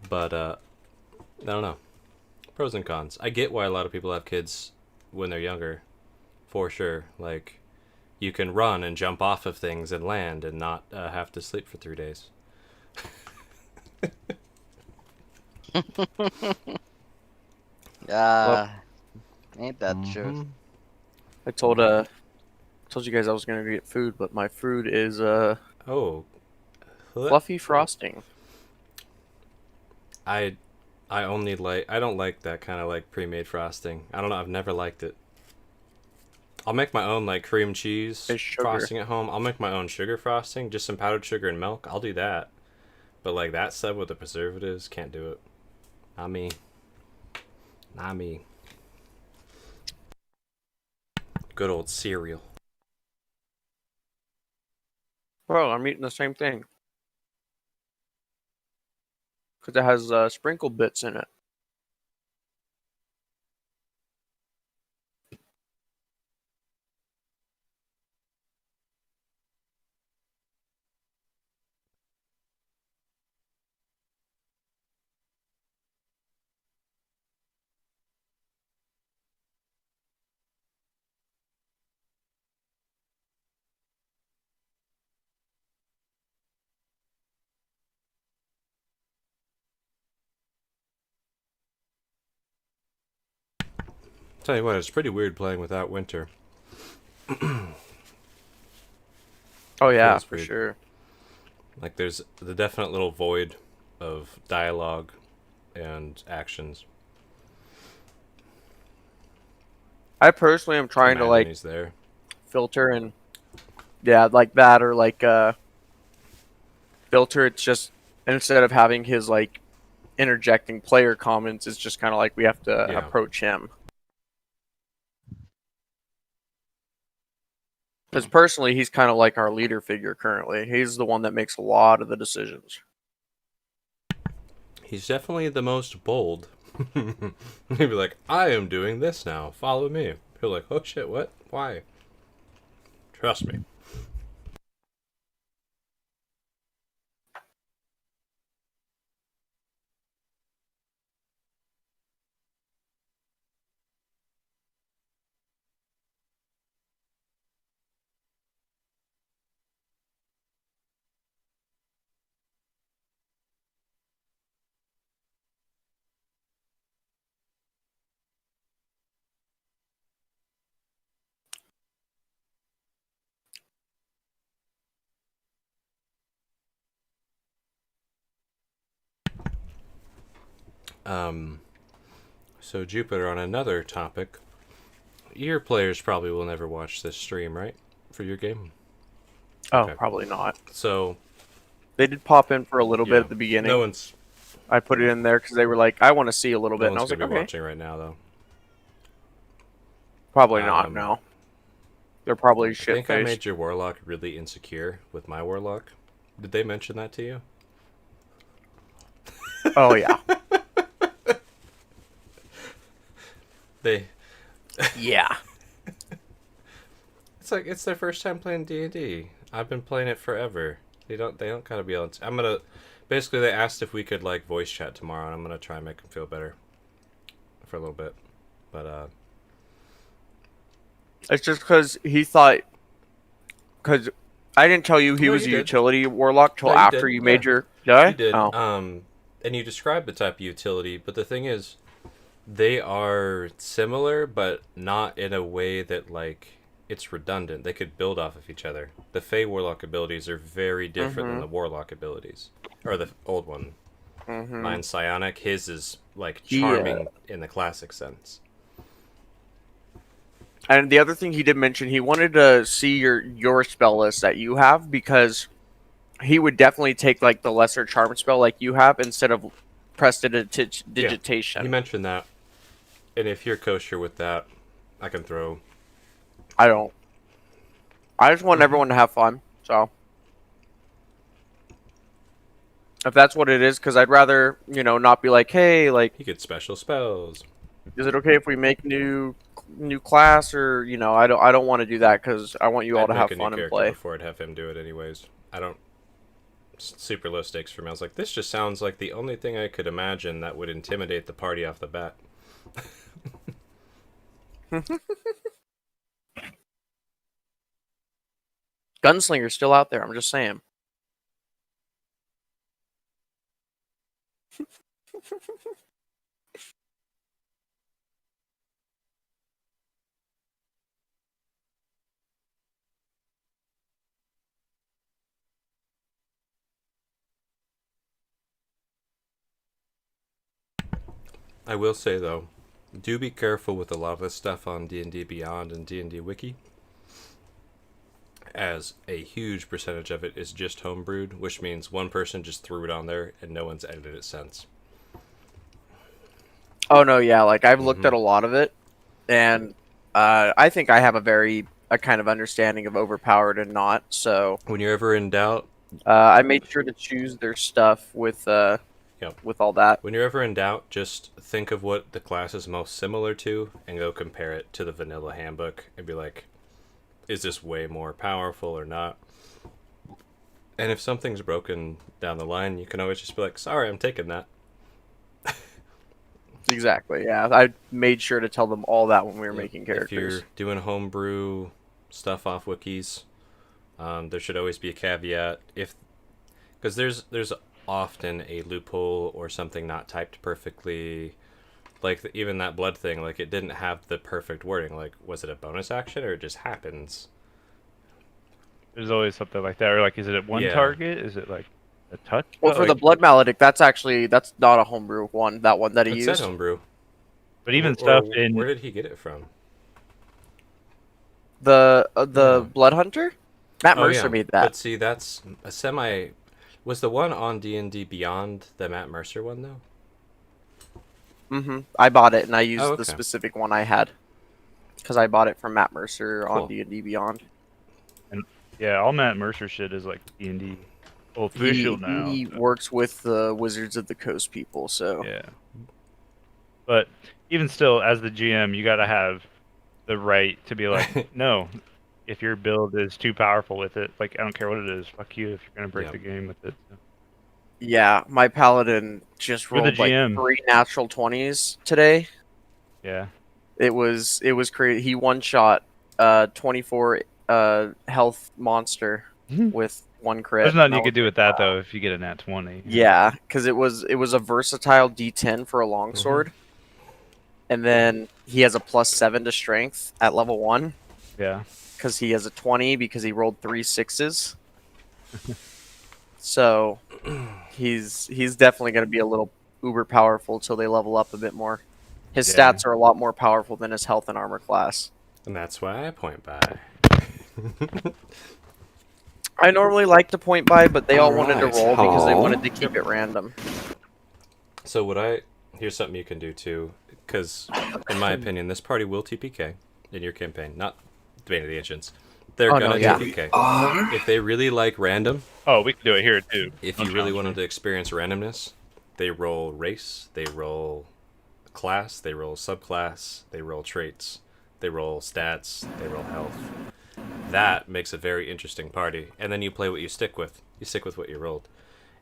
[SPEAKER 2] But I don't know. Pros and cons. I get why a lot of people have kids when they're younger, for sure. Like, you can run and jump off of things and land and not have to sleep for 3 days.
[SPEAKER 7] Ain't that the truth?
[SPEAKER 9] I told you guys I was gonna get food, but my food is
[SPEAKER 2] Oh,
[SPEAKER 9] fluffy frosting.
[SPEAKER 2] I only like, I don't like that kind of like pre-made frosting. I don't know, I've never liked it. I'll make my own like cream cheese
[SPEAKER 9] It's sugar.
[SPEAKER 2] frosting at home. I'll make my own sugar frosting, just some powdered sugar and milk. I'll do that. But like that stuff with the preservatives, can't do it. Not me. Not me. Good old cereal.
[SPEAKER 9] Bro, I'm eating the same thing. Because it has sprinkle bits in it.
[SPEAKER 2] Tell you what, it's pretty weird playing without winter.
[SPEAKER 9] Oh yeah,
[SPEAKER 2] Feels
[SPEAKER 9] for
[SPEAKER 2] weird.
[SPEAKER 9] sure.
[SPEAKER 2] Like there's the definite little void of dialogue and actions.
[SPEAKER 9] I personally am trying to
[SPEAKER 2] Imagine
[SPEAKER 9] like
[SPEAKER 2] he's there.
[SPEAKER 9] filter and yeah, like that or like filter. It's just instead of having his like interjecting player comments, it's just kind of like we have to
[SPEAKER 2] Yeah.
[SPEAKER 9] approach him. Because personally, he's kind of like our leader figure currently. He's the one that makes a lot of the decisions.
[SPEAKER 2] He's definitely the most bold. He'd be like, I am doing this now. Follow me. You're like, oh shit, what? Why? Trust me. So Jupiter, on another topic, your players probably will never watch this stream, right? For your game?
[SPEAKER 9] Oh,
[SPEAKER 2] Okay.
[SPEAKER 9] probably not.
[SPEAKER 2] So,
[SPEAKER 9] They did pop in for a little
[SPEAKER 2] yeah,
[SPEAKER 9] bit at the beginning.
[SPEAKER 2] no one's
[SPEAKER 9] I put it in there because they were like, I want to see a little bit.
[SPEAKER 2] no
[SPEAKER 9] And I
[SPEAKER 2] one's
[SPEAKER 9] was
[SPEAKER 2] gonna
[SPEAKER 9] like,
[SPEAKER 2] be
[SPEAKER 9] okay.
[SPEAKER 2] watching right now, though.
[SPEAKER 9] Probably not,
[SPEAKER 2] Um,
[SPEAKER 9] no. They're probably
[SPEAKER 2] I think I
[SPEAKER 9] shit-faced.
[SPEAKER 2] made your warlock really insecure with my warlock. Did they mention that to you?
[SPEAKER 9] Oh, yeah.
[SPEAKER 2] They.
[SPEAKER 9] Yeah.
[SPEAKER 2] It's like it's their first time playing D&D. I've been playing it forever. They don't gotta be able to. I'm gonna. Basically, they asked if we could like voice chat tomorrow, and I'm gonna try and make them feel better for a little bit. But
[SPEAKER 9] It's just because he thought... Because I didn't tell you he
[SPEAKER 2] No,
[SPEAKER 9] was a
[SPEAKER 2] you did.
[SPEAKER 9] utility warlock till
[SPEAKER 2] No, you
[SPEAKER 9] after
[SPEAKER 2] did,
[SPEAKER 9] you made
[SPEAKER 2] yeah.
[SPEAKER 9] your... Did I?
[SPEAKER 2] you did.
[SPEAKER 9] Oh.
[SPEAKER 2] And you described the type of utility, but the thing is, they are similar, but not in a way that like it's redundant. They could build off of each other. The Fey Warlock abilities are very different than the Warlock abilities, or the old one. Mine's psionic. His is like charming in the classic sense.
[SPEAKER 9] And the other thing he did mention, he wanted to see your spell list that you have because he would definitely take like the lesser charm spell like you have instead of prestidigitation.
[SPEAKER 2] You mentioned that, and if you're kosher with that, I can throw.
[SPEAKER 9] I don't. I just want everyone to have fun. So if that's what it is, because I'd rather not be like, hey, like,
[SPEAKER 2] You get special spells.
[SPEAKER 9] is it okay if we make new class or I don't want to do that because I want you all
[SPEAKER 2] I'd
[SPEAKER 9] to have
[SPEAKER 2] make a new
[SPEAKER 9] fun and
[SPEAKER 2] character
[SPEAKER 9] play.
[SPEAKER 2] before I'd have him do it anyways. I don't. Super low stakes for me. I was like, this just sounds like the only thing I could imagine that would intimidate the party off the bat.
[SPEAKER 9] Gunslinger's still out there. I'm just saying.
[SPEAKER 2] I will say though, do be careful with a lot of this stuff on D&D Beyond and D&D Wiki, as a huge percentage of it is just homebrewed, which means one person just threw it on there and no one's edited it since.
[SPEAKER 9] Oh no, yeah. Like I've looked at a lot of it, and I think I have a kind of understanding of overpowered and not. So
[SPEAKER 2] When you're ever in doubt,
[SPEAKER 9] I made sure to choose their stuff with with all that.
[SPEAKER 2] when you're ever in doubt, just think of what the class is most similar to and go compare it to the vanilla handbook and be like, is this way more powerful or not? And if something's broken down the line, you can always just be like, sorry, I'm taking that.
[SPEAKER 9] Exactly. Yeah, I made sure to tell them all that when we were making
[SPEAKER 2] If
[SPEAKER 9] characters.
[SPEAKER 2] you're doing homebrew stuff off wikis, there should always be a caveat because there's often a loophole or something not typed perfectly. Like even that blood thing, like it didn't have the perfect wording. Like, was it a bonus action or it just happens?
[SPEAKER 10] There's always something like that, or like, is it at one
[SPEAKER 2] Yeah.
[SPEAKER 10] target? Is it like a touch?
[SPEAKER 9] Well, for the
[SPEAKER 10] like,
[SPEAKER 9] Blood Maledict, that's not a homebrew one. That one that he
[SPEAKER 2] It said
[SPEAKER 9] used.
[SPEAKER 2] homebrew.
[SPEAKER 10] but even
[SPEAKER 2] Or
[SPEAKER 10] stuff in
[SPEAKER 2] where did he get it from?
[SPEAKER 9] The
[SPEAKER 2] Yeah.
[SPEAKER 9] Blood Hunter. Matt
[SPEAKER 2] Oh,
[SPEAKER 9] Mercer
[SPEAKER 2] yeah.
[SPEAKER 9] made
[SPEAKER 2] But
[SPEAKER 9] that.
[SPEAKER 2] see, that's a semi. Was the one on D&D Beyond the Matt Mercer one though?
[SPEAKER 9] I bought it and I used
[SPEAKER 2] Oh,
[SPEAKER 9] the
[SPEAKER 2] okay.
[SPEAKER 9] specific one I had because I bought it from Matt Mercer
[SPEAKER 2] Cool.
[SPEAKER 9] on D&D Beyond.
[SPEAKER 10] yeah, all Matt Mercer shit is like D&D official now.
[SPEAKER 9] He
[SPEAKER 10] so,
[SPEAKER 9] works with the Wizards of the Coast people, so
[SPEAKER 10] yeah. But even still, as the GM, you got to have the right to be like, no, if your build is too powerful with it, like I don't care what it is, fuck you if you're gonna break
[SPEAKER 2] Yeah.
[SPEAKER 10] the game with it. So.
[SPEAKER 9] yeah, my Paladin just
[SPEAKER 10] You're the
[SPEAKER 9] rolled like
[SPEAKER 10] GM.
[SPEAKER 9] 3 natural 20s today.
[SPEAKER 10] Yeah.
[SPEAKER 9] It was crazy. He one shot 24 health monster with 1 crit.
[SPEAKER 10] There's nothing
[SPEAKER 9] and I
[SPEAKER 10] you could
[SPEAKER 9] was
[SPEAKER 10] do with
[SPEAKER 9] like,
[SPEAKER 10] that though if you get a nat 20.
[SPEAKER 9] yeah, because it was a versatile D10 for a longsword, and then he has a +7 to strength at level 1
[SPEAKER 10] Yeah.
[SPEAKER 9] because he has a 20 because he rolled 3 6s. So he's definitely going to be a little uber powerful till they level up a bit more. His
[SPEAKER 10] Yeah.
[SPEAKER 9] stats are a lot more powerful than his health and armor class.
[SPEAKER 2] And that's why I point by.
[SPEAKER 9] I normally like to point by, but they all wanted to
[SPEAKER 2] Alright.
[SPEAKER 9] roll because they
[SPEAKER 6] Aw.
[SPEAKER 9] wanted to keep it random.
[SPEAKER 2] So here's something you can do too, because in my opinion, this party will TPK in your campaign, not Bane of the Ancients. They're
[SPEAKER 9] Oh, no,
[SPEAKER 2] gonna
[SPEAKER 9] yeah.
[SPEAKER 2] TPK.
[SPEAKER 6] Are?
[SPEAKER 2] If they really like random,
[SPEAKER 10] Oh, we can do it here too.
[SPEAKER 2] if
[SPEAKER 10] Don't
[SPEAKER 2] you really
[SPEAKER 10] challenge
[SPEAKER 2] wanted
[SPEAKER 10] me.
[SPEAKER 2] to experience randomness, they roll race, they roll class, they roll subclass, they roll traits, they roll stats, they roll health. That makes a very interesting party. And then you play what you stick with. You stick with what you rolled.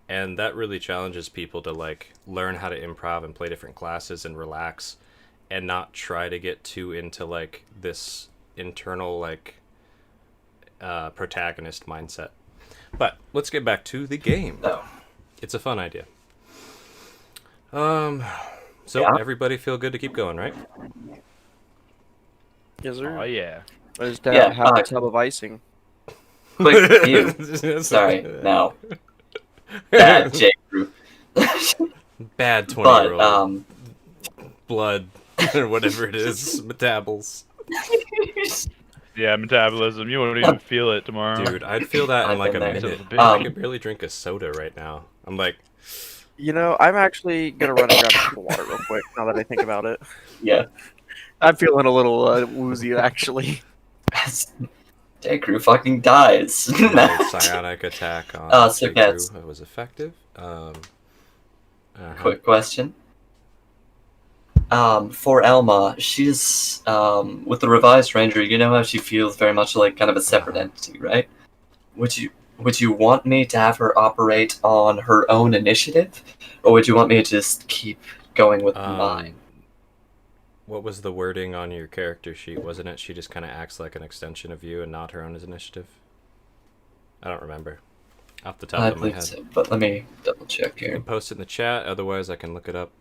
[SPEAKER 2] And that really challenges people to like learn how to improv and play different classes and relax and not try to get too into like this internal like protagonist mindset. But let's get back to the game.
[SPEAKER 6] No.
[SPEAKER 2] It's a fun idea. So
[SPEAKER 6] Yeah.
[SPEAKER 2] everybody feel good to keep going, right?
[SPEAKER 9] Yes, sir.
[SPEAKER 10] Oh yeah.
[SPEAKER 9] I just
[SPEAKER 6] Yeah,
[SPEAKER 9] have a tub of icing.
[SPEAKER 6] Quick view. Sorry, no. Bad J Crew.
[SPEAKER 2] Bad
[SPEAKER 6] But
[SPEAKER 2] 20-year-old blood or whatever it is, metabols.
[SPEAKER 10] Yeah, metabolism. You won't even feel it tomorrow.
[SPEAKER 2] Dude, I'd feel that in
[SPEAKER 6] I've
[SPEAKER 2] like a
[SPEAKER 6] been there.
[SPEAKER 2] minute.
[SPEAKER 10] I
[SPEAKER 2] I could barely drink a soda right now. I'm like,
[SPEAKER 9] You know, I'm actually gonna run and grab a cup of water real quick. Now that I think about it,
[SPEAKER 6] yeah.
[SPEAKER 9] I'm feeling a little woozy actually.
[SPEAKER 6] J Crew fucking dies.
[SPEAKER 2] a psionic attack on
[SPEAKER 6] So
[SPEAKER 2] J.
[SPEAKER 6] cats.
[SPEAKER 2] Crew. It was effective.
[SPEAKER 6] Quick question. For Elma, she's with the revised Ranger. You know how she feels very much like kind of a separate entity, right? Would you want me to have her operate on her own initiative, or would you want me to just keep going with mine?
[SPEAKER 2] What was the wording on your character sheet? Wasn't it she just kind of acts like an extension of you and not her own as initiative? I don't remember. Off the top
[SPEAKER 6] I
[SPEAKER 2] of my
[SPEAKER 6] believe
[SPEAKER 2] head.
[SPEAKER 6] so, but let me double check
[SPEAKER 2] You
[SPEAKER 6] here.
[SPEAKER 2] can post it in the chat, otherwise I can look it up.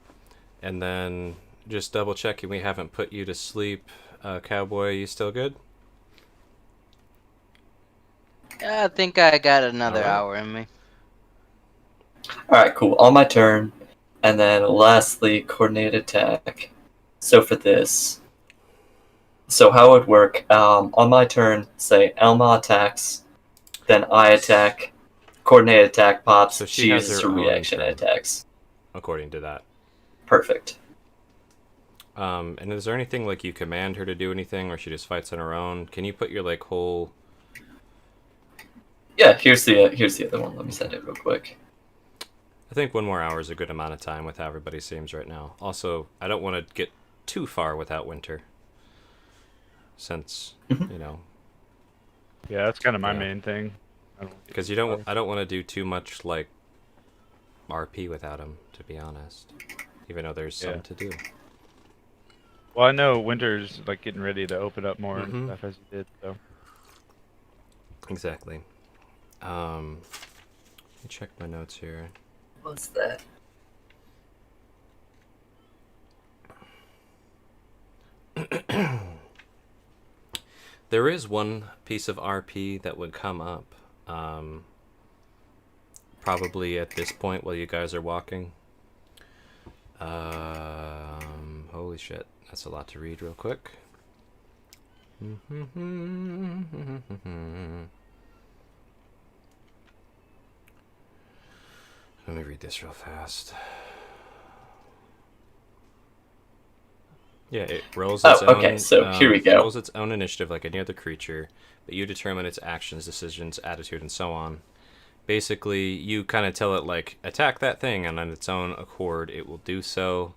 [SPEAKER 2] And then just double checking we haven't put you to sleep. Cowboy, you still good?
[SPEAKER 7] Yeah, I think I got another
[SPEAKER 2] Alright.
[SPEAKER 7] hour in me.
[SPEAKER 6] Alright, cool. On my turn. And then lastly, coordinated attack. So for this. So how it would work, on my turn, say Elma attacks, then I attack, coordinated attack pops,
[SPEAKER 2] So she
[SPEAKER 6] she
[SPEAKER 2] has
[SPEAKER 6] uses
[SPEAKER 2] her
[SPEAKER 6] her
[SPEAKER 2] own
[SPEAKER 6] reaction
[SPEAKER 2] turn.
[SPEAKER 6] and attacks.
[SPEAKER 2] According to that.
[SPEAKER 6] Perfect.
[SPEAKER 2] And is there anything like you command her to do anything, or she just fights on her own? Can you put your like whole?
[SPEAKER 6] Yeah, here's the other one. Let me send it real quick.
[SPEAKER 2] I think 1 more hour is a good amount of time with how everybody seems right now. Also, I don't want to get too far without Winter, since
[SPEAKER 6] Mhm.
[SPEAKER 2] you know,
[SPEAKER 10] Yeah, that's kind of my
[SPEAKER 2] Yeah.
[SPEAKER 10] main thing. I don't
[SPEAKER 2] because you don't. I don't want to do too much like RP without him, to be honest. Even though there's some
[SPEAKER 10] Yeah.
[SPEAKER 2] to do.
[SPEAKER 10] Well, I know Winter's like getting ready to open up more
[SPEAKER 2] Mhm.
[SPEAKER 10] and stuff as he did. So
[SPEAKER 2] Exactly. Let me check my notes here.
[SPEAKER 6] What's that?
[SPEAKER 2] There is one piece of RP that would come up, probably at this point while you guys are walking. Holy shit, that's a lot to read real quick. Let me read this real fast. Yeah, it rolls its own.
[SPEAKER 6] Okay, so here we go.
[SPEAKER 2] Rolls its own initiative like any other creature, but you determine its actions, decisions, attitude, and so on. Basically, you kind of tell it like attack that thing, and on its own accord, it will do so.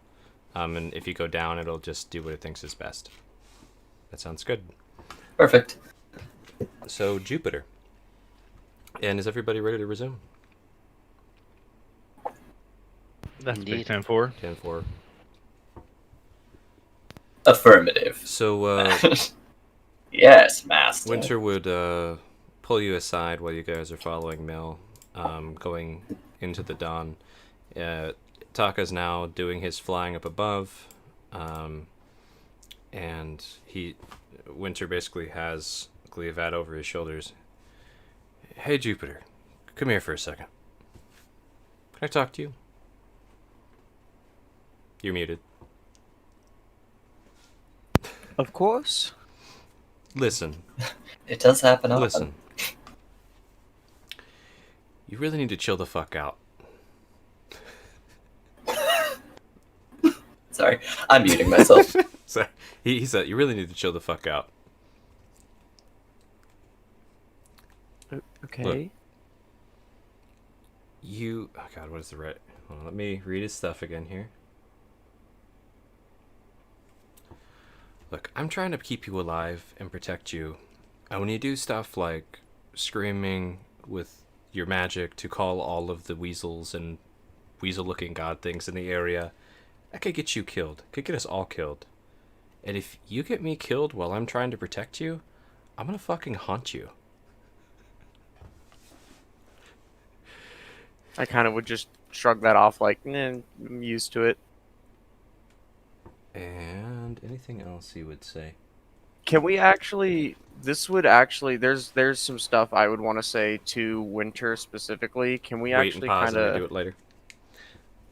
[SPEAKER 2] And if you go down, it'll just do what it thinks is best. That sounds good.
[SPEAKER 6] Perfect.
[SPEAKER 2] So Jupiter, and is everybody ready to resume?
[SPEAKER 10] That's
[SPEAKER 7] Indeed.
[SPEAKER 10] big 10-4.
[SPEAKER 2] 10-4.
[SPEAKER 6] Affirmative.
[SPEAKER 2] So
[SPEAKER 6] Yes, master.
[SPEAKER 2] Winter would pull you aside while you guys are following Mill, going into the dawn. Taka's now doing his flying up above, and Winter basically has Gleavad over his shoulders. Hey Jupiter, come here for a second. Can I talk to you? You're muted.
[SPEAKER 9] Of course.
[SPEAKER 2] Listen.
[SPEAKER 6] It does happen often.
[SPEAKER 2] Listen. You really need to chill the fuck out.
[SPEAKER 6] Sorry, I'm muting myself.
[SPEAKER 2] So he said, you really need to chill the fuck out.
[SPEAKER 9] Okay.
[SPEAKER 2] Look. Oh god, what is the right? Hold on, let me read his stuff again here. Look, I'm trying to keep you alive and protect you. And when you do stuff like screaming with your magic to call all of the weasels and weasel-looking god things in the area, that could get you killed. Could get us all killed. And if you get me killed while I'm trying to protect you, I'm gonna fucking haunt you.
[SPEAKER 9] I kind of would just shrug that off like, nah, I'm used to it.
[SPEAKER 2] And anything else you would say?
[SPEAKER 9] Can we actually? This would actually. There's some stuff I would want to say to Winter specifically. Can we
[SPEAKER 2] Wait
[SPEAKER 9] actually
[SPEAKER 2] and pause
[SPEAKER 9] kind
[SPEAKER 2] and we do
[SPEAKER 9] of?
[SPEAKER 2] it later.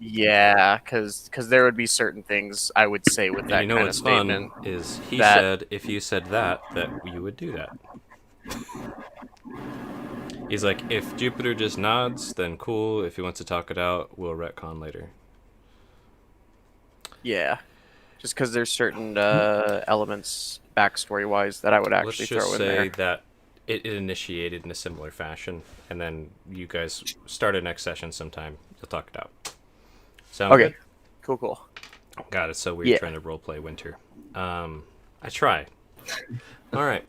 [SPEAKER 9] Yeah, because there would be certain things I would say with
[SPEAKER 2] And
[SPEAKER 9] that
[SPEAKER 2] you know
[SPEAKER 9] kind of
[SPEAKER 2] what's
[SPEAKER 9] statement.
[SPEAKER 2] fun is he
[SPEAKER 9] that-
[SPEAKER 2] said if you said that you would do that. He's like, if Jupiter just nods, then cool. If he wants to talk it out, we'll retcon later.
[SPEAKER 9] Yeah, just because there's certain elements backstory wise that I would actually
[SPEAKER 2] Let's just
[SPEAKER 9] throw in
[SPEAKER 2] say
[SPEAKER 9] there.
[SPEAKER 2] that it initiated in a similar fashion, and then you guys start a next session sometime. You'll talk it out. Sound
[SPEAKER 9] Okay,
[SPEAKER 2] good?
[SPEAKER 9] cool.
[SPEAKER 2] God, it's so weird
[SPEAKER 9] Yeah.
[SPEAKER 2] trying to roleplay Winter. I try. All right.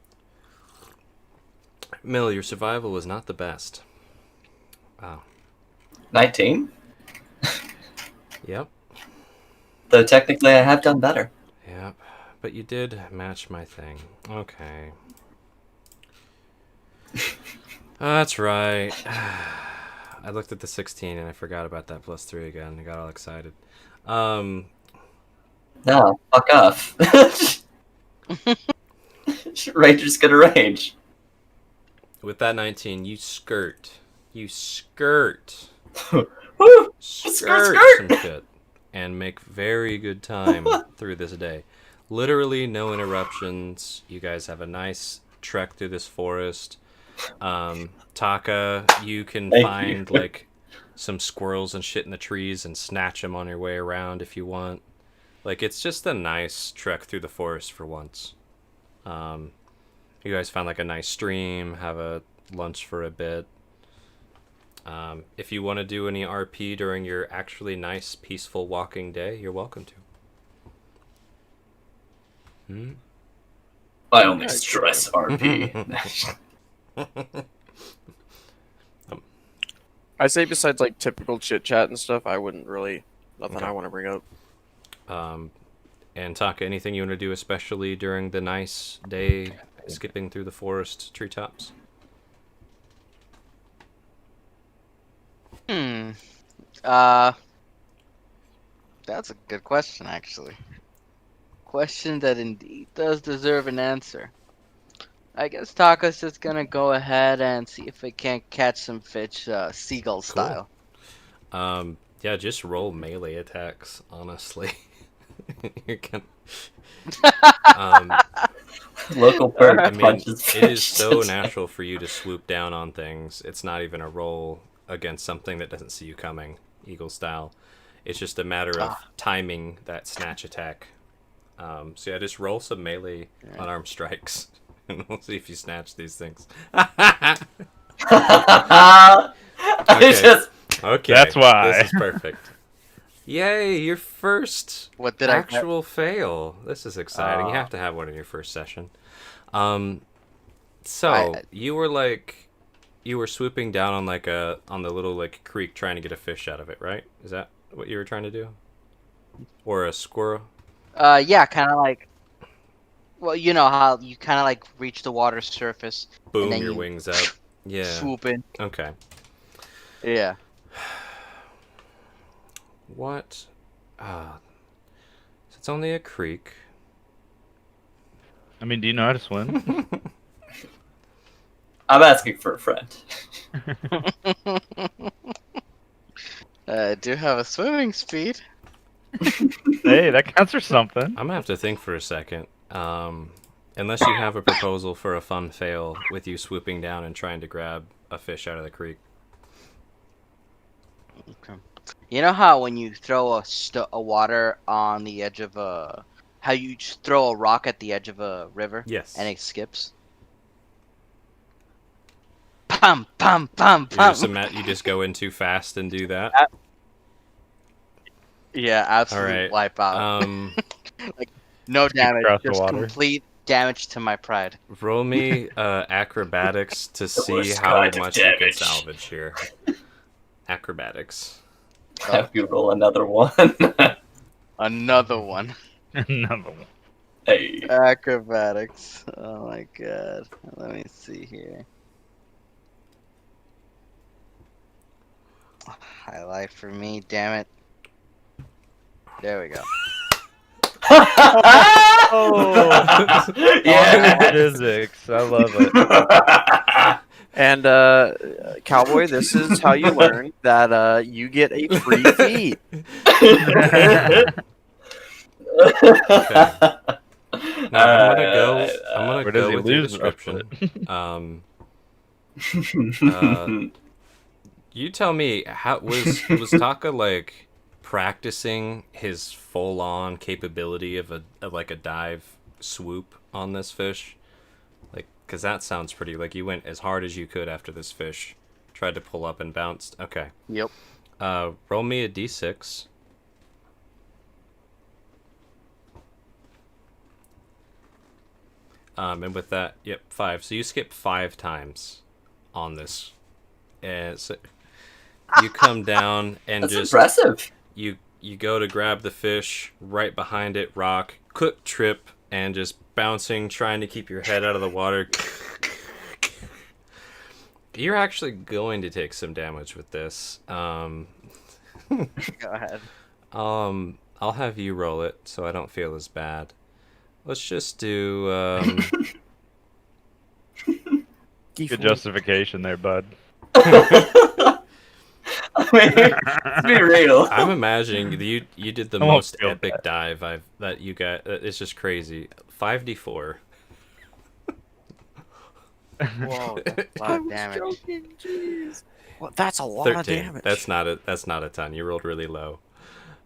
[SPEAKER 2] Mill, your survival was not the best. Wow.
[SPEAKER 6] 19?
[SPEAKER 2] Yep.
[SPEAKER 6] Though technically I have done better.
[SPEAKER 2] Yep. But you did match my thing. Okay. That's right. I looked at the 16 and I forgot about that +3 again. I got all excited.
[SPEAKER 6] No, fuck off. Ranger's gonna rage.
[SPEAKER 2] With that 19, you skirt. You skirt.
[SPEAKER 6] Woo!
[SPEAKER 2] Skirt
[SPEAKER 6] skirt.
[SPEAKER 2] some shit. And make very good time through this day. Literally no interruptions. You guys have a nice trek through this forest. Taka, you can
[SPEAKER 6] Thank
[SPEAKER 2] find
[SPEAKER 6] you.
[SPEAKER 2] like some squirrels and shit in the trees and snatch them on your way around if you want. Like, it's just a nice trek through the forest for once. You guys find like a nice stream, have a lunch for a bit. If you want to do any RP during your actually nice, peaceful walking day, you're welcome to.
[SPEAKER 6] I only stress RP.
[SPEAKER 9] I say besides like typical chit chat and stuff, I wouldn't really nothing
[SPEAKER 2] Okay.
[SPEAKER 9] I want to bring up.
[SPEAKER 2] And Taka, anything you want to do, especially during the nice day, skipping through the forest treetops?
[SPEAKER 7] That's a good question, actually. Question that indeed does deserve an answer. I guess Taka's just gonna go ahead and see if we can't catch some fish, seagull style.
[SPEAKER 2] Yeah, just roll melee attacks, honestly. You're gonna...
[SPEAKER 6] Local bird
[SPEAKER 2] I mean,
[SPEAKER 6] punches
[SPEAKER 2] it is
[SPEAKER 6] fish.
[SPEAKER 2] so natural for you to swoop down on things. It's not even a roll against something that doesn't see you coming, eagle style. It's just a matter of timing that snatch attack. So yeah, just roll some melee unarmed strikes, and we'll see if you snatch these things. Okay,
[SPEAKER 10] That's why.
[SPEAKER 2] This is perfect. Yay, your first
[SPEAKER 7] What did I get?
[SPEAKER 2] actual fail. This is exciting. You have to have one in your first session. So you were swooping down on on the little like creek trying to get a fish out of it, right? Is that what you were trying to do? Or a squirrel?
[SPEAKER 7] Yeah, kind of like. Well, you know how you kind of like reach the water surface.
[SPEAKER 2] Boom,
[SPEAKER 7] and then
[SPEAKER 2] your
[SPEAKER 7] you
[SPEAKER 2] wings out. Yeah.
[SPEAKER 7] swoop in.
[SPEAKER 2] Okay.
[SPEAKER 7] Yeah.
[SPEAKER 2] What? So it's only a creek.
[SPEAKER 10] I mean, do you know how to swim?
[SPEAKER 6] I'm asking for a friend.
[SPEAKER 7] I do have a swimming speed.
[SPEAKER 10] Hey, that counts for something.
[SPEAKER 2] I'm gonna have to think for a second. Unless you have a proposal for a fun fail with you swooping down and trying to grab a fish out of the creek.
[SPEAKER 7] Okay. You know how when you throw a water on the edge of a, how you just throw a rock at the edge of a river?
[SPEAKER 2] Yes.
[SPEAKER 7] And it skips. Pum pum pum pum.
[SPEAKER 2] You just go in too fast and do that.
[SPEAKER 7] Yeah, absolute
[SPEAKER 2] Alright,
[SPEAKER 7] wipeout. Like no damage,
[SPEAKER 10] across the
[SPEAKER 7] just
[SPEAKER 10] water.
[SPEAKER 7] complete damage to my pride.
[SPEAKER 2] Roll me acrobatics to see
[SPEAKER 6] worst
[SPEAKER 2] how
[SPEAKER 6] kind of
[SPEAKER 2] much you can
[SPEAKER 6] damage.
[SPEAKER 2] salvage here. Acrobatics.
[SPEAKER 6] Have you roll another one?
[SPEAKER 7] Another one.
[SPEAKER 10] Another one.
[SPEAKER 6] Hey.
[SPEAKER 7] Acrobatics. Oh my god. Let me see here. Highlight for me, damn it. There we go.
[SPEAKER 10] Oh,
[SPEAKER 6] Yeah.
[SPEAKER 10] physics. I love it.
[SPEAKER 9] And Cowboy, this is how you learn that you get a free feed.
[SPEAKER 2] Now I'm gonna go. I'm
[SPEAKER 10] Where
[SPEAKER 2] gonna
[SPEAKER 10] does
[SPEAKER 2] go
[SPEAKER 10] he
[SPEAKER 2] with your
[SPEAKER 10] lose
[SPEAKER 2] description. You tell me, how was Taka like practicing his full-on capability of a dive swoop on this fish? Like, cause that sounds pretty. Like you went as hard as you could after this fish, tried to pull up and bounced. Okay.
[SPEAKER 7] Yep.
[SPEAKER 2] Roll me a d6. And with that, yep, 5. So you skip 5 times on this, and so you come down and
[SPEAKER 6] That's
[SPEAKER 2] just
[SPEAKER 6] impressive.
[SPEAKER 2] you go to grab the fish, right behind it, rock, quick trip, and just bouncing, trying to keep your head out of the water. You're actually going to take some damage with this.
[SPEAKER 7] Go ahead.
[SPEAKER 2] I'll have you roll it so I don't feel as bad. Let's just do
[SPEAKER 10] Good justification there, bud.
[SPEAKER 6] I mean, let's be real.
[SPEAKER 2] I'm imagining you did the
[SPEAKER 10] I won't
[SPEAKER 2] most
[SPEAKER 10] feel
[SPEAKER 2] epic
[SPEAKER 10] bad.
[SPEAKER 2] dive that you got. It's just crazy. 5d4.
[SPEAKER 7] Whoa, that's a lot of damage.
[SPEAKER 9] Well, that's a lot
[SPEAKER 2] 13.
[SPEAKER 9] of damage.
[SPEAKER 2] That's not a ton. You rolled really low.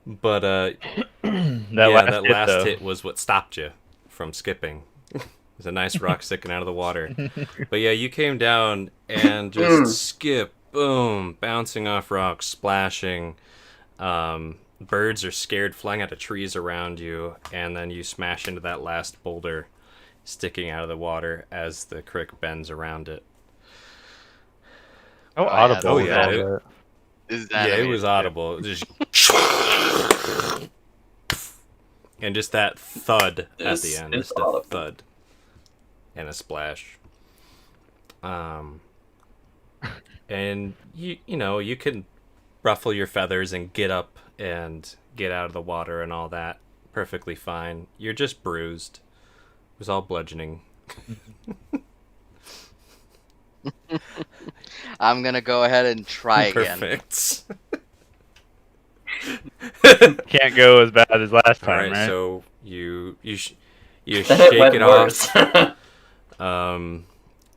[SPEAKER 2] But
[SPEAKER 10] That
[SPEAKER 2] that
[SPEAKER 10] hit,
[SPEAKER 2] last
[SPEAKER 10] though.
[SPEAKER 2] hit was what stopped you from skipping. There's a nice rock sticking out of the water. But yeah, you came down and just skip, boom, bouncing off rocks, splashing. Birds are scared, flying out of trees around you, and then you smash into that last boulder sticking out of the water as the creek bends around it.
[SPEAKER 10] How
[SPEAKER 7] yeah,
[SPEAKER 10] audible
[SPEAKER 2] oh,
[SPEAKER 10] was
[SPEAKER 2] yeah,
[SPEAKER 10] all
[SPEAKER 2] it-
[SPEAKER 10] that?
[SPEAKER 2] Yeah, it was audible. Just and just that thud at
[SPEAKER 6] This
[SPEAKER 2] the end.
[SPEAKER 6] is
[SPEAKER 2] Just a
[SPEAKER 6] audible.
[SPEAKER 2] thud. And a splash. And you know, you can ruffle your feathers and get up and get out of the water and all that. Perfectly fine. You're just bruised. It was all bludgeoning.
[SPEAKER 7] I'm gonna go ahead and try again.
[SPEAKER 2] Perfect.
[SPEAKER 10] Can't go as bad as last
[SPEAKER 2] All
[SPEAKER 10] time,
[SPEAKER 2] right,
[SPEAKER 10] right?
[SPEAKER 2] so you
[SPEAKER 6] Then
[SPEAKER 2] shake
[SPEAKER 6] it went
[SPEAKER 2] it
[SPEAKER 6] worse.
[SPEAKER 2] off,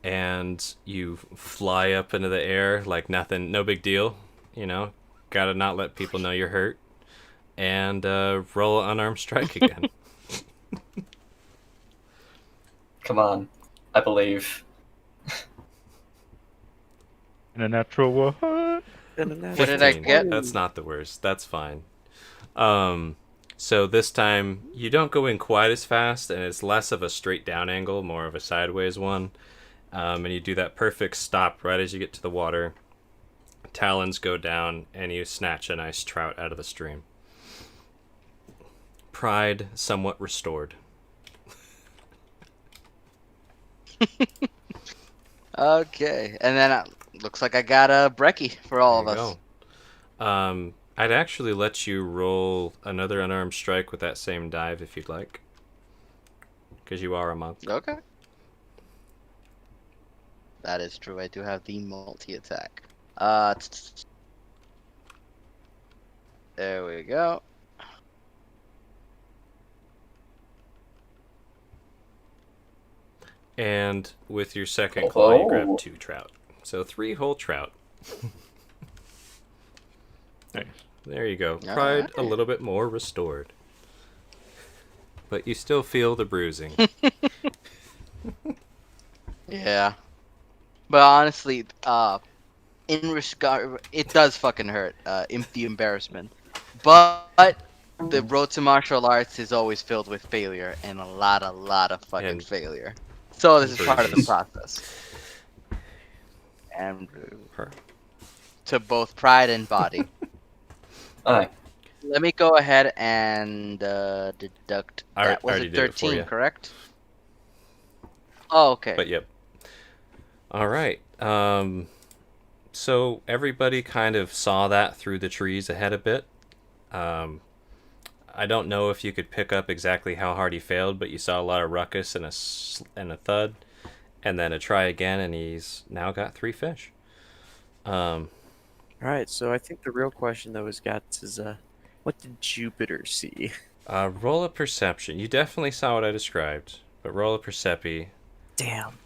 [SPEAKER 2] and you fly up into the air like nothing, no big deal. You know, gotta not let people know you're hurt, and roll an unarmed strike again.
[SPEAKER 6] Come on, I believe.
[SPEAKER 10] In a natural what?
[SPEAKER 7] What did I
[SPEAKER 2] 15.
[SPEAKER 7] get?
[SPEAKER 2] That's not the worst. That's fine. So this time you don't go in quite as fast, and it's less of a straight down angle, more of a sideways one. And you do that perfect stop right as you get to the water. Talons go down, and you snatch a nice trout out of the stream. Pride somewhat restored.
[SPEAKER 7] Okay, and then looks like I got a brekkie for all
[SPEAKER 2] There
[SPEAKER 7] of
[SPEAKER 2] you
[SPEAKER 7] us.
[SPEAKER 2] go. I'd actually let you roll another unarmed strike with that same dive if you'd like. Because you are a monk.
[SPEAKER 7] Okay. That is true. I do have the multi-attack. There we go.
[SPEAKER 2] And with your second claw, you
[SPEAKER 6] Oh.
[SPEAKER 2] grab 2 trout. So 3 whole trout.
[SPEAKER 10] Nice.
[SPEAKER 2] There you go.
[SPEAKER 7] All
[SPEAKER 2] Pride
[SPEAKER 7] right.
[SPEAKER 2] a little bit more restored. But you still feel the bruising.
[SPEAKER 7] Yeah. But honestly, in regard, it does fucking hurt. The embarrassment. But the road to martial arts is always filled with failure and a lot of fucking
[SPEAKER 2] And
[SPEAKER 7] failure. So this is part of the
[SPEAKER 2] bruises.
[SPEAKER 7] process. And
[SPEAKER 2] Her.
[SPEAKER 7] to both pride and body.
[SPEAKER 6] Aye.
[SPEAKER 7] Let me go ahead and deduct.
[SPEAKER 2] I
[SPEAKER 7] That was
[SPEAKER 2] already
[SPEAKER 7] a
[SPEAKER 2] did it for
[SPEAKER 7] 13,
[SPEAKER 2] you.
[SPEAKER 7] correct? Oh, okay.
[SPEAKER 2] But yep. All right. So everybody kind of saw that through the trees ahead a bit. I don't know if you could pick up exactly how hard he failed, but you saw a lot of ruckus and a thud, and then a try again, and he's now got 3 fish.
[SPEAKER 9] All right, so I think the real question though is what did Jupiter see?
[SPEAKER 2] Roll a perception. You definitely saw what I described, but roll a percepi.
[SPEAKER 9] Damn.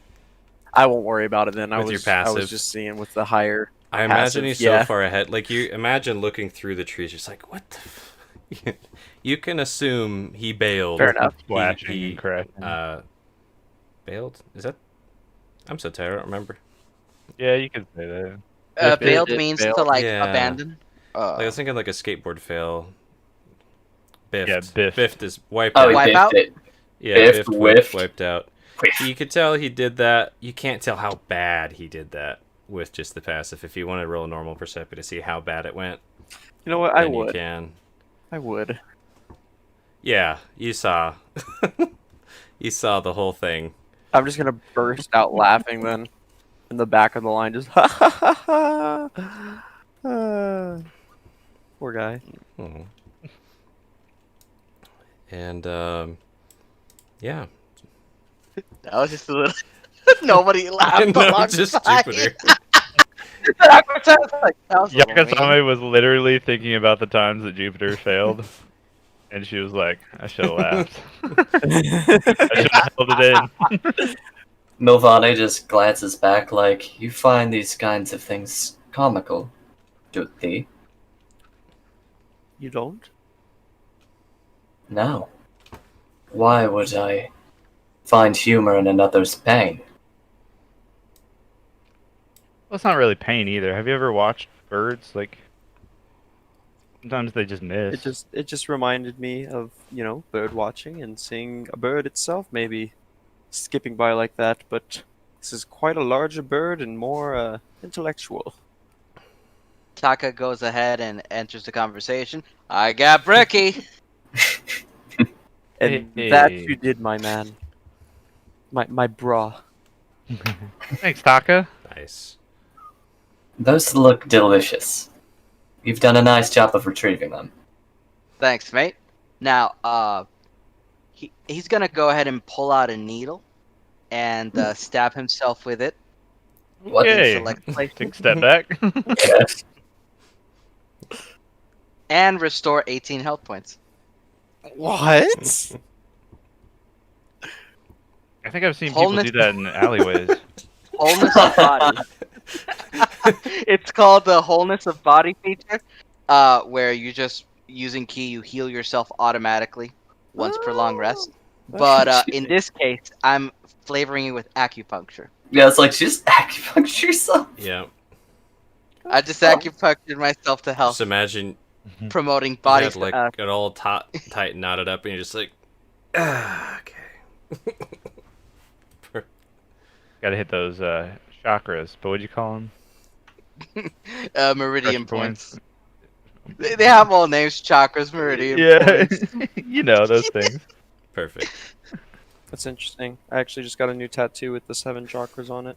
[SPEAKER 9] I won't worry about it then.
[SPEAKER 2] With your
[SPEAKER 9] I was
[SPEAKER 2] passive.
[SPEAKER 9] just seeing with the higher.
[SPEAKER 2] I imagine
[SPEAKER 9] Passive,
[SPEAKER 2] he's
[SPEAKER 9] yeah.
[SPEAKER 2] so far ahead. Like, you imagine looking through the trees, just like, what the f-? You can assume he bailed.
[SPEAKER 9] Fair enough.
[SPEAKER 10] Splashing
[SPEAKER 2] He,
[SPEAKER 10] and crashing.
[SPEAKER 2] bailed? Is that? I'm so tired, I don't remember.
[SPEAKER 10] Yeah, you could say that.
[SPEAKER 9] If
[SPEAKER 7] bailed
[SPEAKER 9] it
[SPEAKER 7] means
[SPEAKER 9] failed-
[SPEAKER 7] to like
[SPEAKER 2] Yeah.
[SPEAKER 7] abandon.
[SPEAKER 2] Like, I was thinking like a skateboard fail. Biffed.
[SPEAKER 10] Yeah, biffed.
[SPEAKER 2] Biffed is wiped
[SPEAKER 6] Oh,
[SPEAKER 2] out.
[SPEAKER 6] he
[SPEAKER 7] Wipe
[SPEAKER 6] biffed
[SPEAKER 7] out?
[SPEAKER 6] it.
[SPEAKER 2] Yeah,
[SPEAKER 6] biffed,
[SPEAKER 2] biffed,
[SPEAKER 6] whiffed.
[SPEAKER 2] wiped out.
[SPEAKER 6] Whiff.
[SPEAKER 2] You could tell he did that. You can't tell how bad he did that with just the passive. If you want to roll a normal perception to see how bad it went,
[SPEAKER 9] You know what? I
[SPEAKER 2] then you
[SPEAKER 9] would.
[SPEAKER 2] can.
[SPEAKER 9] I would.
[SPEAKER 2] Yeah, you saw. You saw the whole thing.
[SPEAKER 9] I'm just gonna burst out laughing then. In the back of the line, just ha ha ha ha. Poor guy.
[SPEAKER 2] Mhm. And yeah.
[SPEAKER 7] That was just a little. Nobody laughed.
[SPEAKER 2] No,
[SPEAKER 7] alongside.
[SPEAKER 2] just Jupiter.
[SPEAKER 7] That was like, that was a little mean.
[SPEAKER 10] Yakasame was literally thinking about the times that Jupiter failed, and she was like, I should have laughed. I should have held it in.
[SPEAKER 6] Milvane just glances back like, you find these kinds of things comical, do thee?
[SPEAKER 9] You don't?
[SPEAKER 6] No. Why would I find humor in another's pain?
[SPEAKER 10] Well, it's not really pain either. Have you ever watched birds? Like, sometimes they just miss.
[SPEAKER 9] It just reminded me of, bird watching and seeing a bird itself maybe skipping by like that, but this is quite a larger bird and more intellectual.
[SPEAKER 7] Taka goes ahead and enters the conversation. I got brekkie.
[SPEAKER 9] And
[SPEAKER 10] Hey.
[SPEAKER 9] that you did, my man. My bra.
[SPEAKER 10] Thanks, Taka.
[SPEAKER 2] Nice.
[SPEAKER 6] Those look delicious. You've done a nice job of retrieving them.
[SPEAKER 7] Thanks, mate. Now, he's gonna go ahead and pull out a needle and stab himself with it.
[SPEAKER 6] What?
[SPEAKER 1] Okay.
[SPEAKER 7] Select place.
[SPEAKER 1] Take a step back.
[SPEAKER 6] Yes.
[SPEAKER 7] And restore 18 health points.
[SPEAKER 9] What?
[SPEAKER 1] I think I've seen
[SPEAKER 7] Wholeness-
[SPEAKER 1] people do that in alleyways.
[SPEAKER 7] Wholeness of body. It's called the wholeness of body feature, where you just using ki, you heal yourself automatically once per long rest. But in this case, I'm flavoring it with acupuncture.
[SPEAKER 6] Yeah, it's like just acupuncture yourself.
[SPEAKER 2] Yeah.
[SPEAKER 7] I just acupunctured myself to health,
[SPEAKER 2] Just imagine
[SPEAKER 7] promoting
[SPEAKER 2] you
[SPEAKER 7] body.
[SPEAKER 2] had like it all tight knotted up, and you're just like, okay.
[SPEAKER 1] Gotta hit those chakras. But what'd you call them?
[SPEAKER 7] Meridian points. They have all names: chakras, meridian
[SPEAKER 1] Yeah,
[SPEAKER 7] points.
[SPEAKER 1] you know those things.
[SPEAKER 2] Perfect.
[SPEAKER 9] That's interesting. I actually just got a new tattoo with the 7 chakras on it.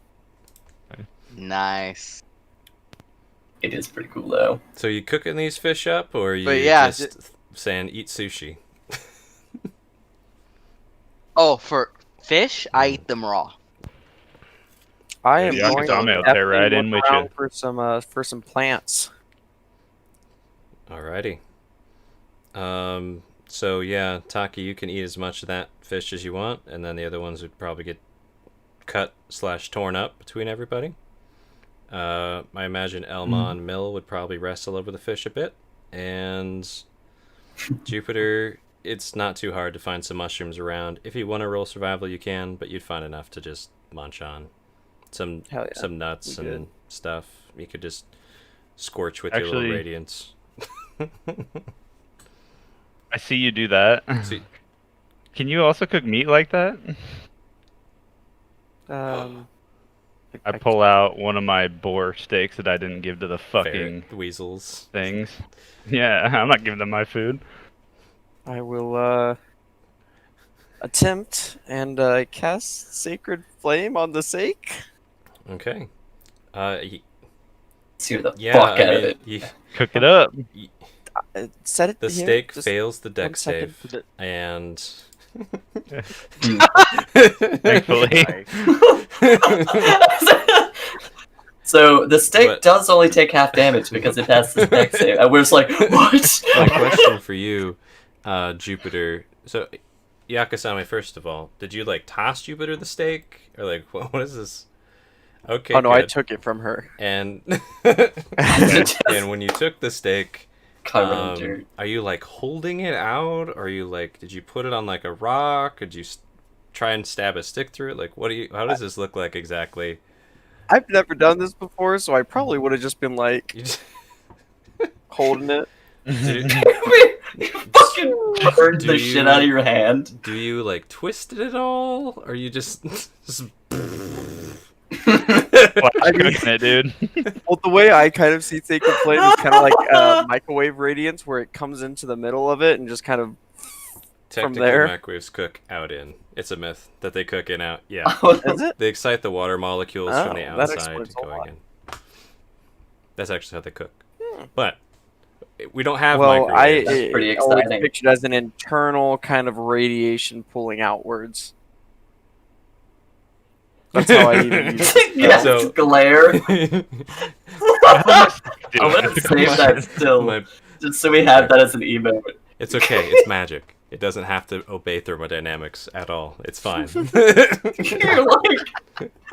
[SPEAKER 7] Nice.
[SPEAKER 6] It is pretty cool though.
[SPEAKER 2] So you cooking these fish up, or are you
[SPEAKER 7] But yeah,
[SPEAKER 2] just saying eat sushi?
[SPEAKER 7] Oh, for fish, I eat them raw.
[SPEAKER 9] I
[SPEAKER 1] Yeah,
[SPEAKER 9] am
[SPEAKER 1] the
[SPEAKER 9] going
[SPEAKER 1] Akutame will
[SPEAKER 9] to
[SPEAKER 1] tear right in
[SPEAKER 9] look
[SPEAKER 1] with you.
[SPEAKER 9] around for some plants.
[SPEAKER 2] Alrighty. So yeah, Taki, you can eat as much of that fish as you want, and then the other ones would probably get cut/torn up between everybody. I imagine Elma and Mill would probably wrestle over the fish a bit, and Jupiter, it's not too hard to find some mushrooms around. If you want to roll survival, you can, but you'd find enough to just munch on. Some
[SPEAKER 9] Hell yeah.
[SPEAKER 2] some nuts
[SPEAKER 9] We
[SPEAKER 2] and
[SPEAKER 9] good.
[SPEAKER 2] stuff. You could just scorch with your little
[SPEAKER 1] Actually-
[SPEAKER 2] radiance.
[SPEAKER 1] I see you do that.
[SPEAKER 2] See-
[SPEAKER 1] Can you also cook meat like that? I pull out one of my boar steaks that I didn't give to the fucking
[SPEAKER 2] Ferret, weasels.
[SPEAKER 1] things. Yeah, I'm not giving them my food.
[SPEAKER 9] I will attempt and cast Sacred Flame on the sake.
[SPEAKER 2] Okay.
[SPEAKER 6] Scare the
[SPEAKER 2] Yeah,
[SPEAKER 6] fuck
[SPEAKER 2] I
[SPEAKER 6] out of
[SPEAKER 2] mean,
[SPEAKER 6] it.
[SPEAKER 1] Cook it up.
[SPEAKER 9] Set it
[SPEAKER 2] the
[SPEAKER 9] here,
[SPEAKER 2] steak
[SPEAKER 9] just
[SPEAKER 2] fails the
[SPEAKER 9] 1
[SPEAKER 2] deck
[SPEAKER 9] second.
[SPEAKER 2] save, and
[SPEAKER 1] Thankfully.
[SPEAKER 6] So the steak
[SPEAKER 2] But-
[SPEAKER 6] does only take half damage because it has the deck save. And we're just like, what?
[SPEAKER 2] my question for you, Jupiter. So, Yakasame, first of all, did you like toss Jupiter the steak, or like what is this? Okay.
[SPEAKER 9] Oh no, I
[SPEAKER 2] good.
[SPEAKER 9] took it from her.
[SPEAKER 2] And
[SPEAKER 6] Just
[SPEAKER 2] and when you took the steak,
[SPEAKER 6] covered in dirt.
[SPEAKER 2] are you like holding it out? Or are you like, did you put it on like a rock? Did you try and stab a stick through it? Like, what do you? How does this look like exactly?
[SPEAKER 9] I've never done this before, so I probably would have just been like
[SPEAKER 2] You just,
[SPEAKER 9] holding it.
[SPEAKER 2] do,
[SPEAKER 6] You fucking burned
[SPEAKER 2] do
[SPEAKER 6] the
[SPEAKER 2] you-
[SPEAKER 6] shit out of your hand.
[SPEAKER 2] do you like twist it at all? Or you just
[SPEAKER 1] Flash cooking it, dude.
[SPEAKER 9] Well, the way I kind of see Sacred Flame is kind of like microwave radiance, where it comes into the middle of it and just kind of.
[SPEAKER 2] Technically,
[SPEAKER 9] there?
[SPEAKER 2] microwaves cook out in. It's a myth that they cook in out. Yeah.
[SPEAKER 9] Is it?
[SPEAKER 2] They excite the water molecules
[SPEAKER 9] Oh,
[SPEAKER 2] from the
[SPEAKER 9] that
[SPEAKER 2] outside
[SPEAKER 9] explains a
[SPEAKER 2] going
[SPEAKER 9] lot.
[SPEAKER 2] in. That's actually how they cook. But we don't have
[SPEAKER 9] Well,
[SPEAKER 2] microwaves.
[SPEAKER 6] That's pretty
[SPEAKER 9] always
[SPEAKER 6] exciting.
[SPEAKER 9] pictured as an internal kind of radiation pulling outwards. That's how I even use it.
[SPEAKER 6] Yes,
[SPEAKER 2] So-
[SPEAKER 6] glare.
[SPEAKER 1] Dude,
[SPEAKER 6] I'm gonna save that still,
[SPEAKER 2] My-
[SPEAKER 6] just so we have that as an emote.
[SPEAKER 2] It's okay. It's magic. It doesn't have to obey thermodynamics at all. It's fine.
[SPEAKER 6] You're like,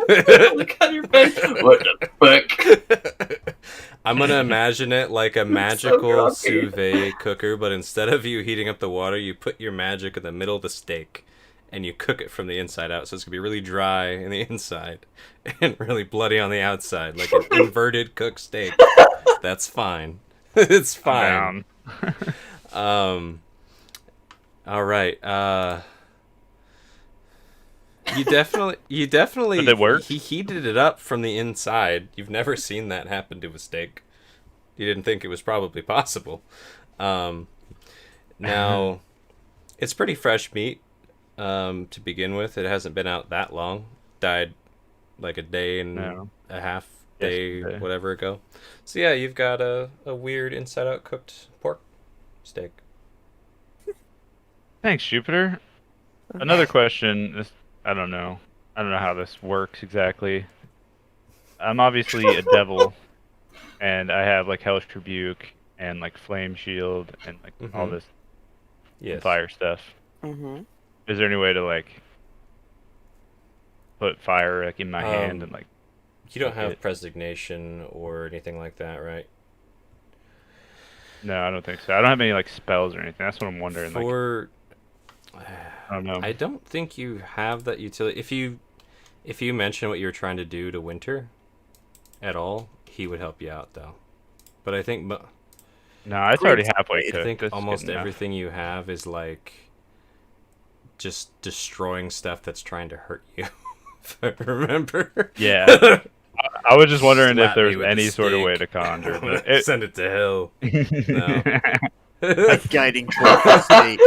[SPEAKER 6] look at your face. What the fuck?
[SPEAKER 2] I'm gonna imagine it like a
[SPEAKER 6] so
[SPEAKER 2] magical
[SPEAKER 6] grumpy.
[SPEAKER 2] sous vide cooker, but instead of you heating up the water, you put your magic in the middle of the steak, and you cook it from the inside out. So it's gonna be really dry in the inside and really bloody on the outside, like an inverted cooked steak. That's fine. It's fine. All right. You definitely.
[SPEAKER 1] Did it work?
[SPEAKER 2] He heated it up from the inside. You've never seen that happen to a steak. You didn't think it was probably possible. Now, it's pretty fresh meat. To begin with, it hasn't been out that long. Died like a day and
[SPEAKER 1] No.
[SPEAKER 2] a half day,
[SPEAKER 1] Yesterday.
[SPEAKER 2] whatever ago. So yeah, you've got a weird inside out cooked pork steak.
[SPEAKER 1] Thanks, Jupiter. Another question. I don't know how this works exactly.
[SPEAKER 10] I'm obviously a devil, and I have like Hellish Rebuke and like Flame Shield and like all
[SPEAKER 2] Mhm.
[SPEAKER 10] this
[SPEAKER 2] Yes.
[SPEAKER 10] fire stuff.
[SPEAKER 9] Mm-hmm.
[SPEAKER 10] Is there any way to like put fire like in my hand and like
[SPEAKER 2] You don't
[SPEAKER 10] make
[SPEAKER 2] have
[SPEAKER 10] it-
[SPEAKER 2] Prestignation or anything like that, right?
[SPEAKER 10] No, I don't think so. I don't have any like spells or anything. That's what I'm wondering. Like,
[SPEAKER 2] For
[SPEAKER 10] I don't know.
[SPEAKER 2] I don't think you have that utility. If you mention what you're trying to do to Winter at all, he would help you out though. But I think
[SPEAKER 10] No, it's already halfway
[SPEAKER 2] I
[SPEAKER 10] cooked.
[SPEAKER 2] think
[SPEAKER 10] That's good
[SPEAKER 2] almost
[SPEAKER 10] enough.
[SPEAKER 2] everything you have is like just destroying stuff that's trying to hurt you. If I remember.
[SPEAKER 10] Yeah. I was just wondering if
[SPEAKER 2] Slap
[SPEAKER 10] there
[SPEAKER 2] me
[SPEAKER 10] was
[SPEAKER 2] with
[SPEAKER 10] any
[SPEAKER 2] the
[SPEAKER 10] sort of way to
[SPEAKER 2] stick.
[SPEAKER 10] conjure.
[SPEAKER 2] I'm gonna
[SPEAKER 10] But it...
[SPEAKER 2] send it to hell. No.
[SPEAKER 9] Guiding towards the state.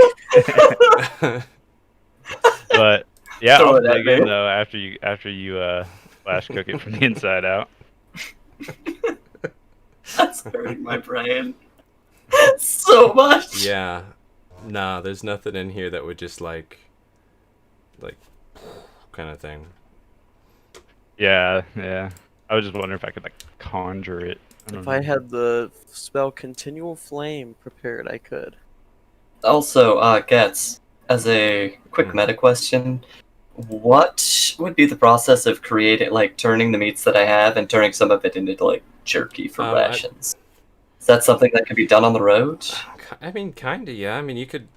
[SPEAKER 10] But yeah,
[SPEAKER 6] Throw
[SPEAKER 10] I'll
[SPEAKER 6] it at
[SPEAKER 10] play again
[SPEAKER 6] me.
[SPEAKER 10] though after you flash cook it from the inside out.
[SPEAKER 6] That's hurting my brain so much.
[SPEAKER 2] Yeah. Nah, there's nothing in here that would just like kind of thing.
[SPEAKER 10] Yeah. I was just wondering if I could like conjure it. don't
[SPEAKER 9] If
[SPEAKER 10] know.
[SPEAKER 9] I had the spell Continual Flame prepared, I could.
[SPEAKER 6] Also, Gets, as a quick meta question, what would be the process of creating, like, turning the meats that I have and turning some of it into, like, jerky for rations? Is that something that can be done on the road?
[SPEAKER 2] I mean, kinda, yeah. I mean, you could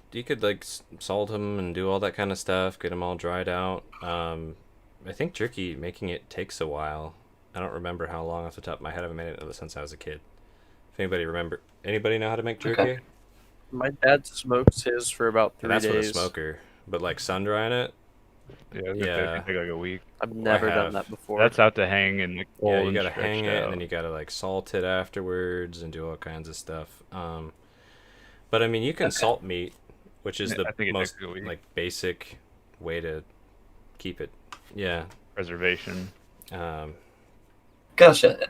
[SPEAKER 2] like salt them and do all that kind of stuff, get them all dried out. I think jerky making it takes a while. I don't remember how long off the top of my head. I've made it since I was a kid. If anybody know how to make jerky?
[SPEAKER 6] Okay.
[SPEAKER 9] My dad smokes his for about 3
[SPEAKER 2] That's
[SPEAKER 9] days.
[SPEAKER 2] with a smoker, but like sun drying it.
[SPEAKER 10] Yeah, I was gonna say, it could take like a week.
[SPEAKER 9] I've never
[SPEAKER 2] I
[SPEAKER 9] done
[SPEAKER 2] have.
[SPEAKER 9] that before.
[SPEAKER 10] That's out to hang and like
[SPEAKER 2] Yeah,
[SPEAKER 10] cold
[SPEAKER 2] you
[SPEAKER 10] and
[SPEAKER 2] gotta hang
[SPEAKER 10] stretched
[SPEAKER 2] it,
[SPEAKER 10] out.
[SPEAKER 2] and then you gotta like salt it afterwards and do all kinds of stuff. But I mean, you can salt meat, which is
[SPEAKER 10] Yeah,
[SPEAKER 2] the
[SPEAKER 10] I think it
[SPEAKER 2] most
[SPEAKER 10] takes a week.
[SPEAKER 2] like basic way to keep it. Yeah.
[SPEAKER 10] Preservation.
[SPEAKER 6] Gotcha.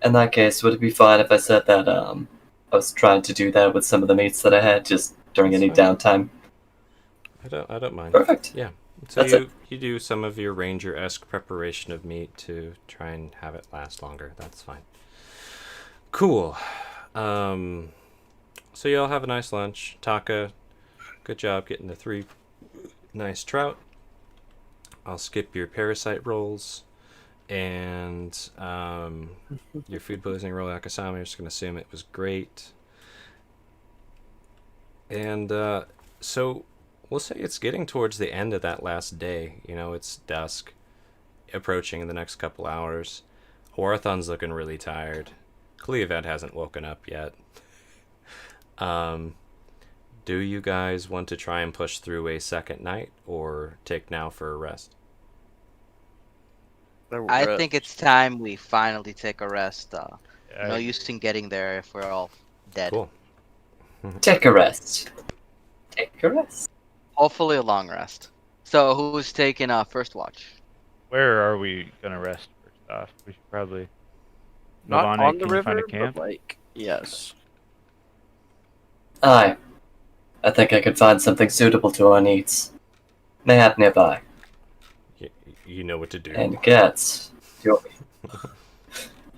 [SPEAKER 6] In that case, would it be fine if I said that I was trying to do that with some of the meats that I had just during
[SPEAKER 2] That's
[SPEAKER 6] any
[SPEAKER 2] fine.
[SPEAKER 6] downtime?
[SPEAKER 2] I don't mind.
[SPEAKER 6] Perfect.
[SPEAKER 2] Yeah. So
[SPEAKER 6] That's
[SPEAKER 2] you do some of your ranger-esque preparation of meat to try and have it last longer. That's fine. Cool. So y'all have a nice lunch. Taka, good job getting the 3 nice trout. I'll skip your parasite rolls and your food poisoning roll, Akasami. I'm just gonna assume it was great. And so we'll say it's getting towards the end of that last day. You know, it's dusk, approaching in the next couple hours. Horathon's looking really tired. Cleovet hasn't woken up yet. Do you guys want to try and push through a second night or take now for a rest?
[SPEAKER 7] I think it's time we finally take a rest.
[SPEAKER 10] Yeah, I
[SPEAKER 7] No
[SPEAKER 10] agree.
[SPEAKER 7] use in getting there if we're all dead.
[SPEAKER 2] Cool.
[SPEAKER 6] Take a rest. Take a rest.
[SPEAKER 7] Hopefully a long rest. So who's taking first watch?
[SPEAKER 10] Where are we gonna rest first off? We should probably.
[SPEAKER 9] Not
[SPEAKER 10] Navane,
[SPEAKER 9] on the
[SPEAKER 10] can you find
[SPEAKER 9] river,
[SPEAKER 10] a camp?
[SPEAKER 9] but like, yes.
[SPEAKER 6] Aye. I think I could find something suitable to our needs. Mayhap nearby.
[SPEAKER 2] You know what to do.
[SPEAKER 6] And Gets.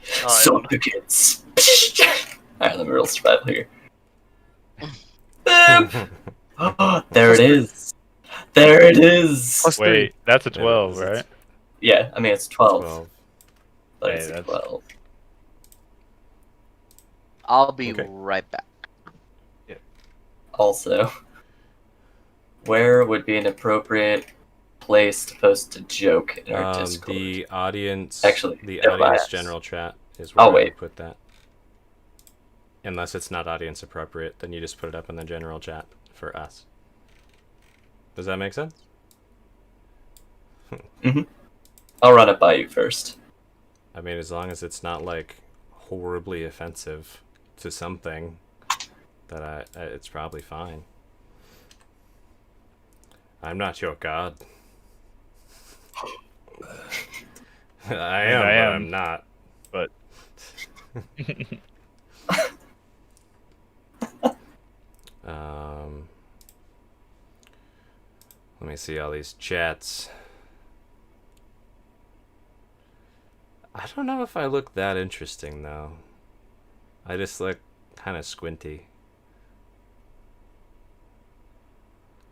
[SPEAKER 6] So begins. Alright, let me roll survival here. There it is. There it is.
[SPEAKER 9] Plus
[SPEAKER 10] Wait, that's a
[SPEAKER 2] There it
[SPEAKER 10] 12,
[SPEAKER 2] is.
[SPEAKER 10] right?
[SPEAKER 6] Yeah, I mean it's 12,
[SPEAKER 2] 12.
[SPEAKER 6] but
[SPEAKER 10] Hey,
[SPEAKER 6] it's a
[SPEAKER 10] that's-
[SPEAKER 6] 12.
[SPEAKER 7] I'll be
[SPEAKER 2] Okay.
[SPEAKER 7] right back.
[SPEAKER 6] Also, where would be an appropriate place to post a joke in our Discord?
[SPEAKER 2] The audience,
[SPEAKER 6] Actually,
[SPEAKER 2] the
[SPEAKER 6] no
[SPEAKER 2] audience
[SPEAKER 6] bias.
[SPEAKER 2] general chat is where
[SPEAKER 6] I'll
[SPEAKER 2] I would
[SPEAKER 6] wait.
[SPEAKER 2] put that. Unless it's not audience appropriate, then you just put it up in the general chat for us. Does that make sense?
[SPEAKER 6] I'll run it by you first.
[SPEAKER 2] I mean, as long as it's not like horribly offensive to something, that it's probably fine. I'm not your god. I am, but
[SPEAKER 10] am.
[SPEAKER 2] I'm not.
[SPEAKER 10] But
[SPEAKER 2] Let me see all these chats. I don't know if I look that interesting though. I just look kind of squinty.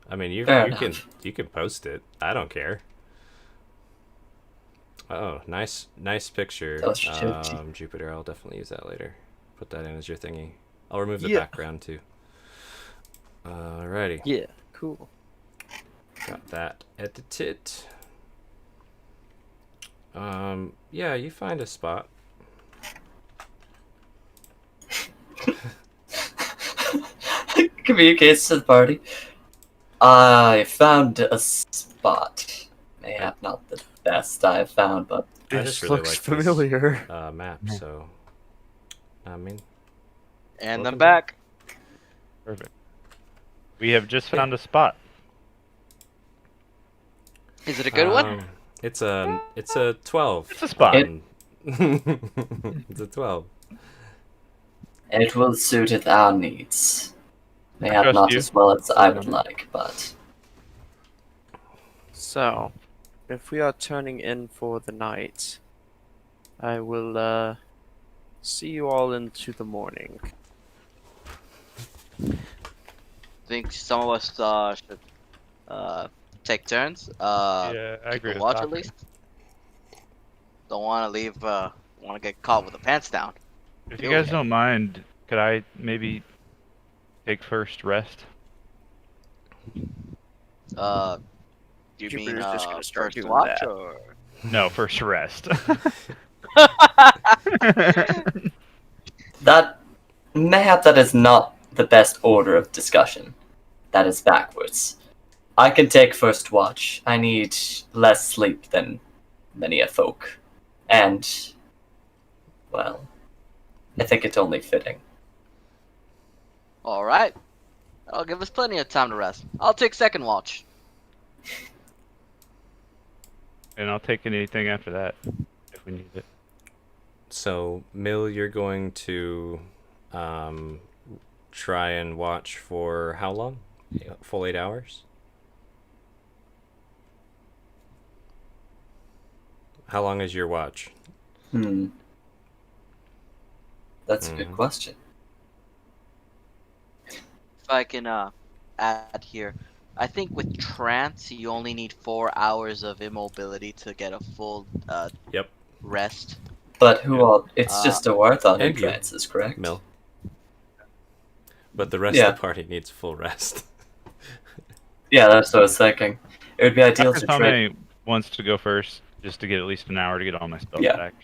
[SPEAKER 2] I mean,
[SPEAKER 6] Fair
[SPEAKER 2] you
[SPEAKER 6] enough.
[SPEAKER 2] can post it. I don't care. Oh, nice picture.
[SPEAKER 6] Illustrative.
[SPEAKER 2] Jupiter, I'll definitely use that later. Put that in as your thingy. I'll remove the
[SPEAKER 9] Yeah.
[SPEAKER 2] background too. Alrighty.
[SPEAKER 9] Yeah, cool.
[SPEAKER 2] Got that edited. Yeah, you find a spot.
[SPEAKER 6] Communicates to the party. I found a spot. Mayhap not the best I've found, but
[SPEAKER 2] I
[SPEAKER 9] This
[SPEAKER 2] just really
[SPEAKER 9] looks
[SPEAKER 2] like
[SPEAKER 9] familiar.
[SPEAKER 2] This, map, so I mean,
[SPEAKER 7] And
[SPEAKER 2] Welcome
[SPEAKER 7] I'm back.
[SPEAKER 10] Perfect. We have just found a spot.
[SPEAKER 7] Is it a good one?
[SPEAKER 2] It's a 12.
[SPEAKER 10] It's a spot.
[SPEAKER 2] It's a 12.
[SPEAKER 6] it will suit our needs. Mayhap
[SPEAKER 10] trust
[SPEAKER 6] not
[SPEAKER 10] you.
[SPEAKER 6] as well as I would like, but
[SPEAKER 9] So, if we are turning in for the night, I will see you all into the morning.
[SPEAKER 7] Think some of us should take turns.
[SPEAKER 10] Yeah, I
[SPEAKER 7] keep
[SPEAKER 10] agree
[SPEAKER 7] a
[SPEAKER 10] with
[SPEAKER 7] watch at
[SPEAKER 10] Doctor.
[SPEAKER 7] least. Don't want to leave. Want to get caught with the pants down.
[SPEAKER 10] If you guys don't mind, could I maybe take first rest?
[SPEAKER 7] You
[SPEAKER 9] Jupiter's
[SPEAKER 7] mean
[SPEAKER 9] just gonna start
[SPEAKER 7] first
[SPEAKER 9] doing
[SPEAKER 7] watch
[SPEAKER 9] that.
[SPEAKER 7] or?
[SPEAKER 10] No, first rest.
[SPEAKER 6] that mayhap that is not the best order of discussion. That is backwards. I can take first watch. I need less sleep than many a folk. And, well, I think it's only fitting.
[SPEAKER 7] All right. I'll give us plenty of time to rest. I'll take second watch.
[SPEAKER 10] And I'll take anything after that if we need it.
[SPEAKER 2] So, Mill, you're going to try and watch for how long? Full 8 hours? How long is your watch?
[SPEAKER 6] That's a good
[SPEAKER 2] Mhm.
[SPEAKER 6] question.
[SPEAKER 7] If I can add here, I think with trance you only need 4 hours of immobility to get a full
[SPEAKER 2] Yep.
[SPEAKER 7] rest.
[SPEAKER 6] But who all? It's just a Warthon who
[SPEAKER 2] and you,
[SPEAKER 6] trances, correct?
[SPEAKER 2] Mill. But the rest
[SPEAKER 6] Yeah.
[SPEAKER 2] of the party needs full rest.
[SPEAKER 6] Yeah, that's what I was thinking. It would be ideal to trade.
[SPEAKER 10] Akasame wants to go first, just to get at least an hour to get all my spells
[SPEAKER 6] Yeah.
[SPEAKER 10] back.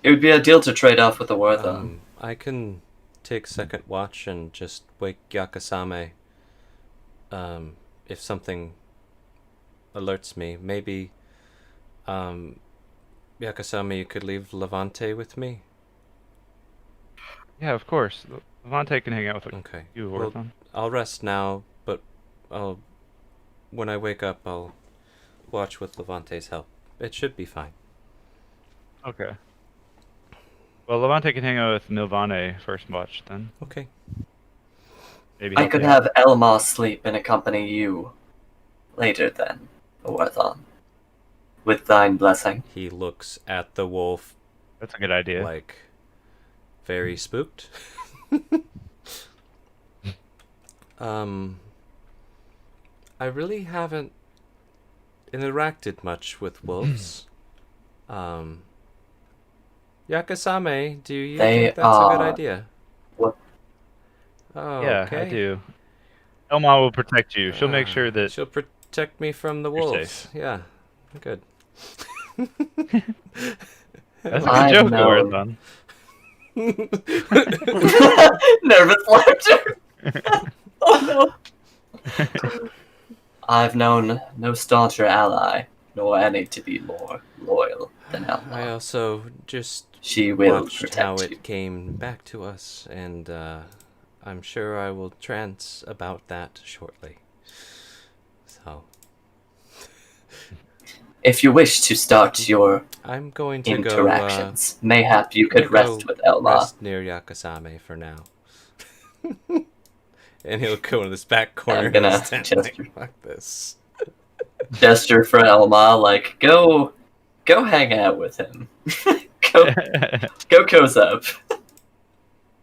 [SPEAKER 6] It would be ideal to trade off with a Warthon.
[SPEAKER 2] I can take second watch and just wake Yakasame. If something alerts me, maybe, Yakasame, you could leave Levante with me.
[SPEAKER 10] Yeah, of course. Levante can hang out with
[SPEAKER 2] Okay.
[SPEAKER 10] you,
[SPEAKER 2] Well,
[SPEAKER 10] Warthon.
[SPEAKER 2] I'll rest now, but when I wake up, I'll watch with Levante's help. It should be fine.
[SPEAKER 10] Okay. Well, Levante can hang out with Milvane first watch then.
[SPEAKER 2] Okay.
[SPEAKER 10] Maybe
[SPEAKER 6] I
[SPEAKER 10] help
[SPEAKER 6] could
[SPEAKER 10] you out.
[SPEAKER 6] have Elma sleep and accompany you later then, a Warthon. With thine blessing.
[SPEAKER 2] He looks at the wolf
[SPEAKER 10] That's a good idea.
[SPEAKER 2] like very spooked. I really haven't interacted much with wolves. Yakasame, do you
[SPEAKER 6] They
[SPEAKER 2] think that's a good
[SPEAKER 6] are-
[SPEAKER 2] idea?
[SPEAKER 6] What?
[SPEAKER 2] Oh,
[SPEAKER 10] yeah,
[SPEAKER 2] okay.
[SPEAKER 10] I do. Elma will protect you. She'll make sure that
[SPEAKER 2] she'll protect me from the
[SPEAKER 10] you're
[SPEAKER 2] wolves.
[SPEAKER 10] safe.
[SPEAKER 2] Yeah, good.
[SPEAKER 10] That's a good
[SPEAKER 6] I
[SPEAKER 10] joke,
[SPEAKER 6] know.
[SPEAKER 10] Warthon.
[SPEAKER 6] Nervous laughter. Oh no. I've known no stauncher ally, nor any to be more loyal than
[SPEAKER 2] I
[SPEAKER 6] Elma.
[SPEAKER 2] also just
[SPEAKER 6] She will
[SPEAKER 2] watched how
[SPEAKER 6] protect
[SPEAKER 2] it
[SPEAKER 6] you.
[SPEAKER 2] came back to us, and I'm sure I will trance about that shortly. So
[SPEAKER 6] If you wish to start your
[SPEAKER 2] I'm going to
[SPEAKER 6] interactions, mayhap you could
[SPEAKER 2] go
[SPEAKER 6] rest with Elma.
[SPEAKER 2] rest near Yakasame for now. And he'll go in this back corner
[SPEAKER 6] I'm gonna
[SPEAKER 2] and stand
[SPEAKER 6] gesture.
[SPEAKER 2] like this.
[SPEAKER 6] Gesture for Elma, like, go hang out with him. Go cozy up.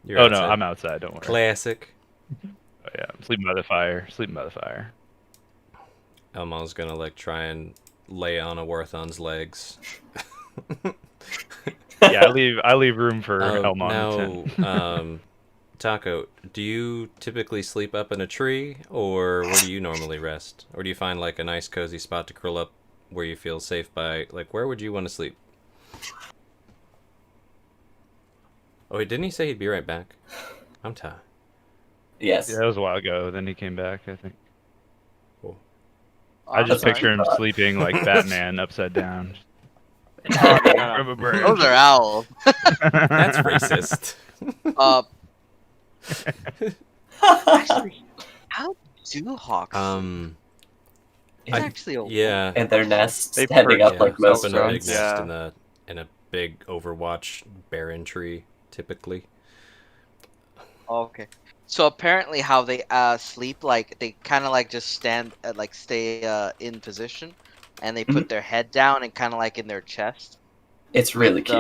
[SPEAKER 2] You're
[SPEAKER 10] Oh
[SPEAKER 2] outside.
[SPEAKER 10] no, I'm outside. Don't worry.
[SPEAKER 2] Classic.
[SPEAKER 10] Oh, yeah, I'm sleeping by the fire. Sleeping by the fire.
[SPEAKER 2] Elmo's gonna like try and lay on a Warthon's legs.
[SPEAKER 10] Yeah, I leave room for Elmo in the tent.
[SPEAKER 2] Now, Taco, do you typically sleep up in a tree, or where do you normally rest? Or do you find like a nice cozy spot to curl up where you feel safe by? Like, where would you want to sleep? Oh, wait, didn't he say he'd be right back? I'm tired.
[SPEAKER 6] Yes.
[SPEAKER 10] Yeah, that was a while ago. Then he came back, I think.
[SPEAKER 2] Cool.
[SPEAKER 10] I just
[SPEAKER 7] sorry.
[SPEAKER 10] picture him sleeping like Batman upside down. From a bird.
[SPEAKER 7] Those are owls.
[SPEAKER 2] That's racist.
[SPEAKER 7] Actually, how do hawks? It's
[SPEAKER 2] I-
[SPEAKER 7] actually a
[SPEAKER 2] Yeah.
[SPEAKER 6] And their nests
[SPEAKER 9] They
[SPEAKER 6] standing
[SPEAKER 9] perch
[SPEAKER 6] up like
[SPEAKER 2] up
[SPEAKER 6] most
[SPEAKER 2] in a big
[SPEAKER 6] drones.
[SPEAKER 2] nest
[SPEAKER 9] Yeah.
[SPEAKER 2] in a big Overwatch barren tree, typically.
[SPEAKER 7] Okay. So apparently, how they sleep, like they kind of like just stand, like stay in position, and they put their head down and kind of like in their chest.
[SPEAKER 6] It's really cute.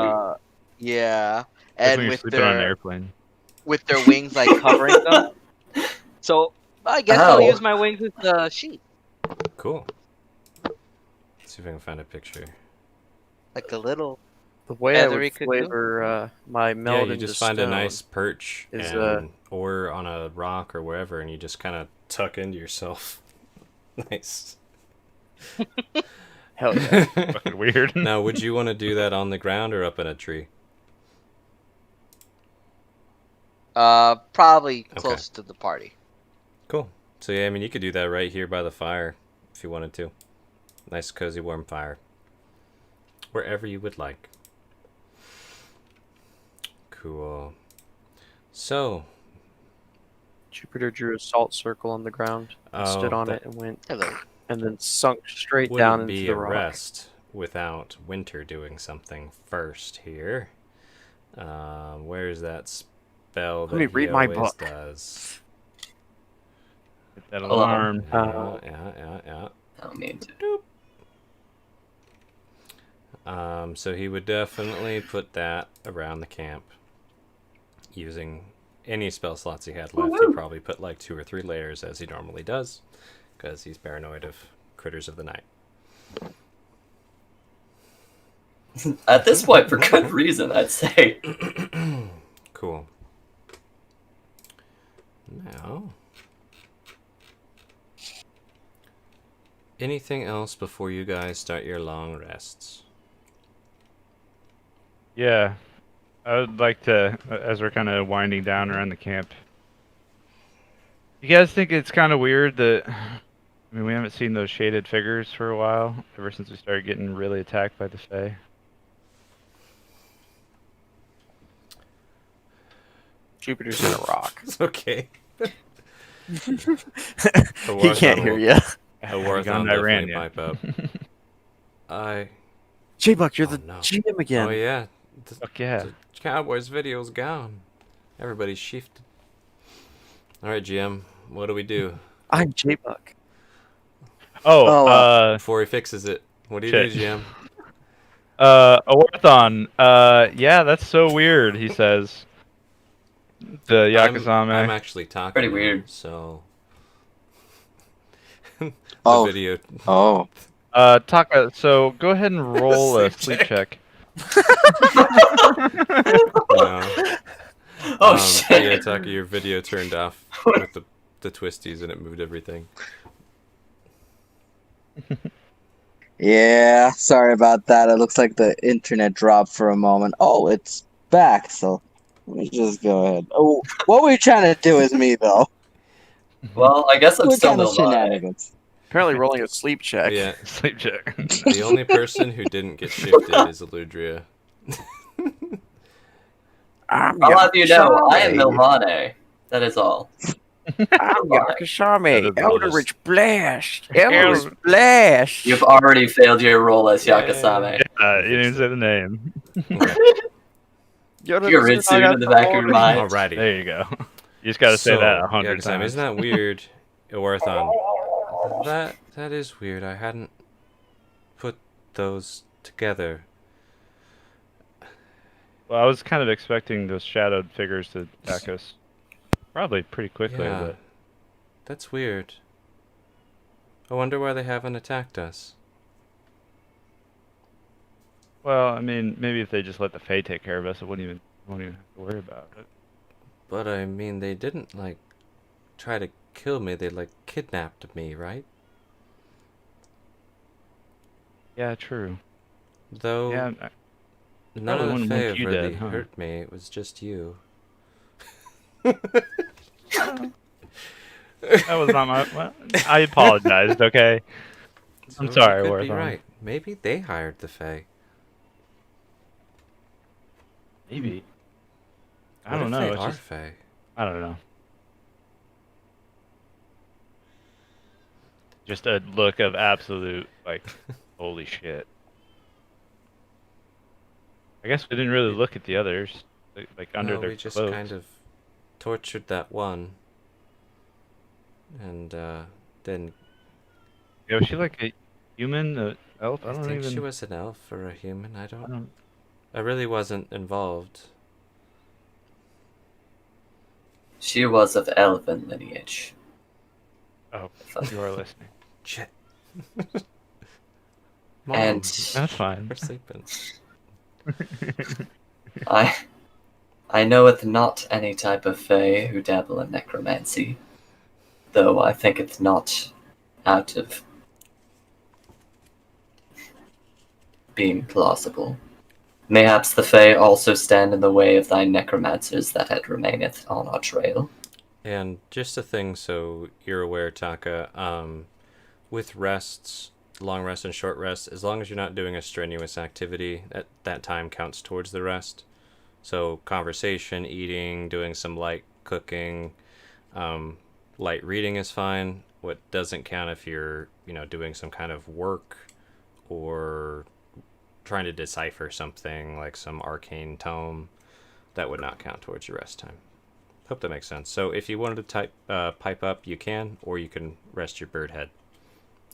[SPEAKER 7] Yeah,
[SPEAKER 10] That's when
[SPEAKER 7] and
[SPEAKER 10] you're
[SPEAKER 7] with
[SPEAKER 10] sleeping on an
[SPEAKER 7] their
[SPEAKER 10] airplane.
[SPEAKER 7] wings like covering them. So I guess I'll
[SPEAKER 6] Ow.
[SPEAKER 7] use my wings with the sheet,
[SPEAKER 2] Cool. Let's see if I can find a picture.
[SPEAKER 7] like a little.
[SPEAKER 9] The way I
[SPEAKER 7] Feathery
[SPEAKER 9] would
[SPEAKER 7] could do.
[SPEAKER 9] flavor my meld
[SPEAKER 2] Yeah, you
[SPEAKER 9] into
[SPEAKER 2] just find
[SPEAKER 9] stone
[SPEAKER 2] a nice perch
[SPEAKER 9] is,
[SPEAKER 2] and, or on a rock or wherever, and you just kind of tuck into yourself. Nice.
[SPEAKER 9] Hell yeah.
[SPEAKER 10] Fucking weird.
[SPEAKER 2] Now, would you want to do that on the ground or up in a tree?
[SPEAKER 7] Probably
[SPEAKER 2] Okay.
[SPEAKER 7] close to the party.
[SPEAKER 2] Cool. So yeah, I mean, you could do that right here by the fire if you wanted to. Nice, cozy, warm fire. Wherever you would like. Cool. So,
[SPEAKER 9] Jupiter drew a salt circle on the ground, stood on it, and went,
[SPEAKER 7] Hello.
[SPEAKER 9] and then sunk straight
[SPEAKER 2] wouldn't
[SPEAKER 9] down into
[SPEAKER 2] be
[SPEAKER 9] the
[SPEAKER 2] a
[SPEAKER 9] rock.
[SPEAKER 2] rest without Winter doing something first here. Where's that spell that
[SPEAKER 9] me
[SPEAKER 2] he
[SPEAKER 9] read my
[SPEAKER 2] always
[SPEAKER 9] book.
[SPEAKER 2] does?
[SPEAKER 10] Get that
[SPEAKER 6] Hold on.
[SPEAKER 10] alarm.
[SPEAKER 2] Yeah.
[SPEAKER 6] I don't mean to.
[SPEAKER 2] So he would definitely put that around the camp. Using any spell slots he had left, he'd probably put like 2 or 3 layers as he normally does, because he's paranoid of critters of the night.
[SPEAKER 6] At this point, for good reason, I'd say.
[SPEAKER 2] Cool. Now, anything else before you guys start your long rests?
[SPEAKER 10] Yeah. I would like to, as we're kind of winding down around the camp. You guys think it's kind of weird that, I mean, we haven't seen those shaded figures for a while, ever since we started getting really attacked by the Fae.
[SPEAKER 9] Jupiter's in a rock.
[SPEAKER 2] It's okay.
[SPEAKER 9] He can't hear you.
[SPEAKER 2] The
[SPEAKER 10] Have you
[SPEAKER 2] Warthon
[SPEAKER 10] gone to Iran
[SPEAKER 2] definitely
[SPEAKER 10] yet?
[SPEAKER 2] pipe up.
[SPEAKER 9] J-Buck, you're
[SPEAKER 2] Oh,
[SPEAKER 9] the
[SPEAKER 2] no.
[SPEAKER 9] GM again.
[SPEAKER 2] Oh yeah. The,
[SPEAKER 10] Fuck yeah.
[SPEAKER 2] the Cowboys video's gone. Everybody's shifted. All right, GM. What do we do
[SPEAKER 9] I'm J-Buck.
[SPEAKER 10] Oh,
[SPEAKER 2] before he fixes it? What do you
[SPEAKER 10] Shit.
[SPEAKER 2] do, GM?
[SPEAKER 10] a Warthon. Yeah, that's so weird, he says. The Yakuzame.
[SPEAKER 2] I'm actually talking.
[SPEAKER 6] Pretty weird.
[SPEAKER 2] So. the
[SPEAKER 4] Oh.
[SPEAKER 2] video.
[SPEAKER 4] Oh.
[SPEAKER 10] Taka, so go ahead and roll a sleep check.
[SPEAKER 2] No.
[SPEAKER 6] Oh,
[SPEAKER 2] Yeah,
[SPEAKER 6] shit.
[SPEAKER 2] Taka, your video turned off with the twisties and it moved everything.
[SPEAKER 4] Yeah, sorry about that. It looks like the internet dropped for a moment. Oh, it's back, so let me just go ahead. Oh, what were you trying to do with me, though?
[SPEAKER 6] Well, I guess I'm
[SPEAKER 4] What
[SPEAKER 6] still
[SPEAKER 4] kind of
[SPEAKER 6] no lie.
[SPEAKER 4] shenanigans?
[SPEAKER 9] Apparently rolling a sleep check.
[SPEAKER 2] Yeah.
[SPEAKER 10] Sleep check.
[SPEAKER 2] The only person who didn't get shifted is Eludria.
[SPEAKER 6] I'll have you know, I am Milvane. That is all.
[SPEAKER 9] I'm Yakashame.
[SPEAKER 10] That is
[SPEAKER 9] Eldritch Blast. Eldritch Blast.
[SPEAKER 6] You've already failed your role as Yakasame.
[SPEAKER 10] You didn't say the name.
[SPEAKER 6] You're Ritsu in the back of your mind.
[SPEAKER 2] Alrighty.
[SPEAKER 10] There you go. You just gotta say that 100
[SPEAKER 2] Yakasame,
[SPEAKER 10] times.
[SPEAKER 2] isn't that weird, Iwarthon? That is weird. I hadn't put those together.
[SPEAKER 10] Well, I was kind of expecting those shadowed figures to attack us probably pretty quickly,
[SPEAKER 2] Yeah,
[SPEAKER 10] but
[SPEAKER 2] that's weird. I wonder why they haven't attacked us.
[SPEAKER 10] well, I mean, maybe if they just let the Fae take care of us, it won't even have to worry about it.
[SPEAKER 2] But I mean, they didn't like try to kill me. They like kidnapped me, right?
[SPEAKER 10] Yeah, true.
[SPEAKER 2] Though
[SPEAKER 10] Yeah,
[SPEAKER 2] none
[SPEAKER 10] probably
[SPEAKER 2] of the
[SPEAKER 10] wouldn't
[SPEAKER 2] Fae
[SPEAKER 10] want you
[SPEAKER 2] really
[SPEAKER 10] dead, huh?
[SPEAKER 2] hurt me. It was just you.
[SPEAKER 10] that was not my. Well, I apologized. Okay. I'm
[SPEAKER 2] So
[SPEAKER 10] sorry,
[SPEAKER 2] you could be
[SPEAKER 10] Warthog.
[SPEAKER 2] right. Maybe they hired the Fae.
[SPEAKER 10] Maybe. I
[SPEAKER 2] What
[SPEAKER 10] don't
[SPEAKER 2] if
[SPEAKER 10] know.
[SPEAKER 2] they
[SPEAKER 10] It's
[SPEAKER 2] are
[SPEAKER 10] just
[SPEAKER 2] Fae?
[SPEAKER 10] I don't know. Just a look of absolute like, holy shit. I guess we didn't really look at the others, like under
[SPEAKER 2] No,
[SPEAKER 10] their
[SPEAKER 2] we just
[SPEAKER 10] cloaks.
[SPEAKER 2] kind of tortured that one, and then
[SPEAKER 10] Yeah, was she like a human, elf? I
[SPEAKER 2] I
[SPEAKER 10] don't
[SPEAKER 2] think
[SPEAKER 10] even.
[SPEAKER 2] she was an elf or a human. I
[SPEAKER 10] I
[SPEAKER 2] don't.
[SPEAKER 10] don't.
[SPEAKER 2] I really wasn't involved.
[SPEAKER 6] She was of elven lineage.
[SPEAKER 10] Oh, you are listening.
[SPEAKER 2] Shit. Mom,
[SPEAKER 6] And
[SPEAKER 10] That's fine.
[SPEAKER 2] we're sleeping.
[SPEAKER 6] I knoweth not any type of fae who dabble in necromancy, though I think it's not out of being plausible. Mayhaps the fae also stand in the way of thy necromancers that had remaineth on our trail.
[SPEAKER 2] And just a thing, so you're aware, Taka. With rests, long rest and short rest, as long as you're not doing a strenuous activity, that time counts towards the rest. So conversation, eating, doing some light cooking, light reading is fine. What doesn't count if you're, doing some kind of work or trying to decipher something like some arcane tome, that would not count towards your rest time. Hope that makes sense. So if you wanted to pipe up, you can, or you can rest your bird head.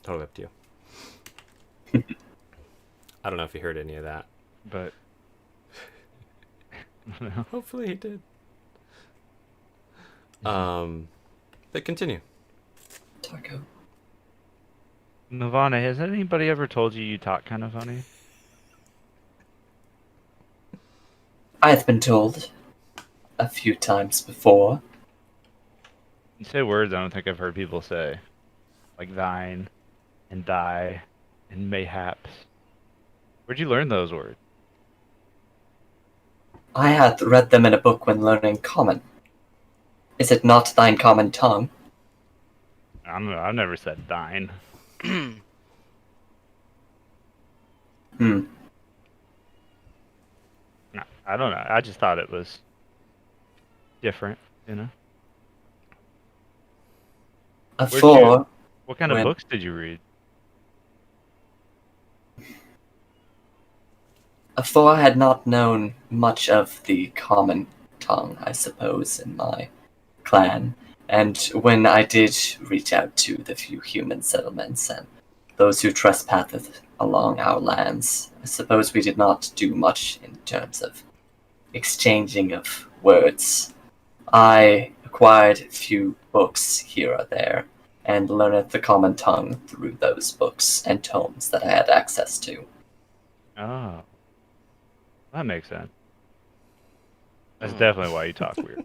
[SPEAKER 2] Totally up to you. I don't know if you heard any of that.
[SPEAKER 10] But I don't know.
[SPEAKER 2] Hopefully he did. But continue.
[SPEAKER 6] Taco.
[SPEAKER 10] Nirvana, has anybody ever told you talk kind of funny?
[SPEAKER 6] I have been told a few times before.
[SPEAKER 10] You say words I don't think I've heard people say, like thine, and thy, and mayhaps. Where'd you learn those words?
[SPEAKER 6] I had read them in a book when learning common. Is it not thine common tongue?
[SPEAKER 10] I don't know. I've never said thine.
[SPEAKER 6] Hmm.
[SPEAKER 10] I don't know. I just thought it was different,
[SPEAKER 6] Afore,
[SPEAKER 10] What kind of
[SPEAKER 6] When-
[SPEAKER 10] books did you read?
[SPEAKER 6] afore I had not known much of the common tongue, I suppose, in my clan. And when I did reach out to the few human settlements and those who trespassed along our lands, I suppose we did not do much in terms of exchanging of words. I acquired a few books here or there, and learned the common tongue through those books and tomes that I had access to.
[SPEAKER 10] Oh. That makes sense. That's definitely why you talk weird.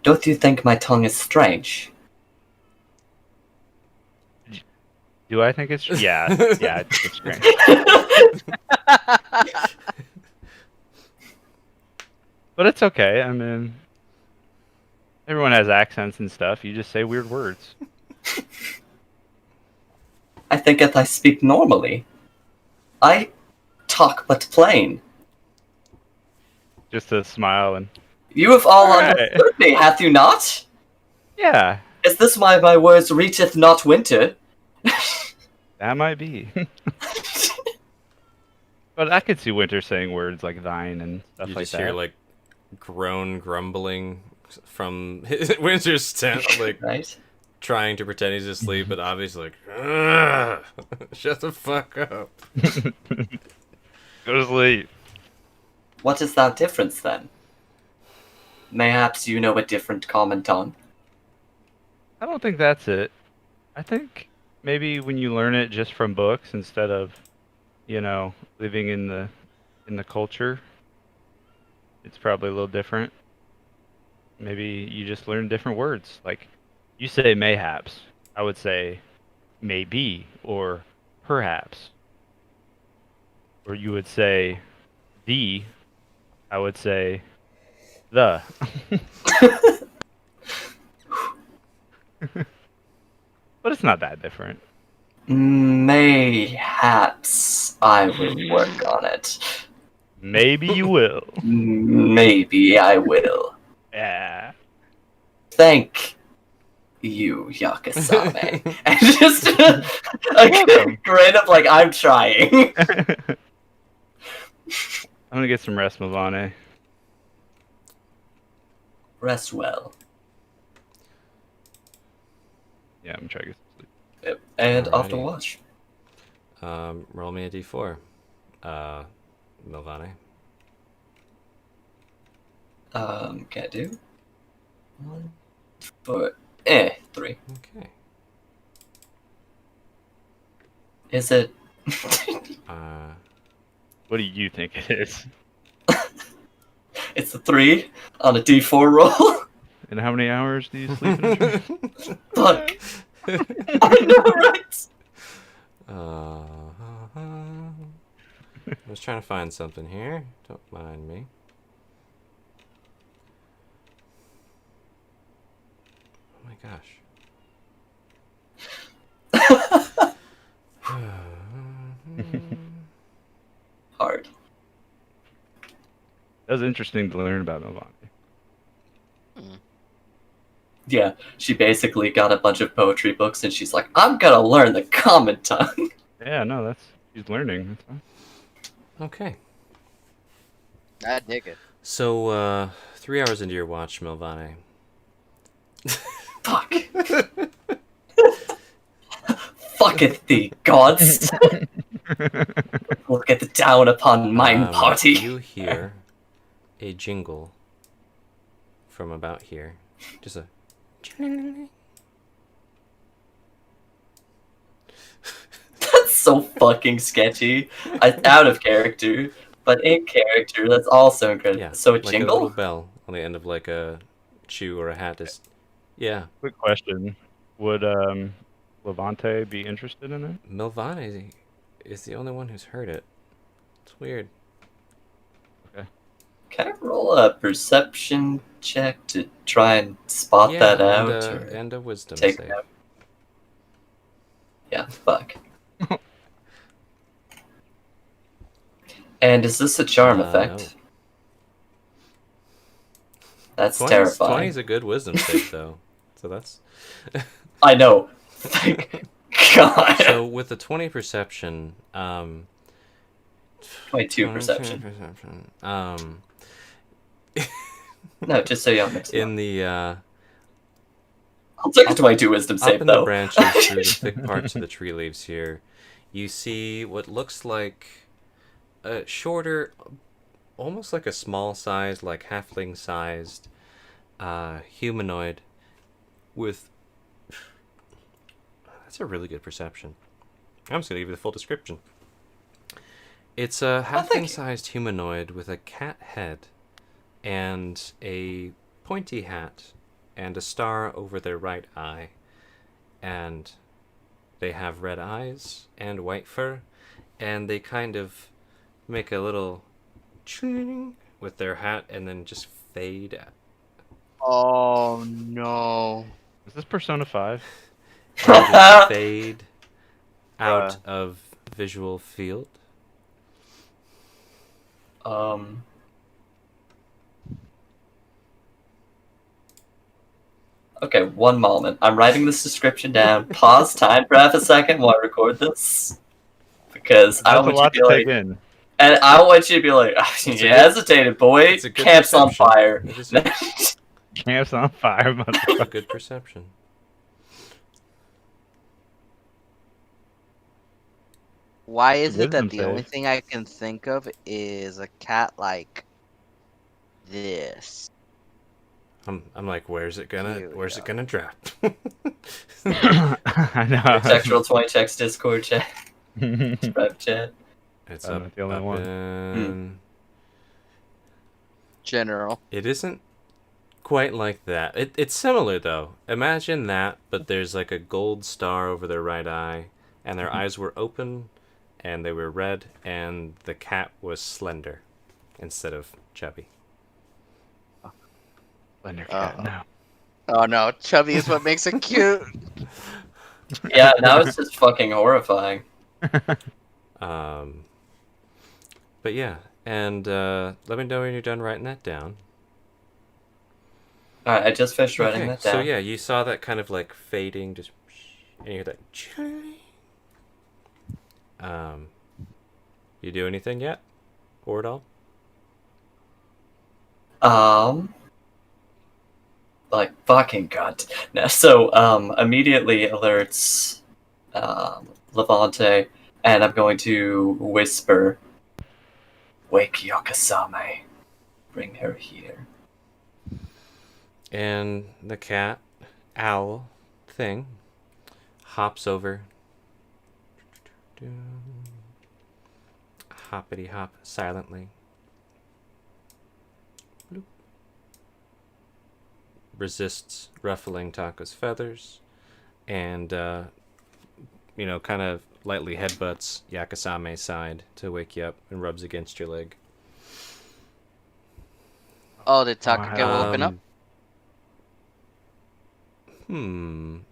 [SPEAKER 6] Don't you think my tongue is strange?
[SPEAKER 10] Do I think it's... Yeah, yeah, I think it's strange. But it's okay. I mean, everyone has accents and stuff. You just say weird words.
[SPEAKER 6] I thinketh I speak normally. I talk but plain.
[SPEAKER 10] Just to smile and...
[SPEAKER 6] You have all
[SPEAKER 10] Alright.
[SPEAKER 6] understood me, hath you not?
[SPEAKER 10] Yeah,
[SPEAKER 6] Is this why my words reacheth not winter?
[SPEAKER 10] that might be. But I could see Winter saying words like thine and stuff
[SPEAKER 2] You
[SPEAKER 10] like
[SPEAKER 2] just
[SPEAKER 10] that.
[SPEAKER 2] hear like groan grumbling from Winter's tent, like
[SPEAKER 6] Right?
[SPEAKER 2] trying to pretend he's asleep, but obviously like, "Ugh, shut the fuck up.
[SPEAKER 1] Go to sleep.
[SPEAKER 6] What is that difference then? Mayhaps you know a different common tongue.
[SPEAKER 1] I don't think that's it. I think maybe when you learn it just from books instead of, living in the culture, it's probably a little different. Maybe you just learn different words. Like you say mayhaps, I would say maybe or perhaps. Or you would say the, I would say the. But it's not that different.
[SPEAKER 6] Mayhaps I will work on it.
[SPEAKER 1] Maybe you will.
[SPEAKER 6] Maybe I will.
[SPEAKER 1] Yeah.
[SPEAKER 6] Thank you, Yakasame. And just a grin of like, I'm trying.
[SPEAKER 1] I'm gonna get some rest, Mavane.
[SPEAKER 6] Rest well.
[SPEAKER 1] Yeah, I'm trying to get some sleep.
[SPEAKER 6] Yep. And off to
[SPEAKER 2] Alrighty.
[SPEAKER 6] watch.
[SPEAKER 2] Roll me a d4. Milvani.
[SPEAKER 6] Can I do? 1, 4, 3.
[SPEAKER 2] Okay.
[SPEAKER 6] Is it?
[SPEAKER 1] What do you think it is?
[SPEAKER 6] It's a 3 on a d4 roll.
[SPEAKER 1] And how many hours do you sleep in a day?
[SPEAKER 6] Fuck. I know, right?
[SPEAKER 2] I was trying to find something here. Don't mind me. Oh my gosh.
[SPEAKER 6] Hard.
[SPEAKER 1] That was interesting to learn about Mavane.
[SPEAKER 6] Yeah, she basically got a bunch of poetry books and she's like, I'm gonna learn the common tongue.
[SPEAKER 1] Yeah, no, she's learning. That's fine.
[SPEAKER 2] Okay.
[SPEAKER 7] I dig it.
[SPEAKER 2] So, 3 hours into your watch, Milvane.
[SPEAKER 6] Fuck. Fucketh thee, gods. Look at the down upon mine party.
[SPEAKER 2] You hear a jingle from about here. Just a.
[SPEAKER 6] That's so fucking sketchy. Out of character, but in character, that's also good.
[SPEAKER 2] Yeah.
[SPEAKER 6] So a
[SPEAKER 2] like
[SPEAKER 6] jingle?
[SPEAKER 2] a little bell on the end of like a shoe or a hat. Just. Yeah.
[SPEAKER 1] Quick question: would Levante be interested in it?
[SPEAKER 2] Milvane is the only one who's heard it. It's weird.
[SPEAKER 6] Can I roll a perception check to try and spot that out?
[SPEAKER 2] And a wisdom
[SPEAKER 6] take
[SPEAKER 2] save.
[SPEAKER 6] it out? Yeah, fuck. And is this a charm effect?
[SPEAKER 2] No.
[SPEAKER 6] That's
[SPEAKER 2] 20's
[SPEAKER 6] terrifying.
[SPEAKER 2] 20 is a good wisdom save, though. So that's.
[SPEAKER 6] I know. Thank God.
[SPEAKER 2] So with the 20 perception,
[SPEAKER 6] 22 perception. No, just so y'all mix it
[SPEAKER 2] in the
[SPEAKER 6] I'll take a 22 wisdom
[SPEAKER 2] up
[SPEAKER 6] save
[SPEAKER 2] in
[SPEAKER 6] though.
[SPEAKER 2] the branches through the thick parts of the tree leaves here, you see what looks like a shorter, almost like a small-sized, like halfling-sized humanoid with. That's a really good perception. I'm just gonna give you the full description. It's a halfling-sized humanoid with a cat head and a pointy hat and a star over their right eye. And they have red eyes and white fur, and they kind of make a little ching with their hat and then just fade out.
[SPEAKER 8] Oh no.
[SPEAKER 1] Is this Persona 5?
[SPEAKER 2] Just fade out of visual field.
[SPEAKER 6] Okay, one moment. I'm writing this description down. Pause time for half a second while I record this. Because I
[SPEAKER 1] That's a
[SPEAKER 6] want you
[SPEAKER 1] lot
[SPEAKER 6] to
[SPEAKER 1] to
[SPEAKER 6] be
[SPEAKER 1] take
[SPEAKER 6] like,
[SPEAKER 1] in.
[SPEAKER 6] and I want you to be like, you hesitated, boy.
[SPEAKER 2] It's a good
[SPEAKER 6] Camp's on
[SPEAKER 2] perception.
[SPEAKER 6] fire.
[SPEAKER 2] It is
[SPEAKER 1] Camp's on fire,
[SPEAKER 2] a
[SPEAKER 1] motherfucker.
[SPEAKER 2] good perception.
[SPEAKER 7] Why is it
[SPEAKER 10] Wisdom
[SPEAKER 7] that the only
[SPEAKER 10] save.
[SPEAKER 7] thing I can think of is a cat like this?
[SPEAKER 2] I'm like, where's it
[SPEAKER 7] Here we
[SPEAKER 2] where's it
[SPEAKER 7] go.
[SPEAKER 2] gonna drop?
[SPEAKER 10] I know.
[SPEAKER 6] Textual 20 checks Discord chat. Skype chat.
[SPEAKER 2] It's
[SPEAKER 10] I'm
[SPEAKER 2] up,
[SPEAKER 10] not the only
[SPEAKER 2] up
[SPEAKER 10] one.
[SPEAKER 2] in...
[SPEAKER 7] General.
[SPEAKER 2] It isn't quite like that. It's similar though. Imagine that, but there's like a gold star over their right eye, and their eyes were open, and they were red, and the cat was slender instead of chubby.
[SPEAKER 10] Slender cat.
[SPEAKER 7] Uh-oh.
[SPEAKER 10] No.
[SPEAKER 7] Oh no, chubby is what makes it cute.
[SPEAKER 6] Yeah, now it's just fucking horrifying.
[SPEAKER 2] But yeah, and let me know when you're done writing that down.
[SPEAKER 6] Alright, I just finished writing
[SPEAKER 2] Okay,
[SPEAKER 6] that down.
[SPEAKER 2] so yeah, you saw that kind of like fading, just and you hear that. You do anything yet, or at all?
[SPEAKER 6] Like fucking god. No, so immediately alerts Levante, and I'm going to whisper, "Wake Yakasame, bring her here."
[SPEAKER 2] And the cat, owl, thing, hops over. Hoppity hop silently. Bloop. Resists ruffling Taka's feathers, and kind of lightly headbutts Yakasame's side to wake you up and rubs against your leg.
[SPEAKER 7] Oh, did Taka get woken up?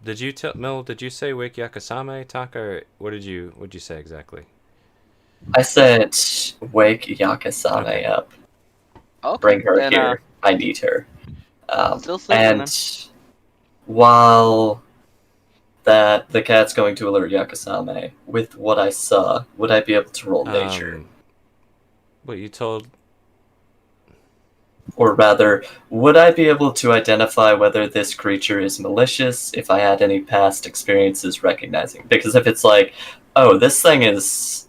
[SPEAKER 2] Did you tell Mel? Did you say wake Yakasame, Taka? Or what did you say exactly?
[SPEAKER 6] I said, "Wake Yakasame up,
[SPEAKER 7] Okay,
[SPEAKER 6] bring her
[SPEAKER 7] then,
[SPEAKER 6] here. I need her."
[SPEAKER 7] Still sleeping then.
[SPEAKER 6] And while the cat's going to alert Yakasame, with what I saw, would I be able to roll nature?
[SPEAKER 2] What you told?
[SPEAKER 6] Or rather, would I be able to identify whether this creature is malicious if I had any past experiences recognizing? Because if it's like, oh, this thing is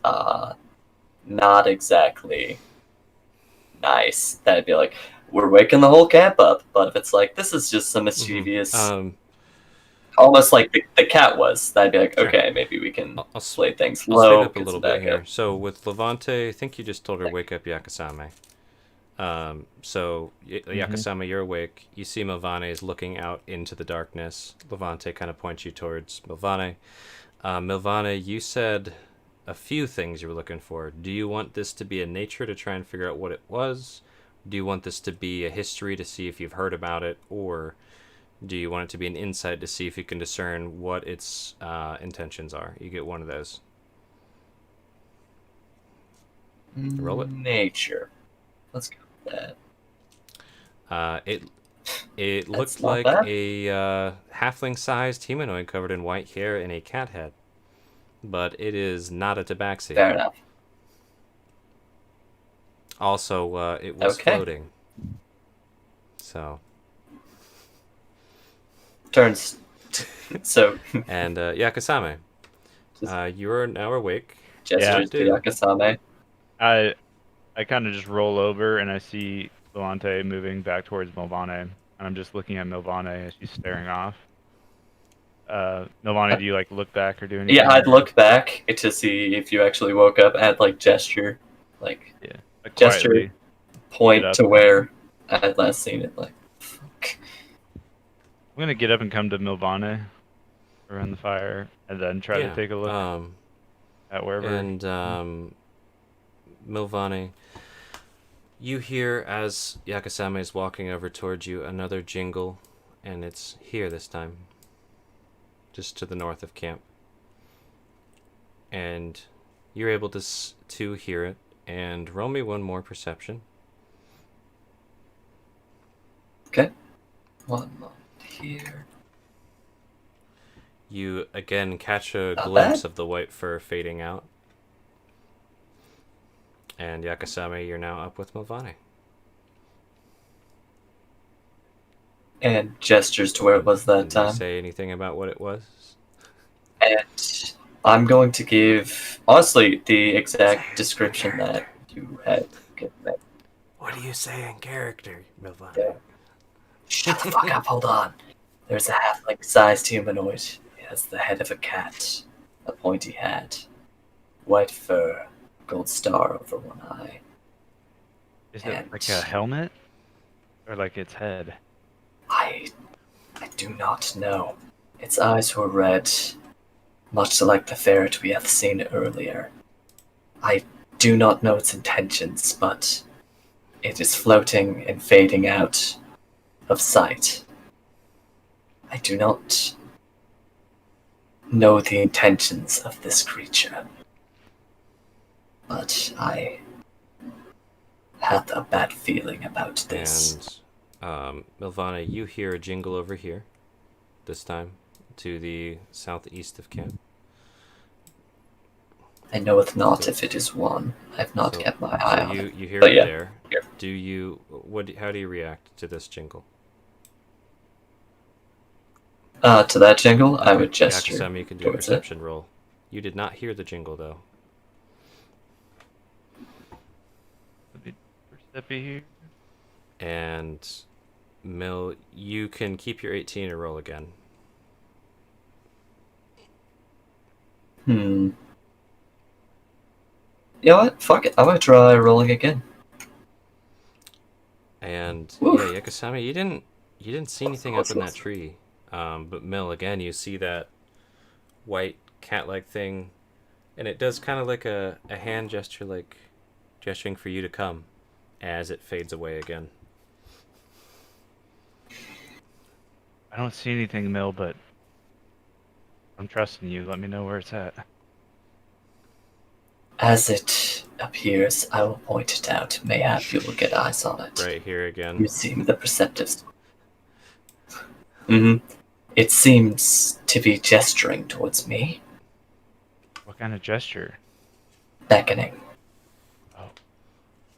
[SPEAKER 6] not exactly nice, then I'd be like, we're waking the whole camp up. But if it's like, this is just some mischievous, almost like the cat was, then I'd be like,
[SPEAKER 2] Sure.
[SPEAKER 6] Okay, maybe we can
[SPEAKER 2] I'll
[SPEAKER 6] play things
[SPEAKER 2] I'll
[SPEAKER 6] low.
[SPEAKER 2] speed up a little bit here. So with Levante, I think you just told her wake up Yakasame. Yakasame, you're awake. You see Milvane is looking out into the darkness. Levante kind of points you towards Milvane. Milvane, you said a few things you were looking for. Do you want this to be a nature to try and figure out what it was? Do you want this to be a history to see if you've heard about it? Or do you want it to be an insight to see if you can discern what its intentions are? You get one of those. Roll it.
[SPEAKER 6] Nature. Let's go with that.
[SPEAKER 2] It looked
[SPEAKER 6] not
[SPEAKER 2] like
[SPEAKER 6] bad.
[SPEAKER 2] a halfling-sized humanoid covered in white hair and a cat head, but it is not a tabaxi.
[SPEAKER 6] Fair enough.
[SPEAKER 2] Also, it was
[SPEAKER 6] Okay.
[SPEAKER 2] floating. So.
[SPEAKER 6] Turns. So.
[SPEAKER 2] And Yakasame, you are now awake.
[SPEAKER 6] Gestures to Yakasame.
[SPEAKER 10] I kind of just roll over and I see Levante moving back towards Milvane, and I'm just looking at Milvane as she's staring off. Milvane, do you like look back or do anything?
[SPEAKER 6] Yeah, I'd look back to see if you actually woke up. I'd like gesture, like gesture,
[SPEAKER 10] quietly
[SPEAKER 6] point
[SPEAKER 10] get up.
[SPEAKER 6] to where I had last seen it. Like, fuck.
[SPEAKER 10] I'm gonna get up and come to Milvane around the fire, and then try to take a look at wherever.
[SPEAKER 2] And Milvane, you hear as Yakasame is walking over towards you another jingle, and it's here this time, just to the north of camp. And you're able to hear it. And roll me one more perception.
[SPEAKER 6] Okay. One moment here.
[SPEAKER 2] You again catch a
[SPEAKER 6] Not
[SPEAKER 2] glimpse
[SPEAKER 6] bad.
[SPEAKER 2] of the white fur fading out. And Yakasame, you're now up with Milvane.
[SPEAKER 6] And gestures to where it was that
[SPEAKER 2] Did you
[SPEAKER 6] time.
[SPEAKER 2] say anything about what it was?
[SPEAKER 6] And I'm going to give, honestly, the exact description that you had given me.
[SPEAKER 2] What do you say in character, Milvana?
[SPEAKER 6] Yeah. Shut the fuck up, hold on. There's a halfling-sized humanoid. He has the head of a cat, a pointy hat, white fur, gold star over one eye.
[SPEAKER 10] Is it
[SPEAKER 6] And
[SPEAKER 10] like a helmet? Or like its head?
[SPEAKER 6] I do not know. Its eyes were red, much like the ferret we have seen earlier. I do not know its intentions, but it is floating and fading out of sight. I do not know the intentions of this creature, but I had a bad feeling about this.
[SPEAKER 2] And Milvana, you hear a jingle over here, this time, to the southeast of camp.
[SPEAKER 6] I knoweth not if it is one. I've not kept my eye on it.
[SPEAKER 2] You hear
[SPEAKER 6] But
[SPEAKER 2] it
[SPEAKER 6] yeah,
[SPEAKER 2] there.
[SPEAKER 6] yeah.
[SPEAKER 2] Do you how do you react to this jingle?
[SPEAKER 6] To that jingle, I would gesture.
[SPEAKER 2] Yakusama, you can do a
[SPEAKER 6] towards it.
[SPEAKER 2] perception roll. You did not hear the jingle though.
[SPEAKER 10] That be here?
[SPEAKER 2] And Mil, you can keep your 18 and roll again.
[SPEAKER 6] You know what? Fuck it. I'm gonna try rolling again.
[SPEAKER 2] And
[SPEAKER 6] Oof.
[SPEAKER 2] yeah, Yakusama, you didn't see anything up in that tree. But Mil, again, you see that white cat-like thing, and it does kind of like a hand gesture, like gesturing for you to come, as it fades away again.
[SPEAKER 10] I don't see anything, Mill, but I'm trusting you. Let me know where it's at.
[SPEAKER 6] As it appears, I will point it out. Mayhap you will get eyes on it.
[SPEAKER 2] Right here again.
[SPEAKER 6] You seem the perceptive. It seems to be gesturing towards me,
[SPEAKER 10] What kind of gesture?
[SPEAKER 6] beckoning.
[SPEAKER 10] Oh.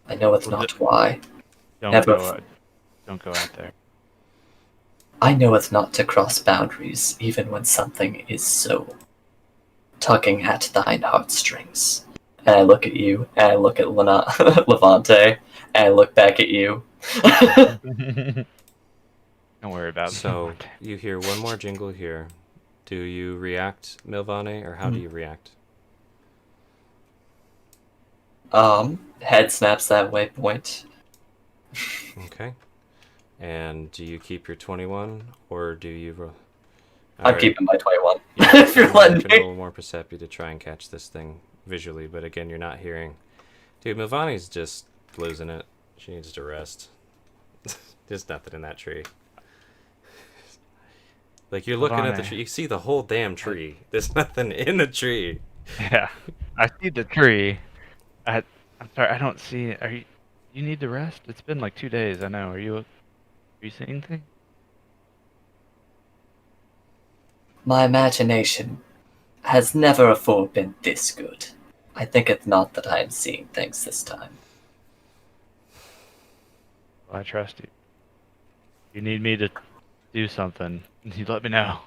[SPEAKER 6] I know it's
[SPEAKER 10] Was
[SPEAKER 6] not
[SPEAKER 10] it-
[SPEAKER 6] why.
[SPEAKER 10] Don't
[SPEAKER 6] Never
[SPEAKER 10] go out. Don't go out there.
[SPEAKER 6] I know it's not to cross boundaries, even when something is so tugging at thine heartstrings. And I look at you, and I look at Levante, and I look back at you.
[SPEAKER 10] Don't worry about it.
[SPEAKER 2] So you hear one more jingle here. Do you react, Milvane, or how do you react?
[SPEAKER 6] Head snaps that waypoint.
[SPEAKER 2] Okay. And do you keep your 21, or do you?
[SPEAKER 6] I'm keeping my 21.
[SPEAKER 2] Yeah,
[SPEAKER 6] If you're
[SPEAKER 2] I'm
[SPEAKER 6] letting
[SPEAKER 2] gonna
[SPEAKER 6] me.
[SPEAKER 2] roll more perceptive to try and catch this thing visually, but again, you're not hearing. Dude, Milvane's just losing it. She needs to rest. There's nothing in that tree. Like, you're looking at the
[SPEAKER 10] Milvane.
[SPEAKER 2] tree, you see the whole damn tree. There's nothing in the tree.
[SPEAKER 10] Yeah, I see the tree. I'm sorry, I don't see it. Are you? You need to rest. It's been like 2 days. I know. Are you seeing anything?
[SPEAKER 6] My imagination has never before been this good. I think it's not that I am seeing things this time.
[SPEAKER 10] Well, I trust you. You need me to do something. You let me know.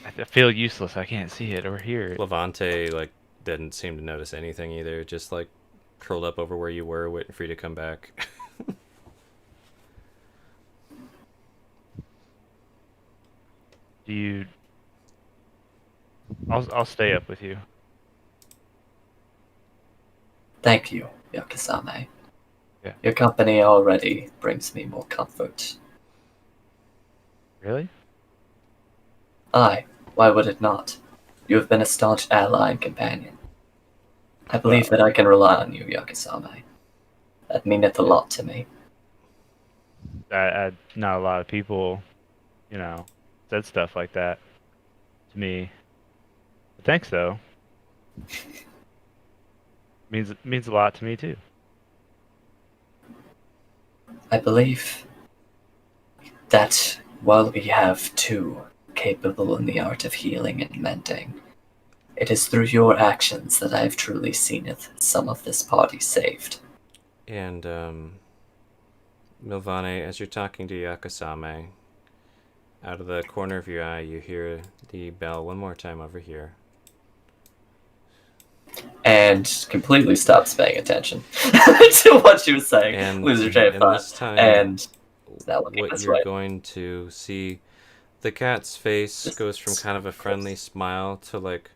[SPEAKER 10] I feel useless. I can't see it or hear it.
[SPEAKER 2] Levante, like, didn't seem to notice anything either. Just, like, curled up over where you were, waiting for you to come back.
[SPEAKER 10] Do you? I'll stay up with you.
[SPEAKER 6] Thank you, Yakisame.
[SPEAKER 10] Yeah.
[SPEAKER 6] Your company already brings me more comfort.
[SPEAKER 10] Really?
[SPEAKER 6] Aye, why would it not? You have been a staunch ally and companion. I believe that I can rely on you, Yakisame. That meaneth a lot to me.
[SPEAKER 10] Not a lot of people, said stuff like that to me. But thanks though. Means a lot to me too.
[SPEAKER 6] I believe that while we have two capable in the art of healing and mending, it is through your actions that I have truly seen some of this party saved.
[SPEAKER 2] And, Milvane, as you're talking to Yakasame, out of the corner of your eye, you hear the bell one more time over here.
[SPEAKER 6] and completely stops paying attention to what she was saying.
[SPEAKER 2] And
[SPEAKER 6] Lose her train of
[SPEAKER 2] and
[SPEAKER 6] thought.
[SPEAKER 2] this time,
[SPEAKER 6] And now looking
[SPEAKER 2] what
[SPEAKER 6] this
[SPEAKER 2] you're
[SPEAKER 6] way.
[SPEAKER 2] going to see, the cat's face goes from kind of a friendly smile to like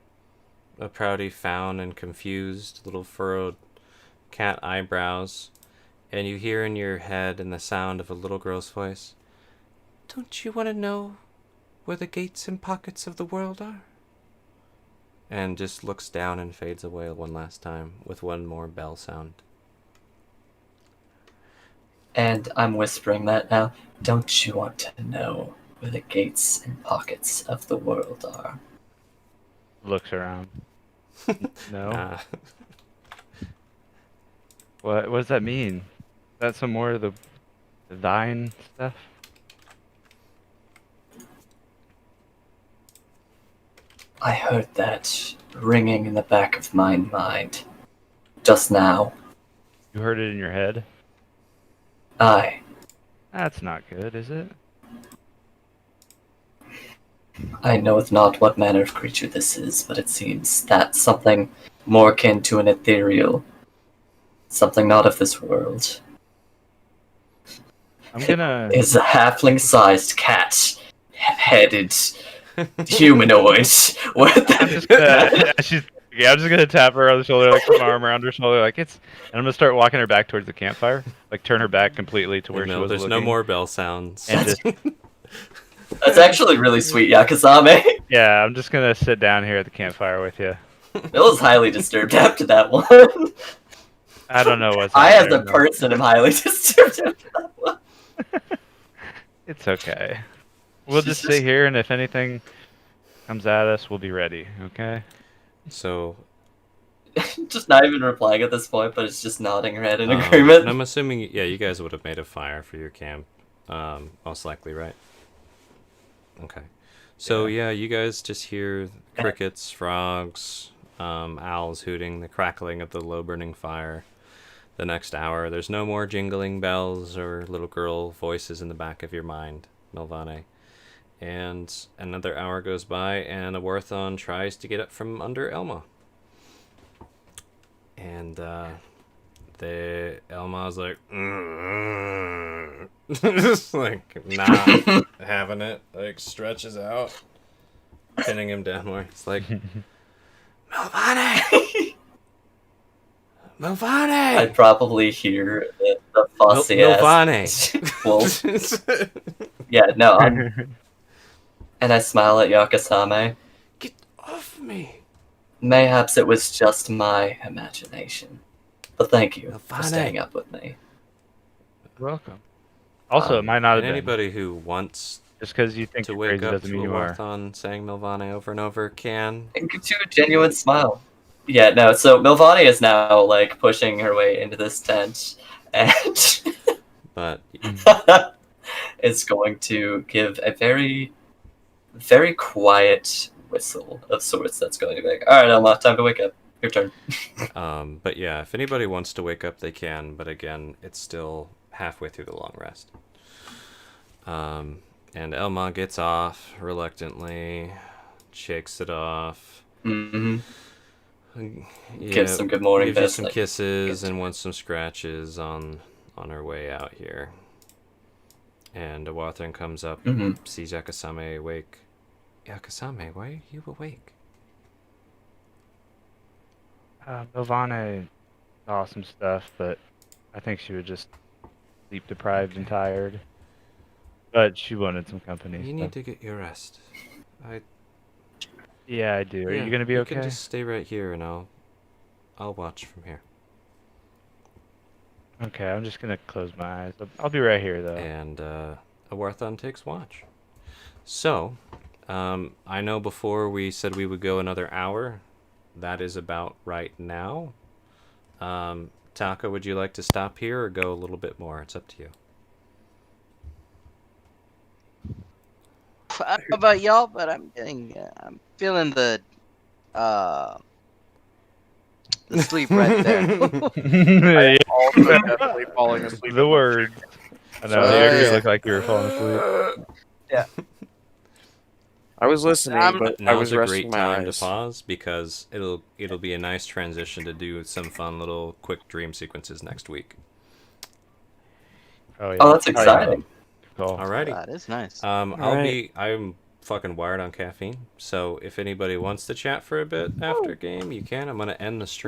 [SPEAKER 2] a proudy frown and confused little furrowed cat eyebrows, and you hear in your head in the sound of a little girl's voice, "Don't you want to know where the gates and pockets of the world are?" And just looks down and fades away one last time with one more bell sound.
[SPEAKER 6] And I'm whispering that now. Don't you want to know where the gates and pockets of the world are?
[SPEAKER 10] Looks around. No.
[SPEAKER 2] Nah.
[SPEAKER 10] What does that mean? Is that some more of the thine stuff?
[SPEAKER 6] I heard that ringing in the back of my mind just now.
[SPEAKER 10] You heard it in your head?
[SPEAKER 6] Aye.
[SPEAKER 10] That's not good, is it?
[SPEAKER 6] I knoweth not what manner of creature this is, but it seems that something more akin to an ethereal, something not of this world,
[SPEAKER 10] I'm gonna.
[SPEAKER 6] is a halfling-sized cat-headed humanoid.
[SPEAKER 10] I'm just gonna. I'm just gonna tap her on the shoulder, like put my arm around her shoulder, like it's. And I'm gonna start walking her back towards the campfire, like turn her back completely to where she was
[SPEAKER 2] There's
[SPEAKER 10] looking.
[SPEAKER 2] no more bell sounds.
[SPEAKER 10] And just,
[SPEAKER 6] That's actually really sweet, Yakasame.
[SPEAKER 10] yeah, I'm just gonna sit down here at the campfire with you.
[SPEAKER 6] Bill was highly disturbed after that one.
[SPEAKER 10] I don't know what's.
[SPEAKER 6] I,
[SPEAKER 10] out
[SPEAKER 6] as
[SPEAKER 10] there,
[SPEAKER 6] a
[SPEAKER 10] no.
[SPEAKER 6] person, am highly disturbed after that one.
[SPEAKER 10] It's okay. We'll just
[SPEAKER 6] Jesus.
[SPEAKER 10] sit here, and if anything comes at us, we'll be ready. Okay.
[SPEAKER 2] So,
[SPEAKER 6] Just not even replying at this point, but it's just nodding her head in
[SPEAKER 2] and
[SPEAKER 6] agreement.
[SPEAKER 2] I'm assuming, yeah, you guys would have made a fire for your camp, most likely, right? Okay. So yeah, you guys just hear crickets, frogs, owls hooting, the crackling of the low-burning fire. The next hour, there's no more jingling bells or little girl voices in the back of your mind, Milvane. And another hour goes by, and Awarthon tries to get up from under Elma. And the Elma's like, just like not having it, like stretches out, pinning him down more. It's like, Milvane! Milvane!
[SPEAKER 6] I'd probably hear the fussy ass wolf. Yeah, no, and I smile at Yakasame.
[SPEAKER 2] Get off me!
[SPEAKER 6] Mayhaps it was just my imagination. But thank you for
[SPEAKER 2] Milvane.
[SPEAKER 6] staying up with me.
[SPEAKER 10] Welcome. Also, it might not have
[SPEAKER 2] and
[SPEAKER 10] been.
[SPEAKER 2] anybody who wants
[SPEAKER 10] Just because you think
[SPEAKER 2] to
[SPEAKER 10] you're
[SPEAKER 2] wake
[SPEAKER 10] crazy
[SPEAKER 2] up
[SPEAKER 10] doesn't
[SPEAKER 2] to
[SPEAKER 10] mean you are.
[SPEAKER 2] Awarthon saying Milvane over and over can.
[SPEAKER 6] And gives you a genuine smile. Yeah, no, so Milvani is now, like, pushing her way into this tent, and
[SPEAKER 2] But
[SPEAKER 6] is going to give a very, very quiet whistle of sorts that's going to be like, alright, Elma, time to wake up. Your turn.
[SPEAKER 2] but yeah, if anybody wants to wake up, they can. But again, it's still halfway through the long rest. And Elma gets off reluctantly, shakes it off.
[SPEAKER 6] Mm-hmm.
[SPEAKER 2] Yeah,
[SPEAKER 6] Gives some good morning
[SPEAKER 2] gives you
[SPEAKER 6] best,
[SPEAKER 2] some
[SPEAKER 6] like,
[SPEAKER 2] kisses and wants some scratches on her way out here. And Awarthon comes up,
[SPEAKER 6] Mhm.
[SPEAKER 2] sees Yakasame awake. Yakasame, why are you awake?
[SPEAKER 10] Milvane saw some stuff, but I think she was just sleep deprived and tired. But she wanted some company.
[SPEAKER 2] You
[SPEAKER 10] so-
[SPEAKER 2] need to get your rest.
[SPEAKER 10] Yeah, I do. Are
[SPEAKER 2] Yeah,
[SPEAKER 10] you gonna be
[SPEAKER 2] you
[SPEAKER 10] okay?
[SPEAKER 2] can just stay right here, and I'll watch from here.
[SPEAKER 10] Okay, I'm just gonna close my eyes. I'll be right here though.
[SPEAKER 2] And Awarthon takes watch. So, I know before we said we would go another hour. That is about right now. Taka, would you like to stop here or go a little bit more? It's up to you.
[SPEAKER 7] I don't know about y'all, but I'm feeling the sleep right there.
[SPEAKER 10] Yeah,
[SPEAKER 9] Also definitely falling asleep.
[SPEAKER 10] the words. I know.
[SPEAKER 7] Oh,
[SPEAKER 10] You actually
[SPEAKER 7] yeah.
[SPEAKER 10] look like you were falling asleep.
[SPEAKER 9] I was listening, but I was
[SPEAKER 2] Now's a
[SPEAKER 9] resting
[SPEAKER 2] great
[SPEAKER 9] my
[SPEAKER 2] time
[SPEAKER 9] eyes.
[SPEAKER 2] to pause because it'll be a nice transition to do some fun little quick dream sequences next week.
[SPEAKER 10] Oh yeah.
[SPEAKER 6] Oh, that's exciting.
[SPEAKER 10] Cool.
[SPEAKER 2] Alrighty.
[SPEAKER 8] That is nice.
[SPEAKER 2] I'm fucking wired on caffeine, so if anybody wants to chat for a bit after game, you can. I'm gonna end the stream.